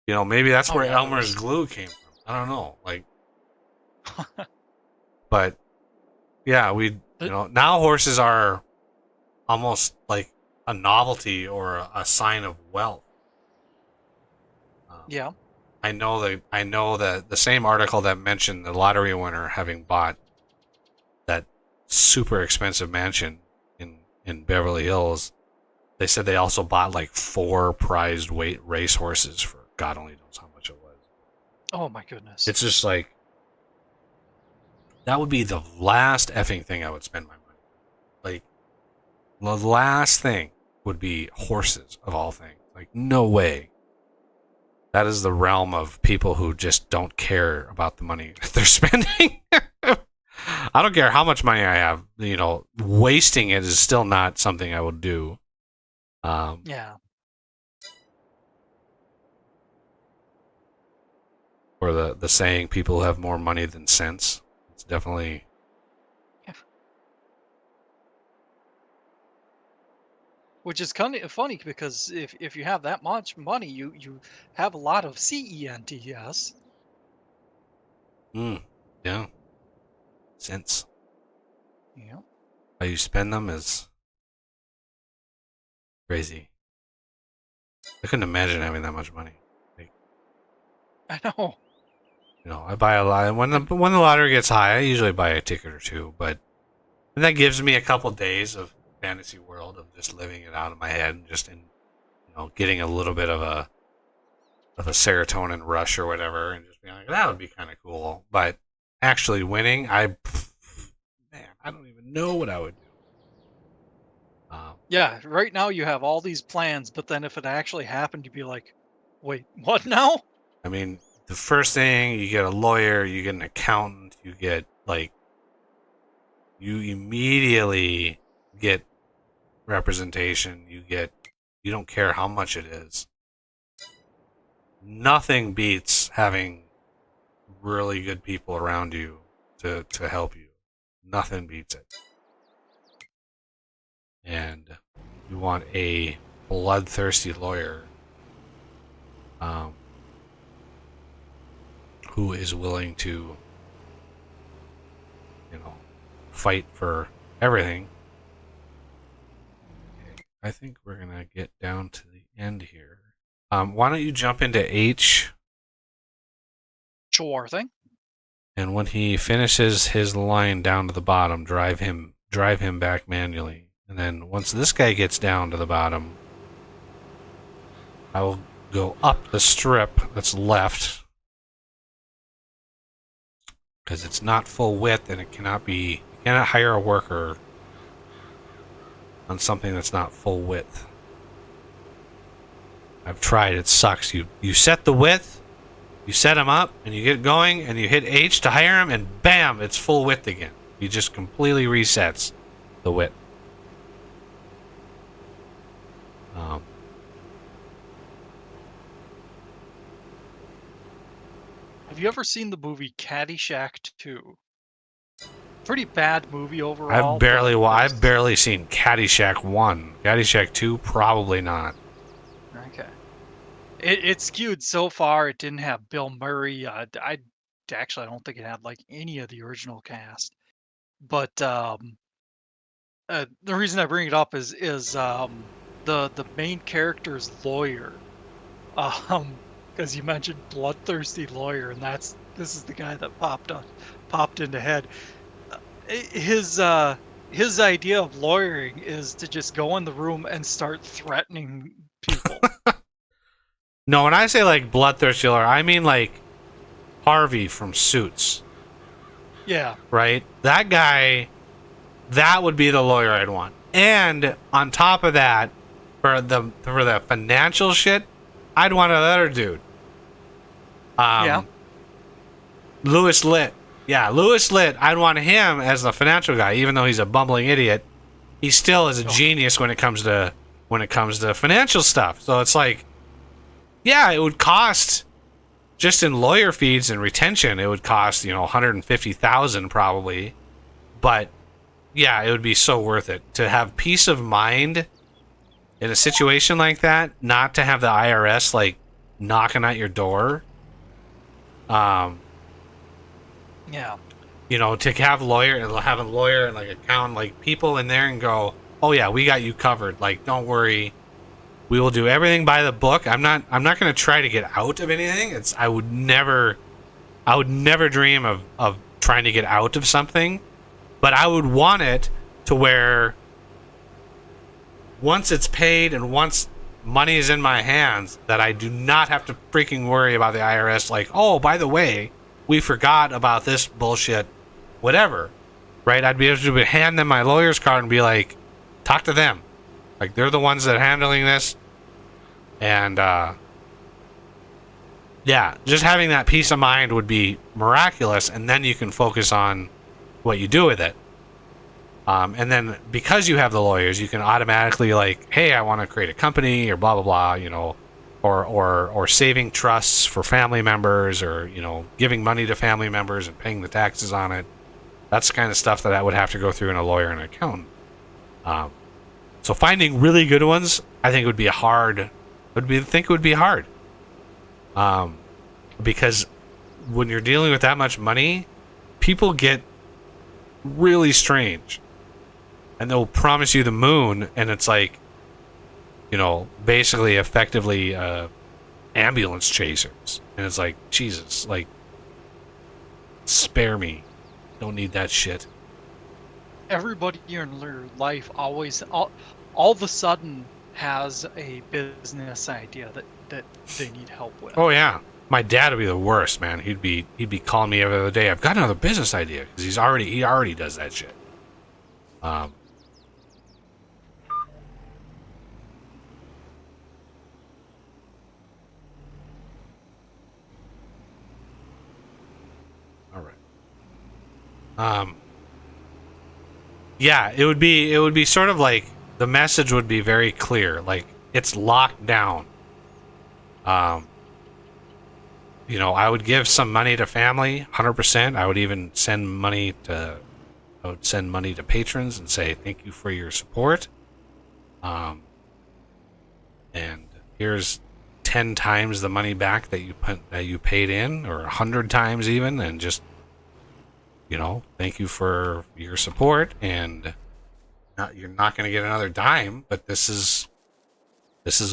Maybe that's where Elmer's glue came from. I don't know. Like, but yeah, now horses are almost like a novelty or a sign of wealth. Yeah. I know that the same article that mentioned the lottery winner having bought that super expensive mansion in Beverly Hills, they said they also bought like 4 prized race horses for God only knows how much it was. Oh my goodness. It's just like, that would be the last effing thing I would spend my money on. Like, the last thing would be horses of all things. Like, no way. That is the realm of people who just don't care about the money they're spending. I don't care how much money I have. Wasting it is still not something I would do. Yeah. Or the saying, people have more money than sense. It's definitely... Which is kind of funny because if you have that much money, you have a lot of CENTS. Yeah. Sense. Yeah. How you spend them is crazy. I couldn't imagine having that much money. I know. I buy a lot. When the lottery gets high, I usually buy a ticket or two, and that gives me a couple days of fantasy world of just living it out of my head and just getting a little bit of a serotonin rush or whatever, and just being like, that would be kind of cool. But actually winning, I don't even know what I would do. Yeah, right now you have all these plans, but then if it actually happened, you'd be like, wait, what now? I mean, the first thing, you get a lawyer, you get an accountant, you get you immediately get representation. You don't care how much it is. Nothing beats having really good people around you to help you. Nothing beats it. And you want a bloodthirsty lawyer who is willing to fight for everything. Okay, I think we're gonna get down to the end here. Why don't you jump into H? Sure thing. And when he finishes his line down to the bottom, drive him back manually. And then once this guy gets down to the bottom, I will go up the strip that's left. Because it's not full width and it cannot be... You cannot hire a worker on something that's not full width. I've tried, it sucks. You set the width, you set them up, and you get going, and you hit H to hire them, and bam, it's full width again. He just completely resets the width. Have you ever seen the movie Caddyshack 2? Pretty bad movie overall. I've barely seen Caddyshack 1. Caddyshack 2, probably not. Okay. It skewed so far. It didn't have Bill Murray. I don't think it had like any of the original cast. But the reason I bring it up is the main character's lawyer. Because you mentioned bloodthirsty lawyer, and this is the guy that popped into head. His idea of lawyering is to just go in the room and start threatening people. No, when I say like bloodthirsty lawyer, I mean like Harvey from Suits. Yeah. Right? That guy, that would be the lawyer I'd want. And on top of that, for the financial shit, I'd want another dude. Yeah. Louis Litt. Yeah, Louis Litt, I'd want him as the financial guy, even though he's a bumbling idiot. He still is a genius when it comes to financial stuff. So it's like, yeah, it would cost just in lawyer fees and retention, it would cost, $150,000 probably. But yeah, it would be so worth it to have peace of mind in a situation like that, not to have the IRS like knocking at your door. Yeah. To have a lawyer and like accountant, like people in there and go, oh yeah, we got you covered. Like, don't worry, we will do everything by the book. I'm not going to try to get out of anything. I would never dream of trying to get out of something, but I would want it to where once it's paid and once money is in my hands, that I do not have to freaking worry about the IRS. Like, oh, by the way, we forgot about this bullshit, whatever, right? I'd be able to hand them my lawyer's card and be like, talk to them. Like, they're the ones that are handling this. And, yeah, just having that peace of mind would be miraculous, and then you can focus on what you do with it. And then because you have the lawyers, you can automatically like, hey, I want to create a company or blah, blah, blah, or saving trusts for family members, or, giving money to family members and paying the taxes on it. That's the kind of stuff that I would have to go through in a lawyer and an accountant. So finding really good ones, I think would be hard. It would be hard. Because when you're dealing with that much money, people get really strange. And they'll promise you the moon, and it's like, basically effectively ambulance chasers. And it's like, Jesus, like, spare me. Don't need that shit. Everybody in your life always, all of a sudden, has a business idea that they need help with. Oh yeah, my dad would be the worst, man. He'd be calling me every other day. I've got another business idea, because he already does that shit. All right. Yeah, it would be sort of like the message would be very clear, like it's locked down. I would give some money to family, 100%. I would even send money to patrons and say thank you for your support. And here's 10 times the money back that you paid in, or 100 times even, and just thank you for your support, and you're not going to get another dime, but this is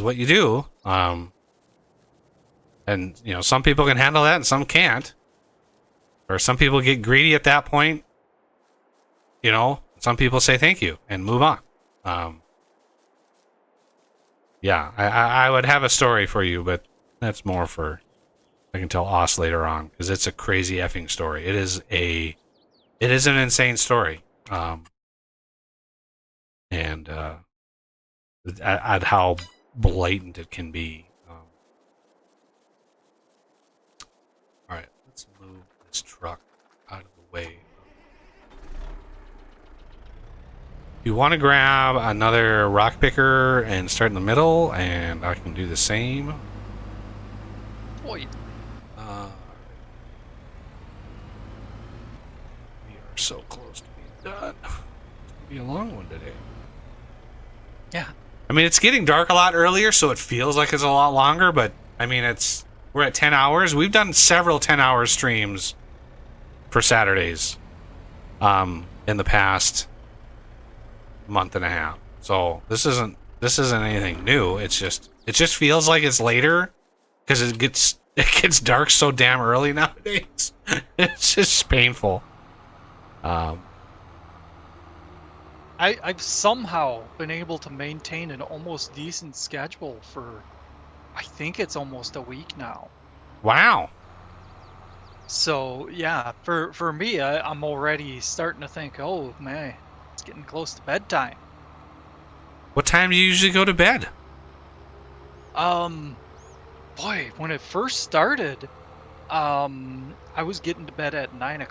what you do. And some people can handle that and some can't, or some people get greedy at that point. Some people say thank you and move on. Yeah, I would have a story for you, but that's more for I can tell Oss later on because it's a crazy effing story. It is an insane story. And at how blatant it can be. All right, let's move this truck out of the way. You want to grab another rock picker and start in the middle, and I can do the same. Boy, We are so close to being done. It's gonna be a long one today. yeah. I mean, it's getting dark a lot earlier, so it feels like it's a lot longer, but I mean, we're at 10 hours. We've done several 10-hour streams for Saturdays in the past month and a half. So this isn't anything new. It just feels like it's later because it gets dark so damn early nowadays. It's just painful. I've somehow been able to maintain an almost decent schedule for, I think it's almost a week now. Wow. So yeah, for me, I'm already starting to think, oh man, it's getting close to bedtime. What time do you usually go to bed? Boy, when it first started, I was getting to bed at 9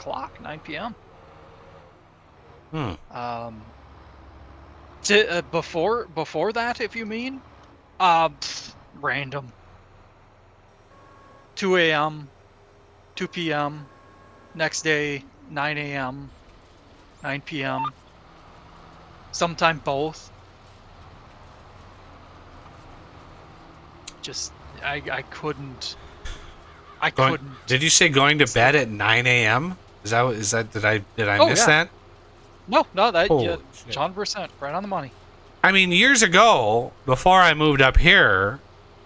p.m. Before that, if you mean, random. 2 a.m., 2 p.m., next day 9 a.m., 9 p.m. Sometime both. Just I couldn't. Did you say going to bed at 9 a.m.? Is that did I miss that? No, that Holy yeah, shit. 100% right on the money. I mean, years ago, before I moved up here,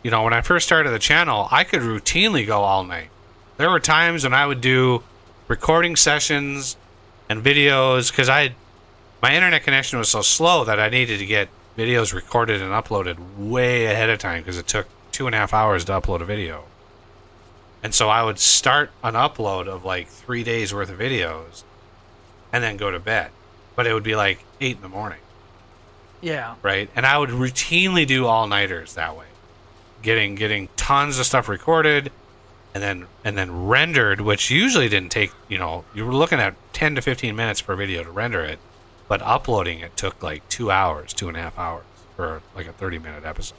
you know, when I first started the channel, I could routinely go all night. There were times when I would do recording sessions and videos because my internet connection was so slow that I needed to get videos recorded and uploaded way ahead of time because it took 2.5 hours to upload a video. And so I would start an upload of like 3 days worth of videos and then go to bed. But it would be like 8 in the morning. Yeah. Right? And I would routinely do all-nighters that way. Getting tons of stuff recorded and then rendered, which usually didn't take, you know, you were looking at 10 to 15 minutes per video to render it, but uploading it took like 2 hours, 2.5 hours for like a 30-minute episode.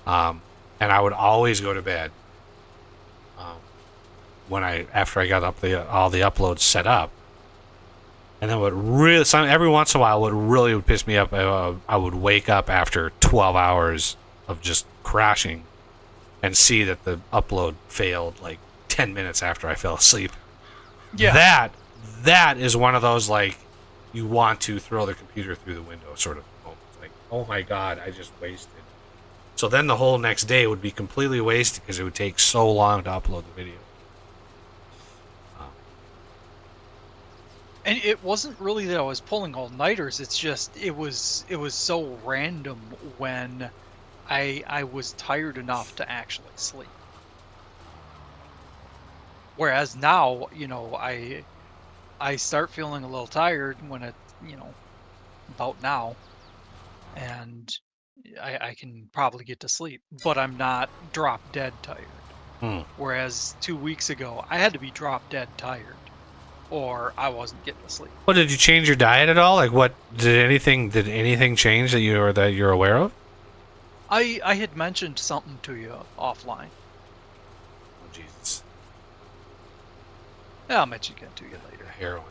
And I would always go to bed after I got all the uploads set up. And then every once in a while, what really would piss me up, I would wake up after 12 hours of just crashing and see that the upload failed like 10 minutes after I fell asleep. Yeah. That is one of those, like, you want to throw the computer through the window sort of moments. Like, oh my God, I just wasted. So then the whole next day would be completely wasted because it would take so long to upload the video. And it wasn't really that I was pulling all-nighters, it's just it was so random when I was tired enough to actually sleep. Whereas now, you know, I start feeling a little tired when it, you know, about now, and I can probably get to sleep, but I'm not drop dead tired. Whereas 2 weeks ago, I had to be drop dead tired, or I wasn't getting to sleep. Well, did you change your diet at all? Like, what did anything change that you're aware of? I had mentioned something to you offline. Oh, Jesus. Yeah, I'll mention it to you later. Heroin.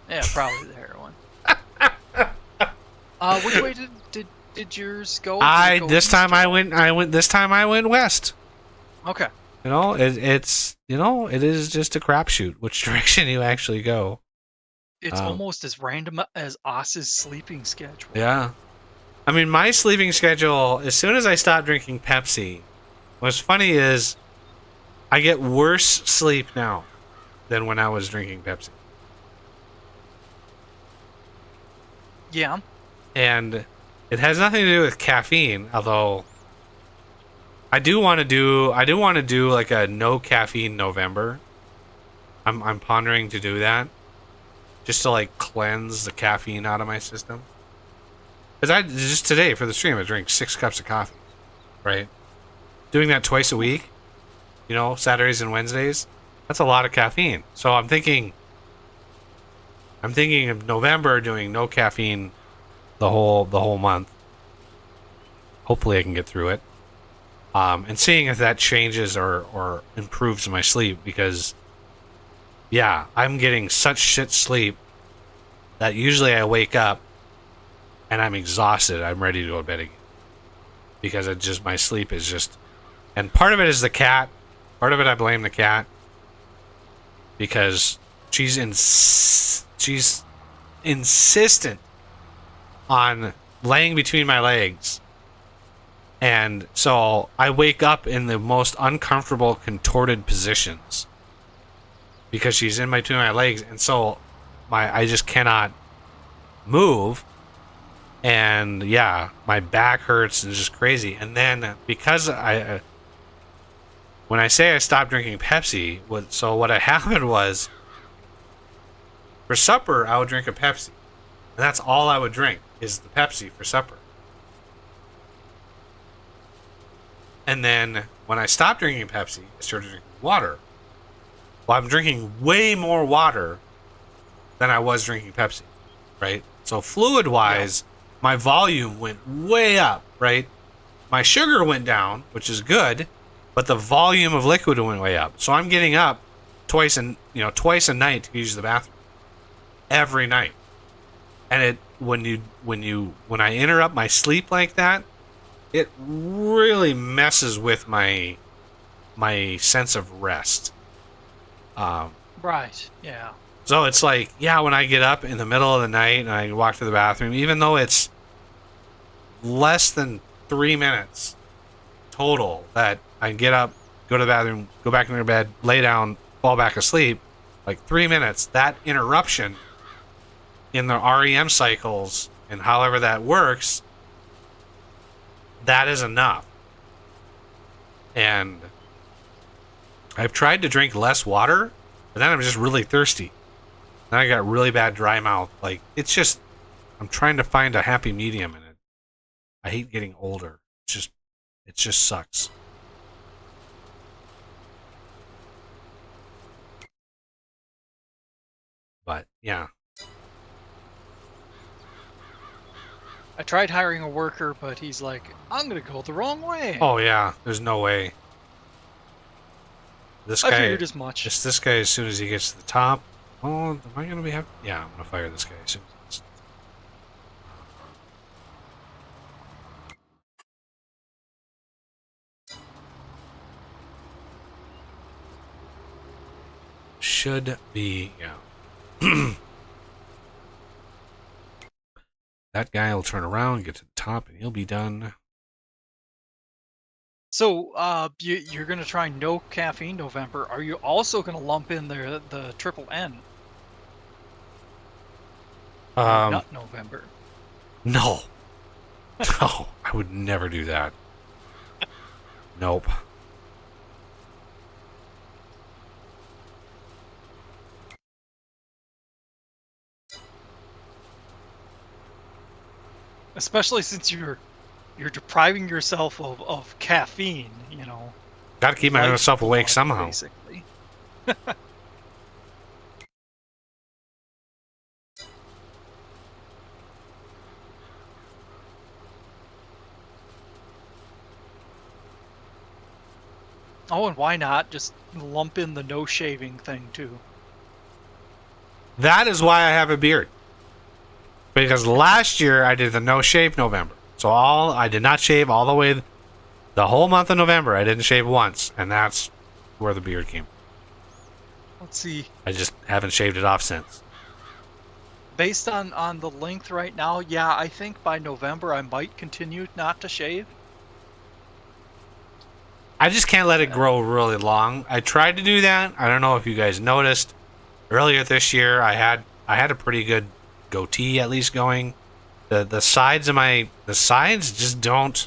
Yeah, probably the heroin. Which way did yours go? Did it go This east time or- I went west. Okay. You know, it's it is just a crapshoot which direction you actually go. It's almost as random as Oss's sleeping schedule. Yeah. I mean, my sleeping schedule, as soon as I stopped drinking Pepsi, what's funny is I get worse sleep now than when I was drinking Pepsi. Yeah. And it has nothing to do with caffeine, although I do want to do like a no caffeine November. I'm pondering to do that, just to like cleanse the caffeine out of my system. Because I just today for the stream I drank 6 cups of coffee, right? Doing that twice a week, you know, Saturdays and Wednesdays, that's a lot of caffeine. So I'm thinking of November doing no caffeine the whole month. Hopefully I can get through it. And seeing if that changes or improves my sleep, because yeah, I'm getting such shit sleep that usually I wake up and I'm exhausted. I'm ready to go to bed again. Because it just, my sleep is just, and part of it is the cat. Part of it I blame the cat. Because she's insistent on laying between my legs. And so I wake up in the most uncomfortable, contorted positions because she's in between my legs, and so I just cannot move. And yeah, my back hurts and it's just crazy. And then because when I say I stopped drinking Pepsi, what had happened was, for supper I would drink a Pepsi, and that's all I would drink is the Pepsi for supper. And then when I stopped drinking Pepsi, I started drinking water. Well, I'm drinking way more water than I was drinking Pepsi, right? So fluid-wise, my volume went way up, right? My sugar went down, which is good, but the volume of liquid went way up. So I'm getting up twice a night to use the bathroom every night. And when I interrupt my sleep like that, it really messes with my sense of rest. Right. Yeah. So it's like, yeah, when I get up in the middle of the night and I walk to the bathroom, even though it's less than 3 minutes total that I get up, go to the bathroom, go back into bed, lay down, fall back asleep, like 3 minutes, that interruption in the REM cycles and however that works, that is enough. And I've tried to drink less water, but then I'm just really thirsty. Then I got really bad dry mouth. Like, it's just, I'm trying to find a happy medium in it. I hate getting older. It just sucks. But yeah. I tried hiring a worker, but he's like, I'm gonna go the wrong way. Oh yeah, there's no way. This I guy, figured as much. this guy, as soon as he gets to the top, oh, am I gonna be happy? Yeah, I'm gonna fire this guy as soon as he gets. Should be, yeah. That guy will turn around, get to the top, and he'll be done. So, you're gonna try no caffeine November. Are you also gonna lump in the triple N? Nut November. No. No, I would never do that. Nope. Especially since you're depriving yourself of caffeine, you know. Gotta keep myself awake somehow. Basically. Oh, and why not just lump in the no shaving thing too? That is why I have a beard. Because last year I did the no shave November. So I did not shave all the way the whole month of November. I didn't shave once, and that's where the beard came from. Let's see. I just haven't shaved it off since. Based on the length right now, yeah, I think by November I might continue not to shave. I just can't let it grow really long. I tried to do that. I don't know if you guys noticed. Earlier this year I had a pretty good goatee at least going. the sides of the sides just don't.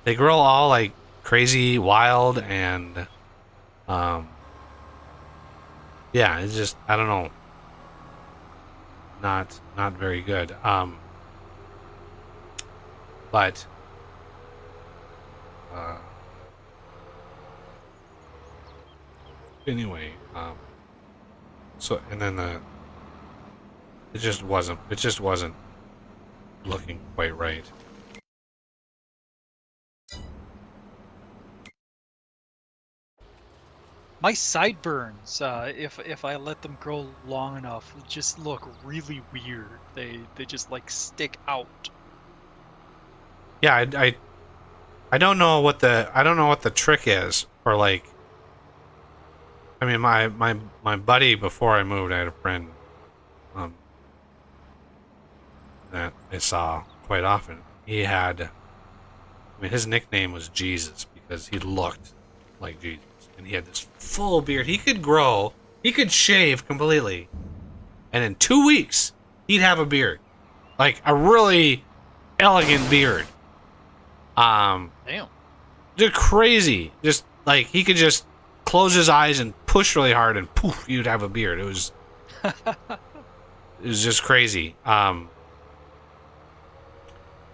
They grow all like crazy, wild, and yeah, it's just I don't know. Not very good. But anyway, so and then it just wasn't looking quite right. My sideburns, if I let them grow long enough, just look really weird. They just like stick out. Yeah, I don't know what the trick is for like. I mean, my buddy before I moved, I had a friend that I saw quite often. He had, I mean, his nickname was Jesus because he looked like Jesus, and he had this full beard. He could shave completely, and in 2 weeks he'd have a beard, like a really elegant beard. Damn. They're crazy. Just like he could just close his eyes and push really hard, and poof, you'd have a beard. It was just crazy.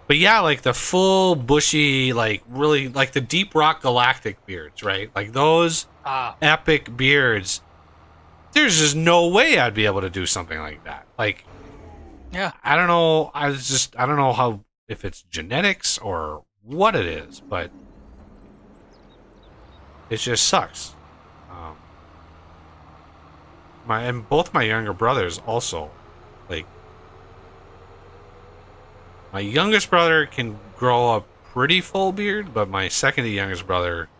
But yeah, like the full bushy, like really, like the Deep Rock Galactic beards, right? Like those epic beards. There's just no way I'd be able to do something like that. Like, Yeah. I don't know. I don't know how, if it's genetics or what it is, but it just sucks. Both my younger brothers also, like, my youngest brother can grow a pretty full beard, but my second to youngest brother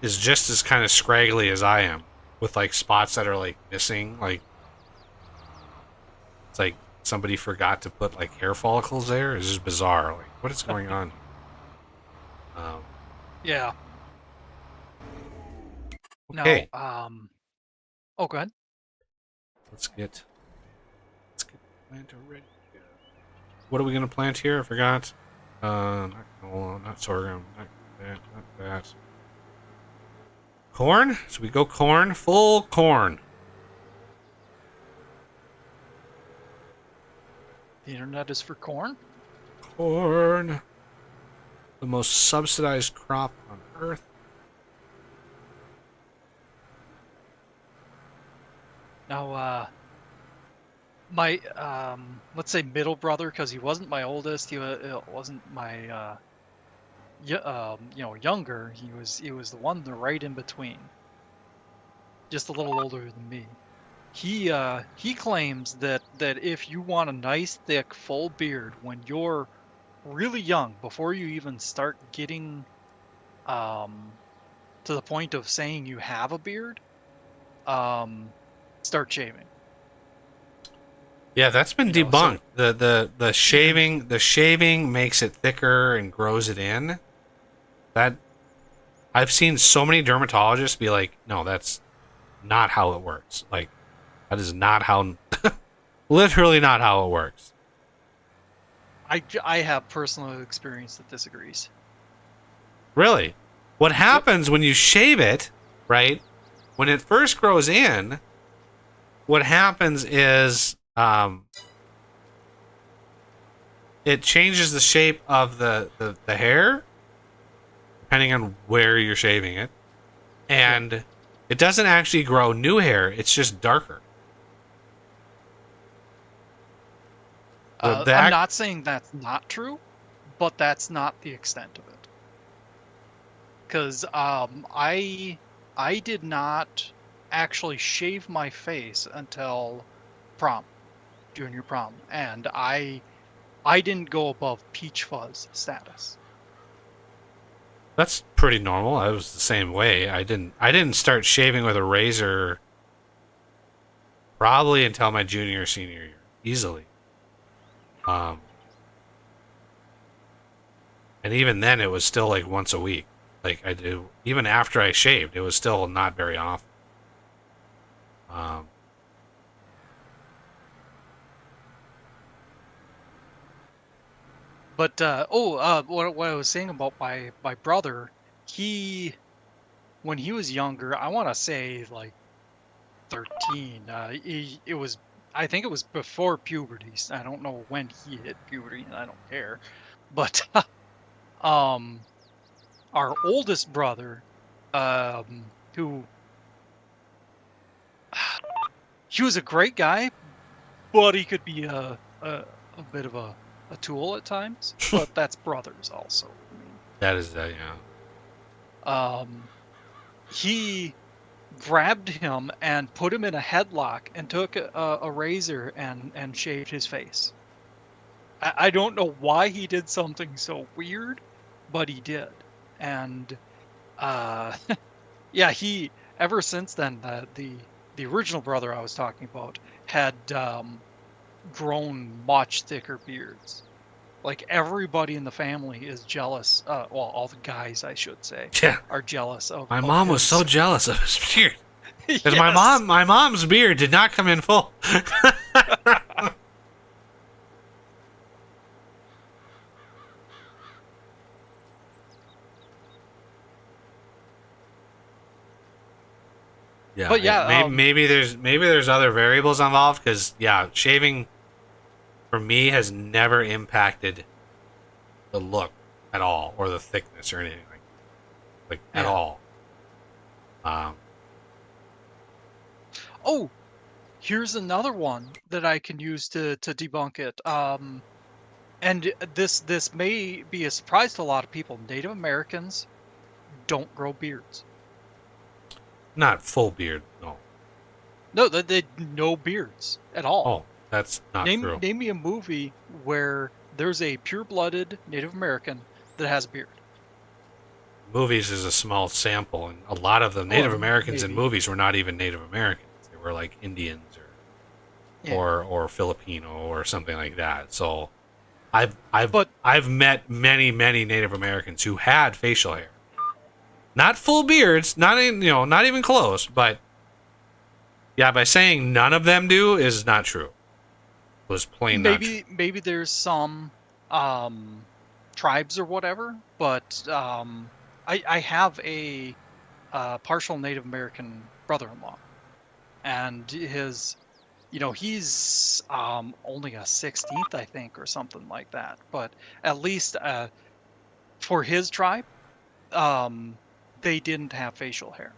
is just as kind of scraggly as I am, with like spots that are like missing. Like, it's like somebody forgot to put like hair follicles there. It's just bizarre. Like, what is going on? Yeah. Okay. No, oh, go ahead. Let's get the planter ready. What are we gonna plant here? I forgot. Not canola, not sorghum, not that. Corn? So we go corn, full corn. The internet is for corn? Corn. The most subsidized crop on earth. Now, my, let's say middle brother, because he wasn't my oldest, he wasn't my, younger. He was the one right in between, just a little older than me. He claims that if you want a nice thick full beard when you're really young, before you even start getting to the point of saying you have a beard, start shaving. Yeah, that's been You know, so- debunked. The shaving makes it thicker and grows it in. That I've seen so many dermatologists be like, no, that's not how it works. Like, that is not how, literally not how it works. I have personal experience that disagrees. Really? What happens when you shave it, right? When it first grows in, what happens is it changes the shape of the hair, depending on where you're shaving it. And it doesn't actually grow new hair, it's just darker. I'm not saying that's not true, but that's not the extent of it. Because I did not actually shave my face until prom, junior prom, and I didn't go above peach fuzz status. That's pretty normal. I was the same way. I didn't start shaving with a razor probably until my junior or senior year, easily. And even then, it was still like once a week. Like I do, even after I shaved, it was still not very often. But what I was saying about my brother, he when he was younger, I want to say like 13. I think it was before puberty. I don't know when he hit puberty, and I don't care. But um, our oldest brother, who he was a great guy, but he could be a bit of a tool at times. But that's brothers also. I mean, That is, yeah. he grabbed him and put him in a headlock and took a razor and shaved his face. I don't know why he did something so weird, but he did. And yeah, he ever since then the original brother I was talking about had grown much thicker beards. Like everybody in the family is jealous. Well, all the guys, I should say, Yeah. are jealous of. My of mom was his- so jealous of his beard. Because Yes. my mom's beard did not come in full. Yeah, But yeah, maybe there's other variables involved because yeah, shaving for me has never impacted the look at all or the thickness or anything like at Yeah. all. Oh, here's another one that I can use to debunk it. And this may be a surprise to a lot of people. Native Americans don't grow beards. Not full beard, no. No, they no beards at all. Oh, that's not true. Name me a movie where there's a pure-blooded Native American that has a beard. Movies is a small sample, and a lot of the Native Americans in maybe. movies were not even Native Americans. They were like Indians Yeah. or Filipino or something like that. So I've But- met many Native Americans who had facial hair, not full beards, not even close. But yeah, by saying none of them do is not true. It was plain not true. Maybe there's some tribes or whatever, but I have a partial Native American brother-in-law, and he's only a 16th, I think, or something like that. But at least for his tribe, they didn't have facial hair.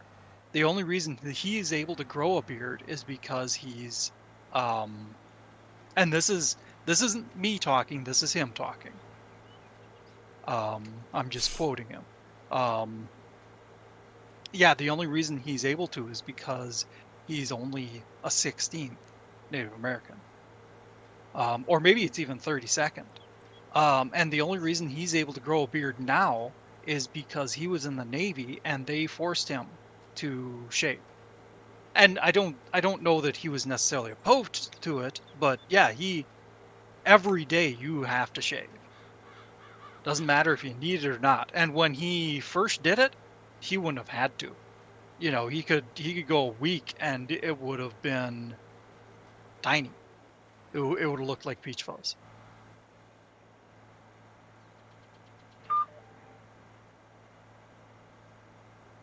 The only reason that he is able to grow a beard is because he's and this isn't me talking, this is him talking. I'm just quoting him. Yeah, the only reason he's able to is because he's only a 16th Native American. Or maybe it's even 32nd. And the only reason he's able to grow a beard now is because he was in the Navy and they forced him to shave. And I don't know that he was necessarily opposed to it, but yeah, every day you have to shave. Doesn't matter if you need it or not. And when he first did it, he wouldn't have had to. He could go a week and it would have been tiny. It would have looked like peach fuzz.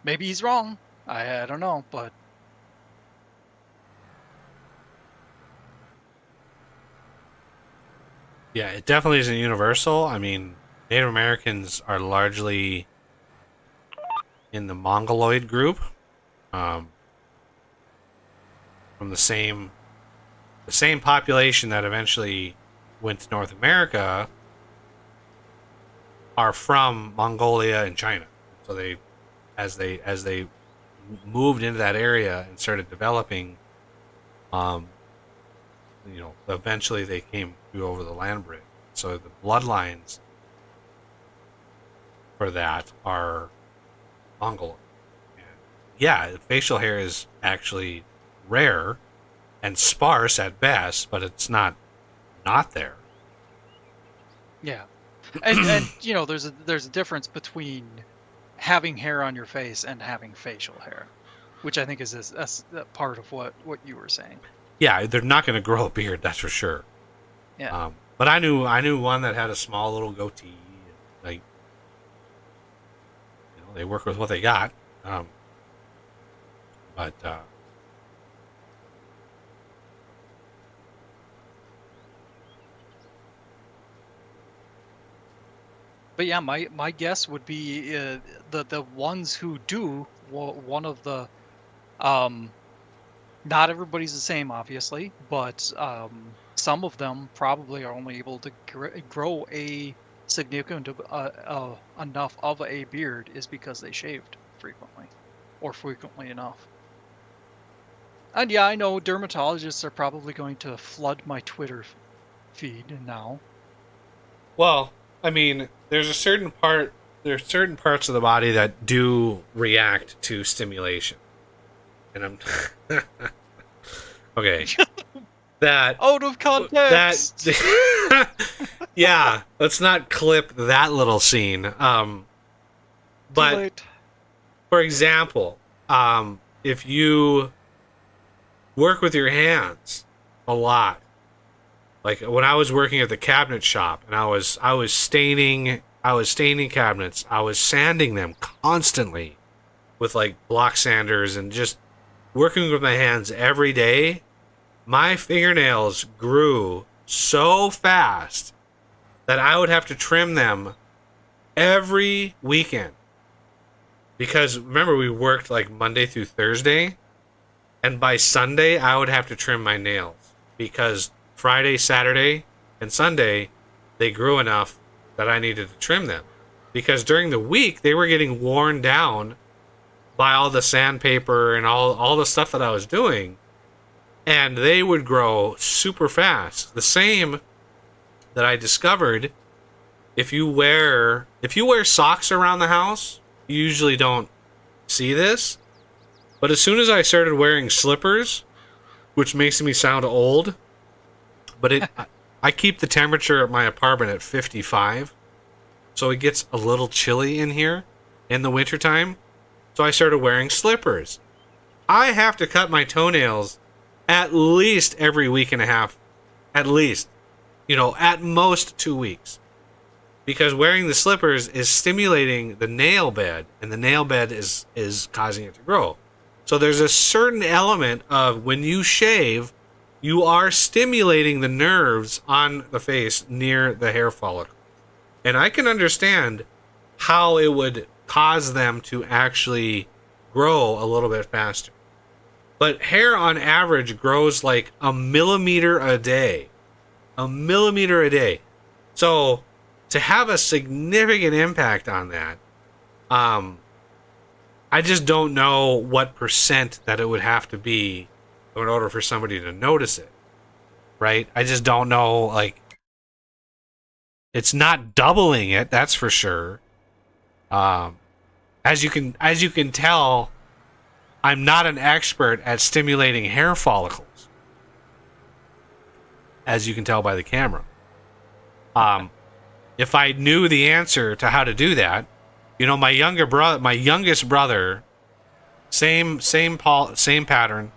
Maybe he's wrong. I don't know, but Yeah, it definitely isn't universal. I mean, Native Americans are largely in the Mongoloid group, from the same population that eventually went to North America are from Mongolia and China. So as they moved into that area and started developing, eventually they came over the land bridge. So the bloodlines for that are Mongol. And yeah, facial hair is actually rare and sparse at best, but it's not there. yeah. And there's a difference between having hair on your face and having facial hair, which I think is a part of what you were saying. Yeah, they're not going to grow a beard, that's for sure. Yeah. But I knew one that had a small little goatee. Like, they work with what they got. But But yeah, my guess would be the ones who do one of the not everybody's the same, obviously, but some of them probably are only able to grow a significant enough of a beard is because they shaved frequently, or frequently enough. And yeah, I know dermatologists are probably going to flood my Twitter feed now. well, I mean, there's certain parts of the body that do react to stimulation. And I'm okay. That Out of context. that yeah, let's not clip that little scene. Too But late. for example, if you work with your hands a lot, like when I was working at the cabinet shop and I was staining cabinets, I was sanding them constantly with like block sanders and just working with my hands every day. My fingernails grew so fast that I would have to trim them every weekend. Because remember, we worked like Monday through Thursday, and by Sunday I would have to trim my nails because Friday, Saturday, and Sunday they grew enough that I needed to trim them. Because during the week they were getting worn down by all the sandpaper and all the stuff that I was doing, and they would grow super fast. The same that I discovered, if you wear socks around the house, you usually don't see this, but as soon as I started wearing slippers, which makes me sound old, but I keep the temperature of my apartment at 55, so it gets a little chilly in here in the wintertime. So I started wearing slippers. I have to cut my toenails at least every week and a half. At least. At most 2 weeks. Because wearing the slippers is stimulating the nail bed, and the nail bed is causing it to grow. So there's a certain element of when you shave, you are stimulating the nerves on the face near the hair follicle. And I can understand how it would cause them to actually grow a little bit faster. But hair on average grows like a millimeter a day. A millimeter a day. So to have a significant impact on that, I just don't know what percent that it would have to be in order for somebody to notice it. Right? I just don't know, like, it's not doubling it, that's for sure. As you can tell, I'm not an expert at stimulating hair follicles, as you can tell by the camera. If I knew the answer to how to do that, my youngest brother, same pattern,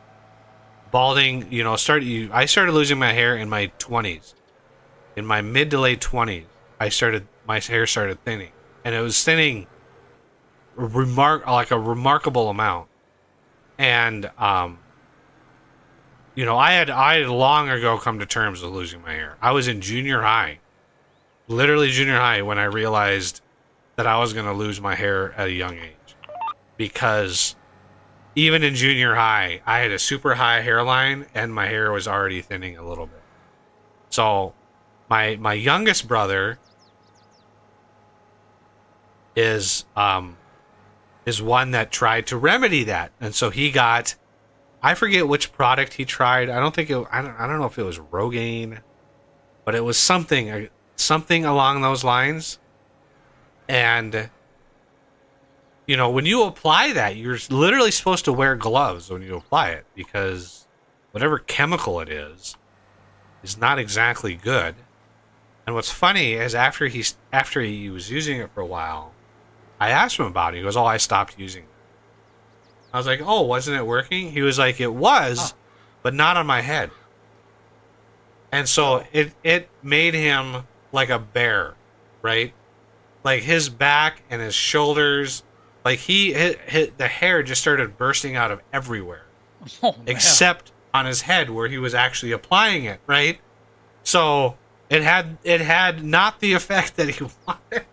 balding. I started losing my hair in my 20s. In my mid to late 20s, my hair started thinning, and it was thinning a remarkable amount. And I had long ago come to terms with losing my hair. I was in junior high, literally junior high, when I realized that I was going to lose my hair at a young age. Because even in junior high, I had a super high hairline and my hair was already thinning a little bit. So my youngest brother is one that tried to remedy that. And so he got, I forget which product he tried. I don't know if it was Rogaine, but it was something along those lines. And when you apply that, you're literally supposed to wear gloves when you apply it, because whatever chemical it is not exactly good. And what's funny is after he was using it for a while, I asked him about it. He goes, "Oh, I stopped using it." I was like, "Oh, wasn't it working?" He was like, "It was, but not on my head." And so it made him like a bear, right? Like his back and his shoulders, like the hair just started bursting out of everywhere, Oh man. except on his head where he was actually applying it, right? So it had not the effect that he wanted.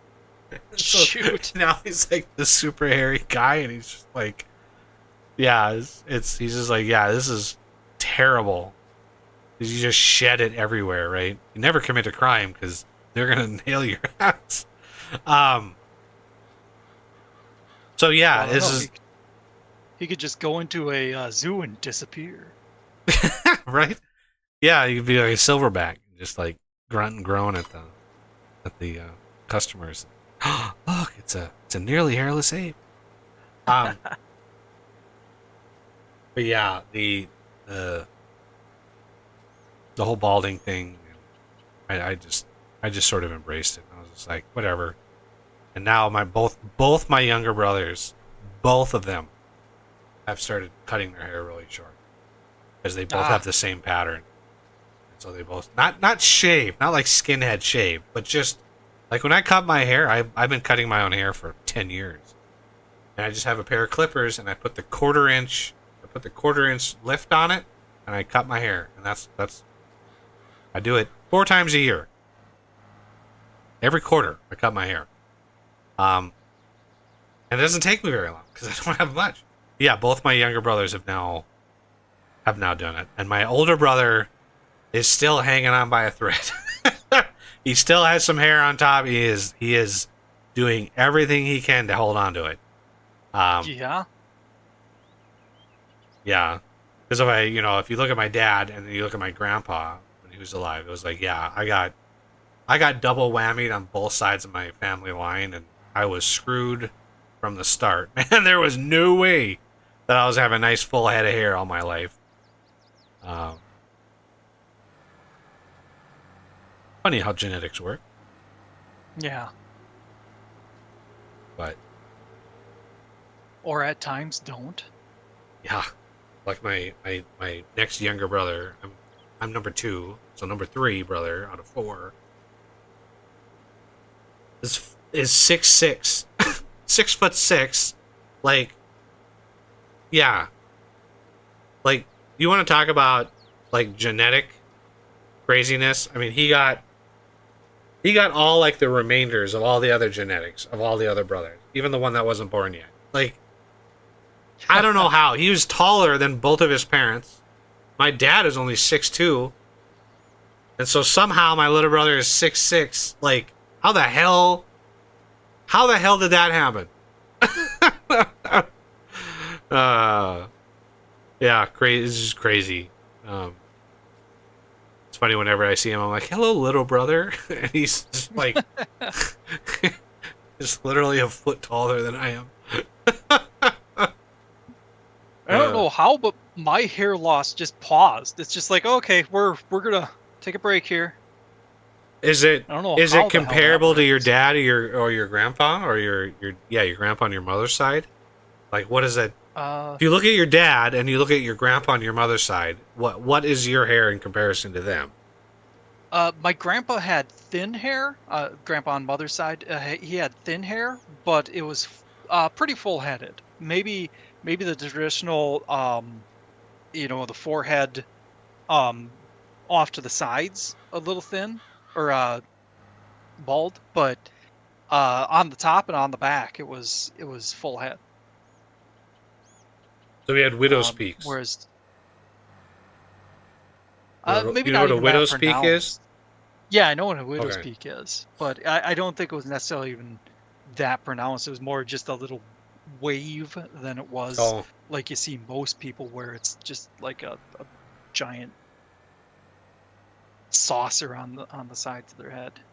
So Shoot. now he's like this super hairy guy, and he's just like, yeah, he's just like, yeah, this is terrible. You just shed it everywhere, right? You never commit a crime because they're gonna nail your ass. So yeah, Well, this no, is he could just go into a zoo and disappear. right. Yeah, you could be like a silverback, just like grunt and groan at the customers. Look, it's a nearly hairless ape. But yeah, the whole balding thing, I just sort of embraced it. I was just like, whatever. And now both my younger brothers, both of them, have started cutting their hair really short because they both have the same pattern. And so they both not shave, not like skinhead shave, but just like when I cut my hair, I've been cutting my own hair for 10 years, and I just have a pair of clippers and I put the quarter inch lift on it, and I cut my hair, and that's I do it 4 times a year. Every quarter, I cut my hair. And it doesn't take me very long because I don't have much. Yeah, both my younger brothers have now done it, and my older brother is still hanging on by a thread. He still has some hair on top. He is doing everything he can to hold on to it. Yeah. Yeah, because if you look at my dad and then you look at my grandpa when he was alive, it was like, yeah, I got double whammied on both sides of my family line, and I was screwed from the start. Man, there was no way that I was having a nice full head of hair all my life. Funny how genetics work, Yeah. but Or at times don't. yeah, like my next younger brother, I'm number 2, so number 3 brother out of 4 is 6'6", 6'6", like, yeah, like, you want to talk about like genetic craziness? I mean, he got all like the remainders of all the other genetics of all the other brothers, even the one that wasn't born yet. Like, I don't know how. He was taller than both of his parents. My dad is only 6'2", and so somehow my little brother is 6'6". Like, how the hell did that happen? Yeah, crazy. This is crazy. It's funny whenever I see him, I'm like, "Hello, little brother," and he's just like, he's literally a foot taller than I am. I don't know how, but my hair loss just paused. It's just like, okay, we're gonna take a break here. Is it I don't know. is how it the hell that comparable to your works. dad or your grandpa or your grandpa on your mother's side? Like, what is it? If you look at your dad and you look at your grandpa on your mother's side, what is your hair in comparison to them? My grandpa had thin hair. Grandpa on mother's side, he had thin hair, but it was pretty full-headed. Maybe the traditional, the forehead, off to the sides a little thin or bald, but on the top and on the back it was full head. So we had widow's peaks. Whereas, You maybe know not what a even that widow's peak is? pronounced. Yeah, I know what a widow's Okay. peak is, but I don't think it was necessarily even that pronounced. It was more just a little wave than it was Oh, like you see most people, where it's just like a giant saucer on the sides of their head.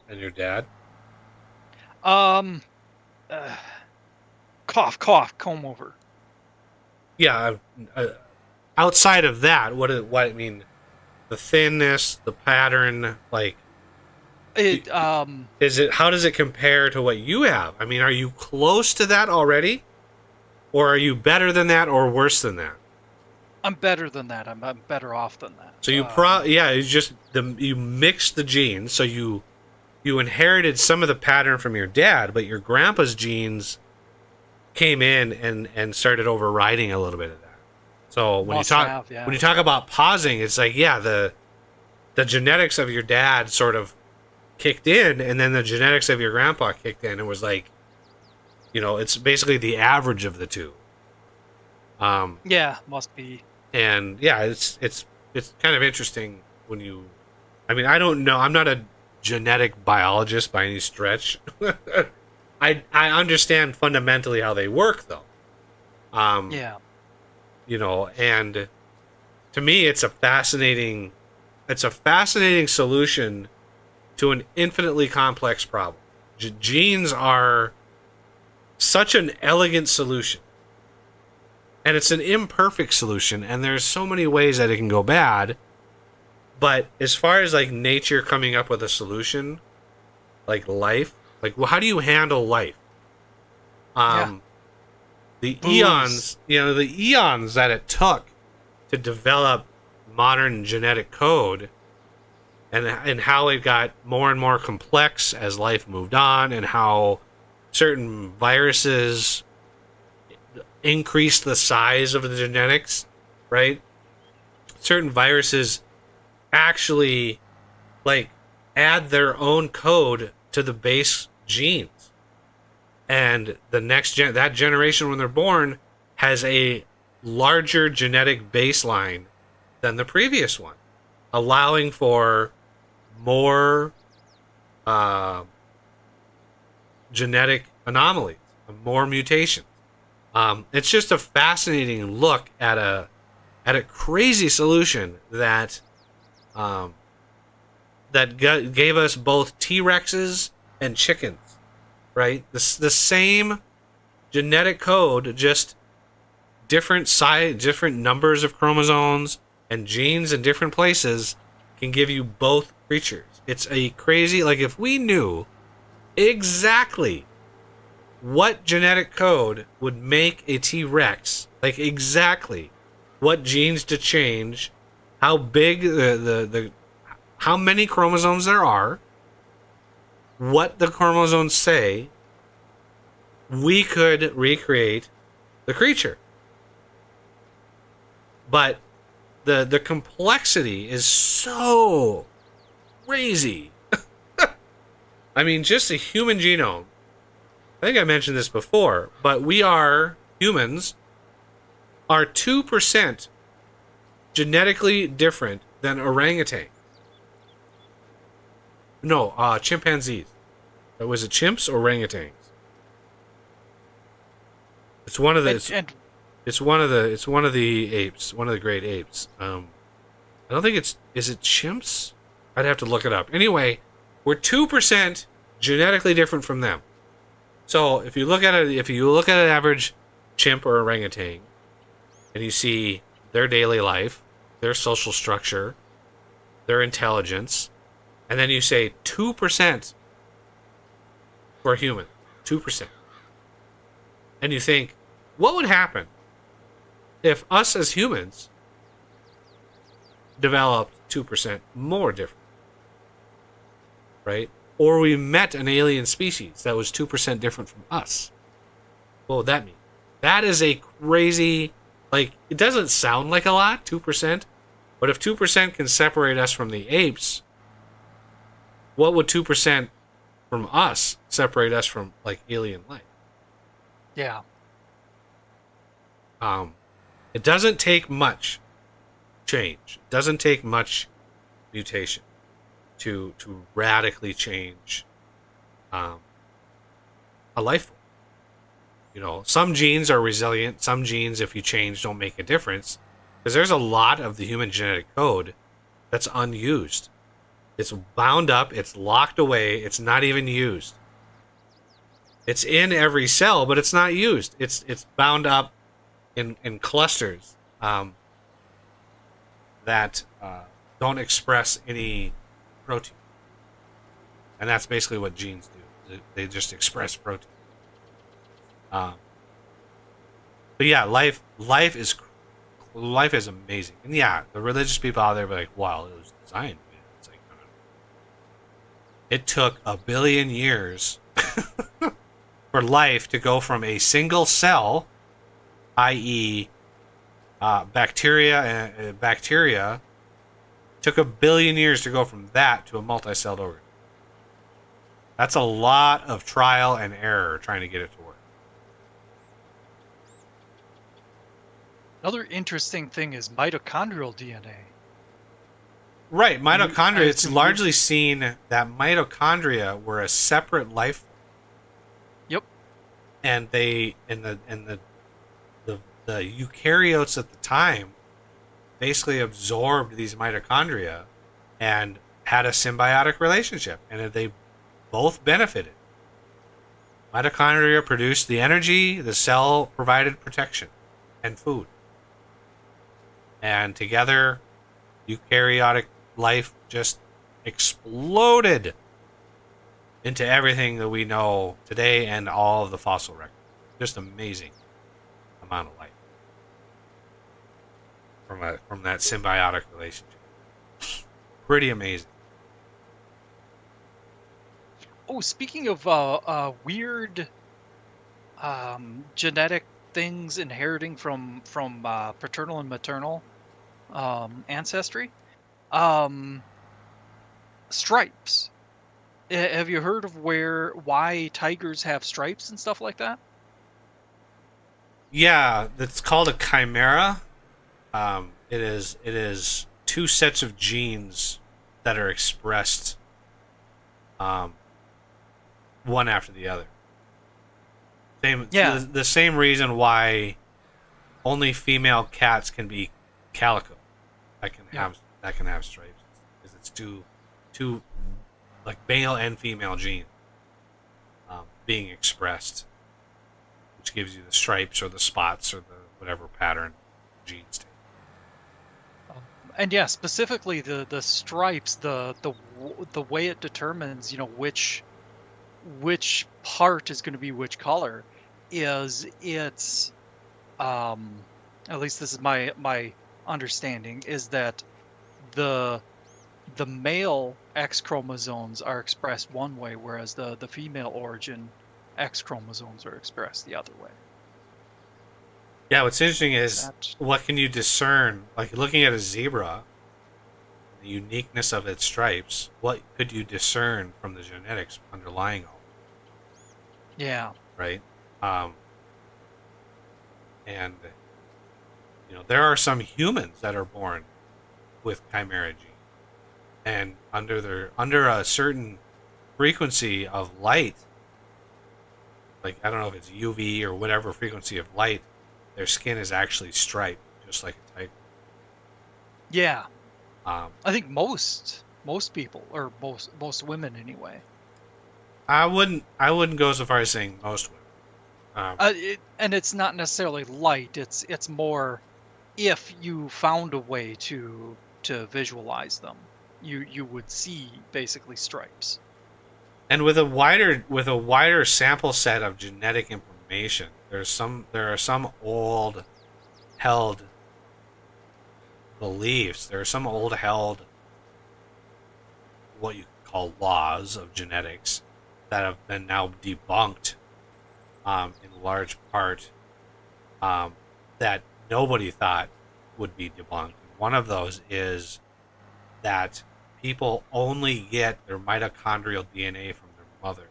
and your dad? Uh, cough, comb over. Yeah. Outside of that, what I mean, the thinness, the pattern, like, It is it? How does it compare to what you have? I mean, are you close to that already, or are you better than that, or worse than that? I'm better than that. I'm better off than that. So you it's just you mixed the genes, so you inherited some of the pattern from your dad, but your grandpa's genes came in and started overriding a little bit of that. So when when you talk about pausing, it's like, yeah, the genetics of your dad sort of kicked in, and then the genetics of your grandpa kicked in. It was like, it's basically the average of the two. Yeah, must be. And yeah, it's kind of interesting when you, I mean, I don't know, I'm not a genetic biologist by any stretch. I understand fundamentally how they work, though. Yeah. And to me, it's a fascinating solution to an infinitely complex problem. Genes are such an elegant solution, and it's an imperfect solution, and there's so many ways that it can go bad. But as far as like nature coming up with a solution, like life, like, well, how do you handle life? The eons that it took to develop modern genetic code, and how it got more and more complex as life moved on, and how certain viruses increased the size of the genetics, right? Certain viruses actually like add their own code to the base genes, and the next that generation, when they're born, has a larger genetic baseline than the previous one, allowing for more genetic anomalies, more mutations. It's just a fascinating look at a crazy solution that gave us both T-Rexes and chickens, right? The same genetic code, just different size, different numbers of chromosomes and genes in different places, can give you both creatures. It's a crazy, like, if we knew exactly what genetic code would make a T-Rex, like exactly what genes to change, how big how many chromosomes there are, what the chromosomes say, we could recreate the creature. But the complexity is so crazy. I mean, just a human genome. I think I mentioned this before, but humans are 2% genetically different than orangutan. No, chimpanzees. Was it chimps or orangutans? It's one of the it's one of the apes, one of the great apes. I don't think is it chimps? I'd have to look it up. Anyway, we're 2% genetically different from them. So if you look at an average chimp or orangutan, and you see their daily life, their social structure, their intelligence, and then you say 2% for a human, 2%, and you think, what would happen if us as humans developed 2% more different, right? Or we met an alien species that was 2% different from us. What would that mean? That is a crazy, like, it doesn't sound like a lot, 2%, but if 2% can separate us from the apes, what would 2% from us separate us from, like, alien life? Yeah. It doesn't take much change. It doesn't take much mutation to radically change a life form. You know, some genes are resilient. Some genes, if you change, don't make a difference. Because there's a lot of the human genetic code that's unused. It's bound up. It's locked away. It's not even used. It's in every cell, but it's not used. It's bound up in clusters that don't express any protein. And that's basically what genes do. They just express protein. But yeah, life is life is amazing. And yeah, the religious people out there be like, "Wow, it was designed." Man. It's like, no, no, no. It took 1 billion years for life to go from a single cell, i.e., bacteria, took 1 billion years to go from that to a multi-celled organism. That's a lot of trial and error trying to get it to work. Another interesting thing is mitochondrial DNA. Right, mitochondria. It's assume largely seen that mitochondria were a separate life, Yep. and they the eukaryotes at the time basically absorbed these mitochondria and had a symbiotic relationship, and they both benefited. Mitochondria produced the energy, the cell provided protection and food. And together, eukaryotic life just exploded into everything that we know today and all of the fossil record. Just amazing amount of life from that symbiotic relationship. Pretty amazing. Oh, speaking of weird genetic things inheriting from paternal and maternal ancestry, stripes. Have you heard of why tigers have stripes and stuff like that? Yeah, it's called a chimera. It is two sets of genes that are expressed one after the other. Yeah. The same reason why only female cats can be calico. That can have stripes, because it's two like male and female genes being expressed, which gives you the stripes or the spots or the whatever pattern genes take. And yeah, specifically the stripes, the way it determines, which part is going to be which color is it's at least this is my understanding, is that the male X chromosomes are expressed one way, whereas the female origin X chromosomes are expressed the other way. Yeah, what's interesting is That- what can you discern? Like looking at a zebra, the uniqueness of its stripes, what could you discern from the genetics underlying all, Yeah. right? And there are some humans that are born with chimera gene, and under a certain frequency of light, like I don't know if it's UV or whatever frequency of light, their skin is actually striped, just like a tiger. Yeah. Um, I think most people, or most women anyway. I wouldn't go so far as saying most women. And it's not necessarily light. It's more if you found a way to visualize them, you would see basically stripes. And with a wider sample set of genetic information, there are some old held beliefs. There are some old held what you call laws of genetics that have been now debunked in large part, that nobody thought would be debunked. One of those is that people only get their mitochondrial DNA from their mothers.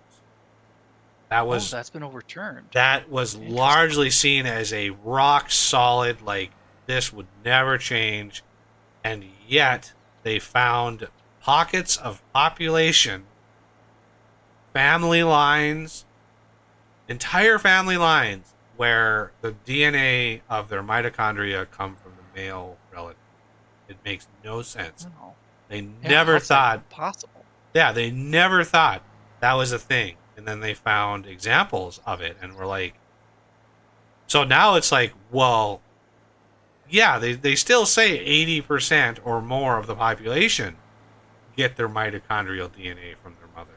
That's been overturned. That was largely seen as a rock solid, like this would never change, and yet they found pockets of population, family lines, entire family lines, where the DNA of their mitochondria come from the male relative. It makes no sense. No. They Yeah, never how's that thought. possible. Yeah, they never thought that was a thing. And then they found examples of it and were like, so now it's like, well, yeah, they still say 80% or more of the population get their mitochondrial DNA from their mother.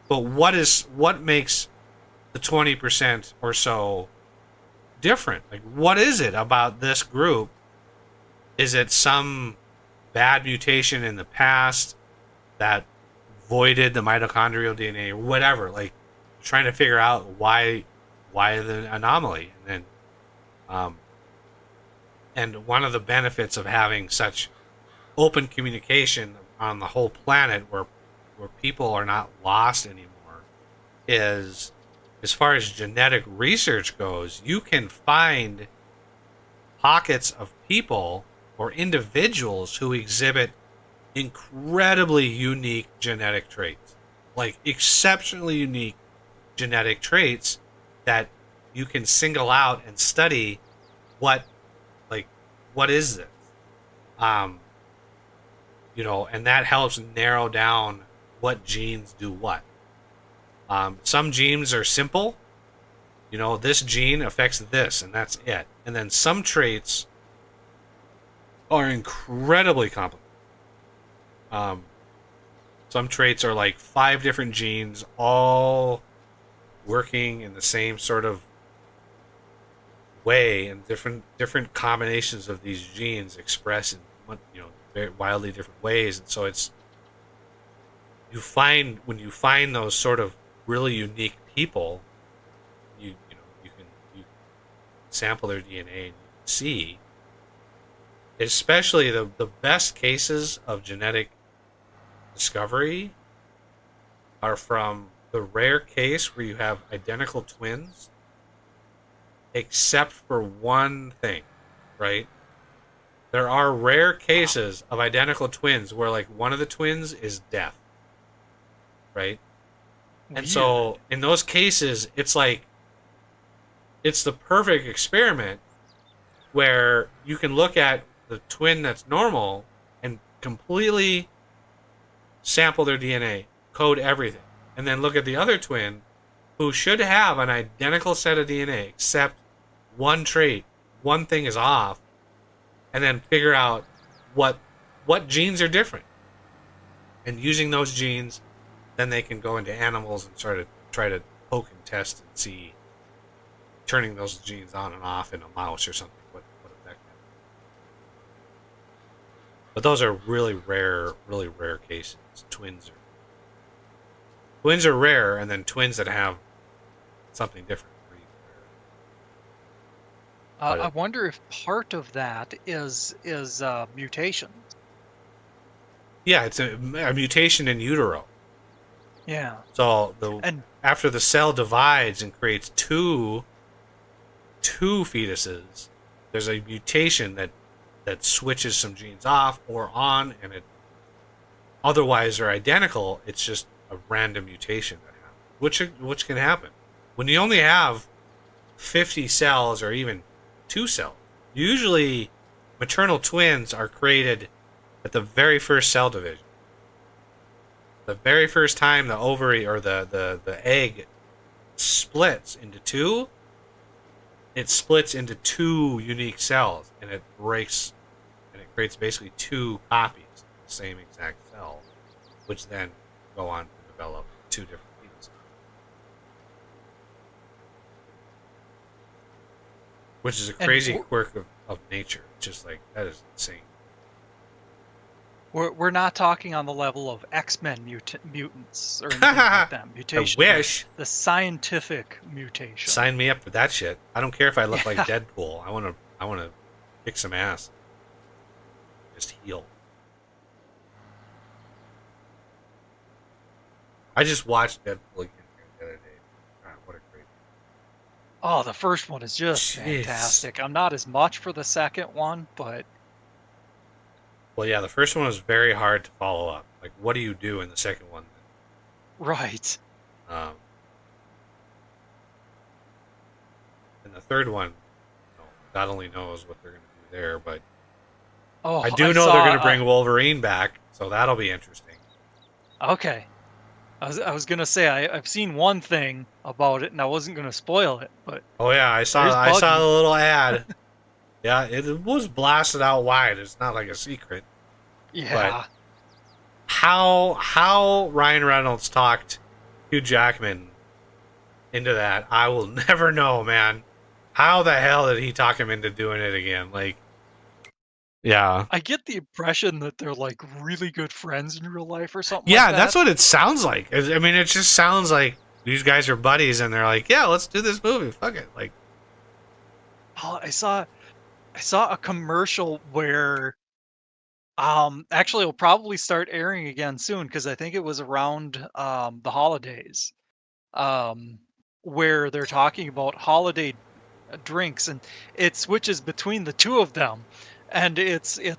But what makes the 20% or so different? Like, what is it about this group Is it some bad mutation in the past that voided the mitochondrial DNA or whatever? Like, trying to figure out why the anomaly, and one of the benefits of having such open communication on the whole planet, where people are not lost anymore, is, as far as genetic research goes, you can find pockets of people or individuals who exhibit incredibly unique genetic traits, like exceptionally unique genetic traits that you can single out and study what is this, and that helps narrow down what genes do what. Some genes are simple. This gene affects this, and that's it. And then some traits are incredibly complicated. Some traits are like 5 different genes, all working in the same sort of way, and different combinations of these genes express in very wildly different ways. And so when you find those sort of really unique people, you can sample their DNA and you can see, especially the best cases of genetic discovery are from the rare case where you have identical twins, except for one thing, right? There are rare cases of identical twins where, like, one of the twins is deaf, right? And so in those cases, it's like, it's the perfect experiment where you can look at the twin that's normal and completely sample their DNA, code everything, and then look at the other twin who should have an identical set of DNA, except one trait, one thing is off, and then figure out what genes are different. And using those genes, then they can go into animals and try to poke and test and see, turning those genes on and off in a mouse or something, what effect that. But those are really rare cases. Twins are rare, and then twins that have something different. I wonder if part of that is mutation. Yeah, it's a mutation in utero. Yeah. So And after the cell divides and creates two fetuses, there's a mutation that switches some genes off or on, and it otherwise are identical. It's just a random mutation that happens, which can happen when you only have 50 cells or even 2 cells. Usually, maternal twins are created at the very first cell division. The very first time the ovary or the egg splits into 2, it splits into 2 unique cells, and it breaks, and it creates basically 2 copies of the same exact cell, which then go on to develop 2 different fetuses. Which is a crazy quirk of nature. Just like, that is insane. we're not talking on the level of X-Men mutants or anything like that. Mutation. I wish. The scientific mutation. Sign me up for that shit. I don't care if I look like Deadpool. I want to kick some ass. Just heal. I just watched Deadpool again the other day. God, what a great. Oh, the first one is just Jeez. fantastic. I'm not as much for the second one, but Well, yeah, the first one was very hard to follow up. Like, what do you do in the second one? right. And the third one, God only knows what they're going to do there, but Oh, I do know they're going to bring Wolverine back, so that'll be interesting. Okay. I was gonna say I've seen one thing about it, and I wasn't gonna spoil it, but Oh yeah, I saw There's the Buggy. little ad. Yeah, it was blasted out wide. It's not like a secret. yeah. How Ryan Reynolds talked Hugh Jackman into that, I will never know, man. How the hell did he talk him into doing it again? Like, Yeah. I get the impression that they're like really good friends in real life or something Yeah, like that. that's what it sounds like. I mean, it just sounds like these guys are buddies, and they're like, "Yeah, let's do this movie. Fuck it!" Like, Oh, I saw a commercial where actually it'll probably start airing again soon because I think it was around the holidays. Um where they're talking about holiday drinks, and it switches between the two of them, and it's you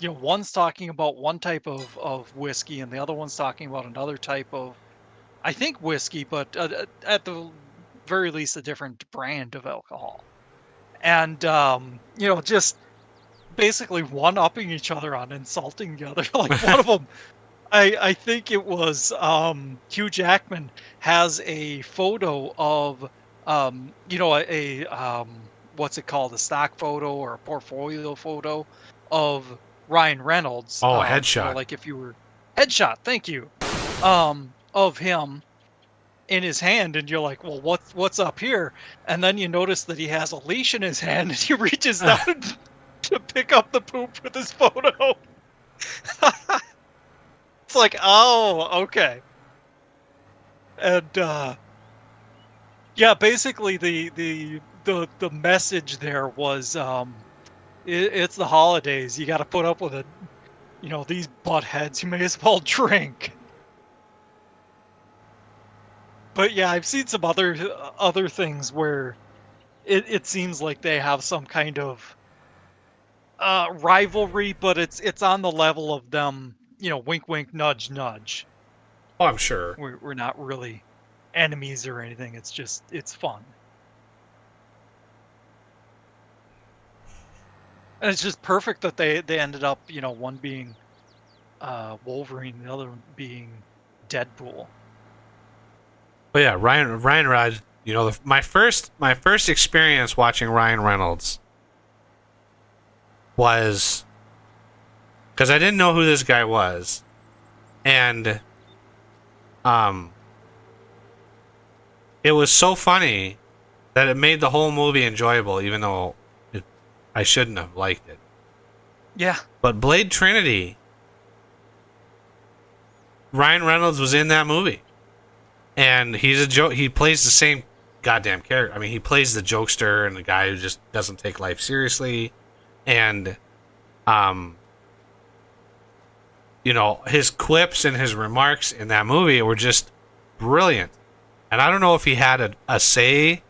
know, one's talking about one type of whiskey and the other one's talking about another type of, I think, whiskey, but at the very least a different brand of alcohol. And you know, just basically one upping each other on insulting the other. Like one of them, I think it was Hugh Jackman has a photo of you know, what's it called, a stock photo or a portfolio photo of Ryan Reynolds. oh, You know, headshot. like if you were headshot, thank you, of him in his hand, and you're like, well, what's up here? And then you notice that he has a leash in his hand, and he reaches down to pick up the poop with his photo. It's like, oh, okay. And yeah, basically the message there was it's the holidays. You got to put up with it. You know, these butt heads. You may as well drink. But yeah, I've seen some other things where it seems like they have some kind of rivalry, but it's on the level of them. You know, wink, wink, nudge, nudge. Oh, I'm sure. We're not really enemies or anything. It's just it's fun. And it's just perfect that they ended up, you know, one being Wolverine, the other one being Deadpool. But yeah, Ryan Reynolds. You know, my first experience watching Ryan Reynolds was because I didn't know who this guy was, and it was so funny that it made the whole movie enjoyable, even though I shouldn't have liked it. Yeah. But Blade Trinity, Ryan Reynolds was in that movie, and he's a joke. He plays the same goddamn character. I mean, he plays the jokester and the guy who just doesn't take life seriously, and you know, his quips and his remarks in that movie were just brilliant. And I don't know if he had a say.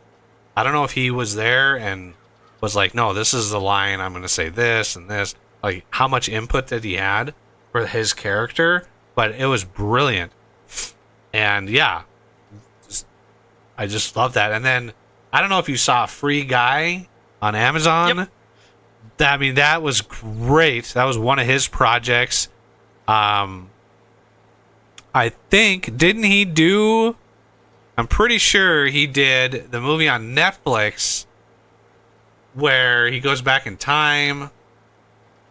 I don't know if he was there and was like, no, this is the line, I'm going to say this and this. Like, how much input that he had for his character. But it was brilliant. And yeah, I just love that. And then, I don't know if you saw Free Guy on Amazon. Yep. I mean, that was great. That was one of his projects. I think, didn't he do... I'm pretty sure he did the movie on Netflix where he goes back in time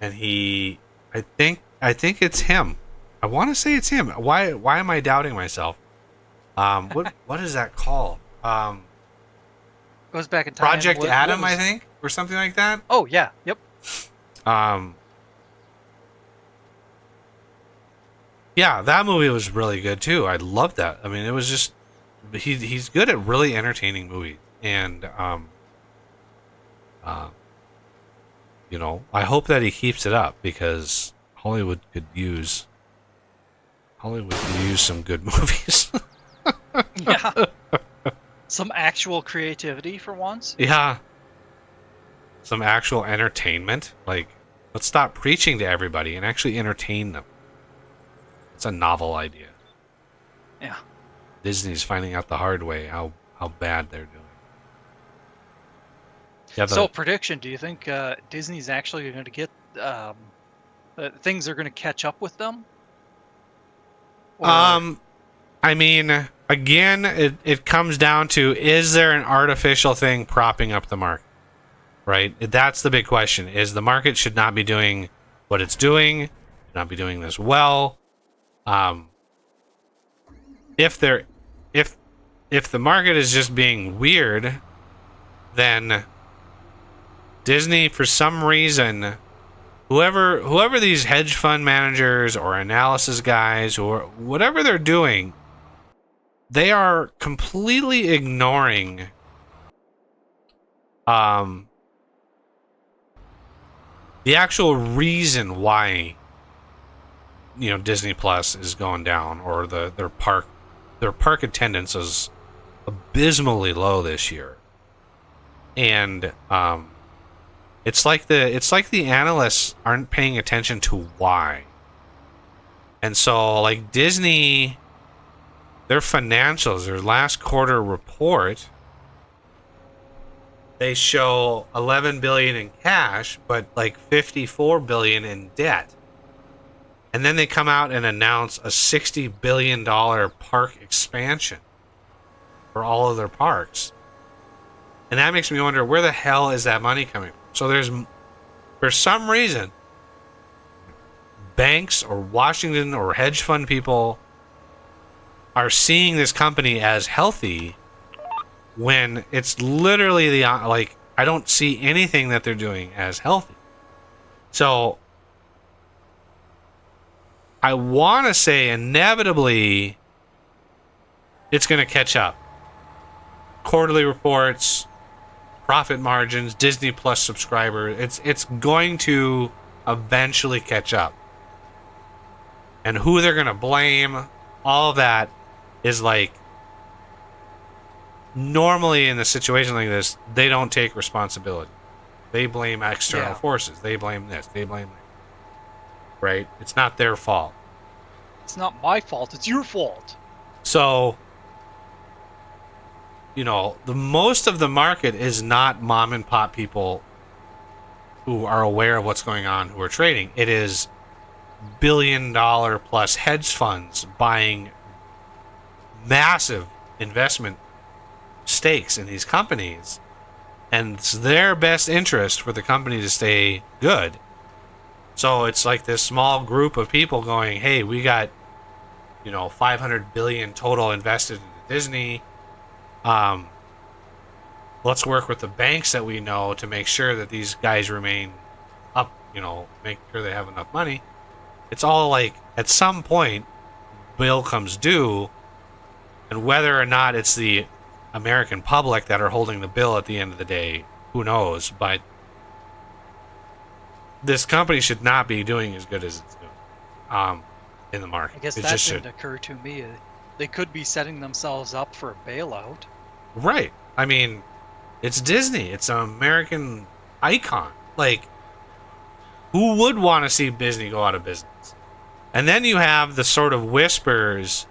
and I think it's him. I want to say it's him. Why am I doubting myself? What is that called? Goes back in time. Project What Adam, was- I think, or something like that. Oh yeah. Yep. Yeah, that movie was really good too. I loved that. I mean, it was just he's good at really entertaining movies, and you know, I hope that he keeps it up because Hollywood could use some good movies. Yeah. Some actual creativity for once. Yeah, some actual entertainment. Like, let's stop preaching to everybody and actually entertain them. It's a novel idea. Yeah. Disney's finding out the hard way how bad they're doing. Yeah, So prediction: do you think Disney's actually going to get things are going to catch up with them? Or- I mean, again, it comes down to, is there an artificial thing propping up the market? Right? That's the big question. Is the market should not be doing what it's doing, should not be doing this well. If the market is just being weird, then Disney, for some reason, whoever these hedge fund managers or analysis guys or whatever they're doing, they are completely ignoring the actual reason why Disney Plus is going down, or their park attendance is abysmally low this year. And it's like the analysts aren't paying attention to why. And so, like, Disney, their financials, their last quarter report, they show 11 billion in cash, but like 54 billion in debt. And then they come out and announce a $60 billion park expansion for all of their parks. And that makes me wonder, where the hell is that money coming from? So for some reason, banks or Washington or hedge fund people are seeing this company as healthy when it's literally I don't see anything that they're doing as healthy. So I want to say inevitably it's going to catch up. Quarterly reports, profit margins, Disney Plus subscribers, it's going to eventually catch up. And who they're going to blame, all of that is like, normally in a situation like this, they don't take responsibility. They blame external forces. They blame this. They blame that. Right? It's not their fault. It's not my fault. It's your fault. So, the most of the market is not mom and pop people who are aware of what's going on, who are trading. It is billion-dollar plus hedge funds buying massive investment stakes in these companies, and it's their best interest for the company to stay good. So it's like this small group of people going, hey, we got 500 billion total invested into Disney. Let's work with the banks that we know to make sure that these guys remain up, make sure they have enough money. It's all like, at some point, bill comes due, and whether or not it's the American public that are holding the bill at the end of the day, who knows? But this company should not be doing as good as it's doing in the market. I guess it that just didn't should. occur to me. They could be setting themselves up for a bailout. Right. I mean, it's Disney. It's an American icon. Like, who would want to see Disney go out of business? And then you have the sort of whispers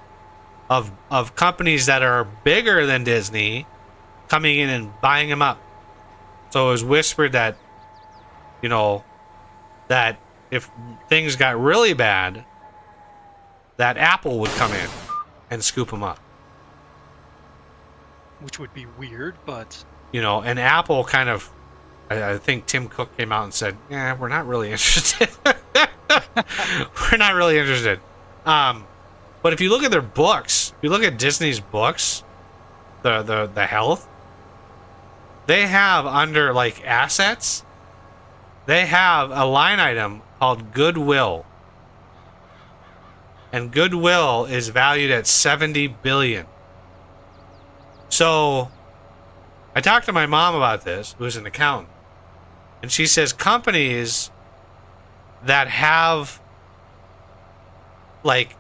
of companies that are bigger than Disney coming in and buying them up. So it was whispered that, that if things got really bad, that Apple would come in and scoop them up. Which would be weird, but... And Apple kind of, I think Tim Cook came out and said, yeah, we're not really interested. We're not really interested. But if you look at their books, if you look at Disney's books, the health, they have under like assets, they have a line item called goodwill. And goodwill is valued at 70 billion. So I talked to my mom about this, who's an accountant, and she says companies that have, like,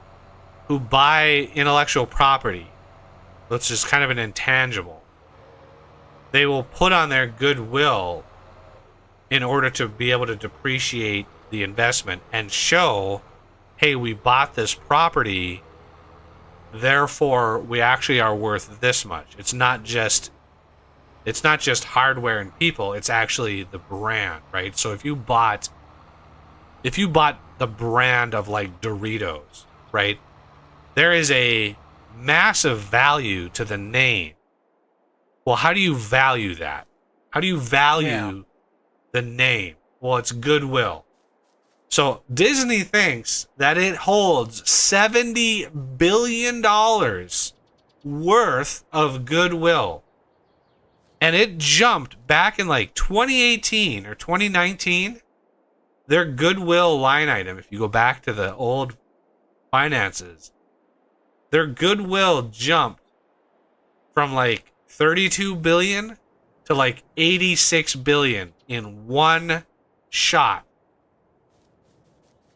who buy intellectual property, which is kind of an intangible, they will put on their goodwill in order to be able to depreciate the investment and show, hey, we bought this property, therefore we actually are worth this much. It's not just hardware and people, it's actually the brand, right? So if you bought the brand of like Doritos, right? There is a massive value to the name. Well, how do you value that? How do you value the name? Well, it's goodwill. So Disney thinks that it holds $70 billion worth of goodwill. And it jumped back in like 2018 or 2019. their goodwill line item, if you go back to the old finances, their goodwill jumped from like 32 billion to like 86 billion in one shot.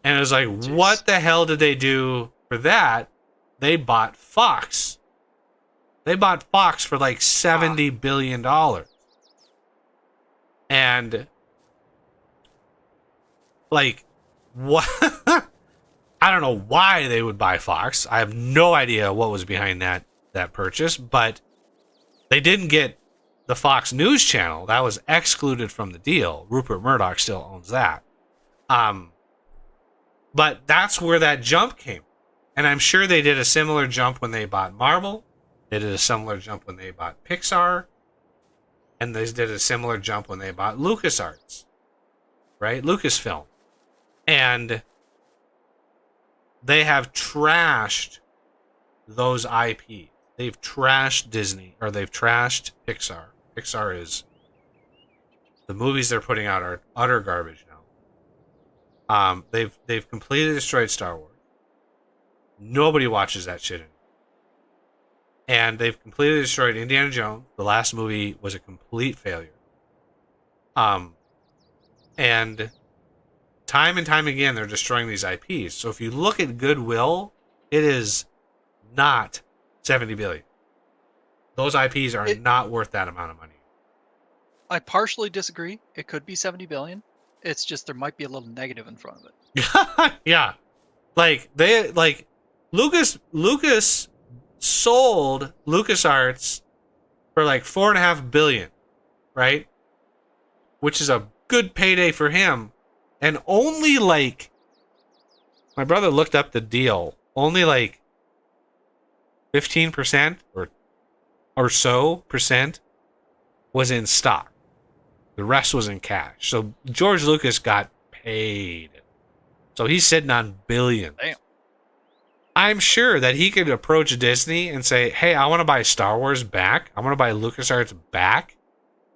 And it was like, Jeez. what the hell did they do for that? They bought Fox. They bought Fox for like $70 billion. And like, what? I don't know why they would buy Fox. I have no idea what was behind that purchase, but they didn't get the Fox News channel. That was excluded from the deal. Rupert Murdoch still owns that. But that's where that jump came. And I'm sure they did a similar jump when they bought Marvel. They did a similar jump when they bought Pixar. And they did a similar jump when they bought LucasArts. Right? Lucasfilm. And they have trashed those IPs. They've trashed Disney, or they've trashed Pixar. Pixar is... the movies they're putting out are utter garbage now. They've completely destroyed Star Wars. Nobody watches that shit anymore. And they've completely destroyed Indiana Jones. The last movie was a complete failure. And time and time again, they're destroying these IPs. So if you look at goodwill, it is not 70 billion. Those IPs are not worth that amount of money. I partially disagree. It could be 70 billion. It's just there might be a little negative in front of it. Yeah. Like Lucas sold LucasArts for like $4.5 billion, right? Which is a good payday for him. And only like, my brother looked up the deal, only like 15% or so percent was in stock. The rest was in cash. So George Lucas got paid. So he's sitting on billions. Damn. I'm sure that he could approach Disney and say, hey, I want to buy Star Wars back. I want to buy LucasArts back.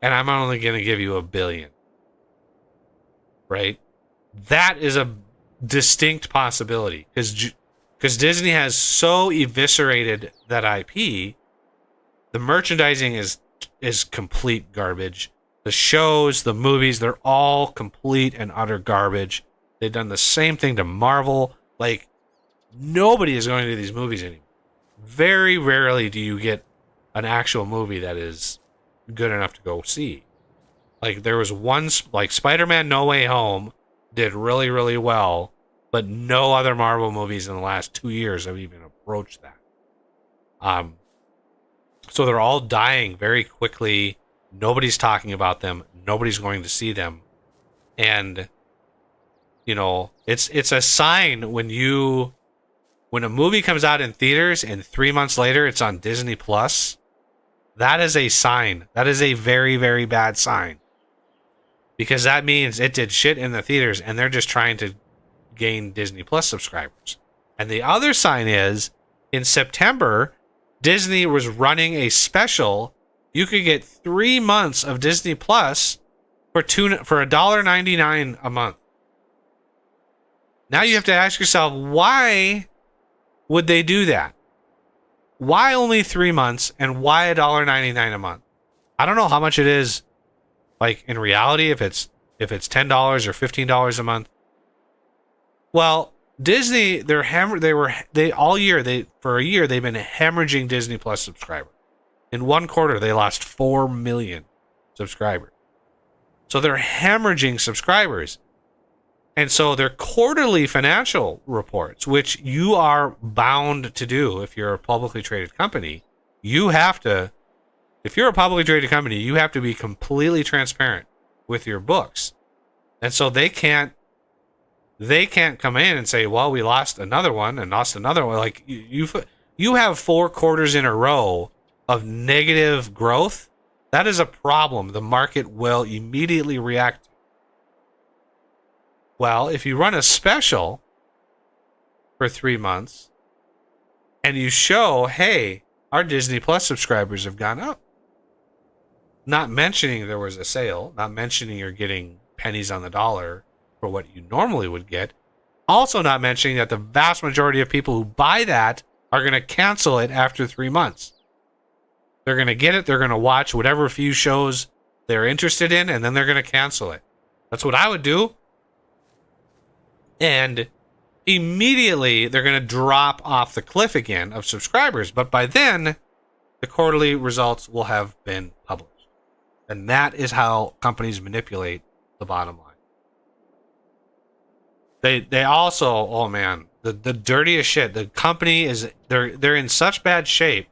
And I'm only going to give you $1 billion. Right? That is a distinct possibility. Because Disney has so eviscerated that IP. The merchandising is complete garbage. The shows, the movies, they're all complete and utter garbage. They've done the same thing to Marvel. Like, nobody is going to these movies anymore. Very rarely do you get an actual movie that is good enough to go see. Like, there was one, like, Spider-Man No Way Home did really, really well, but no other Marvel movies in the last 2 years have even approached that. So they're all dying very quickly. Nobody's talking about them. Nobody's going to see them. And, you know, it's a sign when a movie comes out in theaters and 3 months later it's on Disney Plus. That is a sign. That is a very, very bad sign. Because that means it did shit in the theaters and they're just trying to gain Disney Plus subscribers. And the other sign is, in September, Disney was running a special. You could get 3 months of Disney Plus for $1.99 a month. Now you have to ask yourself, why would they do that? Why only 3 months and why $1.99 a month? I don't know how much it is, like, in reality, if it's $10 or $15 a month. Well, Disney, for a year they've been hemorrhaging Disney Plus subscribers. In one quarter, they lost 4 million subscribers. So they're hemorrhaging subscribers. And so their quarterly financial reports, which you are bound to do if you're a publicly traded company, if you're a publicly traded company, you have to be completely transparent with your books. And so they can't come in and say, well, we lost another one and lost another one. Like, you have 4 quarters in a row of negative growth. That is a problem the market will immediately react to. Well, if you run a special for 3 months and you show, hey, our Disney Plus subscribers have gone up, not mentioning there was a sale, not mentioning you're getting pennies on the dollar for what you normally would get. Also not mentioning that the vast majority of people who buy that are going to cancel it after 3 months. They're going to get it, they're going to watch whatever few shows they're interested in, and then they're going to cancel it. That's what I would do. And immediately they're going to drop off the cliff again of subscribers. But by then, the quarterly results will have been published. And that is how companies manipulate the bottom line. They also, oh man, the dirtiest shit. The company is they're in such bad shape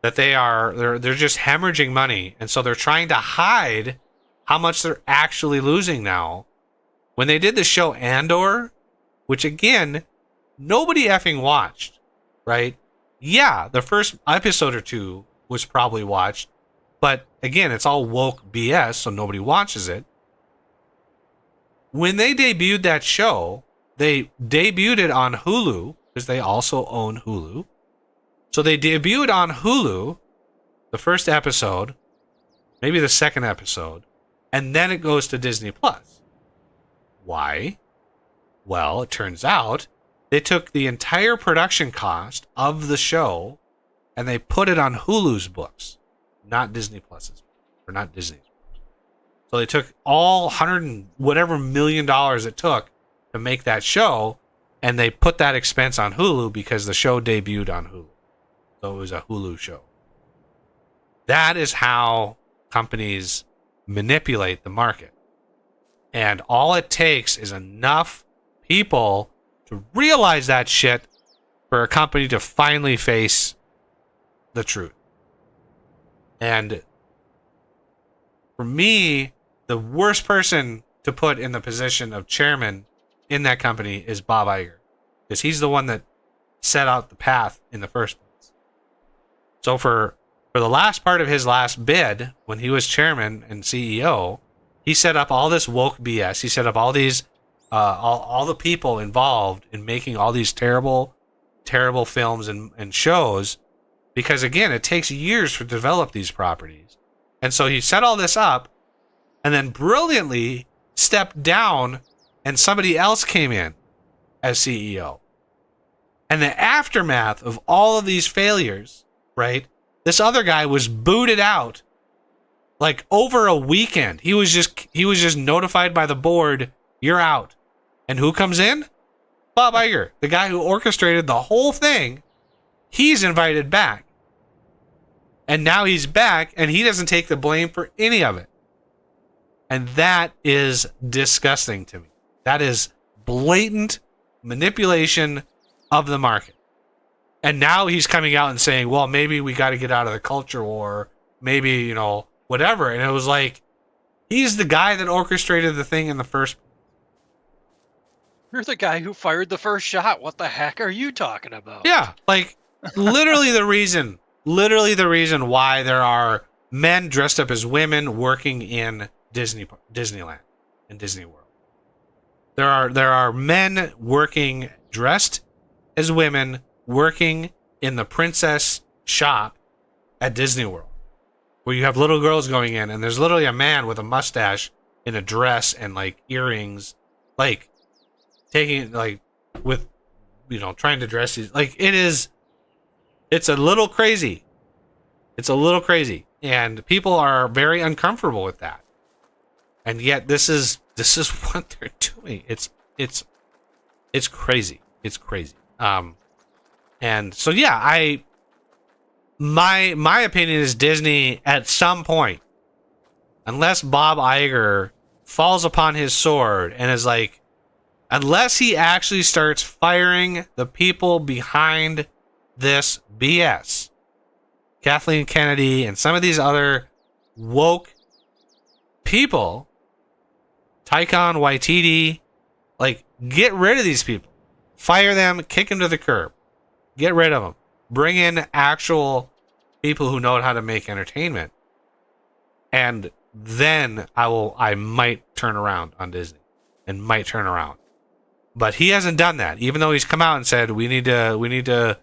that they're just hemorrhaging money, and so they're trying to hide how much they're actually losing now. When they did the show Andor, which again, nobody effing watched, right? Yeah, the first episode or two was probably watched, but again, it's all woke BS, so nobody watches it. When they debuted that show, they debuted it on Hulu, because they also own Hulu. So they debuted on Hulu, the first episode, maybe the second episode, and then it goes to Disney Plus. Why? Well, it turns out they took the entire production cost of the show and they put it on Hulu's books, not Disney Plus's, or not Disney's. So they took all $100 and whatever million it took to make that show, and they put that expense on Hulu because the show debuted on Hulu. So it was a Hulu show. That is how companies manipulate the market. And all it takes is enough people to realize that shit for a company to finally face the truth. And for me, the worst person to put in the position of chairman in that company is Bob Iger, because he's the one that set out the path in the first place. So for the last part of his last bid, when he was chairman and CEO, he set up all this woke BS. He set up all these, all the people involved in making all these terrible, terrible films and shows, because again, it takes years to develop these properties. And so he set all this up, and then brilliantly stepped down, and somebody else came in as CEO. And the aftermath of all of these failures, right? This other guy was booted out like over a weekend. He was just notified by the board, you're out. And who comes in? Bob Iger, the guy who orchestrated the whole thing. He's invited back. And now he's back, and he doesn't take the blame for any of it. And that is disgusting to me. That is blatant manipulation of the market. And now he's coming out and saying, well, maybe we got to get out of the culture war. Maybe, whatever. And it was like, he's the guy that orchestrated the thing in the first place. You're the guy who fired the first shot. What the heck are you talking about? Yeah, like literally the reason why there are men dressed up as women working in Disneyland and Disney World. There are men working dressed as women working in the princess shop at Disney World, where you have little girls going in, and there's literally a man with a mustache in a dress and like earrings, like taking like with trying to dress these, like it's a little crazy. It's a little crazy, and people are very uncomfortable with that. And yet this is what they're doing. It's crazy. It's crazy. And so yeah, my opinion is Disney at some point, unless Bob Iger falls upon his sword and is like, unless he actually starts firing the people behind this BS, Kathleen Kennedy and some of these other woke people, Taika Waititi, like, get rid of these people. Fire them, kick them to the curb. Get rid of them. Bring in actual people who know how to make entertainment. And then I might turn around on Disney. And might turn around. But he hasn't done that. Even though he's come out and said we need to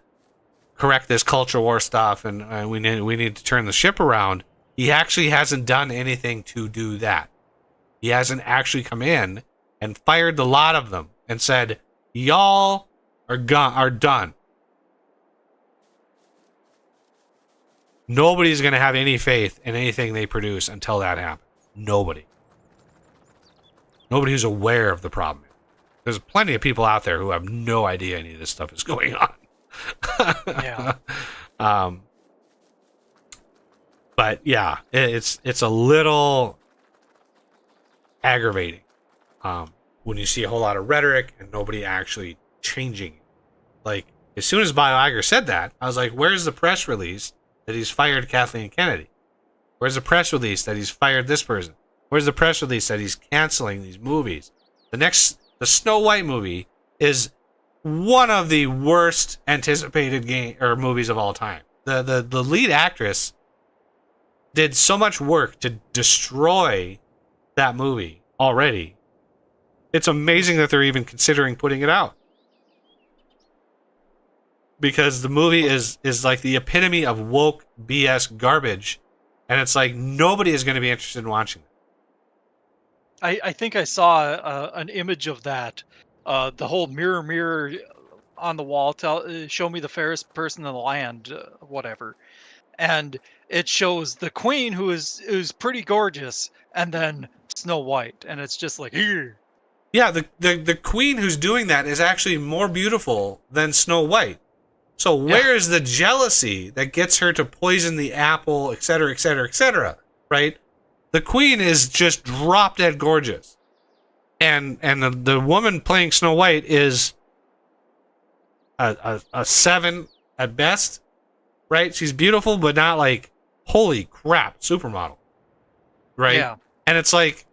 correct this culture war stuff and we need to turn the ship around. He actually hasn't done anything to do that. He hasn't actually come in and fired the lot of them and said, y'all are done. Nobody's going to have any faith in anything they produce until that happens. Nobody. Nobody who's aware of the problem. There's plenty of people out there who have no idea any of this stuff is going on. Yeah. But yeah, it's a little aggravating when you see a whole lot of rhetoric and nobody actually changing it. Like, as soon as Bob Iger said that, I was like, where's the press release that he's fired Kathleen Kennedy? Where's the press release that he's fired this person? Where's the press release that he's canceling these movies? The Snow White movie is one of the worst anticipated movies of all time. The lead actress did so much work to destroy that movie already. It's amazing that they're even considering putting it out. Because the movie is like the epitome of woke BS garbage. And it's like nobody is going to be interested in watching it. I think I saw an image of that. The whole mirror on the wall, show me the fairest person in the land, whatever. And it shows the queen who's pretty gorgeous, and then Snow White, and it's just like, here. Yeah, the queen who's doing that is actually more beautiful than Snow White. So where is the jealousy that gets her to poison the apple, et cetera, et cetera, et cetera, right? The queen is just drop dead gorgeous. And the woman playing Snow White is a 7 at best, right? She's beautiful, but not like, holy crap, supermodel, right? Yeah. And it's like,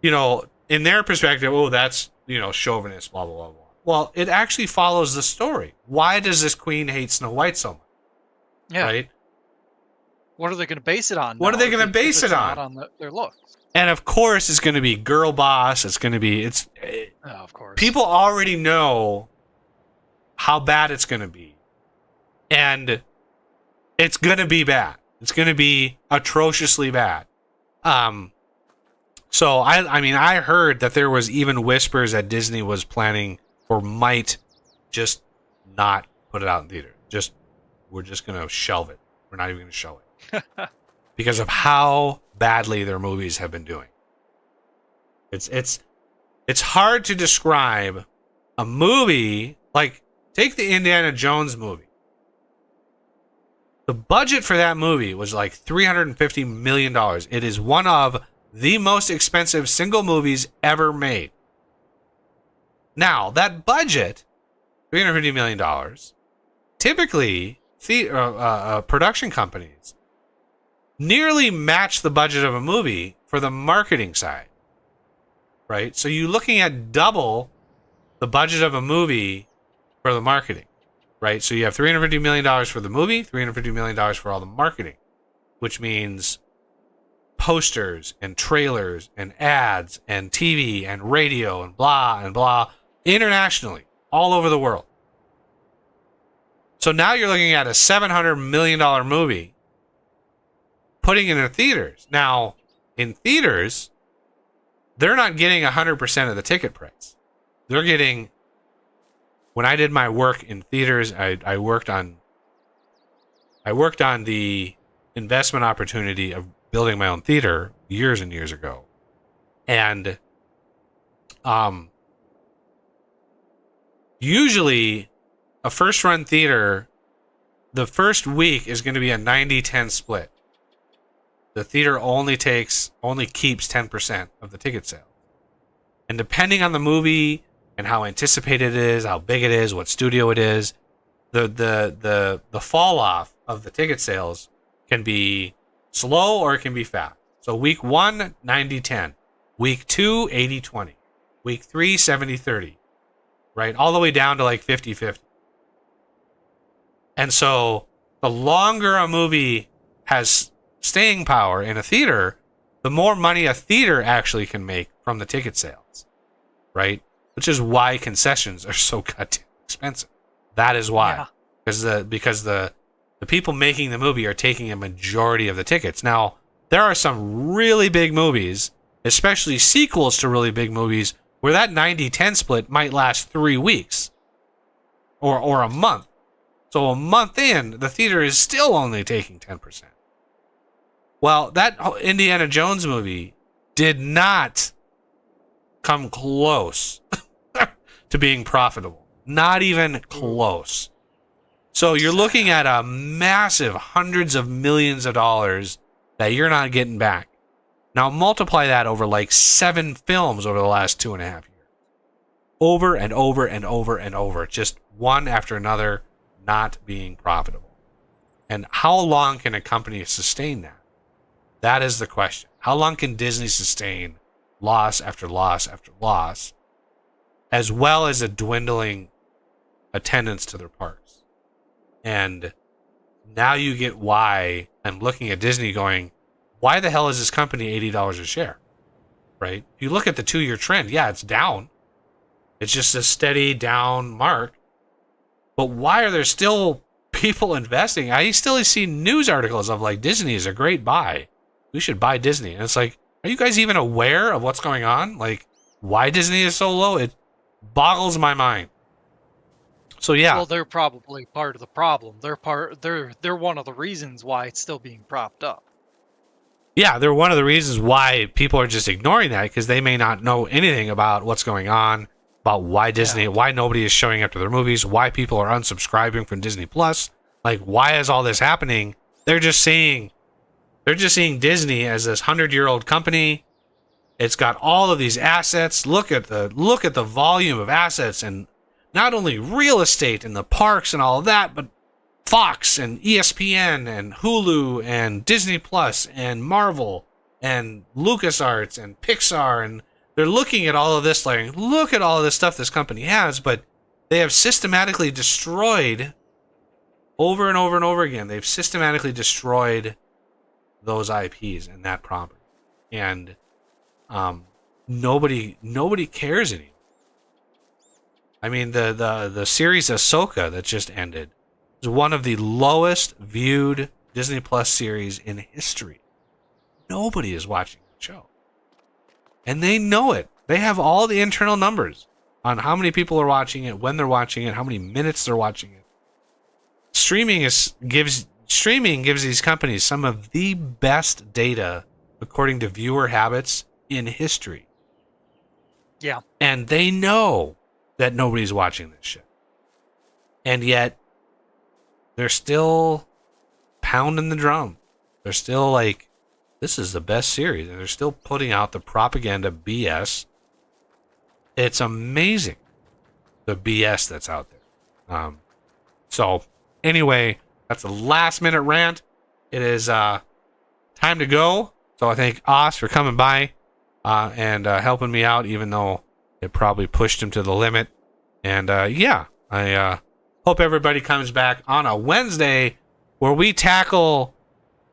you know, in their perspective, oh, that's, you know, chauvinist, blah, blah, blah, blah. Well, it actually follows the story. Why does this queen hate Snow White so much? Yeah. Right? What are they going to base it on? What are they going to base it on? Not on their looks. And of course, it's going to be girl boss. It's going to be, Of course. people already know how bad it's going to be. And it's going to be bad. It's going to be atrociously bad. So I mean, I heard that there was even whispers that Disney was planning or might just not put it out in theater. We're just going to shelve it. We're not even going to show it. Because of how badly their movies have been doing. It's hard to describe a movie, like, take the Indiana Jones movie. The budget for that movie was like $350 million. It is one of the most expensive single movies ever made. Now, that budget, $350 million, typically, production companies nearly match the budget of a movie for the marketing side, right? So you're looking at double the budget of a movie for the marketing, right? So you have $350 million for the movie, $350 million for all the marketing, which means posters and trailers and ads and TV and radio and blah, internationally, all over the world. So now you're looking at a $700 million movie putting it in theaters. Now, in theaters, they're not getting 100% of the ticket price. They're getting... When I did my work in theaters, I worked on the investment opportunity of building my own theater years and years ago. And usually a first-run theater, the first week is going to be a 90-10 split. The theater only keeps 10% of the ticket sale. And depending on the movie and how anticipated it is, how big it is, what studio it is, the fall off of the ticket sales can be slow or it can be fast. So week 1, 90-10. Week 2, 80-20. Week 3, 70-30. Right? All the way down to like 50-50. And so the longer a movie has staying power in a theater, the more money a theater actually can make from the ticket sales, right? Which is why concessions are so goddamn expensive. That is why, because the people making the movie are taking a majority of the tickets. Now, there are some really big movies especially sequels to really big movies, where that 90-10 split might last 3 weeks or a month. So a month in, the theater is still only taking 10%. Well, that Indiana Jones movie did not come close to being profitable. Not even close. So you're looking at a massive hundreds of millions of dollars that you're not getting back. Now multiply that over like 7 films over the last 2.5 years. Over and over and over and over. Just one after another not being profitable. And how long can a company sustain that? That is the question. How long can Disney sustain loss after loss after loss, as well as a dwindling attendance to their parks? And now you get why I'm looking at Disney going, why the hell is this company $80 a share? Right? If you look at the 2-year trend, yeah, it's down. It's just a steady down mark. But why are there still people investing? I still see news articles of like, Disney is a great buy. We should buy Disney. And it's like, are you guys even aware of what's going on? Like, why Disney is so low? It boggles my mind. So yeah. Well, they're probably part of the problem. They're one of the reasons why it's still being propped up. Yeah, they're one of the reasons why people are just ignoring that, because they may not know anything about what's going on, about why Disney, why nobody is showing up to their movies, why people are unsubscribing from Disney Plus. Like, why is all this happening? They're just seeing Disney as this 100-year-old company. It's got all of these assets. Look at the volume of assets, and not only real estate and the parks and all of that, but Fox and ESPN and Hulu and Disney Plus and Marvel and LucasArts and Pixar, and they're looking at all of this like, look at all of this stuff this company has, but they have systematically destroyed over and over and over again. They've systematically destroyed those IPs and that property, and nobody cares anymore. I mean, the series Ahsoka that just ended is one of the lowest viewed Disney Plus series in history. Nobody is watching the show, and they know it. They have all the internal numbers on how many people are watching it, when they're watching it, how many minutes they're watching it. Streaming gives these companies some of the best data according to viewer habits in history. Yeah. And they know that nobody's watching this shit. And yet, they're still pounding the drum. They're still like, this is the best series. And they're still putting out the propaganda BS. It's amazing, the BS that's out there. So, anyway, that's a last-minute rant. It is time to go. So I thank Oz for coming by and helping me out, even though it probably pushed him to the limit. And I hope everybody comes back on a Wednesday where we tackle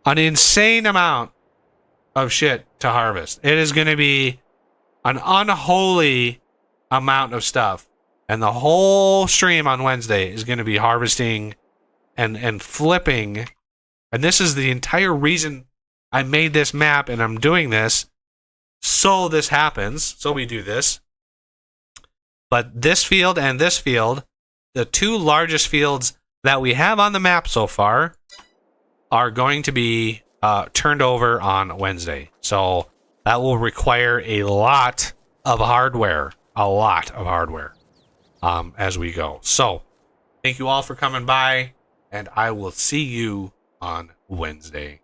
an insane amount of shit to harvest. It is going to be an unholy amount of stuff. And the whole stream on Wednesday is going to be harvesting and flipping. And this is the entire reason I made this map, and I'm doing this so this happens, so we do this. But this field and this field, the two largest fields that we have on the map so far, are going to be turned over on Wednesday. So that will require a lot of hardware, as we go. So thank you all for coming by, and I will see you on Wednesday.